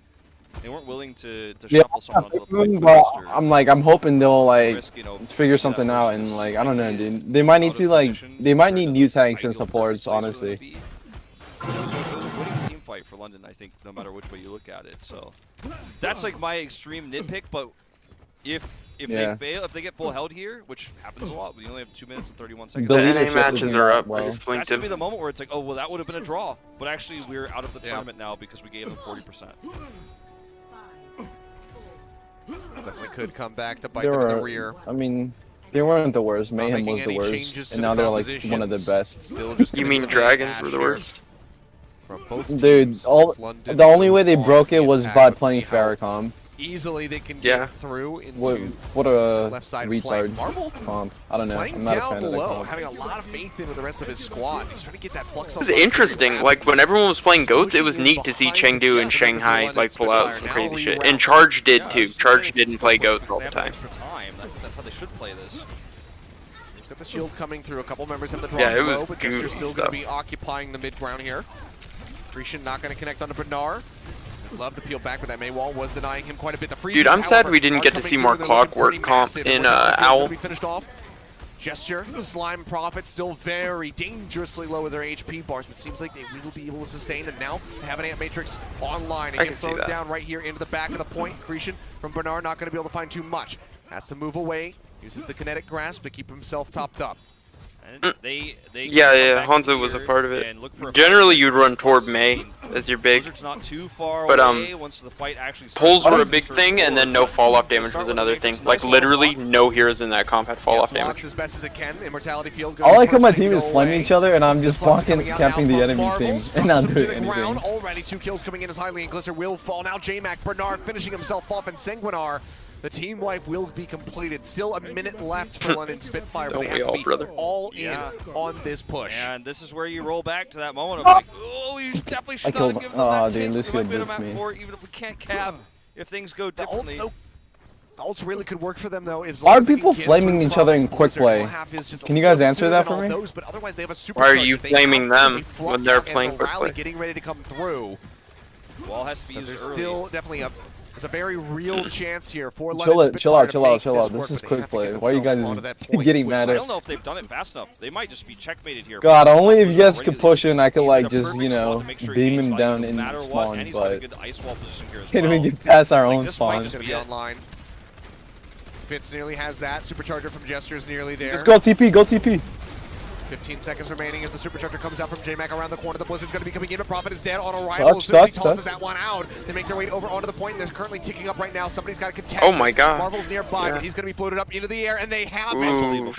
weren't willing to shuffle someone onto the point faster. I'm hoping they'll like figure something out and like I don't know, dude. They might need to they might need new tanks and supports, honestly. It was a winning team fight for London, I think, no matter which way you look at it. So that's like my extreme nitpick, but if they fail, if they get full held here, which happens a lot, we only have 2 minutes and 31 seconds. The NA matches are up. That's gonna be the moment where it's like, oh well, that would have been a draw, but actually we're out of the tournament now because we gave them 40%. Definitely could come back to bite them in the rear. I mean, they weren't the worst. Mayhem was the worst, and now they're like one of the best. You mean Dragons were the worst? Dude, the only way they broke it was by playing Farrakhan. Easily they can get through into what a left side retard comp. I don't know. I'm not a fan of the comp. Having a lot of faith in with the rest of his squad. He's trying to get that flux. It was interesting. Like when everyone was playing Goats, it was neat to see Chengdu and Shanghai like pull out some crazy shit. And Charge did too. Charge didn't play Goats all the time. That's how they should play this. He's got the shield coming through. A couple members have the drop it was low, but Jester's still going to be occupying the mid ground here. Grecian not going to connect onto Bernard. Love to peel back, but that Maywall was denying him quite a bit. The freeze. Dude, I'm sad we didn't get to see more Clockwork comp in Owl. Finished off. Gesture, Slime Prophet still very dangerously low with their HP bars, but seems like they will be able to sustain. And now they have an Amp Matrix online and get thrown down right here into the back of the point. Cretion from Bernard not going to be able to find too much. Has to move away. Uses the kinetic grasp to keep himself topped up. Yeah, Hanzo was a part of it. Generally, you'd run toward May as your big, but pulls were a big thing, and then no fall off damage was another thing. Like literally, no heroes in that comp had fall off damage. I like how my team is flaming each other, and I'm just blocking, camping the enemy team, and not doing anything. Already 2 kills coming in as Highly and Glisser will fall. Now J-Mac, Bernard finishing himself off, and Sanguinar. The team wipe will be completed. Still a minute left for London Spitfire, but they have to be all in on this push. And this is where you roll back to that moment of like, oh, you definitely should not give them that tape. We might win a map for, even if we can't cap, if things go differently. The ults really could work for them though. Why are people flaming each other in quick play? Can you guys answer that for me? Why are you flaming them when they're playing quick play? Getting ready to come through. Wall has to be used there's early. Still definitely there's a very real chance here for chill out. This is quick play. Why are you guys getting mad I at? don't know if they've done it fast enough. They might just be checkmated here. God, only if you guys could push in, I could like just, you know, beam him down in spawn, but can't even get past our own spawn. Fitz nearly has that. Supercharger from Jester's nearly there. Let's go TP, go TP. 15 seconds remaining as the Supercharger comes out from J-Mac around the corner. The Blizzard's going to be coming in, but Prophet is dead on arrival. As soon as he tosses that one out, they make their way over onto the point. They're currently ticking up right now. Somebody's got to contest. Oh my god. Marvel's nearby, but he's going to be floated up into the air, and they have it.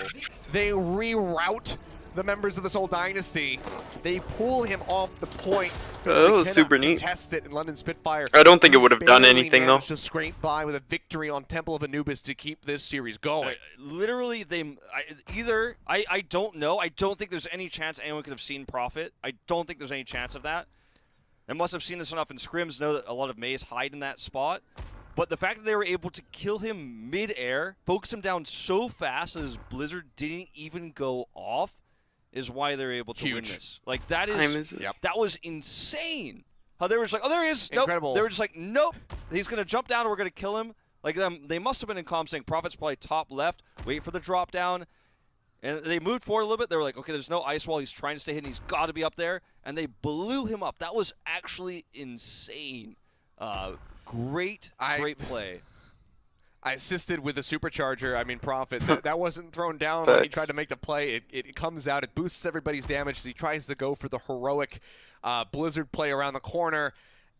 They reroute the members of the Soul Dynasty. They pull him off the point. That was super neat. Test it in London Spitfire. I don't think it would have done anything though. Just scrape by with a victory on Temple of Anubis to keep this series going. Literally, I don't know. I don't think there's any chance anyone could have seen Prophet. I don't think there's any chance of that. They must have seen this enough in scrims, know that a lot of Mays hide in that spot. But the fact that they were able to kill him mid-air, focus him down so fast that his Blizzard didn't even go off, is why they're able to win this. Like, that is, that was insane. How they were just like, oh, there he is. Incredible. Nope. They were just like, nope. He's going to jump down and we're going to kill him. Like, they must have been in comms saying, Prophet's probably top left, wait for the drop down. And they moved forward a little bit. They were like, okay, there's no ice wall. He's trying to stay hidden. He's got to be up there. And they blew him up. That was actually insane. Great play. I assisted with the Supercharger. I mean, Prophet. That wasn't thrown down when he tried to make the play. It comes out. It boosts everybody's damage. So he tries to go for the heroic Blizzard play around the corner.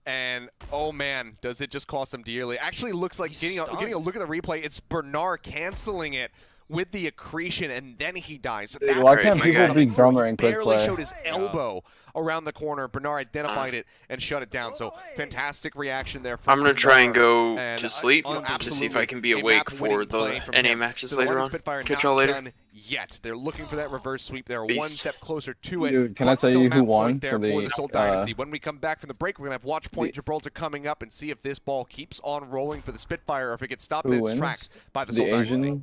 And, oh, man, does it just cost him dearly. Actually looks like, getting a look at the replay, it's Bernard canceling it with the accretion, and then he dies. So dude, why can't people be drummer in quick play? Barely showed his elbow around the corner. Bernard identified it and shut it down. So fantastic reaction there. I'm gonna try and go to sleep to see if I can be awake for the NA matches later on. Catch y'all later. Yet they're looking for that reverse sweep. They're one step closer to it. Dude, can I tell you who won for the Soul Dynasty? When we come back from the break, we're gonna have Watch Point Gibraltar coming up and see if this ball keeps on rolling for the Spitfire, or if it gets stopped in its tracks by the Soul Dynasty.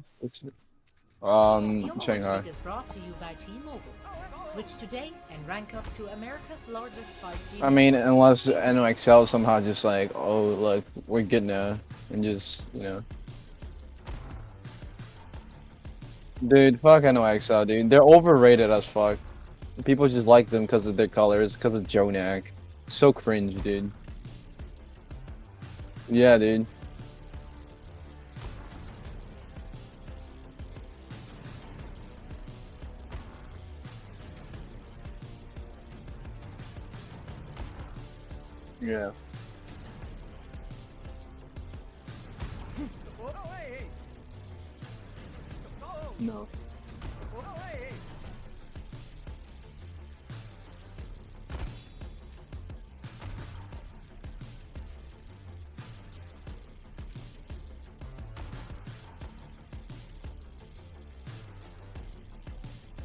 Shanghai. Is brought to you by T-Mobile. Switch today and rank up to America's largest 5G. I mean, unless NOXL somehow just like, oh look, we're good now, and just, you know. Dude, fuck NOXL, dude. They're overrated as fuck. People just like them because of their colors, because of Jonak. So cringe, dude. Yeah, dude. Yeah. No.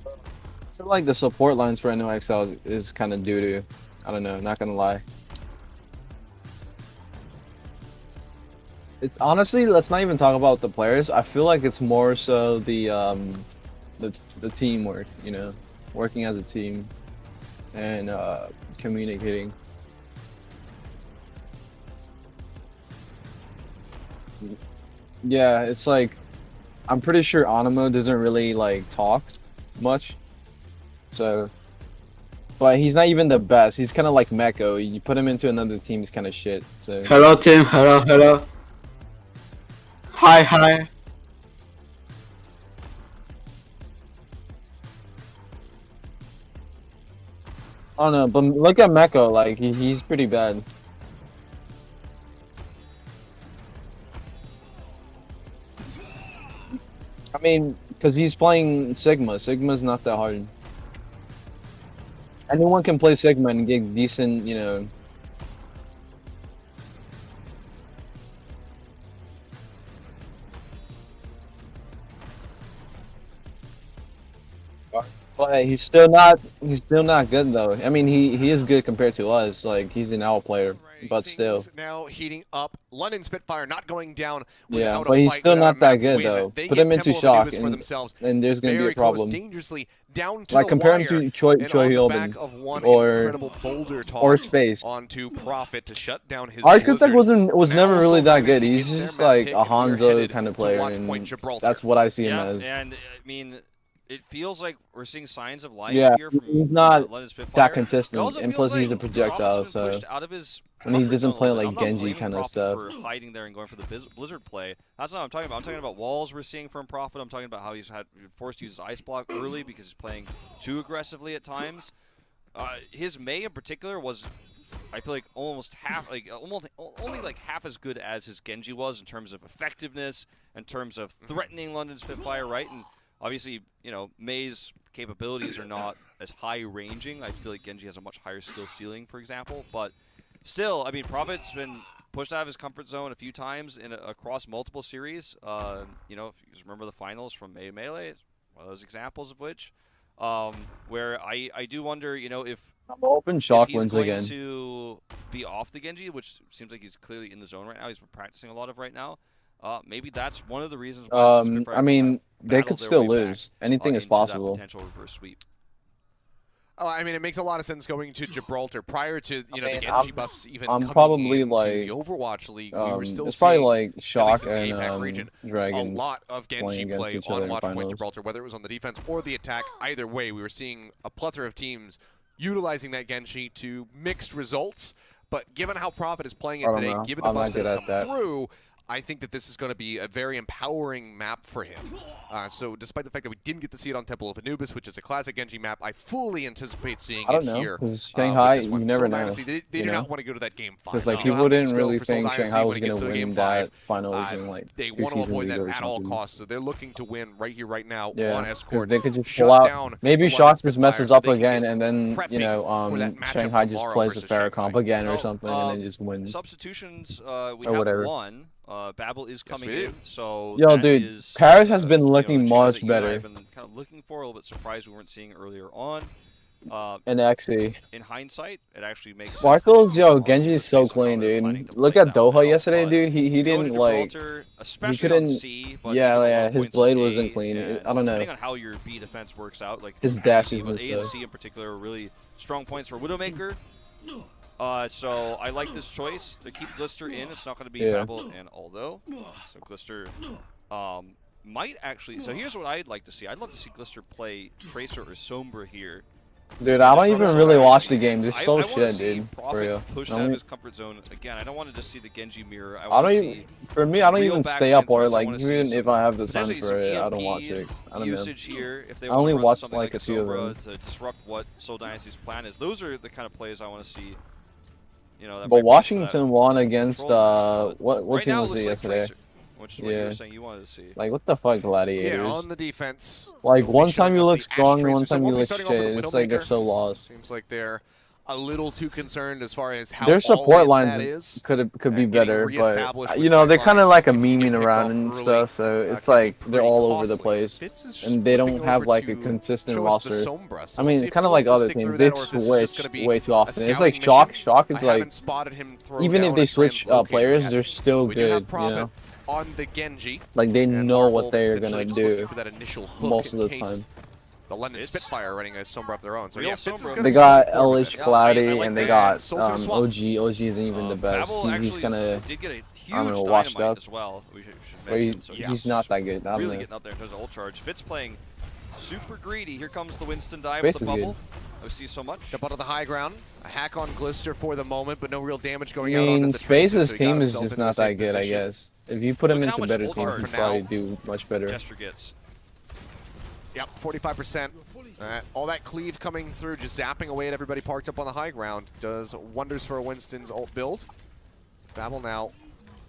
I feel like the support lines for NOXL is kind of doo-doo. I don't know, not gonna lie. It's honestly, let's not even talk about the players. I feel like it's more so the teamwork, you know, working as a team and communicating. Yeah, it's like I'm pretty sure Anima doesn't really like talk much, so. But he's not even the best. He's kind of like Meko. You put him into another team, he's kind of shit. So. Hello, Tim. Hello. Hi. I don't know, but look at Meko, like he's pretty bad. I mean, because he's playing Sigma. Sigma's not that hard. Anyone can play Sigma and get decent, you know. But he's still not good though. I mean, he is good compared to us. Like he's an out player, but still. Now heating up. London Spitfire not going down. Yeah, but he's still not that good though. Put him into shock, and there's gonna be a problem. Dangerously down to like compare him to Choi Hyobin or Space. Onto Prophet to shut down his. Architect was never really that good. He's just like a Hanzo kind of player, and that's what I see him as. And I mean, it feels like we're seeing signs of life yeah, here from he's not London Spitfire. that consistent, and plus he's a projectile, so when he doesn't play like Genji kind of stuff. For hiding there and going for the Blizzard play. That's not what I'm talking about. I'm talking about walls we're seeing from Prophet. I'm talking about how he's been forced to use his ice block early because he's playing too aggressively at times. His Mei in particular was, I feel like, almost only like half as good as his Genji was in terms of effectiveness, in terms of threatening London Spitfire, right? And obviously, you know, Mei's capabilities are not as high-ranging. I feel like Genji has a much higher skill ceiling, for example. But still, I mean, Prophet's been pushed out of his comfort zone a few times across multiple series. You know, if you remember the finals from Mei Melee, one of those examples of which, where I do wonder, you know, if I'm open shock he's wins going again. to be off the Genji, which seems like he's clearly in the zone right now. He's been practicing a lot of right now. Maybe that's one of the reasons why I mean, they could still lose. Anything is possible. Potential reverse sweep. Oh, I mean, it makes a lot of sense going to Gibraltar prior to the Genji buffs even I'm coming probably into like the Overwatch League. We were still it's probably seeing, like Shock at least in the APAC and region, Dragons a lot of Genji playing play against each on other in Watch Point finals. Gibraltar, whether it was on the defense or the attack. Either way, we were seeing a plethora of teams utilizing that Genji to mixed results. But given how Prophet is playing it today, given the buffs that have come through, I think that this is going to be a very empowering map for him. So despite the fact that we didn't get to see it on Temple of Anubis, which is a classic Genji map, I fully anticipate seeing it here. Because Shanghai, you never know. They do not want to go to that game 5. Because like people didn't really think Shanghai was going to win that finals in like they 2 want to seasons avoid that ago or at all something. costs, so they're looking to win right here, right now Yeah, on Escort. they could just pull out. Maybe Shock just messes up again, and then you know, Shanghai just plays a fair comp again or something, and then just wins. Substitutions, we have one. Babel is coming in, so yo, dude, Paris has been looking much better. I've been kind of looking for, a little bit surprised we weren't seeing earlier on. And actually, in hindsight, it actually makes Sparkles, yo, Genji is so clean, dude. Look at Doha yesterday, dude. He didn't like, he couldn't. Yeah, his blade wasn't clean. I don't know. Depending on how your B defense works out, like his dashes and A and stuff. C in particular are really strong points for Widowmaker. So I like this choice to keep Glister in. It's not going to be Babel and Aldo. So Glister might actually. So here's what I'd like to see. I'd love to see Glister play Tracer or Sombra here. Dude, I don't even really watch the game. This is so shit, dude. For real. Pushed out of his comfort zone again. I don't want to just see the Genji mirror. I don't even. For me, I don't even stay up, or like even if I have the time for it, I don't watch it. I don't know. Here, if they I only watch like a few of them. to disrupt what Seoul Dynasty's plan is. Those are the kind of plays I want to see. You know, that but Washington won against what team was it yesterday? Which is what you were saying you wanted to see. Like what the fuck, Gladiators? Yeah, on the defense. Like one time you look strong, and one time you look shit. It's like they're so lost. Seems like they're a little too concerned as far as how their support lines could be better, but you know they're kind of like a memeing around and stuff. So it's like they're all over the place, and they don't have like a consistent roster. I mean, kind of like other teams, they switch way too often. It's like Shock is like, even if they switch players, they're still good. You know. On the Genji, like they know what they're gonna do most of the time. The London Spitfire running a Sombra of their own. So yeah, they got LH Cloudy and they got OG. OG isn't even the best. He's kind of, I don't know, washed up. But he's not that good. I don't really getting up there in terms of ult charge. Fitz playing super greedy. Here comes the Winston dive with the bubble. I see so much. Jump onto the high ground. A hack on Glister for the moment, but no real damage going out. I mean, Space's team is just not that good, I guess. If you put him into better teams, he'd probably do much better. Gesture gets. Yep, 45%. All that cleave coming through, just zapping away at everybody parked up on the high ground, does wonders for Winston's ult build. Babel now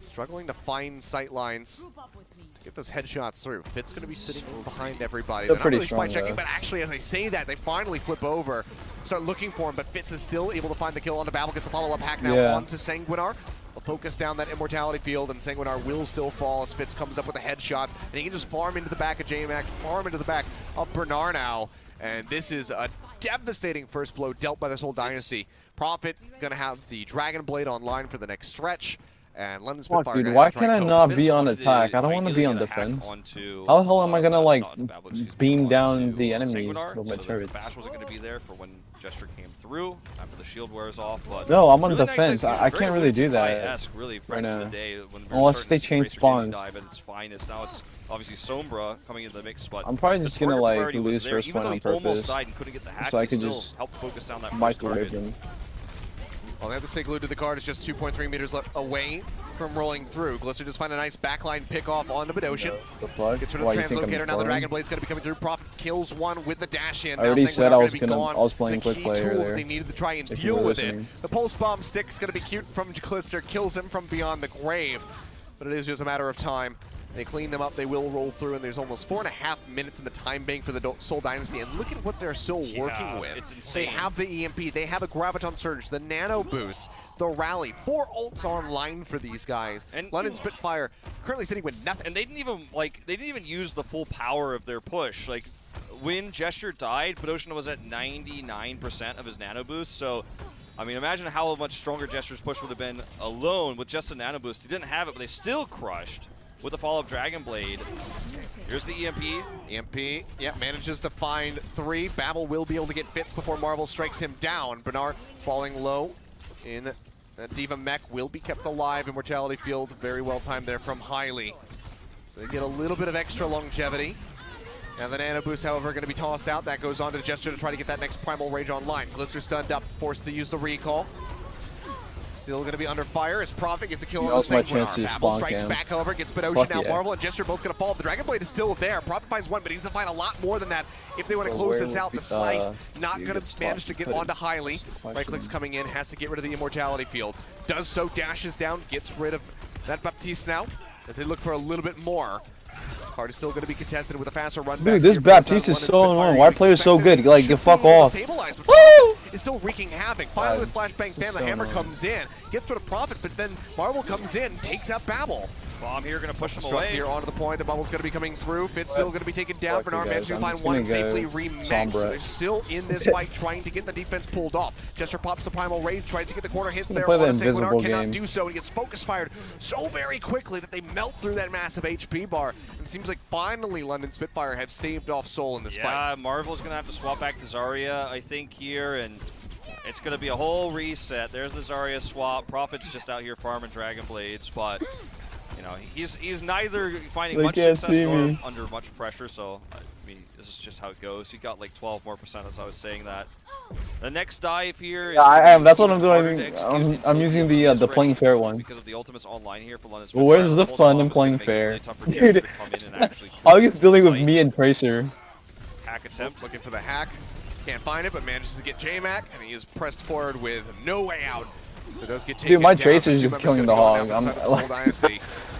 struggling to find sight lines to get those headshots through. Fit's going to be sitting behind everybody. They're not really spy checking, but actually as I say that, they finally flip over, start looking for him, but Fitz is still able to find the kill onto Babel, gets a follow-up hack now onto Sanguinar. Will focus down that immortality field, and Sanguinar will still fall as Fitz comes up with the headshots, and he can just farm into the back of J-Mac, farm into the back of Bernard now. And this is a devastating first blow dealt by this whole dynasty. Prophet going to have the Dragon Blade online for the next stretch. And London Spitfire. Dude, why can I not be on attack? I don't want to be on defense. How the hell am I going to, like, beam down the enemies with my turrets? Bash wasn't going to be there for when Gesture came through after the shield wears off. But no, I'm on really defense. I can't really do that really right now. Unless they change spawns. Now it's obviously Sombra coming into the mix, but I'm probably just gonna like lose first point on purpose, hack, so I can just help focus down that microwave him. Well, they have to stay glued to the card. It's just 2.3 meters away from rolling through. Glister just find a nice backline pick off onto Bedosian. Gets rid of the translocator. Now the Dragon Blade's going to be coming through. Prophet kills one with the dash in. I already said I was playing quick player there. They needed to try and deal with it. The pulse bomb stick's going to be cute from Glister. Kills him from beyond the grave. But it is just a matter of time. They clean them up, they will roll through, and there's almost 4.5 minutes in the time bank for the Soul Dynasty, and look at what they're still working with. It's insane. They have the EMP, they have a Graviton Surge, the Nano Boost, the Rally, 4 ults online for these guys. And London Spitfire currently sitting with nothing. And they didn't even use the full power of their push. Like, when Gesture died, Bedosian was at 99% of his Nano Boost, so I mean, imagine how much stronger Gesture's push would have been alone with just a Nano Boost. He didn't have it, but they still crushed with the follow-up Dragon Blade. Here's the EMP. EMP, yeah, manages to find 3. Babel will be able to get Fitz before Marvel strikes him down. Bernard falling low in Diva Mech will be kept alive. Immortality Field, very well timed there from Hiley. So they get a little bit of extra longevity. And the Nano Boost, however, going to be tossed out. That goes on to Gesture to try to get that next Primal Rage online. Glister stunned up, forced to use the recall. Still going to be under fire as Prophet gets a kill on the Sanguinar. Babel strikes back, however, gets Bedosian now. Marvel and Gesture both going to fall. The Dragon Blade is still there. Prophet finds one, but he needs to find a lot more than that if they want to close this out. The Slice not going to manage to get onto Hiley. Right click's coming in, has to get rid of the Immortality Field. Does so, dashes down, gets rid of that Baptiste now as they look for a little bit more. Card is still going to be contested with a faster run. Dude, this Baptiste is so annoying. Why players so good? Like, get fuck off. Is still wreaking havoc. Finally, with Flashbang Fan, the hammer comes in, gets rid of Prophet, but then Marvel comes in, takes out Babel. Bomb here, going to push him away. Here onto the point. The bubble's going to be coming through. Fitz still going to be taken down. Bernard managed to find one safely remixed. So they're still in this fight, trying to get the defense pulled off. Gesture pops the Primal Rage, tries to get the corner hits there. Sanguinar cannot do so. He gets focus fired so very quickly that they melt through that massive HP bar. It seems like finally London Spitfire have staved off Soul in this fight. Yeah, Marvel's going to have to swap back to Zarya, I think, here, and it's going to be a whole reset. There's the Zarya swap. Prophet's just out here farming Dragon Blades, but you know, he's neither finding much success nor under much pressure, so I mean, this is just how it goes. He got like 12% more as I was saying that. The next dive here is I am. That's what I'm doing. I'm using the playing fair one. Because of the Ultimates online here for London. Well, where's the fun in playing fair? Dude, August dealing with me and Tracer. Hack attempt, looking for the hack. Can't find it, but manages to get J-Mac, and he is pressed forward with no way out. So does get taken Dude, my down. Tracer's just killing the hog.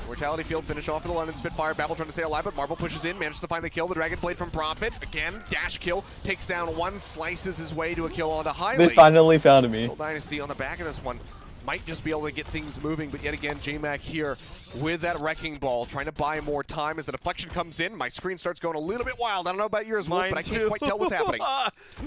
Mortality Field finish off for the London Spitfire. Babel trying to stay alive, but Marvel pushes in, manages to find the kill. The Dragon Blade from Prophet. Again, dash kill. Takes down one, slices his way to a kill onto Hiley. They finally found me. Soul Dynasty on the back of this one might just be able to get things moving, but yet again, J-Mac here with that Wrecking Ball, trying to buy more time as the deflection comes in. My screen starts going a little bit wild. I don't know about yours, Wolf, but I can't quite tell what's happening.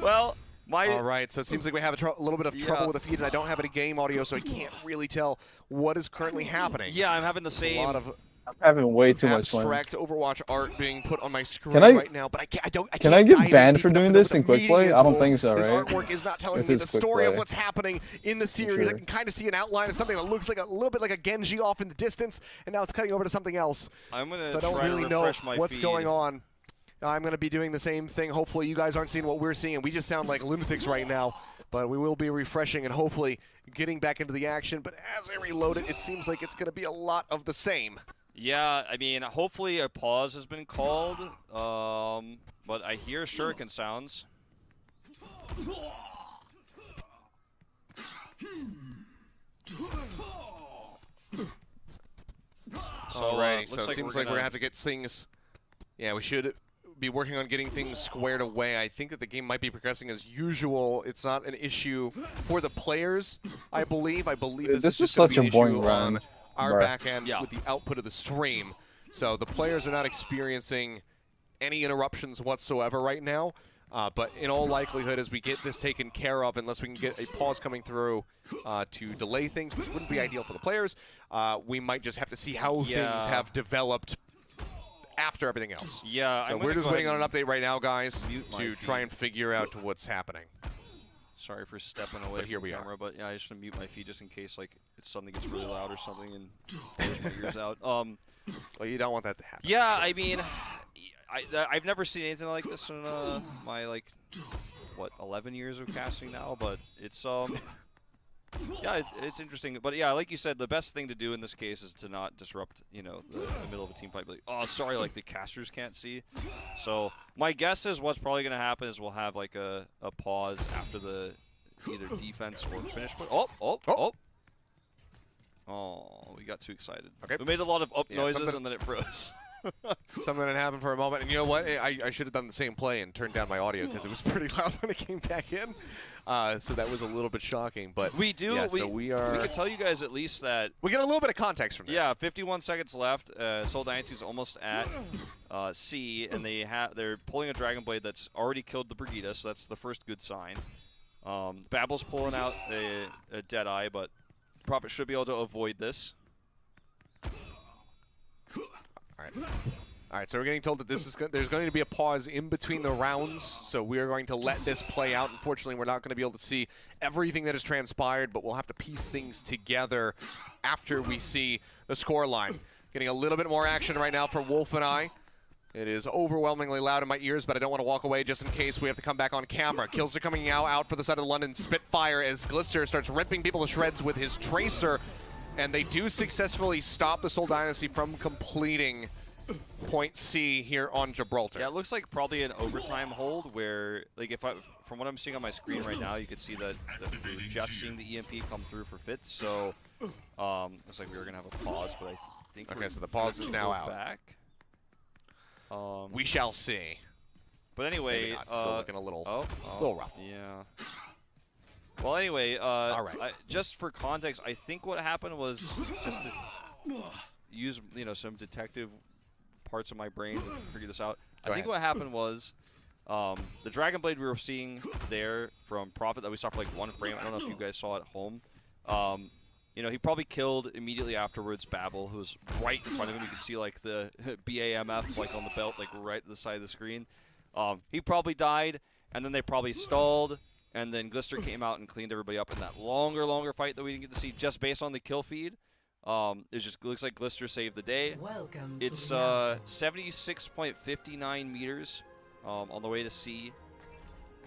Well, all right, so it seems like we have a little bit of trouble with the feed, and I don't have any game audio, so I can't really tell what is currently happening. Yeah, I'm having the same. I'm having way too much fun. Abstract Overwatch art being put on my screen right now, but I can't. Can I get banned for doing this in quick play? I don't think so, right? This artwork is not telling me the story of what's happening in the series. I can kind of see an outline of something that looks like a little bit like a Genji off in the distance, and now it's cutting over to something else. I'm gonna. So I don't really know what's going on. I'm going to be doing the same thing. Hopefully you guys aren't seeing what we're seeing. We just sound like lunatics right now, but we will be refreshing and hopefully getting back into the action. But as I reload it, it seems like it's going to be a lot of the same. Yeah, I mean, hopefully a pause has been called, but I hear shuriken sounds. Alrighty, so it seems like we're gonna gonna have to get things. Yeah, we should be working on getting things squared away. I think that the game might be progressing as usual. It's not an issue for the players, I believe. I believe this is such an a boring issue run, on our bruh. back end with the output of the stream. So the players are not experiencing any interruptions whatsoever right now. But in all likelihood, as we get this taken care of, unless we can get a pause coming through to delay things, which wouldn't be ideal for the players, we might just have to see how things have developed after everything else. Yeah, so we're just waiting on an update right now, guys, to try and figure out what's happening. Sorry for stepping away But here from we the are. camera, but yeah, I just want to mute my feed just in case like it suddenly gets really loud or something and blows my ears out. Well, you don't want that to happen. Yeah, I mean, I've never seen anything like this in my like what 11 years of casting now, but it's yeah, it's interesting. But yeah, like you said, the best thing to do in this case is to not disrupt, you know, the middle of a team fight. Like, oh, sorry, like the casters can't see. So my guess is what's probably going to happen is we'll have like a pause after the either defense or finish. Oh, we got too excited. Okay, we made a lot of up noises and then it froze. Something that happened for a moment, and you know what? I should have done the same play and turned down my audio because it was pretty loud when it came back in. So that was a little bit shocking, but we do. Yeah, we so we are. We can tell you guys at least that we get a little bit of context from this. Yeah, 51 seconds left. Seoul Dynasty's almost at C, and they're pulling a Dragon Blade that's already killed the Brigida, so that's the first good sign. Babble's pulling out a Deadeye, but Prophet should be able to avoid this. All right, so we're getting told that this is there's going to be a pause in between the rounds, so we are going to let this play out. Unfortunately, we're not going to be able to see everything that has transpired, but we'll have to piece things together after we see the score line. Getting a little bit more action right now from Wolf and I. It is overwhelmingly loud in my ears, but I don't want to walk away just in case we have to come back on camera. Kills are coming out for the side of the London Spitfire as Glister starts ripping people to shreds with his Tracer, and they do successfully stop the Seoul Dynasty from completing point C here on Gibraltar. Yeah, it looks like probably an overtime hold where, like, from what I'm seeing on my screen right now, you could see that we're just seeing the EMP come through for Fitz. So, looks like we were gonna have a pause, but I think so the pause is now out. Back. We shall see. But anyway, still looking a little rough. Yeah. Well, anyway, all right. Just for context, I think what happened was just to use some detective parts of my brain to figure this out. I think what happened was the Dragon Blade we were seeing there from Prophet that we saw for like one frame. I don't know if you guys saw at home. He probably killed immediately afterwards Babel, who was right in front of him. You could see like the BAMF like on the belt, like right at the side of the screen. He probably died, and then they probably stalled, and then Glister came out and cleaned everybody up in that longer fight that we didn't get to see just based on the kill feed. It just looks like Glister saved the day. It's 76.59 meters on the way to C.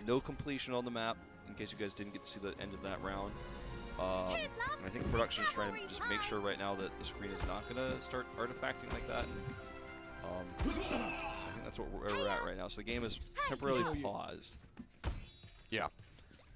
No completion on the map, in case you guys didn't get to see the end of that round. And I think production is trying to just make sure right now that the screen is not going to start artifacting like that. I think that's where we're at right now. So the game is temporarily paused. Yeah.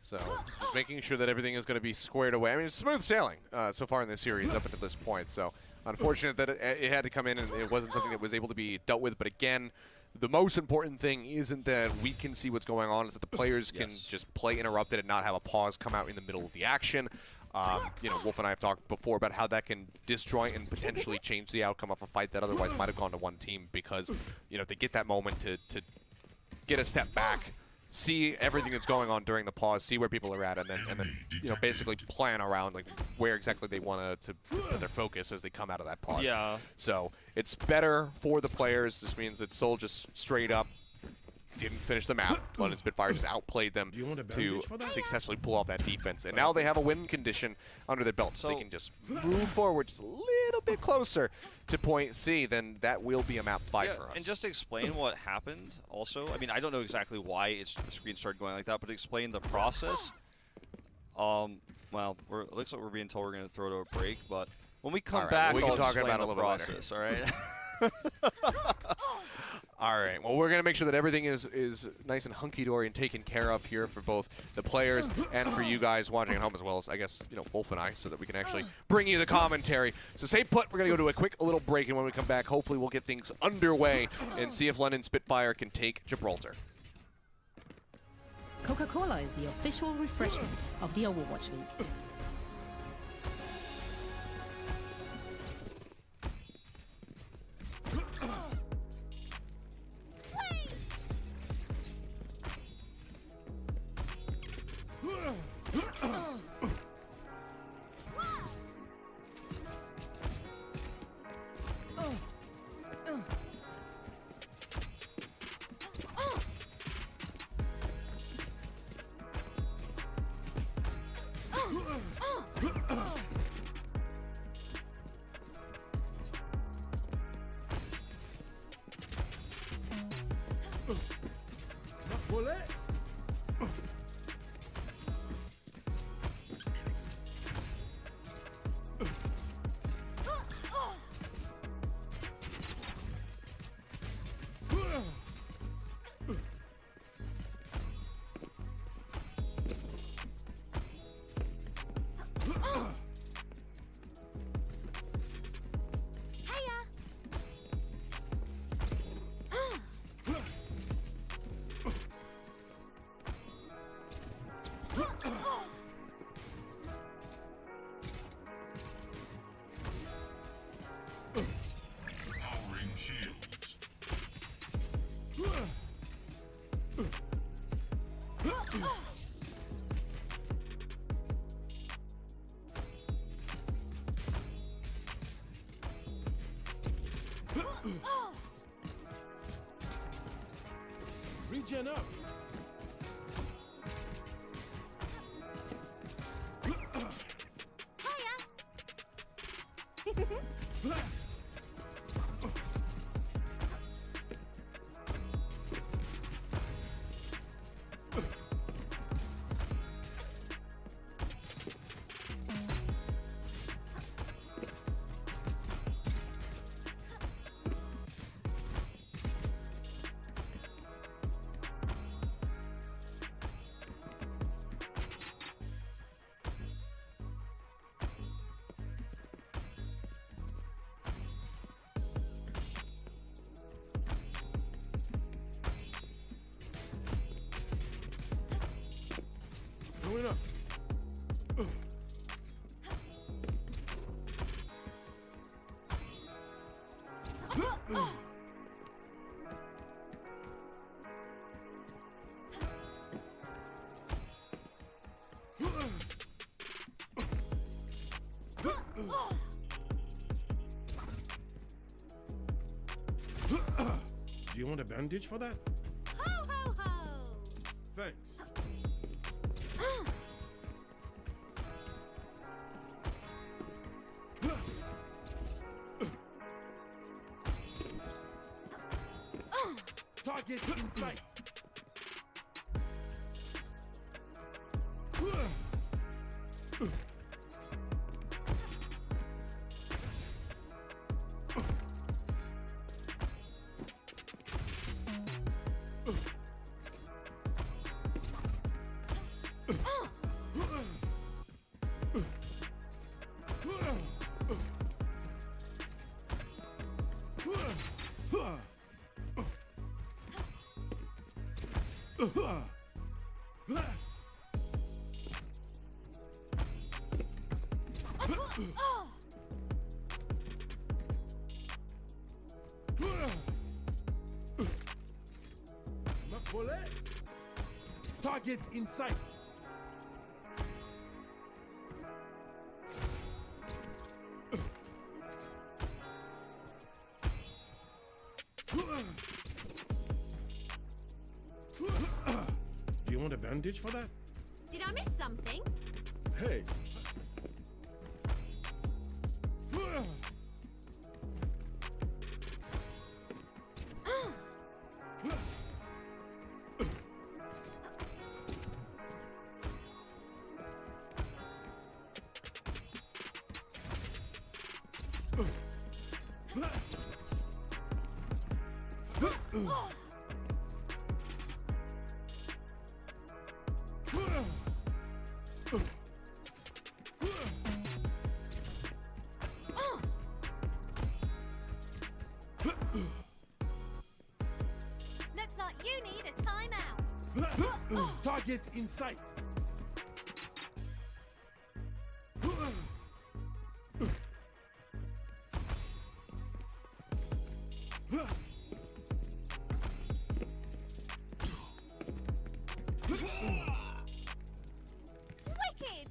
So just making sure that everything is going to be squared away. I mean, it's smooth sailing so far in this series up until this point. So unfortunate that it had to come in and it wasn't something that was able to be dealt with. But again, the most important thing isn't that we can see what's going on, is that the players can just play interrupted and not have a pause come out in the middle of the action. Wolf and I have talked before about how that can disjoint and potentially change the outcome of a fight that otherwise might have gone to one team, because they get that moment to get a step back, see everything that's going on during the pause, see where people are at, and then basically plan around like where exactly they want to put their focus as they come out of that pause. Yeah. So it's better for the players. This means that Seoul just straight up didn't finish the map. London Spitfire just outplayed them to successfully pull off that defense. And now they have a win condition under their belt. So they can just move forward just a little bit closer to point C, then that will be a map fight for us. And just to explain what happened also, I mean, I don't know exactly why the screen started going like that, but to explain the process, well, it looks like we're being told we're going to throw to a break, but When we come All right, back, we can I'll talk explain about it a the little later. process, all right? All right. Well, we're going to make sure that everything is nice and hunky-dory and taken care of here for both the players and for you guys watching at home, as well as, I guess, you know, Wolf and I, so that we can actually bring you the commentary. So stay put. We're going to go to a quick little break, and when we come back, hopefully we'll get things underway and see if London Spitfire can take Gibraltar. Coca-Cola is the official refreshment of the Overwatch League. Regen up. Going up. Do you want a bandage for that? Ho, ho, ho! Thanks. Target in sight. Target in sight. Do you want a bandage for that? Did I miss something? Hey. Looks like you need a timeout. Target in sight. Wicked.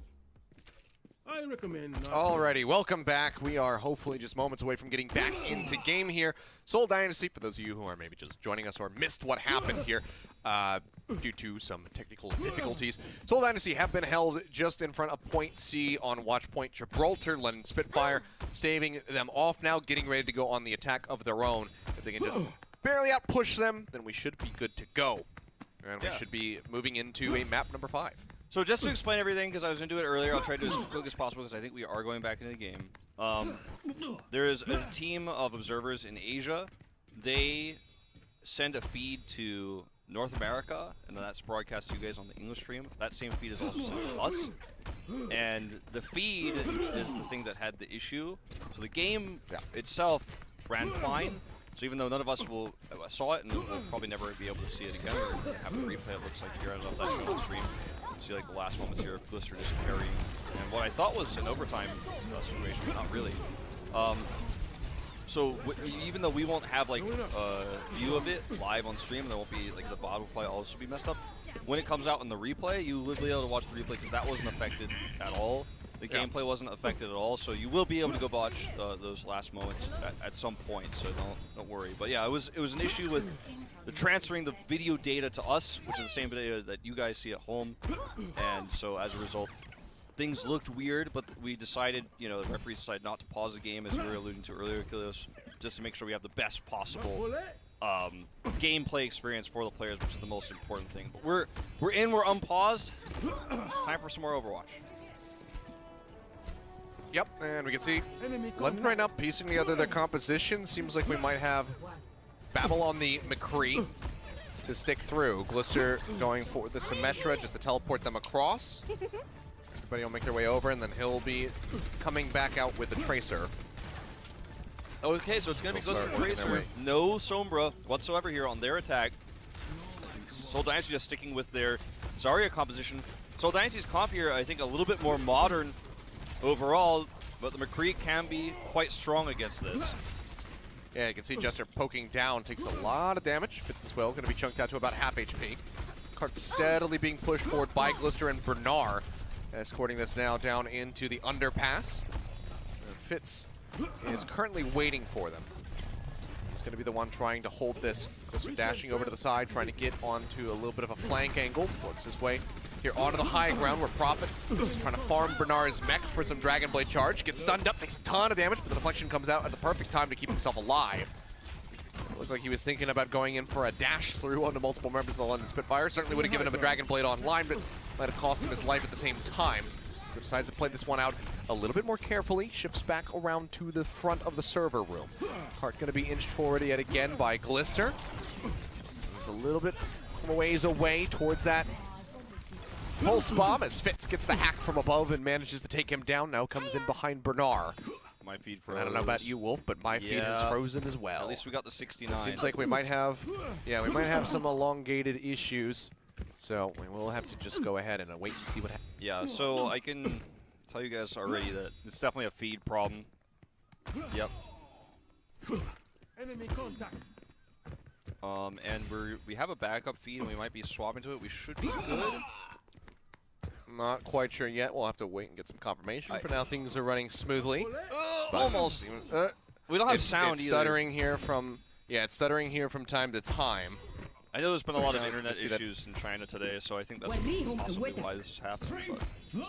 I recommend. Alrighty, welcome back. We are hopefully just moments away from getting back into game here. Seoul Dynasty, for those of you who are maybe just joining us or missed what happened here due to some technical difficulties, Seoul Dynasty have been held just in front of Point C on Watch Point Gibraltar. London Spitfire staving them off now, getting ready to go on the attack of their own. If they can just barely outpush them, then we should be good to go. And we should be moving into a map number 5. So just to explain everything, because I was going to do it earlier, I'll try to do it as quick as possible because I think we are going back into the game. There is a team of observers in Asia. They send a feed to North America, and then that's broadcast to you guys on the English stream. That same feed is also sent to us. And the feed is the thing that had the issue. So the game itself ran fine. So even though none of us saw it, and we'll probably never be able to see it again, or have a replay, it looks like here. I don't know if that's on the stream. See like the last moments here of Glister just carrying, and what I thought was an overtime situation, but not really. So even though we won't have like a view of it live on stream, and there won't be like the bot will probably also be messed up. When it comes out in the replay, you will be able to watch the replay because that wasn't affected at all. The gameplay wasn't affected at all, so you will be able to go watch those last moments at some point. So don't worry. But yeah, it was an issue with the transferring the video data to us, which is the same data that you guys see at home, and so as a result, things looked weird. But we decided, you know, the referees decided not to pause the game, as we were alluding to earlier, Kilios, just to make sure we have the best possible gameplay experience for the players, which is the most important thing. But we're unpaused. Time for some more Overwatch. Yep, and we can see London right now piecing together their composition. Seems like we might have Babel on the McCree to stick through. Glister going for the Symmetra just to teleport them across. Everybody will make their way over, and then he'll be coming back out with the Tracer. Okay, so it's going to be Glister Tracer. No Sombra whatsoever here on their attack. Seoul Dynasty just sticking with their Zarya composition. Seoul Dynasty's comp here, I think, a little bit more modern overall, but the McCree can be quite strong against this. Yeah, you can see Jester poking down, takes a lot of damage. Fits as well, going to be chunked out to about half HP. Cart steadily being pushed forward by Glister and Bernard, escorting this now down into the underpass. Fitz is currently waiting for them. He's going to be the one trying to hold this. Glister dashing over to the side, trying to get onto a little bit of a flank angle. Works his way here onto the high ground where Prophet is trying to farm Bernard's mech for some Dragon Blade charge. Gets stunned up, takes a ton of damage, but the deflection comes out at the perfect time to keep himself alive. Looked like he was thinking about going in for a dash through onto multiple members of the London Spitfire. Certainly would have given him a Dragon Blade online, but might have cost him his life at the same time. So decides to play this one out a little bit more carefully. Shifts back around to the front of the server room. Cart going to be inched forward yet again by Glister. He's a little bit ways away towards that pulse bomb as Fitz gets the hack from above and manages to take him down. Now comes in behind Bernard. My feed froze. I don't know about you, Wolf, but my feed is frozen as well. At least we got the 69. Seems like we might have, we might have some elongated issues. So we will have to just go ahead and wait and see what happens. Yeah, so I can tell you guys already that it's definitely a feed problem. Yep. Enemy contact. And we have a backup feed, and we might be swapping to it. We should be good. Not quite sure yet. We'll have to wait and get some confirmation. For now, things are running smoothly. Almost. We don't have sound it's either. Stuttering here from it's stuttering here from time to time. I know there's been a lot of internet issues in China today, so I think that's possibly why this is happening. But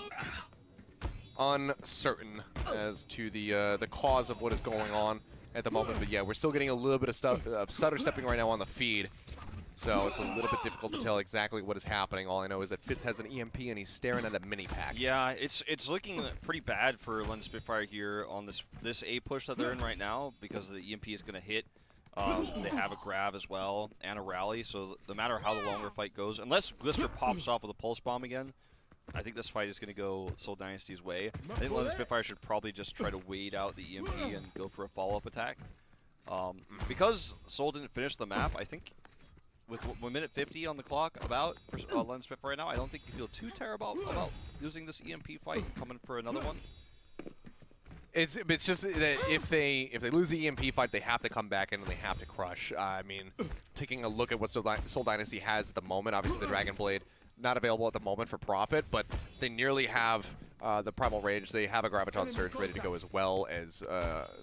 uncertain as to the cause of what is going on at the moment, but yeah, we're still getting a little bit of stutter stepping right now on the feed. So it's a little bit difficult to tell exactly what is happening. All I know is that Fitz has an EMP and he's staring at a mini pack. Yeah, it's looking pretty bad for London Spitfire here on this A push that they're in right now, because the EMP is going to hit They have a grab as well and a rally, so no matter how the longer fight goes, unless Glister pops off with a pulse bomb again, I think this fight is going to go Seoul Dynasty's way. I think London Spitfire should probably just try to wait out the EMP and go for a follow-up attack. Because Seoul didn't finish the map, I think with 1 minute 50 on the clock about for London Spitfire right now, I don't think you feel too terrible about losing this EMP fight and coming for another one. It's just that if they lose the EMP fight, they have to come back in and they have to crush. I mean, taking a look at what Seoul Dynasty has at the moment, obviously the Dragon Blade not available at the moment for Profit, but they nearly have the Primal Rage. They have a Graviton Surge ready to go as well as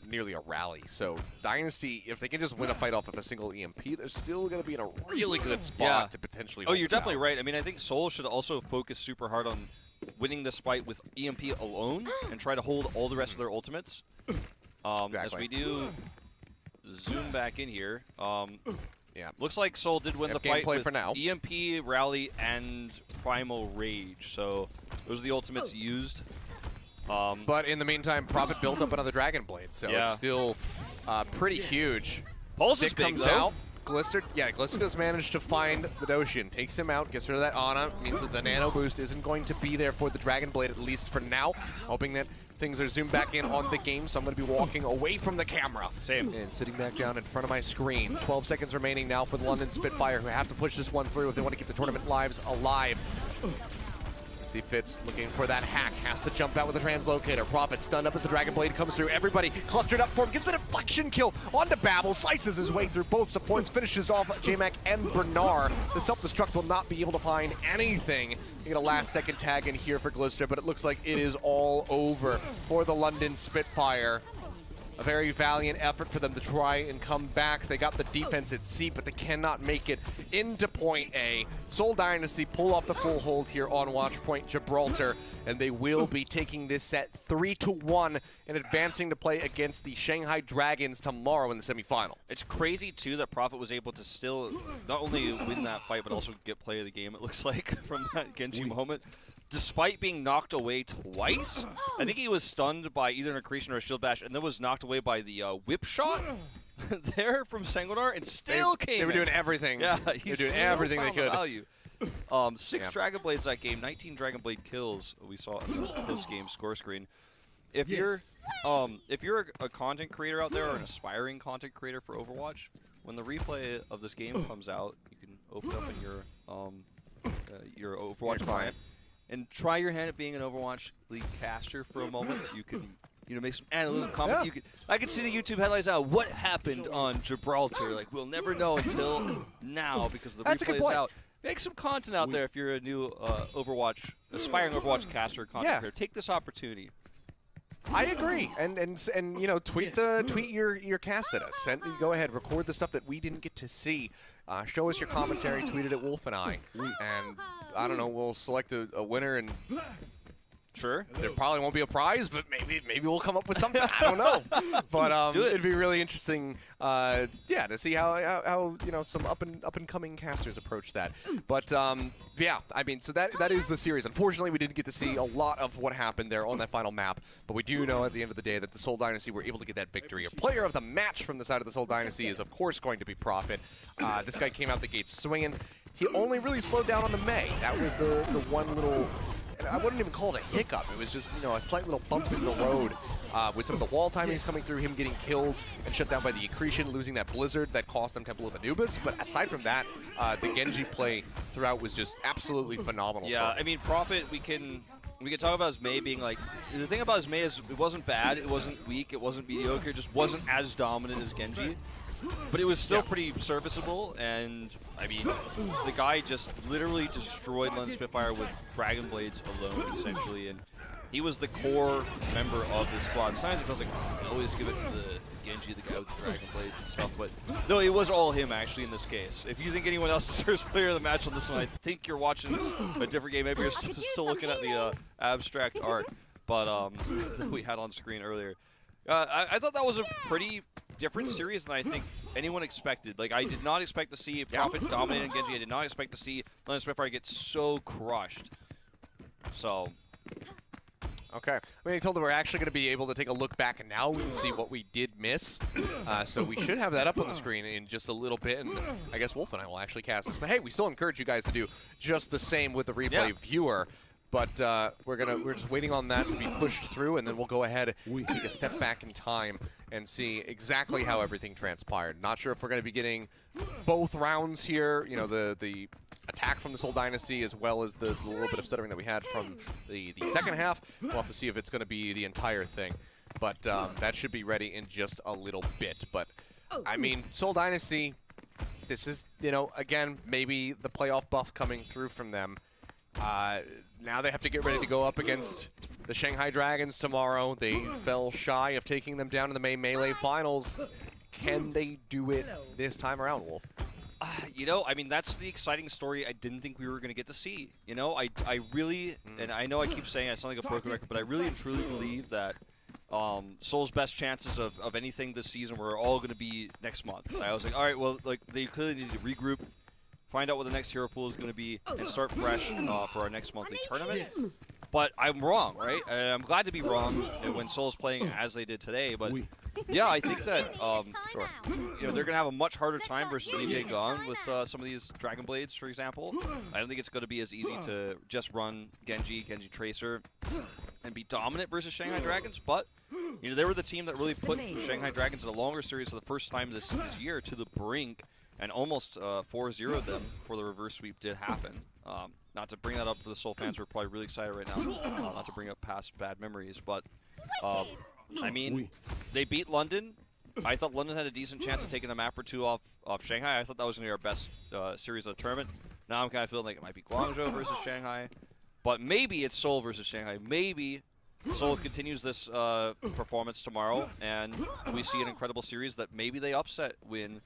nearly a rally. So Dynasty, if they can just win a fight off of a single EMP, they're still going to be in a really good spot to potentially. Oh, you're definitely right. I mean, I think Seoul should also focus super hard on winning this fight with EMP alone and try to hold all the rest of their ultimates. As we do zoom back in here. Yeah, looks like Seoul did win the fight with for now. EMP, Rally, and Primal Rage. So those are the ultimates used. But in the meantime, Prophet built up another Dragon Blade, so it's still pretty huge. Pulse is Sick big, comes though. out. Glister does manage to find the Doshin, takes him out, gets rid of that Ana, means that the Nano Boost isn't going to be there for the Dragon Blade, at least for now. Hoping that things are zoomed back in on the game, so I'm going to be walking away from the camera. Same. And sitting back down in front of my screen. 12 seconds remaining now for the London Spitfire, who have to push this one through if they want to keep the tournament lives alive. See Fitz looking for that hack, has to jump out with a translocator. Prophet stunned up as the Dragon Blade comes through. Everybody clustered up for him, gets the deflection kill onto Babel, slices his way through both supports, finishes off J-Mac and Bernard. The self-destruct will not be able to find anything. You get a last-second tag in here for Glister, but it looks like it is all over for the London Spitfire. A very valiant effort for them to try and come back. They got the defense at C, but they cannot make it into point A. Seoul Dynasty pull off the full hold here on Watch Point Gibraltar, and they will be taking this set 3-1 and advancing to play against the Shanghai Dragons tomorrow in the semifinal. It's crazy, too, that Prophet was able to still not only win that fight, but also get play of the game, it looks like, from that Genji moment. Despite being knocked away twice, I think he was stunned by either an accretion or a shield bash, and then was knocked away by the whip shot there from Sanguinar, and still came They were doing everything. Yeah, they were doing everything they could. Value. 6 Dragon Blades that game, 19 Dragon Blade kills we saw in the post-game score screen. If you're a content creator out there or an aspiring content creator for Overwatch, when the replay of this game comes out, you can open up in your Overwatch client and try your hand at being an Overwatch League caster for a moment. You can, make some analytical comment. I can see the YouTube headlines out. What happened on Gibraltar? Like, we'll never know until now because the replay is out. Make some content out there if you're a new aspiring Overwatch caster or content creator. Take this opportunity. I agree, and tweet your cast at us. Go ahead, record the stuff that we didn't get to see. Show us your commentary. Tweet it at Wolf and I, and I don't know. We'll select a winner, and sure, there probably won't be a prize, but maybe we'll come up with something. I don't know, but it'd be really interesting, to see how some up and coming casters approach that. But yeah, I mean, so that is the series. Unfortunately, we didn't get to see a lot of what happened there on that final map, but we do know at the end of the day that the Seoul Dynasty were able to get that victory. A player of the match from the side of the Seoul Dynasty is of course going to be Prophet. This guy came out the gate swinging. He only really slowed down on the Mei. That was the one little. I wouldn't even call it a hiccup. It was just, a slight little bump in the road with some of the wall timings coming through, him getting killed and shut down by the accretion, losing that blizzard that cost them Temple of Anubis. But aside from that, the Genji play throughout was just absolutely phenomenal. Yeah, I mean, Prophet, we can talk about his Mei being like, the thing about his Mei is it wasn't bad, it wasn't weak, it wasn't mediocre, it just wasn't as dominant as Genji. But it was still pretty serviceable, and I mean, the guy just literally destroyed London Spitfire with Dragon Blades alone, essentially, and he was the core member of this squad. Sometimes it feels like I always give it to the Genji, the guy with the Dragon Blades and stuff, but no, it was all him actually in this case. If you think anyone else deserves player of the match on this one, I think you're watching a different game. Maybe you're still looking at the abstract art, but that we had on screen earlier. I thought that was a pretty different series than I think anyone expected. Like, I did not expect to see Prophet dominating Genji. I did not expect to see London Spitfire get so crushed. So, Okay. I mean, I told them we're actually going to be able to take a look back and now we can see what we did miss. So we should have that up on the screen in just a little bit, and I guess Wolf and I will actually cast this. But hey, we still encourage you guys to do just the same with the replay viewer. But we're just waiting on that to be pushed through, and then we'll go ahead and take a step back in time and see exactly how everything transpired. Not sure if we're going to be getting both rounds here, you know, the attack from the Soul Dynasty as well as the little bit of stuttering that we had from the second half. We'll have to see if it's going to be the entire thing. But that should be ready in just a little bit. But, I mean, Soul Dynasty, this is, you know, again, maybe the playoff buff coming through from them. Now they have to get ready to go up against the Shanghai Dragons tomorrow. They fell shy of taking them down in the May Melee Finals. Can they do it this time around, Wolf? You know, I mean, that's the exciting story I didn't think we were going to get to see. You know, I really, and I know I keep saying I sound like a broken record, but I really and truly believe that Soul's best chances of anything this season were all going to be next month. I was like, all right, well, like they clearly need to regroup, find out what the next hero pool is going to be, and start fresh for our next monthly tournament. But I'm wrong, right? And I'm glad to be wrong when Soul's playing as they did today. But yeah, I think that you know, they're going to have a much harder time versus DJ Gong with some of these Dragon Blades, for example. I don't think it's going to be as easy to just run Genji Tracer, and be dominant versus Shanghai Dragons. But you know, they were the team that really put Shanghai Dragons in a longer series for the first time this year to the brink, and almost 4-0'd them before the reverse sweep did happen. Not to bring that up for the Soul fans who are probably really excited right now, not to bring up past bad memories, but I mean, they beat London. I thought London had a decent chance of taking a map or two off Shanghai. I thought that was going to be our best series of the tournament. Now I'm kind of feeling like it might be Guangzhou versus Shanghai, but maybe it's Seoul versus Shanghai. Maybe Seoul continues this performance tomorrow, and we see an incredible series that maybe they upset win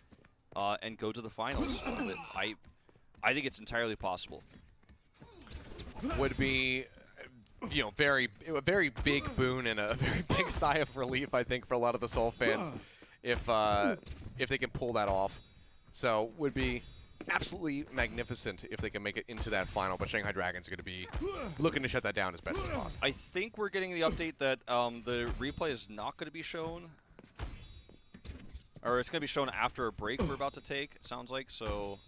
and go to the finals with. I think it's entirely possible. Would be, you know, a very big boon and a very big sigh of relief, I think, for a lot of the Soul fans if they can pull that off. So would be absolutely magnificent if they can make it into that final. But Shanghai Dragons are going to be looking to shut that down as best as possible. I think we're getting the update that the replay is not going to be shown, or it's going to be shown after a break we're about to take. It sounds like so.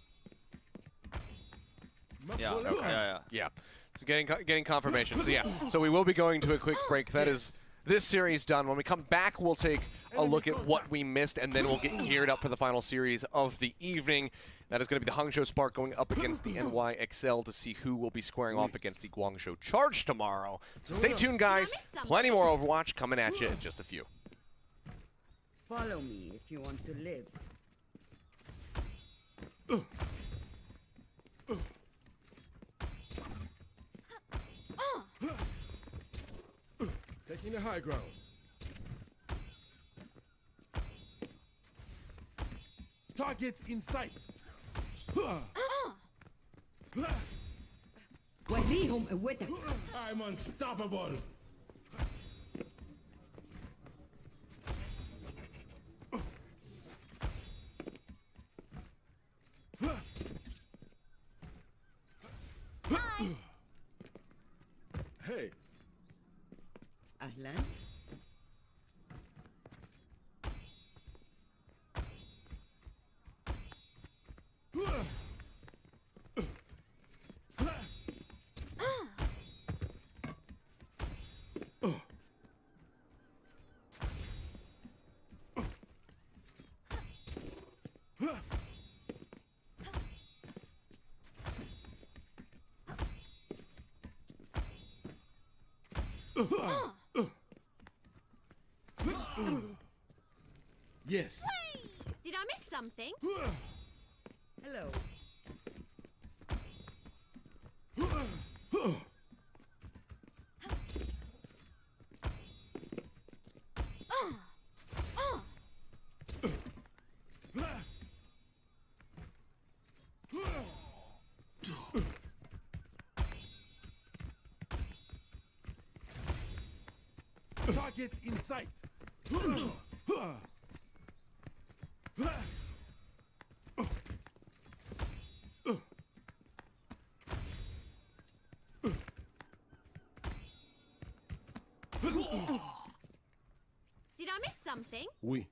Yeah. Okay. Yeah. So getting confirmation. So yeah. So we will be going to a quick break. That is this series done. When we come back, we'll take a look at what we missed, and then we'll get geared up for the final series of the evening. That is going to be the Hangzhou Spark going up against the NYXL to see who will be squaring off against the Guangzhou Charge tomorrow. So stay tuned, guys. Plenty more Overwatch coming at you in just a few. Follow me if you want to live. Taking the high ground. Targets in sight. I'm unstoppable. Hey. Ahlan. Yes. Whee! Did I miss something? Hello. Targets in sight. Did I miss something? Oui.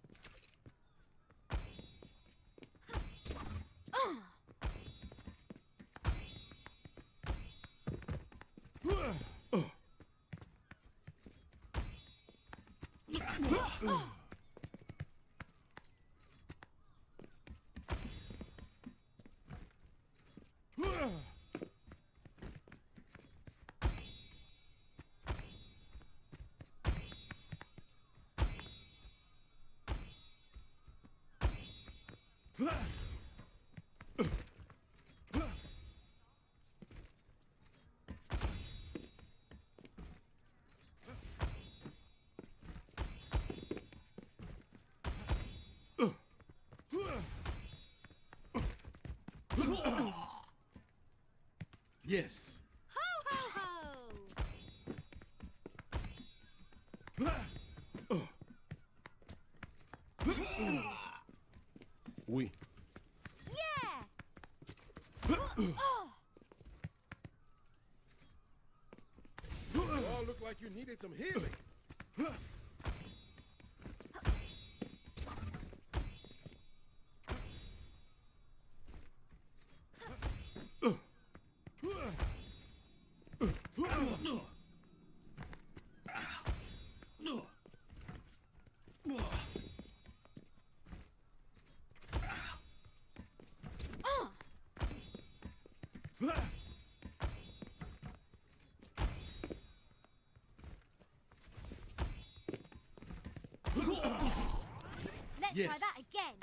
Yes. Ho ho ho! Oui. Yeah! You all look like you needed some healing. Let's Yes. try that again.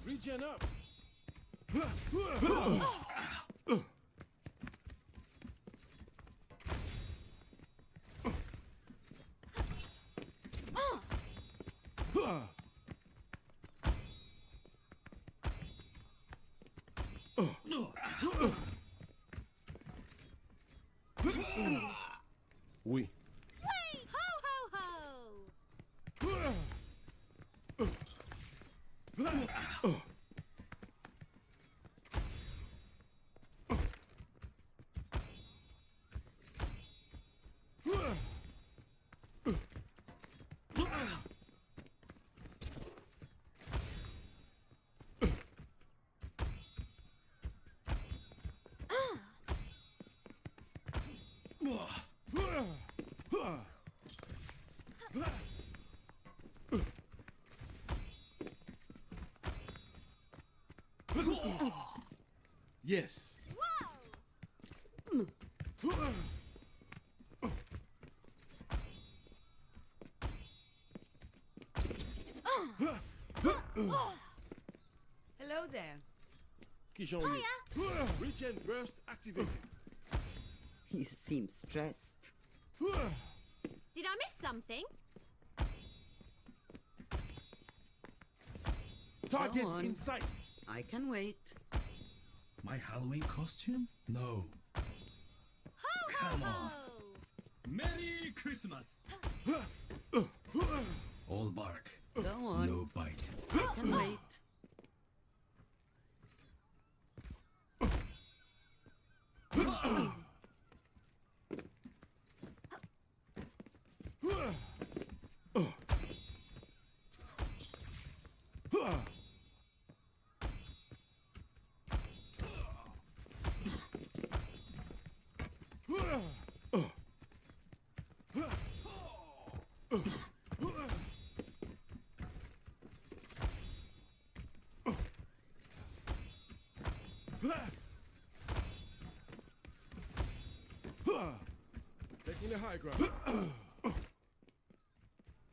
Regen up. Oui. Wait! Ho ho ho! Yes. Hello there. Kijon, Regen burst activated. You seem stressed. Did I miss something? Target Go on. in sight. I can wait. My Halloween costume? No. Ho Come ho on. ho! Merry Christmas! All bark, Go on. no bite. I can wait. Taking the high ground.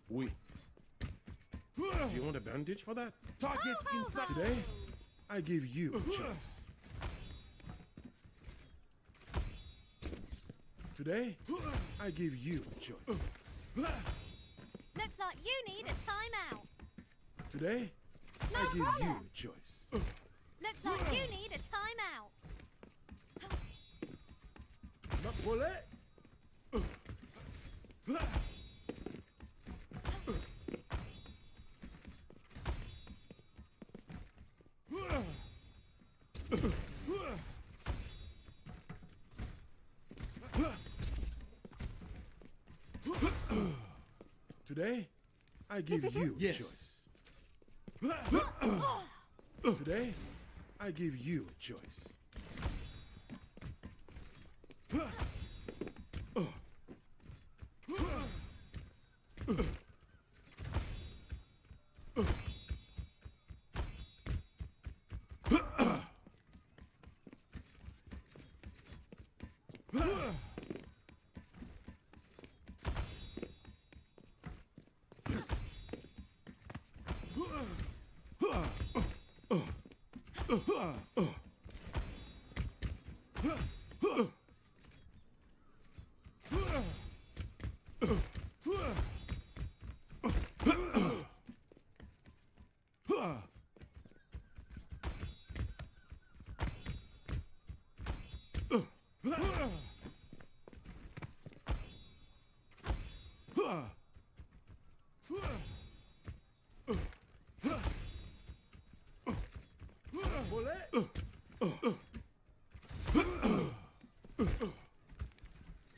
Oui. Do you want a bandage for that? Target in sight. Today, I give you a choice. Today, I give you a choice. Looks like you need a timeout. Today, No I give problem. you a choice. Looks like you need a timeout. Not bullet. Today, I give you a choice. Today, I give you a choice.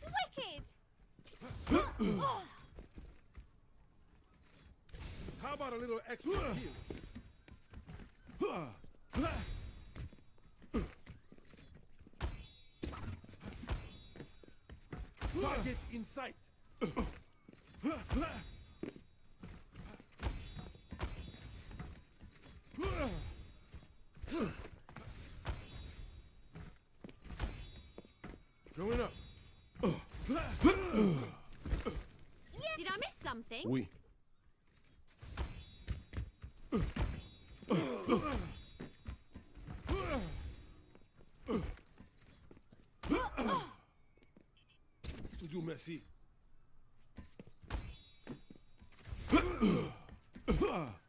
Wicked! How about a little extra heal? Target in sight. Going up. Did I miss something? Oui. Dieu merci.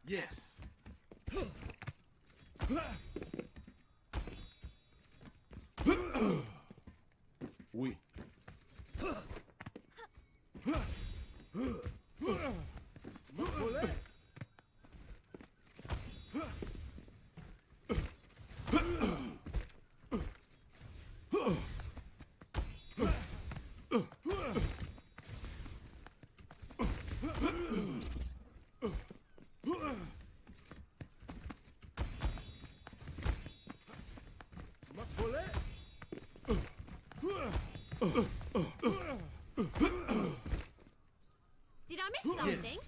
Yes. Oui. Did I miss something?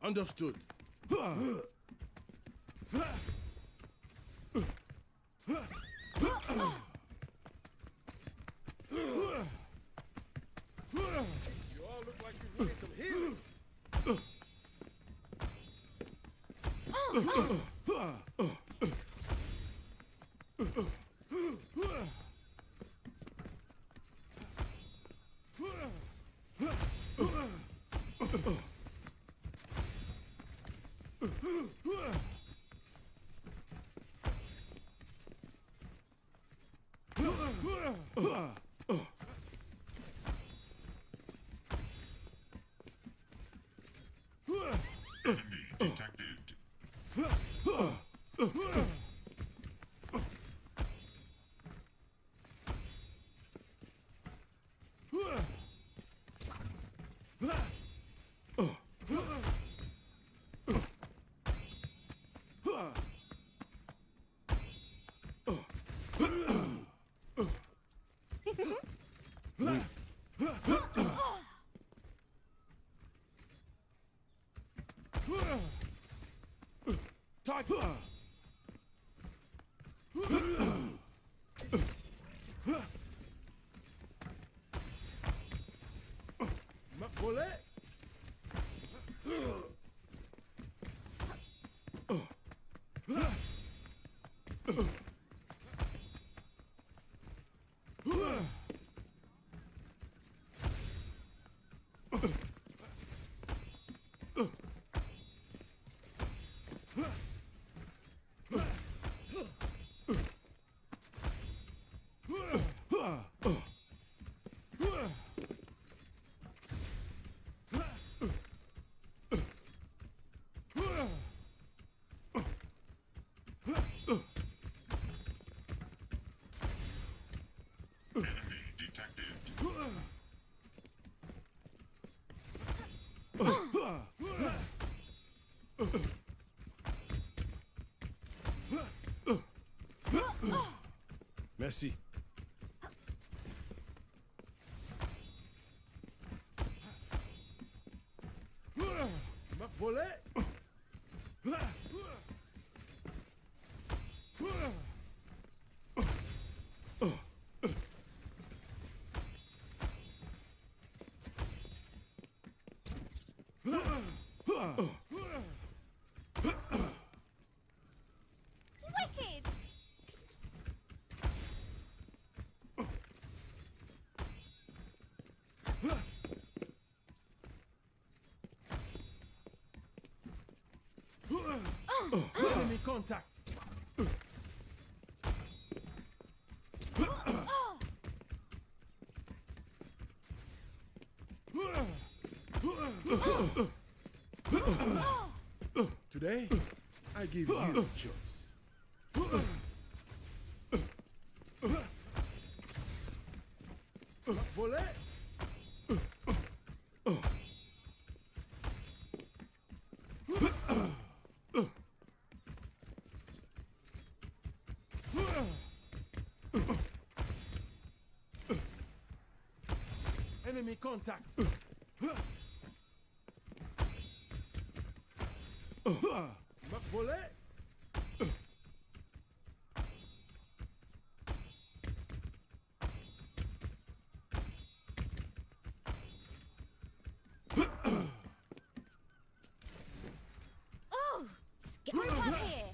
Understood. You all look like you need some healing. Enemy detected. Merci. Ma volée. Wicked! Enemy contact. Today, I give you a choice. Volée. Enemy contact. Ma volée. Oh, scary one here.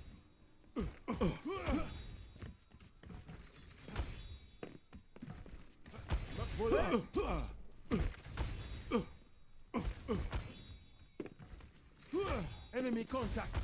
Ma volée. Enemy contact.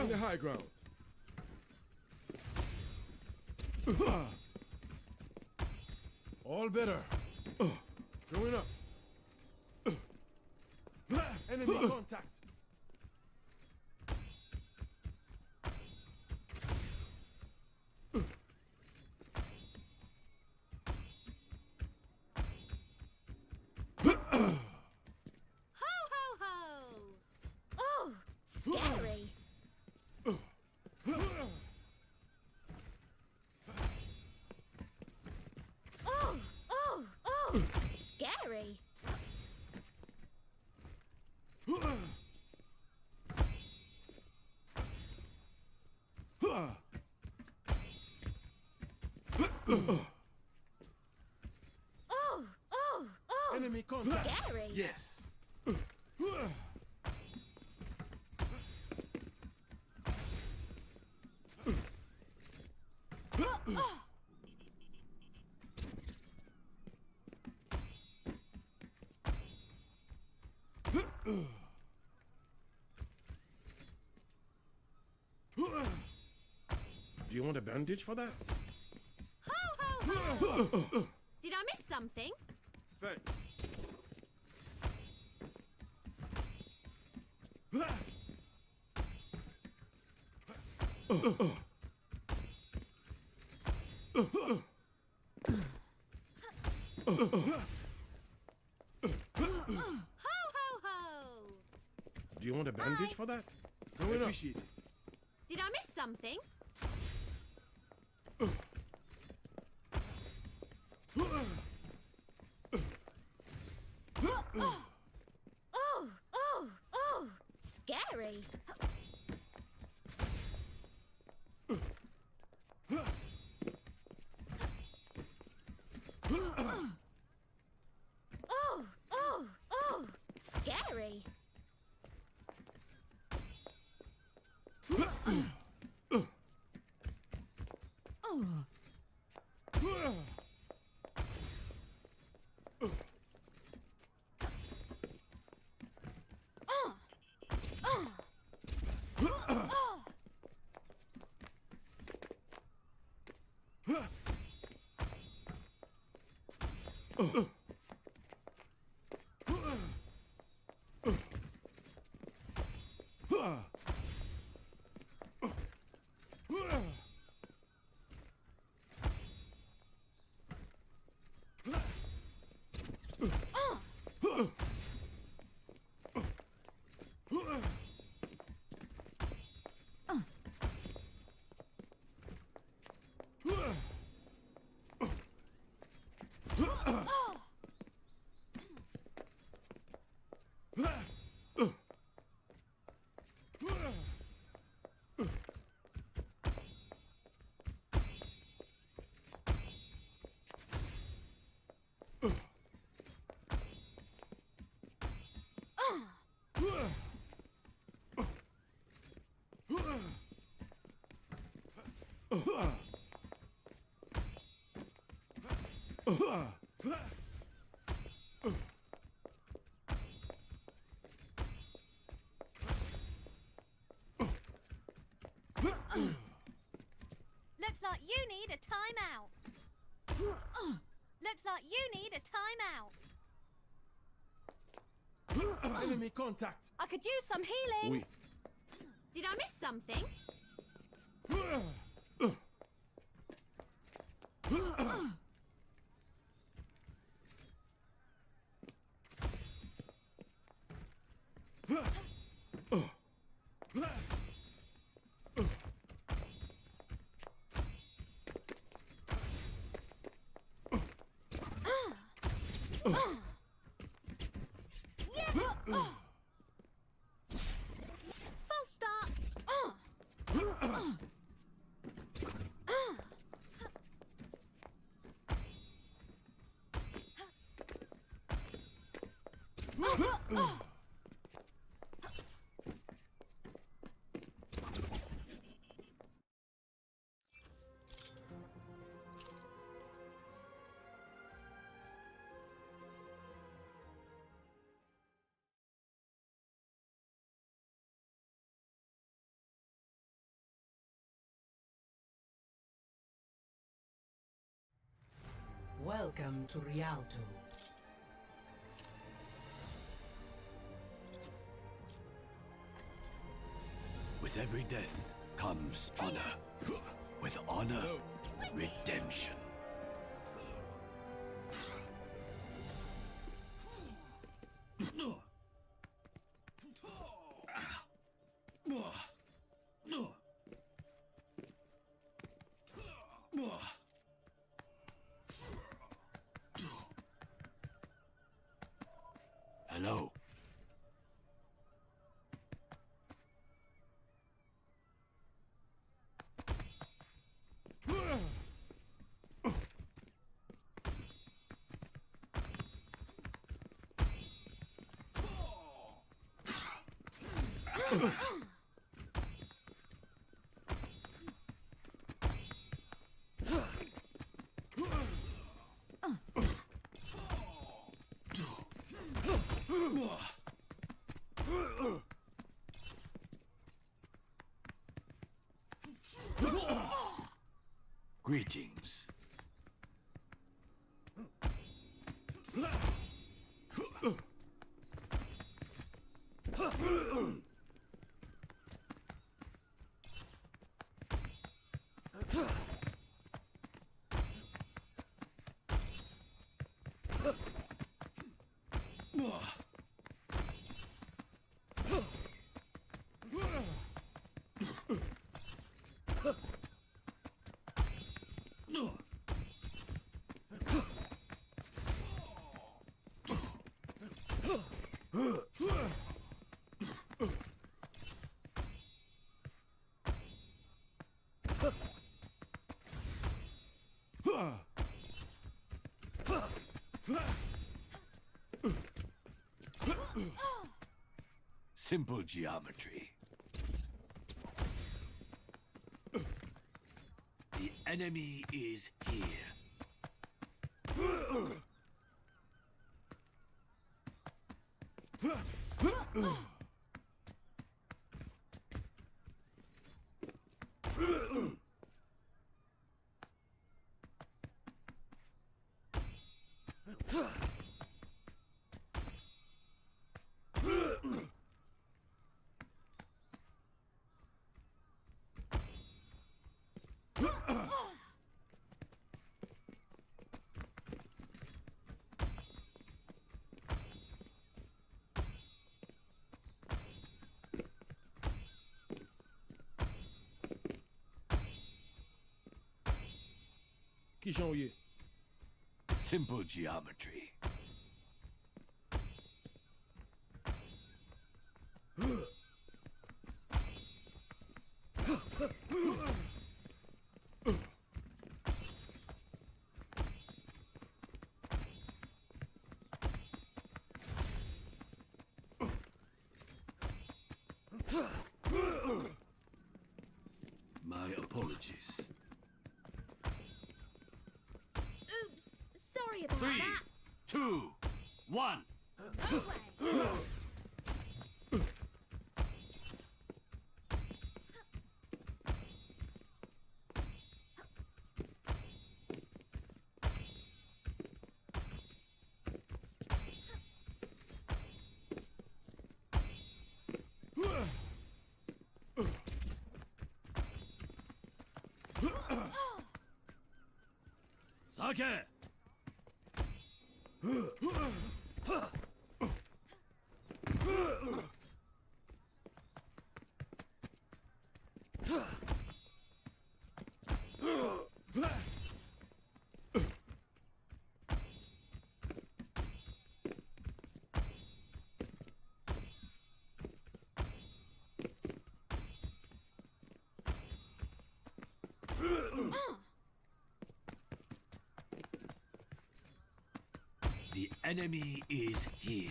In the high ground. All better. Going up. Enemy contact. Ho ho ho! Oh, scary! Oh, scary! Enemy contact. Scary! Yes. Do you want a bandage for that? Ho ho ho! Did I miss something? Thanks. Ho ho ho! Do you want a bandage for that? I appreciate it. Did I miss something? Oh, scary! Oh, scary! Looks like you need a timeout. Looks like you need a timeout. Enemy contact. I could use some healing. Oui. Did I miss something? Full start. Welcome to Rialto. With every death comes honor. With honor, redemption. Hello. Greetings. Simple geometry. The enemy is here. Simple geometry. My apologies. Oops, sorry about 3, that. 2, 1. Sake! The enemy is here.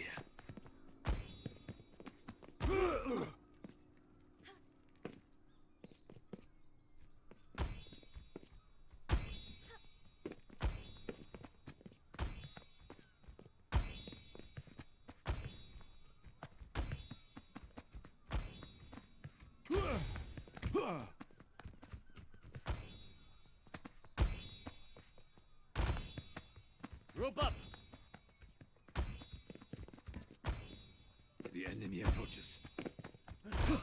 Rope up! The enemy approaches. Sake!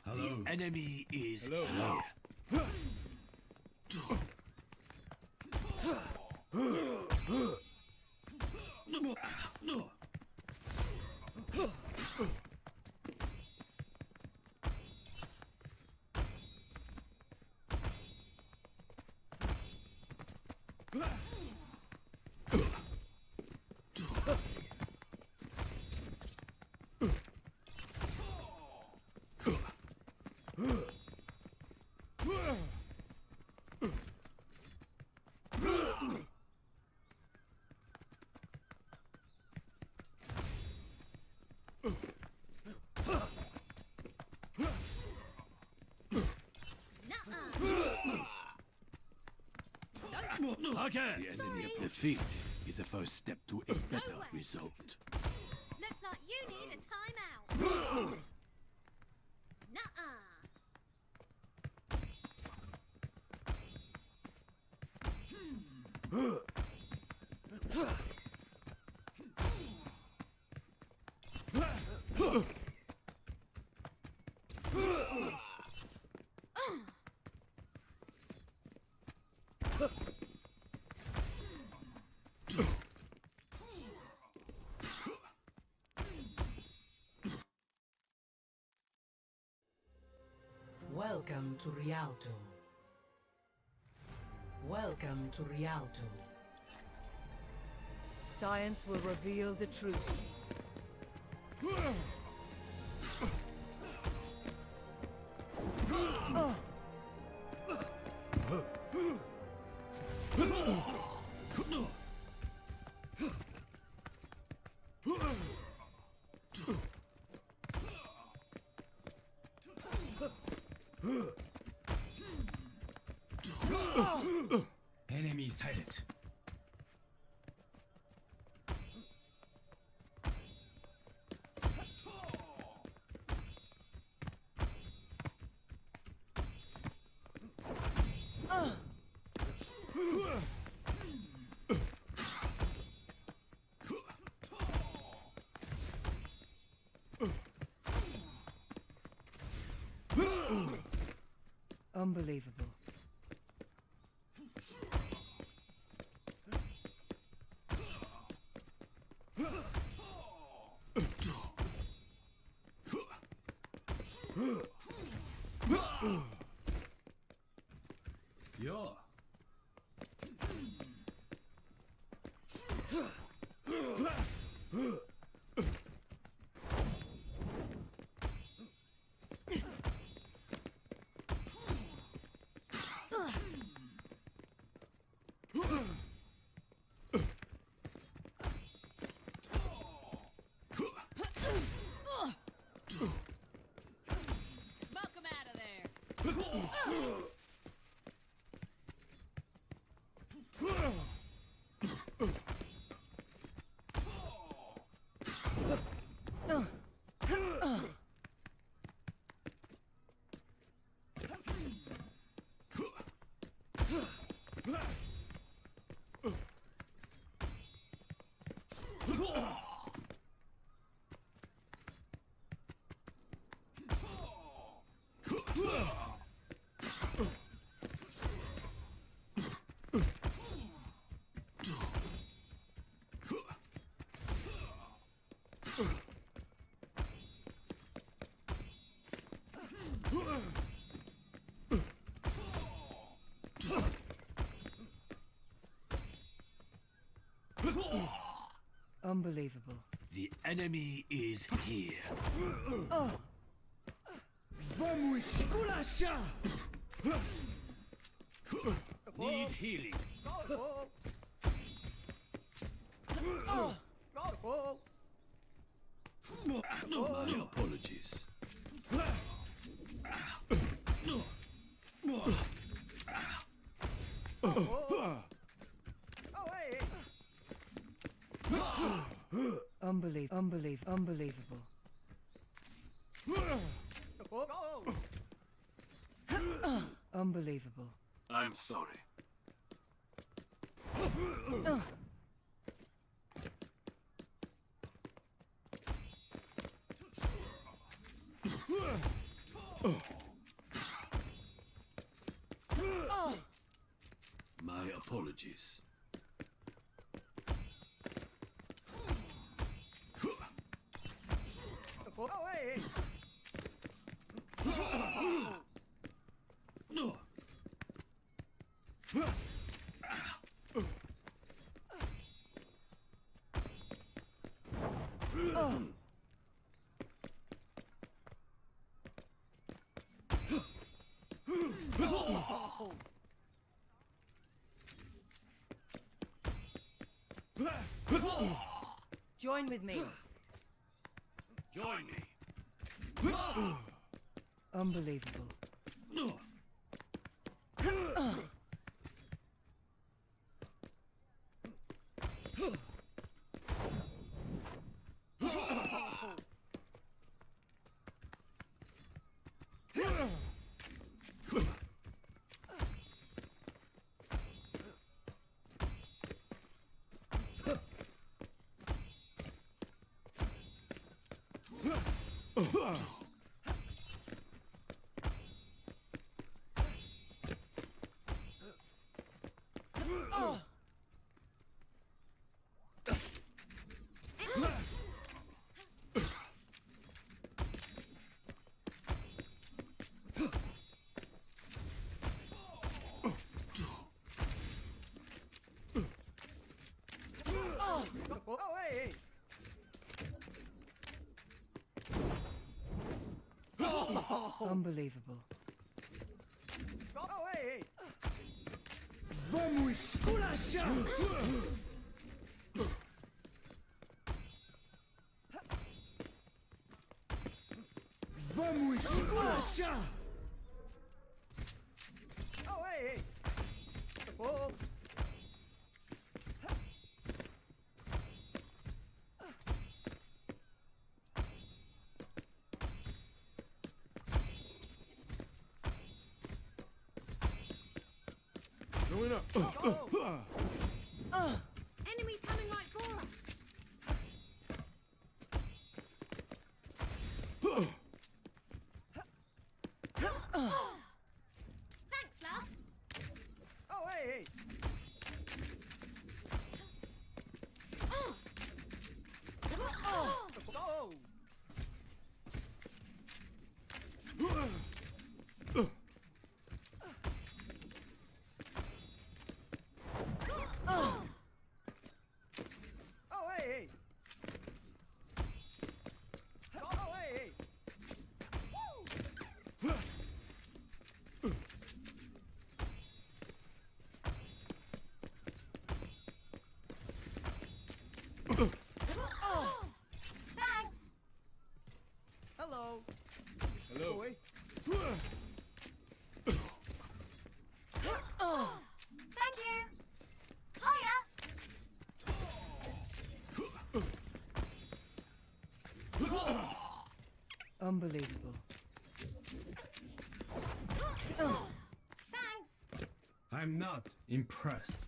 Hello. The enemy is here. Okay. The enemy defeat is the first step to a better result. Looks like you need a timeout. Nuh-uh. Welcome to Rialto. Welcome to Rialto. Science will reveal the truth. Enemy sighted. Unbelievable. Yeah. Smoke him out of there. Unbelievable. The enemy is here. Vamos, esculacha! Need healing. My apologies. Unbelievable. Unbelievable. I'm sorry. My apologies. Join with me. Join me. Unbelievable. Unbelievable. Vamos, esculacha! Vamos, esculacha! Going up. Enemies coming right for us. Unbelievable. Thanks. I'm not impressed.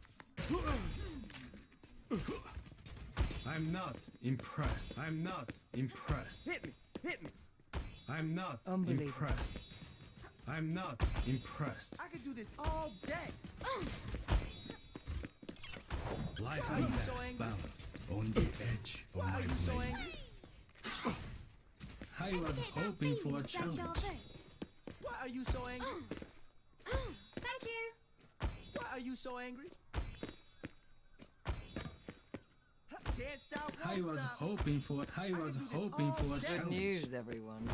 I'm not impressed. I'm not impressed. Hit me! Hit me! I'm not Unbelievable. impressed. I'm not impressed. I could do this all day! Life Why are and you death so angry? balance on the edge of Why my are you so blade. angry? I was hoping for a challenge. Why are you so angry? Thank you. Why are you so angry? Can't stop, I won't was stop. hoping for a Good challenge. News, everyone.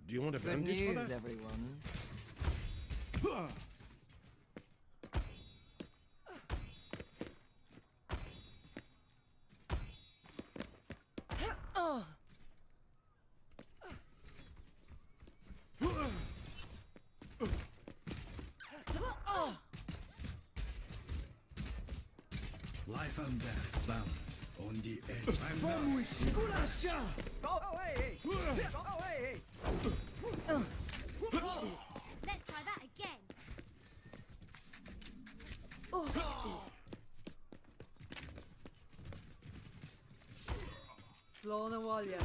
Do you want a Good bandage for news, that? everyone. Life and death balance on the edge. I'm Vamos, not esculacha! Oh, hey, hey! Oh, hey, hey! Let's try that again. Slow na walya.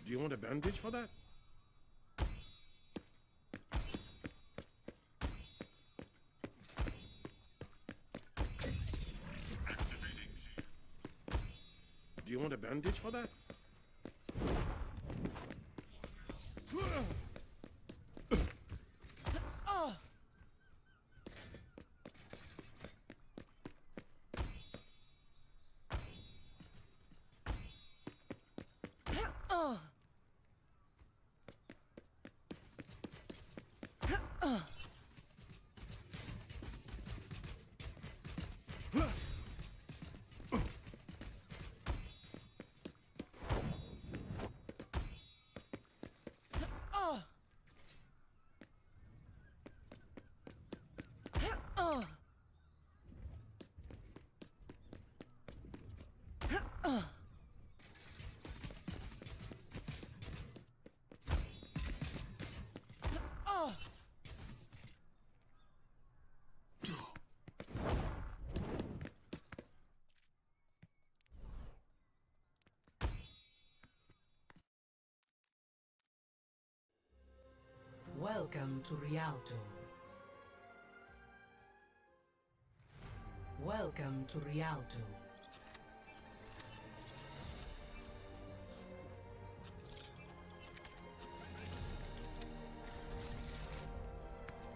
Do you want a bandage for that? Do you want a bandage for that? Welcome to Rialto. Welcome to Rialto.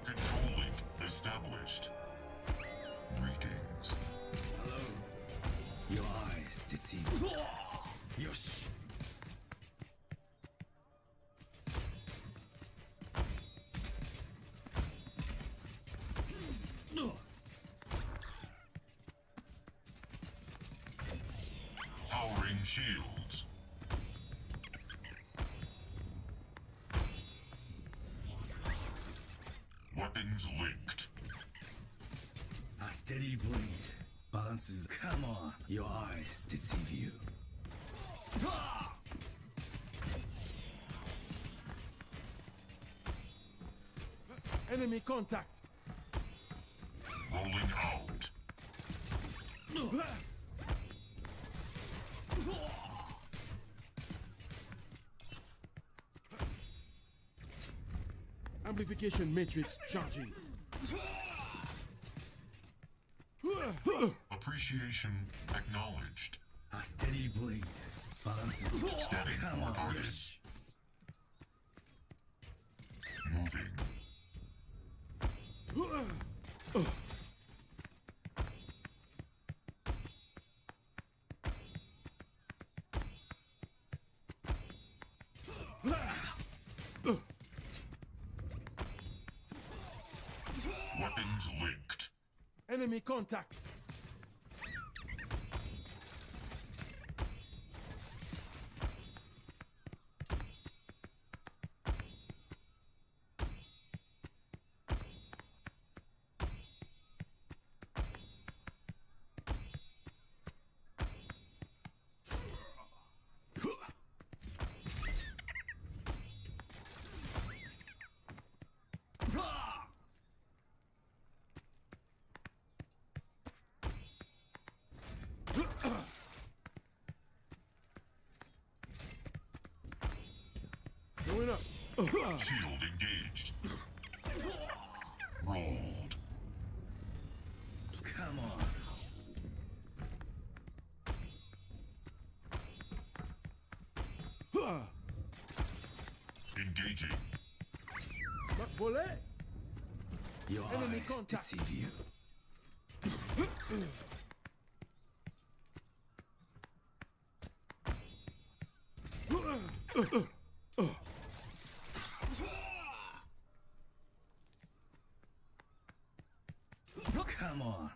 Control link established. Greetings. Hello. Your eyes deceive. Yosh. shields. Weapons linked. A steady blade balances. Come on, your eyes deceive you. Enemy contact. Rolling out. Amplification matrix charging. Appreciation acknowledged. A steady blade balances. Static Come for on, targets. Moving. Weapons linked. Enemy contact. Going up. Shield engaged. Rolled. Come on. Engaging. Bullet. Your Enemy eyes contact. deceive you. Come on.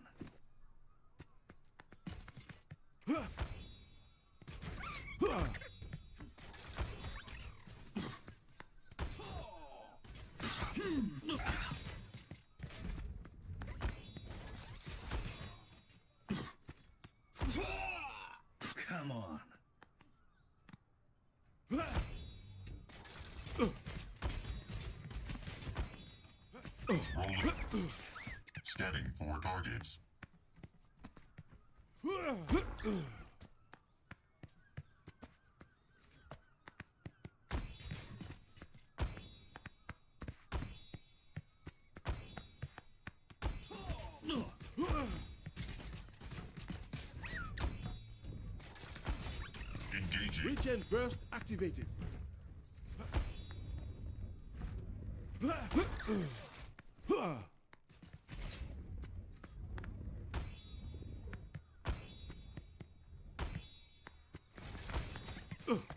Come on. Rolling. Scanning for targets. Engaging. Regen burst activated.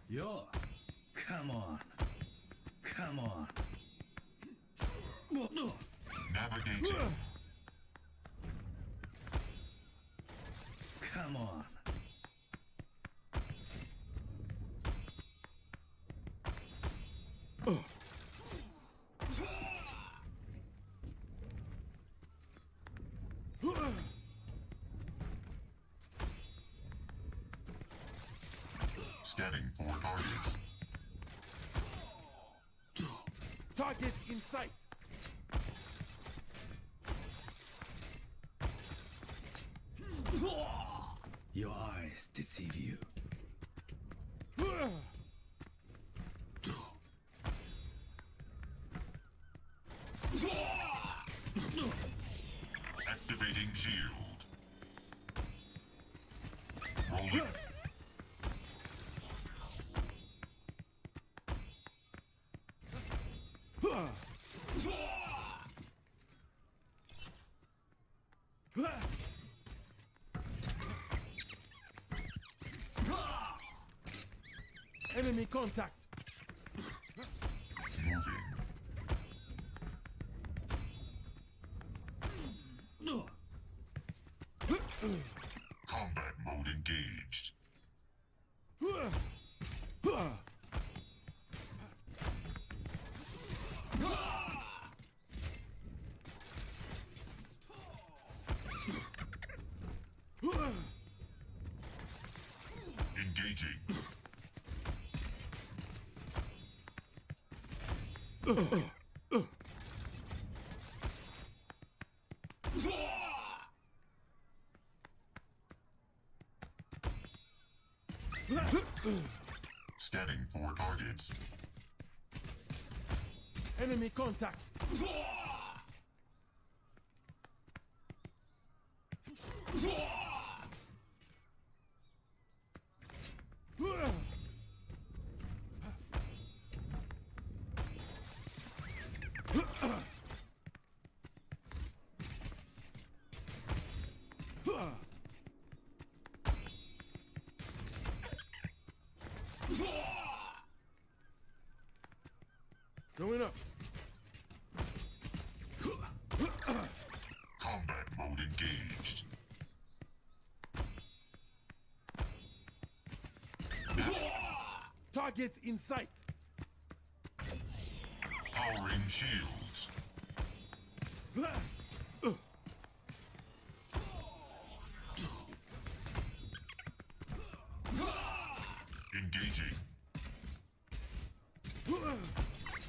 Yo. Come on. Come on. Navigating. Come on. Scanning for targets. Targets in sight. Your eyes deceive you. Activating shield. Rolling. Enemy contact. Moving. Combat mode engaged. Engaging. Scanning for targets. Enemy contact. Going up. Combat mode engaged. Targets in sight. Powering shields. Engaging.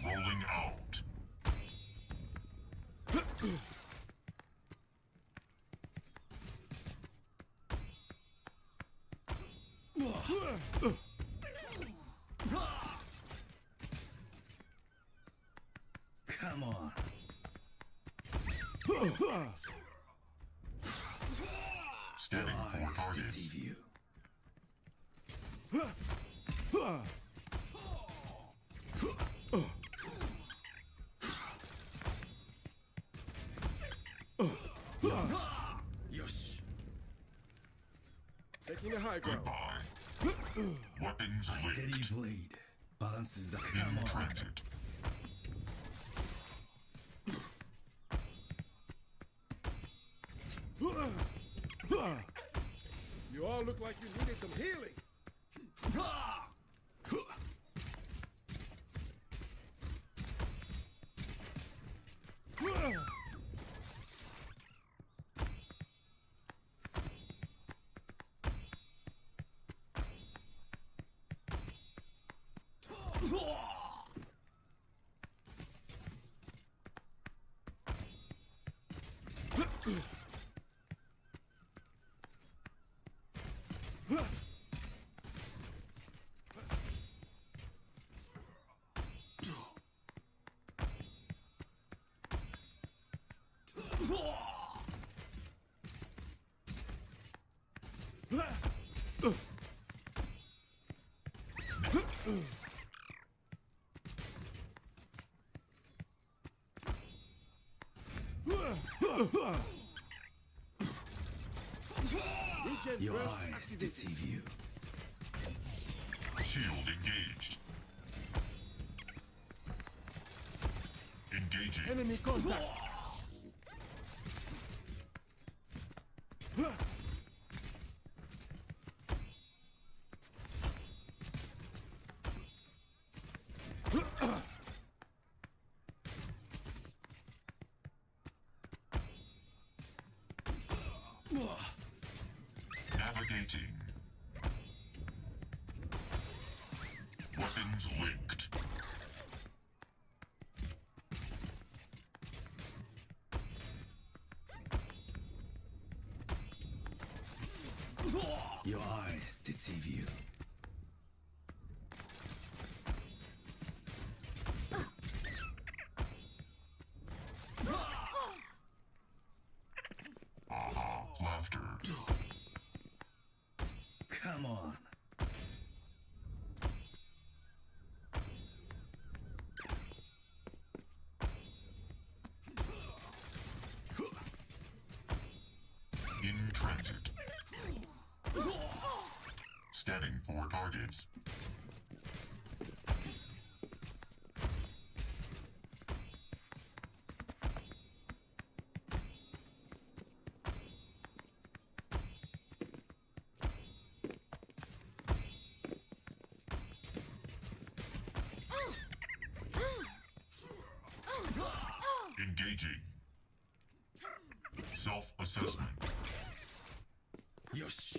Rolling out. Come on. Scanning for targets. Deceive you. Yosh. Taking the high ground. Goodbye. Weapons Steady linked. blade balances the In come on. transit. You all look like you needed some healing. Your eyes deceive you. Shield engaged. Engaging. Enemy contact. Navigating. Weapons linked. Your eyes deceive you. Aha, laughter. Come on. In transit. Scanning for targets. Engaging. Self-assessment. Yosh.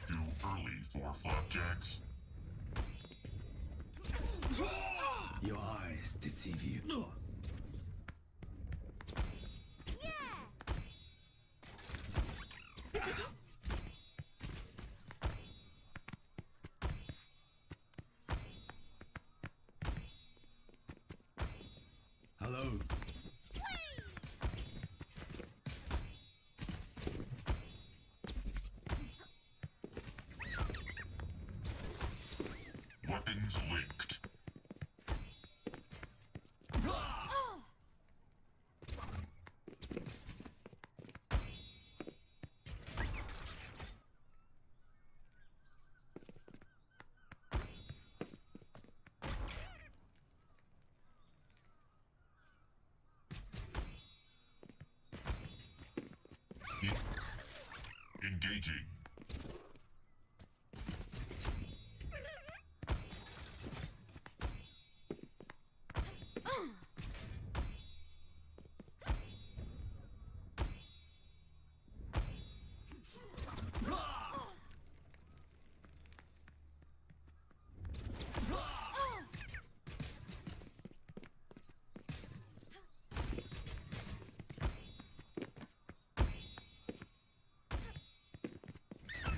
Too early for flapjacks. Your eyes deceive you. Hello. Weapons linked. Engaging.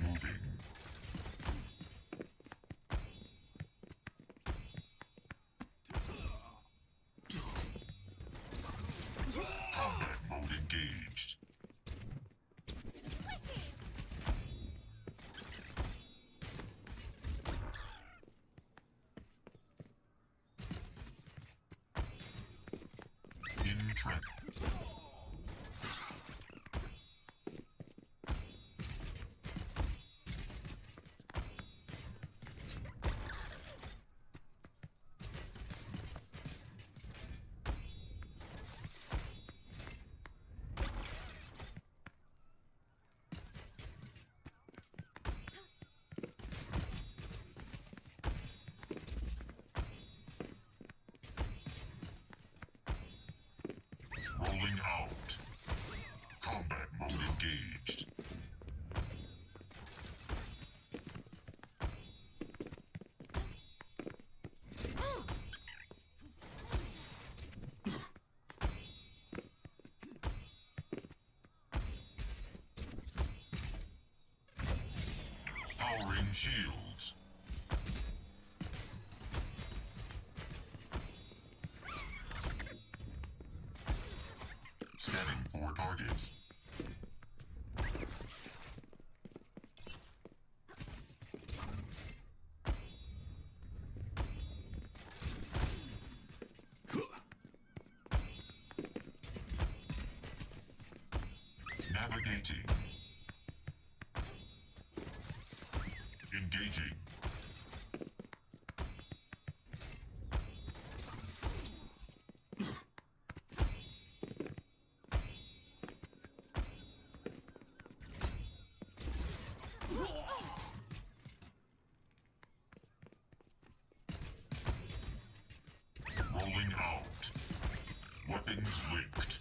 Moving. Combat mode engaged. In trap. Rolling out. Combat mode engaged. Powering shields. Scanning for targets. Navigating. Engaging. Rolling out. Weapons linked.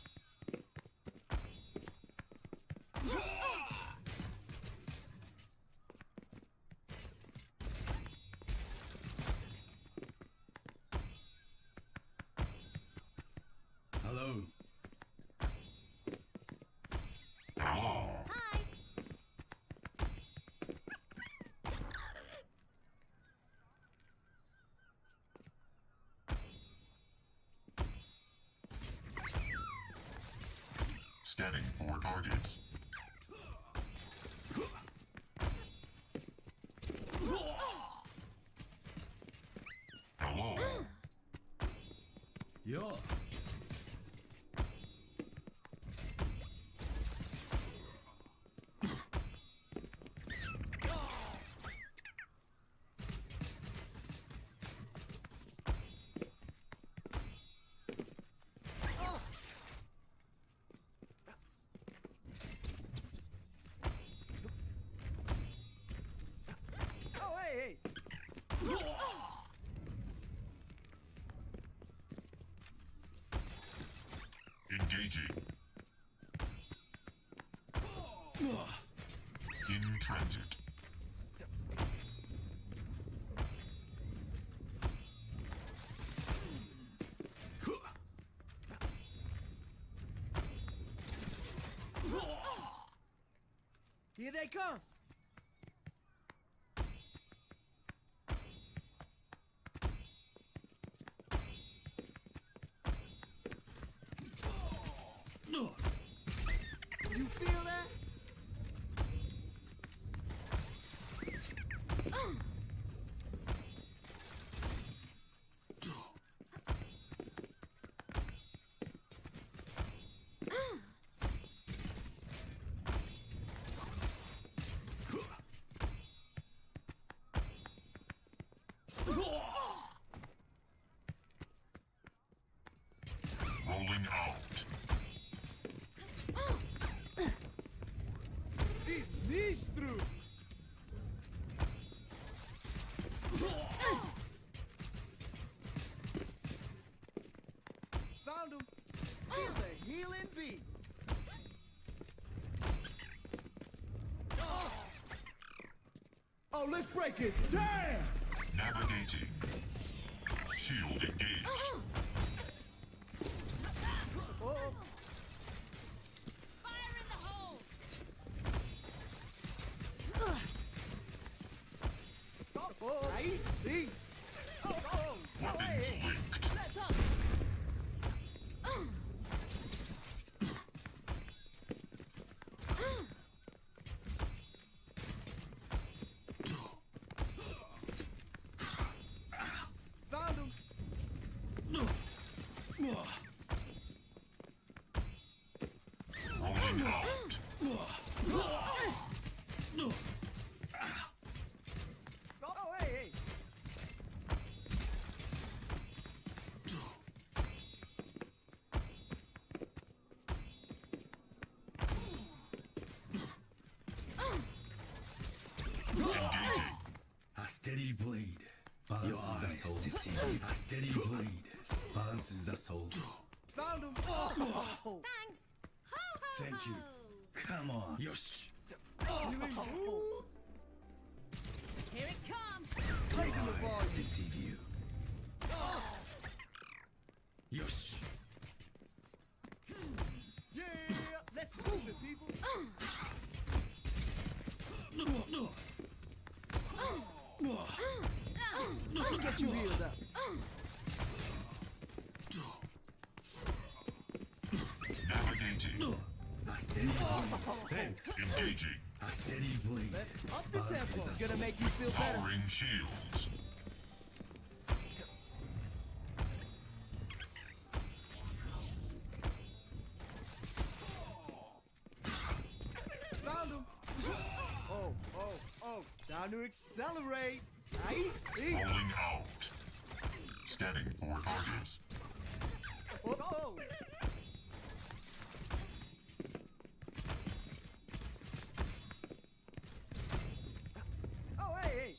Hello. Hello. Scanning for targets. Hello. Yo. Engaging. In transit. Here they come. You feel that? Rolling out. Sinistro! Found him. Feel the healing beat. Oh, let's break it. Damn! Navigating. Shield engaged. Oh. Fire in the hole! Oh, I see. Oh, Weapons linked. let's up. Found him. Rolling out. Oh, hey. Engaging. A steady blade balances the soul. A steady blade balances the soul. Found him. Oh. Thanks! Ho ho Thank you. ho! Come on. Yosh. Oh. Here it comes! Taking the ball. Deceive you. Yosh. Yeah, let's move it, people. Let me get you healed up. Navigating. A steady blade. Thanks. Engaging. A steady blade. Let's up the tempo. balances the Gonna soul. make you feel better. Powering shields. Found him. Oh. Time to accelerate. Nice. See? Rolling out. Scanning for targets. Oh. Oh, hey.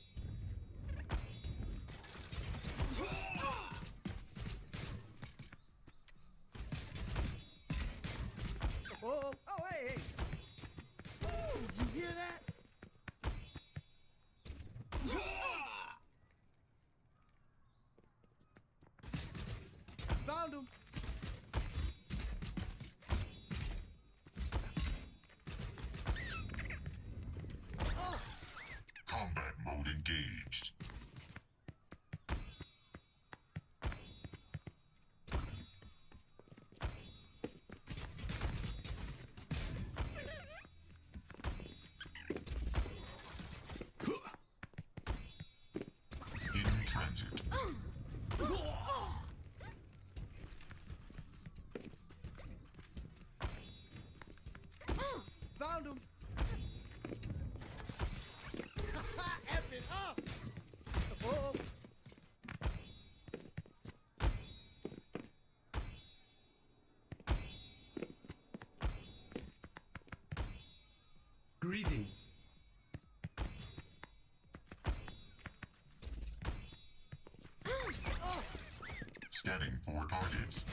Oh, hey. Ooh, you hear that? Found him. Combat mode engaged. In transit. Found him. F it up. Oh. Greetings. Scanning for targets.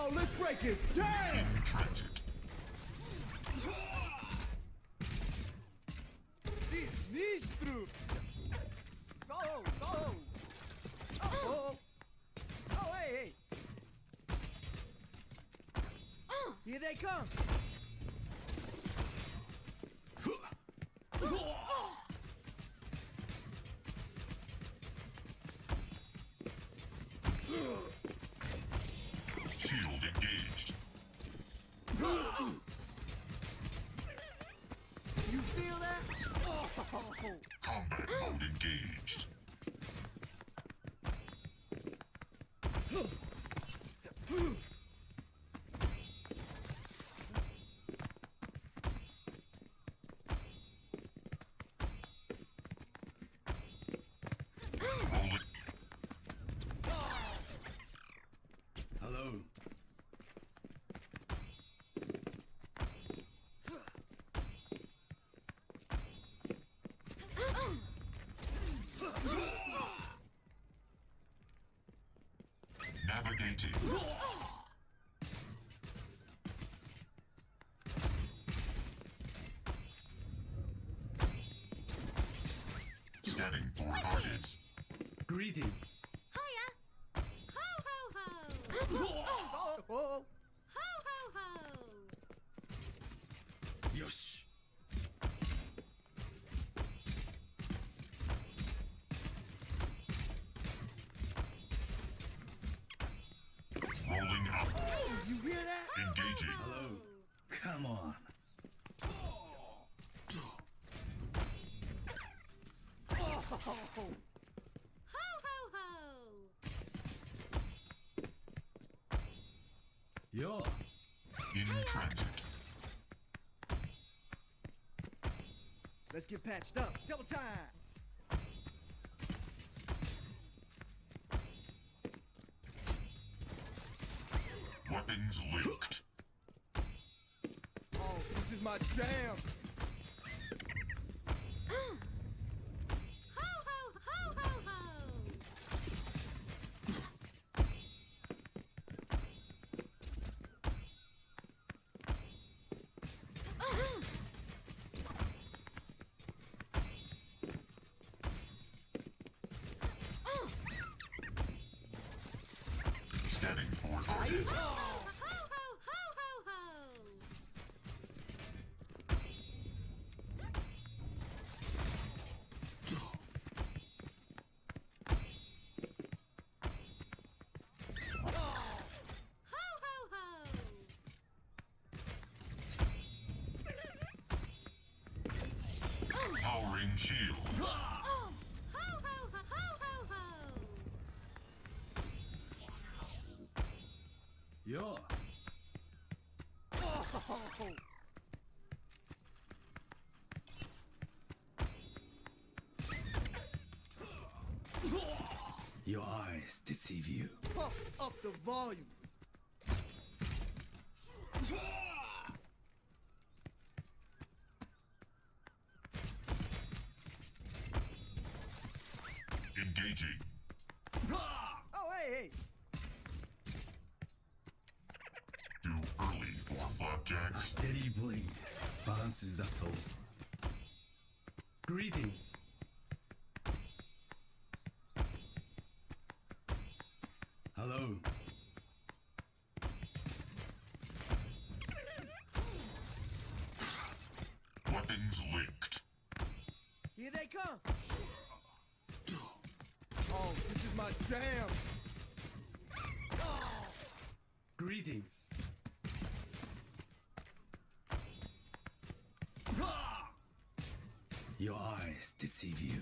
Oh, let's break it. Damn! Transit. Sinistro! Go! Go! Oh! Oh, hey, hey! Here they come! Shield engaged. You feel that? Oh! Combat mode engaged. Hello. Navigating. Scanning for targets. Greetings. Hiya! Ho ho ho! Oh! Ho ho ho! Yosh. Rolling up. You hear that? Engaging. Hello. Come on. Oh! Ho ho ho! Yo. In transit. Let's get patched up. Double time! Weapons linked. Oh, this is my jam! Ho ho ho ho ho! Scanning for targets. Ho ho ho ho ho! Ho ho ho! Powering shields. Ho ho ho ho ho ho! Yo. Oh! Your eyes deceive you. Pump up the volume! Engaging. Oh, hey, hey! Too early for flapjacks. Steady blade balances the soul. Greetings. Hello. Weapons linked. Here they come! Oh, this is my jam! Greetings. Your eyes deceive you.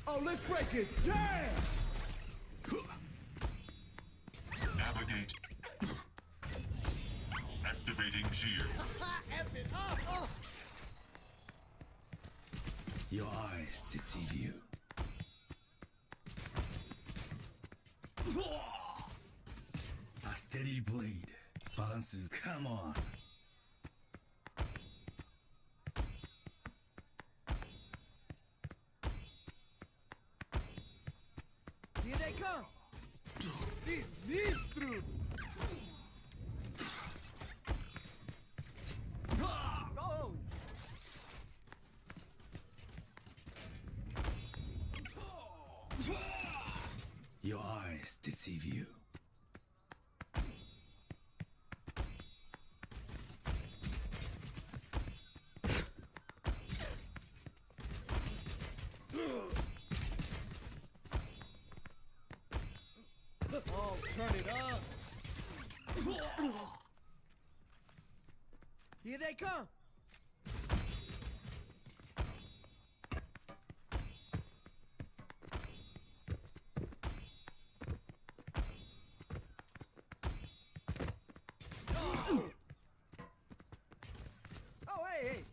Oh, let's break it! Damn! Navigate. Activating shield. F it up! Oh. Your eyes deceive you. A steady blade balances. Come on. Here they come! deceive you. Oh, turn it up! Here they come! Oh, hey, hey!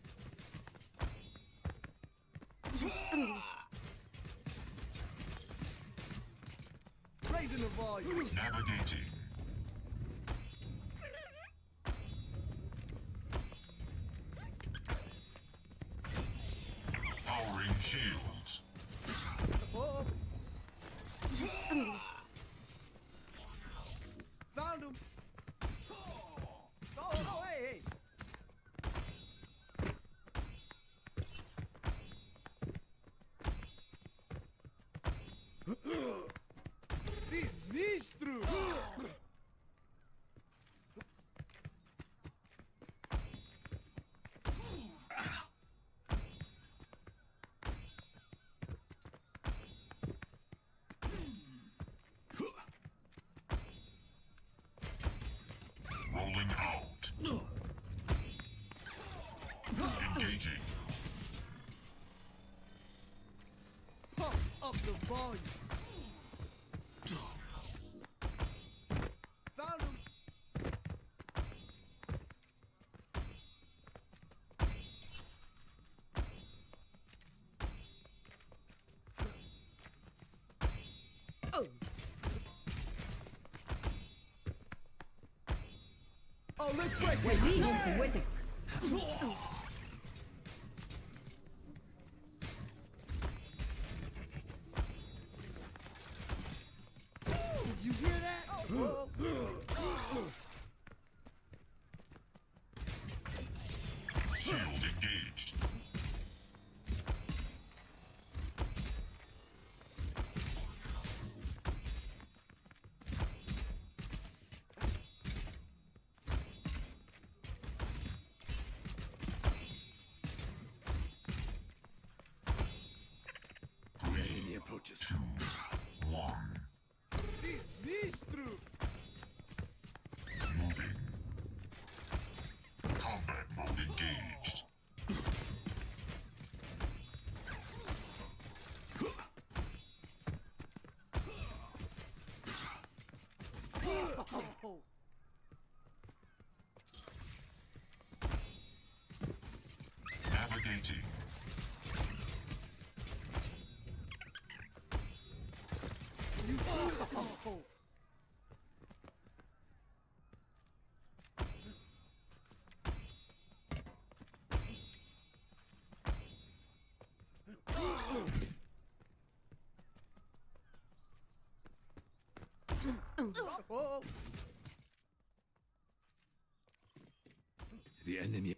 Raising the volume. Navigating. Powering shields. Oh. Found him. Oh, hey, hey. Sinistro! Rolling out. Engaging. Pump up the volume. Found him. Oh. Oh, let's break it. You hear that? Oh. Shield engaged. Enemy approaches. 2, 1. Sinistro! Moving. Combat mode engaged. Oh. Navigating. Oh. Oh. The enemy.